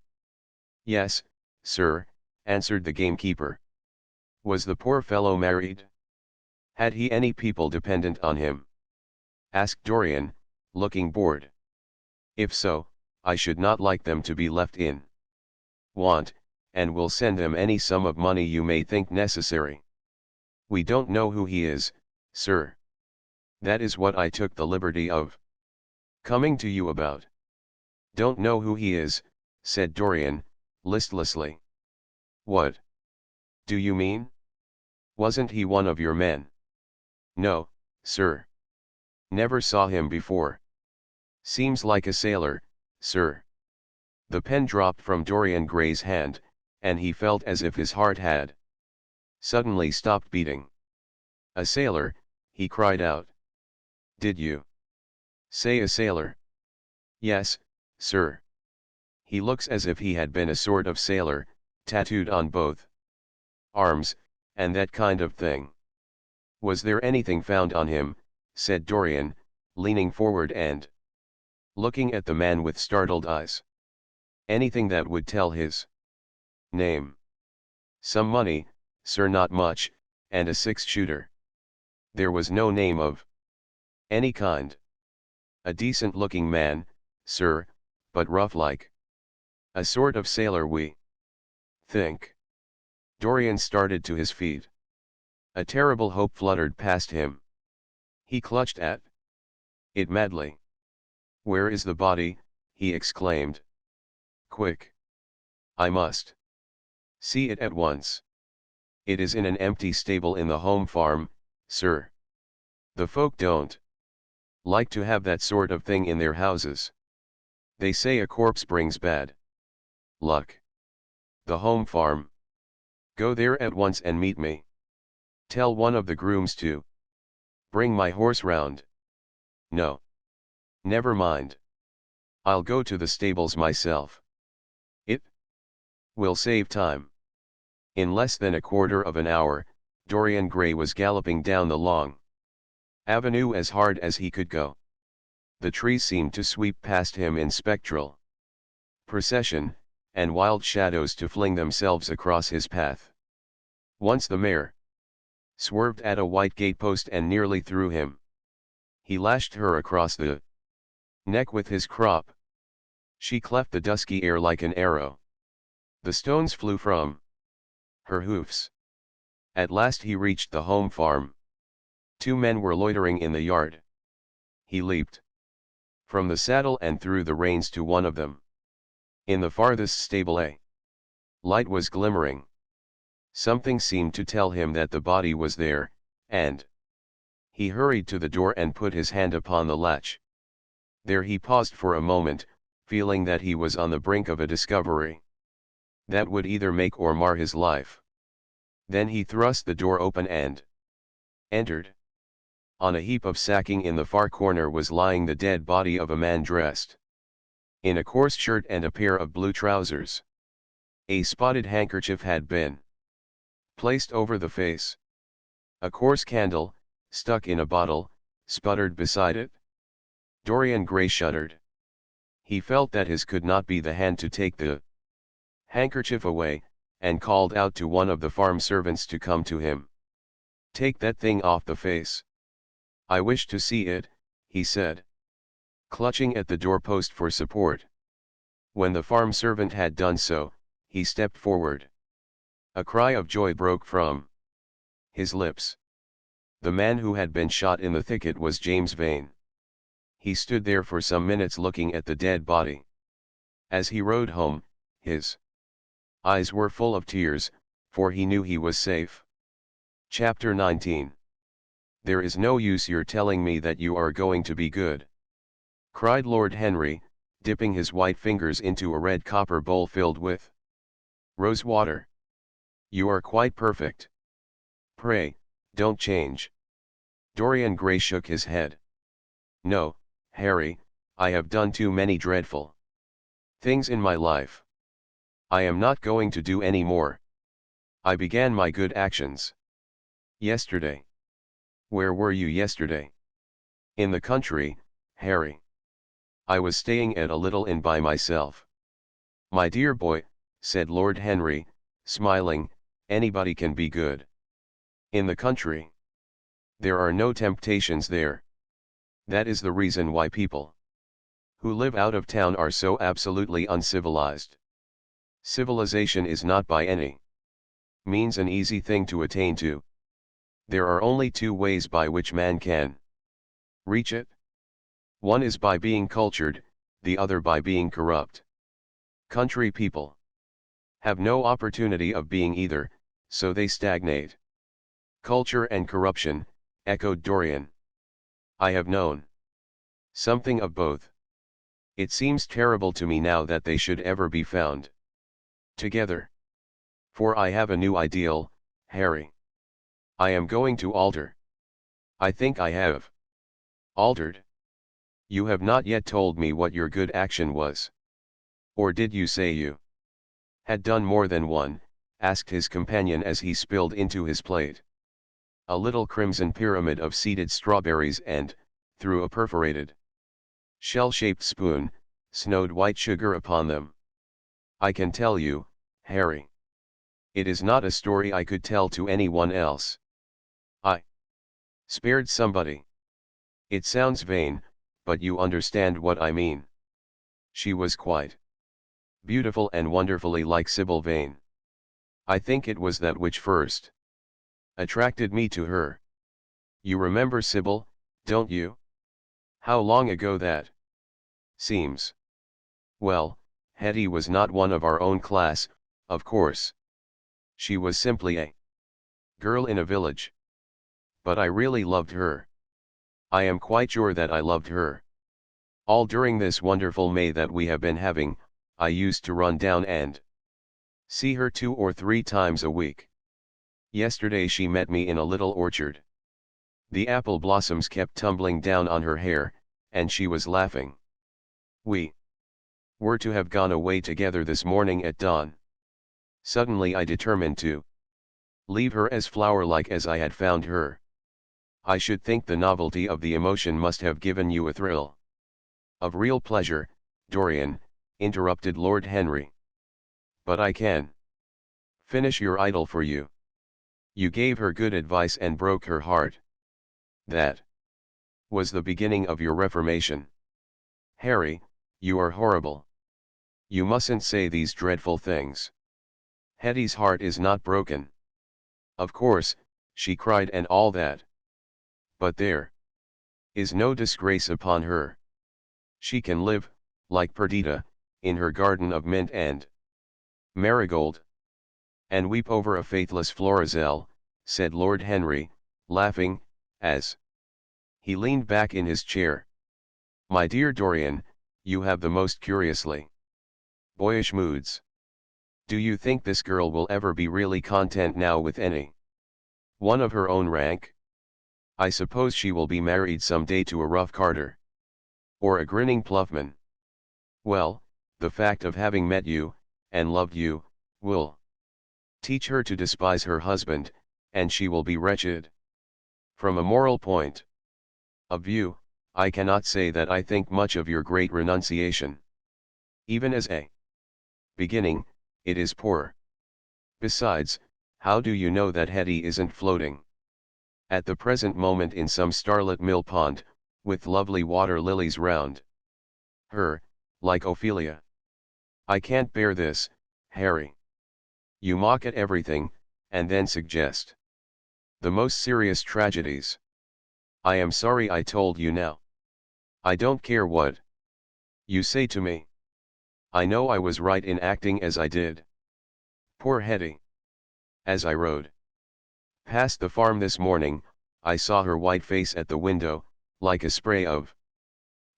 Yes, sir, answered the gamekeeper. Was the poor fellow married? Had he any people dependent on him? Asked Dorian, looking bored. If so, I should not like them to be left in want, and will send them any sum of money you may think necessary. We don't know who he is, sir. That is what I took the liberty of coming to you about. Don't know who he is, said Dorian, listlessly. What do you mean? Wasn't he one of your men? No, sir. Never saw him before. Seems like a sailor, sir. The pen dropped from Dorian Gray's hand, and he felt as if his heart had suddenly stopped beating. A sailor, he cried out. Did you say a sailor? Yes, sir. He looks as if he had been a sort of sailor, tattooed on both arms, and that kind of thing. Was there anything found on him? Said Dorian, leaning forward and looking at the man with startled eyes. Anything that would tell his name? Some money, sir, not much, and a 6-shooter. There was no name of any kind. A decent-looking man, sir, but rough-like. A sort of sailor, we think. Dorian started to his feet. A terrible hope fluttered past him. He clutched at it madly. Where is the body? He exclaimed. Quick! I must see it at once. It is in an empty stable in the home farm, sir. The folk don't like to have that sort of thing in their houses. They say a corpse brings bad luck. The home farm. Go there at once and meet me. Tell one of the grooms to bring my horse round. No. Never mind. I'll go to the stables myself. It will save time. In less than a quarter of an hour, Dorian Gray was galloping down the long avenue as hard as he could go. The trees seemed to sweep past him in spectral procession, and wild shadows to fling themselves across his path. Once the mare swerved at a white gatepost and nearly threw him. He lashed her across the neck with his crop. She cleft the dusky air like an arrow. The stones flew from her hoofs. At last he reached the home farm. 2 men were loitering in the yard. He leaped from the saddle and threw the reins to one of them. In the farthest stable a light was glimmering. Something seemed to tell him that the body was there, and he hurried to the door and put his hand upon the latch. There he paused for a moment, feeling that he was on the brink of a discovery that would either make or mar his life. Then he thrust the door open and entered. On a heap of sacking in the far corner was lying the dead body of a man dressed in a coarse shirt and a pair of blue trousers. A spotted handkerchief had been placed over the face. A coarse candle, stuck in a bottle, sputtered beside it. Dorian Gray shuddered. He felt that his could not be the hand to take the handkerchief away, and called out to one of the farm servants to come to him. "Take that thing off the face. I wish to see it," he said, clutching at the doorpost for support. When the farm servant had done so, he stepped forward. A cry of joy broke from his lips. The man who had been shot in the thicket was James Vane. He stood there for some minutes looking at the dead body. As he rode home, his eyes were full of tears, for he knew he was safe. Chapter 19. "There is no use your telling me that you are going to be good," cried Lord Henry, dipping his white fingers into a red copper bowl filled with rose water. "You are quite perfect. Pray, don't change." Dorian Gray shook his head. "No, Harry, I have done too many dreadful things in my life. I am not going to do any more. I began my good actions yesterday." "Where were you yesterday?" "In the country, Harry. I was staying at a little inn by myself." "My dear boy," said Lord Henry, smiling, "anybody can be good in the country. There are no temptations there. That is the reason why people who live out of town are so absolutely uncivilized. Civilization is not by any means an easy thing to attain to. There are only 2 ways by which man can reach it. One is by being cultured, the other by being corrupt. Country people have no opportunity of being either, so they stagnate." "Culture and corruption," echoed Dorian. "I have known something of both. It seems terrible to me now that they should ever be found together. For I have a new ideal, Harry. I am going to alter." "I think I have altered." "You have not yet told me what your good action was." "Or did you say you had done more than one?" asked his companion as he spilled into his plate a little crimson pyramid of seeded strawberries and, through a perforated shell-shaped spoon, snowed white sugar upon them. "I can tell you, Harry. It is not a story I could tell to anyone else. I spared somebody. It sounds vain, but you understand what I mean." She was quite beautiful and wonderfully like Sybil Vane. I think it was that which first attracted me to her. You remember Sybil, don't you? How long ago that seems. Well, Hetty was not one of our own class, of course. She was simply a girl in a village. But I really loved her. I am quite sure that I loved her. All during this wonderful May that we have been having, I used to run down and see her 2 or 3 times a week. Yesterday she met me in a little orchard. The apple blossoms kept tumbling down on her hair, and she was laughing. We were to have gone away together this morning at dawn. Suddenly I determined to leave her as flower-like as I had found her. I should think the novelty of the emotion must have given you a thrill of real pleasure, Dorian," interrupted Lord Henry. "But I can finish your idyll for you. You gave her good advice and broke her heart. That was the beginning of your reformation. Harry, you are horrible. You mustn't say these dreadful things." Hetty's heart is not broken. Of course, she cried and all that. But there is no disgrace upon her. She can live, like Perdita, in her garden of mint and marigold. And weep over a faithless Florizel, said Lord Henry, laughing, as he leaned back in his chair. My dear Dorian, you have the most curiously boyish moods. Do you think this girl will ever be really content now with any one of her own rank? I suppose she will be married some day to a rough carter. Or a grinning ploughman. Well, the fact of having met you, and loved you, will teach her to despise her husband, and she will be wretched. From a moral point of view, I cannot say that I think much of your great renunciation. Even as a beginning, it is poor. Besides, how do you know that Hetty isn't floating at the present moment in some starlit mill pond, with lovely water lilies round her, like Ophelia? I can't bear this, Harry. You mock at everything, and then suggest the most serious tragedies. I am sorry I told you now. I don't care what you say to me. I know I was right in acting as I did. Poor Hetty. As I rode past the farm this morning, I saw her white face at the window, like a spray of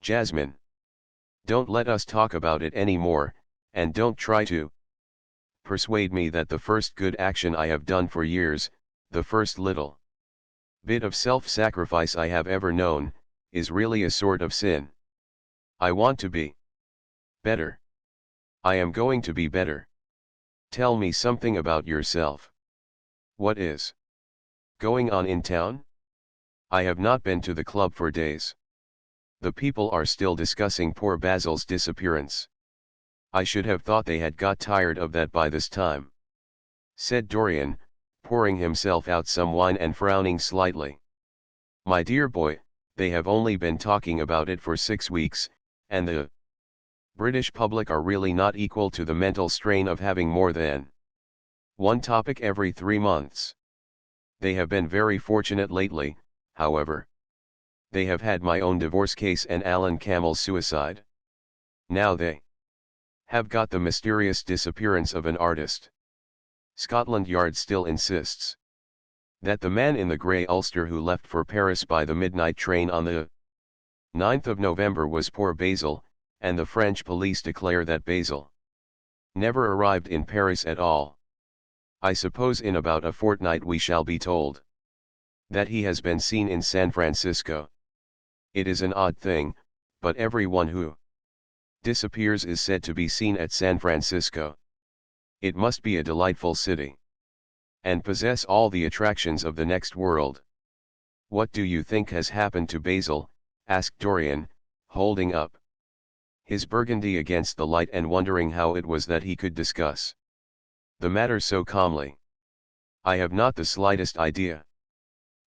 jasmine. Don't let us talk about it any more, and don't try to persuade me that the first good action I have done for years, the first little bit of self-sacrifice I have ever known, is really a sort of sin. I want to be better. I am going to be better. Tell me something about yourself. What is going on in town? I have not been to the club for days. The people are still discussing poor Basil's disappearance. I should have thought they had got tired of that by this time, said Dorian, pouring himself out some wine and frowning slightly. My dear boy, they have only been talking about it for 6 weeks, and the British public are really not equal to the mental strain of having more than one topic every 3 months. They have been very fortunate lately, however. They have had my own divorce case and Alan Campbell's suicide. Now they have got the mysterious disappearance of an artist. Scotland Yard still insists that the man in the grey ulster who left for Paris by the midnight train on the 9th of November was poor Basil, and the French police declare that Basil never arrived in Paris at all. I suppose in about a fortnight we shall be told that he has been seen in San Francisco. It is an odd thing, but everyone who disappears is said to be seen at San Francisco. It must be a delightful city, and possess all the attractions of the next world. What do you think has happened to Basil? Asked Dorian, holding up his burgundy against the light and wondering how it was that he could discuss the matter so calmly. I have not the slightest idea.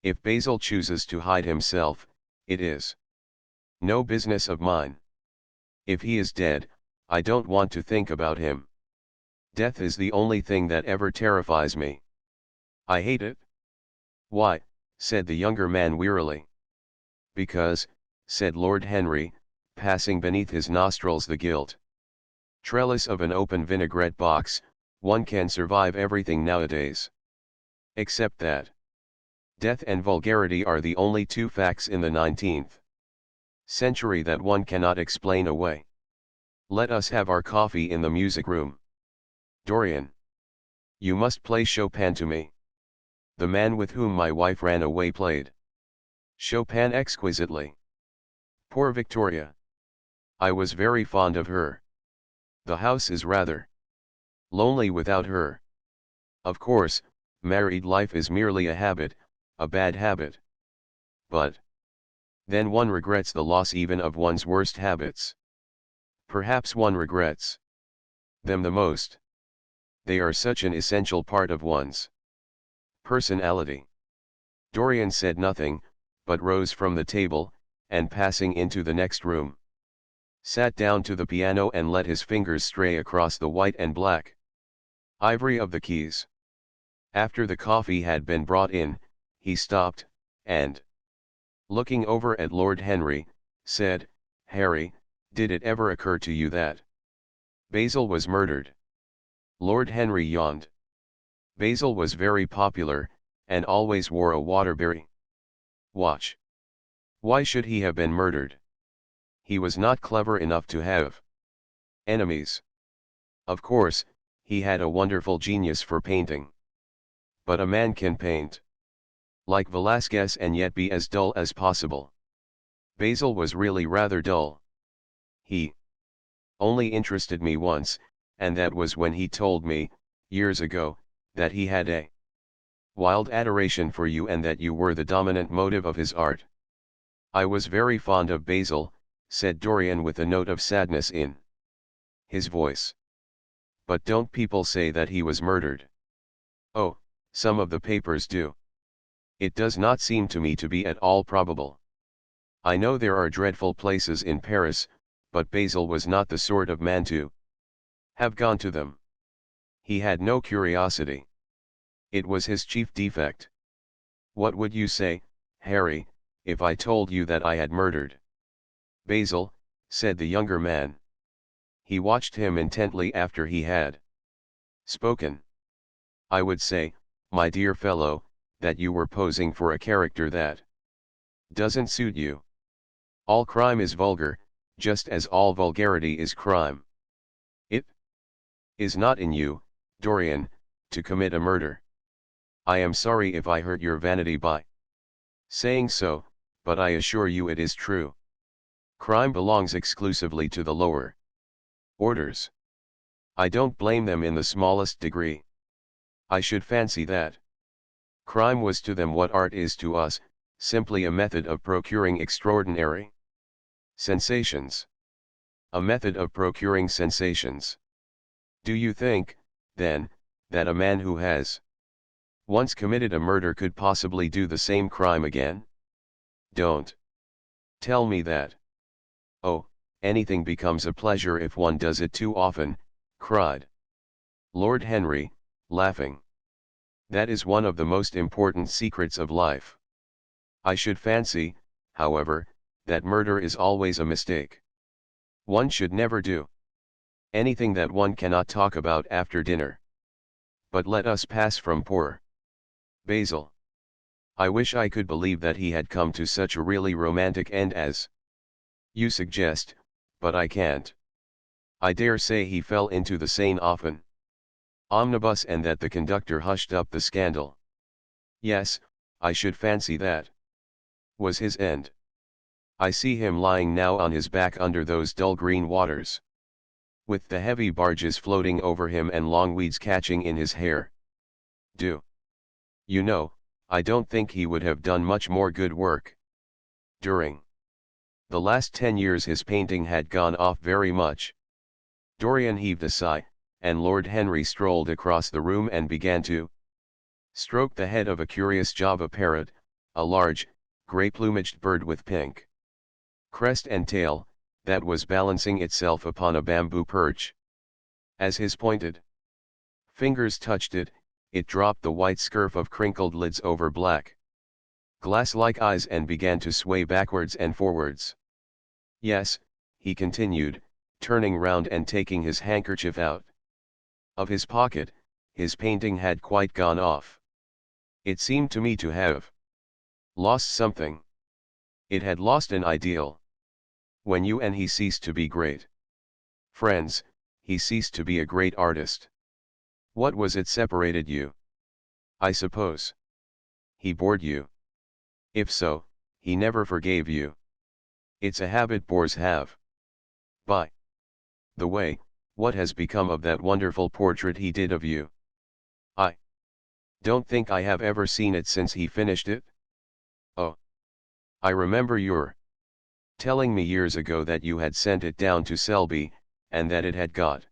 If Basil chooses to hide himself, it is no business of mine. If he is dead, I don't want to think about him. Death is the only thing that ever terrifies me. I hate it. Why? Said the younger man wearily. Because, said Lord Henry, passing beneath his nostrils the gilt trellis of an open vinaigrette box, one can survive everything nowadays. Except that death and vulgarity are the only two facts in the 19th century that one cannot explain away. Let us have our coffee in the music room. Dorian, you must play Chopin to me. The man with whom my wife ran away played Chopin exquisitely. Poor Victoria. I was very fond of her. The house is rather lonely without her. Of course, married life is merely a habit, a bad habit. But then one regrets the loss even of one's worst habits. Perhaps one regrets them the most. They are such an essential part of one's personality. Dorian said nothing, but rose from the table, and passing into the next room, sat down to the piano and let his fingers stray across the white and black Ivory of the Keys. After the coffee had been brought in, he stopped, and, looking over at Lord Henry, said, "Harry, did it ever occur to you that Basil was murdered?" Lord Henry yawned. Basil was very popular, and always wore a Waterbury watch. Why should he have been murdered? He was not clever enough to have enemies. Of course, he had a wonderful genius for painting. But a man can paint like Velasquez and yet be as dull as possible. Basil was really rather dull. He only interested me once, and that was when he told me, years ago, that he had a wild adoration for you and that you were the dominant motive of his art. I was very fond of Basil, said Dorian with a note of sadness in his voice. But don't people say that he was murdered? Oh, some of the papers do. It does not seem to me to be at all probable. I know there are dreadful places in Paris, but Basil was not the sort of man to have gone to them. He had no curiosity. It was his chief defect. What would you say, Harry, if I told you that I had murdered Basil? Said the younger man. He watched him intently after he had spoken. I would say, my dear fellow, that you were posing for a character that doesn't suit you. All crime is vulgar, just as all vulgarity is crime. It is not in you, Dorian, to commit a murder. I am sorry if I hurt your vanity by saying so, but I assure you it is true. Crime belongs exclusively to the lower orders. I don't blame them in the smallest degree. I should fancy that crime was to them what art is to us, simply a method of procuring extraordinary sensations. A method of procuring sensations. Do you think, then, that a man who has once committed a murder could possibly do the same crime again? Don't tell me that. Oh, anything becomes a pleasure if one does it too often, cried Lord Henry, laughing. That is one of the most important secrets of life. I should fancy, however, that murder is always a mistake. One should never do anything that one cannot talk about after dinner. But let us pass from poor Basil. I wish I could believe that he had come to such a really romantic end as you suggest, but I can't. I dare say he fell into the Seine often omnibus and that the conductor hushed up the scandal. Yes, I should fancy that was his end. I see him lying now on his back under those dull green waters, with the heavy barges floating over him and long weeds catching in his hair. Do you know, I don't think he would have done much more good work. During the last 10 years his painting had gone off very much. Dorian heaved a sigh, and Lord Henry strolled across the room and began to stroke the head of a curious Java parrot, a large, grey-plumaged bird with pink crest and tail, that was balancing itself upon a bamboo perch. As his pointed fingers touched it, it dropped the white scurf of crinkled lids over black, glass-like eyes and began to sway backwards and forwards. Yes, he continued, turning round and taking his handkerchief out of his pocket, his painting had quite gone off. It seemed to me to have lost something. It had lost an ideal. When you and he ceased to be great friends, he ceased to be a great artist. What was it separated you? I suppose he bored you. If so, he never forgave you. It's a habit bores have. By the way, what has become of that wonderful portrait he did of you? I don't think I have ever seen it since he finished it. Oh, I remember your telling me years ago that you had sent it down to Selby, and that it had got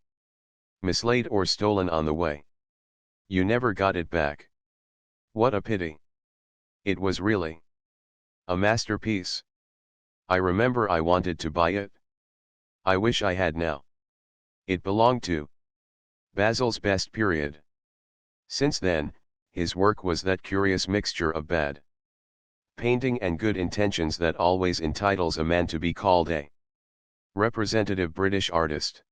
mislaid or stolen on the way. You never got it back. What a pity. It was really a masterpiece. I remember I wanted to buy it. I wish I had now. It belonged to Basil's best period. Since then, his work was that curious mixture of bad painting and good intentions that always entitles a man to be called a representative British artist.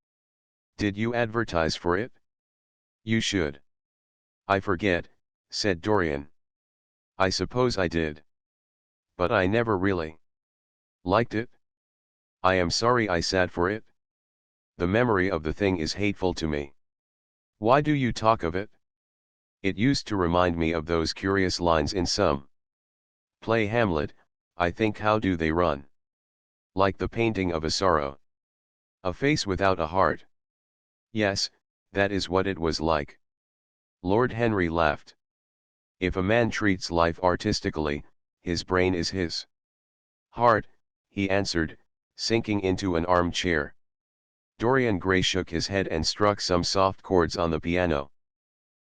Did you advertise for it? You should. I forget, said Dorian. I suppose I did. But I never really liked it. I am sorry I sat for it. The memory of the thing is hateful to me. Why do you talk of it? It used to remind me of those curious lines in some play Hamlet, I think how do they run? Like the painting of a sorrow. A face without a heart. Yes, that is what it was like. Lord Henry laughed. If a man treats life artistically, his brain is his heart, he answered, sinking into an armchair. Dorian Gray shook his head and struck some soft chords on the piano.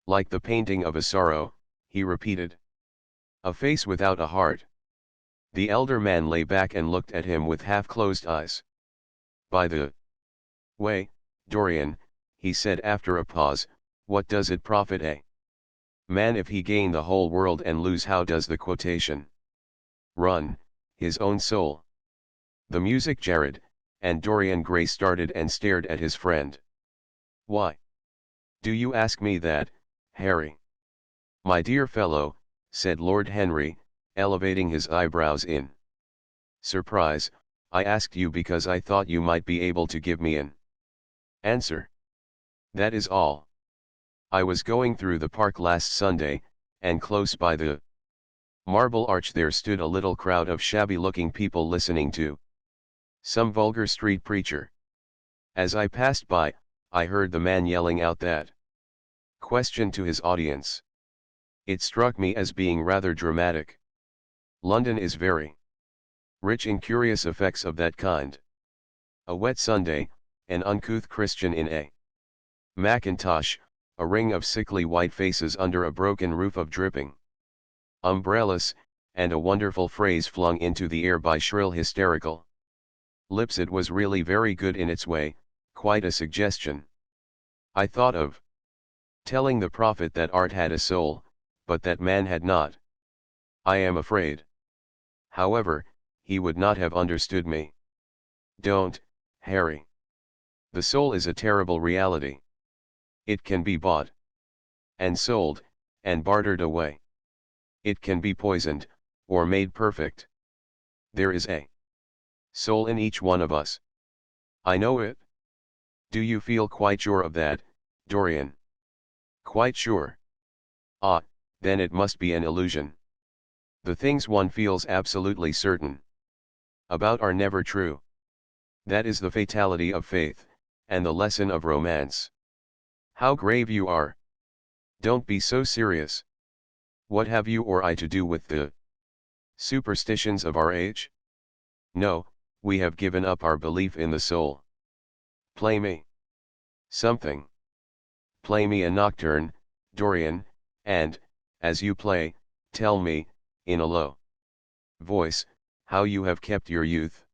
Like the painting of a sorrow, he repeated. A face without a heart. The elder man lay back and looked at him with half-closed eyes. By the way, Dorian, he said after a pause, what does it profit a man if he gain the whole world and lose? How does the quotation run, his own soul? The music jarred, and Dorian Gray started and stared at his friend. Why do you ask me that, Harry? My dear fellow, said Lord Henry, elevating his eyebrows in surprise, I asked you because I thought you might be able to give me an answer. That is all. I was going through the park last Sunday, and close by the Marble Arch there stood a little crowd of shabby-looking people listening to some vulgar street preacher. As I passed by, I heard the man yelling out that question to his audience. It struck me as being rather dramatic. London is very rich in curious effects of that kind. A wet Sunday, an uncouth Christian in a mackintosh, a ring of sickly white faces under a broken roof of dripping umbrellas, and a wonderful phrase flung into the air by shrill hysterical lips. It was really very good in its way, quite a suggestion. I thought of telling the prophet that art had a soul, but that man had not. I am afraid. However, he would not have understood me. Don't, Harry. The soul is a terrible reality. It can be bought and sold, and bartered away. It can be poisoned, or made perfect. There is a soul in each one of us. I know it. Do you feel quite sure of that, Dorian? Quite sure. Ah, then it must be an illusion. The things one feels absolutely certain about are never true. That is the fatality of faith, and the lesson of romance. How grave you are. Don't be so serious. What have you or I to do with the superstitions of our age? No, we have given up our belief in the soul. Play me something. Play me a nocturne, Dorian, and, as you play, tell me, in a low voice, how you have kept your youth.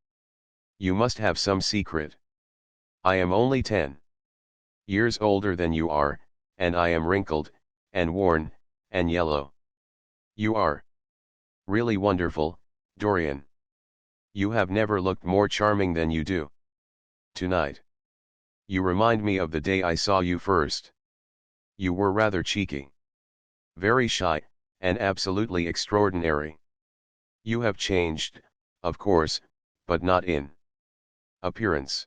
You must have some secret. I am only 10 years older than you are, and I am wrinkled, and worn, and yellow. You are really wonderful, Dorian. You have never looked more charming than you do tonight. You remind me of the day I saw you first. You were rather cheeky, very shy, and absolutely extraordinary. You have changed, of course, but not in appearance.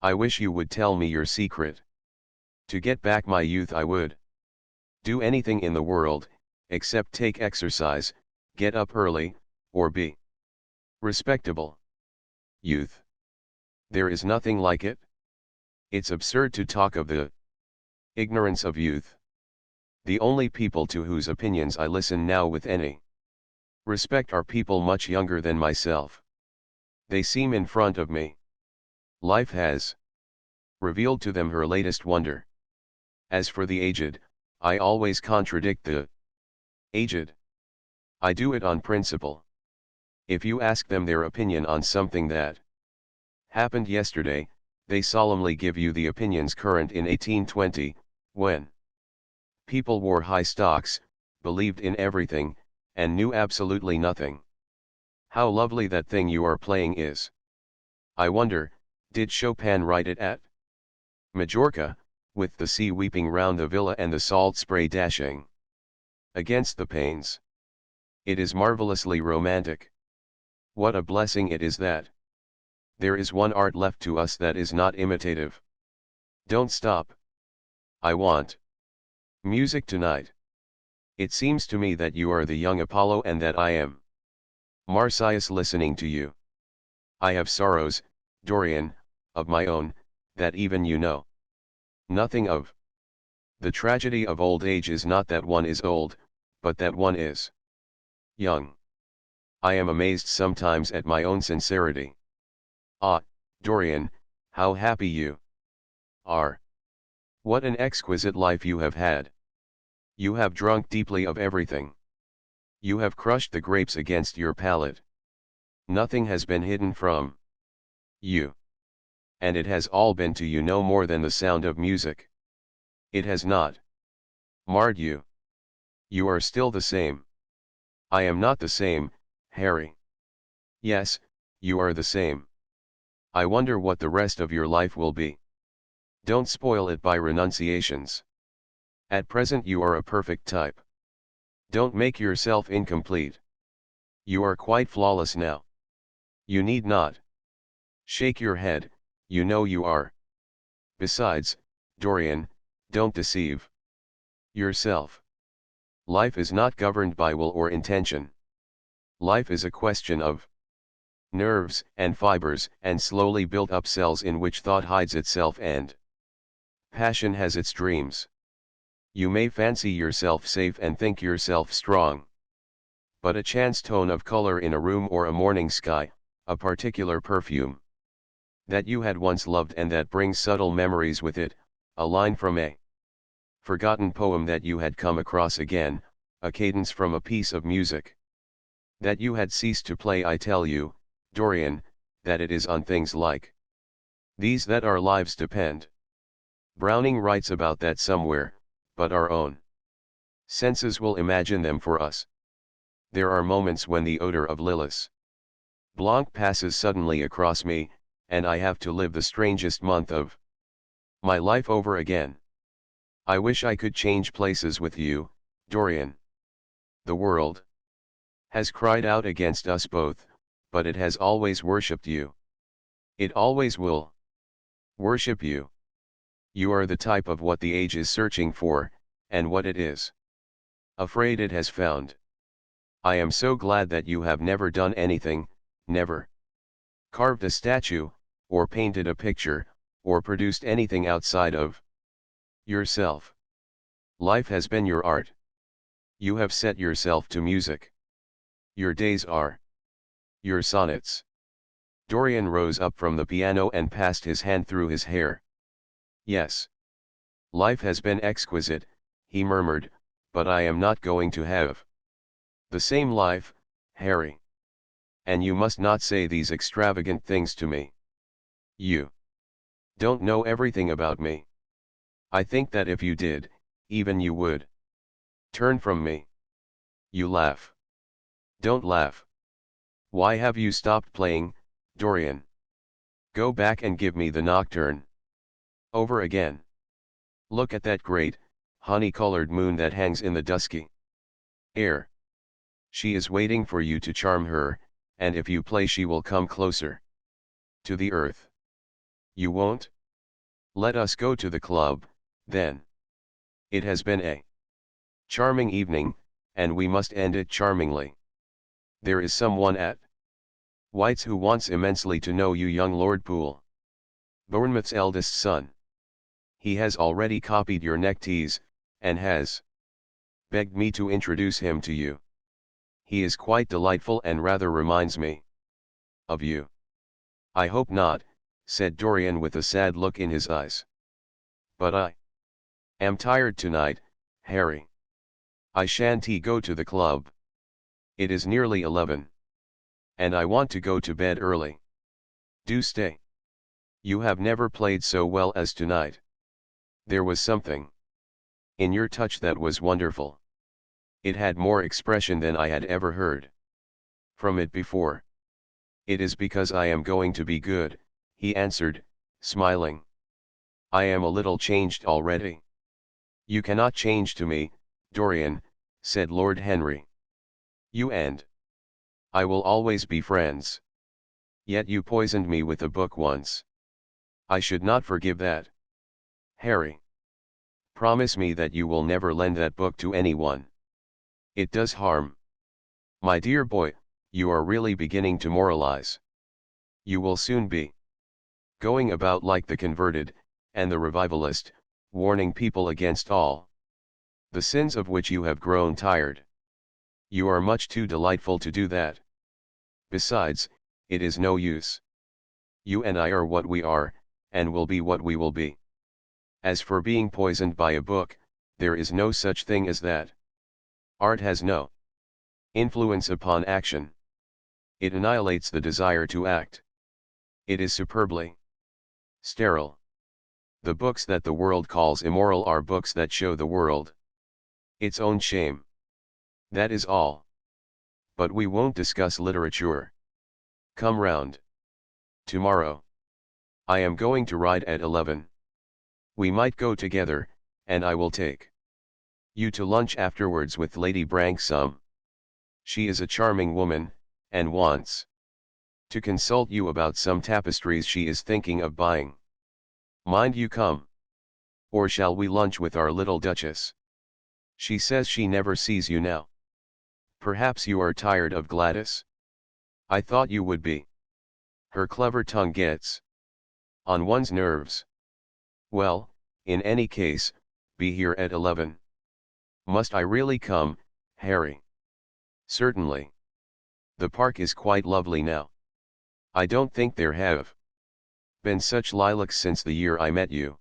I wish you would tell me your secret. To get back my youth I would do anything in the world, except take exercise, get up early, or be respectable. Youth. There is nothing like it. It's absurd to talk of the ignorance of youth. The only people to whose opinions I listen now with any respect are people much younger than myself. They seem in front of me. Life has revealed to them her latest wonder. As for the aged, I always contradict the aged. I do it on principle. If you ask them their opinion on something that happened yesterday, they solemnly give you the opinions current in 1820, When people wore high stocks, believed in everything, and knew absolutely nothing. How lovely that thing you are playing is. I wonder, did Chopin write it at Majorca, with the sea weeping round the villa and the salt spray dashing against the panes? It is marvelously romantic. What a blessing it is that there is one art left to us that is not imitative. Don't stop. I want music tonight. It seems to me that you are the young Apollo and that I am Marsyas listening to you. I have sorrows, Dorian, of my own, that even you know nothing of. The tragedy of old age is not that one is old, but that one is young. I am amazed sometimes at my own sincerity. Ah, Dorian, how happy you are. What an exquisite life you have had. You have drunk deeply of everything. You have crushed the grapes against your palate. Nothing has been hidden from you. And it has all been to you no more than the sound of music. It has not marred you. You are still the same. I am not the same, Harry. Yes, you are the same. I wonder what the rest of your life will be. Don't spoil it by renunciations. At present you are a perfect type. Don't make yourself incomplete. You are quite flawless now. You need not shake your head, you know you are. Besides, Dorian, don't deceive yourself. Life is not governed by will or intention. Life is a question of nerves and fibers and slowly built up cells in which thought hides itself and passion has its dreams. You may fancy yourself safe and think yourself strong. But a chance tone of color in a room or a morning sky, a particular perfume that you had once loved and that brings subtle memories with it, a line from a forgotten poem that you had come across again, a cadence from a piece of music that you had ceased to play. I tell you, Dorian, that it is on things like these that our lives depend. Browning writes about that somewhere, but our own senses will imagine them for us. There are moments when the odor of Lillis Blanc passes suddenly across me, and I have to live the strangest month of my life over again. I wish I could change places with you, Dorian. The world has cried out against us both, but it has always worshipped you. It always will worship you. You are the type of what the age is searching for, and what it is afraid it has found. I am so glad that you have never done anything, never carved a statue, or painted a picture, or produced anything outside of yourself. Life has been your art. You have set yourself to music. Your days are your sonnets. Dorian rose up from the piano and passed his hand through his hair. Yes. Life has been exquisite, he murmured, but I am not going to have the same life, Harry. And you must not say these extravagant things to me. You don't know everything about me. I think that if you did, even you would turn from me. You laugh. Don't laugh. Why have you stopped playing, Dorian? Go back and give me the nocturne over again. Look at that great, honey-colored moon that hangs in the dusky air. She is waiting for you to charm her, and if you play she will come closer to the earth. You won't? Let us go to the club, then. It has been a charming evening, and we must end it charmingly. There is someone at White's who wants immensely to know you, young Lord Poole, Bournemouth's eldest son. He has already copied your neckties, and has begged me to introduce him to you. He is quite delightful and rather reminds me of you. I hope not, said Dorian with a sad look in his eyes. But I am tired tonight, Harry. I shan't go to the club. It is nearly 11. And I want to go to bed early. Do stay. You have never played so well as tonight. There was something In your touch that was wonderful. It had more expression than I had ever heard from it before. It is because I am going to be good, he answered, smiling. I am a little changed already. You cannot change to me, Dorian, said Lord Henry. You and I will always be friends. Yet you poisoned me with a book once. I should not forgive that. Harry. Promise me that you will never lend that book to anyone. It does harm. My dear boy, you are really beginning to moralize. You will soon be going about like the converted, and the revivalist, warning people against all the sins of which you have grown tired. You are much too delightful to do that. Besides, it is no use. You and I are what we are, and will be what we will be. As for being poisoned by a book, there is no such thing as that. Art has no influence upon action. It annihilates the desire to act. It is superbly sterile. The books that the world calls immoral are books that show the world its own shame. That is all. But we won't discuss literature. Come round tomorrow. I am going to ride at 11. We might go together, and I will take you to lunch afterwards with Lady Branksome. She is a charming woman, and wants to consult you about some tapestries she is thinking of buying. Mind you come. Or shall we lunch with our little Duchess? She says she never sees you now. Perhaps you are tired of Gladys? I thought you would be. Her clever tongue gets on one's nerves. Well, in any case, be here at 11. Must I really come, Harry? Certainly. The park is quite lovely now. I don't think there have been such lilacs since the year I met you.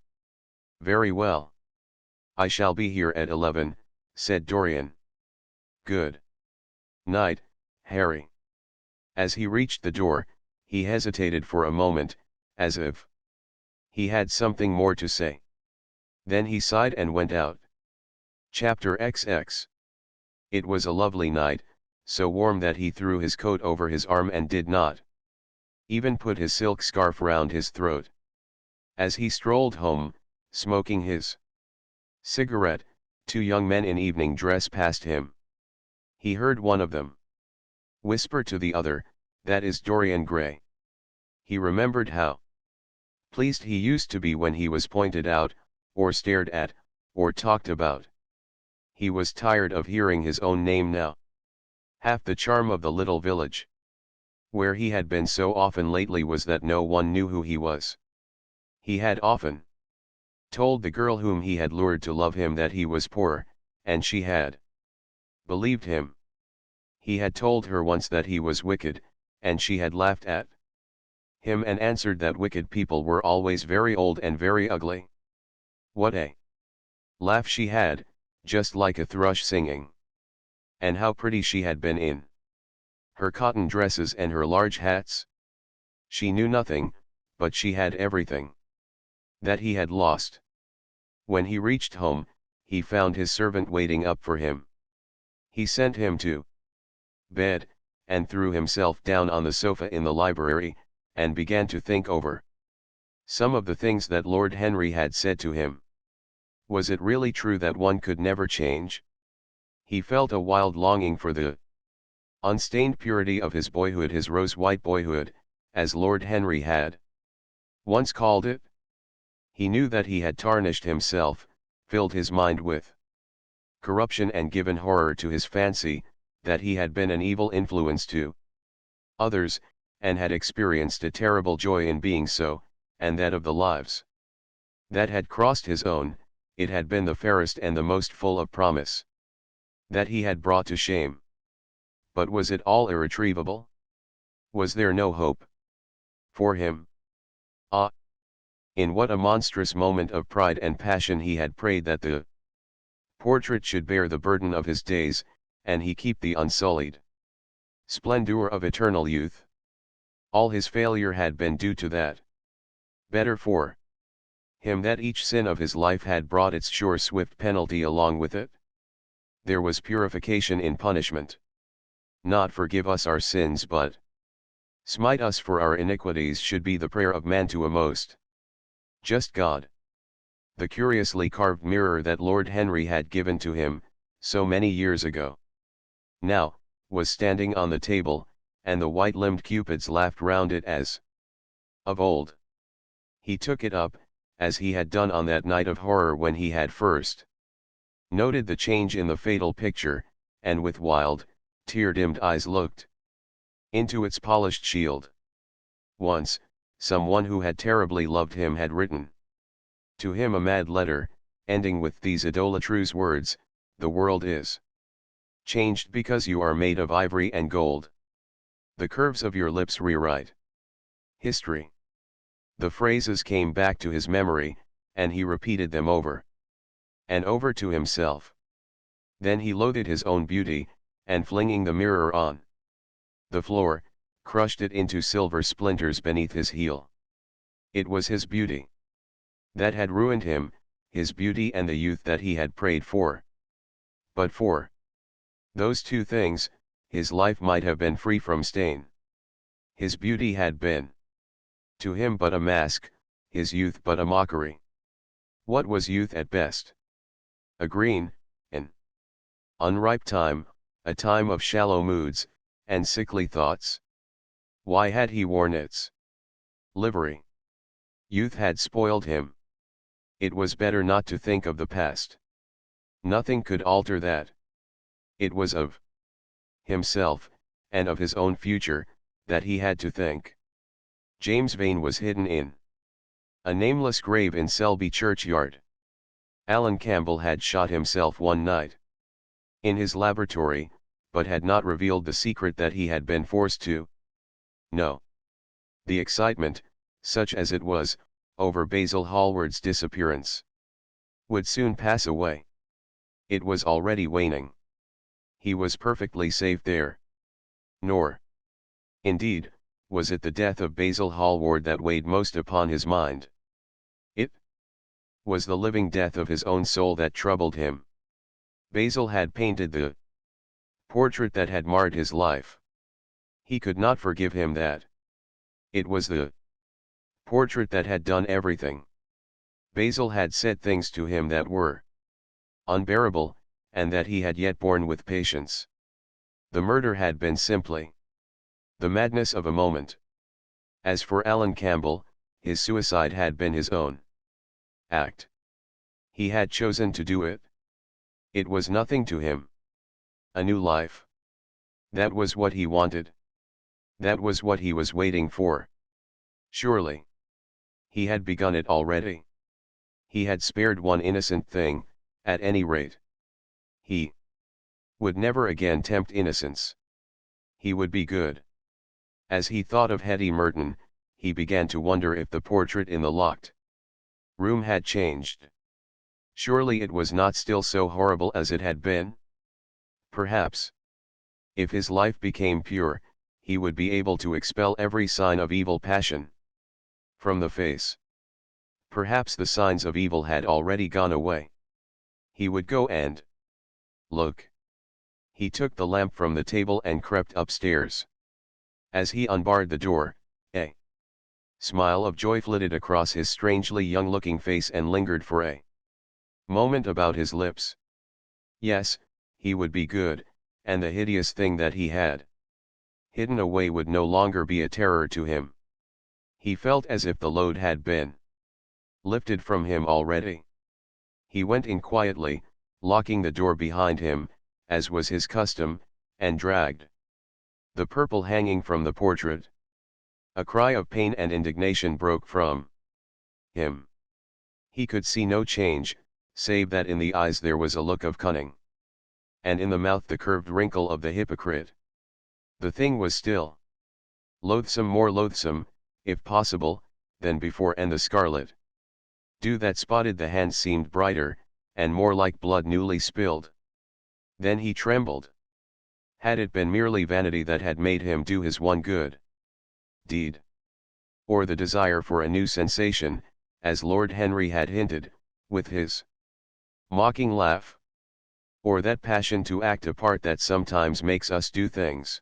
Very well. I shall be here at 11, said Dorian. Good night, Harry. As he reached the door, he hesitated for a moment, as if he had something more to say. Then he sighed and went out. Chapter XX. It was a lovely night, so warm that he threw his coat over his arm and did not even put his silk scarf round his throat. As he strolled home, smoking his cigarette, two young men in evening dress passed him. He heard one of them whisper to the other, "That is Dorian Gray." He remembered how pleased he used to be when he was pointed out, or stared at, or talked about. He was tired of hearing his own name now. Half the charm of the little village where he had been so often lately was that no one knew who he was. He had often told the girl whom he had lured to love him that he was poor, and she had believed him. He had told her once that he was wicked, and she had laughed at him and answered that wicked people were always very old and very ugly. What a laugh she had, just like a thrush singing. And how pretty she had been in her cotton dresses and her large hats. She knew nothing, but she had everything that he had lost. When he reached home, he found his servant waiting up for him. He sent him to bed, and threw himself down on the sofa in the library, and began to think over some of the things that Lord Henry had said to him. Was it really true that one could never change? He felt a wild longing for the unstained purity of his boyhood, his rose-white boyhood, as Lord Henry had once called it. He knew that he had tarnished himself, filled his mind with corruption and given horror to his fancy, that he had been an evil influence to others, and had experienced a terrible joy in being so, and that of the lives that had crossed his own, it had been the fairest and the most full of promise that he had brought to shame. But was it all irretrievable? Was there no hope for him? Ah! In what a monstrous moment of pride and passion he had prayed that the portrait should bear the burden of his days, and he keep the unsullied splendor of eternal youth. All his failure had been due to that. Better for Him that each sin of his life had brought its sure swift penalty along with it? There was purification in punishment. Not forgive us our sins but smite us for our iniquities should be the prayer of man to a most just God. The curiously carved mirror that Lord Henry had given to him, so many years ago, now, was standing on the table, and the white-limbed cupids laughed round it as of old. He took it up, as he had done on that night of horror when he had first noted the change in the fatal picture, and with wild, tear-dimmed eyes looked into its polished shield. Once, someone who had terribly loved him had written to him a mad letter, ending with these idolatrous words, "The world is changed because you are made of ivory and gold. The curves of your lips rewrite history." The phrases came back to his memory, and he repeated them over and over to himself. Then he loathed his own beauty, and flinging the mirror on the floor, crushed it into silver splinters beneath his heel. It was his beauty that had ruined him, his beauty and the youth that he had prayed for. But for those two things, his life might have been free from stain. His beauty had been to him but a mask, his youth but a mockery. What was youth at best? A green, an unripe time, a time of shallow moods, and sickly thoughts. Why had he worn its livery? Youth had spoiled him. It was better not to think of the past. Nothing could alter that. It was of himself, and of his own future, that he had to think. James Vane was hidden in a nameless grave in Selby churchyard. Alan Campbell had shot himself one night in his laboratory, but had not revealed the secret that he had been forced to know. The excitement, such as it was, over Basil Hallward's disappearance, would soon pass away. It was already waning. He was perfectly safe there. Nor, indeed, was it the death of Basil Hallward that weighed most upon his mind. It was the living death of his own soul that troubled him. Basil had painted the portrait that had marred his life. He could not forgive him that. It was the portrait that had done everything. Basil had said things to him that were unbearable, and that he had yet borne with patience. The murder had been simply the madness of a moment. As for Alan Campbell, his suicide had been his own act. He had chosen to do it. It was nothing to him. A new life. That was what he wanted. That was what he was waiting for. Surely he had begun it already. He had spared one innocent thing, at any rate. He would never again tempt innocence. He would be good. As he thought of Hetty Merton, he began to wonder if the portrait in the locked room had changed. Surely it was not still so horrible as it had been? Perhaps, if his life became pure, he would be able to expel every sign of evil passion from the face. Perhaps the signs of evil had already gone away. He would go and look. He took the lamp from the table and crept upstairs. As he unbarred the door, a smile of joy flitted across his strangely young-looking face and lingered for a moment about his lips. Yes, he would be good, and the hideous thing that he had hidden away would no longer be a terror to him. He felt as if the load had been lifted from him already. He went in quietly, locking the door behind him, as was his custom, and dragged the purple hanging from the portrait. A cry of pain and indignation broke from him. He could see no change, save that in the eyes there was a look of cunning, and in the mouth the curved wrinkle of the hypocrite. The thing was still loathsome, more loathsome, if possible, than before, and the scarlet dew that spotted the hand seemed brighter, and more like blood newly spilled. Then he trembled. Had it been merely vanity that had made him do his one good deed, or the desire for a new sensation, as Lord Henry had hinted, with his mocking laugh. Or that passion to act a part that sometimes makes us do things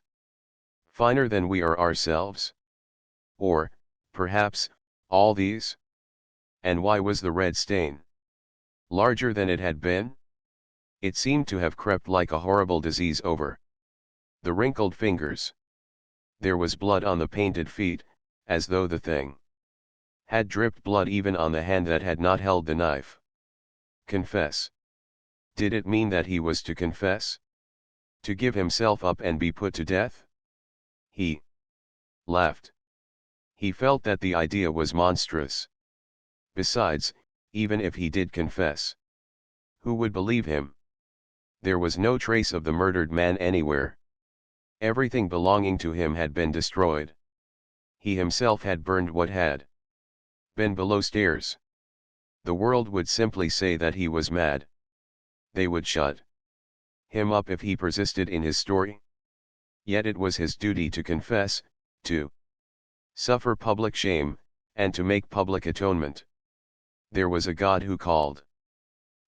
finer than we are ourselves? Or, perhaps, all these? And why was the red stain larger than it had been? It seemed to have crept like a horrible disease over the wrinkled fingers. There was blood on the painted feet, as though the thing had dripped blood even on the hand that had not held the knife. Confess. Did it mean that he was to confess? To give himself up and be put to death? He laughed. He felt that the idea was monstrous. Besides, even if he did confess, who would believe him? There was no trace of the murdered man anywhere. Everything belonging to him had been destroyed. He himself had burned what had been below stairs. The world would simply say that he was mad. They would shut him up if he persisted in his story. Yet it was his duty to confess, to suffer public shame, and to make public atonement. There was a God who called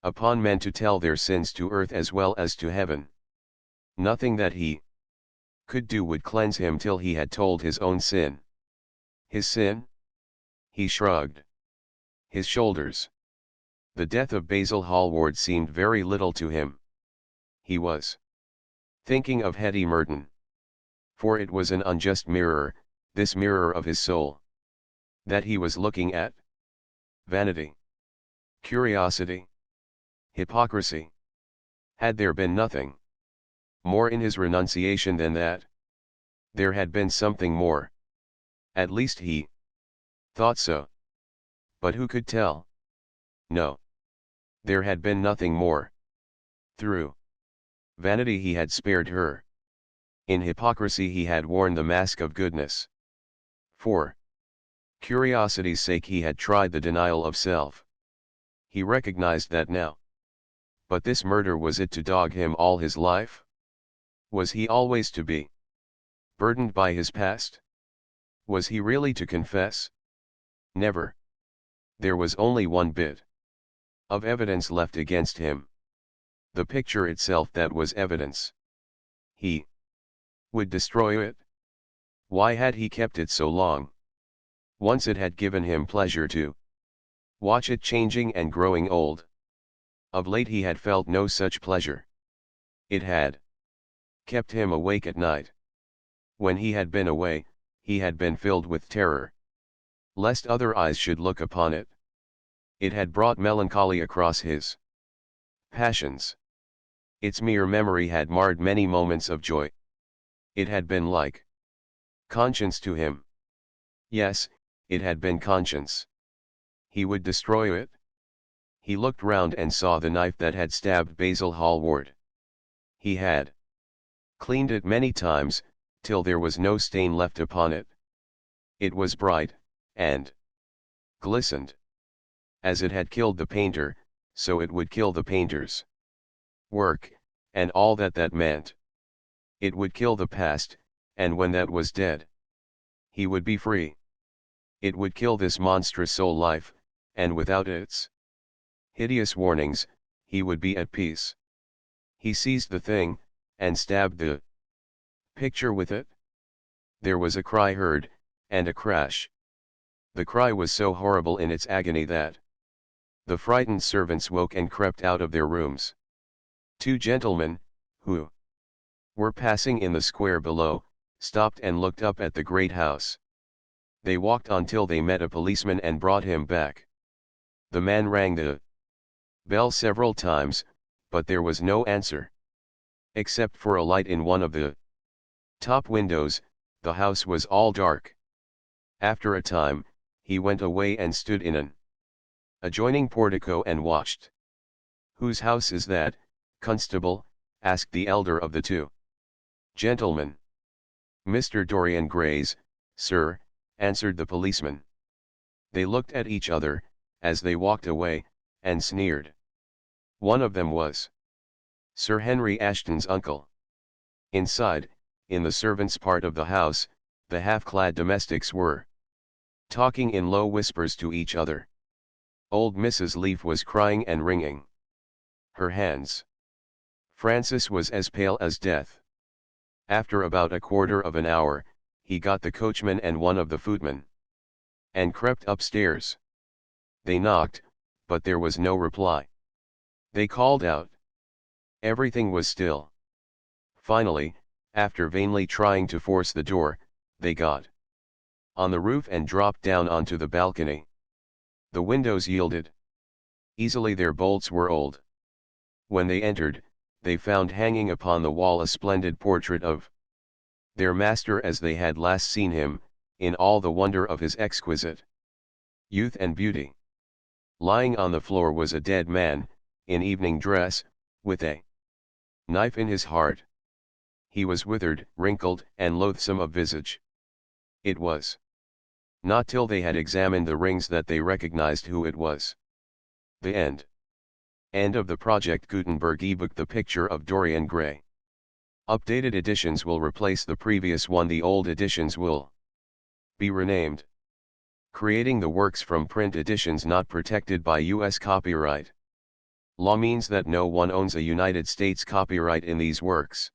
upon men to tell their sins to earth as well as to heaven. Nothing that he could do would cleanse him till he had told his own sin. His sin? He shrugged his shoulders. The death of Basil Hallward seemed very little to him. He was thinking of Hetty Merton. For it was an unjust mirror, this mirror of his soul, that he was looking at. Vanity, curiosity, hypocrisy. Had there been nothing more in his renunciation than that? There had been something more. At least he thought so. But who could tell? No. There had been nothing more. Through vanity he had spared her. In hypocrisy he had worn the mask of goodness. For curiosity's sake he had tried the denial of self. He recognized that now. But this murder, was it to dog him all his life? Was he always to be burdened by his past? Was he really to confess? Never. There was only one bit of evidence left against him. The picture itself that was evidence. He would destroy it. Why had he kept it so long? Once it had given him pleasure to watch it changing and growing old. Of late he had felt no such pleasure. It had kept him awake at night. When he had been away, he had been filled with terror, lest other eyes should look upon it. It had brought melancholy across his passions. Its mere memory had marred many moments of joy. It had been like conscience to him. Yes, it had been conscience. He would destroy it. He looked round and saw the knife that had stabbed Basil Hallward. He had cleaned it many times, till there was no stain left upon it. It was bright, and glistened. As it had killed the painter, so it would kill the painter's work, and all that that meant. It would kill the past, and when that was dead, he would be free. It would kill this monstrous soul life, and without its hideous warnings, he would be at peace. He seized the thing, and stabbed the picture with it. There was a cry heard, and a crash. The cry was so horrible in its agony that the frightened servants woke and crept out of their rooms. Two gentlemen, who were passing in the square below, stopped and looked up at the great house. They walked on till they met a policeman and brought him back. The man rang the bell several times, but there was no answer. Except for a light in one of the top windows, the house was all dark. After a time, he went away and stood in an adjoining portico and watched. "Whose house is that, constable?" asked the elder of the two gentlemen. "Mr. Dorian Gray's, sir," answered the policeman. They looked at each other, as they walked away, and sneered. One of them was Sir Henry Ashton's uncle. Inside, in the servants' part of the house, the half-clad domestics were talking in low whispers to each other. Old Mrs. Leaf was crying and wringing her hands. Francis was as pale as death. After about a quarter of an hour, he got the coachman and one of the footmen, and crept upstairs. They knocked, but there was no reply. They called out. Everything was still. Finally, after vainly trying to force the door, they got on the roof and dropped down onto the balcony. The windows yielded easily, their bolts were old. When they entered, they found hanging upon the wall a splendid portrait of their master as they had last seen him, in all the wonder of his exquisite youth and beauty. Lying on the floor was a dead man, in evening dress, with a knife in his heart. He was withered, wrinkled, and loathsome of visage. It was not till they had examined the rings that they recognized who it was. The end. End of the Project Gutenberg ebook. The Picture of Dorian Gray. Updated editions will replace the previous one. The old editions will be renamed. Creating the works from print editions not protected by U.S. copyright law means that no one owns a United States copyright in these works.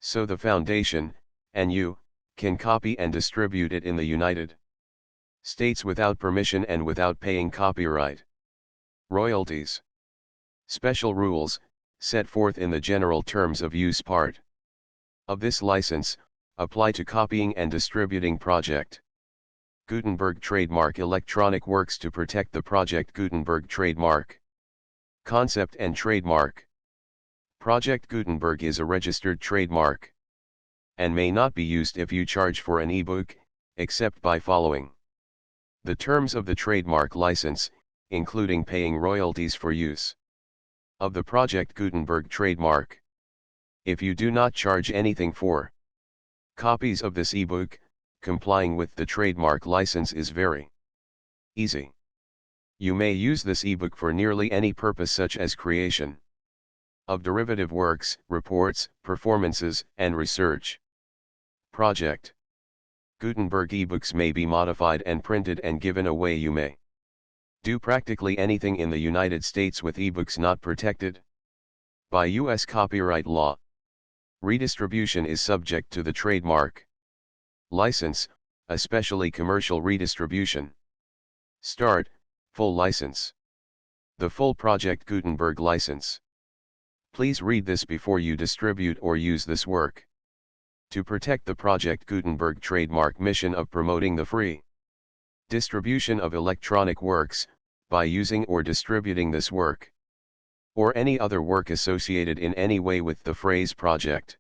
So the Foundation, and you, can copy and distribute it in the United States without permission and without paying copyright royalties. Special rules, set forth in the General Terms of Use part of this license, apply to copying and distributing Project Gutenberg trademark electronic works. To protect the Project Gutenberg trademark concept and trademark. Project Gutenberg is a registered trademark and may not be used if you charge for an ebook, except by following the terms of the trademark license, including paying royalties for use of the Project Gutenberg trademark. If you do not charge anything for copies of this ebook, complying with the trademark license is very easy. You may use this ebook for nearly any purpose, such as creation of derivative works, reports, performances, and research. Project Gutenberg ebooks may be modified and printed and given away. You may do practically anything in the United States with ebooks not protected by U.S. copyright law. Redistribution is subject to the trademark license, especially commercial redistribution. Start, full license. The full Project Gutenberg license. Please read this before you distribute or use this work. To protect the Project Gutenberg trademark mission of promoting the free distribution of electronic works, by using or distributing this work, or any other work associated in any way with the phrase Project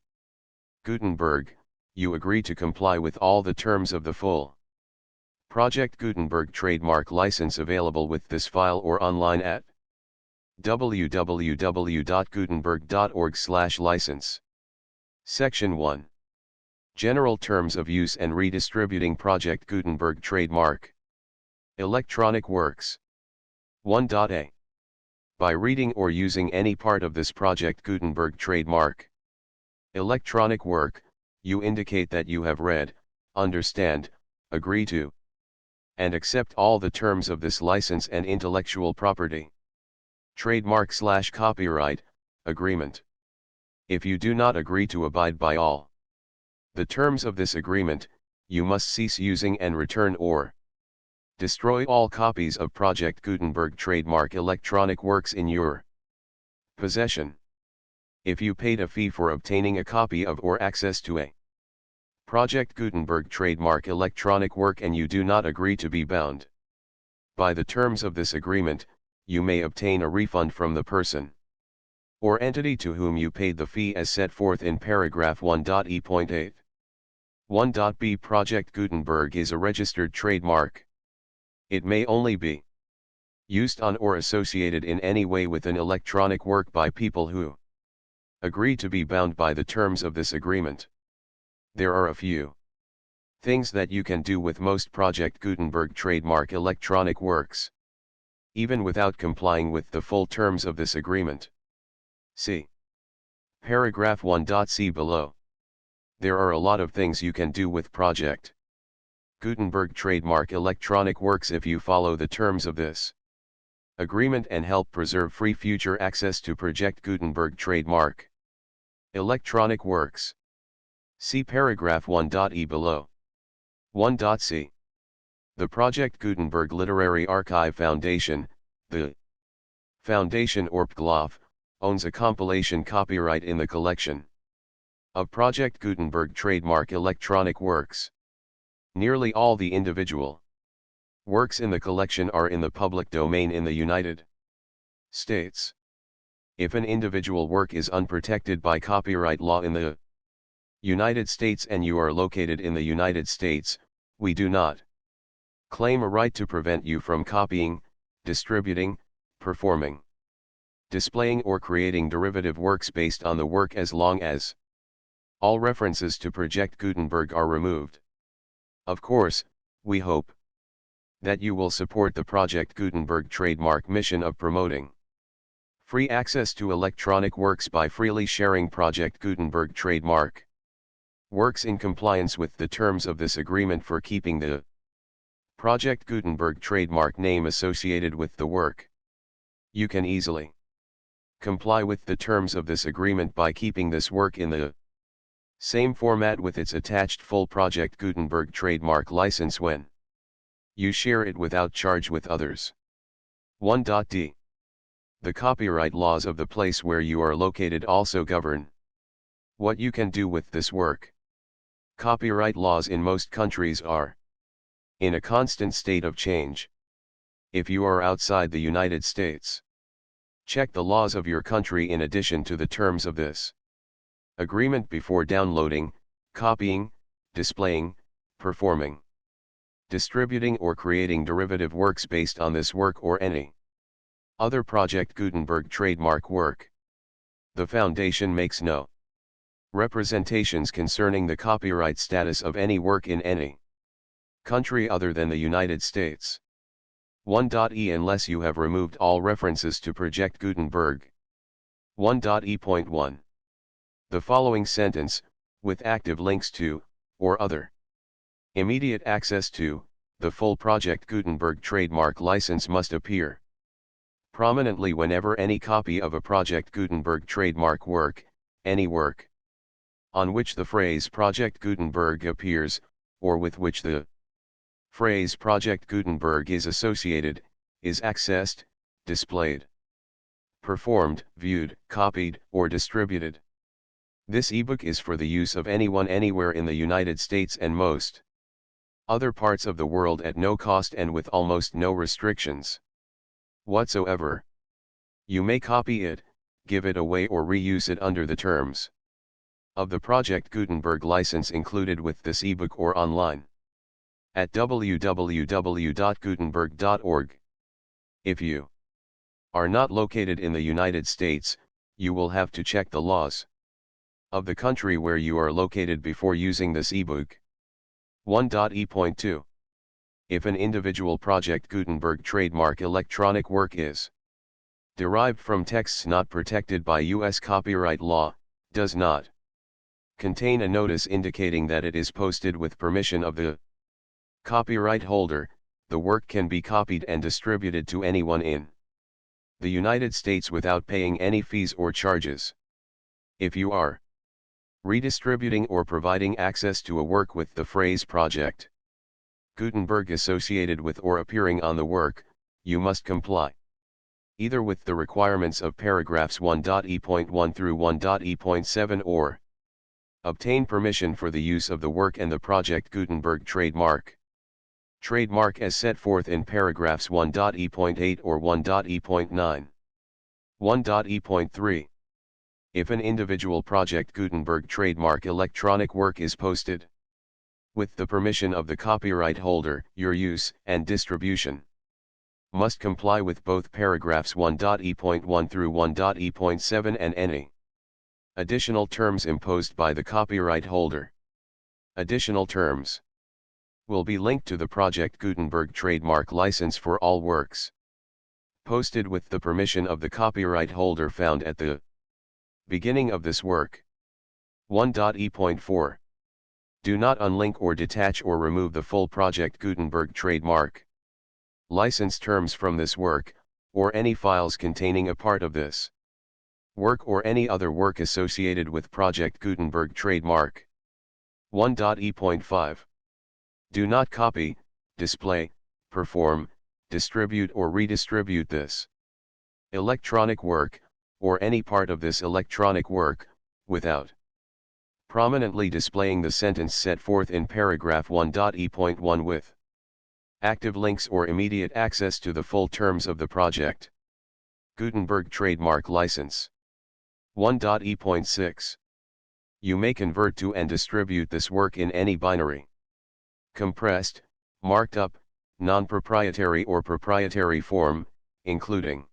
Gutenberg, you agree to comply with all the terms of the full Project Gutenberg trademark license available with this file or online at www.gutenberg.org/license. Section 1. General Terms of Use and Redistributing Project Gutenberg Trademark. Electronic Works. 1.a. By reading or using any part of this Project Gutenberg trademark electronic work, you indicate that you have read, understand, agree to, and accept all the terms of this license and intellectual property trademark/copyright agreement. If you do not agree to abide by all the terms of this agreement, you must cease using and return or destroy all copies of Project Gutenberg trademark electronic works in your possession. If you paid a fee for obtaining a copy of or access to a Project Gutenberg trademark electronic work and you do not agree to be bound by the terms of this agreement, you may obtain a refund from the person or entity to whom you paid the fee as set forth in paragraph 1.e.8. 1.b. Project Gutenberg is a registered trademark. It may only be used on or associated in any way with an electronic work by people who agree to be bound by the terms of this agreement. There are a few things that you can do with most Project Gutenberg trademark electronic works, even without complying with the full terms of this agreement. See paragraph 1.c below. There are a lot of things you can do with Project Gutenberg trademark electronic works if you follow the terms of this Agreement and help preserve free future access to Project Gutenberg trademark. Electronic works. See paragraph 1.e below. 1.c. The Project Gutenberg Literary Archive Foundation, the Foundation or PGLOF, owns a compilation copyright in the collection of Project Gutenberg trademark electronic works. Nearly all the individual works in the collection are in the public domain in the United States. If an individual work is unprotected by copyright law in the United States and you are located in the United States, we do not claim a right to prevent you from copying, distributing, performing, displaying or creating derivative works based on the work as long as all references to Project Gutenberg are removed. Of course, we hope that you will support the Project Gutenberg trademark mission of promoting free access to electronic works by freely sharing Project Gutenberg trademark works in compliance with the terms of this agreement for keeping the Project Gutenberg trademark name associated with the work. You can easily comply with the terms of this agreement by keeping this work in the same format with its attached full Project Gutenberg trademark license when you share it without charge with others. 1.d. The copyright laws of the place where you are located also govern what you can do with this work. Copyright laws in most countries are in a constant state of change. If you are outside the United States, check the laws of your country in addition to the terms of this agreement before downloading, copying, displaying, performing, distributing or creating derivative works based on this work or any other Project Gutenberg trademark work. The Foundation makes no representations concerning the copyright status of any work in any country other than the United States. 1.e Unless you have removed all references to Project Gutenberg. 1.e.1. The following sentence, with active links to, or other immediate access to, the full Project Gutenberg trademark license must appear prominently whenever any copy of a Project Gutenberg trademark work, any work on which the phrase Project Gutenberg appears, or with which the phrase Project Gutenberg is associated, is accessed, displayed, performed, viewed, copied, or distributed. This ebook is for the use of anyone anywhere in the United States and most other parts of the world at no cost and with almost no restrictions whatsoever. You may copy it, give it away or reuse it under the terms of the Project Gutenberg license included with this ebook or online at www.gutenberg.org. If you are not located in the United States, you will have to check the laws of the country where you are located before using this ebook. 1.e.2. If an individual Project Gutenberg trademark electronic work is derived from texts not protected by U.S. copyright law, does not contain a notice indicating that it is posted with permission of the copyright holder, the work can be copied and distributed to anyone in the United States without paying any fees or charges. If you are redistributing or providing access to a work with the phrase Project Gutenberg associated with or appearing on the work, you must comply either with the requirements of paragraphs 1.e.1 through 1.e.7 or obtain permission for the use of the work and the Project Gutenberg trademark. Trademark as set forth in paragraphs 1.e.8 or 1.e.9. 1.e.3. If an individual Project Gutenberg trademark electronic work is posted with the permission of the copyright holder, your use and distribution must comply with both paragraphs 1.e.1 through 1.e.7 and any additional terms imposed by the copyright holder. Additional terms will be linked to the Project Gutenberg trademark license for all works posted with the permission of the copyright holder found at the beginning of this work. 1.e.4. Do not unlink or detach or remove the full Project Gutenberg trademark license terms from this work, or any files containing a part of this work or any other work associated with Project Gutenberg trademark. 1.e.5. Do not copy, display, perform, distribute or redistribute this electronic work, or any part of this electronic work, without prominently displaying the sentence set forth in paragraph 1.e.1 with active links or immediate access to the full terms of the project. Gutenberg Trademark License. 1.e.6. You may convert to and distribute this work in any binary, compressed, marked up, non-proprietary or proprietary form, including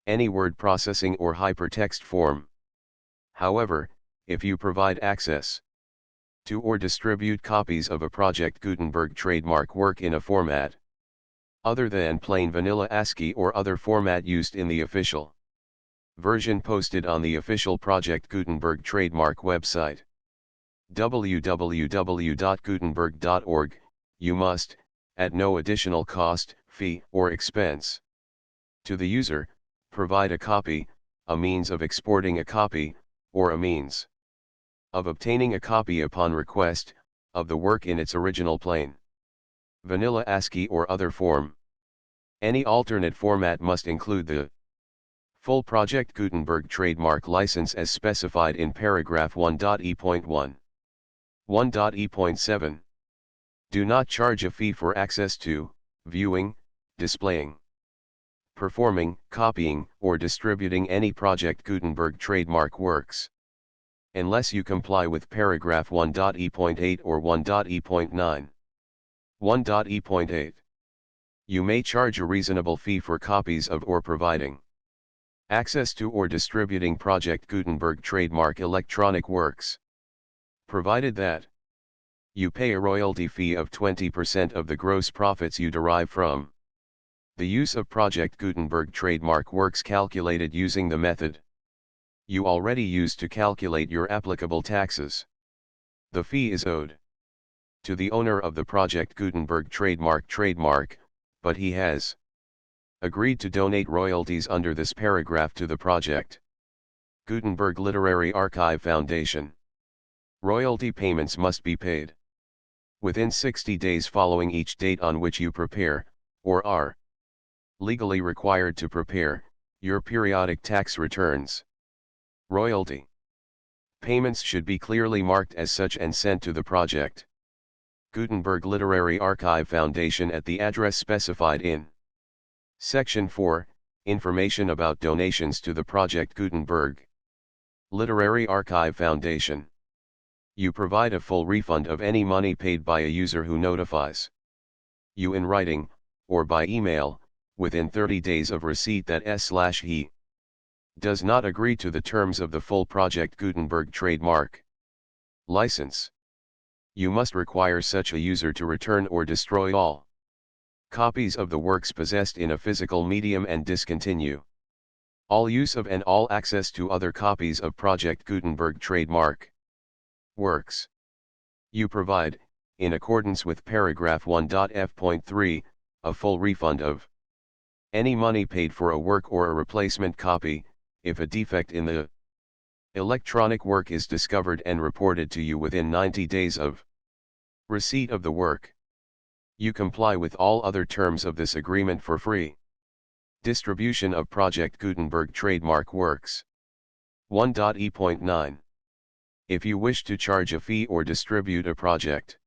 any word processing or hypertext form. However, if you provide access to or distribute copies of a Project Gutenberg trademark work in a format other than plain vanilla ASCII or other format used in the official version posted on the official Project Gutenberg trademark website, www.gutenberg.org, you must, at no additional cost, fee, or expense to the user, provide a copy, a means of exporting a copy, or a means of obtaining a copy upon request, of the work in its original plain vanilla ASCII or other form. Any alternate format must include the full Project Gutenberg trademark license as specified in paragraph 1.e.1. 1.e.7. Do not charge a fee for access to, viewing, displaying, performing, copying, or distributing any Project Gutenberg trademark works, unless you comply with paragraph 1.e.8 or 1.e.9. 1.e.8. You may charge a reasonable fee for copies of or providing access to or distributing Project Gutenberg trademark electronic works, provided that you pay a royalty fee of 20% of the gross profits you derive from the use of Project Gutenberg trademark works calculated using the method you already used to calculate your applicable taxes. The fee is owed to the owner of the Project Gutenberg trademark, but he has agreed to donate royalties under this paragraph to the Project Gutenberg Literary Archive Foundation. Royalty payments must be paid within 60 days following each date on which you prepare, or are legally required to prepare, your periodic tax returns. Royalty payments should be clearly marked as such and sent to the Project Gutenberg Literary Archive Foundation at the address specified in Section 4, Information about donations to the Project Gutenberg Literary Archive Foundation. You provide a full refund of any money paid by a user who notifies you in writing, or by email, within 30 days of receipt that he does not agree to the terms of the full Project Gutenberg trademark license. You must require such a user to return or destroy all copies of the works possessed in a physical medium and discontinue all use of and all access to other copies of Project Gutenberg trademark works. You provide, in accordance with paragraph 1.f.3, a full refund of any money paid for a work or a replacement copy, if a defect in the electronic work is discovered and reported to you within 90 days of receipt of the work. You comply with all other terms of this agreement for free distribution of Project Gutenberg trademark works. 1.e.9. If you wish to charge a fee or distribute a Project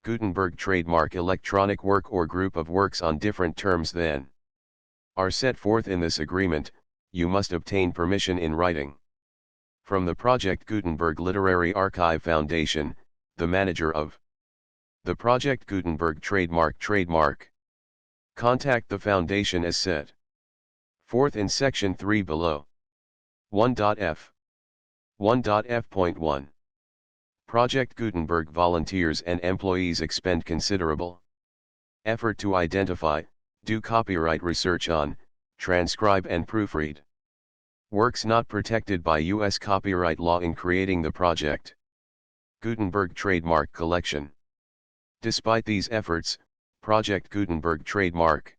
Gutenberg trademark electronic work or group of works on different terms than are set forth in this agreement, you must obtain permission in writing from the Project Gutenberg Literary Archive Foundation, the manager of the Project Gutenberg trademark. Contact the Foundation as set forth in Section 3 below. 1.f. 1.f.1. Project Gutenberg volunteers and employees expend considerable effort to identify, do copyright research on, transcribe and proofread works not protected by U.S. copyright law in creating the Project Gutenberg trademark collection. Despite these efforts, Project Gutenberg trademark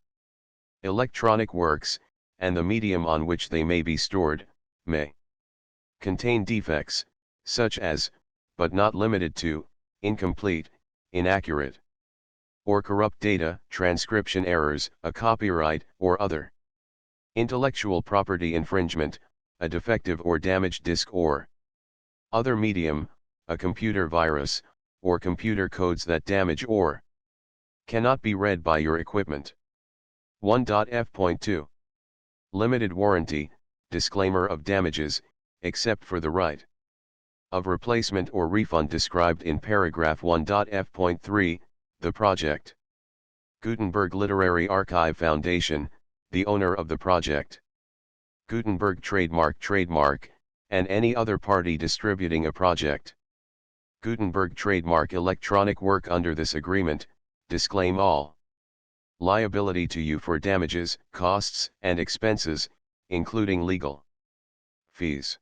Electronic works, and the medium on which they may be stored, may contain defects, such as, but not limited to, incomplete, inaccurate, or corrupt data, transcription errors, a copyright or other intellectual property infringement, a defective or damaged disk or other medium, a computer virus, or computer codes that damage or cannot be read by your equipment. 1.f.2 Limited warranty, disclaimer of damages, except for the right of replacement or refund described in paragraph 1.f.3, the project. Gutenberg Literary Archive Foundation, the owner of the project. Gutenberg trademark, and any other party distributing a project. Gutenberg trademark electronic work under this agreement, disclaim all liability to you for damages, costs, and expenses, including legal fees.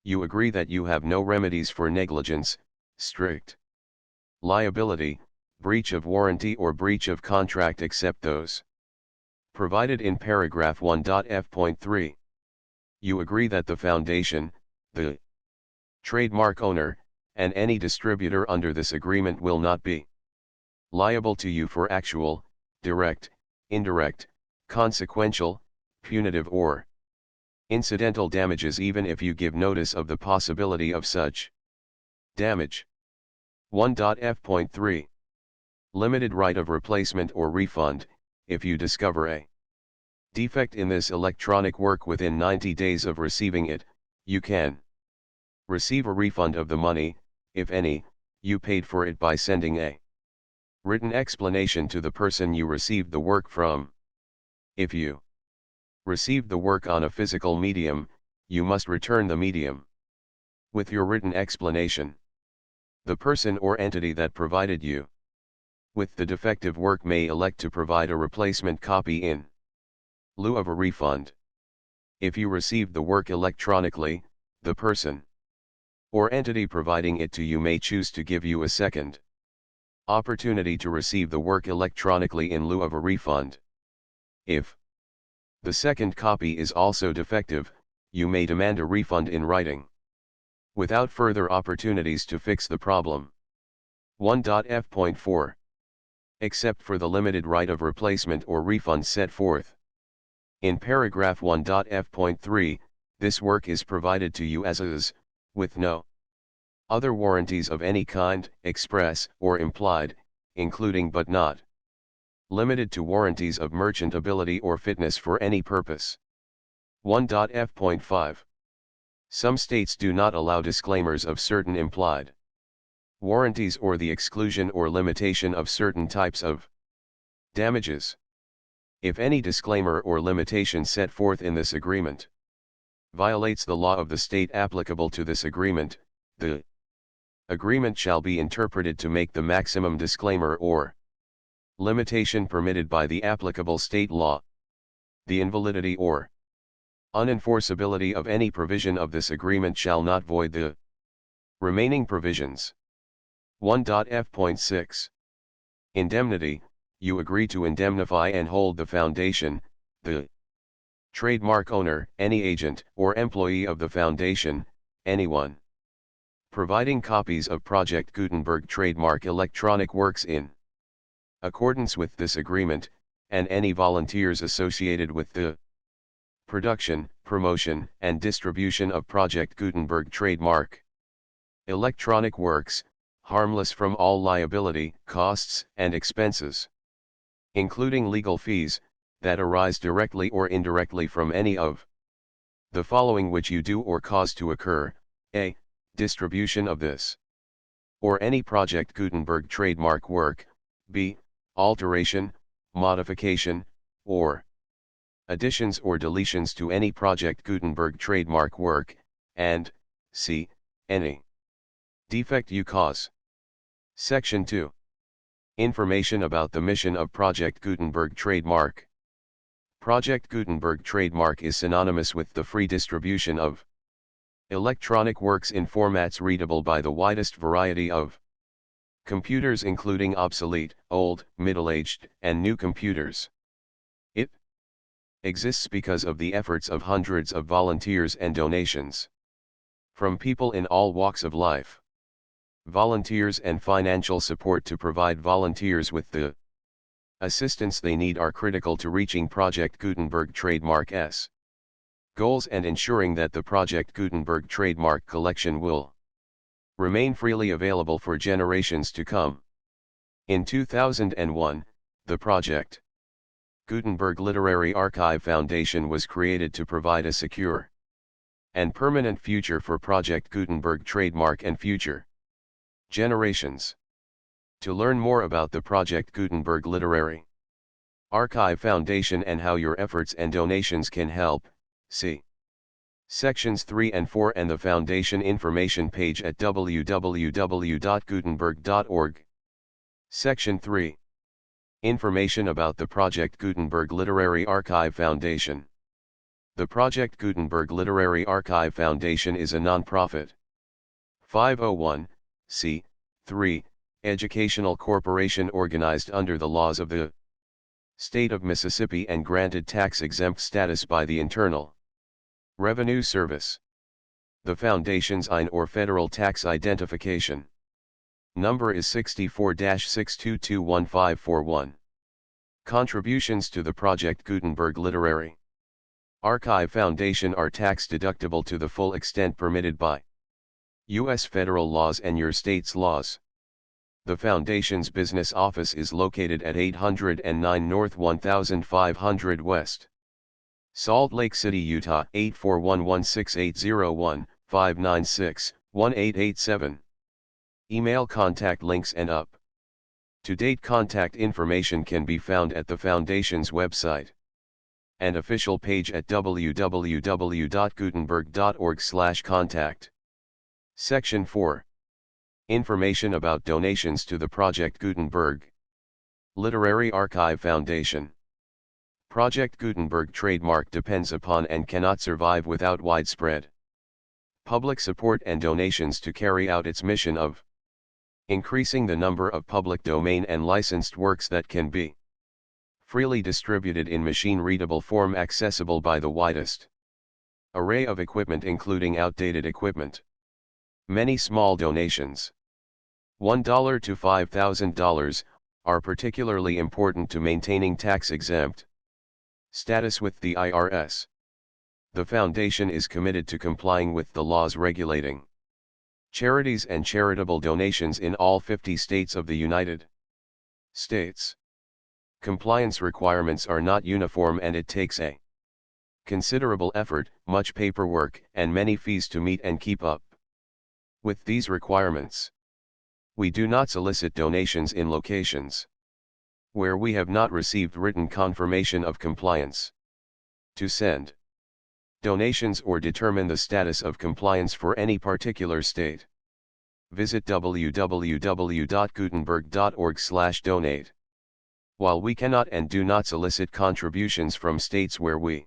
You agree that you have no remedies for negligence, strict liability, breach of warranty or breach of contract except those provided in paragraph 1.f.3. You agree that the foundation, the trademark owner, and any distributor under this agreement will not be liable to you for actual, direct, indirect, consequential, punitive or incidental damages even if you give notice of the possibility of such damage. 1.f.3 Limited right of replacement or refund, if you discover a defect in this electronic work within 90 days of receiving it, you can receive a refund of the money, if any, you paid for it by sending a written explanation to the person you received the work from. If you received the work on a physical medium, you must return the medium with your written explanation. The person or entity that provided you with the defective work may elect to provide a replacement copy in lieu of a refund. If you received the work electronically, the person or entity providing it to you may choose to give you a second opportunity to receive the work electronically in lieu of a refund. If the second copy is also defective, you may demand a refund in writing, without further opportunities to fix the problem. 1.f.4 Except for the limited right of replacement or refund set forth in paragraph 1.f.3, this work is provided to you as is, with no other warranties of any kind, express or implied, including but not limited to warranties of merchantability or fitness for any purpose. 1.f.5 Some states do not allow disclaimers of certain implied warranties or the exclusion or limitation of certain types of damages. If any disclaimer or limitation set forth in this agreement violates the law of the state applicable to this agreement, the agreement shall be interpreted to make the maximum disclaimer or limitation permitted by the applicable state law. The invalidity or unenforceability of any provision of this agreement shall not void the remaining provisions. 1.f.6 Indemnity. You agree to indemnify and hold the foundation, the trademark owner, any agent or employee of the foundation, anyone providing copies of Project Gutenberg trademark electronic works in accordance with this agreement, and any volunteers associated with the production, promotion, and distribution of Project Gutenberg trademark electronic works, harmless from all liability, costs, and expenses, including legal fees, that arise directly or indirectly from any of the following which you do or cause to occur: a. Distribution of this or any Project Gutenberg trademark work, b. Alteration, modification, or additions or deletions to any Project Gutenberg trademark work, and c. Any defect you cause. Section 2. Information about the mission of Project Gutenberg trademark. Project Gutenberg trademark is synonymous with the free distribution of electronic works in formats readable by the widest variety of computers, including obsolete, old, middle-aged, and new computers. It exists because of the efforts of hundreds of volunteers and donations from people in all walks of life. Volunteers and financial support to provide volunteers with the assistance they need are critical to reaching Project Gutenberg trademark's goals and ensuring that the Project Gutenberg trademark collection will remain freely available for generations to come. In 2001, the Project Gutenberg Literary Archive Foundation was created to provide a secure and permanent future for Project Gutenberg trademark and future generations. To learn more about the Project Gutenberg Literary Archive Foundation and how your efforts and donations can help, see Sections 3 and 4 and the Foundation information page at www.gutenberg.org. Section 3. Information about the Project Gutenberg Literary Archive Foundation. The Project Gutenberg Literary Archive Foundation is a non-profit 501(c)(3) educational corporation organized under the laws of the State of Mississippi and granted tax-exempt status by the Internal Revenue Service. The Foundation's IN or Federal Tax Identification number is 64-6221541. Contributions to the Project Gutenberg Literary Archive Foundation are tax-deductible to the full extent permitted by U.S. federal laws and your state's laws. The Foundation's business office is located at 809 North 1500 West, Salt Lake City, Utah 841-16801-596-1887. Email contact links and up-to-date contact information can be found at the Foundation's website and official page at www.gutenberg.org/contact. Section 4. Information about donations to the Project Gutenberg Literary Archive Foundation. Project Gutenberg trademark depends upon and cannot survive without widespread public support and donations to carry out its mission of increasing the number of public domain and licensed works that can be freely distributed in machine-readable form accessible by the widest array of equipment including outdated equipment. Many small donations, $1 to $5,000, are particularly important to maintaining tax-exempt status with the IRS. The Foundation is committed to complying with the laws regulating charities and charitable donations in all 50 states of the United States. Compliance requirements are not uniform and it takes a considerable effort, much paperwork, and many fees to meet and keep up with these requirements. We do not solicit donations in locations where we have not received written confirmation of compliance. To send donations or determine the status of compliance for any particular state, visit www.gutenberg.org/donate. While we cannot and do not solicit contributions from states where we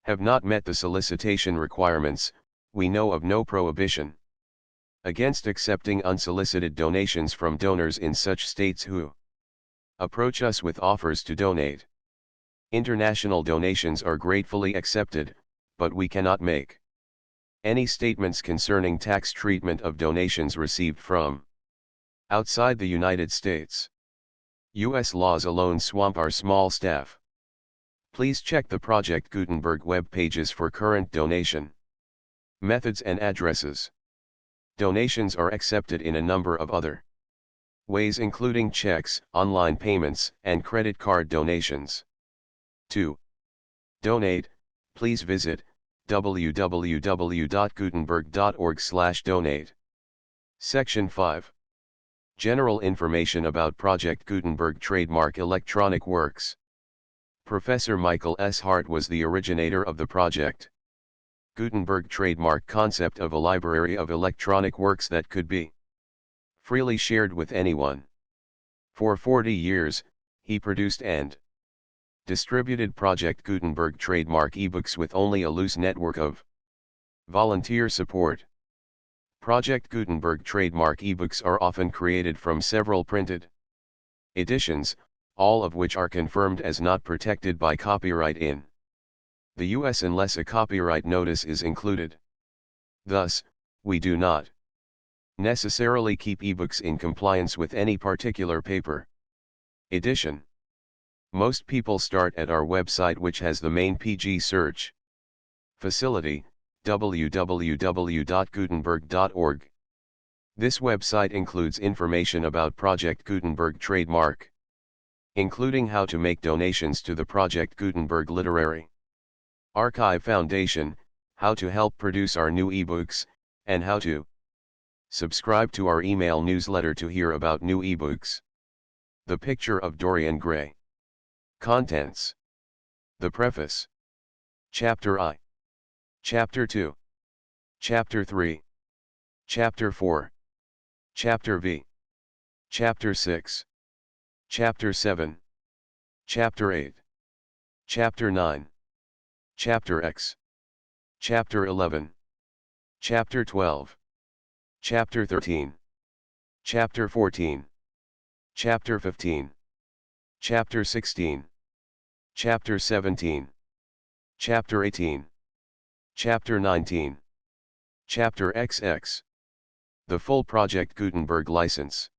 have not met the solicitation requirements, we know of no prohibition against accepting unsolicited donations from donors in such states who approach us with offers to donate. International donations are gratefully accepted, but we cannot make any statements concerning tax treatment of donations received from outside the United States. U.S. laws alone swamp our small staff. Please check the Project Gutenberg web pages for current donation methods and addresses. Donations are accepted in a number of other ways including checks, online payments, and credit card donations. To donate, please visit www.gutenberg.org/donate. Section 5. General information about Project Gutenberg trademark electronic works. Professor Michael S. Hart was the originator of the Project Gutenberg trademark concept of a library of electronic works that could be freely shared with anyone. For 40 years, he produced and distributed Project Gutenberg trademark ebooks with only a loose network of volunteer support. Project Gutenberg trademark ebooks are often created from several printed editions, all of which are confirmed as not protected by copyright in the US unless a copyright notice is included. Thus, we do not necessarily keep ebooks in compliance with any particular paper edition. Most people start at our website, which has the main PG search facility, www.gutenberg.org. This website includes information about Project Gutenberg trademark, including how to make donations to the Project Gutenberg Literary Archive Foundation, how to help produce our new ebooks, and how to subscribe to our email newsletter to hear about new ebooks. The picture of Dorian Gray. Contents. The preface. Chapter I. Chapter 2. Chapter 3. Chapter 4. Chapter V. Chapter 6. Chapter 7. Chapter 8. Chapter 9. Chapter X. Chapter 11. Chapter 12. Chapter 13. Chapter 14. Chapter 15. Chapter 16. Chapter 17. Chapter 18. Chapter 19. Chapter XX. The full Project Gutenberg license.